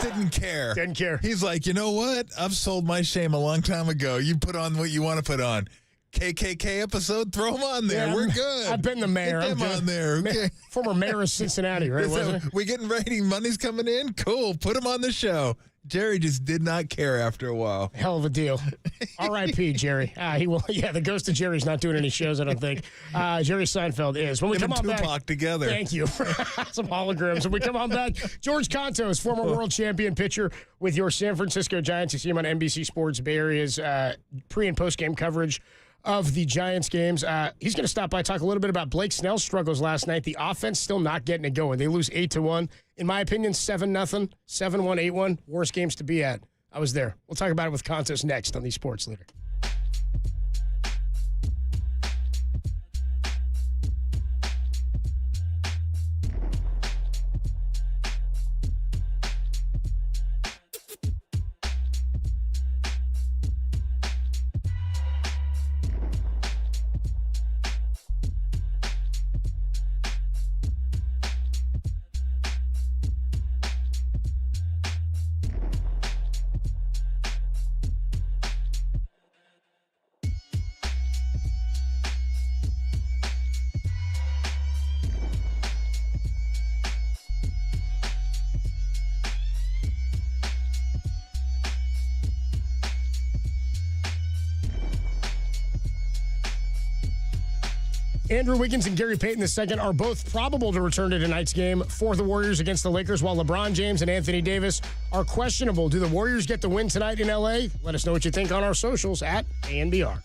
Didn't care. Didn't care. He's like, you know what? I've sold my shame a long time ago. You put on what you want to put on. KKK episode, throw them on there. Yeah, we're good. I've been the mayor. Get them on there. Okay. Former mayor of Cincinnati, right? We getting rating. Money's coming in. Cool. Put them on the show. Jerry just did not care after a while. Hell of a deal. R.I.P. Jerry. He will. Yeah, the ghost of Jerry's not doing any shows, I don't think. Jerry Seinfeld is. When we come on Tupac back together. Thank you. Some holograms. When we come on back, George Contos, former world champion pitcher with your San Francisco Giants. You see him on NBC Sports, Bay Area's pre- and post-game coverage of the Giants games. He's going to stop by, talk a little bit about Blake Snell's struggles last night. The offense still not getting it going. They lose 8-1. In my opinion, 7-0, 7-1, 8-1. Worst games to be at. I was there. We'll talk about it with Contos next on the Sports Leader. Andrew Wiggins and Gary Payton II are both probable to return to tonight's game for the Warriors against the Lakers, while LeBron James and Anthony Davis are questionable. Do the Warriors get the win tonight in L.A.? Let us know what you think on our socials at KNBR.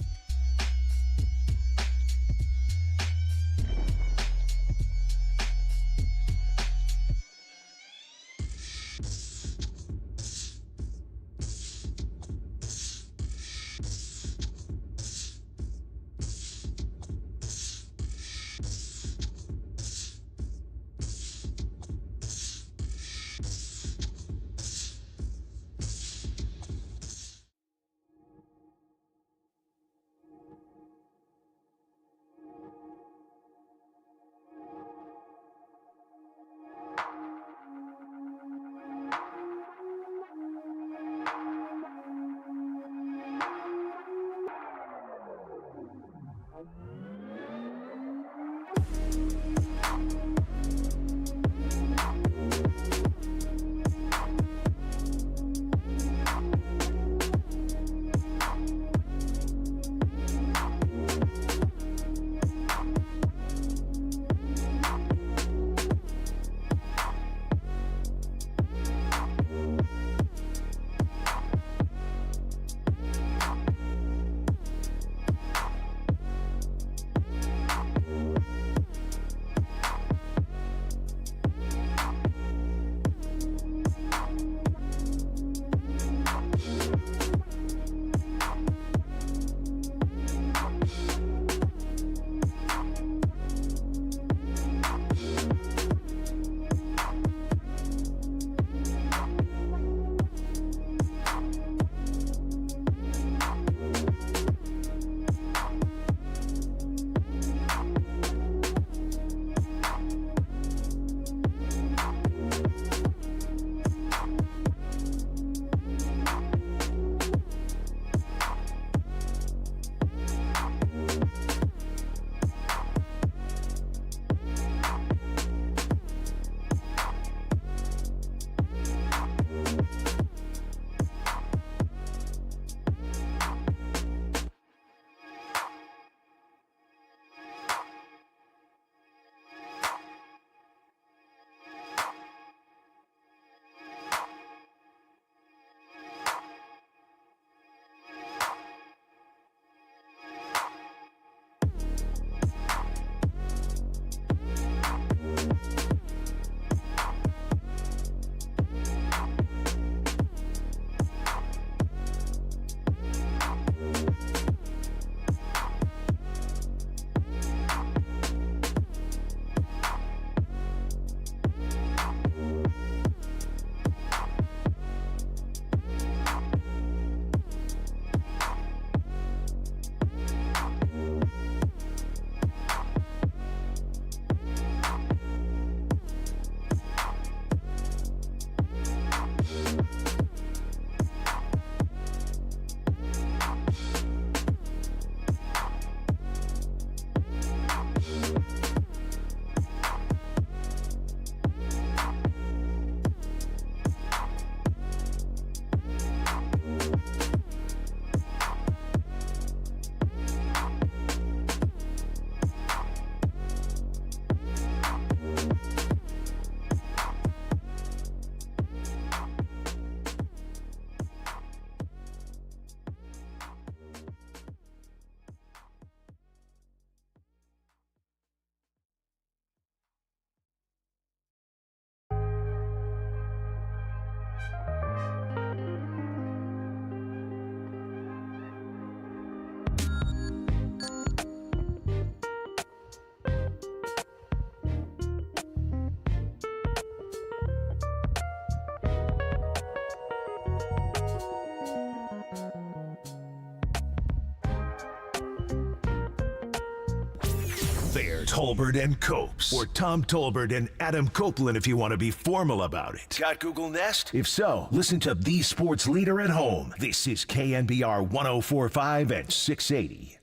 They're Tolbert and Copes, or Tom Tolbert and Adam Copeland if you want to be formal about it. Got Google Nest? If so, listen to the sports leader at home. This is KNBR 104.5 and 680.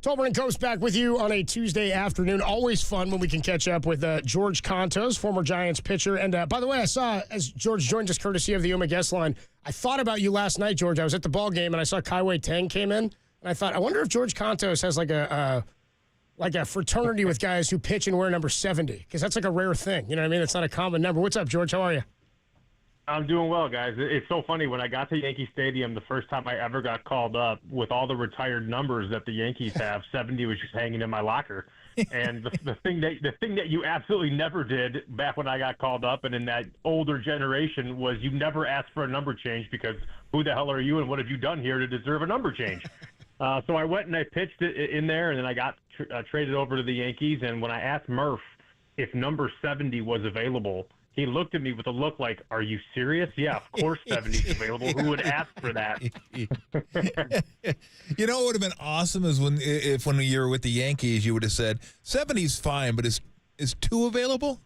Tolbert and Coast back with you on a Tuesday afternoon. Always fun when we can catch up with George Contos, former Giants pitcher. And by the way, I saw, as George joined us courtesy of the Uma guest line, I thought about you last night, George. I was at the ball game, and I saw Kai Wei Tang came in. And I thought, I wonder if George Contos has like a fraternity with guys who pitch and wear number 70, because that's like a rare thing. You know what I mean? It's not a common number. What's up, George? How are you? I'm doing well, guys. It's so funny. When I got to Yankee Stadium, the first time I ever got called up, with all the retired numbers that the Yankees have, 70 was just hanging in my locker. And the thing that you absolutely never did back when I got called up and in that older generation was you never asked for a number change, because who the hell are you and what have you done here to deserve a number change? So I went and I pitched it in there, and then I got traded over to the Yankees. And when I asked Murph if number 70 was available, he looked at me with a look like, "Are you serious?" Yeah, of course 70 is available. Who would ask for that? You know what would have been awesome is when you were with the Yankees, you would have said 70's fine, but is 2 available?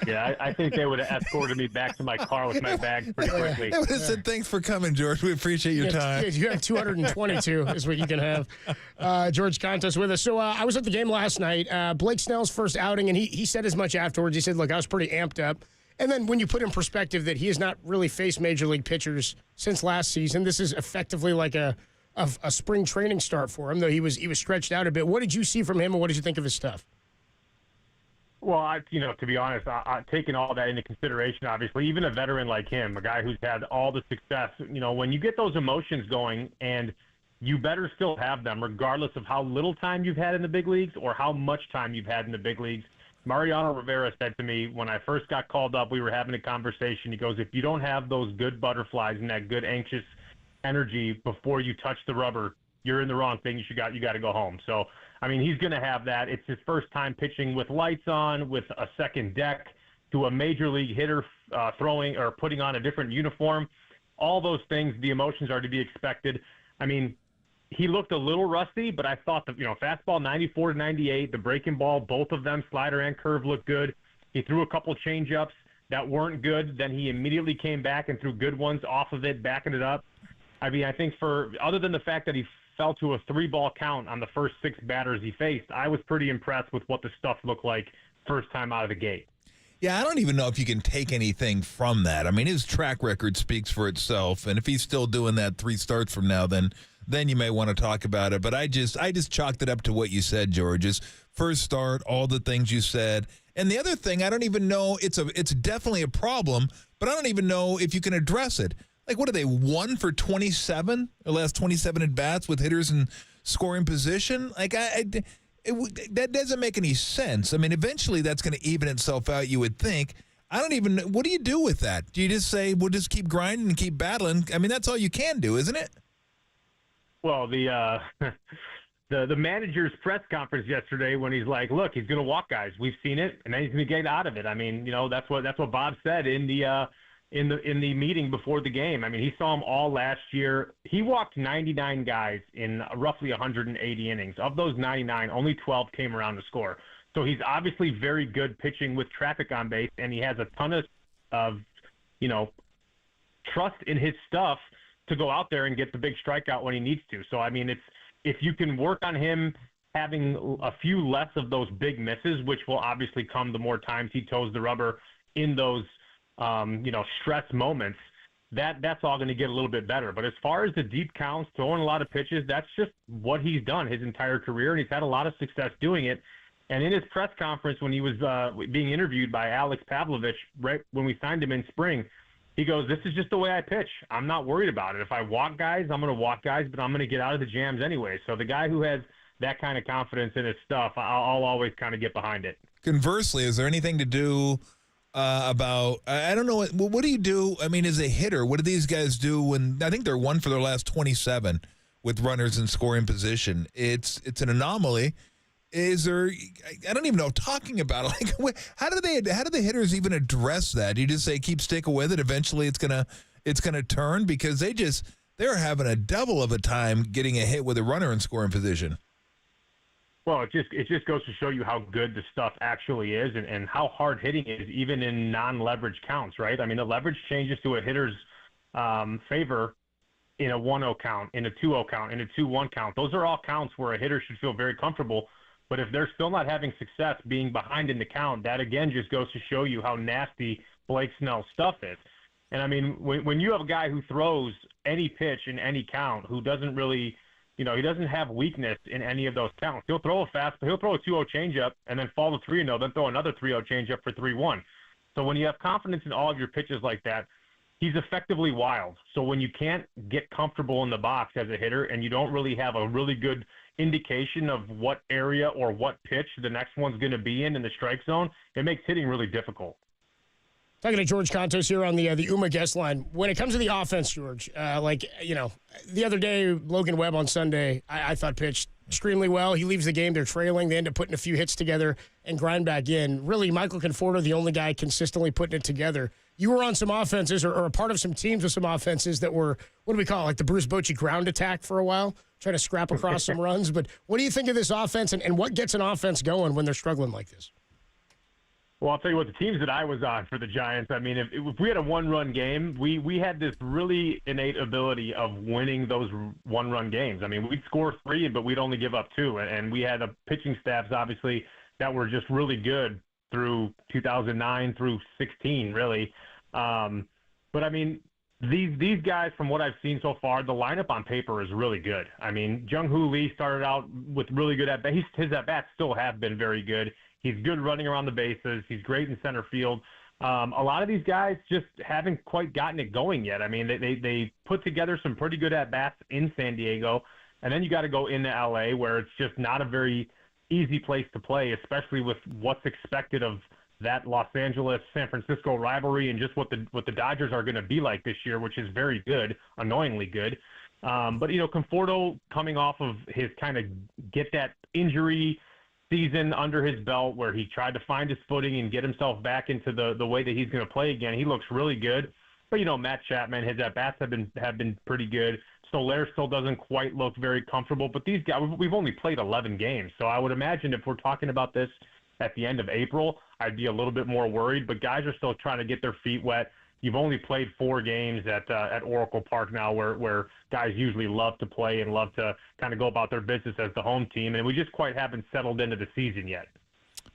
Yeah, I think they would have escorted me back to my car with my bags pretty quickly. They would have said, "Thanks for coming, George. We appreciate your time." You have 222 is what you can have. George Contos with us. So I was at the game last night. Blake Snell's first outing, and he said as much afterwards. He said, "Look, I was pretty amped up." And then when you put in perspective that he has not really faced major league pitchers since last season, this is effectively like a spring training start for him, though he was stretched out a bit. What did you see from him, and what did you think of his stuff? Well, to be honest, taking all that into consideration, obviously, even a veteran like him, a guy who's had all the success, when you get those emotions going, and you better still have them, regardless of how little time you've had in the big leagues or how much time you've had in the big leagues. Mariano Rivera said to me when I first got called up, we were having a conversation. He goes, "If you don't have those good butterflies and that good anxious energy before you touch the rubber, you're in the wrong thing. You got to go home." So, I mean, he's going to have that. It's his first time pitching with lights on, with a second deck, to a major league hitter throwing or putting on a different uniform. All those things, the emotions are to be expected. I mean, he looked a little rusty, but I thought the fastball 94 to 98, the breaking ball, both of them, slider and curve, looked good. He threw a couple changeups that weren't good. Then he immediately came back and threw good ones off of it, backing it up. I mean, I think other than the fact that he fell to a 3-ball count on the first 6 batters he faced, I was pretty impressed with what the stuff looked like first time out of the gate. Yeah, I don't even know if you can take anything from that. I mean, his track record speaks for itself, and if he's still doing that 3 starts from now, then you may want to talk about it. But I just chalked it up to what you said, George. His first start, all the things you said. And the other thing, I don't even know, it's definitely a problem, but I don't even know if you can address it. Like, what are they, 1 for 27? The last 27 at-bats with hitters in scoring position? Like, that doesn't make any sense. I mean, eventually that's going to even itself out, you would think. I don't even know. What do you do with that? Do you just say, we'll just keep grinding and keep battling? I mean, that's all you can do, isn't it? Well, the manager's press conference yesterday, when he's like, "Look, he's going to walk guys. We've seen it, and then he's going to get out of it." I mean, that's what Bob said in the meeting before the game. I mean, he saw them all last year. He walked 99 guys in roughly 180 innings. Of those 99, only 12 came around to score. So he's obviously very good pitching with traffic on base, and he has a ton of trust in his stuff to go out there and get the big strikeout when he needs to. So, I mean, if you can work on him having a few less of those big misses, which will obviously come the more times he toes the rubber in those stress moments, that's all going to get a little bit better. But as far as the deep counts, throwing a lot of pitches, that's just what he's done his entire career, and he's had a lot of success doing it. And in his press conference, when he was being interviewed by Alex Pavlovich, right when we signed him in spring, he goes, "This is just the way I pitch. I'm not worried about it. If I walk guys, I'm going to walk guys, but I'm going to get out of the jams anyway." So the guy who has that kind of confidence in his stuff, I'll always kind of get behind it. Conversely, is there anything to do about, I don't know, what do you do? I mean, as a hitter, what do these guys do when, I think they're 1 for their last 27 with runners in scoring position. It's an anomaly. Is there, I don't even know, talking about it, like, how do the hitters even address that? Do you just say, keep sticking with it, eventually it's gonna turn? Because they're having a double of a time getting a hit with a runner in scoring position. Well, it just goes to show you how good the stuff actually is and how hard hitting it is, even in non-leverage counts, right? I mean, the leverage changes to a hitter's favor in a 1-0 count, in a 2-0 count, in a 2-1 count. Those are all counts where a hitter should feel very comfortable. But if they're still not having success being behind in the count, that again just goes to show you how nasty Blake Snell's stuff is. And I mean, when you have a guy who throws any pitch in any count, who doesn't really, he doesn't have weakness in any of those counts. He'll throw a fastball, he'll throw a 2-0 changeup and then fall to 3-0, then throw another 3-0 changeup for 3-1. So when you have confidence in all of your pitches like that, he's effectively wild. So when you can't get comfortable in the box as a hitter and you don't really have a really good indication of what area or what pitch the next one's going to be in the strike zone, it makes hitting really difficult. Talking to George Contos here on the UMA guest line. When it comes to the offense, George, the other day, Logan Webb on Sunday, I thought pitched extremely well. He leaves the game. They're trailing. They end up putting a few hits together and grind back in. Really, Michael Conforto, the only guy consistently putting it together. You were on some offenses or a part of some teams with some offenses that were, what do we call it, like the Bruce Bochy ground attack for a while, trying to scrap across some runs. But what do you think of this offense and what gets an offense going when they're struggling like this? Well, I'll tell you what, the teams that I was on for the Giants, I mean, if we had a one-run game, we had this really innate ability of winning those one-run games. I mean, we'd score 3, but we'd only give up 2. And we had pitching staffs, obviously, that were just really good through 2009 through 16, really. But, I mean, these guys, from what I've seen so far, the lineup on paper is really good. I mean, Jung-Hoo Lee started out with really good at-bats. His at-bats still have been very good. He's good running around the bases. He's great in center field. A lot of these guys just haven't quite gotten it going yet. I mean, they put together some pretty good at-bats in San Diego, and then you got to go into L.A. where it's just not a very easy place to play, especially with what's expected of that Los Angeles-San Francisco rivalry and just what the Dodgers are going to be like this year, which is very good, annoyingly good. But, Conforto coming off of his kind of get that injury season under his belt where he tried to find his footing and get himself back into the way that he's going to play again. He looks really good. But, Matt Chapman, his at-bats have been pretty good. Soler still doesn't quite look very comfortable. But these guys, we've only played 11 games. So I would imagine if we're talking about this at the end of April, I'd be a little bit more worried. But guys are still trying to get their feet wet. You've only played 4 games at Oracle Park now where guys usually love to play and love to kind of go about their business as the home team, and we just quite haven't settled into the season yet.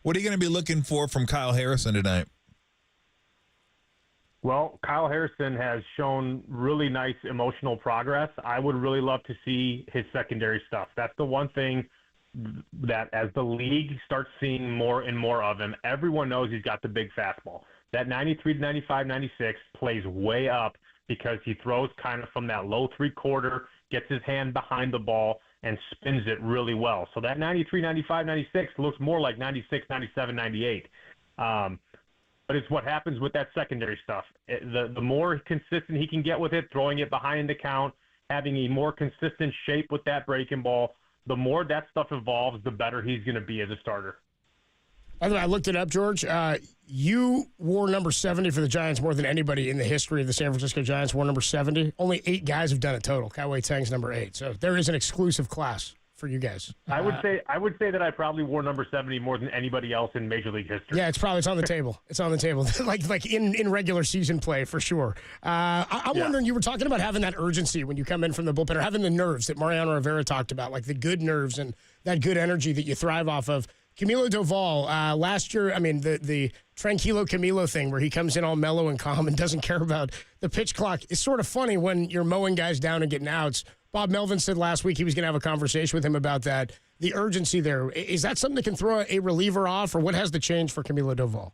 What are you going to be looking for from Kyle Harrison tonight? Well, Kyle Harrison has shown really nice emotional progress. I would really love to see his secondary stuff. That's the one thing that as the league starts seeing more and more of him, everyone knows he's got the big fastball. That 93 to 95, 96 plays way up because he throws kind of from that low 3/4, gets his hand behind the ball, and spins it really well. So that 93, 95, 96 looks more like 96, 97, 98. But it's what happens with that secondary stuff. The more consistent he can get with it, throwing it behind the count, having a more consistent shape with that breaking ball, the more that stuff evolves, the better he's going to be as a starter. By the way, I looked it up, George. You wore number 70 for the Giants more than anybody in the history of the San Francisco Giants wore number 70. Only 8 guys have done it total. Kai Tang's number 8. So there is an exclusive class for you guys. I would say that I probably wore number 70 more than anybody else in Major League history. Yeah, it's on the table. It's on the table, like in regular season play for sure. I'm wondering, you were talking about having that urgency when you come in from the bullpen, or having the nerves that Mariano Rivera talked about, like the good nerves and that good energy that you thrive off of. Camilo Doval, last year, I mean, the Tranquilo Camilo thing where he comes in all mellow and calm and doesn't care about the pitch clock is sort of funny when you're mowing guys down and getting outs. Bob Melvin said last week he was going to have a conversation with him about that, the urgency there. Is that something that can throw a reliever off, or what has to change for Camilo Doval?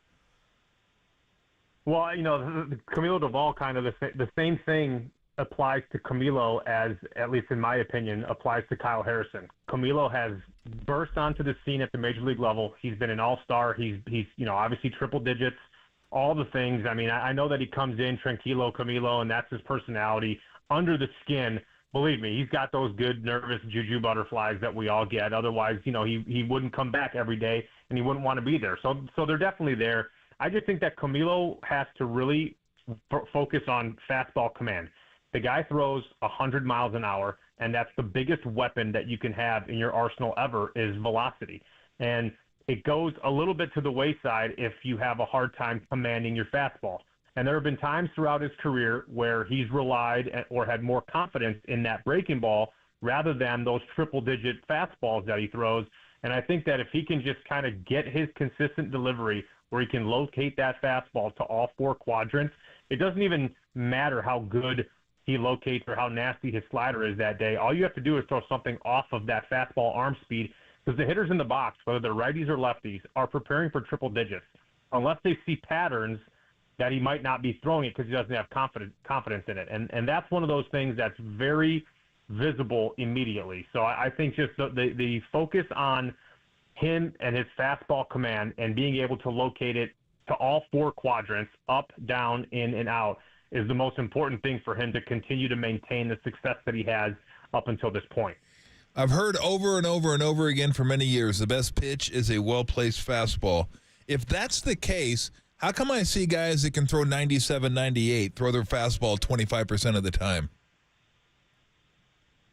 Well, Camilo Doval, kind of the same thing applies to Camilo as, at least in my opinion, applies to Kyle Harrison. Camilo has burst onto the scene at the major league level. He's been an all-star. He's obviously triple digits, all the things. I mean, I know that he comes in Tranquilo Camilo, and that's his personality. Under the skin, believe me, he's got those good nervous juju butterflies that we all get. Otherwise, he wouldn't come back every day, and he wouldn't want to be there. So they're definitely there. I just think that Camilo has to really focus on fastball command. The guy throws 100 miles an hour, And that's the biggest weapon that you can have in your arsenal ever is velocity. And it goes a little bit to the wayside if you have a hard time commanding your fastball. And there have been times throughout his career where he's relied or had more confidence in that breaking ball rather than those triple-digit fastballs that he throws. And I think that if he can just kind of get his consistent delivery where he can locate that fastball to all four quadrants, it doesn't even matter how good he locates or how nasty his slider is that day. All you have to do is throw something off of that fastball arm speed, because the hitters in the box, whether they're righties or lefties, are preparing for triple digits unless they see patterns that he might not be throwing it because he doesn't have confidence in it. And that's one of those things that's very visible immediately. So I think just the focus on him and his fastball command and being able to locate it to all four quadrants, up, down, in, and out, is the most important thing for him to continue to maintain the success that he has up until this point. I've heard over and over and over again for many years, the best pitch is a well-placed fastball. If that's the case, how come I see guys that can throw 97, 98, throw their fastball 25% of the time?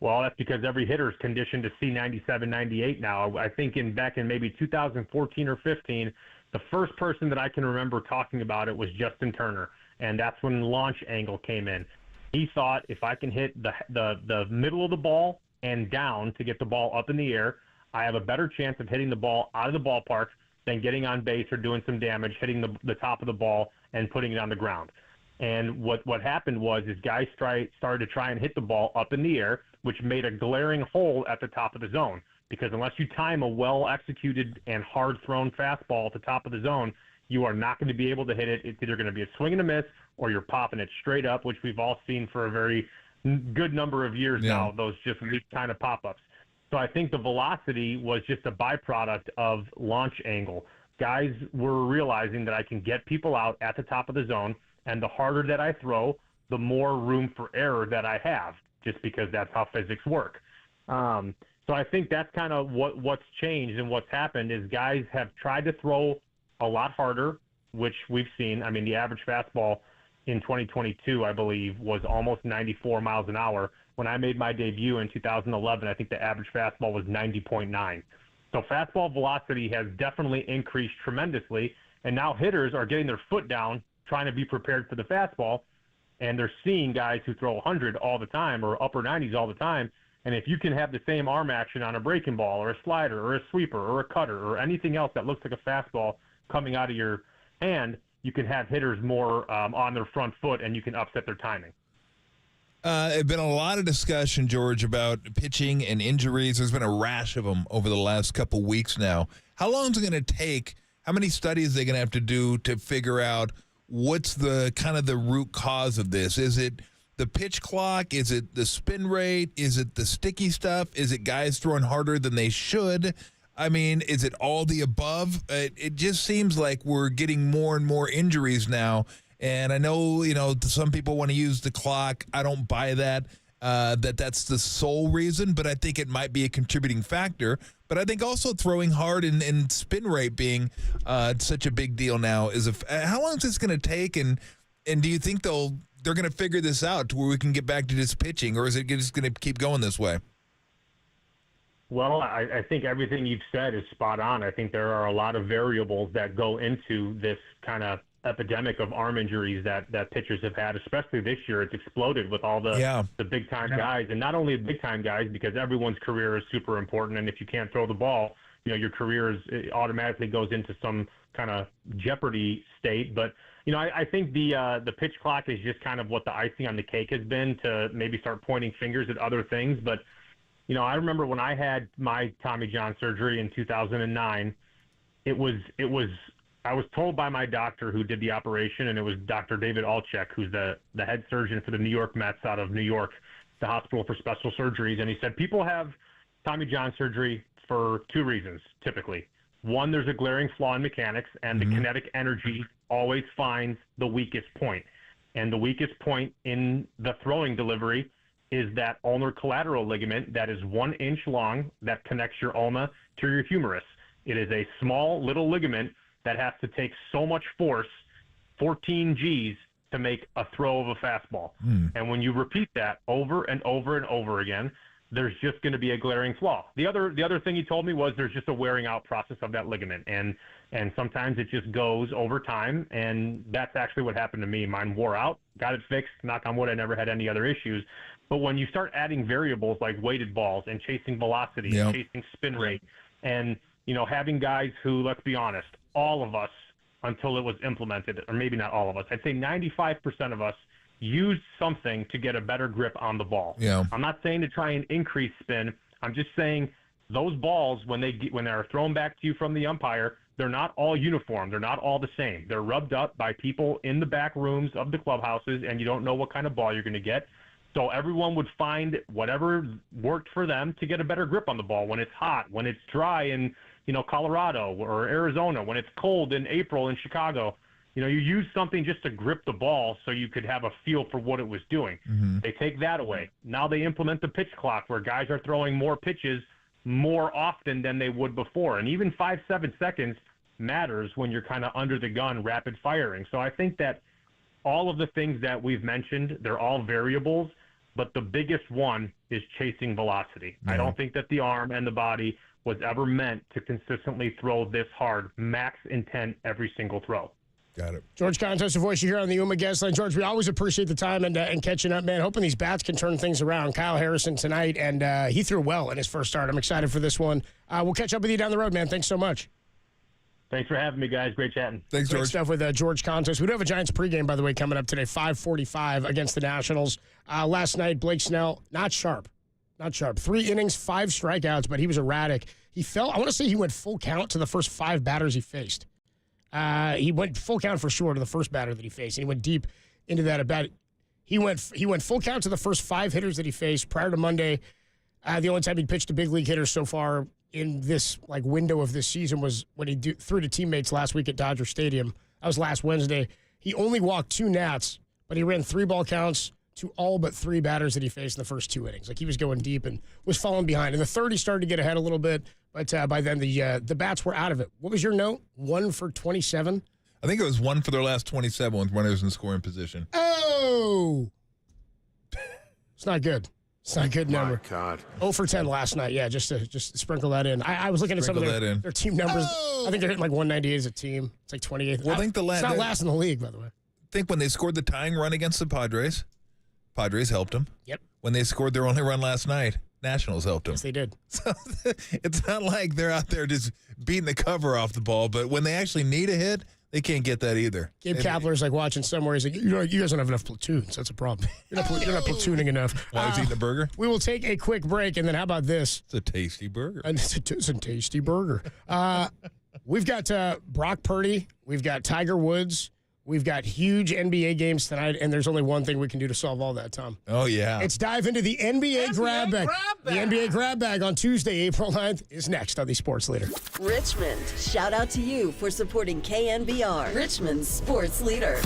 Well, that's because every hitter is conditioned to see 97, 98 now. I think back in maybe 2014 or 15, the first person that I can remember talking about it was Justin Turner. And that's when launch angle came in. He thought, if I can hit the middle of the ball and down to get the ball up in the air, I have a better chance of hitting the ball out of the ballpark than getting on base or doing some damage, hitting the top of the ball and putting it on the ground. And what happened was guys started to try and hit the ball up in the air, which made a glaring hole at the top of the zone. Because unless you time a well-executed and hard-thrown fastball at the top of the zone, you are not going to be able to hit it. It's either going to be a swing and a miss, or you're popping it straight up, which we've all seen for a very good number of years now, those just weak kind of pop-ups. So I think the velocity was just a byproduct of launch angle. Guys were realizing that I can get people out at the top of the zone, and the harder that I throw, the more room for error that I have, just because that's how physics work. So I think that's kind of what's changed and what's happened is guys have tried to throw a lot harder, which we've seen. I mean, the average fastball in 2022, I believe, was almost 94 miles an hour. When I made my debut in 2011, I think the average fastball was 90.9. So fastball velocity has definitely increased tremendously, and now hitters are getting their foot down, trying to be prepared for the fastball, and they're seeing guys who throw 100 all the time or upper 90s all the time. And if you can have the same arm action on a breaking ball or a slider or a sweeper or a cutter or anything else that looks like a fastball coming out of your hand, you can have hitters more on their front foot, and you can upset their timing. There's been a lot of discussion, George, about pitching and injuries. There's been a rash of them over the last couple weeks now. How long is it going to take? How many studies are they going to have to do to figure out what's the kind of the root cause of this? Is it the pitch clock? Is it the spin rate? Is it the sticky stuff? Is it guys throwing harder than they should? I mean, is it all the above? It just seems like we're getting more and more injuries now. And I know, some people want to use the clock. I don't buy that, that's the sole reason, but I think it might be a contributing factor. But I think also throwing hard and spin rate being such a big deal now how long is this going to take? And do you think they're going to figure this out to where we can get back to just pitching, or is it just going to keep going this way? Well, I think everything you've said is spot on. I think there are a lot of variables that go into this kind of epidemic of arm injuries that pitchers have had, especially this year. It's exploded with all the big-time guys, and not only the big-time guys, because everyone's career is super important, and if you can't throw the ball, your career automatically goes into some kind of jeopardy state. But, I think the pitch clock is just kind of what the icing on the cake has been to maybe start pointing fingers at other things. But I remember when I had my Tommy John surgery in 2009, I was told by my doctor who did the operation, and it was Dr. David Alchek, who's the head surgeon for the New York Mets out of New York, the hospital for special surgeries. And he said, people have Tommy John surgery for two reasons, typically. One, there's a glaring flaw in mechanics, and the kinetic energy always finds the weakest point. And the weakest point in the throwing delivery is that ulnar collateral ligament that is 1 inch long that connects your ulna to your humerus. It is a small little ligament that has to take so much force, 14 Gs, to make a throw of a fastball. And when you repeat that over and over and over again, there's just going to be a glaring flaw. The other thing he told me was there's just a wearing out process of that ligament, and sometimes it just goes over time, and that's actually what happened to me. Mine wore out, got it fixed, knock on wood, I never had any other issues. But when you start adding variables like weighted balls and chasing velocity and chasing spin rate, and having guys who, let's be honest, all of us, until it was implemented, or maybe not all of us, I'd say 95% of us used something to get a better grip on the ball. Yeah. I'm not saying to try and increase spin. I'm just saying those balls, when they're thrown back to you from the umpire, they're not all uniform. They're not all the same. They're rubbed up by people in the back rooms of the clubhouses, and you don't know what kind of ball you're going to get. So everyone would find whatever worked for them to get a better grip on the ball when it's hot, when it's dry in Colorado or Arizona, when it's cold in April in Chicago. You use something just to grip the ball so you could have a feel for what it was doing. Mm-hmm. They take that away. Now they implement the pitch clock where guys are throwing more pitches more often than they would before. And even 5-7 seconds matters when you're kind of under the gun, rapid firing. So I think that all of the things that we've mentioned, they're all variables, but the biggest one is chasing velocity. Yeah. I don't think that the arm and the body was ever meant to consistently throw this hard, max intent every single throw. Got it. George Contos, the voice you hear on the Uma guest line. George, we always appreciate the time and catching up, man. Hoping these bats can turn things around. Kyle Harrison tonight, and he threw well in his first start. I'm excited for this one. We'll catch up with you down the road, man. Thanks so much. Thanks for having me, guys. Great chatting. Thanks, George. Great stuff with George Contos. We do have a Giants pregame, by the way, coming up today, 5:45 against the Nationals. Last night, Blake Snell, not sharp. 3 innings, 5 strikeouts, but he was erratic. He fell. I want to say he went full count to the first 5 batters he faced. He went full count for sure to the first batter that he faced, and he went deep into that at bat. He went full count to the first 5 hitters that he faced prior to Monday. The only time he pitched a big league hitter so far in this window of this season was when he threw to teammates last week at Dodger Stadium. That was last Wednesday. He only walked 2 Nats, but he ran 3 ball counts to all but 3 batters that he faced in the first 2 innings. He was going deep and was falling behind. In the third, he started to get ahead a little bit, but by then the bats were out of it. What was your note? 1 for 27? I think it was 1 for their last 27 with runners in scoring position. Oh! It's not good. It's not a good number. My God. 0 for 10 last night. Yeah, just to sprinkle that in. I was looking at some of their team numbers. Oh! I think they're hitting 198 as a team. It's 28th. Well, it's not last in the league, by the way. Think when they scored the tying run against the Padres helped them. Yep. When they scored their only run last night, Nationals helped them. Yes, they did. So it's not like they're out there just beating the cover off the ball, but when they actually need a hit, they can't get that either. Gabe Kapler's watching somewhere. He's like, you guys don't have enough platoons. That's a problem. You're not platooning enough. Why was he eating a burger? We will take a quick break, and then how about this? It's a tasty burger. And it's a tasty burger. We've got Brock Purdy. We've got Tiger Woods. We've got huge NBA games tonight, and there's only one thing we can do to solve all that, Tom. Oh, yeah. It's dive into the NBA grab bag. The NBA grab bag on Tuesday, April 9th, is next on the Sports Leader. Richmond, shout out to you for supporting KNBR, Richmond's sports leader.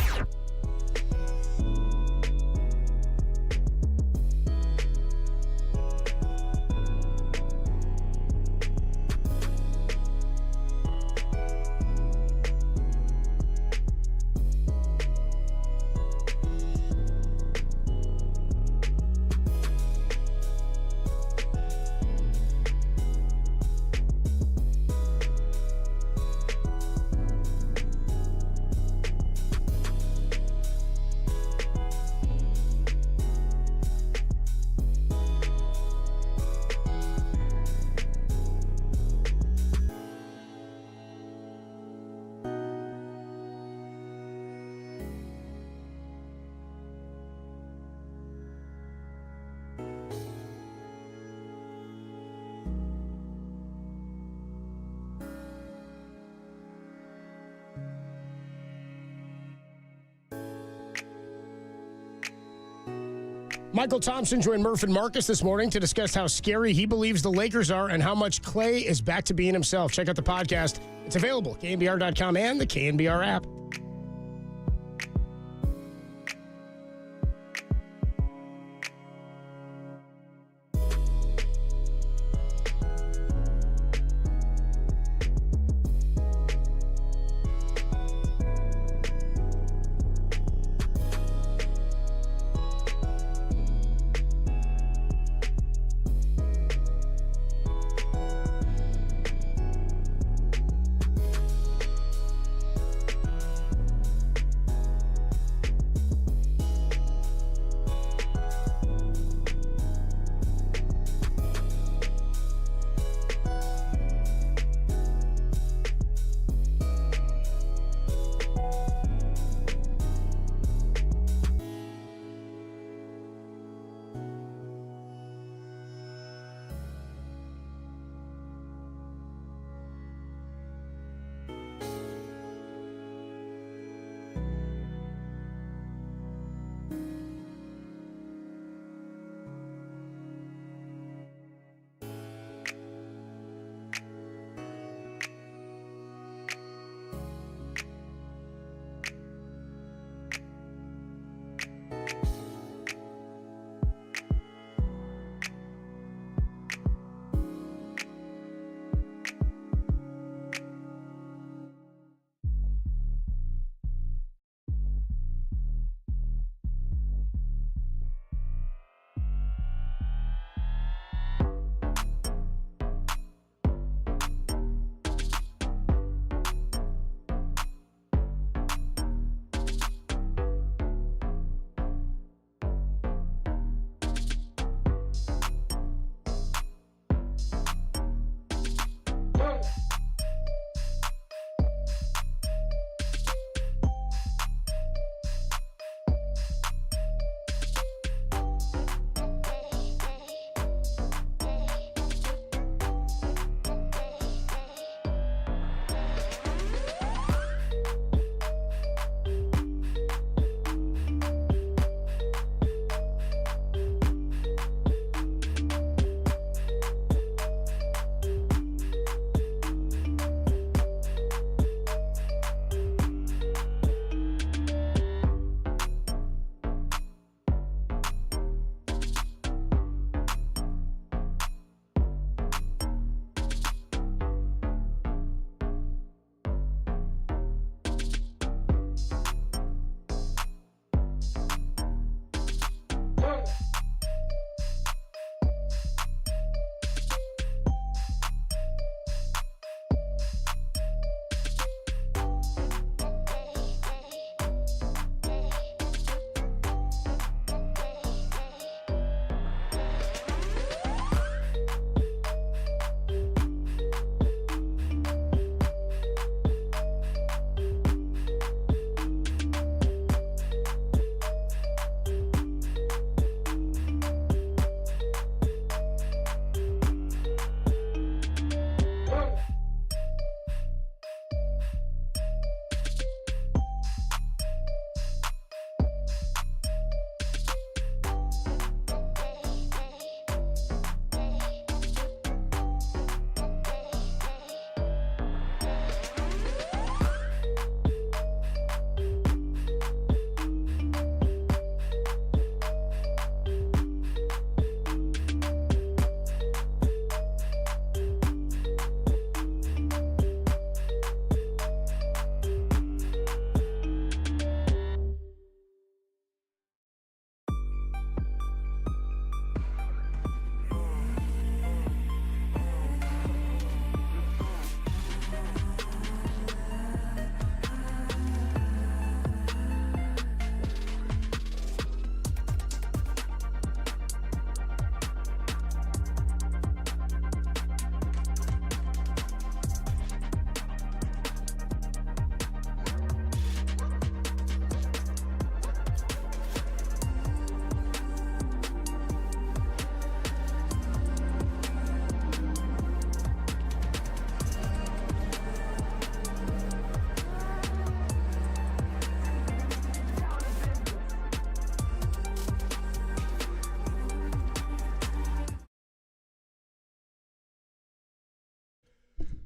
Michael Thompson joined Murph and Marcus this morning to discuss how scary he believes the Lakers are and how much Clay is back to being himself. Check out the podcast. It's available, KNBR.com and the KNBR app.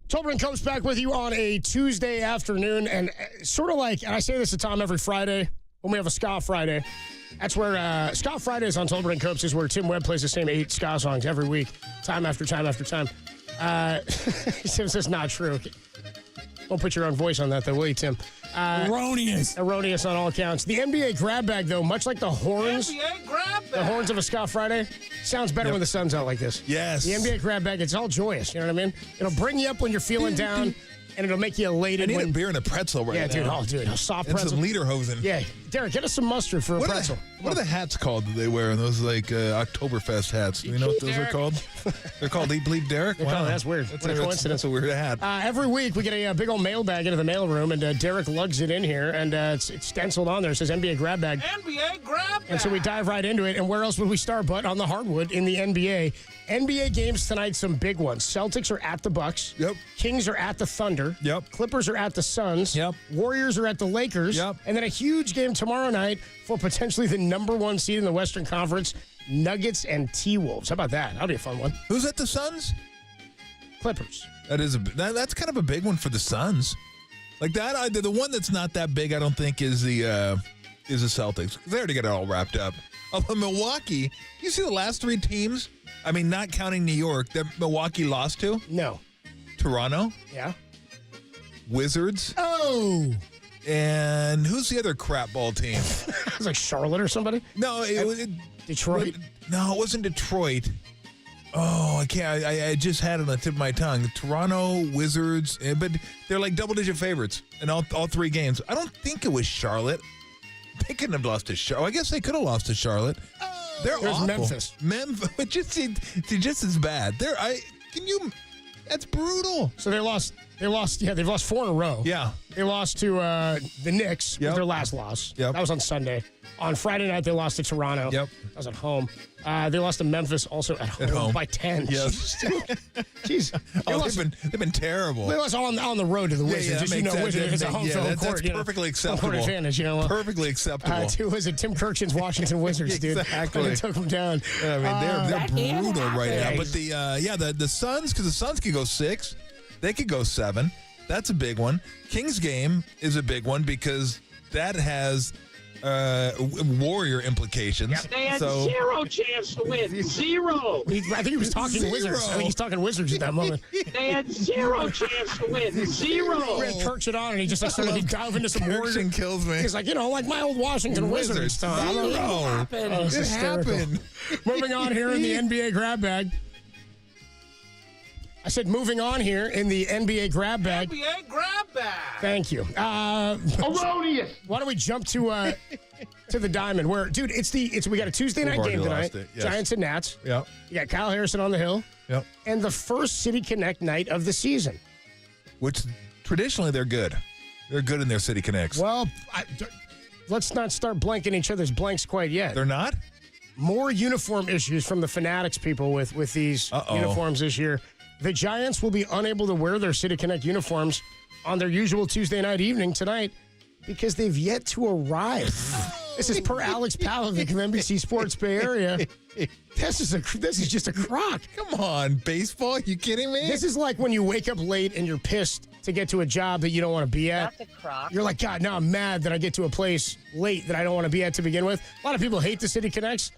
Tolbert comes back with you on a Tuesday afternoon, and sort of like, and I say this to Tom every Friday when we have a Ska Friday. That's where Ska Fridays on Tolbert and Copes is where Tim Webb plays the same 8 ska songs every week, time after time after time. He says that's not true. Won't put your own voice on that, though, will you, Tim? Erroneous. Erroneous on all accounts. The NBA grab bag, though, much like the horns. NBA grab bag. The horns of a Ska Friday sounds better when the sun's out like this. Yes. The NBA grab bag, it's all joyous. You know what I mean? It'll bring you up when you're feeling down, and it'll make you elated. I need a beer and a pretzel right now. Dude, a soft and pretzel. some Lederhosen. Yeah. Derek, get us some mustard for a pretzel. What are the hats called that they wear? Those like Oktoberfest hats. Do you know what those are called? They're called Eat Bleep Derek. Wow, that's weird. What a coincidence. That's a weird hat. Every week we get a big old mailbag into the mailroom, and Derek lugs it in here, and it's stenciled on there. It says NBA grab bag. NBA grab bag. And so we dive right into it. And where else would we start but on the hardwood in the NBA? NBA games tonight, some big ones. Celtics are at the Bucks. Yep. Kings are at the Thunder. Yep. Clippers are at the Suns. Yep. Warriors are at the Lakers. Yep. And then a huge game tomorrow night for potentially the number 1 seed in the Western Conference, Nuggets and T-Wolves. How about that? That'll be a fun one. Who's at the Suns? Clippers. That's kind of a big one for the Suns. Like that, the one that's not that big, I don't think, is the Celtics. They already got it all wrapped up. Although Milwaukee, you see the last 3 teams? I mean, not counting New York, that Milwaukee lost to? No. Toronto? Yeah. Wizards? Oh. And who's the other crap ball team? It was like Charlotte or somebody? No, it was Detroit. No, it wasn't Detroit. Oh, I can't. I just had it on the tip of my tongue. Toronto, Wizards, but they're like double-digit favorites in all 3 games. I don't think it was Charlotte. They couldn't have lost to Charlotte. I guess they could have lost to Charlotte. They're There's awful. Memphis. Just as bad. That's brutal. So they've lost 4 in a row. Yeah. They lost to the Knicks with their last loss. Yep. That was on Sunday. On Friday night, they lost to Toronto. Yep. That was at home. They lost to Memphis also at home by 10. Yes. Jeez. They've been terrible. They lost on the road to the Wizards. Wizards is a home field court. That's perfectly acceptable. Home court advantage, Perfectly acceptable. Was it Tim Kirchin's Washington Wizards, dude? Exactly. They took them down. I mean, they're brutal right now. But the Suns, because the Suns could go 6. They could go 7. That's a big one. Kings game is a big one because that has Warrior implications. Yep. They had 0 chance to win. 0. I think he was talking Wizards. I think he's talking Wizards at that moment. They had 0 chance to win. 0. Red Kirk it on, and he just started to dive into some Warriors. Kills me. He's like, like my old Washington Wizards stuff. It happened. Moving on here in the NBA grab bag. I said moving on here in the NBA grab bag. NBA grab bag. Thank you. Erroneous. Why don't we jump to the Diamond? Where, dude, we got a Tuesday night game tonight. Yes. Giants and Nats. Yep. You got Kyle Harrison on the hill. Yep. And the first City Connect night of the season. Which traditionally they're good. They're good in their City Connects. Well, let's not start blanking each other's blanks quite yet. They're not? More uniform issues from the Fanatics people with these uniforms this year. The Giants will be unable to wear their City Connect uniforms on their usual Tuesday night evening tonight because they've yet to arrive. This is per Alex Pavlovic of NBC Sports Bay Area. This is just a crock. Come on, baseball? You kidding me? This is like when you wake up late and you're pissed to get to a job that you don't want to be at. That's a crock. You're like, God, now I'm mad that I get to a place late that I don't want to be at to begin with. A lot of people hate the City Connects.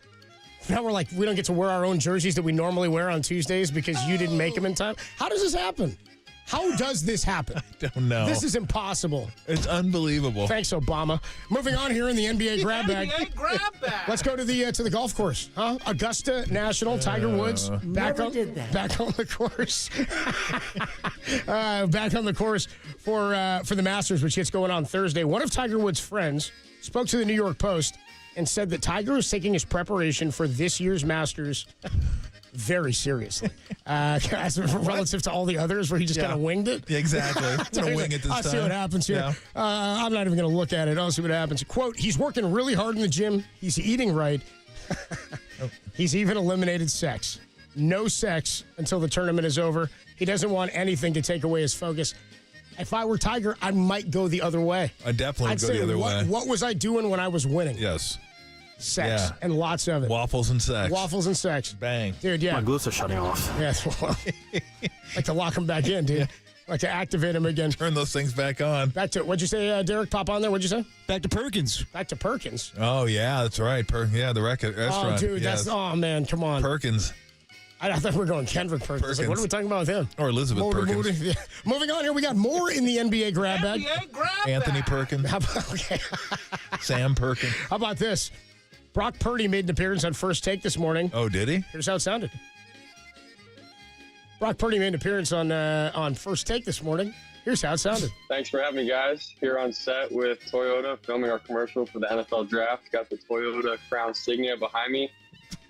Now we're like, we don't get to wear our own jerseys that we normally wear on Tuesdays because you didn't make them in time. How does this happen? How does this happen? I don't know. This is impossible. It's unbelievable. Thanks, Obama. Moving on here in the NBA grab bag. NBA grab bag. Let's go to the golf course. Augusta National, Tiger Woods back on the course. Back on the course for the Masters, which gets going on Thursday. One of Tiger Woods' friends spoke to the New York Post and said that Tiger is taking his preparation for this year's Masters very seriously. Relative to all the others where he just kind of winged it. Yeah, exactly. I'm going to wing it this time. I'll see what happens here. Yeah. I'm not even going to look at it. I'll see what happens. Quote, he's working really hard in the gym. He's eating right. He's even eliminated sex. No sex until the tournament is over. He doesn't want anything to take away his focus. If I were Tiger, I might go the other way. I'd definitely go the other way. What was I doing when I was winning? Yes. Sex. And lots of it. Waffles and sex. Waffles and sex. Bang. Dude, yeah. My glutes are shutting off. Yeah, well, like to lock them back in, dude. Like to activate him again. Turn those things back on. Back to, what'd you say, Derek? Pop on there. What'd you say? Back to Perkins. Back to Perkins. Oh, yeah, that's right. The restaurant. Oh, dude, yes. oh, man, come on. Perkins. I thought we were going Kendrick Perkins. Like, what are we talking about with him? Or Elizabeth Perkins. Yeah. Moving on here, we got more in the NBA grab bag. Anthony Perkins. Okay. Sam Perkins. How about this? Brock Purdy made an appearance on First Take this morning. Oh, did he? Here's how it sounded. Brock Purdy made an appearance on First Take this morning. Here's how it sounded. Thanks for having me, guys. Here on set with Toyota, filming our commercial for the NFL Draft. Got the Toyota Crown Signia behind me.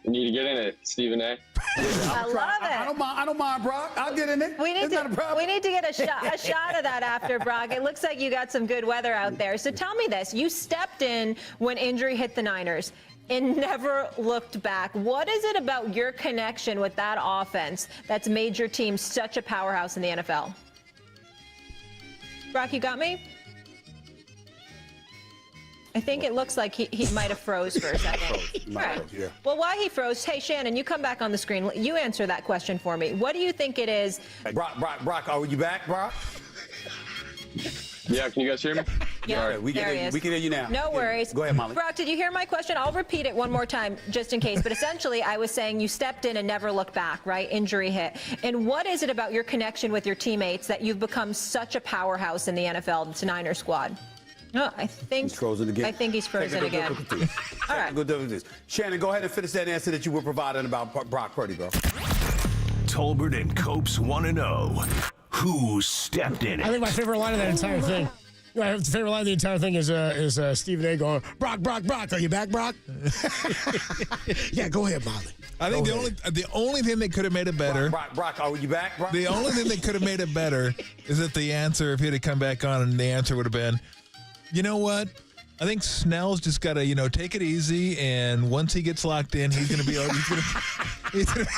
You need to get in it, Stephen A. I love it. I don't mind, Brock. I'll get in it. We need to get a shot of that after, Brock. It looks like you got some good weather out there. So tell me this. You stepped in when injury hit the Niners and never looked back. What is it about your connection with that offense that's made your team such a powerhouse in the NFL? Brock, you got me? I think it looks like he might have froze for a second. Right. Yeah. Well, while he froze, hey, Shannon, you come back on the screen. You answer that question for me. What do you think it is? Brock, are you back, Brock? Yeah, can you guys hear me? Yeah, All right, we can hear you now. No worries. Go ahead, Molly. Brock, did you hear my question? I'll repeat it one more time just in case. But essentially, I was saying you stepped in and never looked back, right? Injury hit. And what is it about your connection with your teammates that you've become such a powerhouse in the NFL, the Niner squad? No, I think he's frozen again. I think he's frozen again. All right. Shannon, go ahead and finish that answer that you were providing about Brock Purdy, bro. Tolbert and Copes want to know who stepped in it. I think my favorite line of that entire thing. My favorite line of the entire thing is Stephen A. going, Brock, are you back, Brock? Yeah, go ahead, Molly. I think the only thing that could have made it better. Brock, are you back, Brock? The only thing that could have made it better is that the answer, if he had come back on, and the answer would have been, you know what? I think Snell's just got to, take it easy, and once he gets locked in, he's going to be. He's going to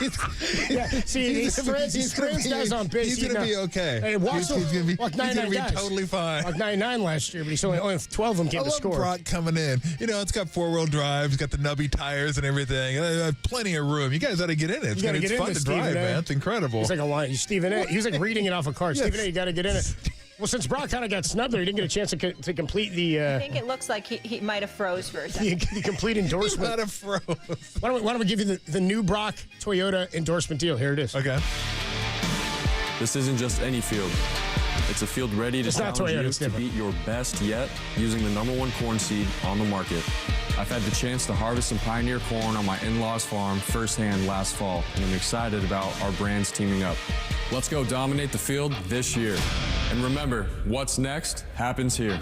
be okay. Hey, he's going to be guys. totally fine. Like 99 last year, but he's only 12 of them came to score. Brock coming in. It's got four-wheel drive. It's got the nubby tires and everything. Plenty of room. You guys ought to get in it. It's fun to drive, man. It's incredible. It's like a line. Stephen A. He was like reading it off a card. Yes. Stephen A., you got to get in it. Well, since Brock kind of got snubbed there, he didn't get a chance to complete the... I think it looks like he might have froze for a second. The complete endorsement. He might have froze. Why don't we give you the new Brock Toyota endorsement deal? Here it is. Okay. This isn't just any field. It's a field ready to challenge you to beat your best yet using the #1 corn seed on the market. I've had the chance to harvest some Pioneer corn on my in-laws farm firsthand last fall, and I'm excited about our brands teaming up. Let's go dominate the field this year. And remember, what's next happens here.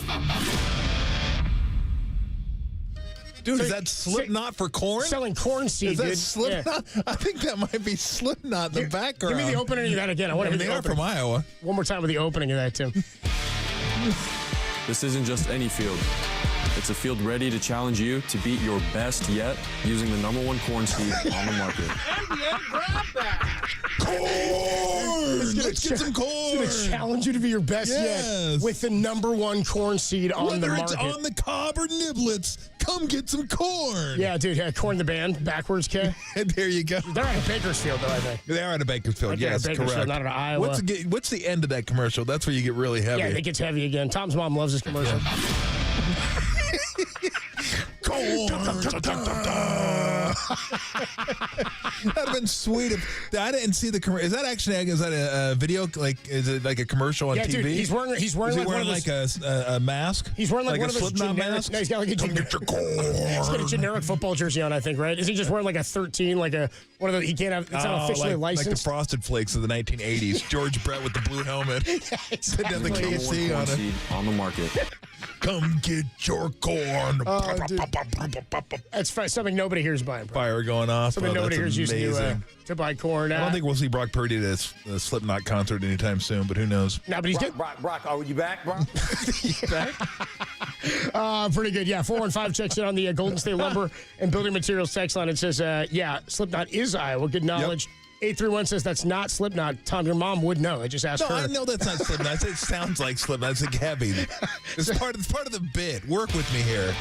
Dude, is that Slipknot for corn? Selling corn seed, Is that Slipknot? Yeah. I think that might be Slipknot in the background. Give me the opening of that again. I want to hear the opening. From Iowa. One more time with the opening of that, Tim. This isn't just any field. It's a field ready to challenge you to beat your best yet using the #1 corn seed on the market. NBA grab bag. Corn! Let's get some corn! It's going to challenge you to be your best yet with the #1 corn seed on the market. Whether it's on the cob or niblets, come get some corn! Yeah, dude, Corn the band, backwards, K. There you go. They're out of Bakersfield, though, I think. They are out of Bakersfield, yes, correct. Not out of Iowa. What's the end of that commercial? That's where you get really heavy. Yeah, it gets heavy again. Tom's mom loves this commercial. Yeah. That'd have been sweet if I didn't see the commercial. Is that a video? Like, is it like a commercial on TV? Dude, he's wearing like a mask. He's wearing like one of those Slipknot mask. No, he's got like he's got a generic football jersey on, I think, right? Is he just wearing like a 13, like a one of the? He can't have. It's not officially licensed. Like the Frosted Flakes of the 1980s. George Brett with the blue helmet. Yeah, exactly. The KFC on it. On the market. Come get your corn. That's something nobody here's buying. Bro. Fire going off. Something nobody here's using to buy corn. I don't think we'll see Brock Purdy at a Slipknot concert anytime soon, but who knows? No, but he's good. Brock, are you back, Brock? Pretty good. Yeah, 415 checks in on the Golden State Lumber and Building Materials text line. It says, Slipknot is Iowa. Good knowledge. Yep. 831 says that's not Slipknot. Tom, your mom would know. I just asked her. No, I know that's not Slipknot. It sounds like Slipknot. It's like heavy. It's part of the bit. Work with me here.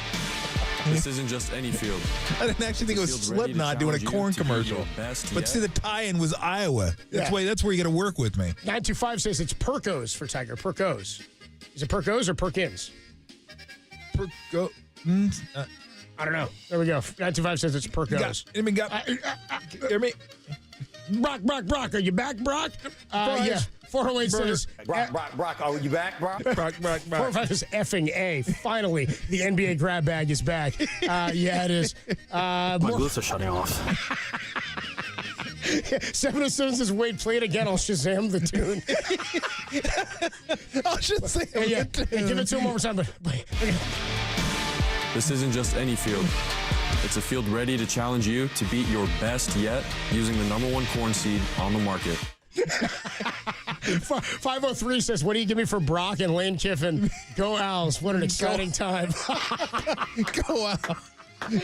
This isn't just any field. I didn't actually think it was Slipknot doing a corn commercial. But see, the tie-in was Iowa. That's where you got to work with me. 925 says it's Perkos for Tiger. Perkos. Is it Perkos or Perkins? I don't know. There we go. 925 says it's Perkos. Hear me? Brock. Are you back, Brock? Yeah. 408 says... Brock, are you back, Brock? Brock. 405 says effing A. Finally, the NBA grab bag is back. Yeah, it is. My glutes are shutting off. 707 says, wait, play it again. I'll Shazam the tune. I'll Shazam the tune. Hey, give it to him one more time. This isn't just any field. It's a field ready to challenge you to beat your best yet using the #1 corn seed on the market. 503 says, what do you give me for Brock and Lane Kiffin? Go Owls. What an exciting time. Go Owls.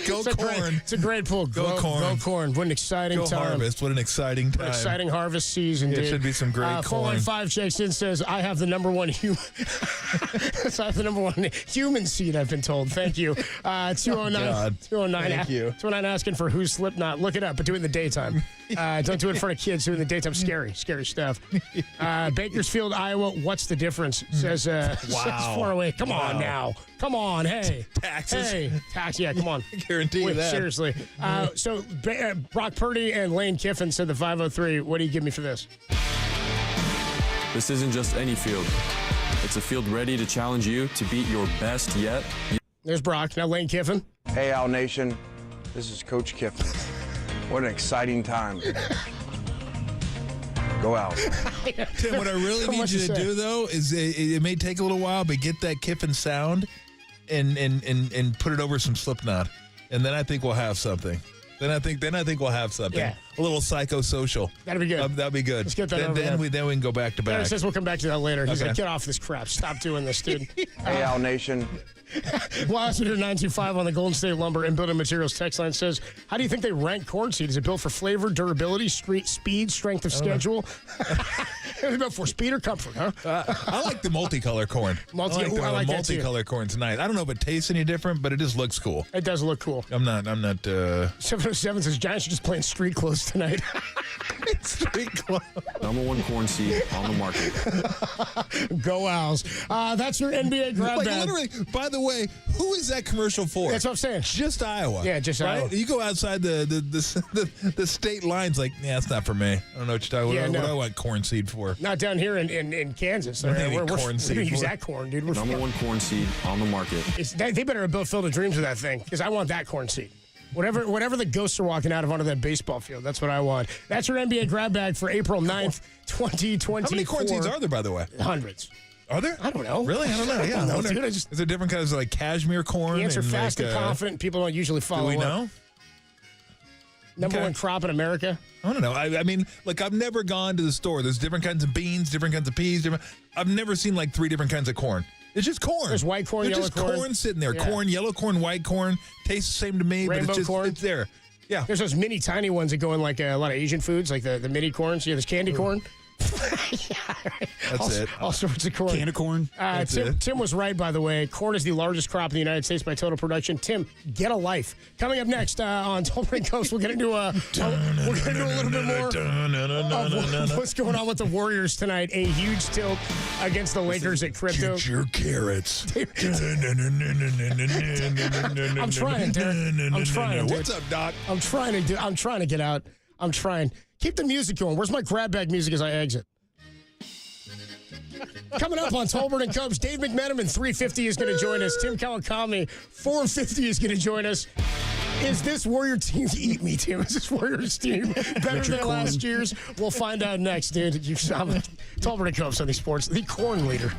Go Corn. It's a great pull. Go Corn. Go Corn. What an exciting time. Go Harvest. What an exciting time. What an exciting harvest season, dude. It should be some great corn. 415 checks in, says, I have the #1 human. I have the #1 human seed, I've been told. Thank you. 209. 209. Thank you. 209 asking for who's Slipknot. Look it up, but do it in the daytime. Don't do it in front of kids. Do it in the daytime. Scary stuff. Bakersfield, Iowa. What's the difference? Says, wow. Says 408. Come on now. Come on. Hey. Taxes. Hey. Tax. Yeah, come on. I guarantee you that. Seriously. So Brock Purdy and Lane Kiffin said the 503. What do you give me for this? This isn't just any field. It's a field ready to challenge you to beat your best yet. There's Brock. Now Lane Kiffin. Hey, Owl Nation. This is Coach Kiffin. What an exciting time. Go out. Tim, what I really need you to do, though, is it may take a little while, but get that Kiffin sound and put it over some Slipknot. And then I think we'll have something. Then I think we'll have something. Yeah. A little psychosocial. That'd be good. That'd be good. Let's get that then we can go back to back. He says we'll come back to that later. He's Okay. like, get off this crap. Stop doing this, dude. Hey, Owl Nation. Blaster 925 on the Golden State Lumber and Building Materials text line says, how do you think they rank corn seed? Is it built for flavor, durability, speed, strength of schedule? Is it built for speed or comfort, huh? I like the multicolor corn. I like that too. Multicolor corn's nice. I don't know if it tastes any different, but it just looks cool. It does look cool. I'm not 707 says Giants are just playing street clothes tonight. Street clothes. #1 corn seed on the market. Go Owls. That's your NBA grab bag. Literally, by the way, who is that commercial for? That's what I'm saying. Just Iowa. Yeah, just right? Iowa. You go outside the state lines, like, yeah, it's not for me. I don't know what you're talking about. What do I want corn seed for? Not down here in Kansas. We're corn seed. We're use that corn, dude. #1 corn seed on the market. They better have built Field of Dreams with that thing, because I want that corn seed. Whatever the ghosts are walking out of onto that baseball field, that's what I want. That's your NBA grab bag for April 9th, 2024. How many corn seeds are there, by the way? Hundreds. Are there? I don't know. Really? I don't know. Yeah, I don't know, dude. Is there different kinds of like cashmere corn? The answer fast and and confident. People don't usually follow Do we up. know? Number one crop in America? I don't know. I mean, like, I've never gone to the store. There's different kinds of beans, different kinds of peas. I've never seen like 3 different kinds of corn. It's just corn. There's white corn, It's yellow just corn. sitting there. Yeah. Corn, yellow corn, white corn. Tastes the same to me, Rainbow but it's just corn. it's there. Yeah. There's those mini tiny ones that go in like a lot of Asian foods, like the mini corns. Yeah, there's candy corn. That's it. All sorts of corn. Can of corn. Tim was right, by the way. Corn is the largest crop in the United States by total production. Tim, get a life. Coming up next on Tolbert Coast, we'll get into a little bit more of what's going on with the Warriors tonight. A huge tilt against the Lakers at Crypto. Get your carrots. I'm trying, Derek. I'm trying. What's up, Doc? I'm trying to get out. I'm trying. Keep the music going. Where's my grab bag music as I exit? Coming up on Tolbert and Cubs, Dave McMenamin, 350 is going to join us. Tim Kawakami, 450 is going to join us. Is this Warrior team, eat me, Tim, is this Warriors team better than last year's? We'll find out next, dude. Tolbert and Cubs, Sunday Sports, the corn leader.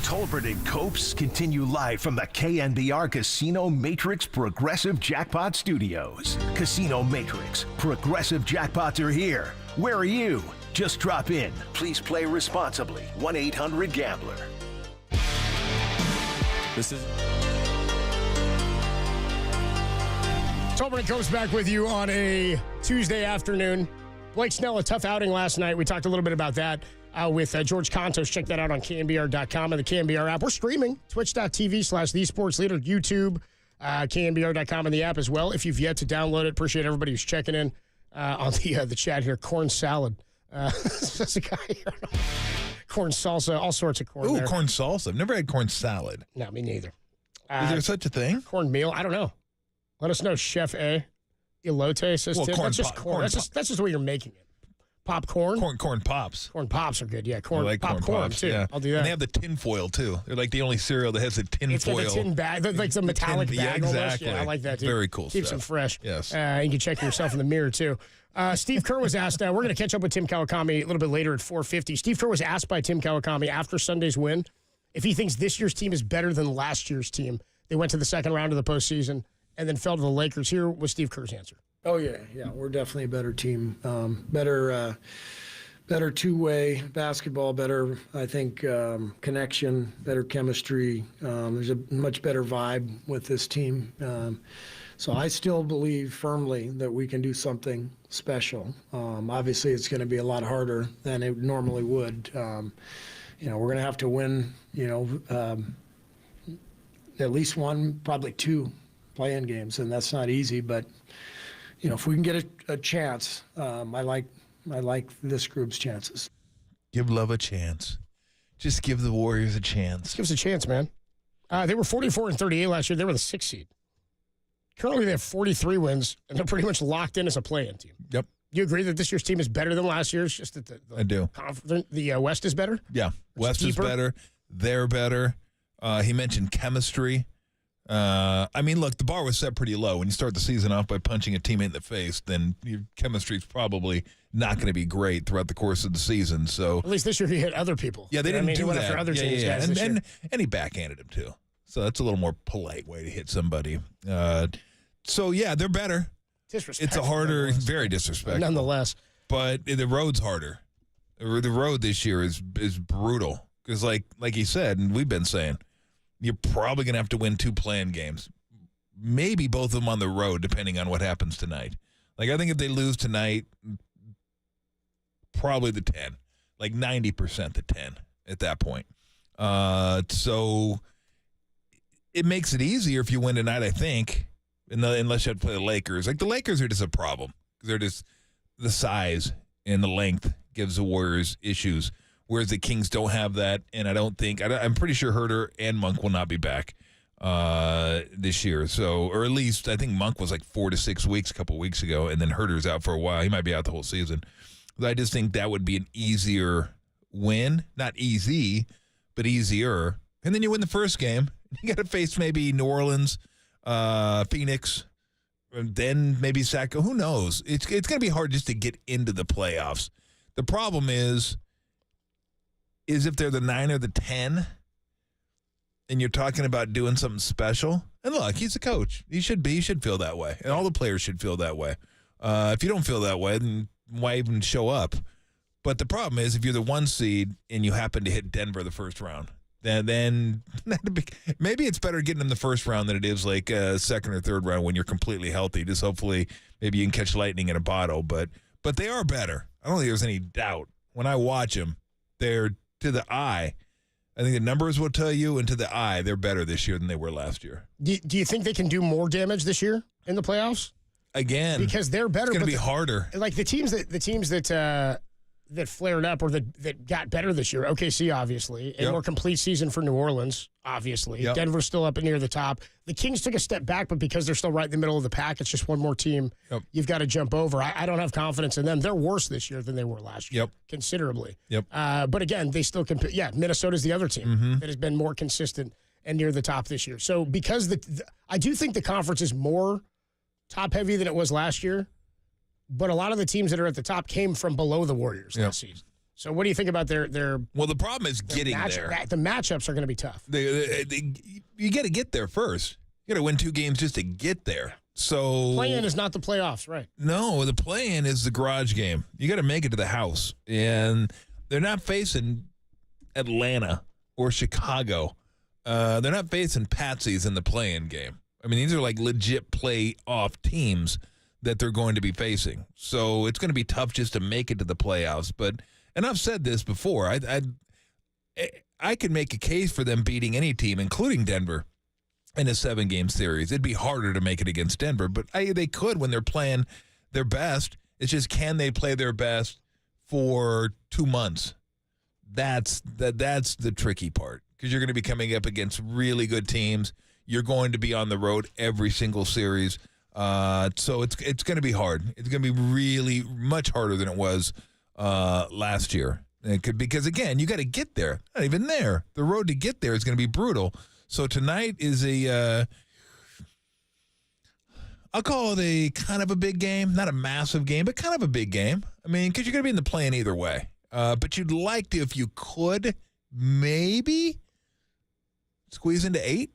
Tolbert and Copes continue live from the KNBR Casino Matrix Progressive Jackpot Studios. Casino Matrix, Progressive Jackpots are here. Where are you? Just drop in. Please play responsibly. 1-800-GAMBLER. This is Tolbert and Copes back with you on a Tuesday afternoon. Blake Snell, a tough outing last night. We talked a little bit about that with George Contos. Check that out on KNBR.com and the KNBR app. We're streaming twitch.tv/thesportsleader, YouTube, KNBR.com and the app as well. If you've yet to download it, appreciate everybody who's checking in on the chat here. Corn salad. That's a guy here. Corn salsa, all sorts of corn. Ooh, there. corn salsa. I've never had corn salad. No, me neither. Is there such a thing? Corn meal? I don't know. Let us know, Chef A. Elote says Tim. That's just corn. That's just the way you're making it. Popcorn? Corn pops. Corn pops are good, yeah. I like popcorn, too. Yeah. I'll do that. And they have the tin foil, too. They're like the only cereal that has a tin foil. It's got the tin bag, like the metallic bag yeah, almost. exactly. Yeah, I like that, too. Very cool Keeps stuff. them fresh. Yes. You can check yourself in the mirror, too. Steve Kerr was asked, we're going to catch up with Tim Kawakami a little bit later at 4:50. Steve Kerr was asked by Tim Kawakami after Sunday's win if he thinks this year's team is better than last year's team. They went to the second round of the postseason and then fell to the Lakers. Here was Steve Kerr's answer. Oh, yeah. We're definitely a better team. Better two-way basketball, better, I think, connection, better chemistry. There's a much better vibe with this team. So I still believe firmly that we can do something special. Obviously, it's going to be a lot harder than it normally would. We're going to have to win, at least one, probably two play-in games, and that's not easy. But, if we can get a chance, I like this group's chances. Give love a chance. Just give the Warriors a chance. Give us a chance, man. They were 44-38 last year. They were the 6th seed. Currently, they have 43 wins, and they're pretty much locked in as a play-in team. Yep. You agree that this year's team is better than last year's? Just that I do. The West is better? Yeah. West is better. They're better. He mentioned chemistry. Look, the bar was set pretty low. When you start the season off by punching a teammate in the face, then your chemistry is probably not going to be great throughout the course of the season. So at least this year he hit other people. Yeah, they didn't do he went that. after other teams, guys, and he backhanded him too. So that's a little more polite way to hit somebody. They're better. It's a harder, very disrespectful. Nonetheless. But the road's harder. The road this year is brutal. Because like he said, and we've been saying, you're probably going to have to win 2 play-in games. Maybe both of them on the road, depending on what happens tonight. Like, I think if they lose tonight, probably the 10. Like 90% the 10 at that point. So it makes it easier if you win tonight, I think, unless you have to play the Lakers. Like, the Lakers are just a problem. They're just the size and the length gives the Warriors issues, whereas the Kings don't have that, and I'm pretty sure Herter and Monk will not be back this year. So, or at least I think Monk was like 4 to 6 weeks a couple weeks ago, and then Herter's out for a while. He might be out the whole season. But I just think that would be an easier win. Not easy, but easier. And then you win the first game. You got to face maybe New Orleans, Phoenix, and then maybe Sacramento. Who knows? It's going to be hard just to get into the playoffs. The problem is if they're the 9 or the 10, and you're talking about doing something special. And look, he's a coach. He should feel that way. And all the players should feel that way. If you don't feel that way, then why even show up? But the problem is if you're the 1 seed and you happen to hit Denver the first round, then maybe it's better getting in the first round than it is like second or third round when you're completely healthy. Just hopefully maybe you can catch lightning in a bottle. But they are better. I don't think there's any doubt. When I watch them, they're to the eye. I think the numbers will tell you, and to the eye, they're better this year than they were last year. Do you think they can do more damage this year in the playoffs? Again, because they're better. It's going to be harder. Like the teams that flared up or that got better this year. OKC, obviously. A more complete season for New Orleans, obviously. Yep. Denver's still up near the top. The Kings took a step back, but because they're still right in the middle of the pack, it's just one more team you've got to jump over. I don't have confidence in them. They're worse this year than they were last year, considerably. Yep. But again, they still compete. Yeah, Minnesota's the other team that has been more consistent and near the top this year. So because I do think the conference is more top-heavy than it was last year, but a lot of the teams that are at the top came from below the Warriors last season. So what do you think about their Well, the problem is getting there. The matchups are going to be tough. You got to get there first. You got to win 2 games just to get there. So play-in is not the playoffs, right? No, the play-in is the garage game. You got to make it to the house. And they're not facing Atlanta or Chicago. They're not facing Patsies in the play-in game. I mean, these are like legit playoff teams that they're going to be facing. So it's going to be tough just to make it to the playoffs. And I've said this before. I could make a case for them beating any team, including Denver, in a 7-game series. It'd be harder to make it against Denver, but they could when they're playing their best. It's just, can they play their best for 2 months? That's the tricky part, because you're going to be coming up against really good teams. You're going to be on the road every single series. So it's going to be hard. It's going to be really much harder than it was last year. Because, again, you got to get there. Not even there. The road to get there is going to be brutal. So tonight is I'll call it a kind of a big game. Not a massive game, but kind of a big game. I mean, because you're going to be in the play-in either way. But you'd like to, if you could, maybe squeeze into 8.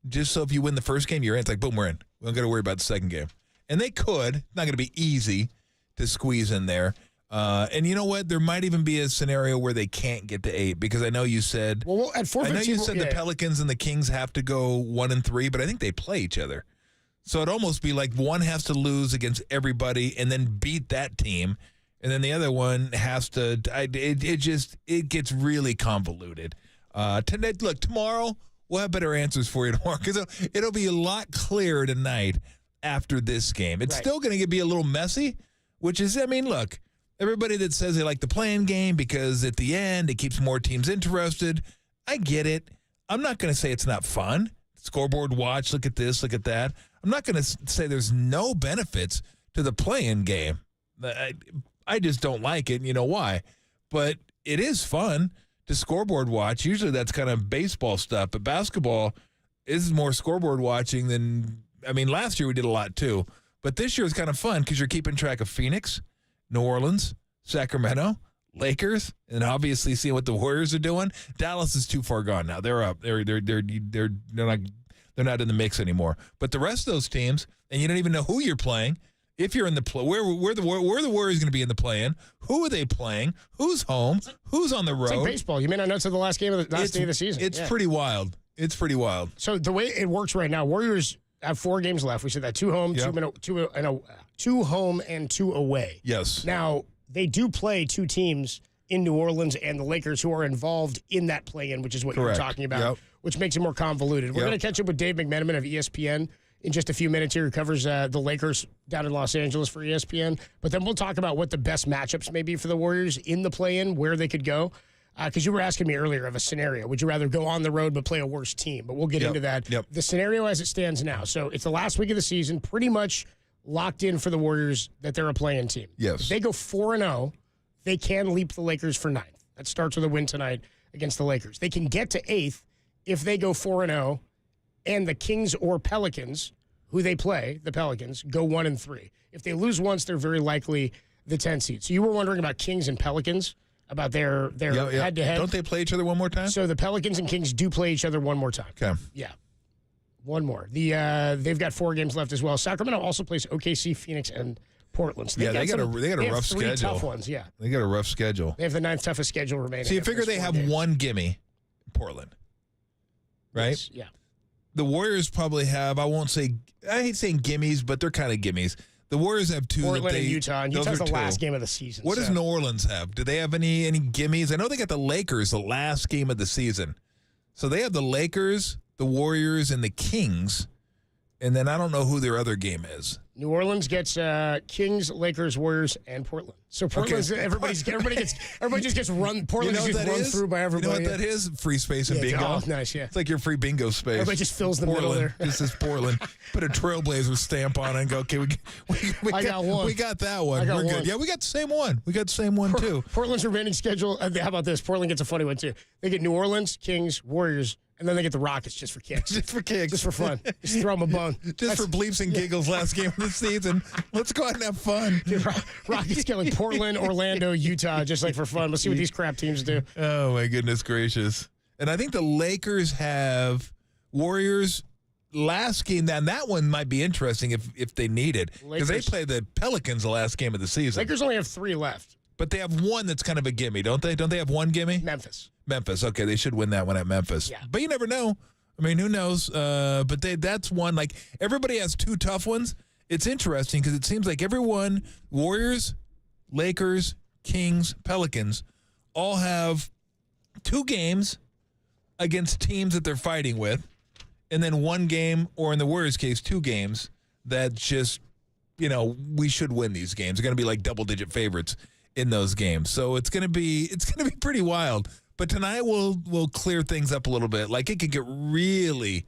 Just so if you win the first game, you're in. It's like, boom, we're in. We don't got to worry about the second game. And they could. It's not going to be easy to squeeze in there. And you know what? There might even be a scenario where they can't get to 8, because I know you said the Pelicans and the Kings have to go 1-3, but I think they play each other. So it'd almost be like one has to lose against everybody and then beat that team, and then the other one has to. It gets really convoluted. Look, tomorrow we'll have better answers for you tomorrow, because it'll be a lot clearer tonight after this game. It's still going to be a little messy, which is, I mean, look. Everybody that says they like the play-in game because at the end it keeps more teams interested, I get it. I'm not going to say it's not fun. Scoreboard watch, look at this, look at that. I'm not going to say there's no benefits to the play-in game. I just don't like it, and you know why. But it is fun to scoreboard watch. Usually that's kind of baseball stuff, but basketball is more scoreboard watching than, I mean, last year we did a lot too. But this year is kind of fun because you're keeping track of Phoenix, New Orleans, Sacramento, Lakers, and obviously seeing what the Warriors are doing. Dallas is too far gone now. They're up. They're not in the mix anymore. But the rest of those teams, and you don't even know who you're playing. If you're in the play, where are the Warriors going to be in the play-in? Who are they playing? Who's home? Who's on the road? It's like baseball. You may not know till the last day of the season. It's pretty wild. It's pretty wild. So the way it works right now, Warriors have 4 games left. We said that 2 home, 2 home and 2 away. Yes. Now, they do play 2 teams in New Orleans and the Lakers who are involved in that play-in, which is what you're talking about, which makes it more convoluted. We're going to catch up with Dave McMenamin of ESPN in just a few minutes here, who covers the Lakers down in Los Angeles for ESPN. But then we'll talk about what the best matchups may be for the Warriors in the play-in, where they could go. Because you were asking me earlier of a scenario. Would you rather go on the road but play a worse team? But we'll get into that. The scenario as it stands now. So it's the last week of the season, pretty much locked in for the Warriors that they're a play-in team. Yes. If they go 4-0, they can leap the Lakers for 9th. That starts with a win tonight against the Lakers. They can get to 8th if they go 4-0, and the Kings or Pelicans, who they play, the Pelicans, go 1-3. If they lose once, they're very likely the 10th seed. So you were wondering about Kings and Pelicans, about their head-to-head. Don't they play each other one more time? So the Pelicans and Kings do play each other one more time. Okay. Yeah. One more. They've got 4 games left as well. Sacramento also plays OKC, Phoenix, and Portland. So they got a rough 3 schedule. Tough ones, yeah. They got a rough schedule. They have the 9th toughest schedule remaining. So you figure they have games. One gimme, Portland, right? Yes, yeah. The Warriors probably have, I hate saying gimmies, but they're kind of gimmies. The Warriors have 2. Portland and Utah. And Utah's the last game of the season. What does New Orleans have? Do they have any gimmies? I know they got the Lakers the last game of the season. So they have the Lakers, the Warriors, and the Kings. And then I don't know who their other game is. New Orleans gets Kings, Lakers, Warriors, and Portland. So Portland's everybody just gets run. Portland just gets run through by everybody. You know what that is? Free space and bingo. Oh, nice, yeah. It's like your free bingo space. Everybody just fills the middle there. This is Portland. Put a Trailblazer stamp on it and go, okay, I got one. We got that one. We're good. Yeah, we got the same one. We got the same one, too. Portland's remaining schedule, how about this? Portland gets a funny one, too. They get New Orleans, Kings, Warriors, And then they get the Rockets just for kicks. Just for kicks. Just for fun. Just throw them a bone. Just for bleeps and giggles last game of the season. Let's go out and have fun. Dude, Rockets get like Portland, Orlando, Utah, just like for fun. Let's see what these crap teams do. Oh, my goodness gracious. And I think the Lakers have Warriors last game. Now, that one might be interesting if they need it. Because they play the Pelicans the last game of the season. Lakers only have 3 left. But they have one that's kind of a gimme, don't they? Don't they have one gimme? Memphis. Okay, they should win that one at Memphis. Yeah. But you never know. I mean, who knows? But that's one. Like, everybody has 2 tough ones. It's interesting because it seems like everyone, Warriors, Lakers, Kings, Pelicans, all have 2 games against teams that they're fighting with, and then 1 game, or in the Warriors' case, 2 games that just, we should win these games. They're going to be like double-digit favorites in those games. So it's going to be pretty wild. But tonight we'll clear things up a little bit. Like, it could get really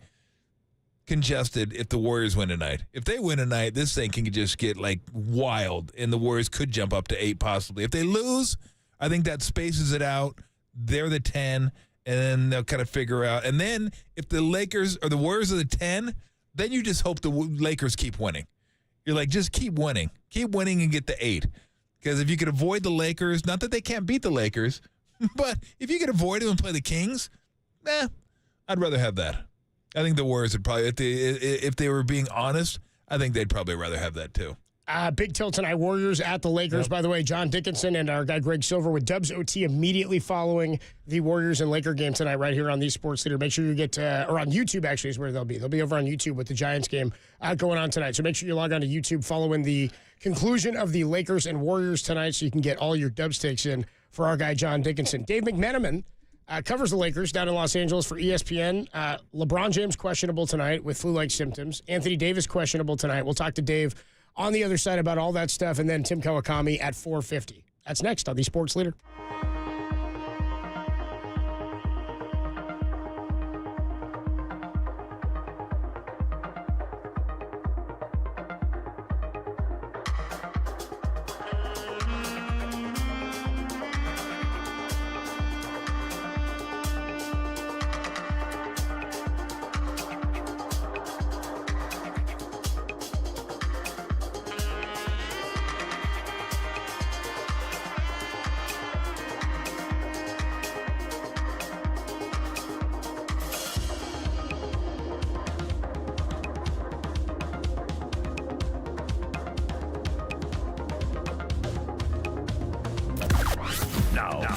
congested if the Warriors win tonight. If they win tonight, this thing can just get like wild, and the Warriors could jump up to 8 possibly. If they lose, I think that spaces it out. They're the 10, and then they'll kind of figure out. And then if the Lakers or the Warriors are the 10, then you just hope the Lakers keep winning. You're like, just keep winning. Keep winning and get the 8. Because if you could avoid the Lakers, not that they can't beat the Lakers, but if you could avoid them and play the Kings, I'd rather have that. I think the Warriors would probably, if they were being honest, I think they'd probably rather have that too. Big tilt tonight, Warriors at the Lakers. Yep. By the way, John Dickinson and our guy Greg Silver with Dubs OT immediately following the Warriors and Laker game tonight right here on the Sports Leader. Make sure you get, or on YouTube actually is where they'll be. They'll be over on YouTube with the Giants game going on tonight. So make sure you log on to YouTube following the conclusion of the Lakers and Warriors tonight so you can get all your Dubs takes in for our guy John Dickinson. Dave McMenamin covers the Lakers down in Los Angeles for ESPN. LeBron James questionable tonight with flu-like symptoms. Anthony Davis questionable tonight. We'll talk to Dave on the other side about all that stuff, and then Tim Kawakami at 4:50. That's next on the Sports Leader.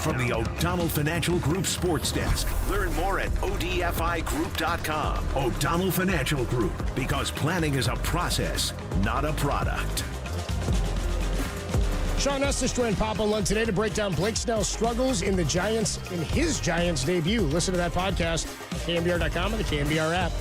From the O'Donnell Financial Group Sports Desk. Learn more at ODFIGroup.com. O'Donnell Financial Group, because planning is a process, not a product. Sean Estes joined Papa Lug today to break down Blake Snell's struggles in his Giants debut. Listen to that podcast at KNBR.com and the KNBR app.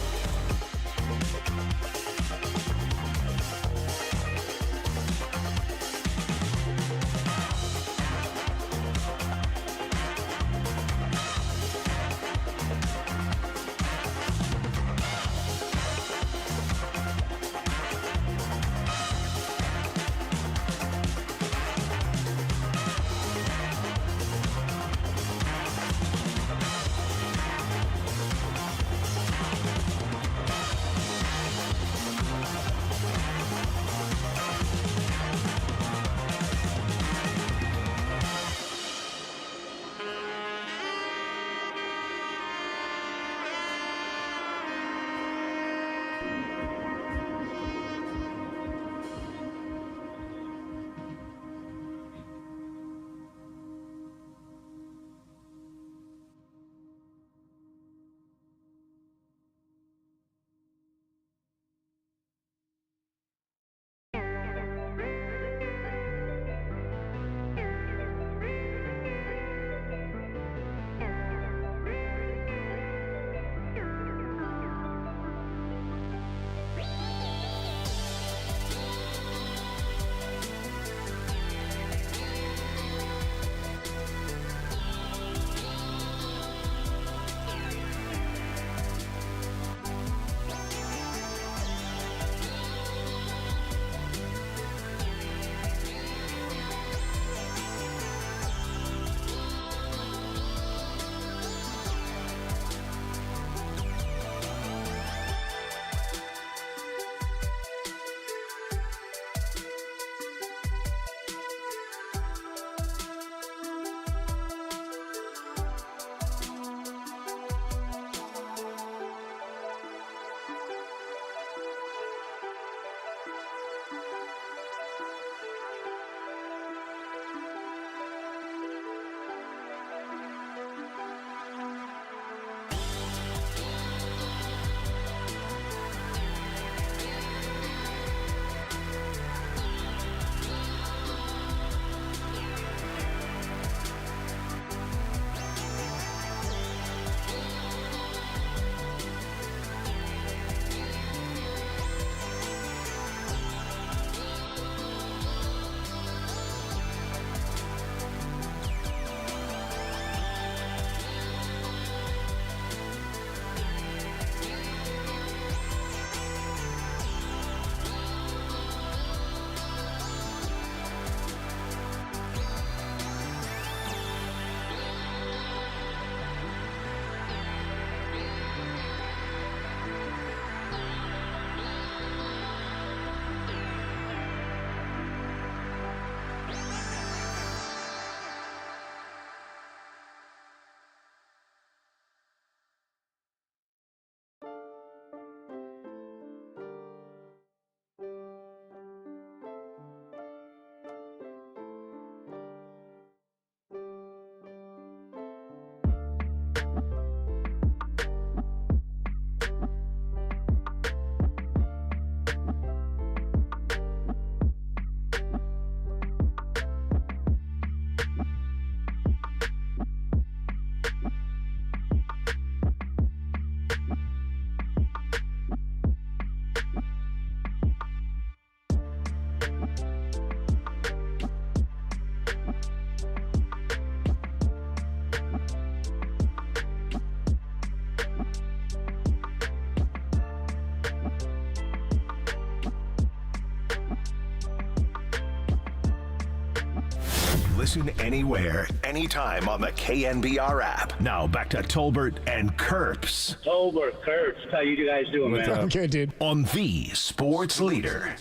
Listen anywhere, anytime on the KNBR app. Now back to Tolbert and Kurtz. Tolbert, Kurtz, how you guys doing, man? I'm good, dude. On the Sports Leader.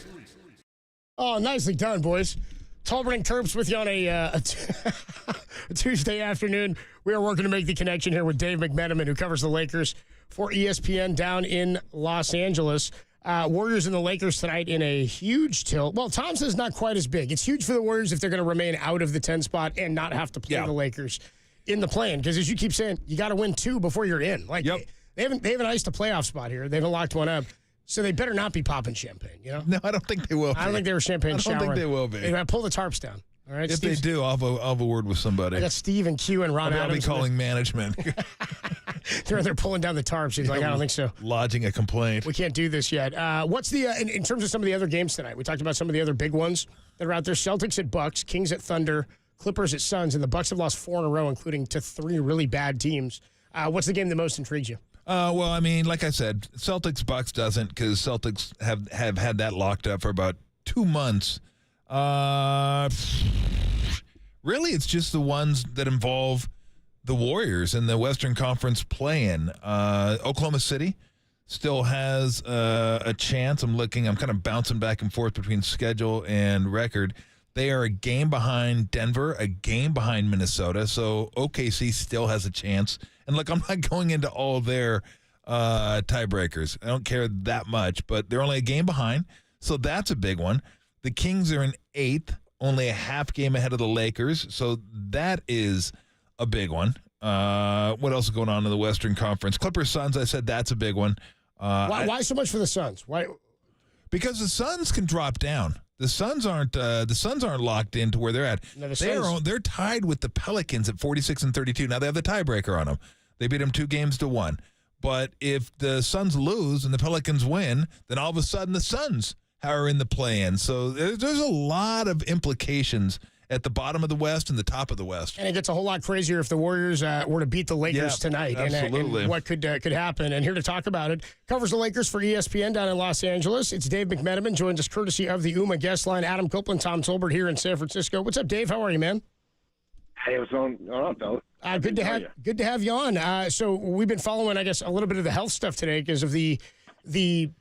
Oh, nicely done, boys. Tolbert and Kurtz with you on a Tuesday afternoon. We are working to make the connection here with Dave McMenamin, who covers the Lakers for ESPN down in Los Angeles. Warriors and the Lakers tonight in a huge tilt. Well, Tom says not quite as big. It's huge for the Warriors if they're going to remain out of the 10 spot and not have to play the Lakers in the play-in. Because as you keep saying, you got to win 2 before you're in. Like they haven't iced a playoff spot here. They haven't locked one up. So they better not be popping champagne, you know? No, I don't think they will be. I don't think they were champagne showering. I don't think they will be. They gotta pull the tarps down. All right, if they do, I'll have a word with somebody. I got Steve and Q and Ron Adams. I'll be calling management. They're pulling down the tarps. He's like, I don't think so. Lodging a complaint. We can't do this yet. What's the in terms of some of the other games tonight? We talked about some of the other big ones that are out there. Celtics at Bucks, Kings at Thunder, Clippers at Suns, and the Bucks have lost 4 in a row, including to 3 really bad teams. What's the game that most intrigues you? Well, I mean, like I said, Celtics-Bucks doesn't, because Celtics have had that locked up for about 2 months. Really, it's just the ones that involve the Warriors in the Western Conference play-in. Oklahoma City still has a chance. I'm kind of bouncing back and forth between schedule and record. They are a game behind Denver, a game behind Minnesota, so OKC still has a chance. And look, I'm not going into all their tiebreakers. I don't care that much, but they're only a game behind, so that's a big one. The Kings are in 8th, only a half game ahead of the Lakers, so that is a big one. What else is going on in the Western Conference? Clippers, Suns, I said that's a big one. Why so much for the Suns? Why? Because the Suns can drop down. The Suns aren't locked into where they're at. No, they're tied with the Pelicans at 46 and 32. Now they have the tiebreaker on them. They beat them 2-1. But if the Suns lose and the Pelicans win, then all of a sudden the Suns are in the play-in. So there's a lot of implications at the bottom of the West and the top of the West. And it gets a whole lot crazier if the Warriors were to beat the Lakers tonight. Absolutely. And what could happen. And here to talk about it, covers the Lakers for ESPN down in Los Angeles. It's Dave McMenamin, joins us courtesy of the UMA guest line. Adam Copeland, Tom Tolbert here in San Francisco. What's up, Dave? How are you, man? Hey, what's going on, fellas? Good to have you on. So we've been following, I guess, a little bit of the health stuff today because of the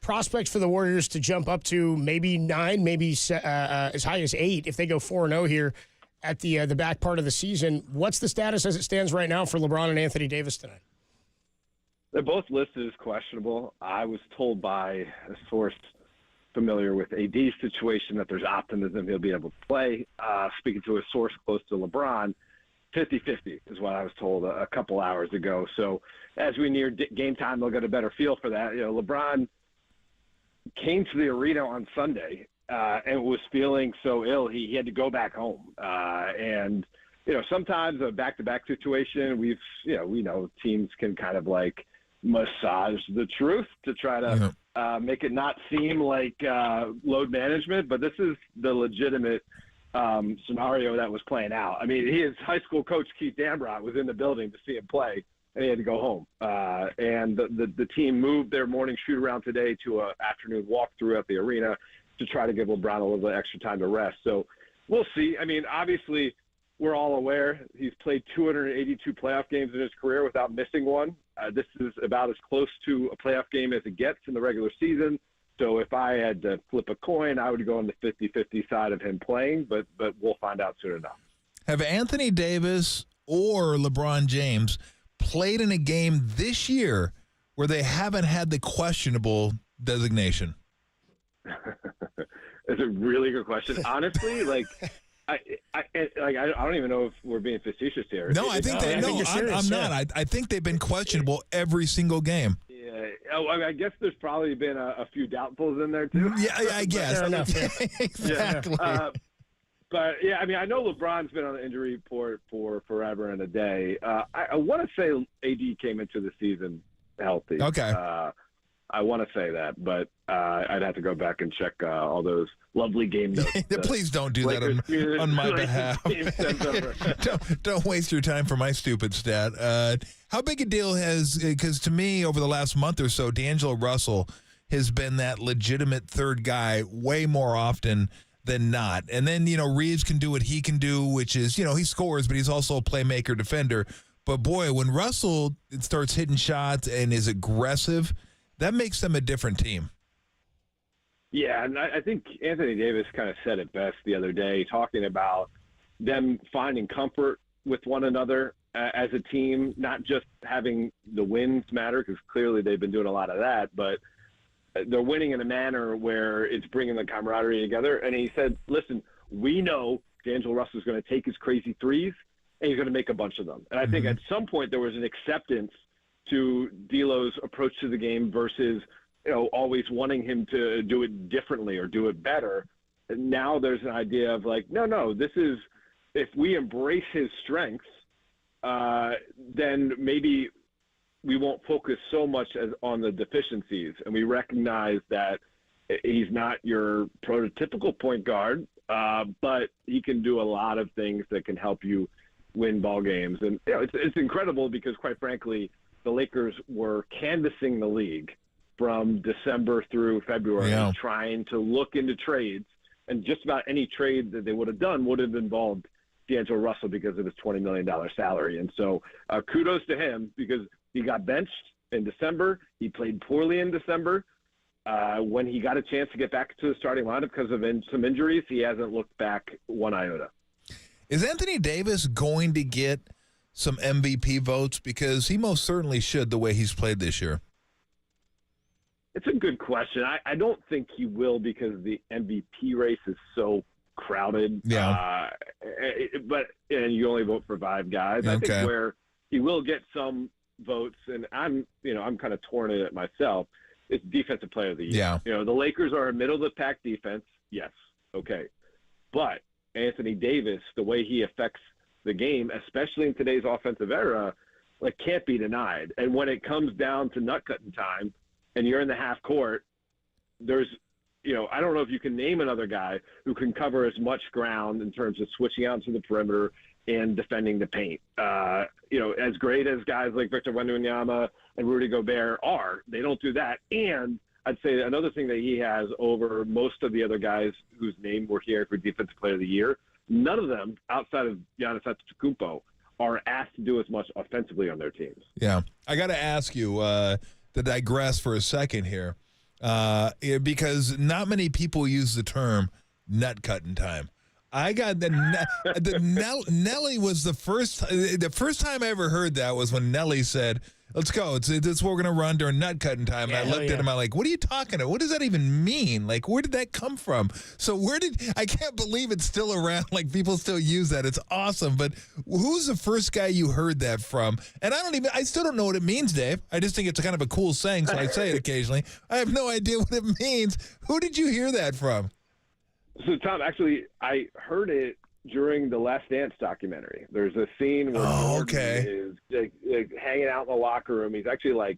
prospects for the Warriors to jump up to maybe 9, maybe as high as 8 if they go 4-0 here at the back part of the season. What's the status as it stands right now for LeBron and Anthony Davis tonight? They're both listed as questionable. I was told by a source familiar with AD's situation that there's optimism he'll be able to play. Speaking to a source close to LeBron, 50-50 is what I was told a couple hours ago. So as we near game time, they'll get a better feel for that. You know, LeBron came to the arena on Sunday and was feeling so ill he had to go back home. And you know, sometimes a back-to-back situation, we know teams can kind of like massage the truth to try to make it not seem like load management, but this is the legitimate scenario that was playing out. I mean, his high school coach, Keith Dambrot, was in the building to see him play, and he had to go home. And the team moved their morning shoot-around today to an afternoon walkthrough at the arena to try to give LeBron a little bit extra time to rest. So we'll see. I mean, obviously, we're all aware he's played 282 playoff games in his career without missing one. This is about as close to a playoff game as it gets in the regular season. So if I had to flip a coin, I would go on the 50-50 side of him playing, but we'll find out soon enough. Have Anthony Davis or LeBron James played in a game this year where they haven't had the questionable designation? That's a really good question. Honestly, I don't even know if we're being facetious here. No, I think they. No, I'm not. I think they've been questionable every single game. Yeah. Oh, I guess there's probably been a few doubtfuls in there too. Yeah, I guess. Fair enough. Exactly. Yeah. But yeah, I mean, I know LeBron's been on the injury report for forever and a day. I want to say AD came into the season healthy. Okay. I want to say that, but I'd have to go back and check all those lovely game notes. Please don't do that on my behalf. Don't waste your time for my stupid stat. How big a deal because to me, over the last month or so, D'Angelo Russell has been that legitimate third guy way more often than not. And then, Reeves can do what he can do, which is, he scores, but he's also a playmaker defender. But, boy, when Russell starts hitting shots and is aggressive, that makes them a different team. Yeah, and I think Anthony Davis kind of said it best the other day, talking about them finding comfort with one another as a team, not just having the wins matter, because clearly they've been doing a lot of that, but they're winning in a manner where it's bringing the camaraderie together. And he said, listen, we know D'Angelo Russell's going to take his crazy threes, and he's going to make a bunch of them. And I think at some point there was an acceptance to D'Lo's approach to the game versus, always wanting him to do it differently or do it better. And now there's an idea of like, no, this is, if we embrace his strengths, then maybe we won't focus so much on the deficiencies, and we recognize that he's not your prototypical point guard, but he can do a lot of things that can help you win ball games. And it's incredible because, quite frankly, the Lakers were canvassing the league from December through February, trying to look into trades, and just about any trade that they would have done would have involved D'Angelo Russell because of his $20 million salary. And so kudos to him, because he got benched in December. He played poorly in December. When he got a chance to get back to the starting lineup because of some injuries, he hasn't looked back one iota. Is Anthony Davis going to get some MVP votes? Because he most certainly should, the way he's played this year. It's a good question. I don't think he will, because the MVP race is so crowded. Yeah. And you only vote for 5 guys. I think where he will get some votes, and I'm kind of torn in it myself, it's defensive player of the year. Yeah. The Lakers are a middle of the pack defense. Yes. Okay. But Anthony Davis, the way he affects the game, especially in today's offensive era, can't be denied. And when it comes down to nut cutting time and you're in the half court, there's, I don't know if you can name another guy who can cover as much ground in terms of switching out to the perimeter and defending the paint. As great as guys like Victor Wembanyama and Rudy Gobert are, they don't do that. And I'd say another thing that he has over most of the other guys whose name we're here for Defensive Player of the Year, none of them outside of Giannis Antetokounmpo are asked to do as much offensively on their teams. Yeah. I got to ask you to digress for a second here, because not many people use the term nut cutting time. I got Nelly was the first time I ever heard that was when Nelly said, let's go. It's what we're going to run during nut cutting time. And I looked at him, I'm like, what are you talking about? What does that even mean? Where did that come from? So I can't believe it's still around. People still use that. It's awesome. But who's the first guy you heard that from? And I still don't know what it means, Dave. I just think it's kind of a cool saying, so I say it occasionally. I have no idea what it means. Who did you hear that from? So, Tom, actually, I heard it during the Last Dance documentary. There's a scene where Jordan is hanging out in the locker room. He's actually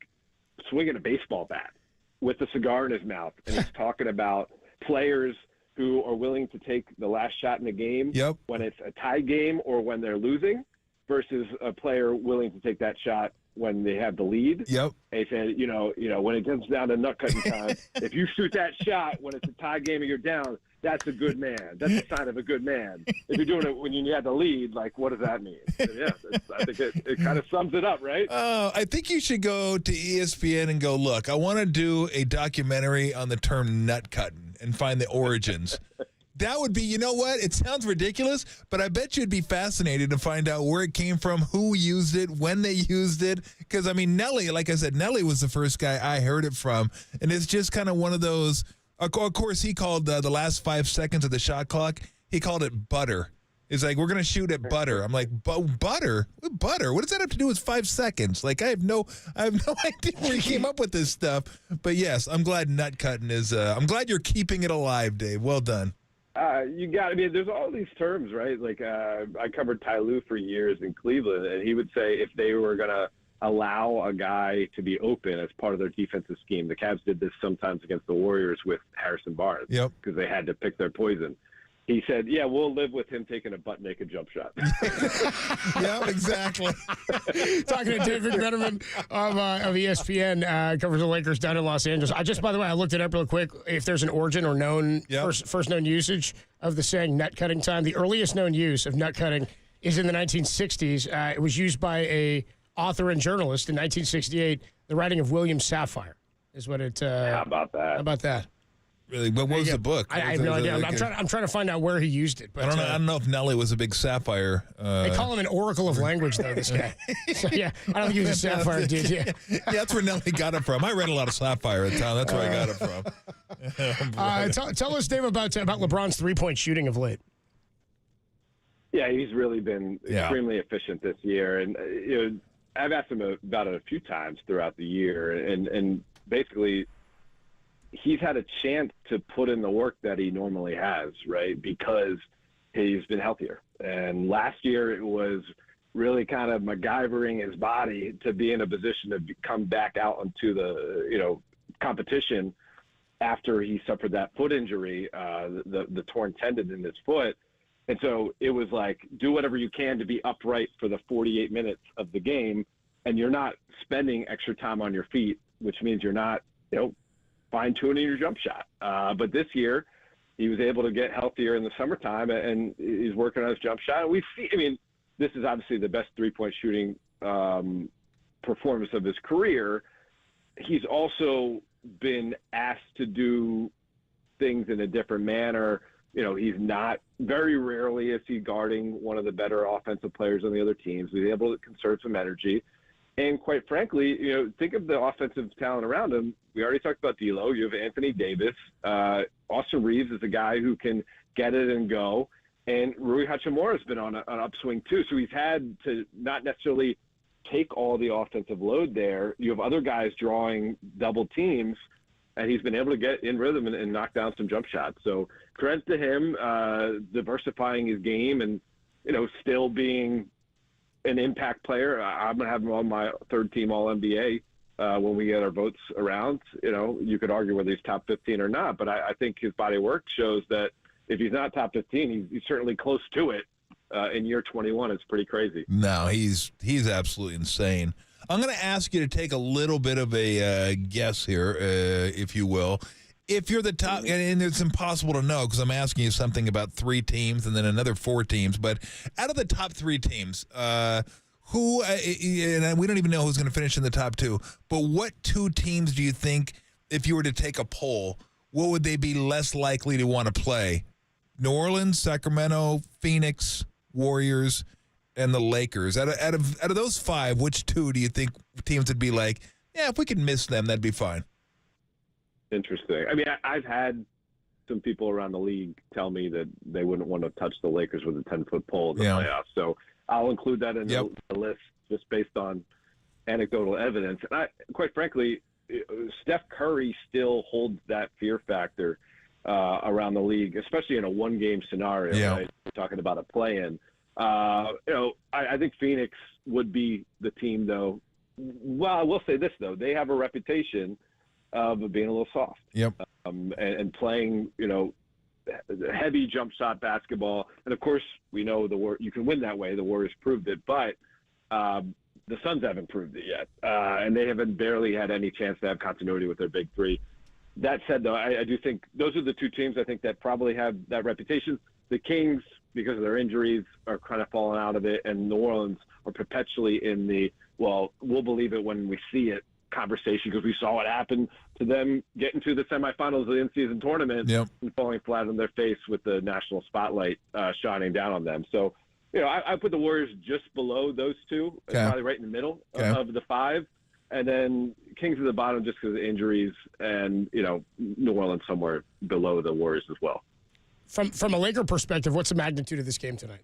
swinging a baseball bat with a cigar in his mouth, and he's talking about players who are willing to take the last shot in the game when it's a tie game or when they're losing, versus a player willing to take that shot when they have the lead. Yep. And he said, when it comes down to nut cutting time, if you shoot that shot when it's a tie game and you're down, that's a good man. That's a sign of a good man. If you're doing it when you have the lead, what does that mean? Yeah, I think it kind of sums it up, right? I think you should go to ESPN and go, look, I want to do a documentary on the term nut cutting and find the origins. That would be, you know what? It sounds ridiculous, but I bet you'd be fascinated to find out where it came from, who used it, when they used it. Because, Nelly, like I said, Nelly was the first guy I heard it from. And it's just kind of one of those. Of course, he called the last 5 seconds of the shot clock, he called it butter. It's we're going to shoot at butter. I'm like, butter? Butter? What does that have to do with 5 seconds? I have no idea where he came up with this stuff. But, yes, I'm glad nut cutting is I'm glad you're keeping it alive, Dave. Well done. There's all these terms, right? I covered Ty Lue for years in Cleveland, and he would say if they were going to allow a guy to be open as part of their defensive scheme. The Cavs did this sometimes against the Warriors with Harrison Barnes because they had to pick their poison. He said, "Yeah, we'll live with him taking a butt-naked jump shot." Yeah, exactly. Talking to David Vetterman of ESPN, covers the Lakers down in Los Angeles. By the way, I looked it up real quick. If there's an origin or known first known usage of the saying "nut cutting time," the earliest known use of nut cutting is in the 1960s. It was used by a author and journalist in 1968. The writing of William Safire is what it. How about that? How about that? Really, what was the book? I have no idea. I'm trying to find out where he used it. But, I don't know if Nelly was a big Sapphire. They call him an oracle of language, though, this guy. So, yeah, I don't think he was a Sapphire dude. Yeah, that's where Nelly got it from. I read a lot of Sapphire at the time. That's where I got it from. Tell us, Dave, about LeBron's three-point shooting of late. Yeah, he's really been extremely efficient this year. And, I've asked him about it a few times throughout the year. And basically, he's had a chance to put in the work that he normally has, right? Because he's been healthier. And last year it was really kind of MacGyvering his body to be in a position to come back out into the, competition after he suffered that foot injury, the torn tendon in his foot. And so it was like, do whatever you can to be upright for the 48 minutes of the game. And you're not spending extra time on your feet, which means you're not, fine-tuning your jump shot. But this year, he was able to get healthier in the summertime, and he's working on his jump shot. And this is obviously the best three-point shooting performance of his career. He's also been asked to do things in a different manner. He's not, very rarely is he guarding one of the better offensive players on the other teams. He's able to conserve some energy. And quite frankly, think of the offensive talent around him. We already talked about D'Lo. You have Anthony Davis. Austin Reeves is a guy who can get it and go. And Rui Hachimura has been on an upswing too. So he's had to not necessarily take all the offensive load there. You have other guys drawing double teams, and he's been able to get in rhythm and knock down some jump shots. So credit to him, diversifying his game and, still being an impact player. I'm going to have him on my third team All-NBA when we get our votes around. You could argue whether he's top 15 or not, but I think his body of work shows that if he's not top 15, he's certainly close to it. In year 21, it's pretty crazy. No, he's absolutely insane. I'm going to ask you to take a little bit of a guess here, if you will. If you're the top, and it's impossible to know because I'm asking you something about 3 teams and then another 4 teams, but out of the top 3 teams, who, and we don't even know who's going to finish in the top 2, but what 2 teams do you think, if you were to take a poll, what would they be less likely to want to play? New Orleans, Sacramento, Phoenix, Warriors, and the Lakers. Out of those 5, which 2 do you think teams would be like, yeah, if we could miss them, that'd be fine? Interesting. I've had some people around the league tell me that they wouldn't want to touch the Lakers with a 10-foot pole in the playoffs. So I'll include that in the list just based on anecdotal evidence. And quite frankly, Steph Curry still holds that fear factor around the league, especially in a one-game scenario. Yeah. Right? We're talking about a play-in. I think Phoenix would be the team, though. Well, I will say this, though. They have a reputation of being a little soft. Yep. And playing, heavy jump shot basketball. And, of course, we know you can win that way. The Warriors proved it. But the Suns haven't proved it yet. And they haven't barely had any chance to have continuity with their big 3. That said, though, I do think those are the 2 teams I think that probably have that reputation. The Kings, because of their injuries, are kind of falling out of it. And New Orleans are perpetually in the, we'll believe it when we see it conversation, because we saw what happened to them getting to the semifinals of the in-season tournament and falling flat on their face with the national spotlight shining down on them. So, I put the Warriors just below those 2, probably right in the middle of the 5, and then Kings at the bottom just because of injuries, and New Orleans somewhere below the Warriors as well. From a Laker perspective, what's the magnitude of this game tonight?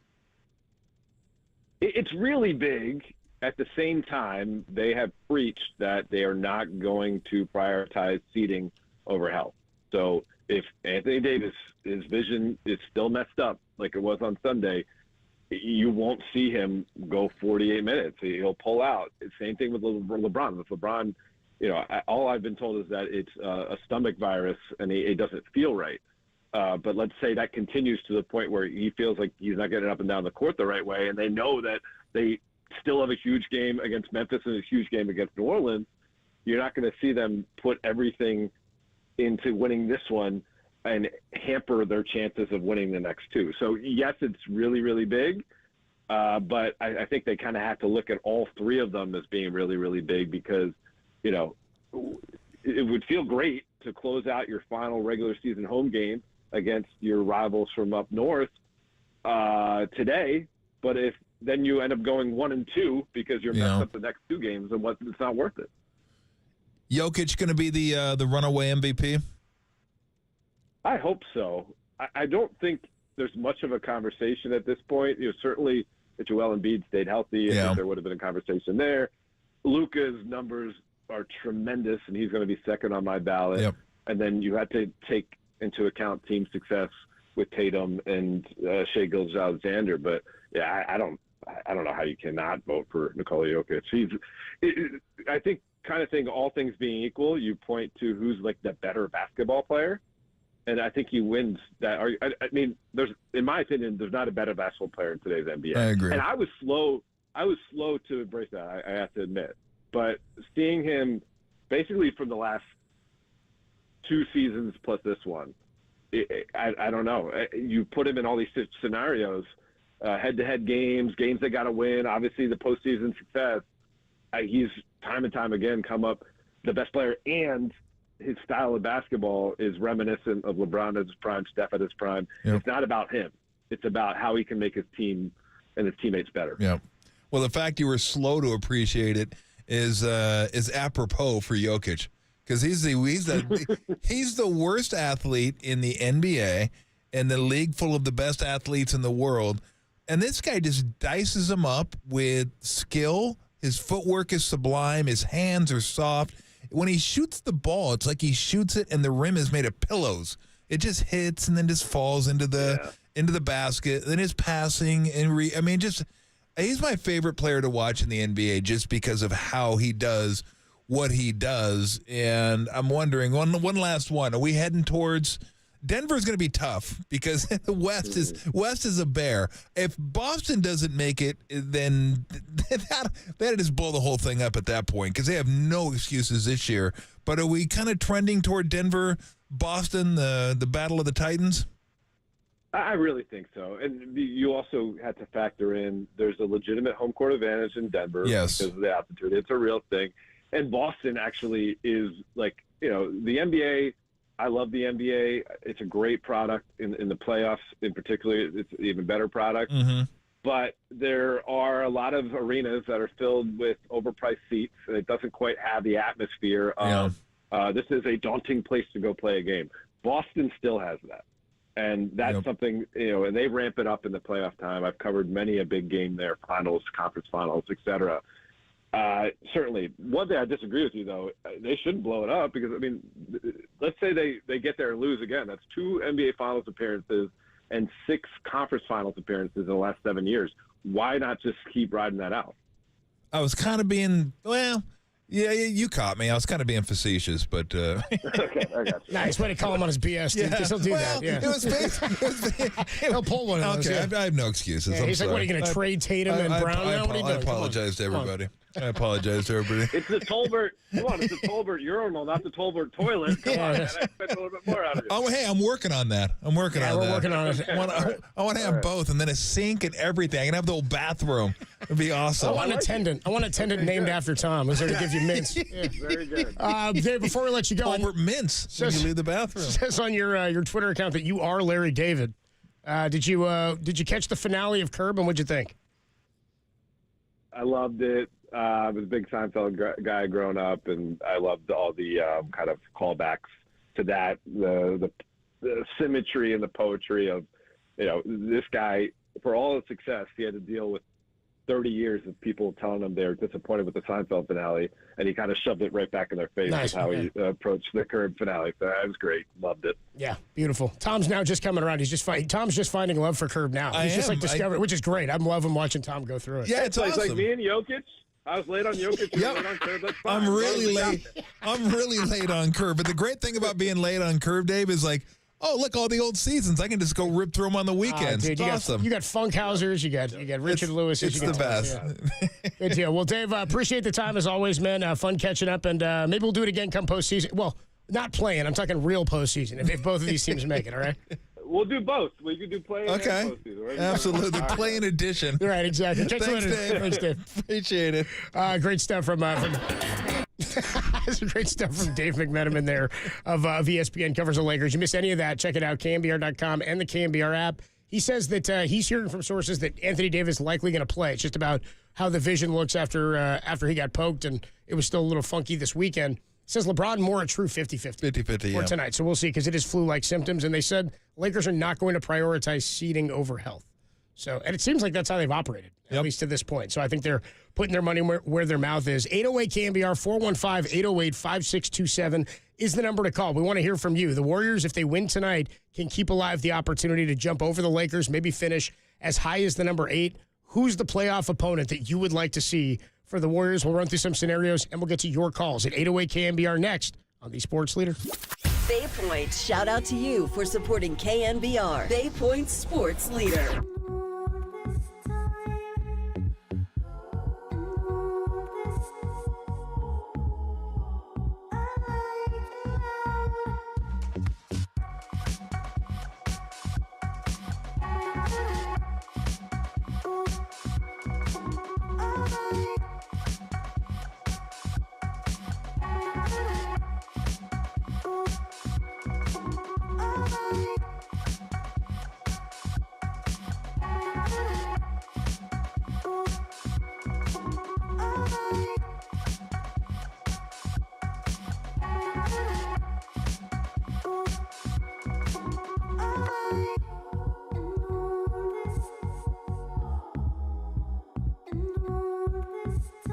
It's really big. At the same time, they have preached that they are not going to prioritize seeding over health. So if Anthony Davis, his vision is still messed up like it was on Sunday, you won't see him go 48 minutes. He'll pull out. Same thing with LeBron. With LeBron, all I've been told is that it's a stomach virus and he doesn't feel right. But let's say that continues to the point where he feels like he's not getting up and down the court the right way, and they know that they still have a huge game against Memphis and a huge game against New Orleans. You're not going to see them put everything into winning this one and hamper their chances of winning the next two. So, yes, it's really, really big, but I think they kind of have to look at all three of them as being really, really big because, you know, it would feel great to close out your final regular season home game against your rivals from up north today, but if then you end up going 1-2 because you're messing up the next two games, and it's not worth it. Jokic going to be the runaway MVP? I hope so. I don't think there's much of a conversation at this point. You know, certainly if Joel Embiid stayed healthy, I think there would have been a conversation there. Luka's numbers are tremendous, and he's going to be second on my ballot. Yep. And then you have to take into account team success with Tatum and Shai Gilgeous-Alexander. But yeah, I don't know how you cannot vote for Nikola Jokic. I think kind of thing, all things being equal, you point to who's like the better basketball player, and I think he wins that. I mean, in my opinion, there's not a better basketball player in today's NBA. I agree. And I was slow to embrace that. I have to admit, but seeing him basically from the last two seasons plus this one, I don't know. You put him in all these scenarios, head-to-head games they got to win. Obviously, the postseason success. He's time and time again come up the best player, and his style of basketball is reminiscent of LeBron at his prime, Steph at his prime. Yep. It's not about him. It's about how he can make his team and his teammates better. Yeah. Well, the fact you were slow to appreciate it is apropos for Jokic, because he's the worst athlete in the NBA and the league full of the best athletes in the world, and this guy just dices them up with skill. His footwork is sublime. His hands are soft. When he shoots the ball, it's like he shoots it and the rim is made of pillows. It just hits and then just falls into the basket. Then his passing and he's my favorite player to watch in the NBA just because of how he does what he does. And I'm wondering, one last one. Are we heading towards Denver's going to be tough because the West is a bear. If Boston doesn't make it, then that just blow the whole thing up at that point because they have no excuses this year. But are we kind of trending toward Denver, Boston, the battle of the Titans? I really think so. And you also had to factor in there's a legitimate home court advantage in Denver because of the altitude. It's a real thing. And Boston actually is like, you know, the NBA – I love the NBA. It's a great product in the playoffs. In particular, it's an even better product. Mm-hmm. But there are a lot of arenas that are filled with overpriced seats, and it doesn't quite have the atmosphere of this is a daunting place to go play a game. Boston still has that. And that's something, you know, and they ramp it up in the playoff time. I've covered many a big game there, finals, conference finals, et cetera. Certainly. One thing I disagree with you, though, they shouldn't blow it up because, I mean, let's say they get there and lose again. That's 2 NBA Finals appearances and 6 conference finals appearances in the last 7 years. Why not just keep riding that out? I was kind of being, yeah, you caught me. I was kind of being facetious, but okay, I got you. Nice way to call him on his BS, dude. He'll do that. Yeah. It was he'll pull one of those. Okay, I have no excuses. Yeah, he's sorry. like, what are you going to trade Tatum and Brown now? What are you doing? I apologize to everybody. I apologize to everybody. It's the Tolbert. Come on, it's the Tolbert urinal, not the Tolbert toilet. Come on, man. I expect a little bit more out of you. Oh, hey, I'm working on that. We're working on it. I want to have both, and then a sink and everything. I can have the whole bathroom. It'd be awesome. I want an attendant named after Tom. Is there to give you mints? Yeah. Very good. Dave, before we let you go, Tolbert mints when you leave the bathroom. It says on your Twitter account that you are Larry David. Did you catch the finale of Curb, and what'd you think? I loved it. I was a big Seinfeld guy growing up, and I loved all the kind of callbacks to that, the symmetry and the poetry of, you know, this guy, for all his success, he had to deal with 30 years of people telling him they were disappointed with the Seinfeld finale, and he kind of shoved it right back in their face with how he approached the Curb finale. So that was great. Loved it. Yeah, beautiful. Tom's now just coming around. Tom's just finding love for Curb now. He's just like discovering, which is great. I'm loving watching Tom go through it. Yeah, it's awesome. Like me and Jokic. I was late on Jokic. Yep. Late on Curb. That's fine. I'm really late on Curb. But the great thing about being late on Curb, Dave, is like oh, look, all the old seasons. I can just go rip through them on the weekends. Dude, it's awesome. You got Funkhausers, you got Richard Lewis. It's the best. Good deal. Well, Dave, appreciate the time as always, man. Fun catching up, and maybe we'll do it again come postseason. Well, not playing. I'm talking real postseason, if both of these teams make it, all right? We'll do both. We can do play and postseason, right? Absolutely. Playing edition. Right, exactly. Catch you later. Dave. Thanks, Dave. Appreciate it. Great stuff from great stuff from Dave McMenamin there of ESPN covers the Lakers. You miss any of that, check it out, KNBR.com and the KNBR app. He says that he's hearing from sources that Anthony Davis is likely going to play. It's just about how the vision looks after he got poked, and it was still a little funky this weekend. Says LeBron more a true 50-50. 50-50, for tonight. So we'll see, because it is flu-like symptoms, and they said Lakers are not going to prioritize seeding over health. So, and it seems like that's how they've operated, at least to this point. So I think they're putting their money where their mouth is. 808 KNBR, 415-808-5627 is the number to call. We want to hear from you. The Warriors, if they win tonight, can keep alive the opportunity to jump over the Lakers, maybe finish as high as the number 8. Who's the playoff opponent that you would like to see for the Warriors? We'll run through some scenarios, and we'll get to your calls at 808 KNBR next on the Sports Leader. Bay Point, shout out to you for supporting KNBR, Bay Point's Sports Leader.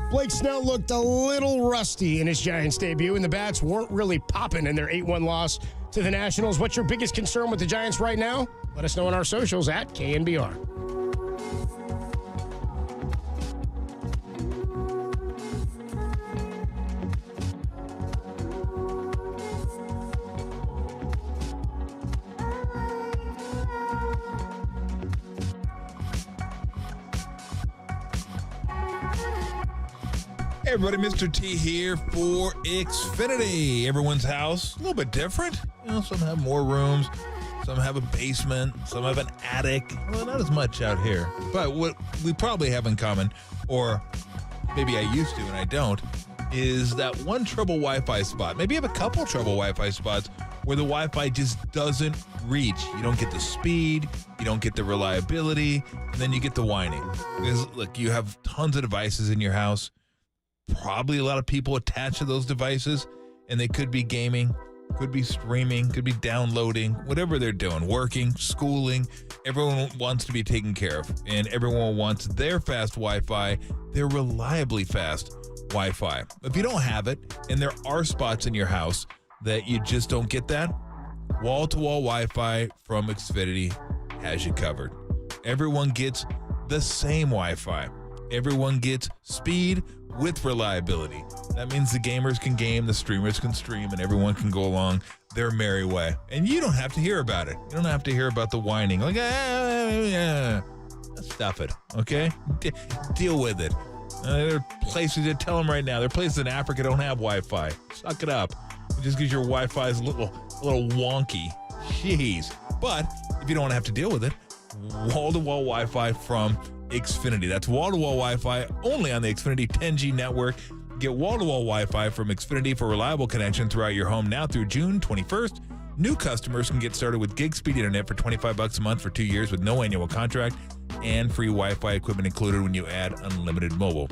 Blake Snell looked a little rusty in his Giants debut, and the Bats weren't really popping in their 8-1 loss to the Nationals. What's your biggest concern with the Giants right now? Let us know on our socials at KNBR. Hey everybody, Mr. T here for Xfinity. Everyone's house, a little bit different. You know, some have more rooms, some have a basement, some have an attic. Well, not as much out here. But what we probably have in common, or maybe I used to and I don't, is that one trouble Wi-Fi spot. Maybe you have a couple trouble Wi-Fi spots where the Wi-Fi just doesn't reach. You don't get the speed, you don't get the reliability, and then you get the whining. Because look, you have tons of devices in your house. Probably a lot of people attached to those devices, and they could be gaming, could be streaming, could be downloading, whatever they're doing, working, schooling. Everyone wants to be taken care of, and everyone wants their fast Wi-Fi, their reliably fast Wi-Fi. If you don't have it, and there are spots in your house that you just don't get that, wall-to-wall Wi-Fi from Xfinity has you covered. Everyone gets the same Wi-Fi. Everyone gets speed with reliability. That means the gamers can game, the streamers can stream, and everyone can go along their merry way. And you don't have to hear about it. You don't have to hear about the whining. Like, stuff it, okay? Deal with it. There are places that tell them right now, there are places in Africa don't have Wi-Fi. Suck it up. Just because your Wi-Fi is a little wonky. Jeez. But if you don't want to have to deal with it, wall-to-wall Wi-Fi from Xfinity. That's wall-to-wall Wi-Fi only on the Xfinity 10G network. Get wall-to-wall Wi-Fi from Xfinity for reliable connection throughout your home now through June 21st. New customers can get started with gig speed internet for $25 a month for 2 years with no annual contract and free Wi-Fi equipment included when you add unlimited mobile.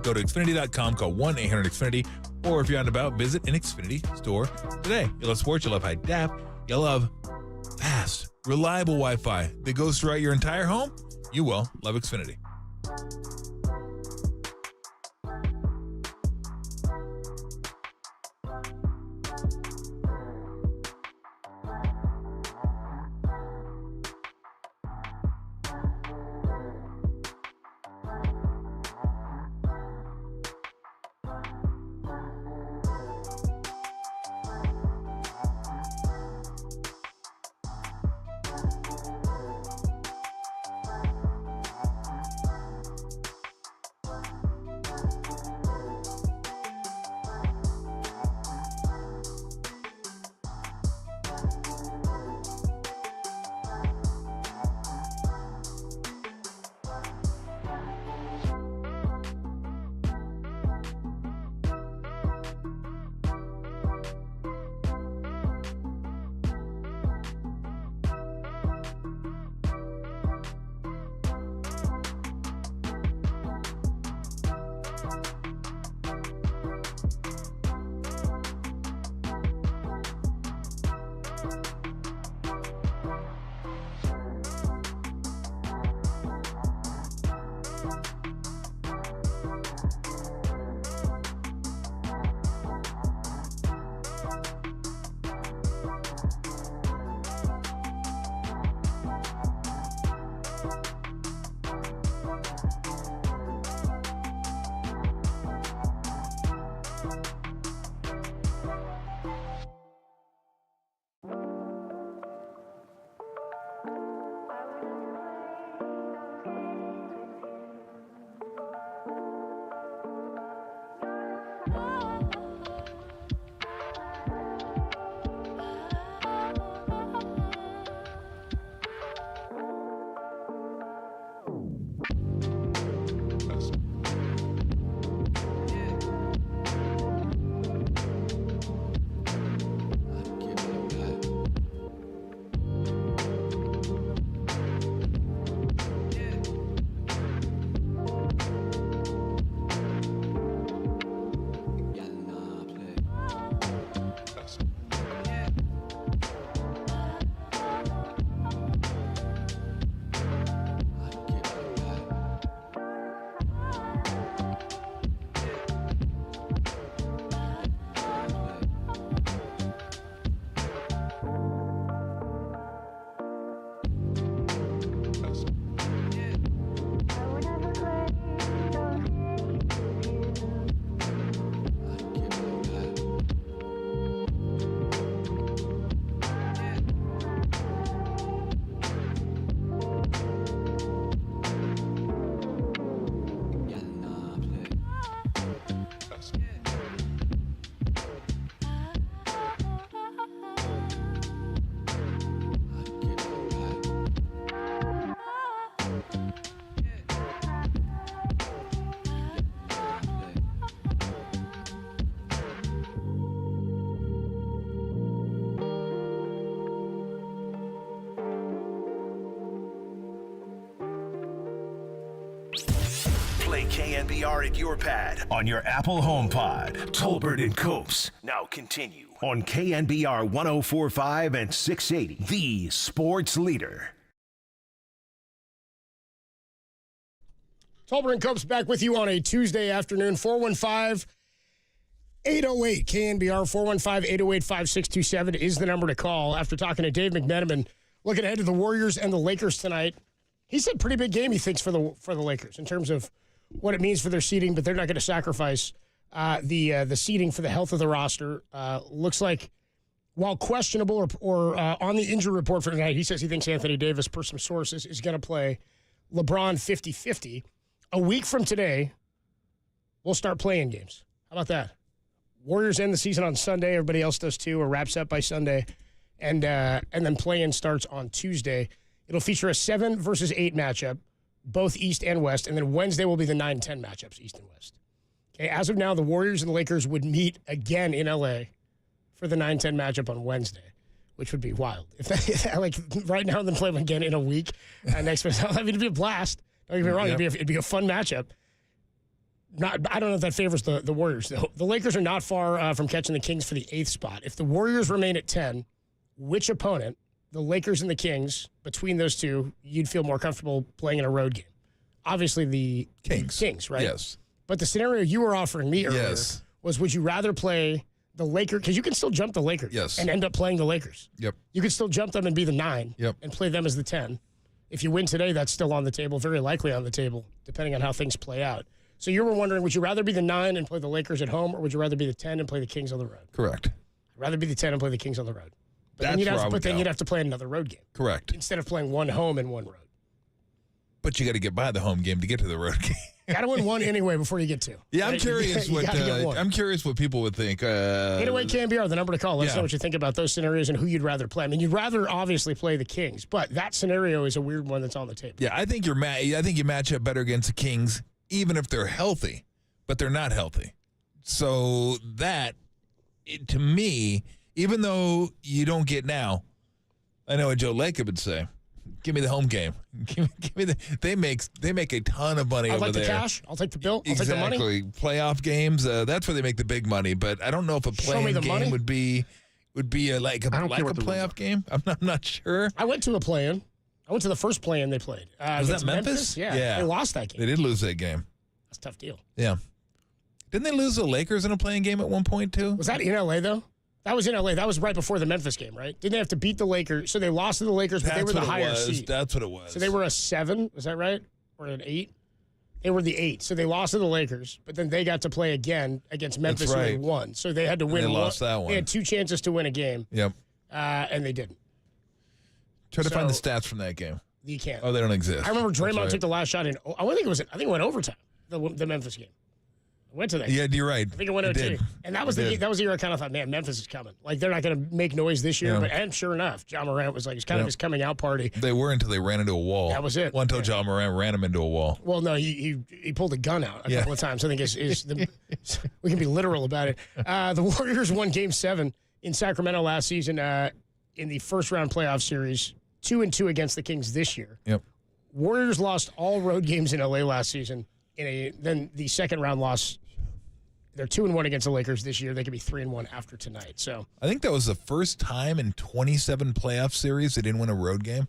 Go to Xfinity.com, call 1-800-XFINITY, or if you're out and about, visit an Xfinity store today. You love sports, you love high def, you love fast, reliable Wi-Fi that goes throughout your entire home. You will love Xfinity. Play KNBR at your pad on your Apple HomePod. Tolbert and Copes now continue on KNBR 104.5 and 680, the sports leader. Tolbert and Copes back with you on a Tuesday afternoon. 415-808 KNBR 415-808-5627 is the number to call. After talking to Dave McMenamin, looking ahead to the Warriors and the Lakers tonight, he said pretty big game he thinks for the Lakers in terms of what it means for their seeding, but they're not going to sacrifice the seeding for the health of the roster. Looks like, while questionable or on the injury report for tonight, he says he thinks Anthony Davis, per some sources, is going to play LeBron 50-50. A week from today, we'll start playing games. How about that? Warriors end the season on Sunday. Everybody else does too, or wraps up by Sunday. And then play-in starts on Tuesday. It'll feature a 7 versus 8 matchup, both East and West. And then Wednesday will be the 9-10 matchups, East and West. Okay, as of now, the Warriors and the Lakers would meet again in L.A. for the 9-10 matchup on Wednesday, which would be wild. If that, like right now, then play them again in a week. Next month, I mean, it'd be a blast. Don't get me wrong, it'd be a fun matchup. I don't know if that favors the Warriors, though. The Lakers are not far from catching the Kings for the 8th spot. If the Warriors remain at 10, which opponent, the Lakers and the Kings, between those two, you'd feel more comfortable playing in a road game? Obviously, the Kings, right? Yes. But the scenario you were offering me earlier was, would you rather play the Lakers? Because you can still jump the Lakers and end up playing the Lakers. Yep. You could still jump them and be the 9 and play them as the 10. If you win today, that's still on the table, very likely on the table, depending on how things play out. So you were wondering, would you rather be the 9 and play the Lakers at home, or would you rather be the 10 and play the Kings on the road? Correct. I'd rather be the 10 and play the Kings on the road. But That's then you'd have to play another road game. Correct. Instead of playing one home and one road. But you got to get by the home game to get to the road game. Got to win one anyway before you get 2. Yeah, I'm curious what people would think. 808 KNBR, the number to call. Let us know what you think about those scenarios and who you'd rather play. I mean, you'd rather obviously play the Kings, but that scenario is a weird one that's on the table. Yeah, I think you match up better against the Kings, even if they're healthy, but they're not healthy. So to me, even though you don't get now, I know what Joe Lacob would say. Give me the home game. Give me they make a ton of money over there. I'll take the cash. I'll take the bill. I'll take the money. Exactly. Playoff games, that's where they make the big money. But I don't know if a play-in game would be would be like a playoff game. I'm not sure. I went to the play-in. I went to the first play-in they played. Was that Memphis? Yeah. They lost that game. They did lose that game. That's a tough deal. Yeah. Didn't they lose the Lakers in a playing game at one point, too? Was that in L.A., though? That was in L.A. That was right before the Memphis game, right? Didn't they have to beat the Lakers? So they lost to the Lakers, but they were the higher seed. That's what it was. So they were a 7, was that right? Or an 8? They were the 8. So they lost to the Lakers, but then they got to play again against Memphis who had won. So they had to win. They lost that one. They had 2 chances to win a game. Yep. And they didn't. Try to find the stats from that game. You can't. Oh, they don't exist. I remember Draymond took the last shot in. I think it went overtime. The Memphis game. I went to that. Yeah, you're right. I think it went OT. And that was the year I kind of thought, man, Memphis is coming. Like they're not going to make noise this year. Yeah. And sure enough, John Morant was like it's kind of his coming out party. They were until they ran into a wall. That was it. Well, until John Morant ran him into a wall. Well, no, he pulled a gun out a couple of times. I think we can be literal about it. The Warriors won Game 7 in Sacramento last season in the first round playoff series. 2-2 against the Kings this year. Yep. Warriors lost all road games in LA last season. Then the second round loss. They're 2-1 against the Lakers this year. They could be 3-1 after tonight. So I think that was the first time in 27 playoff series they didn't win a road game.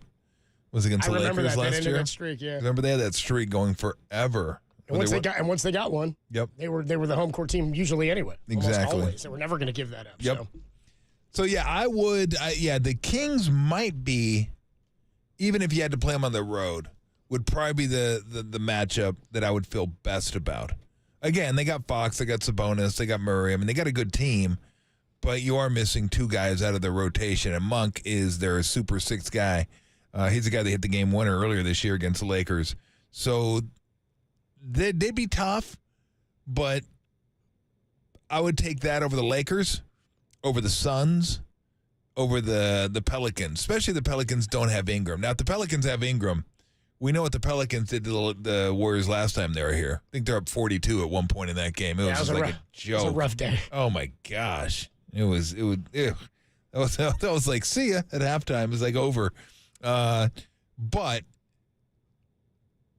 Was against the Lakers last year. That streak, yeah. Remember they had that streak going forever. And once they got one, yep, they were the home court team usually anyway. Exactly. Almost always. They were never going to give that up. Yep. So yeah, I would. The Kings might be, even if you had to play them on the road, would probably be the matchup that I would feel best about. Again, they got Fox, they got Sabonis, they got Murray. I mean, they got a good team, but you are missing 2 guys out of their rotation, and Monk is their Super 6 guy. He's the guy that hit the game winner earlier this year against the Lakers. So they'd be tough, but I would take that over the Lakers, over the Suns, over the Pelicans, especially the Pelicans don't have Ingram. Now, if the Pelicans have Ingram, we know what the Pelicans did to the Warriors last time they were here. I think they're up 42 at one point in that game. It was just like a joke. It was a rough day. Oh my gosh, it was. Ew. That was like see ya at halftime. It was like over. But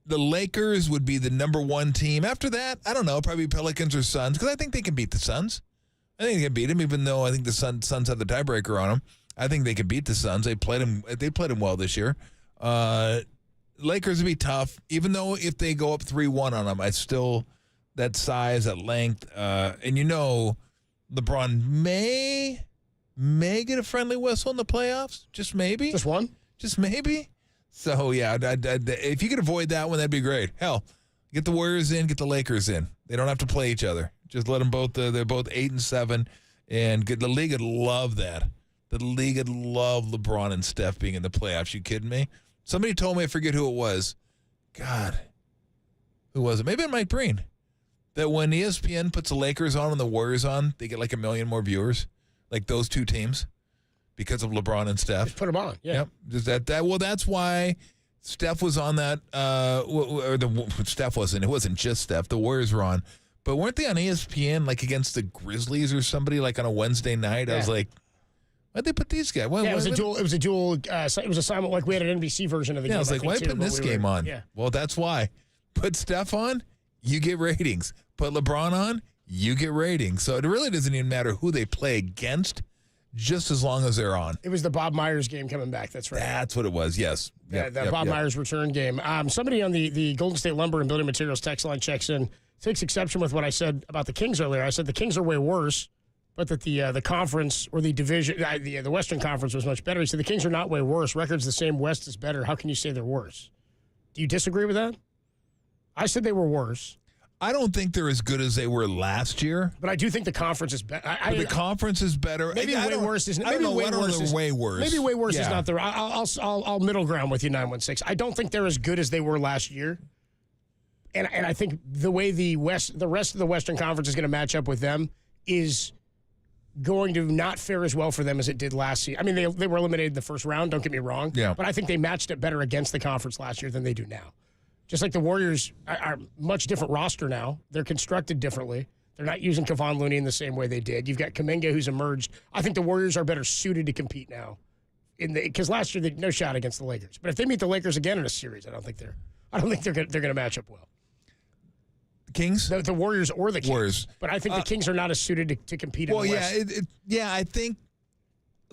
the Lakers would be the number 1 team. After that, I don't know, probably Pelicans or Suns, because I think they can beat the Suns. I think they can beat them, even though I think the Suns have the tiebreaker on them. I think they can beat the Suns. They played them well this year. Lakers would be tough, even though if they go up 3-1 on them, I still, that size, that length, and LeBron may get a friendly whistle in the playoffs, just maybe. Just one? Just maybe. So, yeah, if you could avoid that one, that'd be great. Hell, get the Warriors in, get the Lakers in. They don't have to play each other. Just let them both, they're both 8-7, and the league would love that. The league would love LeBron and Steph being in the playoffs. You kidding me? Somebody told me, I forget who it was. God, who was it? Maybe Mike Breen. That when ESPN puts the Lakers on and the Warriors on, they get like 1 million more viewers, like those 2 teams, because of LeBron and Steph. Just put them on, yeah. Yep. Just that. Well, that's why Steph was on that. Steph wasn't. It wasn't just Steph. The Warriors were on, but weren't they on ESPN like against the Grizzlies or somebody like on a Wednesday night? Yeah. I was like, why'd they put these guys? It was a dual. It was a simul. Like we had an NBC version of the game. I was like, why put this game on? Yeah. Well, that's why. Put Steph on, you get ratings. Put LeBron on, you get ratings. So it really doesn't even matter who they play against, just as long as they're on. It was the Bob Myers game coming back. That's right. That's what it was. Yes. The Bob Myers return game. Somebody on the Golden State Lumber and Building Materials text line checks in, takes exception with what I said about the Kings earlier. I said the Kings are way worse, but that the conference or the division, the Western Conference was much better. He said the Kings are not way worse. Record's the same. West is better. How can you say they're worse? Do you disagree with that? I said they were worse. I don't think they're as good as they were last year. But I do think the conference is better. The conference is better. Maybe way worse is maybe way worse is way worse. Maybe way worse is not there. I'll middle ground with you 916. I don't think they're as good as they were last year. And I think the way the rest of the Western Conference is going to match up with them is going to not fare as well for them as it did last season. I mean, they were eliminated in the first round, don't get me wrong. Yeah. But I think they matched it better against the conference last year than they do now. Just like the Warriors are a much different roster now. They're constructed differently. They're not using Kevon Looney in the same way they did. You've got Kuminga who's emerged. I think the Warriors are better suited to compete now. Because last year they had no shot against the Lakers. But if they meet the Lakers again in a series, I don't think they're going to match up well. Kings? The Warriors or the Kings. Warriors. But I think the Kings are not as suited to compete in the West. I think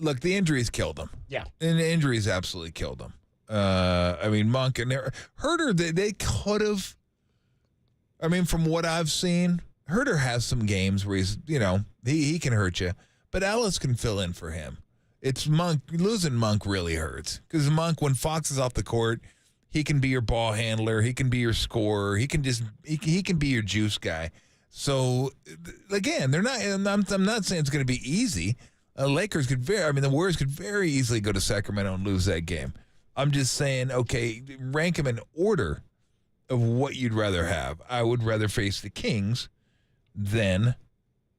look, the injuries killed him. Yeah. And the injuries absolutely killed him. I mean, Monk and Herder, they could have. I mean, from what I've seen, Herder has some games where he's, he can hurt you, but Ellis can fill in for him. It's Monk. Losing Monk really hurts because Monk, when Fox is off the court, he can be your ball handler. He can be your scorer. He can be your juice guy. So again, they're not. I'm not saying it's going to be easy. The Warriors could very easily go to Sacramento and lose that game. I'm just saying, okay, rank them in order of what you'd rather have. I would rather face the Kings than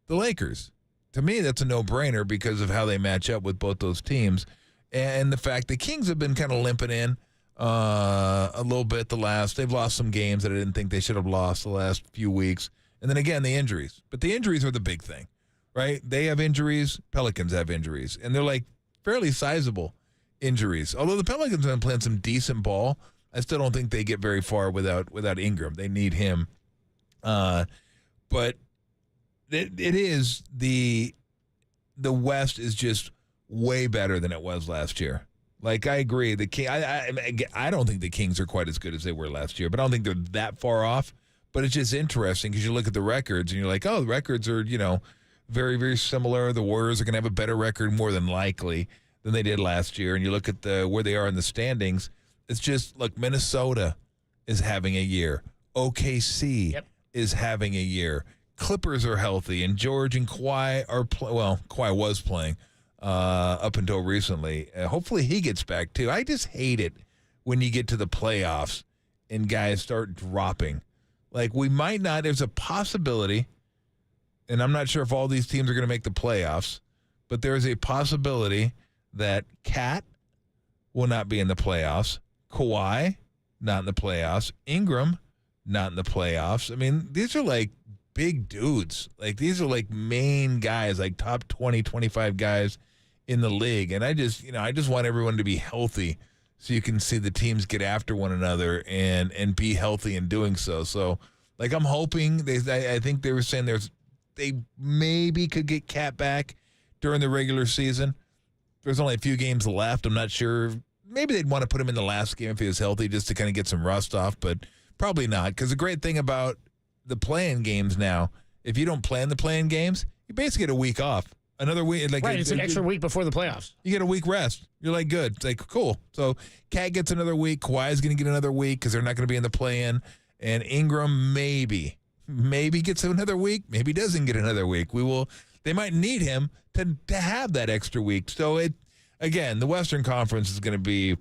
the Lakers. To me, that's a no-brainer because of how they match up with both those teams. And the fact the Kings have been kind of limping in a little bit they've lost some games that I didn't think they should have lost the last few weeks. And then again, the injuries. But the injuries are the big thing, right? They have injuries. Pelicans have injuries. And they're like fairly sizable injuries. Although the Pelicans have been playing some decent ball, I still don't think they get very far without Ingram. They need him. But it is the West is just way better than it was last year. Like, I agree. I don't think the Kings are quite as good as they were last year, but I don't think they're that far off. But it's just interesting because you look at the records and you're like, oh, the records are, very, very similar. The Warriors are going to have a better record more than likely than they did last year. And you look at where they are in the standings. It's just, look, Minnesota is having a year. OKC is having a year. Clippers are healthy, and George and Kawhi are Kawhi was playing up until recently. Hopefully he gets back too. I just hate it when you get to the playoffs and guys start dropping. Like, we might not. There's a possibility, and I'm not sure if all these teams are going to make the playoffs, but there is a possibility that Cat will not be in the playoffs. Kawhi, not in the playoffs. Ingram, not in the playoffs. I mean, these are like big dudes. Like, these are like main guys, like top 20, 25 guys in the league. And I just want everyone to be healthy so you can see the teams get after one another and be healthy in doing so. So, like, I'm hoping I think they were saying they maybe could get Cat back during the regular season. There's only a few games left. I'm not sure. Maybe they'd want to put him in the last game if he was healthy just to kind of get some rust off, but probably not. Because the great thing about the play-in games now, if you don't play in the play-in games, you basically get a week off. Another week. It's an extra week before the playoffs. You get a week rest. You're like, good. It's like, cool. So Cat gets another week. Kawhi's going to get another week because they're not going to be in the play-in. And Ingram maybe gets another week. Maybe doesn't get another week. They might need him to have that extra week. So again, the Western Conference is going to be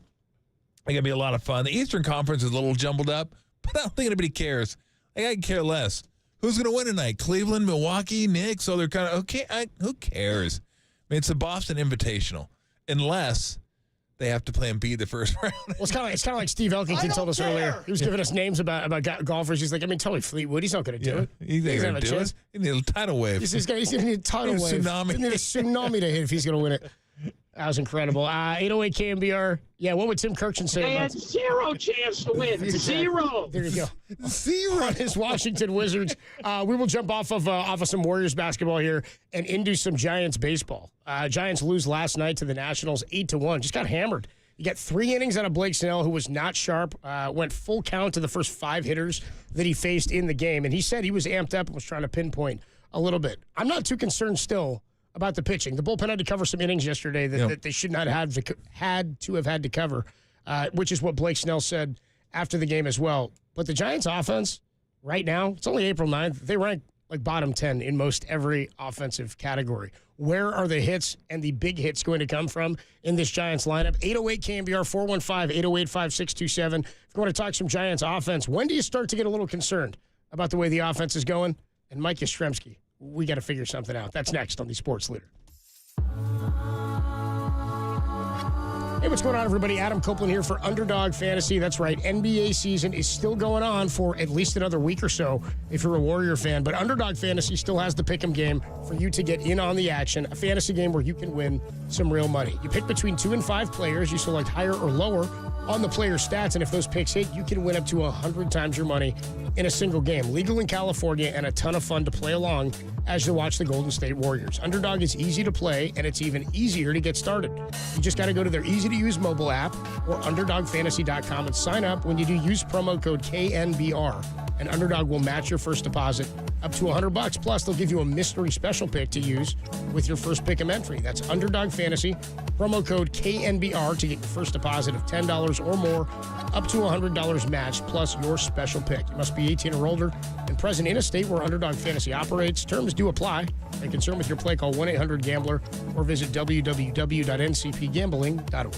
a lot of fun. The Eastern Conference is a little jumbled up, but I don't think anybody cares. I could care less. Who's going to win tonight? Cleveland, Milwaukee, Knicks? So they're kind of, okay, who cares? I mean, it's the Boston Invitational, unless they have to play Embiid the first round. Well, it's kind of like Steve Elkington told us earlier. He was giving us names about golfers. He's like, Tony Fleetwood, he's not going to do it. He's not going to do it. He needs a tidal wave. He's going to need a tidal wave. Tsunami. He need a tsunami to hit if he's going to win it. That was incredible. 808 KNBR. Yeah, what would Tim Kirchin say They about had zero chance to win. Zero. There you go. Zero. On his Washington Wizards. We will jump off of some Warriors basketball here and into some Giants baseball. Giants lose last night to the Nationals 8-1. Just got hammered. You got 3 innings out of Blake Snell, who was not sharp, went full count to the first 5 hitters that he faced in the game. And he said he was amped up and was trying to pinpoint a little bit. I'm not too concerned still about the pitching. The bullpen had to cover some innings yesterday that they should not have had to cover, which is what Blake Snell said after the game as well. But the Giants offense right now, it's only April 9th. They rank like bottom 10 in most every offensive category. Where are the hits and the big hits going to come from in this Giants lineup? 808 KNBR 415-808-5627. If you want to talk some Giants offense, when do you start to get a little concerned about the way the offense is going? And Mike Yastrzemski, we got to figure something out. That's next on the Sports Leader. Hey, what's going on, everybody? Adam Copeland here for Underdog Fantasy. That's right. NBA season is still going on for at least another week or so if you're a Warrior fan. But Underdog Fantasy still has the pick'em game for you to get in on the action, a fantasy game where you can win some real money. You pick between 2 and 5 players. You select higher or lower on the player's stats, and if those picks hit, you can win up to 100 times your money in a single game. Legal in California and a ton of fun to play along as you watch the Golden State Warriors. Underdog is easy to play, and it's even easier to get started. You just got to go to their easy-to-use mobile app or UnderdogFantasy.com and sign up. When you do, use promo code KNBR, and Underdog will match your first deposit up to $100. Plus, they'll give you a mystery special pick to use with your first pick entry. That's Underdog Fantasy, promo code KNBR to get your first deposit of $10 or more, up to $100 matched, plus your special pick. You must be 18 or older and present in a state where Underdog Fantasy operates. Terms do apply. If you're concerned with your play, call 1-800-GAMBLER or visit www.ncpgambling.org.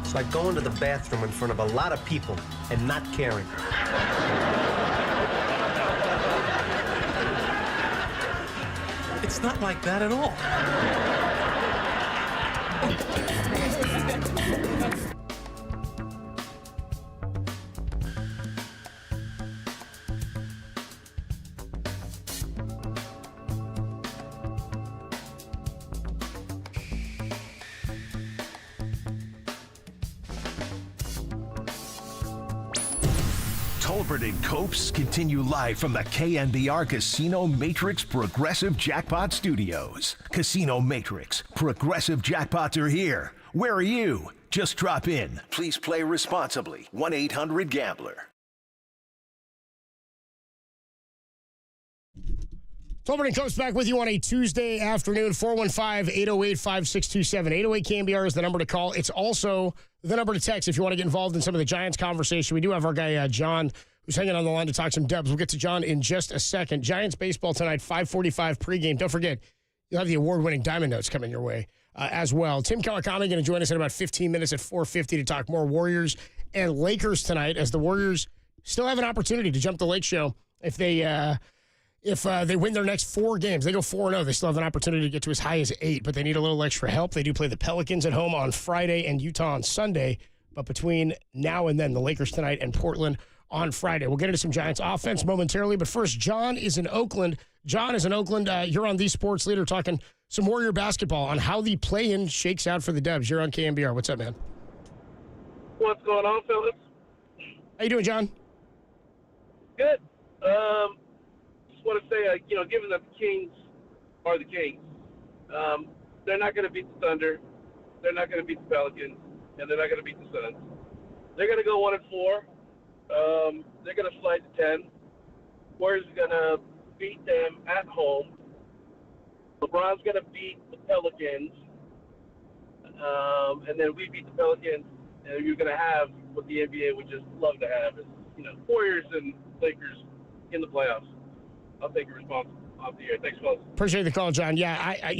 It's like going to the bathroom in front of a lot of people and not caring. It's not like that at all. Tolbert and Copes continue live from the KNBR Casino Matrix Progressive Jackpot Studios. Casino Matrix, Progressive Jackpots are here. Where are you? Just drop in. Please play responsibly. 1-800-GAMBLER. Tolbert and Copes back with you on a Tuesday afternoon, 415-808-5627. 808 KNBR is the number to call. It's also the number to text if you want to get involved in some of the Giants conversation. We do have our guy, John, who's hanging on the line to talk some Dubs. We'll get to John in just a second. Giants baseball tonight, 5:45 pregame. Don't forget, you'll have the award-winning Diamond Notes coming your way as well. Tim Kawakami going to join us in about 15 minutes at 4:50 to talk more Warriors and Lakers tonight, as the Warriors still have an opportunity to jump the Lake Show if they win their next 4 games. They go 4-0. They still have an opportunity to get to as high as 8, but they need a little extra help. They do play the Pelicans at home on Friday and Utah on Sunday. But between now and then, the Lakers tonight and Portland on Friday. We'll get into some Giants offense momentarily. But first, John is in Oakland. John is in Oakland. You're on The Sports Leader talking some Warrior basketball on how the play-in shakes out for the Dubs. You're on KNBR. What's up, man? What's going on, fellas? How you doing, John? Good. Just want to say, given that the Kings are the Kings, they're not going to beat the Thunder, they're not going to beat the Pelicans, and they're not going to beat the Suns. They're going to go 1-4. They're going to slide to 10. Warriors are going to beat them at home. LeBron's going to beat the Pelicans, and then we beat the Pelicans, and you're going to have what the NBA would just love to have is, Warriors and Lakers in the playoffs. I'll take a response off the air. Thanks, folks. Appreciate the call, John. Yeah,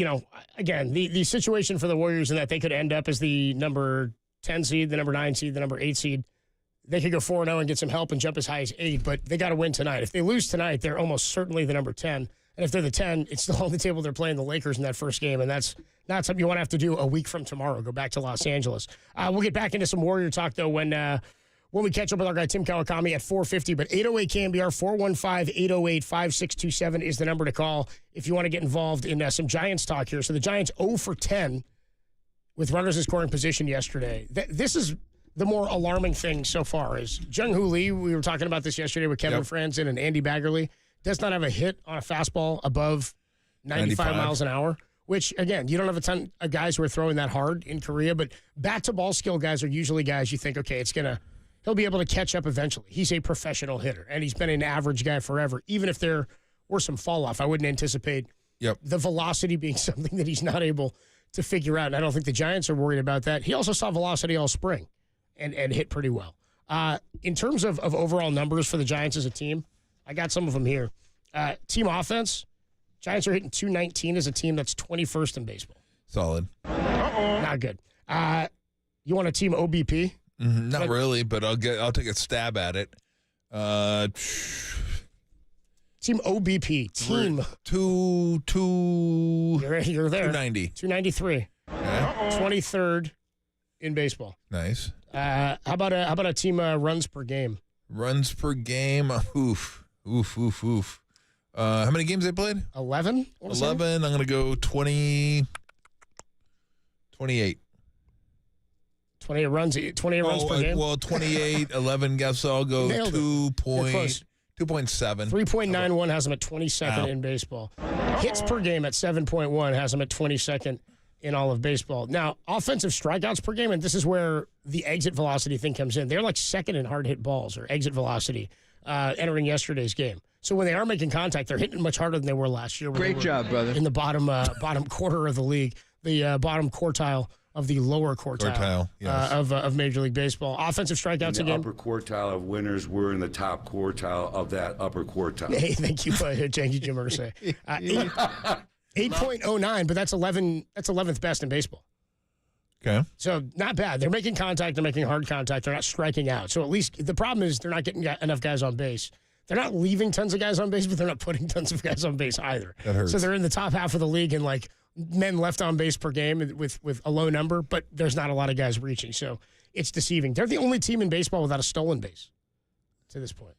again, the situation for the Warriors in that they could end up as the number 10 seed, the number 9 seed, the number 8 seed. They could go 4-0 and get some help and jump as high as 8, but they got to win tonight. If they lose tonight, they're almost certainly the number 10. And if they're the 10, it's still on the table. They're playing the Lakers in that first game, and that's not something you want to have to do a week from tomorrow. Go back to Los Angeles. We'll get back into some Warrior talk, though, when we catch up with our guy Tim Kawakami at 4:50. But 808 KNBR, 415-808-5627 is the number to call if you want to get involved in some Giants talk here. So the Giants 0 for 10 with runners in scoring position yesterday. This is the more alarming thing so far is Jung-Hoo Lee. We were talking about this yesterday with Kevin Franzen and Andy Baggerly. Does not have a hit on a fastball above 95 miles an hour, which, again, you don't have a ton of guys who are throwing that hard in Korea, but bat-to-ball skill guys are usually guys you think, okay, it's going to he'll be able to catch up eventually. He's a professional hitter, and he's been an average guy forever. Even if there were some fall off, I wouldn't anticipate the velocity being something that he's not able to figure out. And I don't think the Giants are worried about that. He also saw velocity all spring and hit pretty well. In terms of overall numbers for the Giants as a team, I got some of them here. Team offense, Giants are hitting 219 as a team. That's 21st in baseball. Solid. Not good. You want a team OBP? Not really, but I'll take a stab at it. Team OBP. Team. You're there. 290. 293. Okay. 23rd in baseball. Nice. How about a team runs per game? Runs per game. Oof. How many games they played? 11. 11. I'm going to go 28. 28 runs per game? Well, 28, 11, guess I'll go 2.7. 3.91 has him at 22nd in baseball. Hits per game at 7.1 has him at 22nd in all of baseball. Now, offensive strikeouts per game, and this is where the exit velocity thing comes in. They're like second in hard hit balls or exit velocity entering yesterday's game. So when they are making contact, they're hitting much harder than they were last year. Great job, brother. In the bottom quarter of the league, the bottom quartile of the lower quartile yes. of Major League Baseball. Offensive strikeouts in the again. upper quartile of winners, we're in the top quartile of that upper quartile. Hey, thank you, Jim Irsay. 8.09, but that's 11th best in baseball. Okay. So not bad. They're making contact. They're making hard contact. They're not striking out. So at least the problem is they're not getting enough guys on base. They're not leaving tons of guys on base, but they're not putting tons of guys on base either. That hurts. So they're in the top half of the league in like men left on base per game with a low number, but there's not a lot of guys reaching. So it's deceiving. They're the only team in baseball without a stolen base to this point.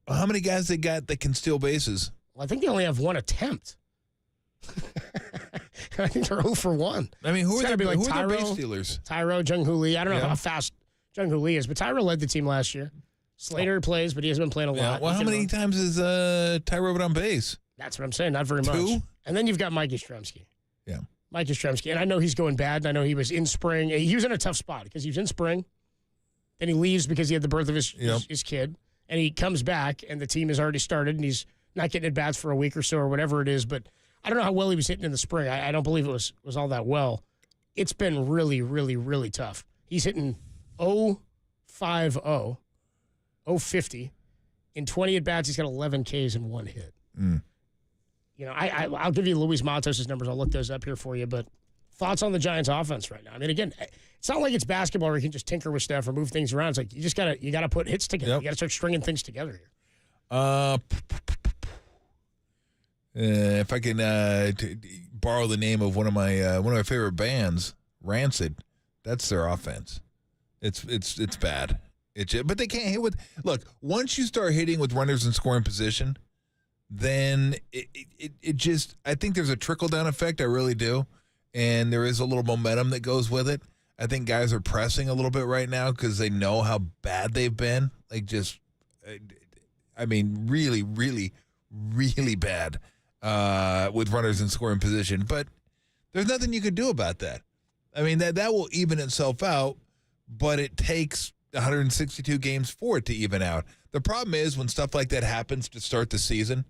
Well, how many guys they got that can steal bases? Well, I think they only have one attempt. I think they're 0 for 1. I mean, who are their Tyro, base stealers? Tyro, Jung-Hoo Lee. I don't know how fast Jung-Hoo Lee is, but Tyro led the team last year. Slater plays, but he hasn't been playing a lot. Well, how many times has Tyro been on base? That's what I'm saying. Not very much. 2? And then you've got Mike Yastrzemski. Yeah. Mike Yastrzemski. And I know he's going bad. And I know he was in spring. He was in a tough spot because he was in spring. Then he leaves because he had the birth of his kid. And he comes back, and the team has already started, and he's not getting at bats for a week or so or whatever it is. But I don't know how well he was hitting in the spring. I don't believe it was all that well. It's been really, really, really tough. He's hitting 0.50. 050. In 20 at-bats, he's got 11 Ks and 1 hit. You know, I'll give you Luis Matos' numbers. I'll look those up here for you. But thoughts on the Giants' offense right now? I mean, again, it's not like it's basketball where you can just tinker with stuff or move things around. It's like you gotta put hits together. You got to start stringing things together here. If I can borrow the name of one of my favorite bands, Rancid, that's their offense. It's bad. But they can't hit with. Look, once you start hitting with runners in scoring position, then it just. I think there's a trickle down effect. I really do, and there is a little momentum that goes with it. I think guys are pressing a little bit right now because they know how bad they've been. Like just, I mean, really, really, really bad with runners in scoring position. But there's nothing you can do about that. I mean that will even itself out, but it takes 162 games for it to even out. The problem is when stuff like that happens to start the season,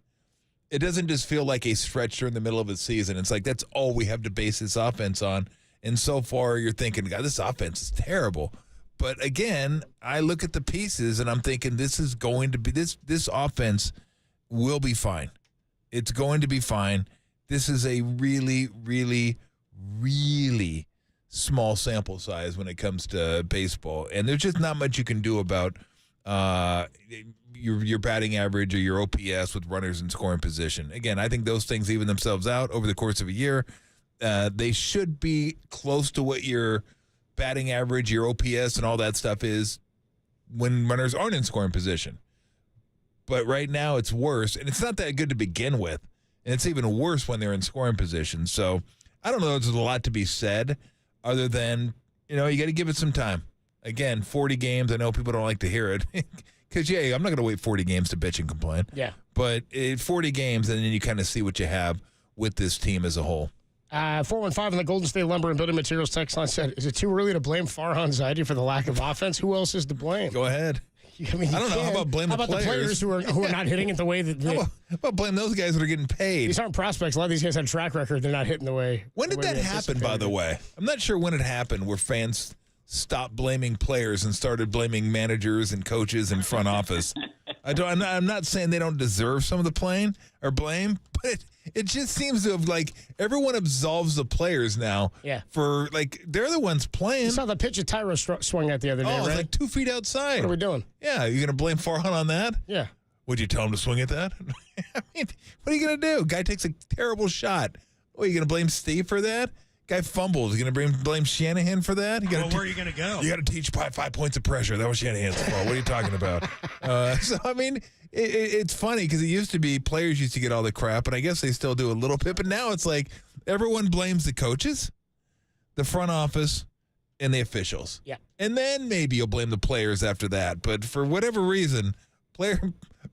it doesn't just feel like a stretch during the middle of the season. It's like that's all we have to base this offense on. And so far you're thinking, God, this offense is terrible. But again, I look at the pieces and I'm thinking this is going to be this offense will be fine. It's going to be fine. This is a really, really, really small sample size when it comes to baseball, and there's just not much you can do about your batting average or your OPS with runners in scoring position. Again, I think those things even themselves out over the course of a year. They should be close to what your batting average, your OPS, and all that stuff is when runners aren't in scoring position. But right now it's worse, and it's not that good to begin with, and it's even worse when they're in scoring position. So I don't know if there's a lot to be said other than, you got to give it some time. Again, 40 games, I know people don't like to hear it because, I'm not going to wait 40 games to bitch and complain. Yeah. But 40 games, and then you kind of see what you have with this team as a whole. 415 on the Golden State Lumber and Building Materials text line said, is it too early to blame Farhan Zaidi for the lack of offense? Who else is to blame? Go ahead. I mean, I don't know. How about blame the players who are not hitting it the way that how about blame those guys that are getting paid? These aren't prospects. A lot of these guys have a track record. They're not hitting the way. When did that happen, by the way? I'm not sure when it happened where fans stopped blaming players and started blaming managers and coaches and front office. I'm not saying they don't deserve some of the blame, but it just seems to have, like, everyone absolves the players now. Yeah. For, like, they're the ones playing. You saw the pitch that Tyro swung at the other day, right? It's like 2 feet outside. What are we doing? Yeah, you going to blame Farhan on that? Yeah. Would you tell him to swing at that? I mean, what are you going to do? Guy takes a terrible shot. What, are you going to blame Steve for that? Guy fumbles. You going to blame Shanahan for that? Where are you going to go? You got to teach 5 points of pressure. That was Shanahan's fault. What are you talking about? So, I mean, it's funny because it used to be players used to get all the crap, and I guess they still do a little bit, but now it's like everyone blames the coaches, the front office, and the officials. Yeah. And then maybe you'll blame the players after that. But for whatever reason, players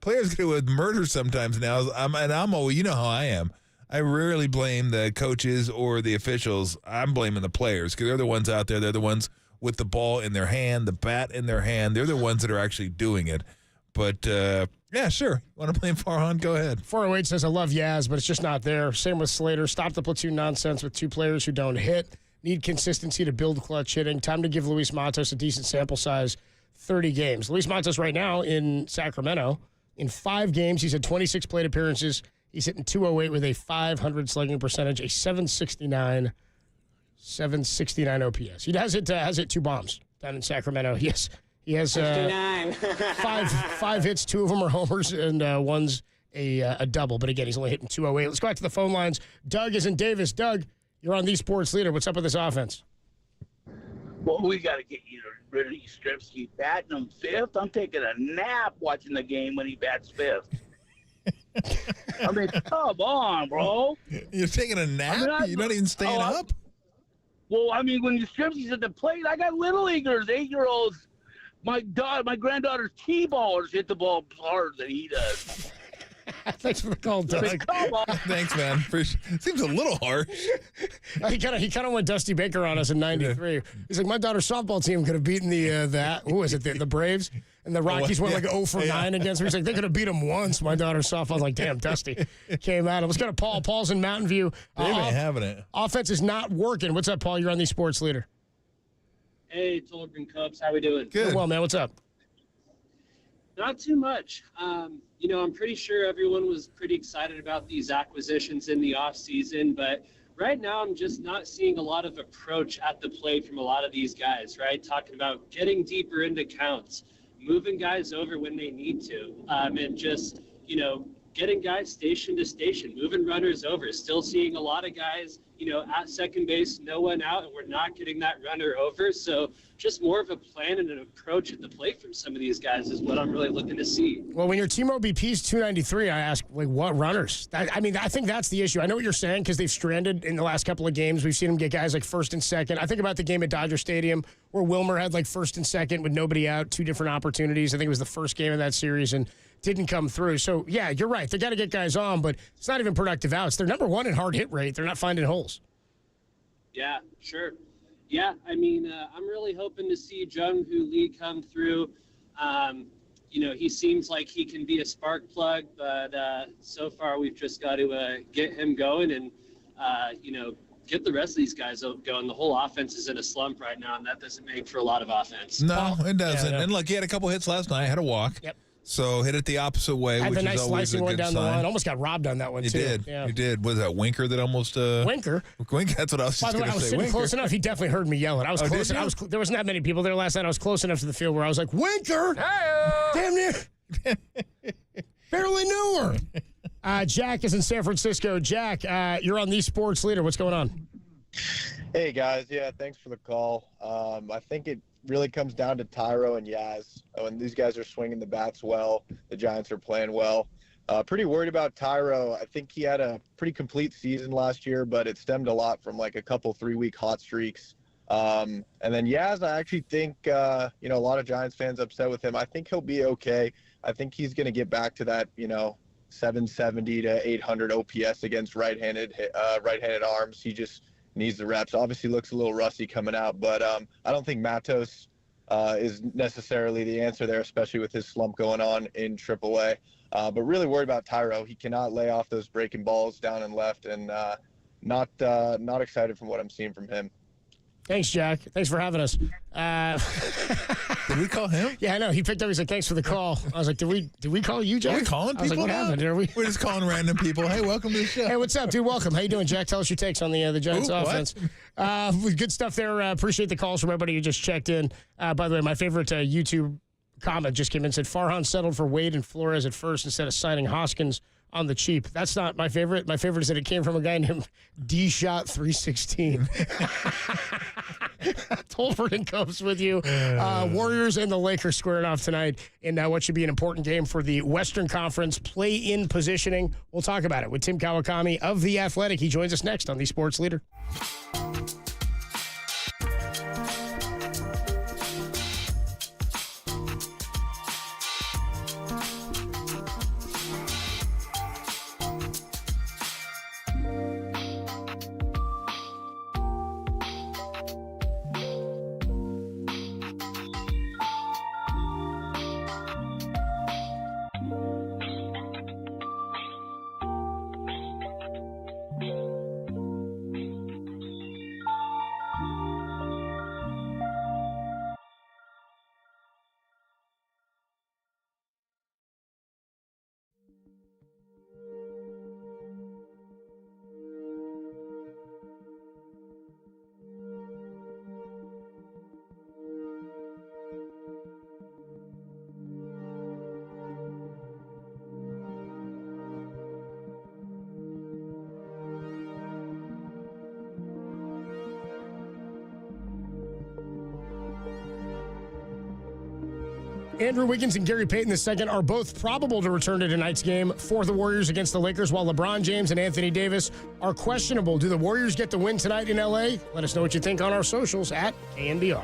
get to murder sometimes now. I'm always, you know how I am. I rarely blame the coaches or the officials. I'm blaming the players because they're the ones out there. They're the ones with the ball in their hand, the bat in their hand. They're the ones that are actually doing it. But, yeah, sure. Want to blame Farhan? Go ahead. 408 says, I love Yaz, but it's just not there. Same with Slater. Stop the platoon nonsense with 2 players who don't hit. Need consistency to build clutch hitting. Time to give Luis Matos a decent sample size, 30 games. Luis Matos right now in Sacramento, in 5 games, he's had 26 plate appearances. He's hitting 208 with a 500 slugging percentage, a 769 OPS. He has hit 2 bombs down in Sacramento. Yes, he has 5 hits. 2 of them are homers, and one's a double. But again, he's only hitting 208. Let's go back to the phone lines. Doug is in Davis. Doug, you're on the Sports Leader. What's up with this offense? Well, we got to get rid of these strips. Keep batting him 5th. I'm taking a nap watching the game when he bats 5th. I mean, come on, bro. You're taking a nap? You're not even staying up? Well, I mean, when you strip, he's at the plate. I got little leaguers, 8-year-olds. My granddaughter's T-ballers hit the ball harder than he does. Thanks for the call, Doug. I mean, come on. Thanks, man. Seems a little harsh. He kind of went Dusty Baker on us in '93. He's like, my daughter's softball team could have beaten the Braves, and the Rockies went like 0 for 9 against them. He's like, they could have beat them once. My daughter's softball. I was like, damn, Dusty came at him. Let's go to Paul. Paul's in Mountain View. They ain't having it. Offense is not working. What's up, Paul? You're on the Sports Leader. Hey, Tolkien Cubs. How we doing? Good. Well, man, what's up? Not too much. I'm pretty sure everyone was pretty excited about these acquisitions in the offseason, but right now I'm just not seeing a lot of approach at the plate from a lot of these guys, right? Talking about getting deeper into counts, moving guys over when they need to, and just, getting guys station to station, moving runners over. Still seeing a lot of guys, at second base, no one out, and we're not getting that runner over. So just more of a plan and an approach at the plate from some of these guys is what I'm really looking to see. Well, when your team OBP is 293, I ask, what runners? I think that's the issue. I know what you're saying because they've stranded in the last couple of games. We've seen them get guys like first and second. I think about the game at Dodger Stadium where Wilmer had first and second with nobody out, 2 different opportunities. I think it was the first game of that series and didn't come through. So, yeah, you're right. They got to get guys on, but it's not even productive outs. They're number 1 in hard hit rate. They're not finding holes. Yeah, sure. Yeah, I'm really hoping to see Jung-Hoo Lee come through. He seems like he can be a spark plug, but so far we've just got to get him going and, get the rest of these guys going. The whole offense is in a slump right now, and that doesn't make for a lot of offense. No, it doesn't. Yeah, and look, he had a couple hits last night. Had a walk. Yep. So hit it the opposite way, which is nice always a good one down sign. the line. Almost got robbed on that one, too. Did. Yeah. He did. Was that Winker that almost... Winker? Winker, that's what I was just going to say. By the way, I was sitting close enough. He definitely heard me yelling. I was close. There wasn't that many people there last night. I was close enough to the field where I was like, Winker! Hey-o! Damn near. Barely knew her. Jack is in San Francisco. Jack, you're on the Sports Leader. What's going on? Hey, guys. Yeah, thanks for the call. I think it really comes down to Tyro and Yaz. When these guys are swinging the bats well, the Giants are playing well. Pretty worried about Tyro. I think he had a pretty complete season last year, but it stemmed a lot from a couple 3-week hot streaks. And then Yaz, I actually think, a lot of Giants fans upset with him. I think he'll be okay. I think he's going to get back to that, 770 to 800 OPS against right-handed arms. He just needs the reps. Obviously looks a little rusty coming out, but I don't think Matos is necessarily the answer there, especially with his slump going on in AAA. But really worried about Tyro. He cannot lay off those breaking balls down and left, and not excited from what I'm seeing from him. Thanks, Jack. Thanks for having us. Did we call him? Yeah, I know. He picked up. He's like, thanks for the call. I was like, did we call you, Jack? Are we calling I was people like, what now? happened? We're just calling random people. Hey, welcome to the show. Hey, what's up, dude? Welcome. How you doing, Jack? Tell us your takes on the Giants offense. Good stuff there. Appreciate the calls from everybody who just checked in. By the way, my favorite YouTube comment just came in and said, Farhan settled for Wade and Flores at first instead of signing Hoskins on the cheap. That's not my favorite. My favorite is that it came from a guy named D-Shot 316. Tolford and Cubs with you. Warriors and the Lakers squaring off tonight in what should be an important game for the Western Conference play-in positioning. We'll talk about it with Tim Kawakami of The Athletic. He joins us next on The Sports Leader. Andrew Wiggins and Gary Payton II are both probable to return to tonight's game for the Warriors against the Lakers, while LeBron James and Anthony Davis are questionable. Do the Warriors get the win tonight in L.A.? Let us know what you think on our socials at KNBR.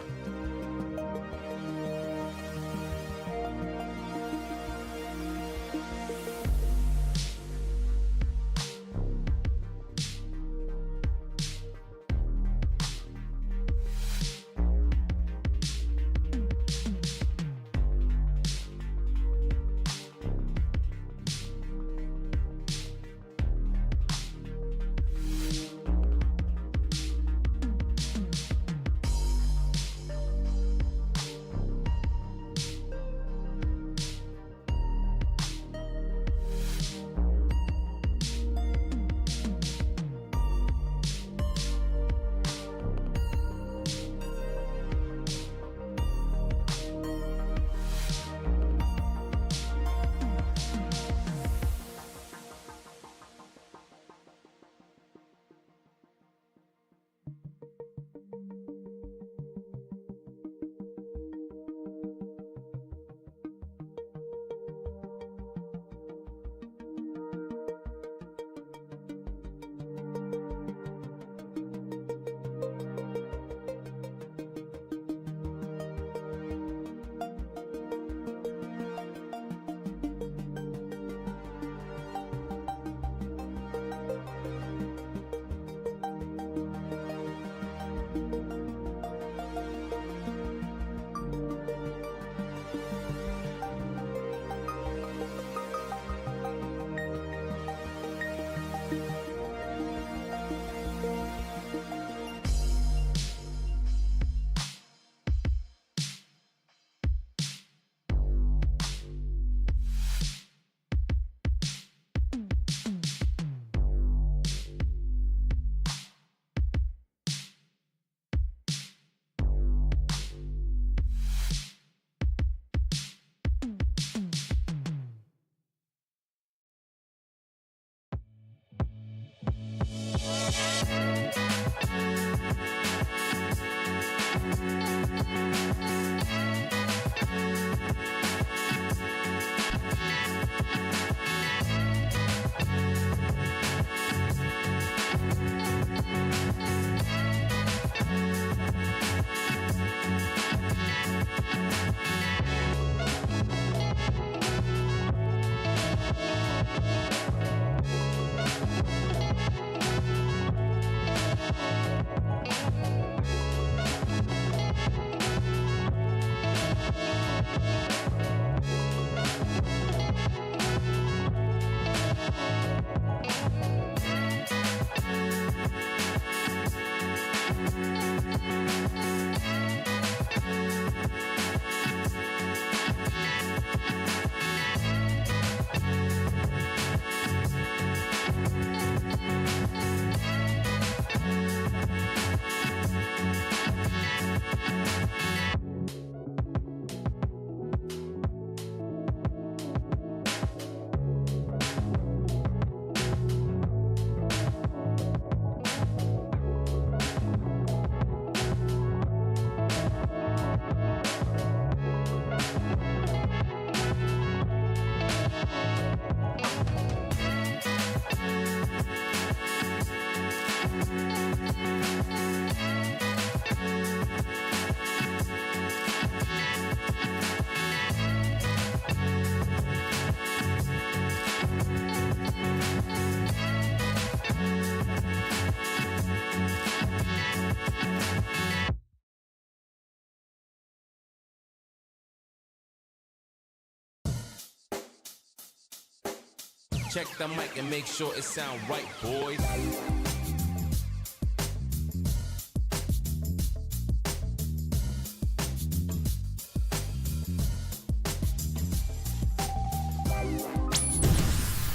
Check the mic and make sure it sound right, boys.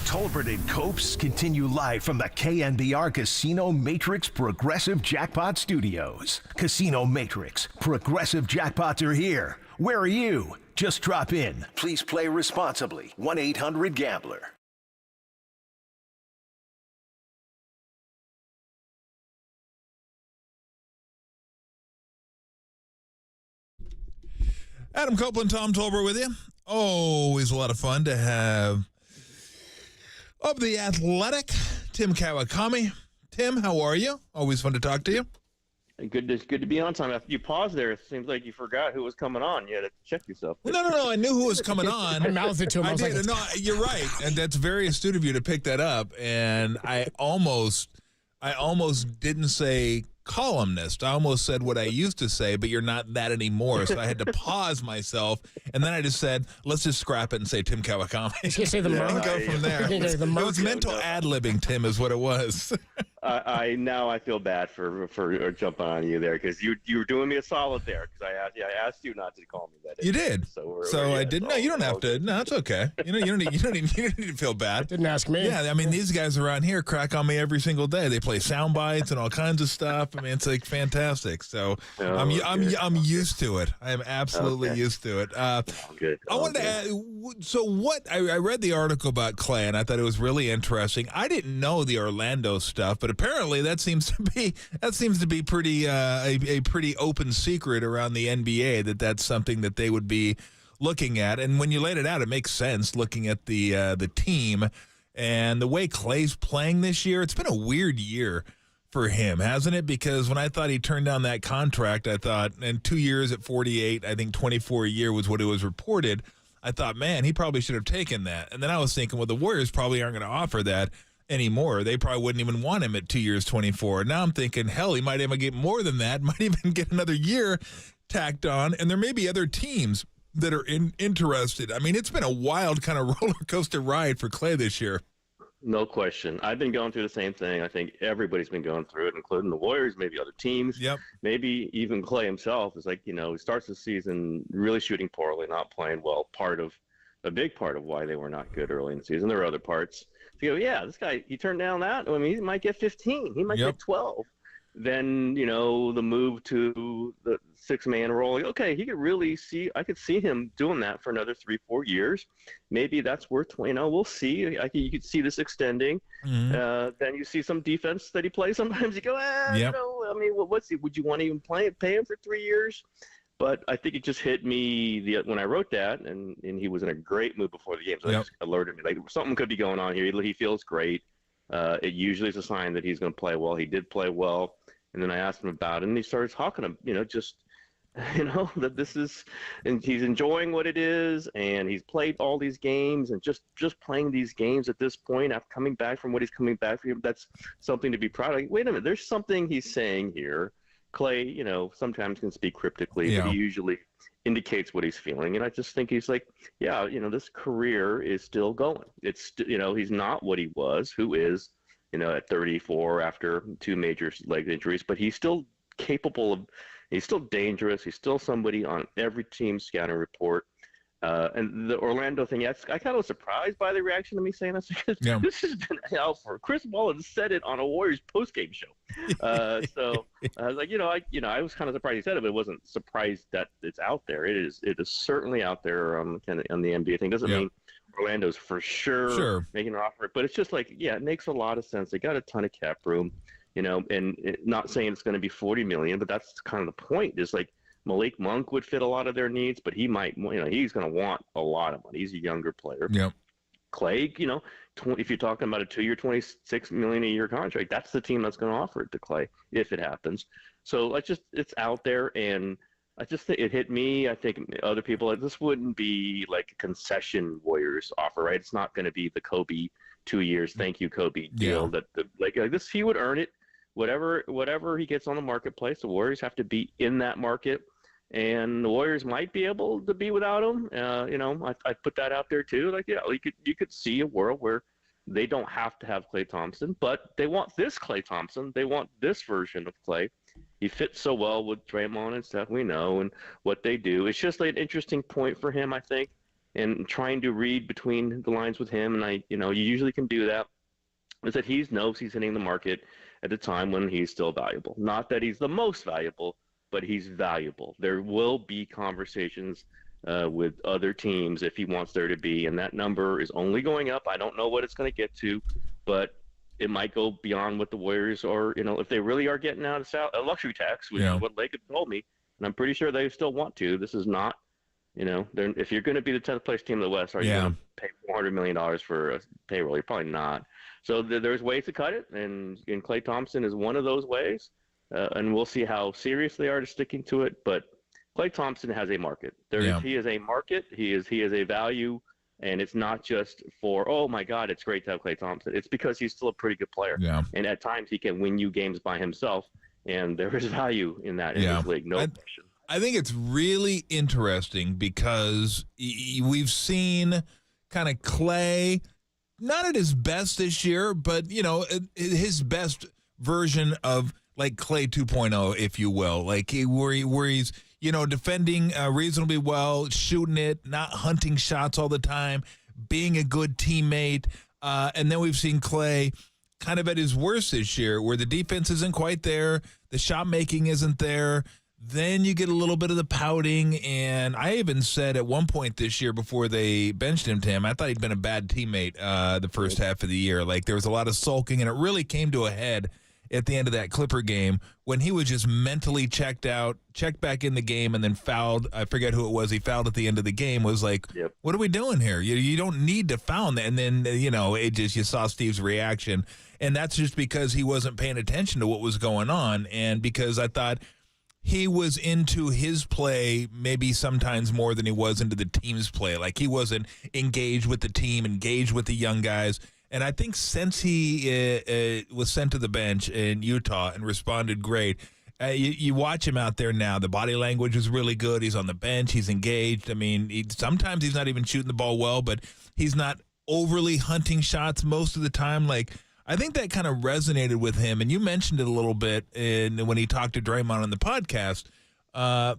Tolbert and Copes continue live from the KNBR Casino Matrix Progressive Jackpot Studios. Casino Matrix, Progressive Jackpots are here. Where are you? Just drop in. Please play responsibly. 1-800-GAMBLER. Adam Copeland, Tom Tolbert with you. Always a lot of fun to have of the Athletic, Tim Kawakami. Tim, how are you? Always fun to talk to you. Good to be on time. After you paused there, it seems like you forgot who was coming on. You had to check yourself. No. I knew who was coming on. I mouthed it to him. I was did. like, No, you're right, and that's very astute of you to pick that up. And I almost didn't say columnist. I almost said what I used to say, but you're not that anymore. So I had to pause myself, and then I just said, let's just scrap it and say Tim Kawakami. You say the and go from there. It was mental ad-libbing, Tim, is what it was. I feel bad for jumping on you there because you were doing me a solid there because I asked you not to call me that. You did. So I didn't. No, you don't have to. No, it's okay. You don't need to feel bad. Didn't ask me. Yeah, I mean these guys around here crack on me every single day. They play sound bites and all kinds of stuff. I mean it's like fantastic. So I'm used to it. I am absolutely used to it. Good. I wanted to add. So what? I read the article about Clay and I thought it was really interesting. I didn't know the Orlando stuff, but apparently that seems to be pretty a pretty open secret around the NBA that's something that they would be looking at. And when you laid it out, it makes sense looking at the team and the way Clay's playing this year. It's been a weird year for him, hasn't it? Because when I thought he turned down that contract, I thought, and 2 years at 48, I think 24 a year was what it was reported. I thought, man, he probably should have taken that. And then I was thinking, well, the Warriors probably aren't going to offer that anymore. They probably wouldn't even want him at 2 years, 24. Now I'm thinking, hell, he might even get more than that, might even get another year tacked on. And there may be other teams that are interested. I mean, it's been a wild kind of roller coaster ride for Clay this year. No question. I've been going through the same thing. I think everybody's been going through it, including the Warriors, maybe other teams. Yep. Maybe even Clay himself is like, he starts the season really shooting poorly, not playing well. A big part of why they were not good early in the season. There are other parts. So you go, yeah, this guy, he turned down that. I mean, he might get 15. He might get 12. Then, the move to the 6-man role. Okay, he could really I could see him doing that for another 3-4 years. Maybe that's worth, we'll see. You could see this extending. Mm-hmm. Then you see some defense that he plays. Sometimes you go, I mean, would you want to even pay him for 3 years? But I think it just hit me when I wrote that, and he was in a great mood before the game. So that just alerted me. Like, something could be going on here. He feels great. It usually is a sign that he's going to play well. He did play well. And then I asked him about it, and he started talking that this is, and he's enjoying what it is, and he's played all these games, and just playing these games at this point, after coming back from what he's coming back from, that's something to be proud of. Wait a minute, there's something he's saying here. Clay, sometimes can speak cryptically, but he usually indicates what he's feeling. And I just think he's like, this career is still going. It's, he's not what he was, who is, at 34 after 2 major leg injuries, but he's still capable of, he's still dangerous. He's still somebody on every team scouting report. And the Orlando thing, I kind of was surprised by the reaction to me saying this because this has been out for Chris Mullin said it on a Warriors postgame show. So I was like, I was kind of surprised he said it, but I wasn't surprised that it's out there. It is certainly out there on the NBA thing. Doesn't mean Orlando's for sure making an offer, but it's just like, it makes a lot of sense. They got a ton of cap room, and not saying it's going to be $40 million, but that's kind of the point. Is like Malik Monk would fit a lot of their needs, but he might, he's going to want a lot of money. He's a younger player. Yeah. Clay, if you're talking about a 2-year, $26 million a year contract, that's the team that's going to offer it to Clay if it happens. So it's out there, and I just think it hit me. I think other people, this wouldn't be like a concession Warriors offer, right? It's not going to be the Kobe 2 years, thank you Kobe deal. That like this, he would earn it. Whatever he gets on the marketplace, the Warriors have to be in that market, and the Warriors might be able to be without him. I put that out there too. Like, you could see a world where, they don't have to have Klay Thompson, but they want this Klay Thompson. They want this version of Klay. He fits so well with Draymond and stuff, we know, and what they do. It's just like an interesting point for him, I think, and trying to read between the lines with him. And you usually can do that. Is that he knows he's hitting the market at a time when he's still valuable. Not that he's the most valuable, but he's valuable. There will be conversations with other teams if he wants there to be, and that number is only going up. I don't know what it's going to get to, but it might go beyond what the Warriors are. If they really are getting out of a luxury tax, which is what Lake had told me, and I'm pretty sure they still want to. This is not, if you're going to be the 10th place team in the West, are you going to pay $400 million for a payroll? You're probably not. So there's ways to cut it, and Klay Thompson is one of those ways, and we'll see how serious they are to sticking to it. But Klay Thompson has a market. He is a market. He is a value, and it's not just for, oh my God, it's great to have Klay Thompson. It's because he's still a pretty good player. Yeah. And at times he can win you games by himself, and there is value in that in this league. No question. I think it's really interesting because we've seen kind of Klay not at his best this year, but his best version of like Klay 2.0, if you will, like where he's defending reasonably well, shooting it, not hunting shots all the time, being a good teammate. And then we've seen Klay kind of at his worst this year where the defense isn't quite there, the shot making isn't there. Then you get a little bit of the pouting, and I even said at one point this year before they benched him, I thought he'd been a bad teammate the first half of the year. Like there was a lot of sulking, and it really came to a head at the end of that Clipper game when he was just mentally checked back in the game, and then fouled. I forget who it was. He fouled at the end of the game. Was like, what are we doing here? You don't need to foul. And then you saw Steve's reaction, and that's just because he wasn't paying attention to what was going on, and because I thought he was into his play maybe sometimes more than he was into the team's play. Like he wasn't engaged with the team, engaged with the young guys. And I think since he was sent to the bench in Utah and responded great, you watch him out there now. The body language is really good. He's on the bench. He's engaged. I mean, sometimes he's not even shooting the ball well, but he's not overly hunting shots most of the time. Like, I think that kind of resonated with him. And you mentioned it a little bit when he talked to Draymond on the podcast.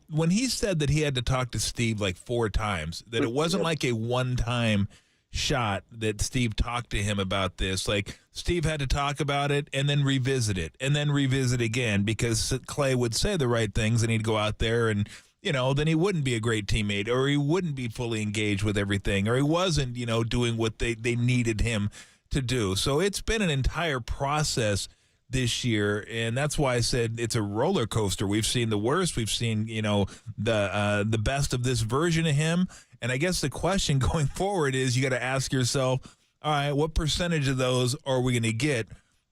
When he said that he had to talk to Steve like 4 times, that it wasn't like a one-time shot that Steve talked to him about this. Like Steve had to talk about it and then revisit it and then revisit again because Klay would say the right things and he'd go out there and, then he wouldn't be a great teammate or he wouldn't be fully engaged with everything or he wasn't, doing what they needed him to do. So it's been an entire process this year, and that's why I said it's a roller coaster. We've seen the worst. We've seen, the best of this version of him. And I guess the question going forward is you got to ask yourself, all right, what percentage of those are we going to get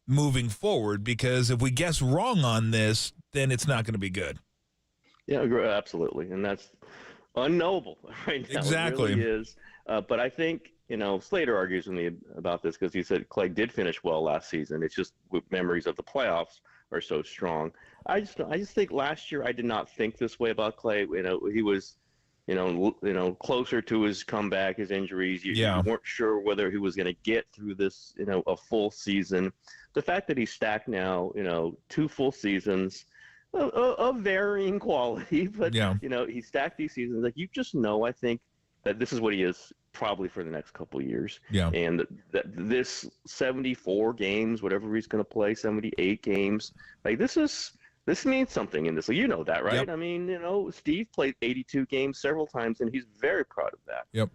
moving forward? Because if we guess wrong on this, then it's not going to be good. Yeah, absolutely. And that's unknowable right now. Exactly. It really is. But I think, Slater argues with me about this because he said Klay did finish well last season. It's just with memories of the playoffs are so strong. I just think last year I did not think this way about Klay. He was, closer to his comeback, his injuries. You weren't sure whether he was going to get through this, a full season. The fact that he's stacked now, 2 full seasons of varying quality, but he stacked these seasons. Like you just know, I think that this is what he is probably for the next couple of years. Yeah. And that this 74 games, whatever he's going to play, 78 games, like this means something in this. You know that, right? Yep. I mean, Steve played 82 games several times, and he's very proud of that. Yep.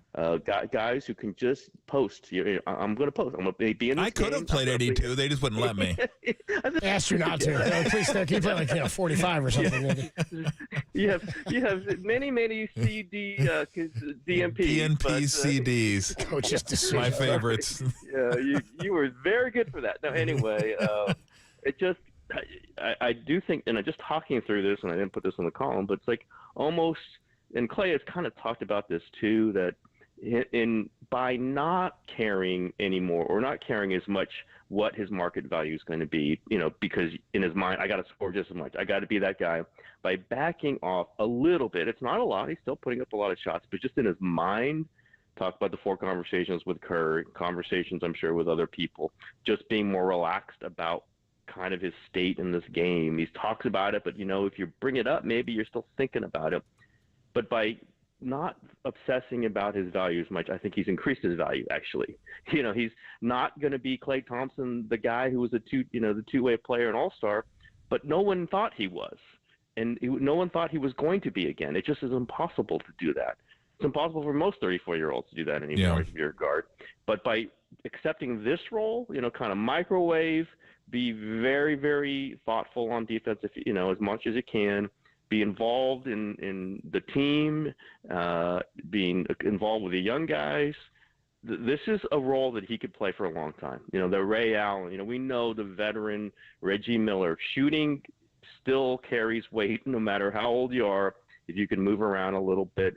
Guys who can just post. I'm going to post. I'm going to be in this I could have played 82. They just wouldn't let me. They asked you not to. Please, can you play like 45 or something? You have many CD DMPs. DNP CDs. Coaches, my favorites. Yeah, you were very good for that. Now, anyway, it just. I do think, and I'm just talking through this, and I didn't put this in the column, but it's like almost, and Klay has kind of talked about this too, that by not caring anymore or not caring as much what his market value is going to be, because in his mind, I got to score just as much. I got to be that guy. By backing off a little bit, it's not a lot. He's still putting up a lot of shots, but just in his mind, Talk about the 4 conversations with Kerr, conversations I'm sure with other people, just being more relaxed about kind of his state in this game. He talks about it, but if you bring it up, maybe you're still thinking about it. But by not obsessing about his value as much, I think he's increased his value, actually. He's not going to be Klay Thompson, the guy who was the two-way player and all-star, but no one thought he was. And no one thought he was going to be again. It just is impossible to do that. It's impossible for most 34-year-olds to do that anymore if you're a guard. But by accepting this role, kind of microwave, be very, very thoughtful on defense, as much as you can, be involved in the team, being involved with the young guys. This is a role that he could play for a long time. The Ray Allen, we know the veteran Reggie Miller. Shooting still carries weight no matter how old you are. If you can move around a little bit,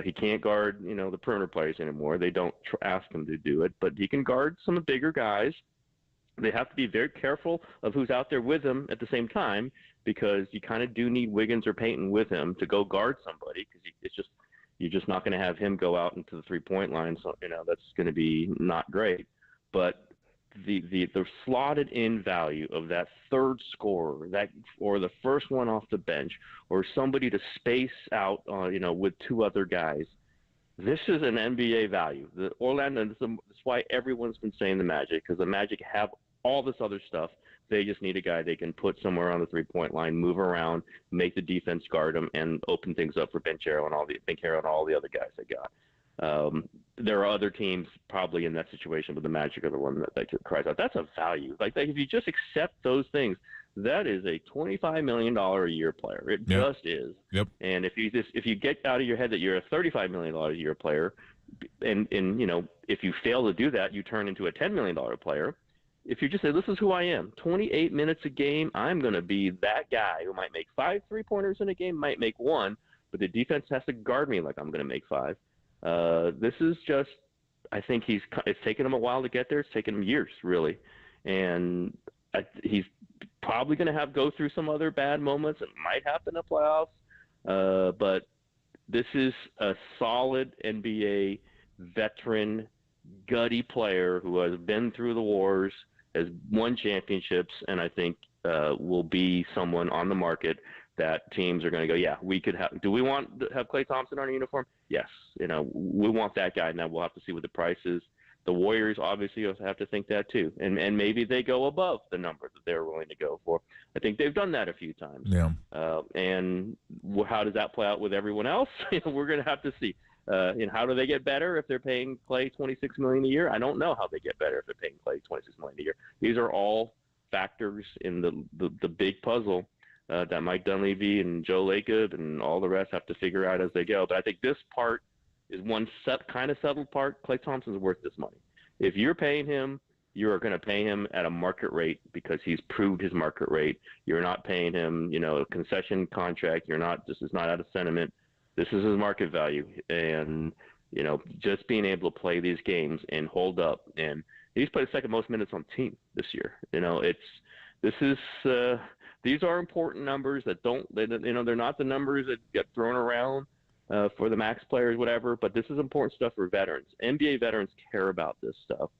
he can't guard, the perimeter players anymore. They don't ask him to do it, but he can guard some of the bigger guys. They have to be very careful of who's out there with him at the same time, because you kind of do need Wiggins or Payton with him to go guard somebody, because you're just not going to have him go out into the 3-point line. So, that's going to be not great. But the slotted in value of that third scorer, or the first one off the bench, or somebody to space out, with 2 other guys. This is an NBA value. The Orlando, that's why everyone's been saying the Magic, because the Magic have all this other stuff. They just need a guy they can put somewhere on the 3-point line, move around, make the defense guard him, and open things up for Banchero and all the other guys they got. There are other teams probably in that situation, but the Magic are the one that cries out. That's a value. Like if you just accept those things, that is a $25 million a year player. It just is. Yep. And if you get out of your head that you're a $35 million a year player, and if you fail to do that, you turn into a $10 million player. If you just say, this is who I am, 28 minutes a game, I'm going to be that guy who might make 5 3-pointers in a game, might make 1, but the defense has to guard me like I'm going to make 5. This is just, I think it's taken him a while to get there. It's taken him years, really. And he's probably going to go through some other bad moments. It might happen in the playoffs. But this is a solid NBA veteran, gutty player who has been through the wars, has won championships, and I think will be someone on the market that teams are going to go, yeah, we could have. Do we want to have Klay Thompson on a uniform? Yes. We want that guy. Now we'll have to see what the price is. The Warriors obviously have to think that too, and maybe they go above the number that they're willing to go for. I think they've done that a few times. Yeah. And how does that play out with everyone else? We're going to have to see. How do they get better if they're paying Klay $26 million a year? I don't know how they get better if they're paying Klay $26 million a year. These are all factors in the big puzzle that Mike Dunleavy and Joe Lacob and all the rest have to figure out as they go. But I think this part is one kind of settled part. Klay Thompson's worth this money. If you're paying him, you are going to pay him at a market rate because he's proved his market rate. You're not paying him, a concession contract. This is not out of sentiment. This is his market value. And, just being able to play these games and hold up. And he's played the second most minutes on the team this year. These are important numbers that they're not the numbers that get thrown around for the max players, whatever, but this is important stuff for veterans. NBA veterans care about this stuff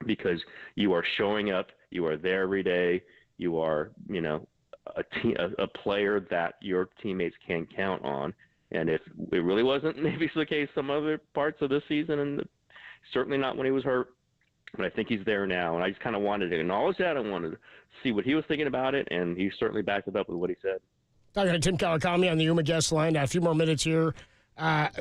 because you are showing up, you are there every day, you are, a player that your teammates can count on. And if it really wasn't maybe the case some other parts of this season, and certainly not when he was hurt, but I think he's there now. And I just kind of wanted to acknowledge that. I wanted to see what he was thinking about it, and he certainly backed it up with what he said. Talking to Tim Kawakami on the Yuma guest line. A few more minutes here.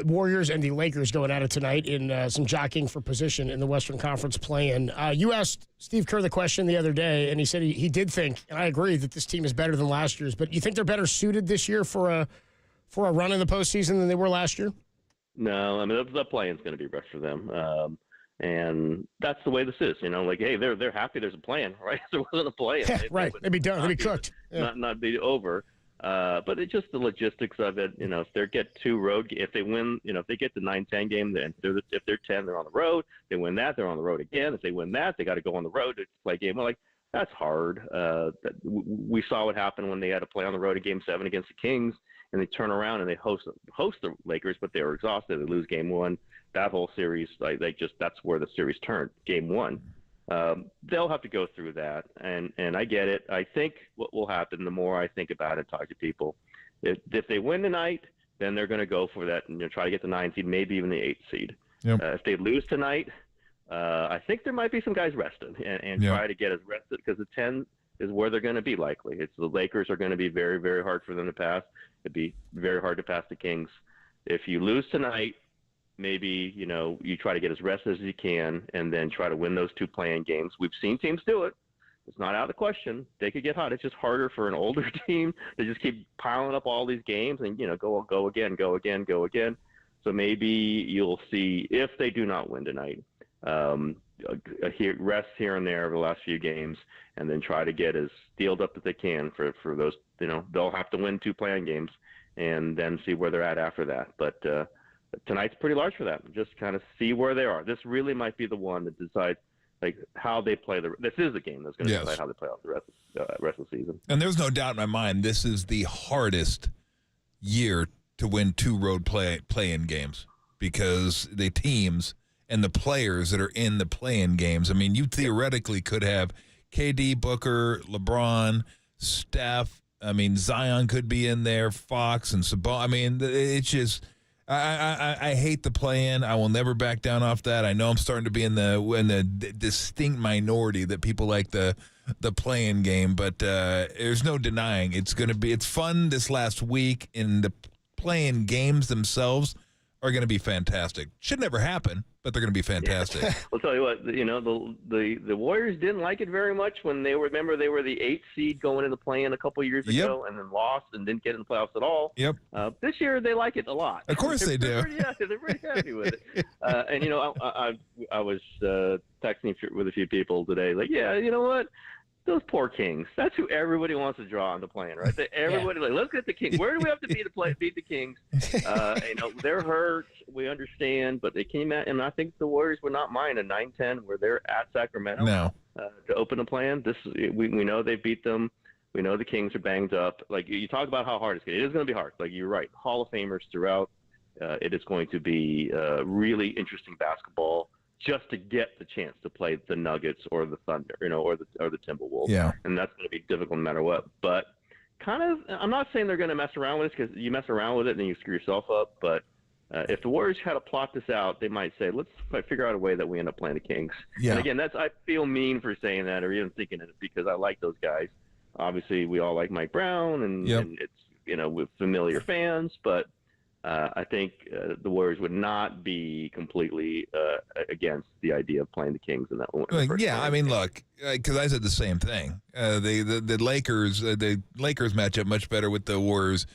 Warriors and the Lakers going at it tonight in some jockeying for position in the Western Conference play-in. You asked Steve Kerr the question the other day, and he said he did think, and I agree, that this team is better than last year's. But you think they're better suited this year for a run in the postseason than they were last year? No, I mean the play-in's going to be rough for them. And that's the way this is, hey, they're happy there's a plan, right? If there wasn't a plan. Yeah, right. They'd be done. They'd be cooked. Yeah. Not be over. But it's just the logistics of it. If they get if they win, if they get the 9-10 game, then if they're 10, they're on the road. They win that, they're on the road again. If they win that, they got to go on the road to play a game. Well, that's hard. We saw what happened when they had to play on the road in Game 7 against the Kings, and they turn around and they host the Lakers, but they were exhausted. They lose game one. That whole series, that's where the series turned. Game one. They'll have to go through that, and I get it. I think what will happen, the more I think about it, talk to people, if they win tonight, then they're going to go for that and try to get the 9 seed, maybe even the 8 seed. Yep. If they lose tonight, I think there might be some guys rested and try to get as rested, because the 10 is where they're going to be likely. It's the Lakers are going to be very, very hard for them to pass. It'd be very hard to pass the Kings. If you lose tonight, maybe, you try to get as rested as you can and then try to win those 2 play-in games. We've seen teams do it. It's not out of the question. They could get hot. It's just harder for an older team to just keep piling up all these games and, go again. So maybe you'll see, if they do not win tonight, rest here and there over the last few games, and then try to get as steeled up as they can for those. They'll have to win 2 play-in games and then see where they're at after that. But tonight's pretty large for that. Just kind of see where they are. This really might be the one that decides how they play. This is the game that's going to decide how they play out the rest of the season. And there's no doubt in my mind this is the hardest year to win 2 road play-in games, because the teams and the players that are in the play-in games. I mean, you theoretically could have KD, Booker, LeBron, Steph. I mean, Zion could be in there, Fox and Sabonis. I mean, it's just I hate the play-in. I will never back down off that. I know I'm starting to be in the distinct minority that people like the play-in game, but there's no denying it's fun this last week, and the play-in games themselves are going to be fantastic. Should never happen, but they're going to be fantastic. Yeah. I'll tell you what, the Warriors didn't like it very much when they were the 8th seed going into play-in a couple years ago, and then lost and didn't get in the playoffs at all. Yep. This year they like it a lot. Of course they do. They're pretty happy with it. And I was texting with a few people today, like, you know what? Those poor Kings. That's who everybody wants to draw on the play-in, right? Everybody let's get the Kings. Where do we have to be to beat the Kings? They're hurt. We understand, but they came out, and I think the Warriors would not mind a 9-10 where they're at Sacramento to open the play-in. We know they beat them. We know the Kings are banged up. Like, you talk about how hard it's going to be. It is going to be hard. Like, you're right. Hall of Famers throughout. It is going to be really interesting basketball, just to get the chance to play the Nuggets or the Thunder, or the Timberwolves. Yeah. And that's going to be difficult no matter what. But I'm not saying they're going to mess around with it, because you mess around with it and then you screw yourself up. But if the Warriors had to plot this out, they might say, let's figure out a way that we end up playing the Kings. Yeah. And again, I feel mean for saying that or even thinking it, because I like those guys. Obviously, we all like Mike Brown, and it's, with familiar fans, but I think the Warriors would not be completely against the idea of playing the Kings in that one. I mean, look, because I said the same thing. The Lakers match up much better with the Warriors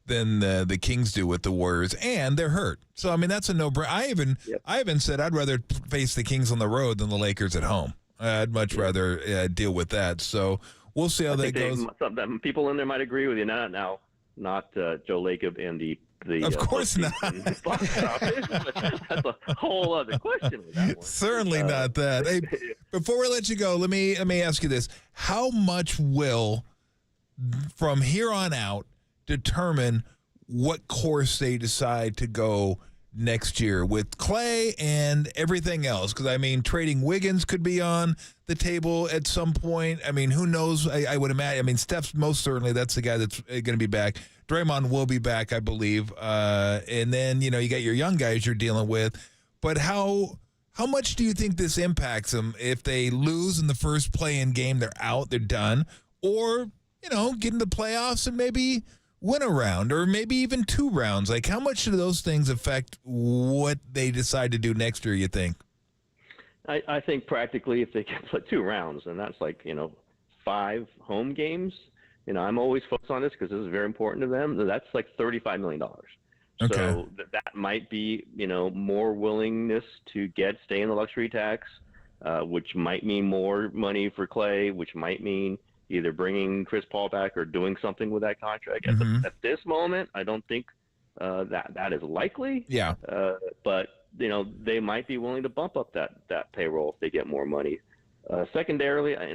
than the Kings do with the Warriors, and they're hurt. So I mean, that's a no-brainer. I even said I'd rather face the Kings on the road than the Lakers at home. I'd much rather deal with that. So we'll see how that goes. Some people in there might agree with you. Not Joe Lacob and the of course not. That's a whole other question with that one. Certainly not that. Hey, before we let you go, let me ask you this: how much will, from here on out, determine what course they decide to go next year with Clay and everything else? Because, I mean, trading Wiggins could be on the table at some point. I mean, who knows? I would imagine. I mean, Steph's most certainly, that's the guy that's going to be back. Draymond will be back, I believe. And then, you got your young guys you're dealing with. But how much do you think this impacts them if they lose in the first play-in game, they're out, they're done? Or, get in the playoffs and maybe win a round, or maybe even 2 rounds? Like, how much do those things affect what they decide to do next year, you think? I think practically if they can play 2 rounds, and that's 5 home games, I'm always focused on this because this is very important to them. That's like $35 million. Okay. So that might be, more willingness to stay in the luxury tax, which might mean more money for Clay, which might mean either bringing Chris Paul back or doing something with that contract. At this moment, I don't think that is likely. Yeah. But they might be willing to bump up that payroll if they get more money. Secondarily, I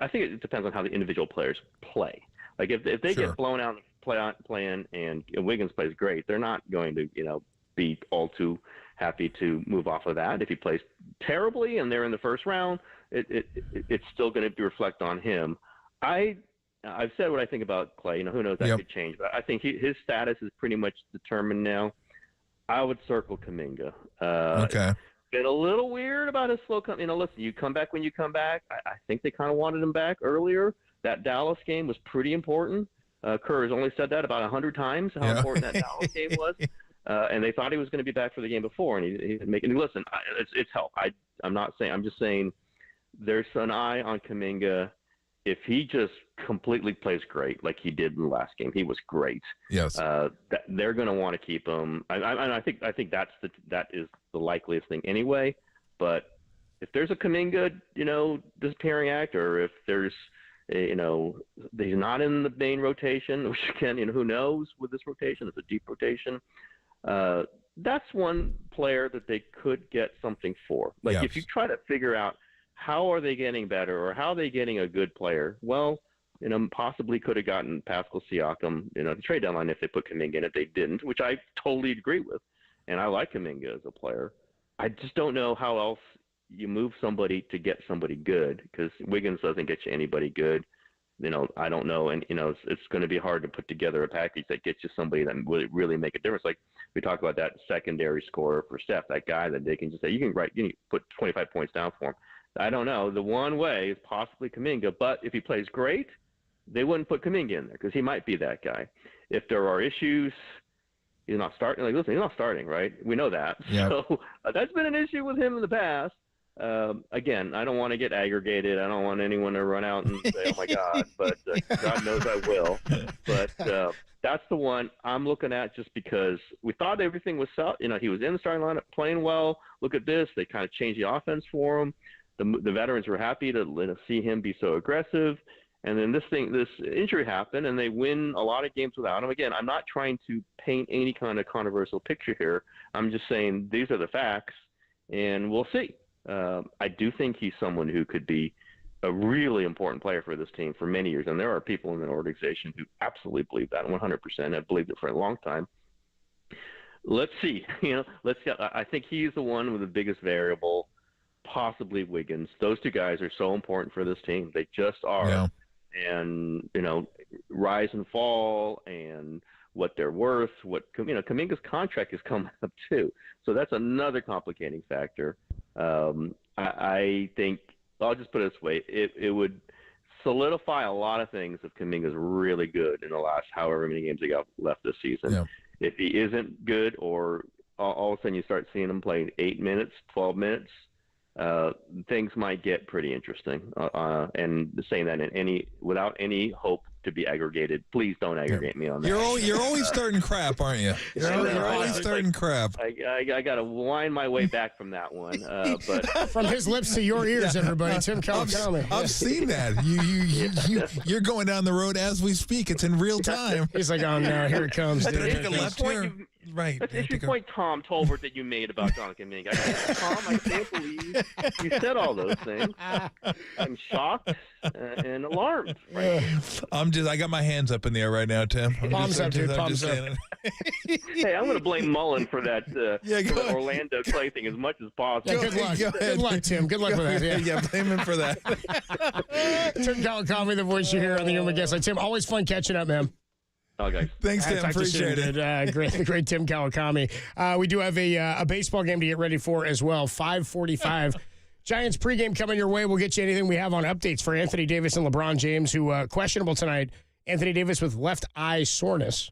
think it depends on how the individual players play. Like if they get blown out in the playing and Wiggins plays great, they're not going to, be all too happy to move off of that. If he plays terribly and they're in the first round, it's still going to reflect on him. I've said what I think about Clay. Who knows, that could change. But I think his status is pretty much determined now. I would circle Kuminga. Okay. Been a little weird about his slow come. Listen, you come back when you come back. I think they kind of wanted him back earlier. That Dallas game was pretty important. Kerr has only said that about 100 times, how important that Dallas game was. And they thought he was going to be back for the game before, and he's making. Listen, it's help. I'm just saying, there's an eye on Kuminga. If he just completely plays great, like he did in the last game, he was great. Yes. They're going to want to keep him. I think that is the likeliest thing anyway. But if there's a Kuminga, disappearing act, or if there's, he's not in the main rotation, which again, who knows with this rotation? It's a deep rotation. That's one player that they could get something for. Like if you try to figure out how are they getting better or how are they getting a good player, well, possibly could have gotten Pascal Siakam, the trade deadline if they put Kuminga in it. They didn't, which I totally agree with. And I like Kuminga as a player. I just don't know how else you move somebody to get somebody good, because Wiggins doesn't get you anybody good. I don't know. And, it's going to be hard to put together a package that gets you somebody that would really make a difference. Like we talk about that secondary scorer for Steph, that guy that they can just say, you can put 25 points down for him. I don't know. The one way is possibly Kuminga, but if he plays great, they wouldn't put Kuminga in there because he might be that guy. If there are issues, he's not starting. Like, listen, he's not starting, right? We know that. Yep. So that's been an issue with him in the past. Again, I don't want to get aggregated. I don't want anyone to run out and say, oh, my God. But God knows I will. But that's the one I'm looking at just because we thought everything was set. He was in the starting lineup playing well. Look at this. They kind of changed the offense for him. The veterans were happy to see him be so aggressive. And then this injury happened, and they win a lot of games without him. Again, I'm not trying to paint any kind of controversial picture here. I'm just saying these are the facts, and we'll see. I do think he's someone who could be a really important player for this team for many years. And there are people in the organization who absolutely believe that 100%. Have believed it for a long time. Let's see. Let's see. I think he's the one with the biggest variable, possibly Wiggins. Those two guys are so important for this team. They just are. Yeah. And, rise and fall and what they're worth, Kuminga's contract is coming up too. So that's another complicating factor. I think I'll just put it this way. It would solidify a lot of things if Kuminga's really good in the last however many games they got left this season. Yeah. If he isn't good, or all of a sudden you start seeing him play 8 minutes, 12 minutes, things might get pretty interesting. And saying that without any hope to be aggregated, please don't aggregate me on that. You're always starting crap, aren't you? You're always starting crap. I got to wind my way back from that one. But from his lips to your ears, everybody. Tim Kawakami. I've seen that. You're going down the road as we speak. It's in real time. He's like, oh no, here it comes. That's an interesting point, Tom Tolbert, that you made about Jonathan Kuminga. Tom, I can't believe you said all those things. I'm shocked and alarmed. Right? I got my hands up in the air right now, Tim. Palms up, dude. Palms up. Hey, I'm going to blame Mullen for that, for the Orlando Clay thing as much as possible. Yeah, good luck. Good luck, Tim. Good luck with that. Yeah, blame him for that. Tim Kawakami, the voice you hear on the Human Guest Line. Tim, always fun catching up, man. Okay. Thanks, Tim. Appreciate it. Great Tim Kawakami. We do have a baseball game to get ready for as well. 5:45. Giants pregame coming your way. We'll get you anything we have on updates for Anthony Davis and LeBron James, who questionable tonight. Anthony Davis with left eye soreness.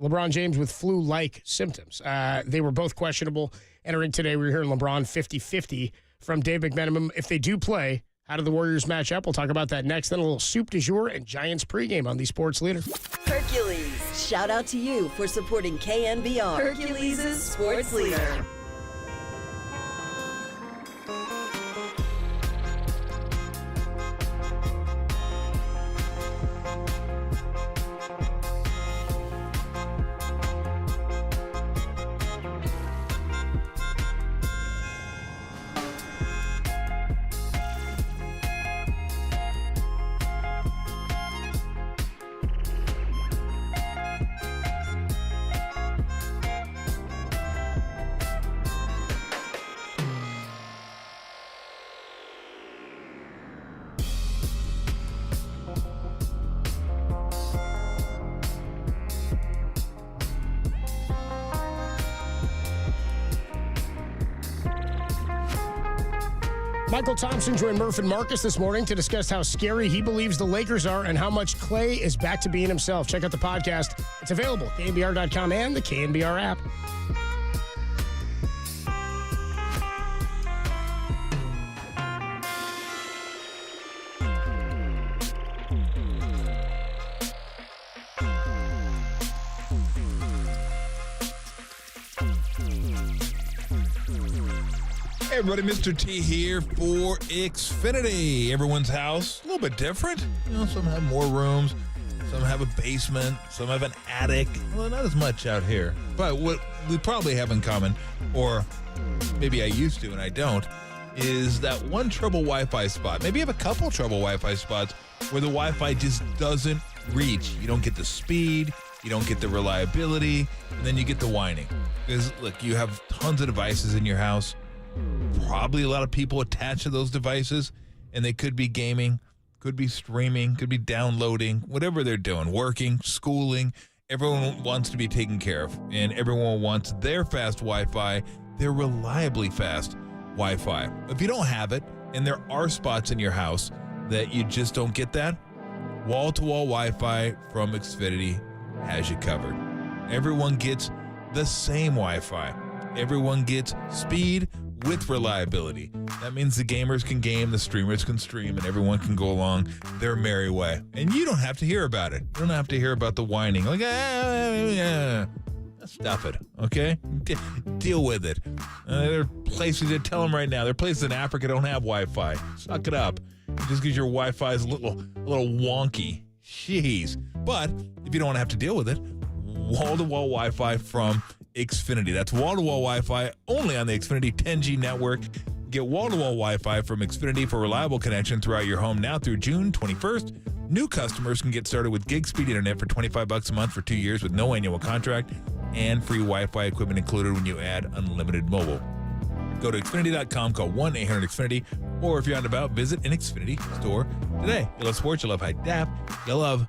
LeBron James with flu-like symptoms. They were both questionable entering today. We're hearing LeBron 50-50 from Dave McMenamin. If they do play, how do the Warriors match up? We'll talk about that next. Then a little soup du jour and Giants pregame on the Sports Leader. Hercules. Shout out to you for supporting KNBR. Hercules' Sports Leader. Michael Thompson joined Murph and Marcus this morning to discuss how scary he believes the Lakers are and how much Clay is back to being himself. Check out the podcast. It's available at KNBR.com and the KNBR app. Hey everybody, Mr. T here for Xfinity. Everyone's house, a little bit different. Some have more rooms, some have a basement, some have an attic. Well, not as much out here. But what we probably have in common, or maybe I used to and I don't, is that one trouble Wi-Fi spot. Maybe you have a couple trouble Wi-Fi spots where the Wi-Fi just doesn't reach. You don't get the speed, you don't get the reliability, and then you get the whining. Because, look, you have tons of devices in your house. Probably a lot of people attached to those devices, and they could be gaming, could be streaming, could be downloading, whatever they're doing, working, schooling. Everyone wants to be taken care of, and everyone wants their fast Wi-Fi, their reliably fast Wi-Fi. If you don't have it, and there are spots in your house that you just don't get that, wall-to-wall Wi-Fi from Xfinity has you covered. Everyone gets the same Wi-Fi. Everyone gets speed with reliability. That means the gamers can game, the streamers can stream, and everyone can go along their merry way. And you don't have to hear about it. You don't have to hear about the whining. Like, stuff it, okay? Deal with it. There are places, tell them right now, there are places in Africa that don't have Wi-Fi. Suck it up. Just because your Wi-Fi is a little wonky. Jeez. But if you don't want to have to deal with it, wall-to-wall Wi-Fi from Xfinity. That's wall-to-wall Wi-Fi only on the Xfinity 10G network. Get wall-to-wall Wi-Fi from Xfinity for reliable connection throughout your home now through June 21st. New customers can get started with gig speed internet for $25 a month for 2 years with no annual contract and free Wi-Fi equipment included when you add unlimited mobile. Go to Xfinity.com, call 1-800-XFINITY, or if you're out and about, visit an Xfinity store today. You love sports, you love high def, you love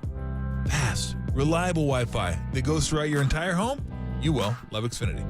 fast, reliable Wi-Fi that goes throughout your entire home. You will love Xfinity.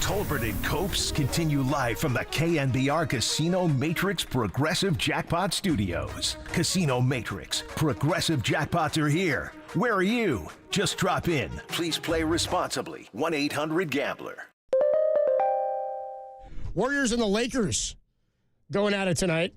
Tolbert and Copes continue live from the KNBR Casino Matrix Progressive Jackpot Studios. Casino Matrix, Progressive Jackpots are here. Where are you? Just drop in. Please play responsibly. 1-800-GAMBLER. Warriors and the Lakers going at it tonight.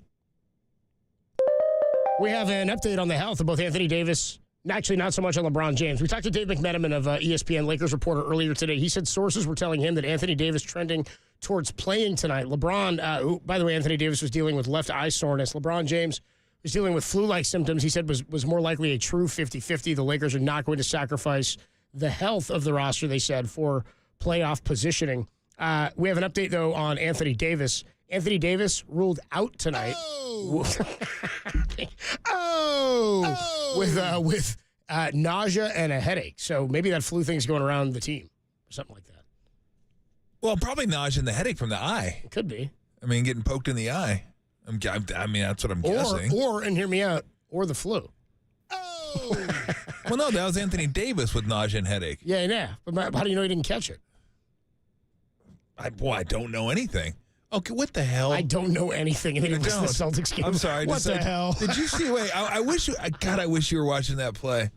We have an update on the health of both Anthony Davis, actually not so much on LeBron James. We talked to Dave McMenamin of ESPN Lakers reporter earlier today. He said sources were telling him that Anthony Davis trending towards playing tonight. LeBron, by the way, Anthony Davis was dealing with left eye soreness. LeBron James was dealing with flu-like symptoms. He said was more likely a true 50-50. The Lakers are not going to sacrifice the health of the roster, they said, for playoff positioning. We have an update, though, on Anthony Davis. Anthony Davis ruled out tonight. With nausea and a headache. So maybe that flu thing's going around the team or something like that. Well, probably nausea and the headache from the eye. It could be. I mean, getting poked in the eye. I mean, that's what I'm guessing. And hear me out, or the flu. Well, no, that was Anthony Davis with nausea and headache. Yeah. But how do you know he didn't catch it? I don't know anything. Okay, what the hell? I don't know anything. And then he was in the Celtics game. I'm sorry. What the hell? Did you see? Wait, I wish you were watching that play.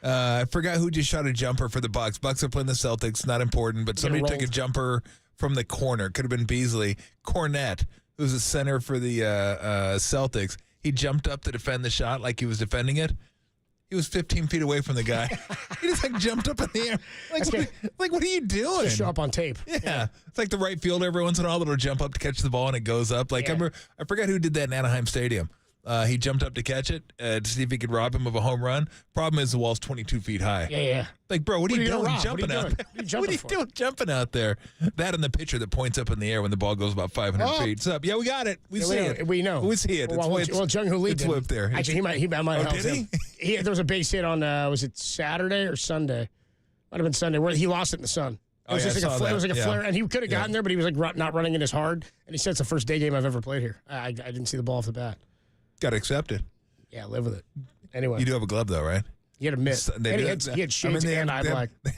I forgot who just shot a jumper for the Bucks. Bucks are playing the Celtics. Not important, but somebody took a jumper from the corner. Could have been Beasley. Cornette, who's the center for the Celtics. He jumped up to defend the shot like he was defending it. He was 15 feet away from the guy. He just jumped up in the air. What are you doing? Just show up on tape. Yeah. It's like the right fielder every once in a while that'll jump up to catch the ball and it goes up. I forgot who did that in Anaheim Stadium. He jumped up to catch it to see if he could rob him of a home run. Problem is the wall's 22 feet high. Yeah. Like, bro, what are you doing jumping out there? What are you doing jumping out there? That and the pitcher that points up in the air when the ball goes about 500 feet. It's up. Yeah, we got it. We see it. We know. We see it. Well, Jung Hoo Lee it's whipped there. Actually, he might have helped him. There was a base hit on, was it Saturday or Sunday? Might have been Sunday, where he lost it in the sun. It was just like a flare, and he could have gotten there, but he was like not running in as hard. And he said it's the first day game I've ever played here. I didn't see the ball off the bat. Got to accept it. Yeah, live with it. Anyway. You do have a glove, though, right? You had a mitt. He had shades and eye black. They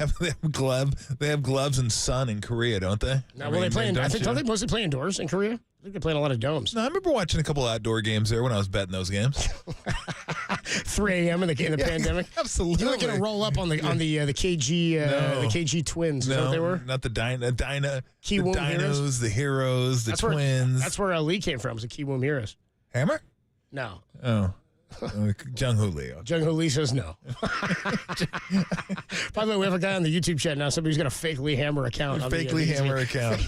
have gloves and sun in Korea, don't they? No, don't they mostly play indoors in Korea? I think they play in a lot of domes. No, I remember watching a couple of outdoor games there when I was betting those games. 3 a.m. in the pandemic. Absolutely. You were going to roll up on the KG Twins. Is that what they were? Not the Dinos, Heroes? the Heroes, the Twins. That's where Lee came from. Was the Kiwoom Heroes. Hammer? No. Oh. Jung Hoo Lee. Jung Hoo Lee says no. By the way, we have a guy on the YouTube chat now. Somebody's got a fake Lee Hammer account. Fake Lee Hammer account.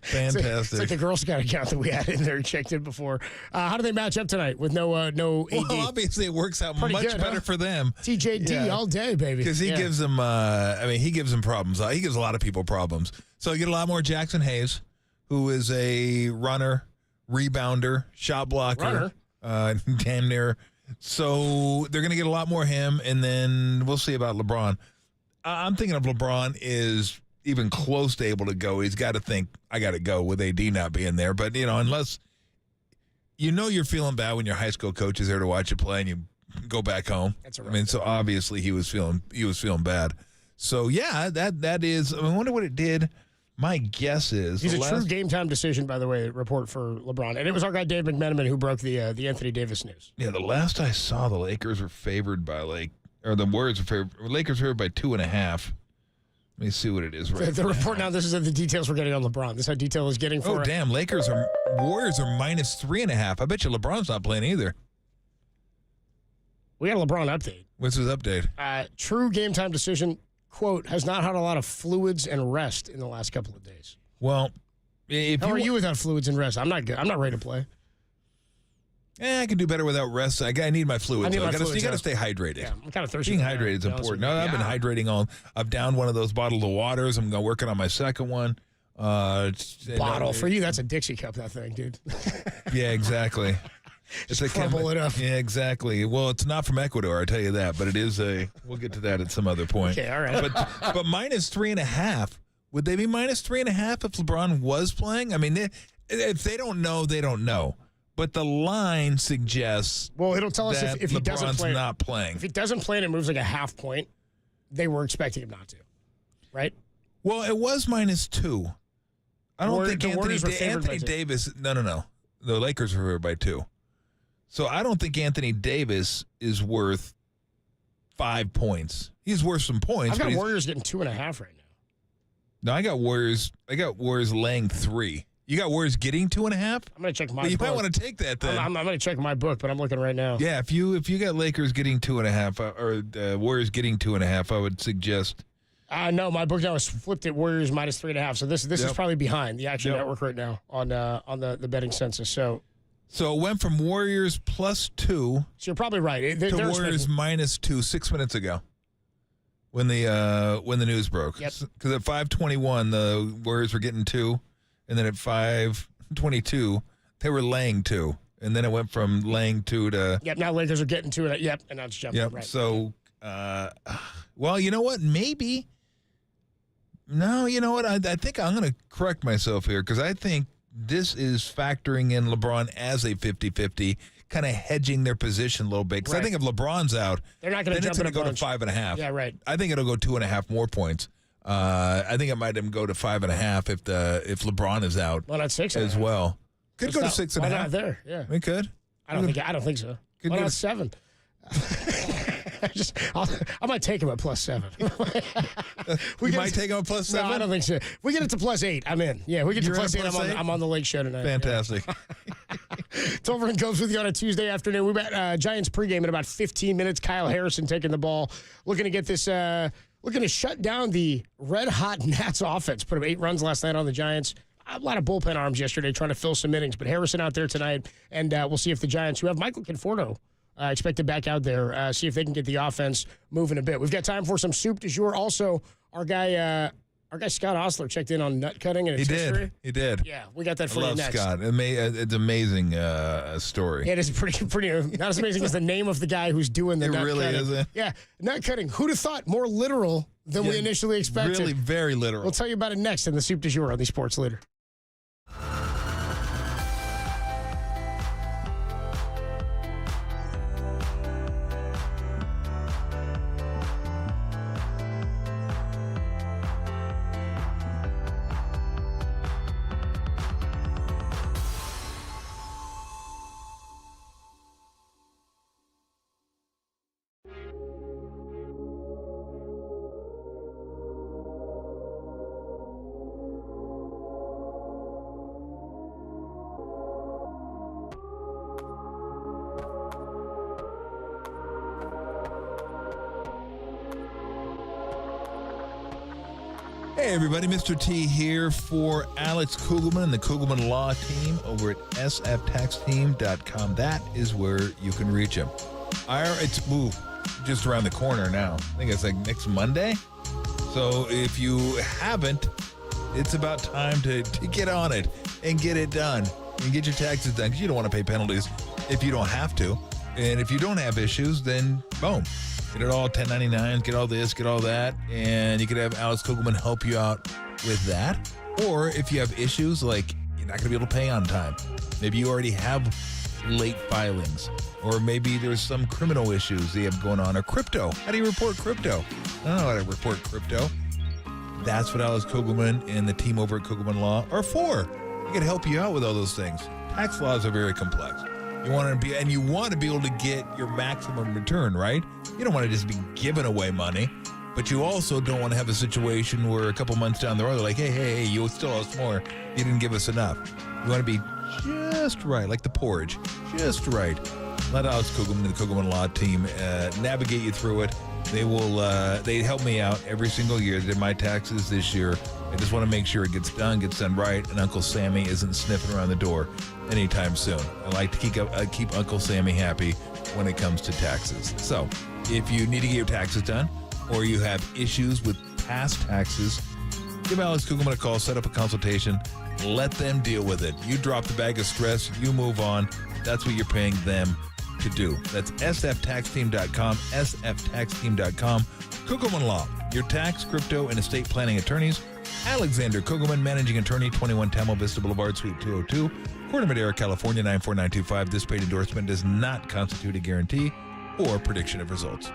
Fantastic. It's like the Girl Scout account that we had in there. Checked in before. How do they match up tonight with no AD? Well, obviously it works out much better for them. TJD all day, baby. Because he gives them. He gives them problems. He gives a lot of people problems. So you get a lot more Jackson Hayes, who is a runner, rebounder, shot blocker. Damn near. So they're going to get a lot more him, and then we'll see about LeBron. I'm thinking if LeBron is even close to able to go, he's got to think, I got to go with AD not being there. But, unless you're feeling bad when your high school coach is there to watch you play and you go back home. That's right. So obviously he was feeling bad. So, yeah, that is, I wonder what it did. My guess is he's a true game time decision, by the way, report for LeBron. And it was our guy Dave McMenamin who broke the Anthony Davis news. Yeah, the last I saw, the Lakers were favored by the Warriors were favored. Lakers were favored by 2.5. Let me see what it is right now. The report now, this is the details we're getting on LeBron. This is how detail is getting for damn, Warriors are -3.5. I bet you LeBron's not playing either. We got a LeBron update. What's his update? True game time decision. Quote, has not had a lot of fluids and rest in the last couple of days. Well, how are you without fluids and rest? I'm not good. I'm not ready to play. I can do better without rest. I need my fluids. You got to stay hydrated. Yeah, I'm kind of thirsty. Being hydrated is important. No, I've been hydrating I've downed one of those bottled waters. I'm working on my second one. Bottle. For you, that's a Dixie cup, that thing, dude. Yeah, exactly. Just crumble it up. Yeah, exactly. Well, it's not from Ecuador, I tell you that, but it is we'll get to that at some other point. Okay, all right. But -3.5, would they be -3.5 if LeBron was playing? I mean, if they don't know, they don't know. But the line suggests it'll tell us if he doesn't play. Not playing. If he doesn't play and it moves like a half point, they were expecting him not to, right? Well, it was -2. I don't think Anthony by Davis. No. The Lakers were favored by 2. So I don't think Anthony Davis is worth 5 points. He's worth some points. I've got Warriors getting 2.5 right now. No, I got Warriors laying 3. You got Warriors getting 2.5? I'm going to check my book. You might want to take that then. I'm going to check my book, but I'm looking right now. Yeah, if you got Lakers getting 2.5 or Warriors getting 2.5, I would suggest. No, my book now is flipped at Warriors -3.5. So this is probably behind the Action Network right now on the betting census. So it went from Warriors +2. So you're probably right. To Warriors -2 6 minutes ago. When the news broke. Yep. Because at 5:21 the Warriors were getting 2, and then at 5:22 they were laying 2, and then it went from laying 2 to. Yep. Now Lakers are getting 2. Yep. And now it's jumping. Yep. Right. So, well, you know what? Maybe. No, you know what? I think I'm going to correct myself here because I think this is factoring in LeBron as a 50-50. Kind of hedging their position a little bit. Because I think if LeBron's out, they're not going to jump in a go to bunch. 5.5. Yeah, right. I think it'll go 2.5 more points. I think it might even go to 5.5 if LeBron is out. Well, not 6 as well. Could go to 6.5. Why not there? Yeah, we could. I don't think so. Could Why go not to 7? I might take him at +7. You might take him at +7? No, I don't think so. If we get it to +8, I'm in. Yeah, we get to You're in +8. at I'm on the Lake Show tonight. Fantastic. It's over and goes with you on a Tuesday afternoon. We've got Giants pregame in about 15 minutes. Kyle Harrison taking the ball, looking to get this. Looking to shut down the red-hot Nats offense. Put up 8 runs last night on the Giants. A lot of bullpen arms yesterday trying to fill some innings. But Harrison out there tonight, and we'll see if the Giants, who have Michael Conforto, expected back out there, see if they can get the offense moving a bit. We've got time for some soup du jour. Also, our guy Scott Osler checked in on nut cutting and its history. He did. Yeah, we got that for I you love next. Scott. It's amazing story. Yeah, it is pretty not as amazing as the name of the guy who's doing the nut really cutting. is. Yeah, nut cutting. Who'd have thought? More literal than we initially expected. Really, very literal. We'll tell you about it next in the soup du jour on the Sports Leader. Hey, everybody. Mr. T here for Alex Kugelman and the Kugelman Law Team over at sftaxteam.com. That is where you can reach him. It's just around the corner now. I think it's like next Monday. So if you haven't, it's about time to get on it and get it done and get your taxes done because you don't want to pay penalties if you don't have to. And if you don't have issues, then boom. Get it all 1099, get all this, get all that, and you could have Alex Kugelman help you out with that. Or if you have issues like you're not going to be able to pay on time, maybe you already have late filings, or maybe there's some criminal issues that you have going on, or crypto. How do you report crypto? I don't know how to report crypto. That's what Alex Kugelman and the team over at Kugelman Law are for. We can help you out with all those things. Tax laws are very complex. You want to be able to get your maximum return, right? You don't want to just be giving away money, but you also don't want to have a situation where a couple months down the road, they're like, hey, you still owe us more. You didn't give us enough. You want to be just right, like the porridge, just right. Let Alex Kugelman and the Kugelman Law Team navigate you through it. They help me out every single year. They did my taxes this year. I just want to make sure it gets done right, and Uncle Sammy isn't sniffing around the door anytime soon. I like to keep Uncle Sammy happy when it comes to taxes. So if you need to get your taxes done or you have issues with past taxes, give Alex Kugelman a call, set up a consultation, let them deal with it. You drop the bag of stress, you move on. That's what you're paying them to do. That's sftaxteam.com, sftaxteam.com. Kugelman Law, your tax, crypto, and estate planning attorneys. Alexander Kugelman, managing attorney, 21 Tamil Vista Boulevard, Suite 202, Corte Madera, California, 94925. This paid endorsement does not constitute a guarantee or prediction of results.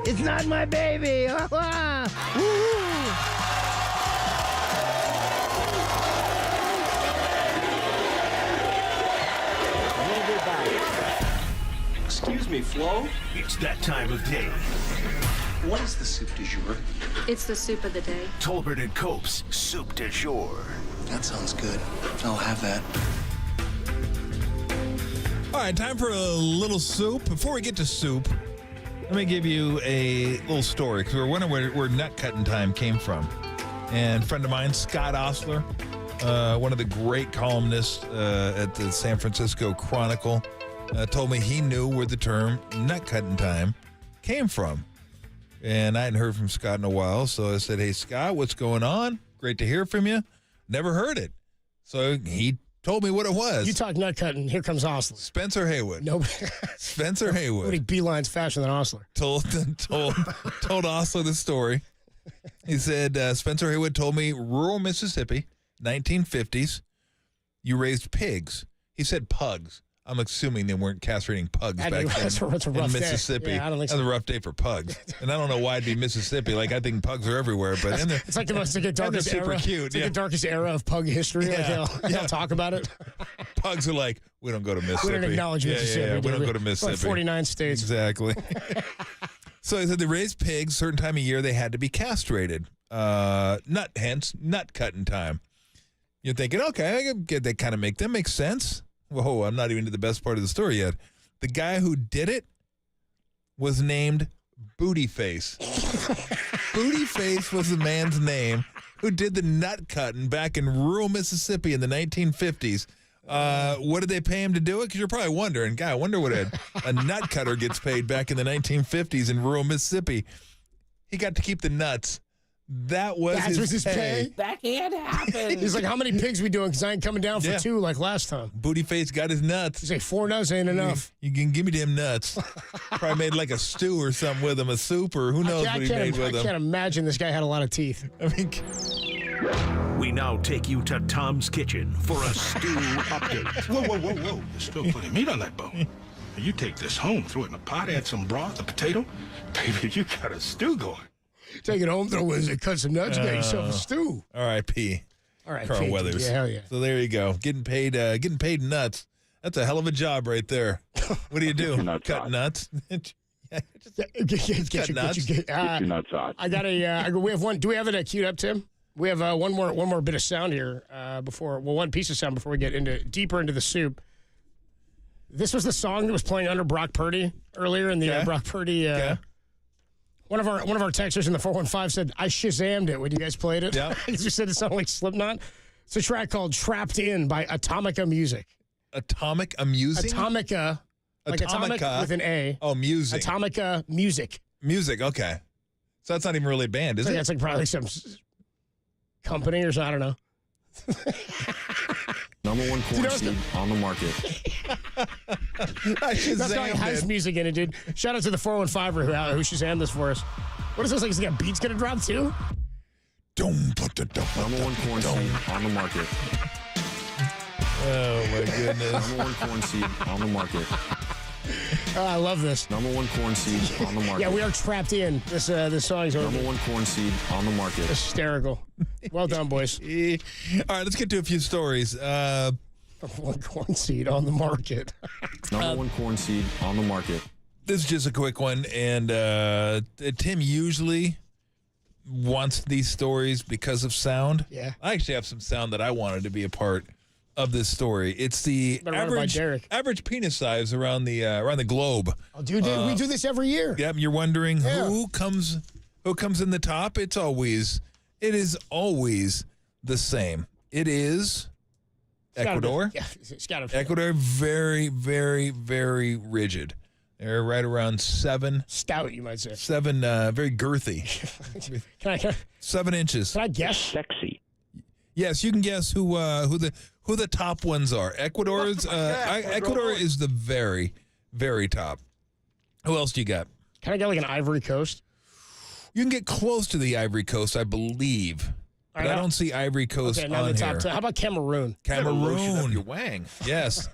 It's not my baby. Excuse me, Flo? It's that time of day. What is the soup du jour? It's the soup of the day. Tolbert and Cope's Soup du jour. That sounds good. I'll have that. All right, time for a little soup. Before we get to soup, let me give you a little story because we're wondering where nut cutting time came from. And a friend of mine, Scott Ostler, one of the great columnists at the San Francisco Chronicle, told me he knew where the term nut cutting time came from. And I hadn't heard from Scott in a while, so I said, hey, Scott, what's going on? Great to hear from you. Never heard it. So he told me what it was. You talk nut cutting, here comes Ostler. Spencer Haywood. Nobody. Spencer Haywood. Nobody beelines faster than Ostler. Told Ostler the story. He said, Spencer Haywood told me rural Mississippi, 1950s, you raised pigs. He said pugs. I'm assuming they weren't castrating pugs back then that's a rough in Mississippi. Yeah, I don't think so. That's a rough day for pugs. And I don't know why it'd be Mississippi. Like, I think pugs are everywhere. But it's like the most darkest super era. Cute. It's like the darkest era of pug history. Yeah. Like they'll talk about it. Pugs are like, we don't go to Mississippi. We don't acknowledge Mississippi. Yeah. We don't go to Mississippi. Like 49 states. Exactly. So he said they raised pigs. Certain time of year they had to be castrated. Hence nut cutting time. You're thinking, okay, I can get that kind of that makes sense. Whoa, I'm not even to the best part of the story yet. The guy who did it was named Bootyface. Bootyface was the man's name who did the nut cutting back in rural Mississippi in the 1950s. What did they pay him to do it? Because you're probably wondering, I wonder what a nut cutter gets paid back in the 1950s in rural Mississippi. He got to keep the nuts. That's his pay. That can't happen. He's like, how many pigs we doing? Because I ain't coming down for 2 like last time. Bootyface got his nuts. He's like, 4 nuts ain't enough. You can give me them nuts. Probably made like a stew or something with them, a soup, or who knows what he made with them. I can't imagine this guy had a lot of teeth. I mean, we now take you to Tom's Kitchen for a stew update. Whoa. There's still plenty of meat on that bone. You take this home, throw it in a pot, add some broth, a potato. Baby, you got a stew going. Take it home, throw it, cut some nuts, get yourself a stew. R.I.P. R.I.P. Weathers. Yeah, hell yeah. So there you go. Getting paid nuts. That's a hell of a job right there. What do you do? Cut nuts? Get your nuts on. I got we have one. Do we have it queued up, Tim? We have one more bit of sound here one piece of sound before we get deeper into the soup. This was the song that was playing under Brock Purdy earlier in the Brock Purdy. One of our texters in the 415 said, I Shazammed it when you guys played it. Yeah. You said it sounded like Slipknot. It's a track called Trapped In by Atomica Music. Atomica Music? Atomica. Like Atomic with an A. Oh, music. Atomica Music. Music, okay. So that's not even really a band, is it? It's like probably some company or something. I don't know. Number 1 corn seed on the market. That's got house music in it, dude. Shout out to the 415er who Shazammed this for us. What is this like? Is the beat's gonna drop too? Number 1 corn seed on the market. Oh my goodness. Number 1 corn seed on the market. Oh, I love this. Number 1 corn seed on the market. Yeah, we are trapped in. This song is over. Number 1 corn seed on the market. Hysterical. Well done, boys. All right, let's get to a few stories. Number 1 corn seed on the market. Number 1 corn seed on the market. This is just a quick one, and Tim usually wants these stories because of sound. Yeah. I actually have some sound that I wanted to be a part of this story. It's the average penis size around the globe. Oh, dude, we do this every year. Yep, you're wondering who comes in the top. It is always the same. It is Ecuador. It's gotta be. Ecuador, very, very, very rigid. They're right around 7. Stout, you might say. 7, very girthy. Can I 7 inches. Can I guess? Sexy. Yes, you can guess who the top ones are. Ecuador is the very, very top. Who else do you got? Can I get like an Ivory Coast? You can get close to the Ivory Coast, I believe. But I don't see Ivory Coast on the top here. 10. How about Cameroon? Cameroon. Your wang. Yes.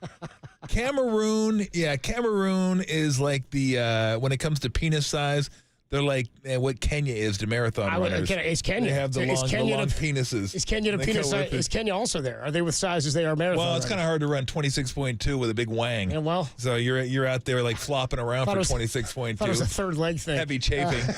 Cameroon is like the when it comes to penis size, They're like what Kenya is to marathon runners. Is Kenya? They have the long penises. Is Kenya is Kenya also there? Are they with size as they are marathon Well, it's kind of hard to run 26.2 with a big wang. Yeah, well. So you're out there like flopping around for 26.2. I thought it was a third leg thing. Heavy chafing.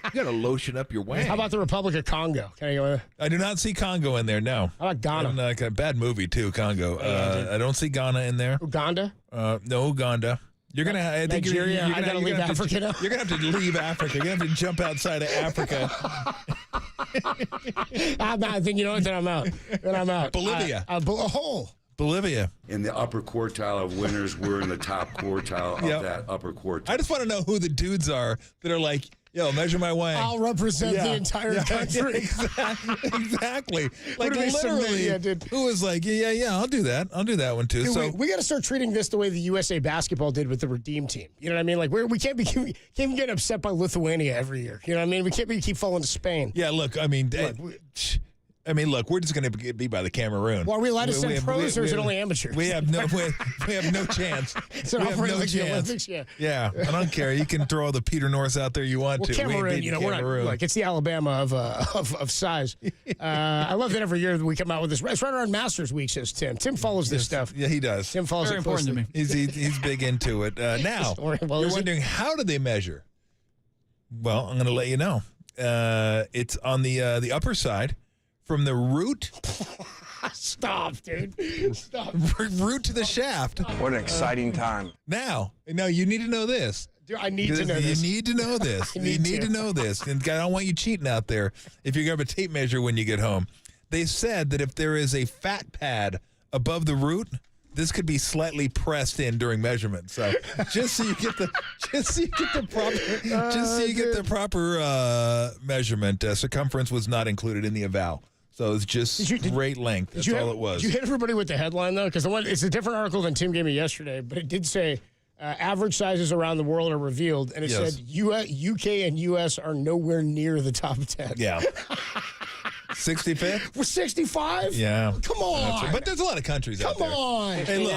You got to lotion up your wang. How about the Republic of Congo? Can I go there? I do not see Congo in there, no. How about Ghana? Like a bad movie, too, Congo. I don't see Ghana in there. Uganda? No, Uganda. You're gonna. I think Nigeria. I gotta leave Africa now. You're gonna have to leave Africa. You're gonna have to jump outside of Africa. I'm out. Then you know what? Then I'm out. Bolivia. Bolivia. In the upper quartile of winners, we're in the top quartile of that upper quartile. I just want to know who the dudes are that are like, yo, measure my wang. I'll represent the entire country. Exactly. Like literally, who was like, yeah, I'll do that. I'll do that one too. Dude, so we got to start treating this the way the USA basketball did with the Redeem team. You know what I mean? Like we can't be getting upset by Lithuania every year. You know what I mean? We can't keep falling to Spain. Yeah, look, I mean, we're just going to be by the Cameroon. Well, are we allowed to send pros, or is it only amateurs? We have no chance. So we have no chance. The Olympics, yeah, I don't care. You can throw all the Peter Norths out there you want to. Cameroon, we're not, it's the Alabama of size. I love that every year that we come out with this. It's right around Masters Week, says Tim. Tim follows this stuff. Yeah, he does. Tim follows Very important to me. He's big into it. Now, you're wondering, how do they measure? Well, I'm going to let you know. It's on the upper side. From the root. Stop, dude. Stop. Root to the shaft. What an exciting time. Now, you need to know this. Dude, I need to know this. You need to know this. You need to know this. And I don't want you cheating out there if you grab a tape measure when you get home. They said that if there is a fat pad above the root, this could be slightly pressed in during measurement. So just so you get the proper measurement. Circumference was not included in the eval. So it's just great length. That's all it was. Did you hit everybody with the headline, though? Because it's a different article than Tim gave me yesterday, but it did say average sizes around the world are revealed, and it said UK and US are nowhere near the top 10. Yeah. 65th? We're 65? Yeah. Come on. But there's a lot of countries out there. Come on. Hey, look.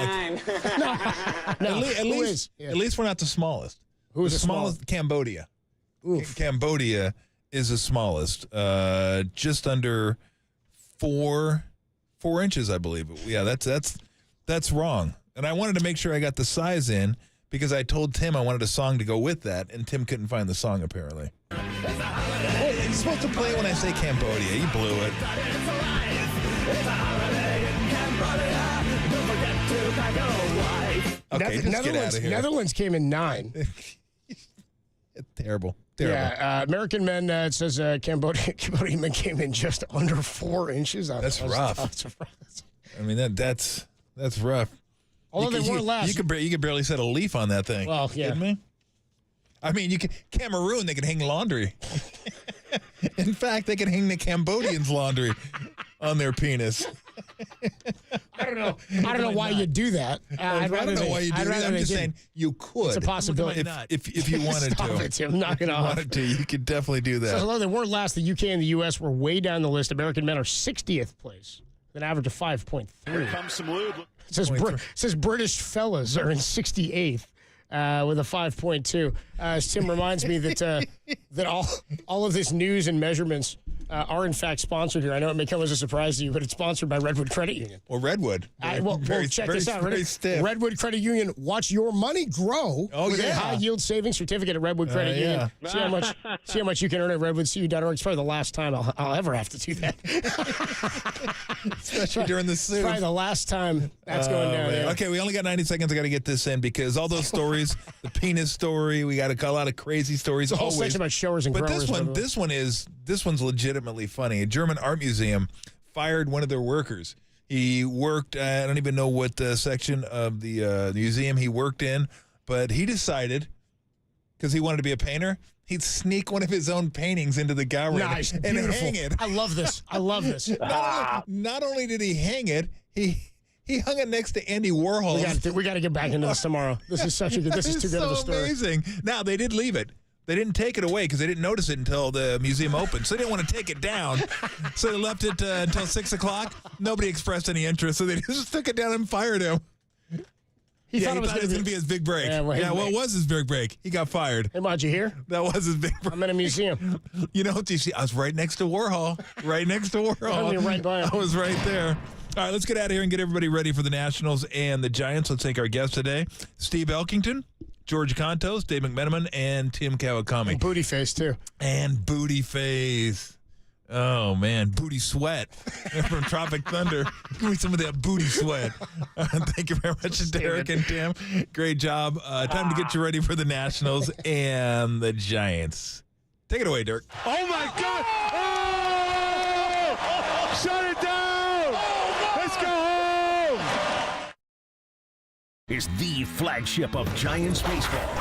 No. At least we're not the smallest. Who's the smallest? Cambodia. Oof. Cambodia is the smallest. Just under 4 inches, I believe. Yeah, that's wrong. And I wanted to make sure I got the size in because I told Tim I wanted a song to go with that, and Tim couldn't find the song apparently. You're supposed to play when I say Cambodia. You blew it. Okay, just get out of here. Netherlands came in 9. Terrible. Yeah, American men, it says Cambodian men came in just under 4 inches. That's rough. I mean, that's rough. Although they weren't last. You could barely set a leaf on that thing. Well, yeah. Kidding me? I mean, Cameroon, they can hang laundry. In fact, they can hang the Cambodians' laundry on their penis. I don't know why you do that. I don't know why you do that. I'm just saying you could. It's a possibility. If you wanted Stop to. it, Tim. Knock it off. If you wanted to, you could definitely do that. So, although they weren't last, the UK and the US were way down the list. American men are 60th place, with an average of 5.3. Here comes some lube. It says British fellas are in 68th. With a 5.2. As Tim reminds me that that all of this news and measurements are in fact sponsored here. I know it may come as a surprise to you, but it's sponsored by Redwood Credit Union. Well, Redwood. Check this out. Redwood Credit Union. Watch your money grow with a high yield savings certificate at Redwood Credit Union. See how much you can earn at redwoodcu.org. It's probably the last time I'll ever have to do that. Especially during the suit. It's probably the last time that's going down. Yeah. Okay, we only got 90 seconds. I got to get this in because all those stories, the penis story, we got a lot of crazy stories. The whole section about showers and growers. But this one's legitimately funny. A German art museum fired one of their workers. He worked, I don't even know what section of the museum he worked in, but he decided, because he wanted to be a painter, he'd sneak one of his own paintings into the gallery and hang it. I love this. Not only did he hang it, he hung it next to Andy Warhol. We got to get back into this tomorrow. This is too good of a story. Amazing. Now, they did leave it. They didn't take it away because they didn't notice it until the museum opened. So they didn't want to take it down. So they left it until 6 o'clock. Nobody expressed any interest. So they just took it down and fired him. He thought he it was going to be his big break. Yeah, what was his big break? He got fired. Hey, Maj, you here? That was his big break. I'm in a museum. You know, TC, I was right next to Warhol. Right next to Warhol. You're right by him. I was right there. All right, let's get out of here and get everybody ready for the Nationals and the Giants. Let's take our guests today. Steve Elkington, George Contos, Dave McMenamin, and Tim Kawakami. And Booty Face, too. And Booty Face. Oh, man. Booty Sweat from Tropic Thunder. Give me some of that booty sweat. Thank you very much, Derek and Tim. Great job. Time to get you ready for the Nationals and the Giants. Take it away, Dirk. Oh, my God. Oh! Shut it down. Let's go home. Is the flagship of Giants baseball.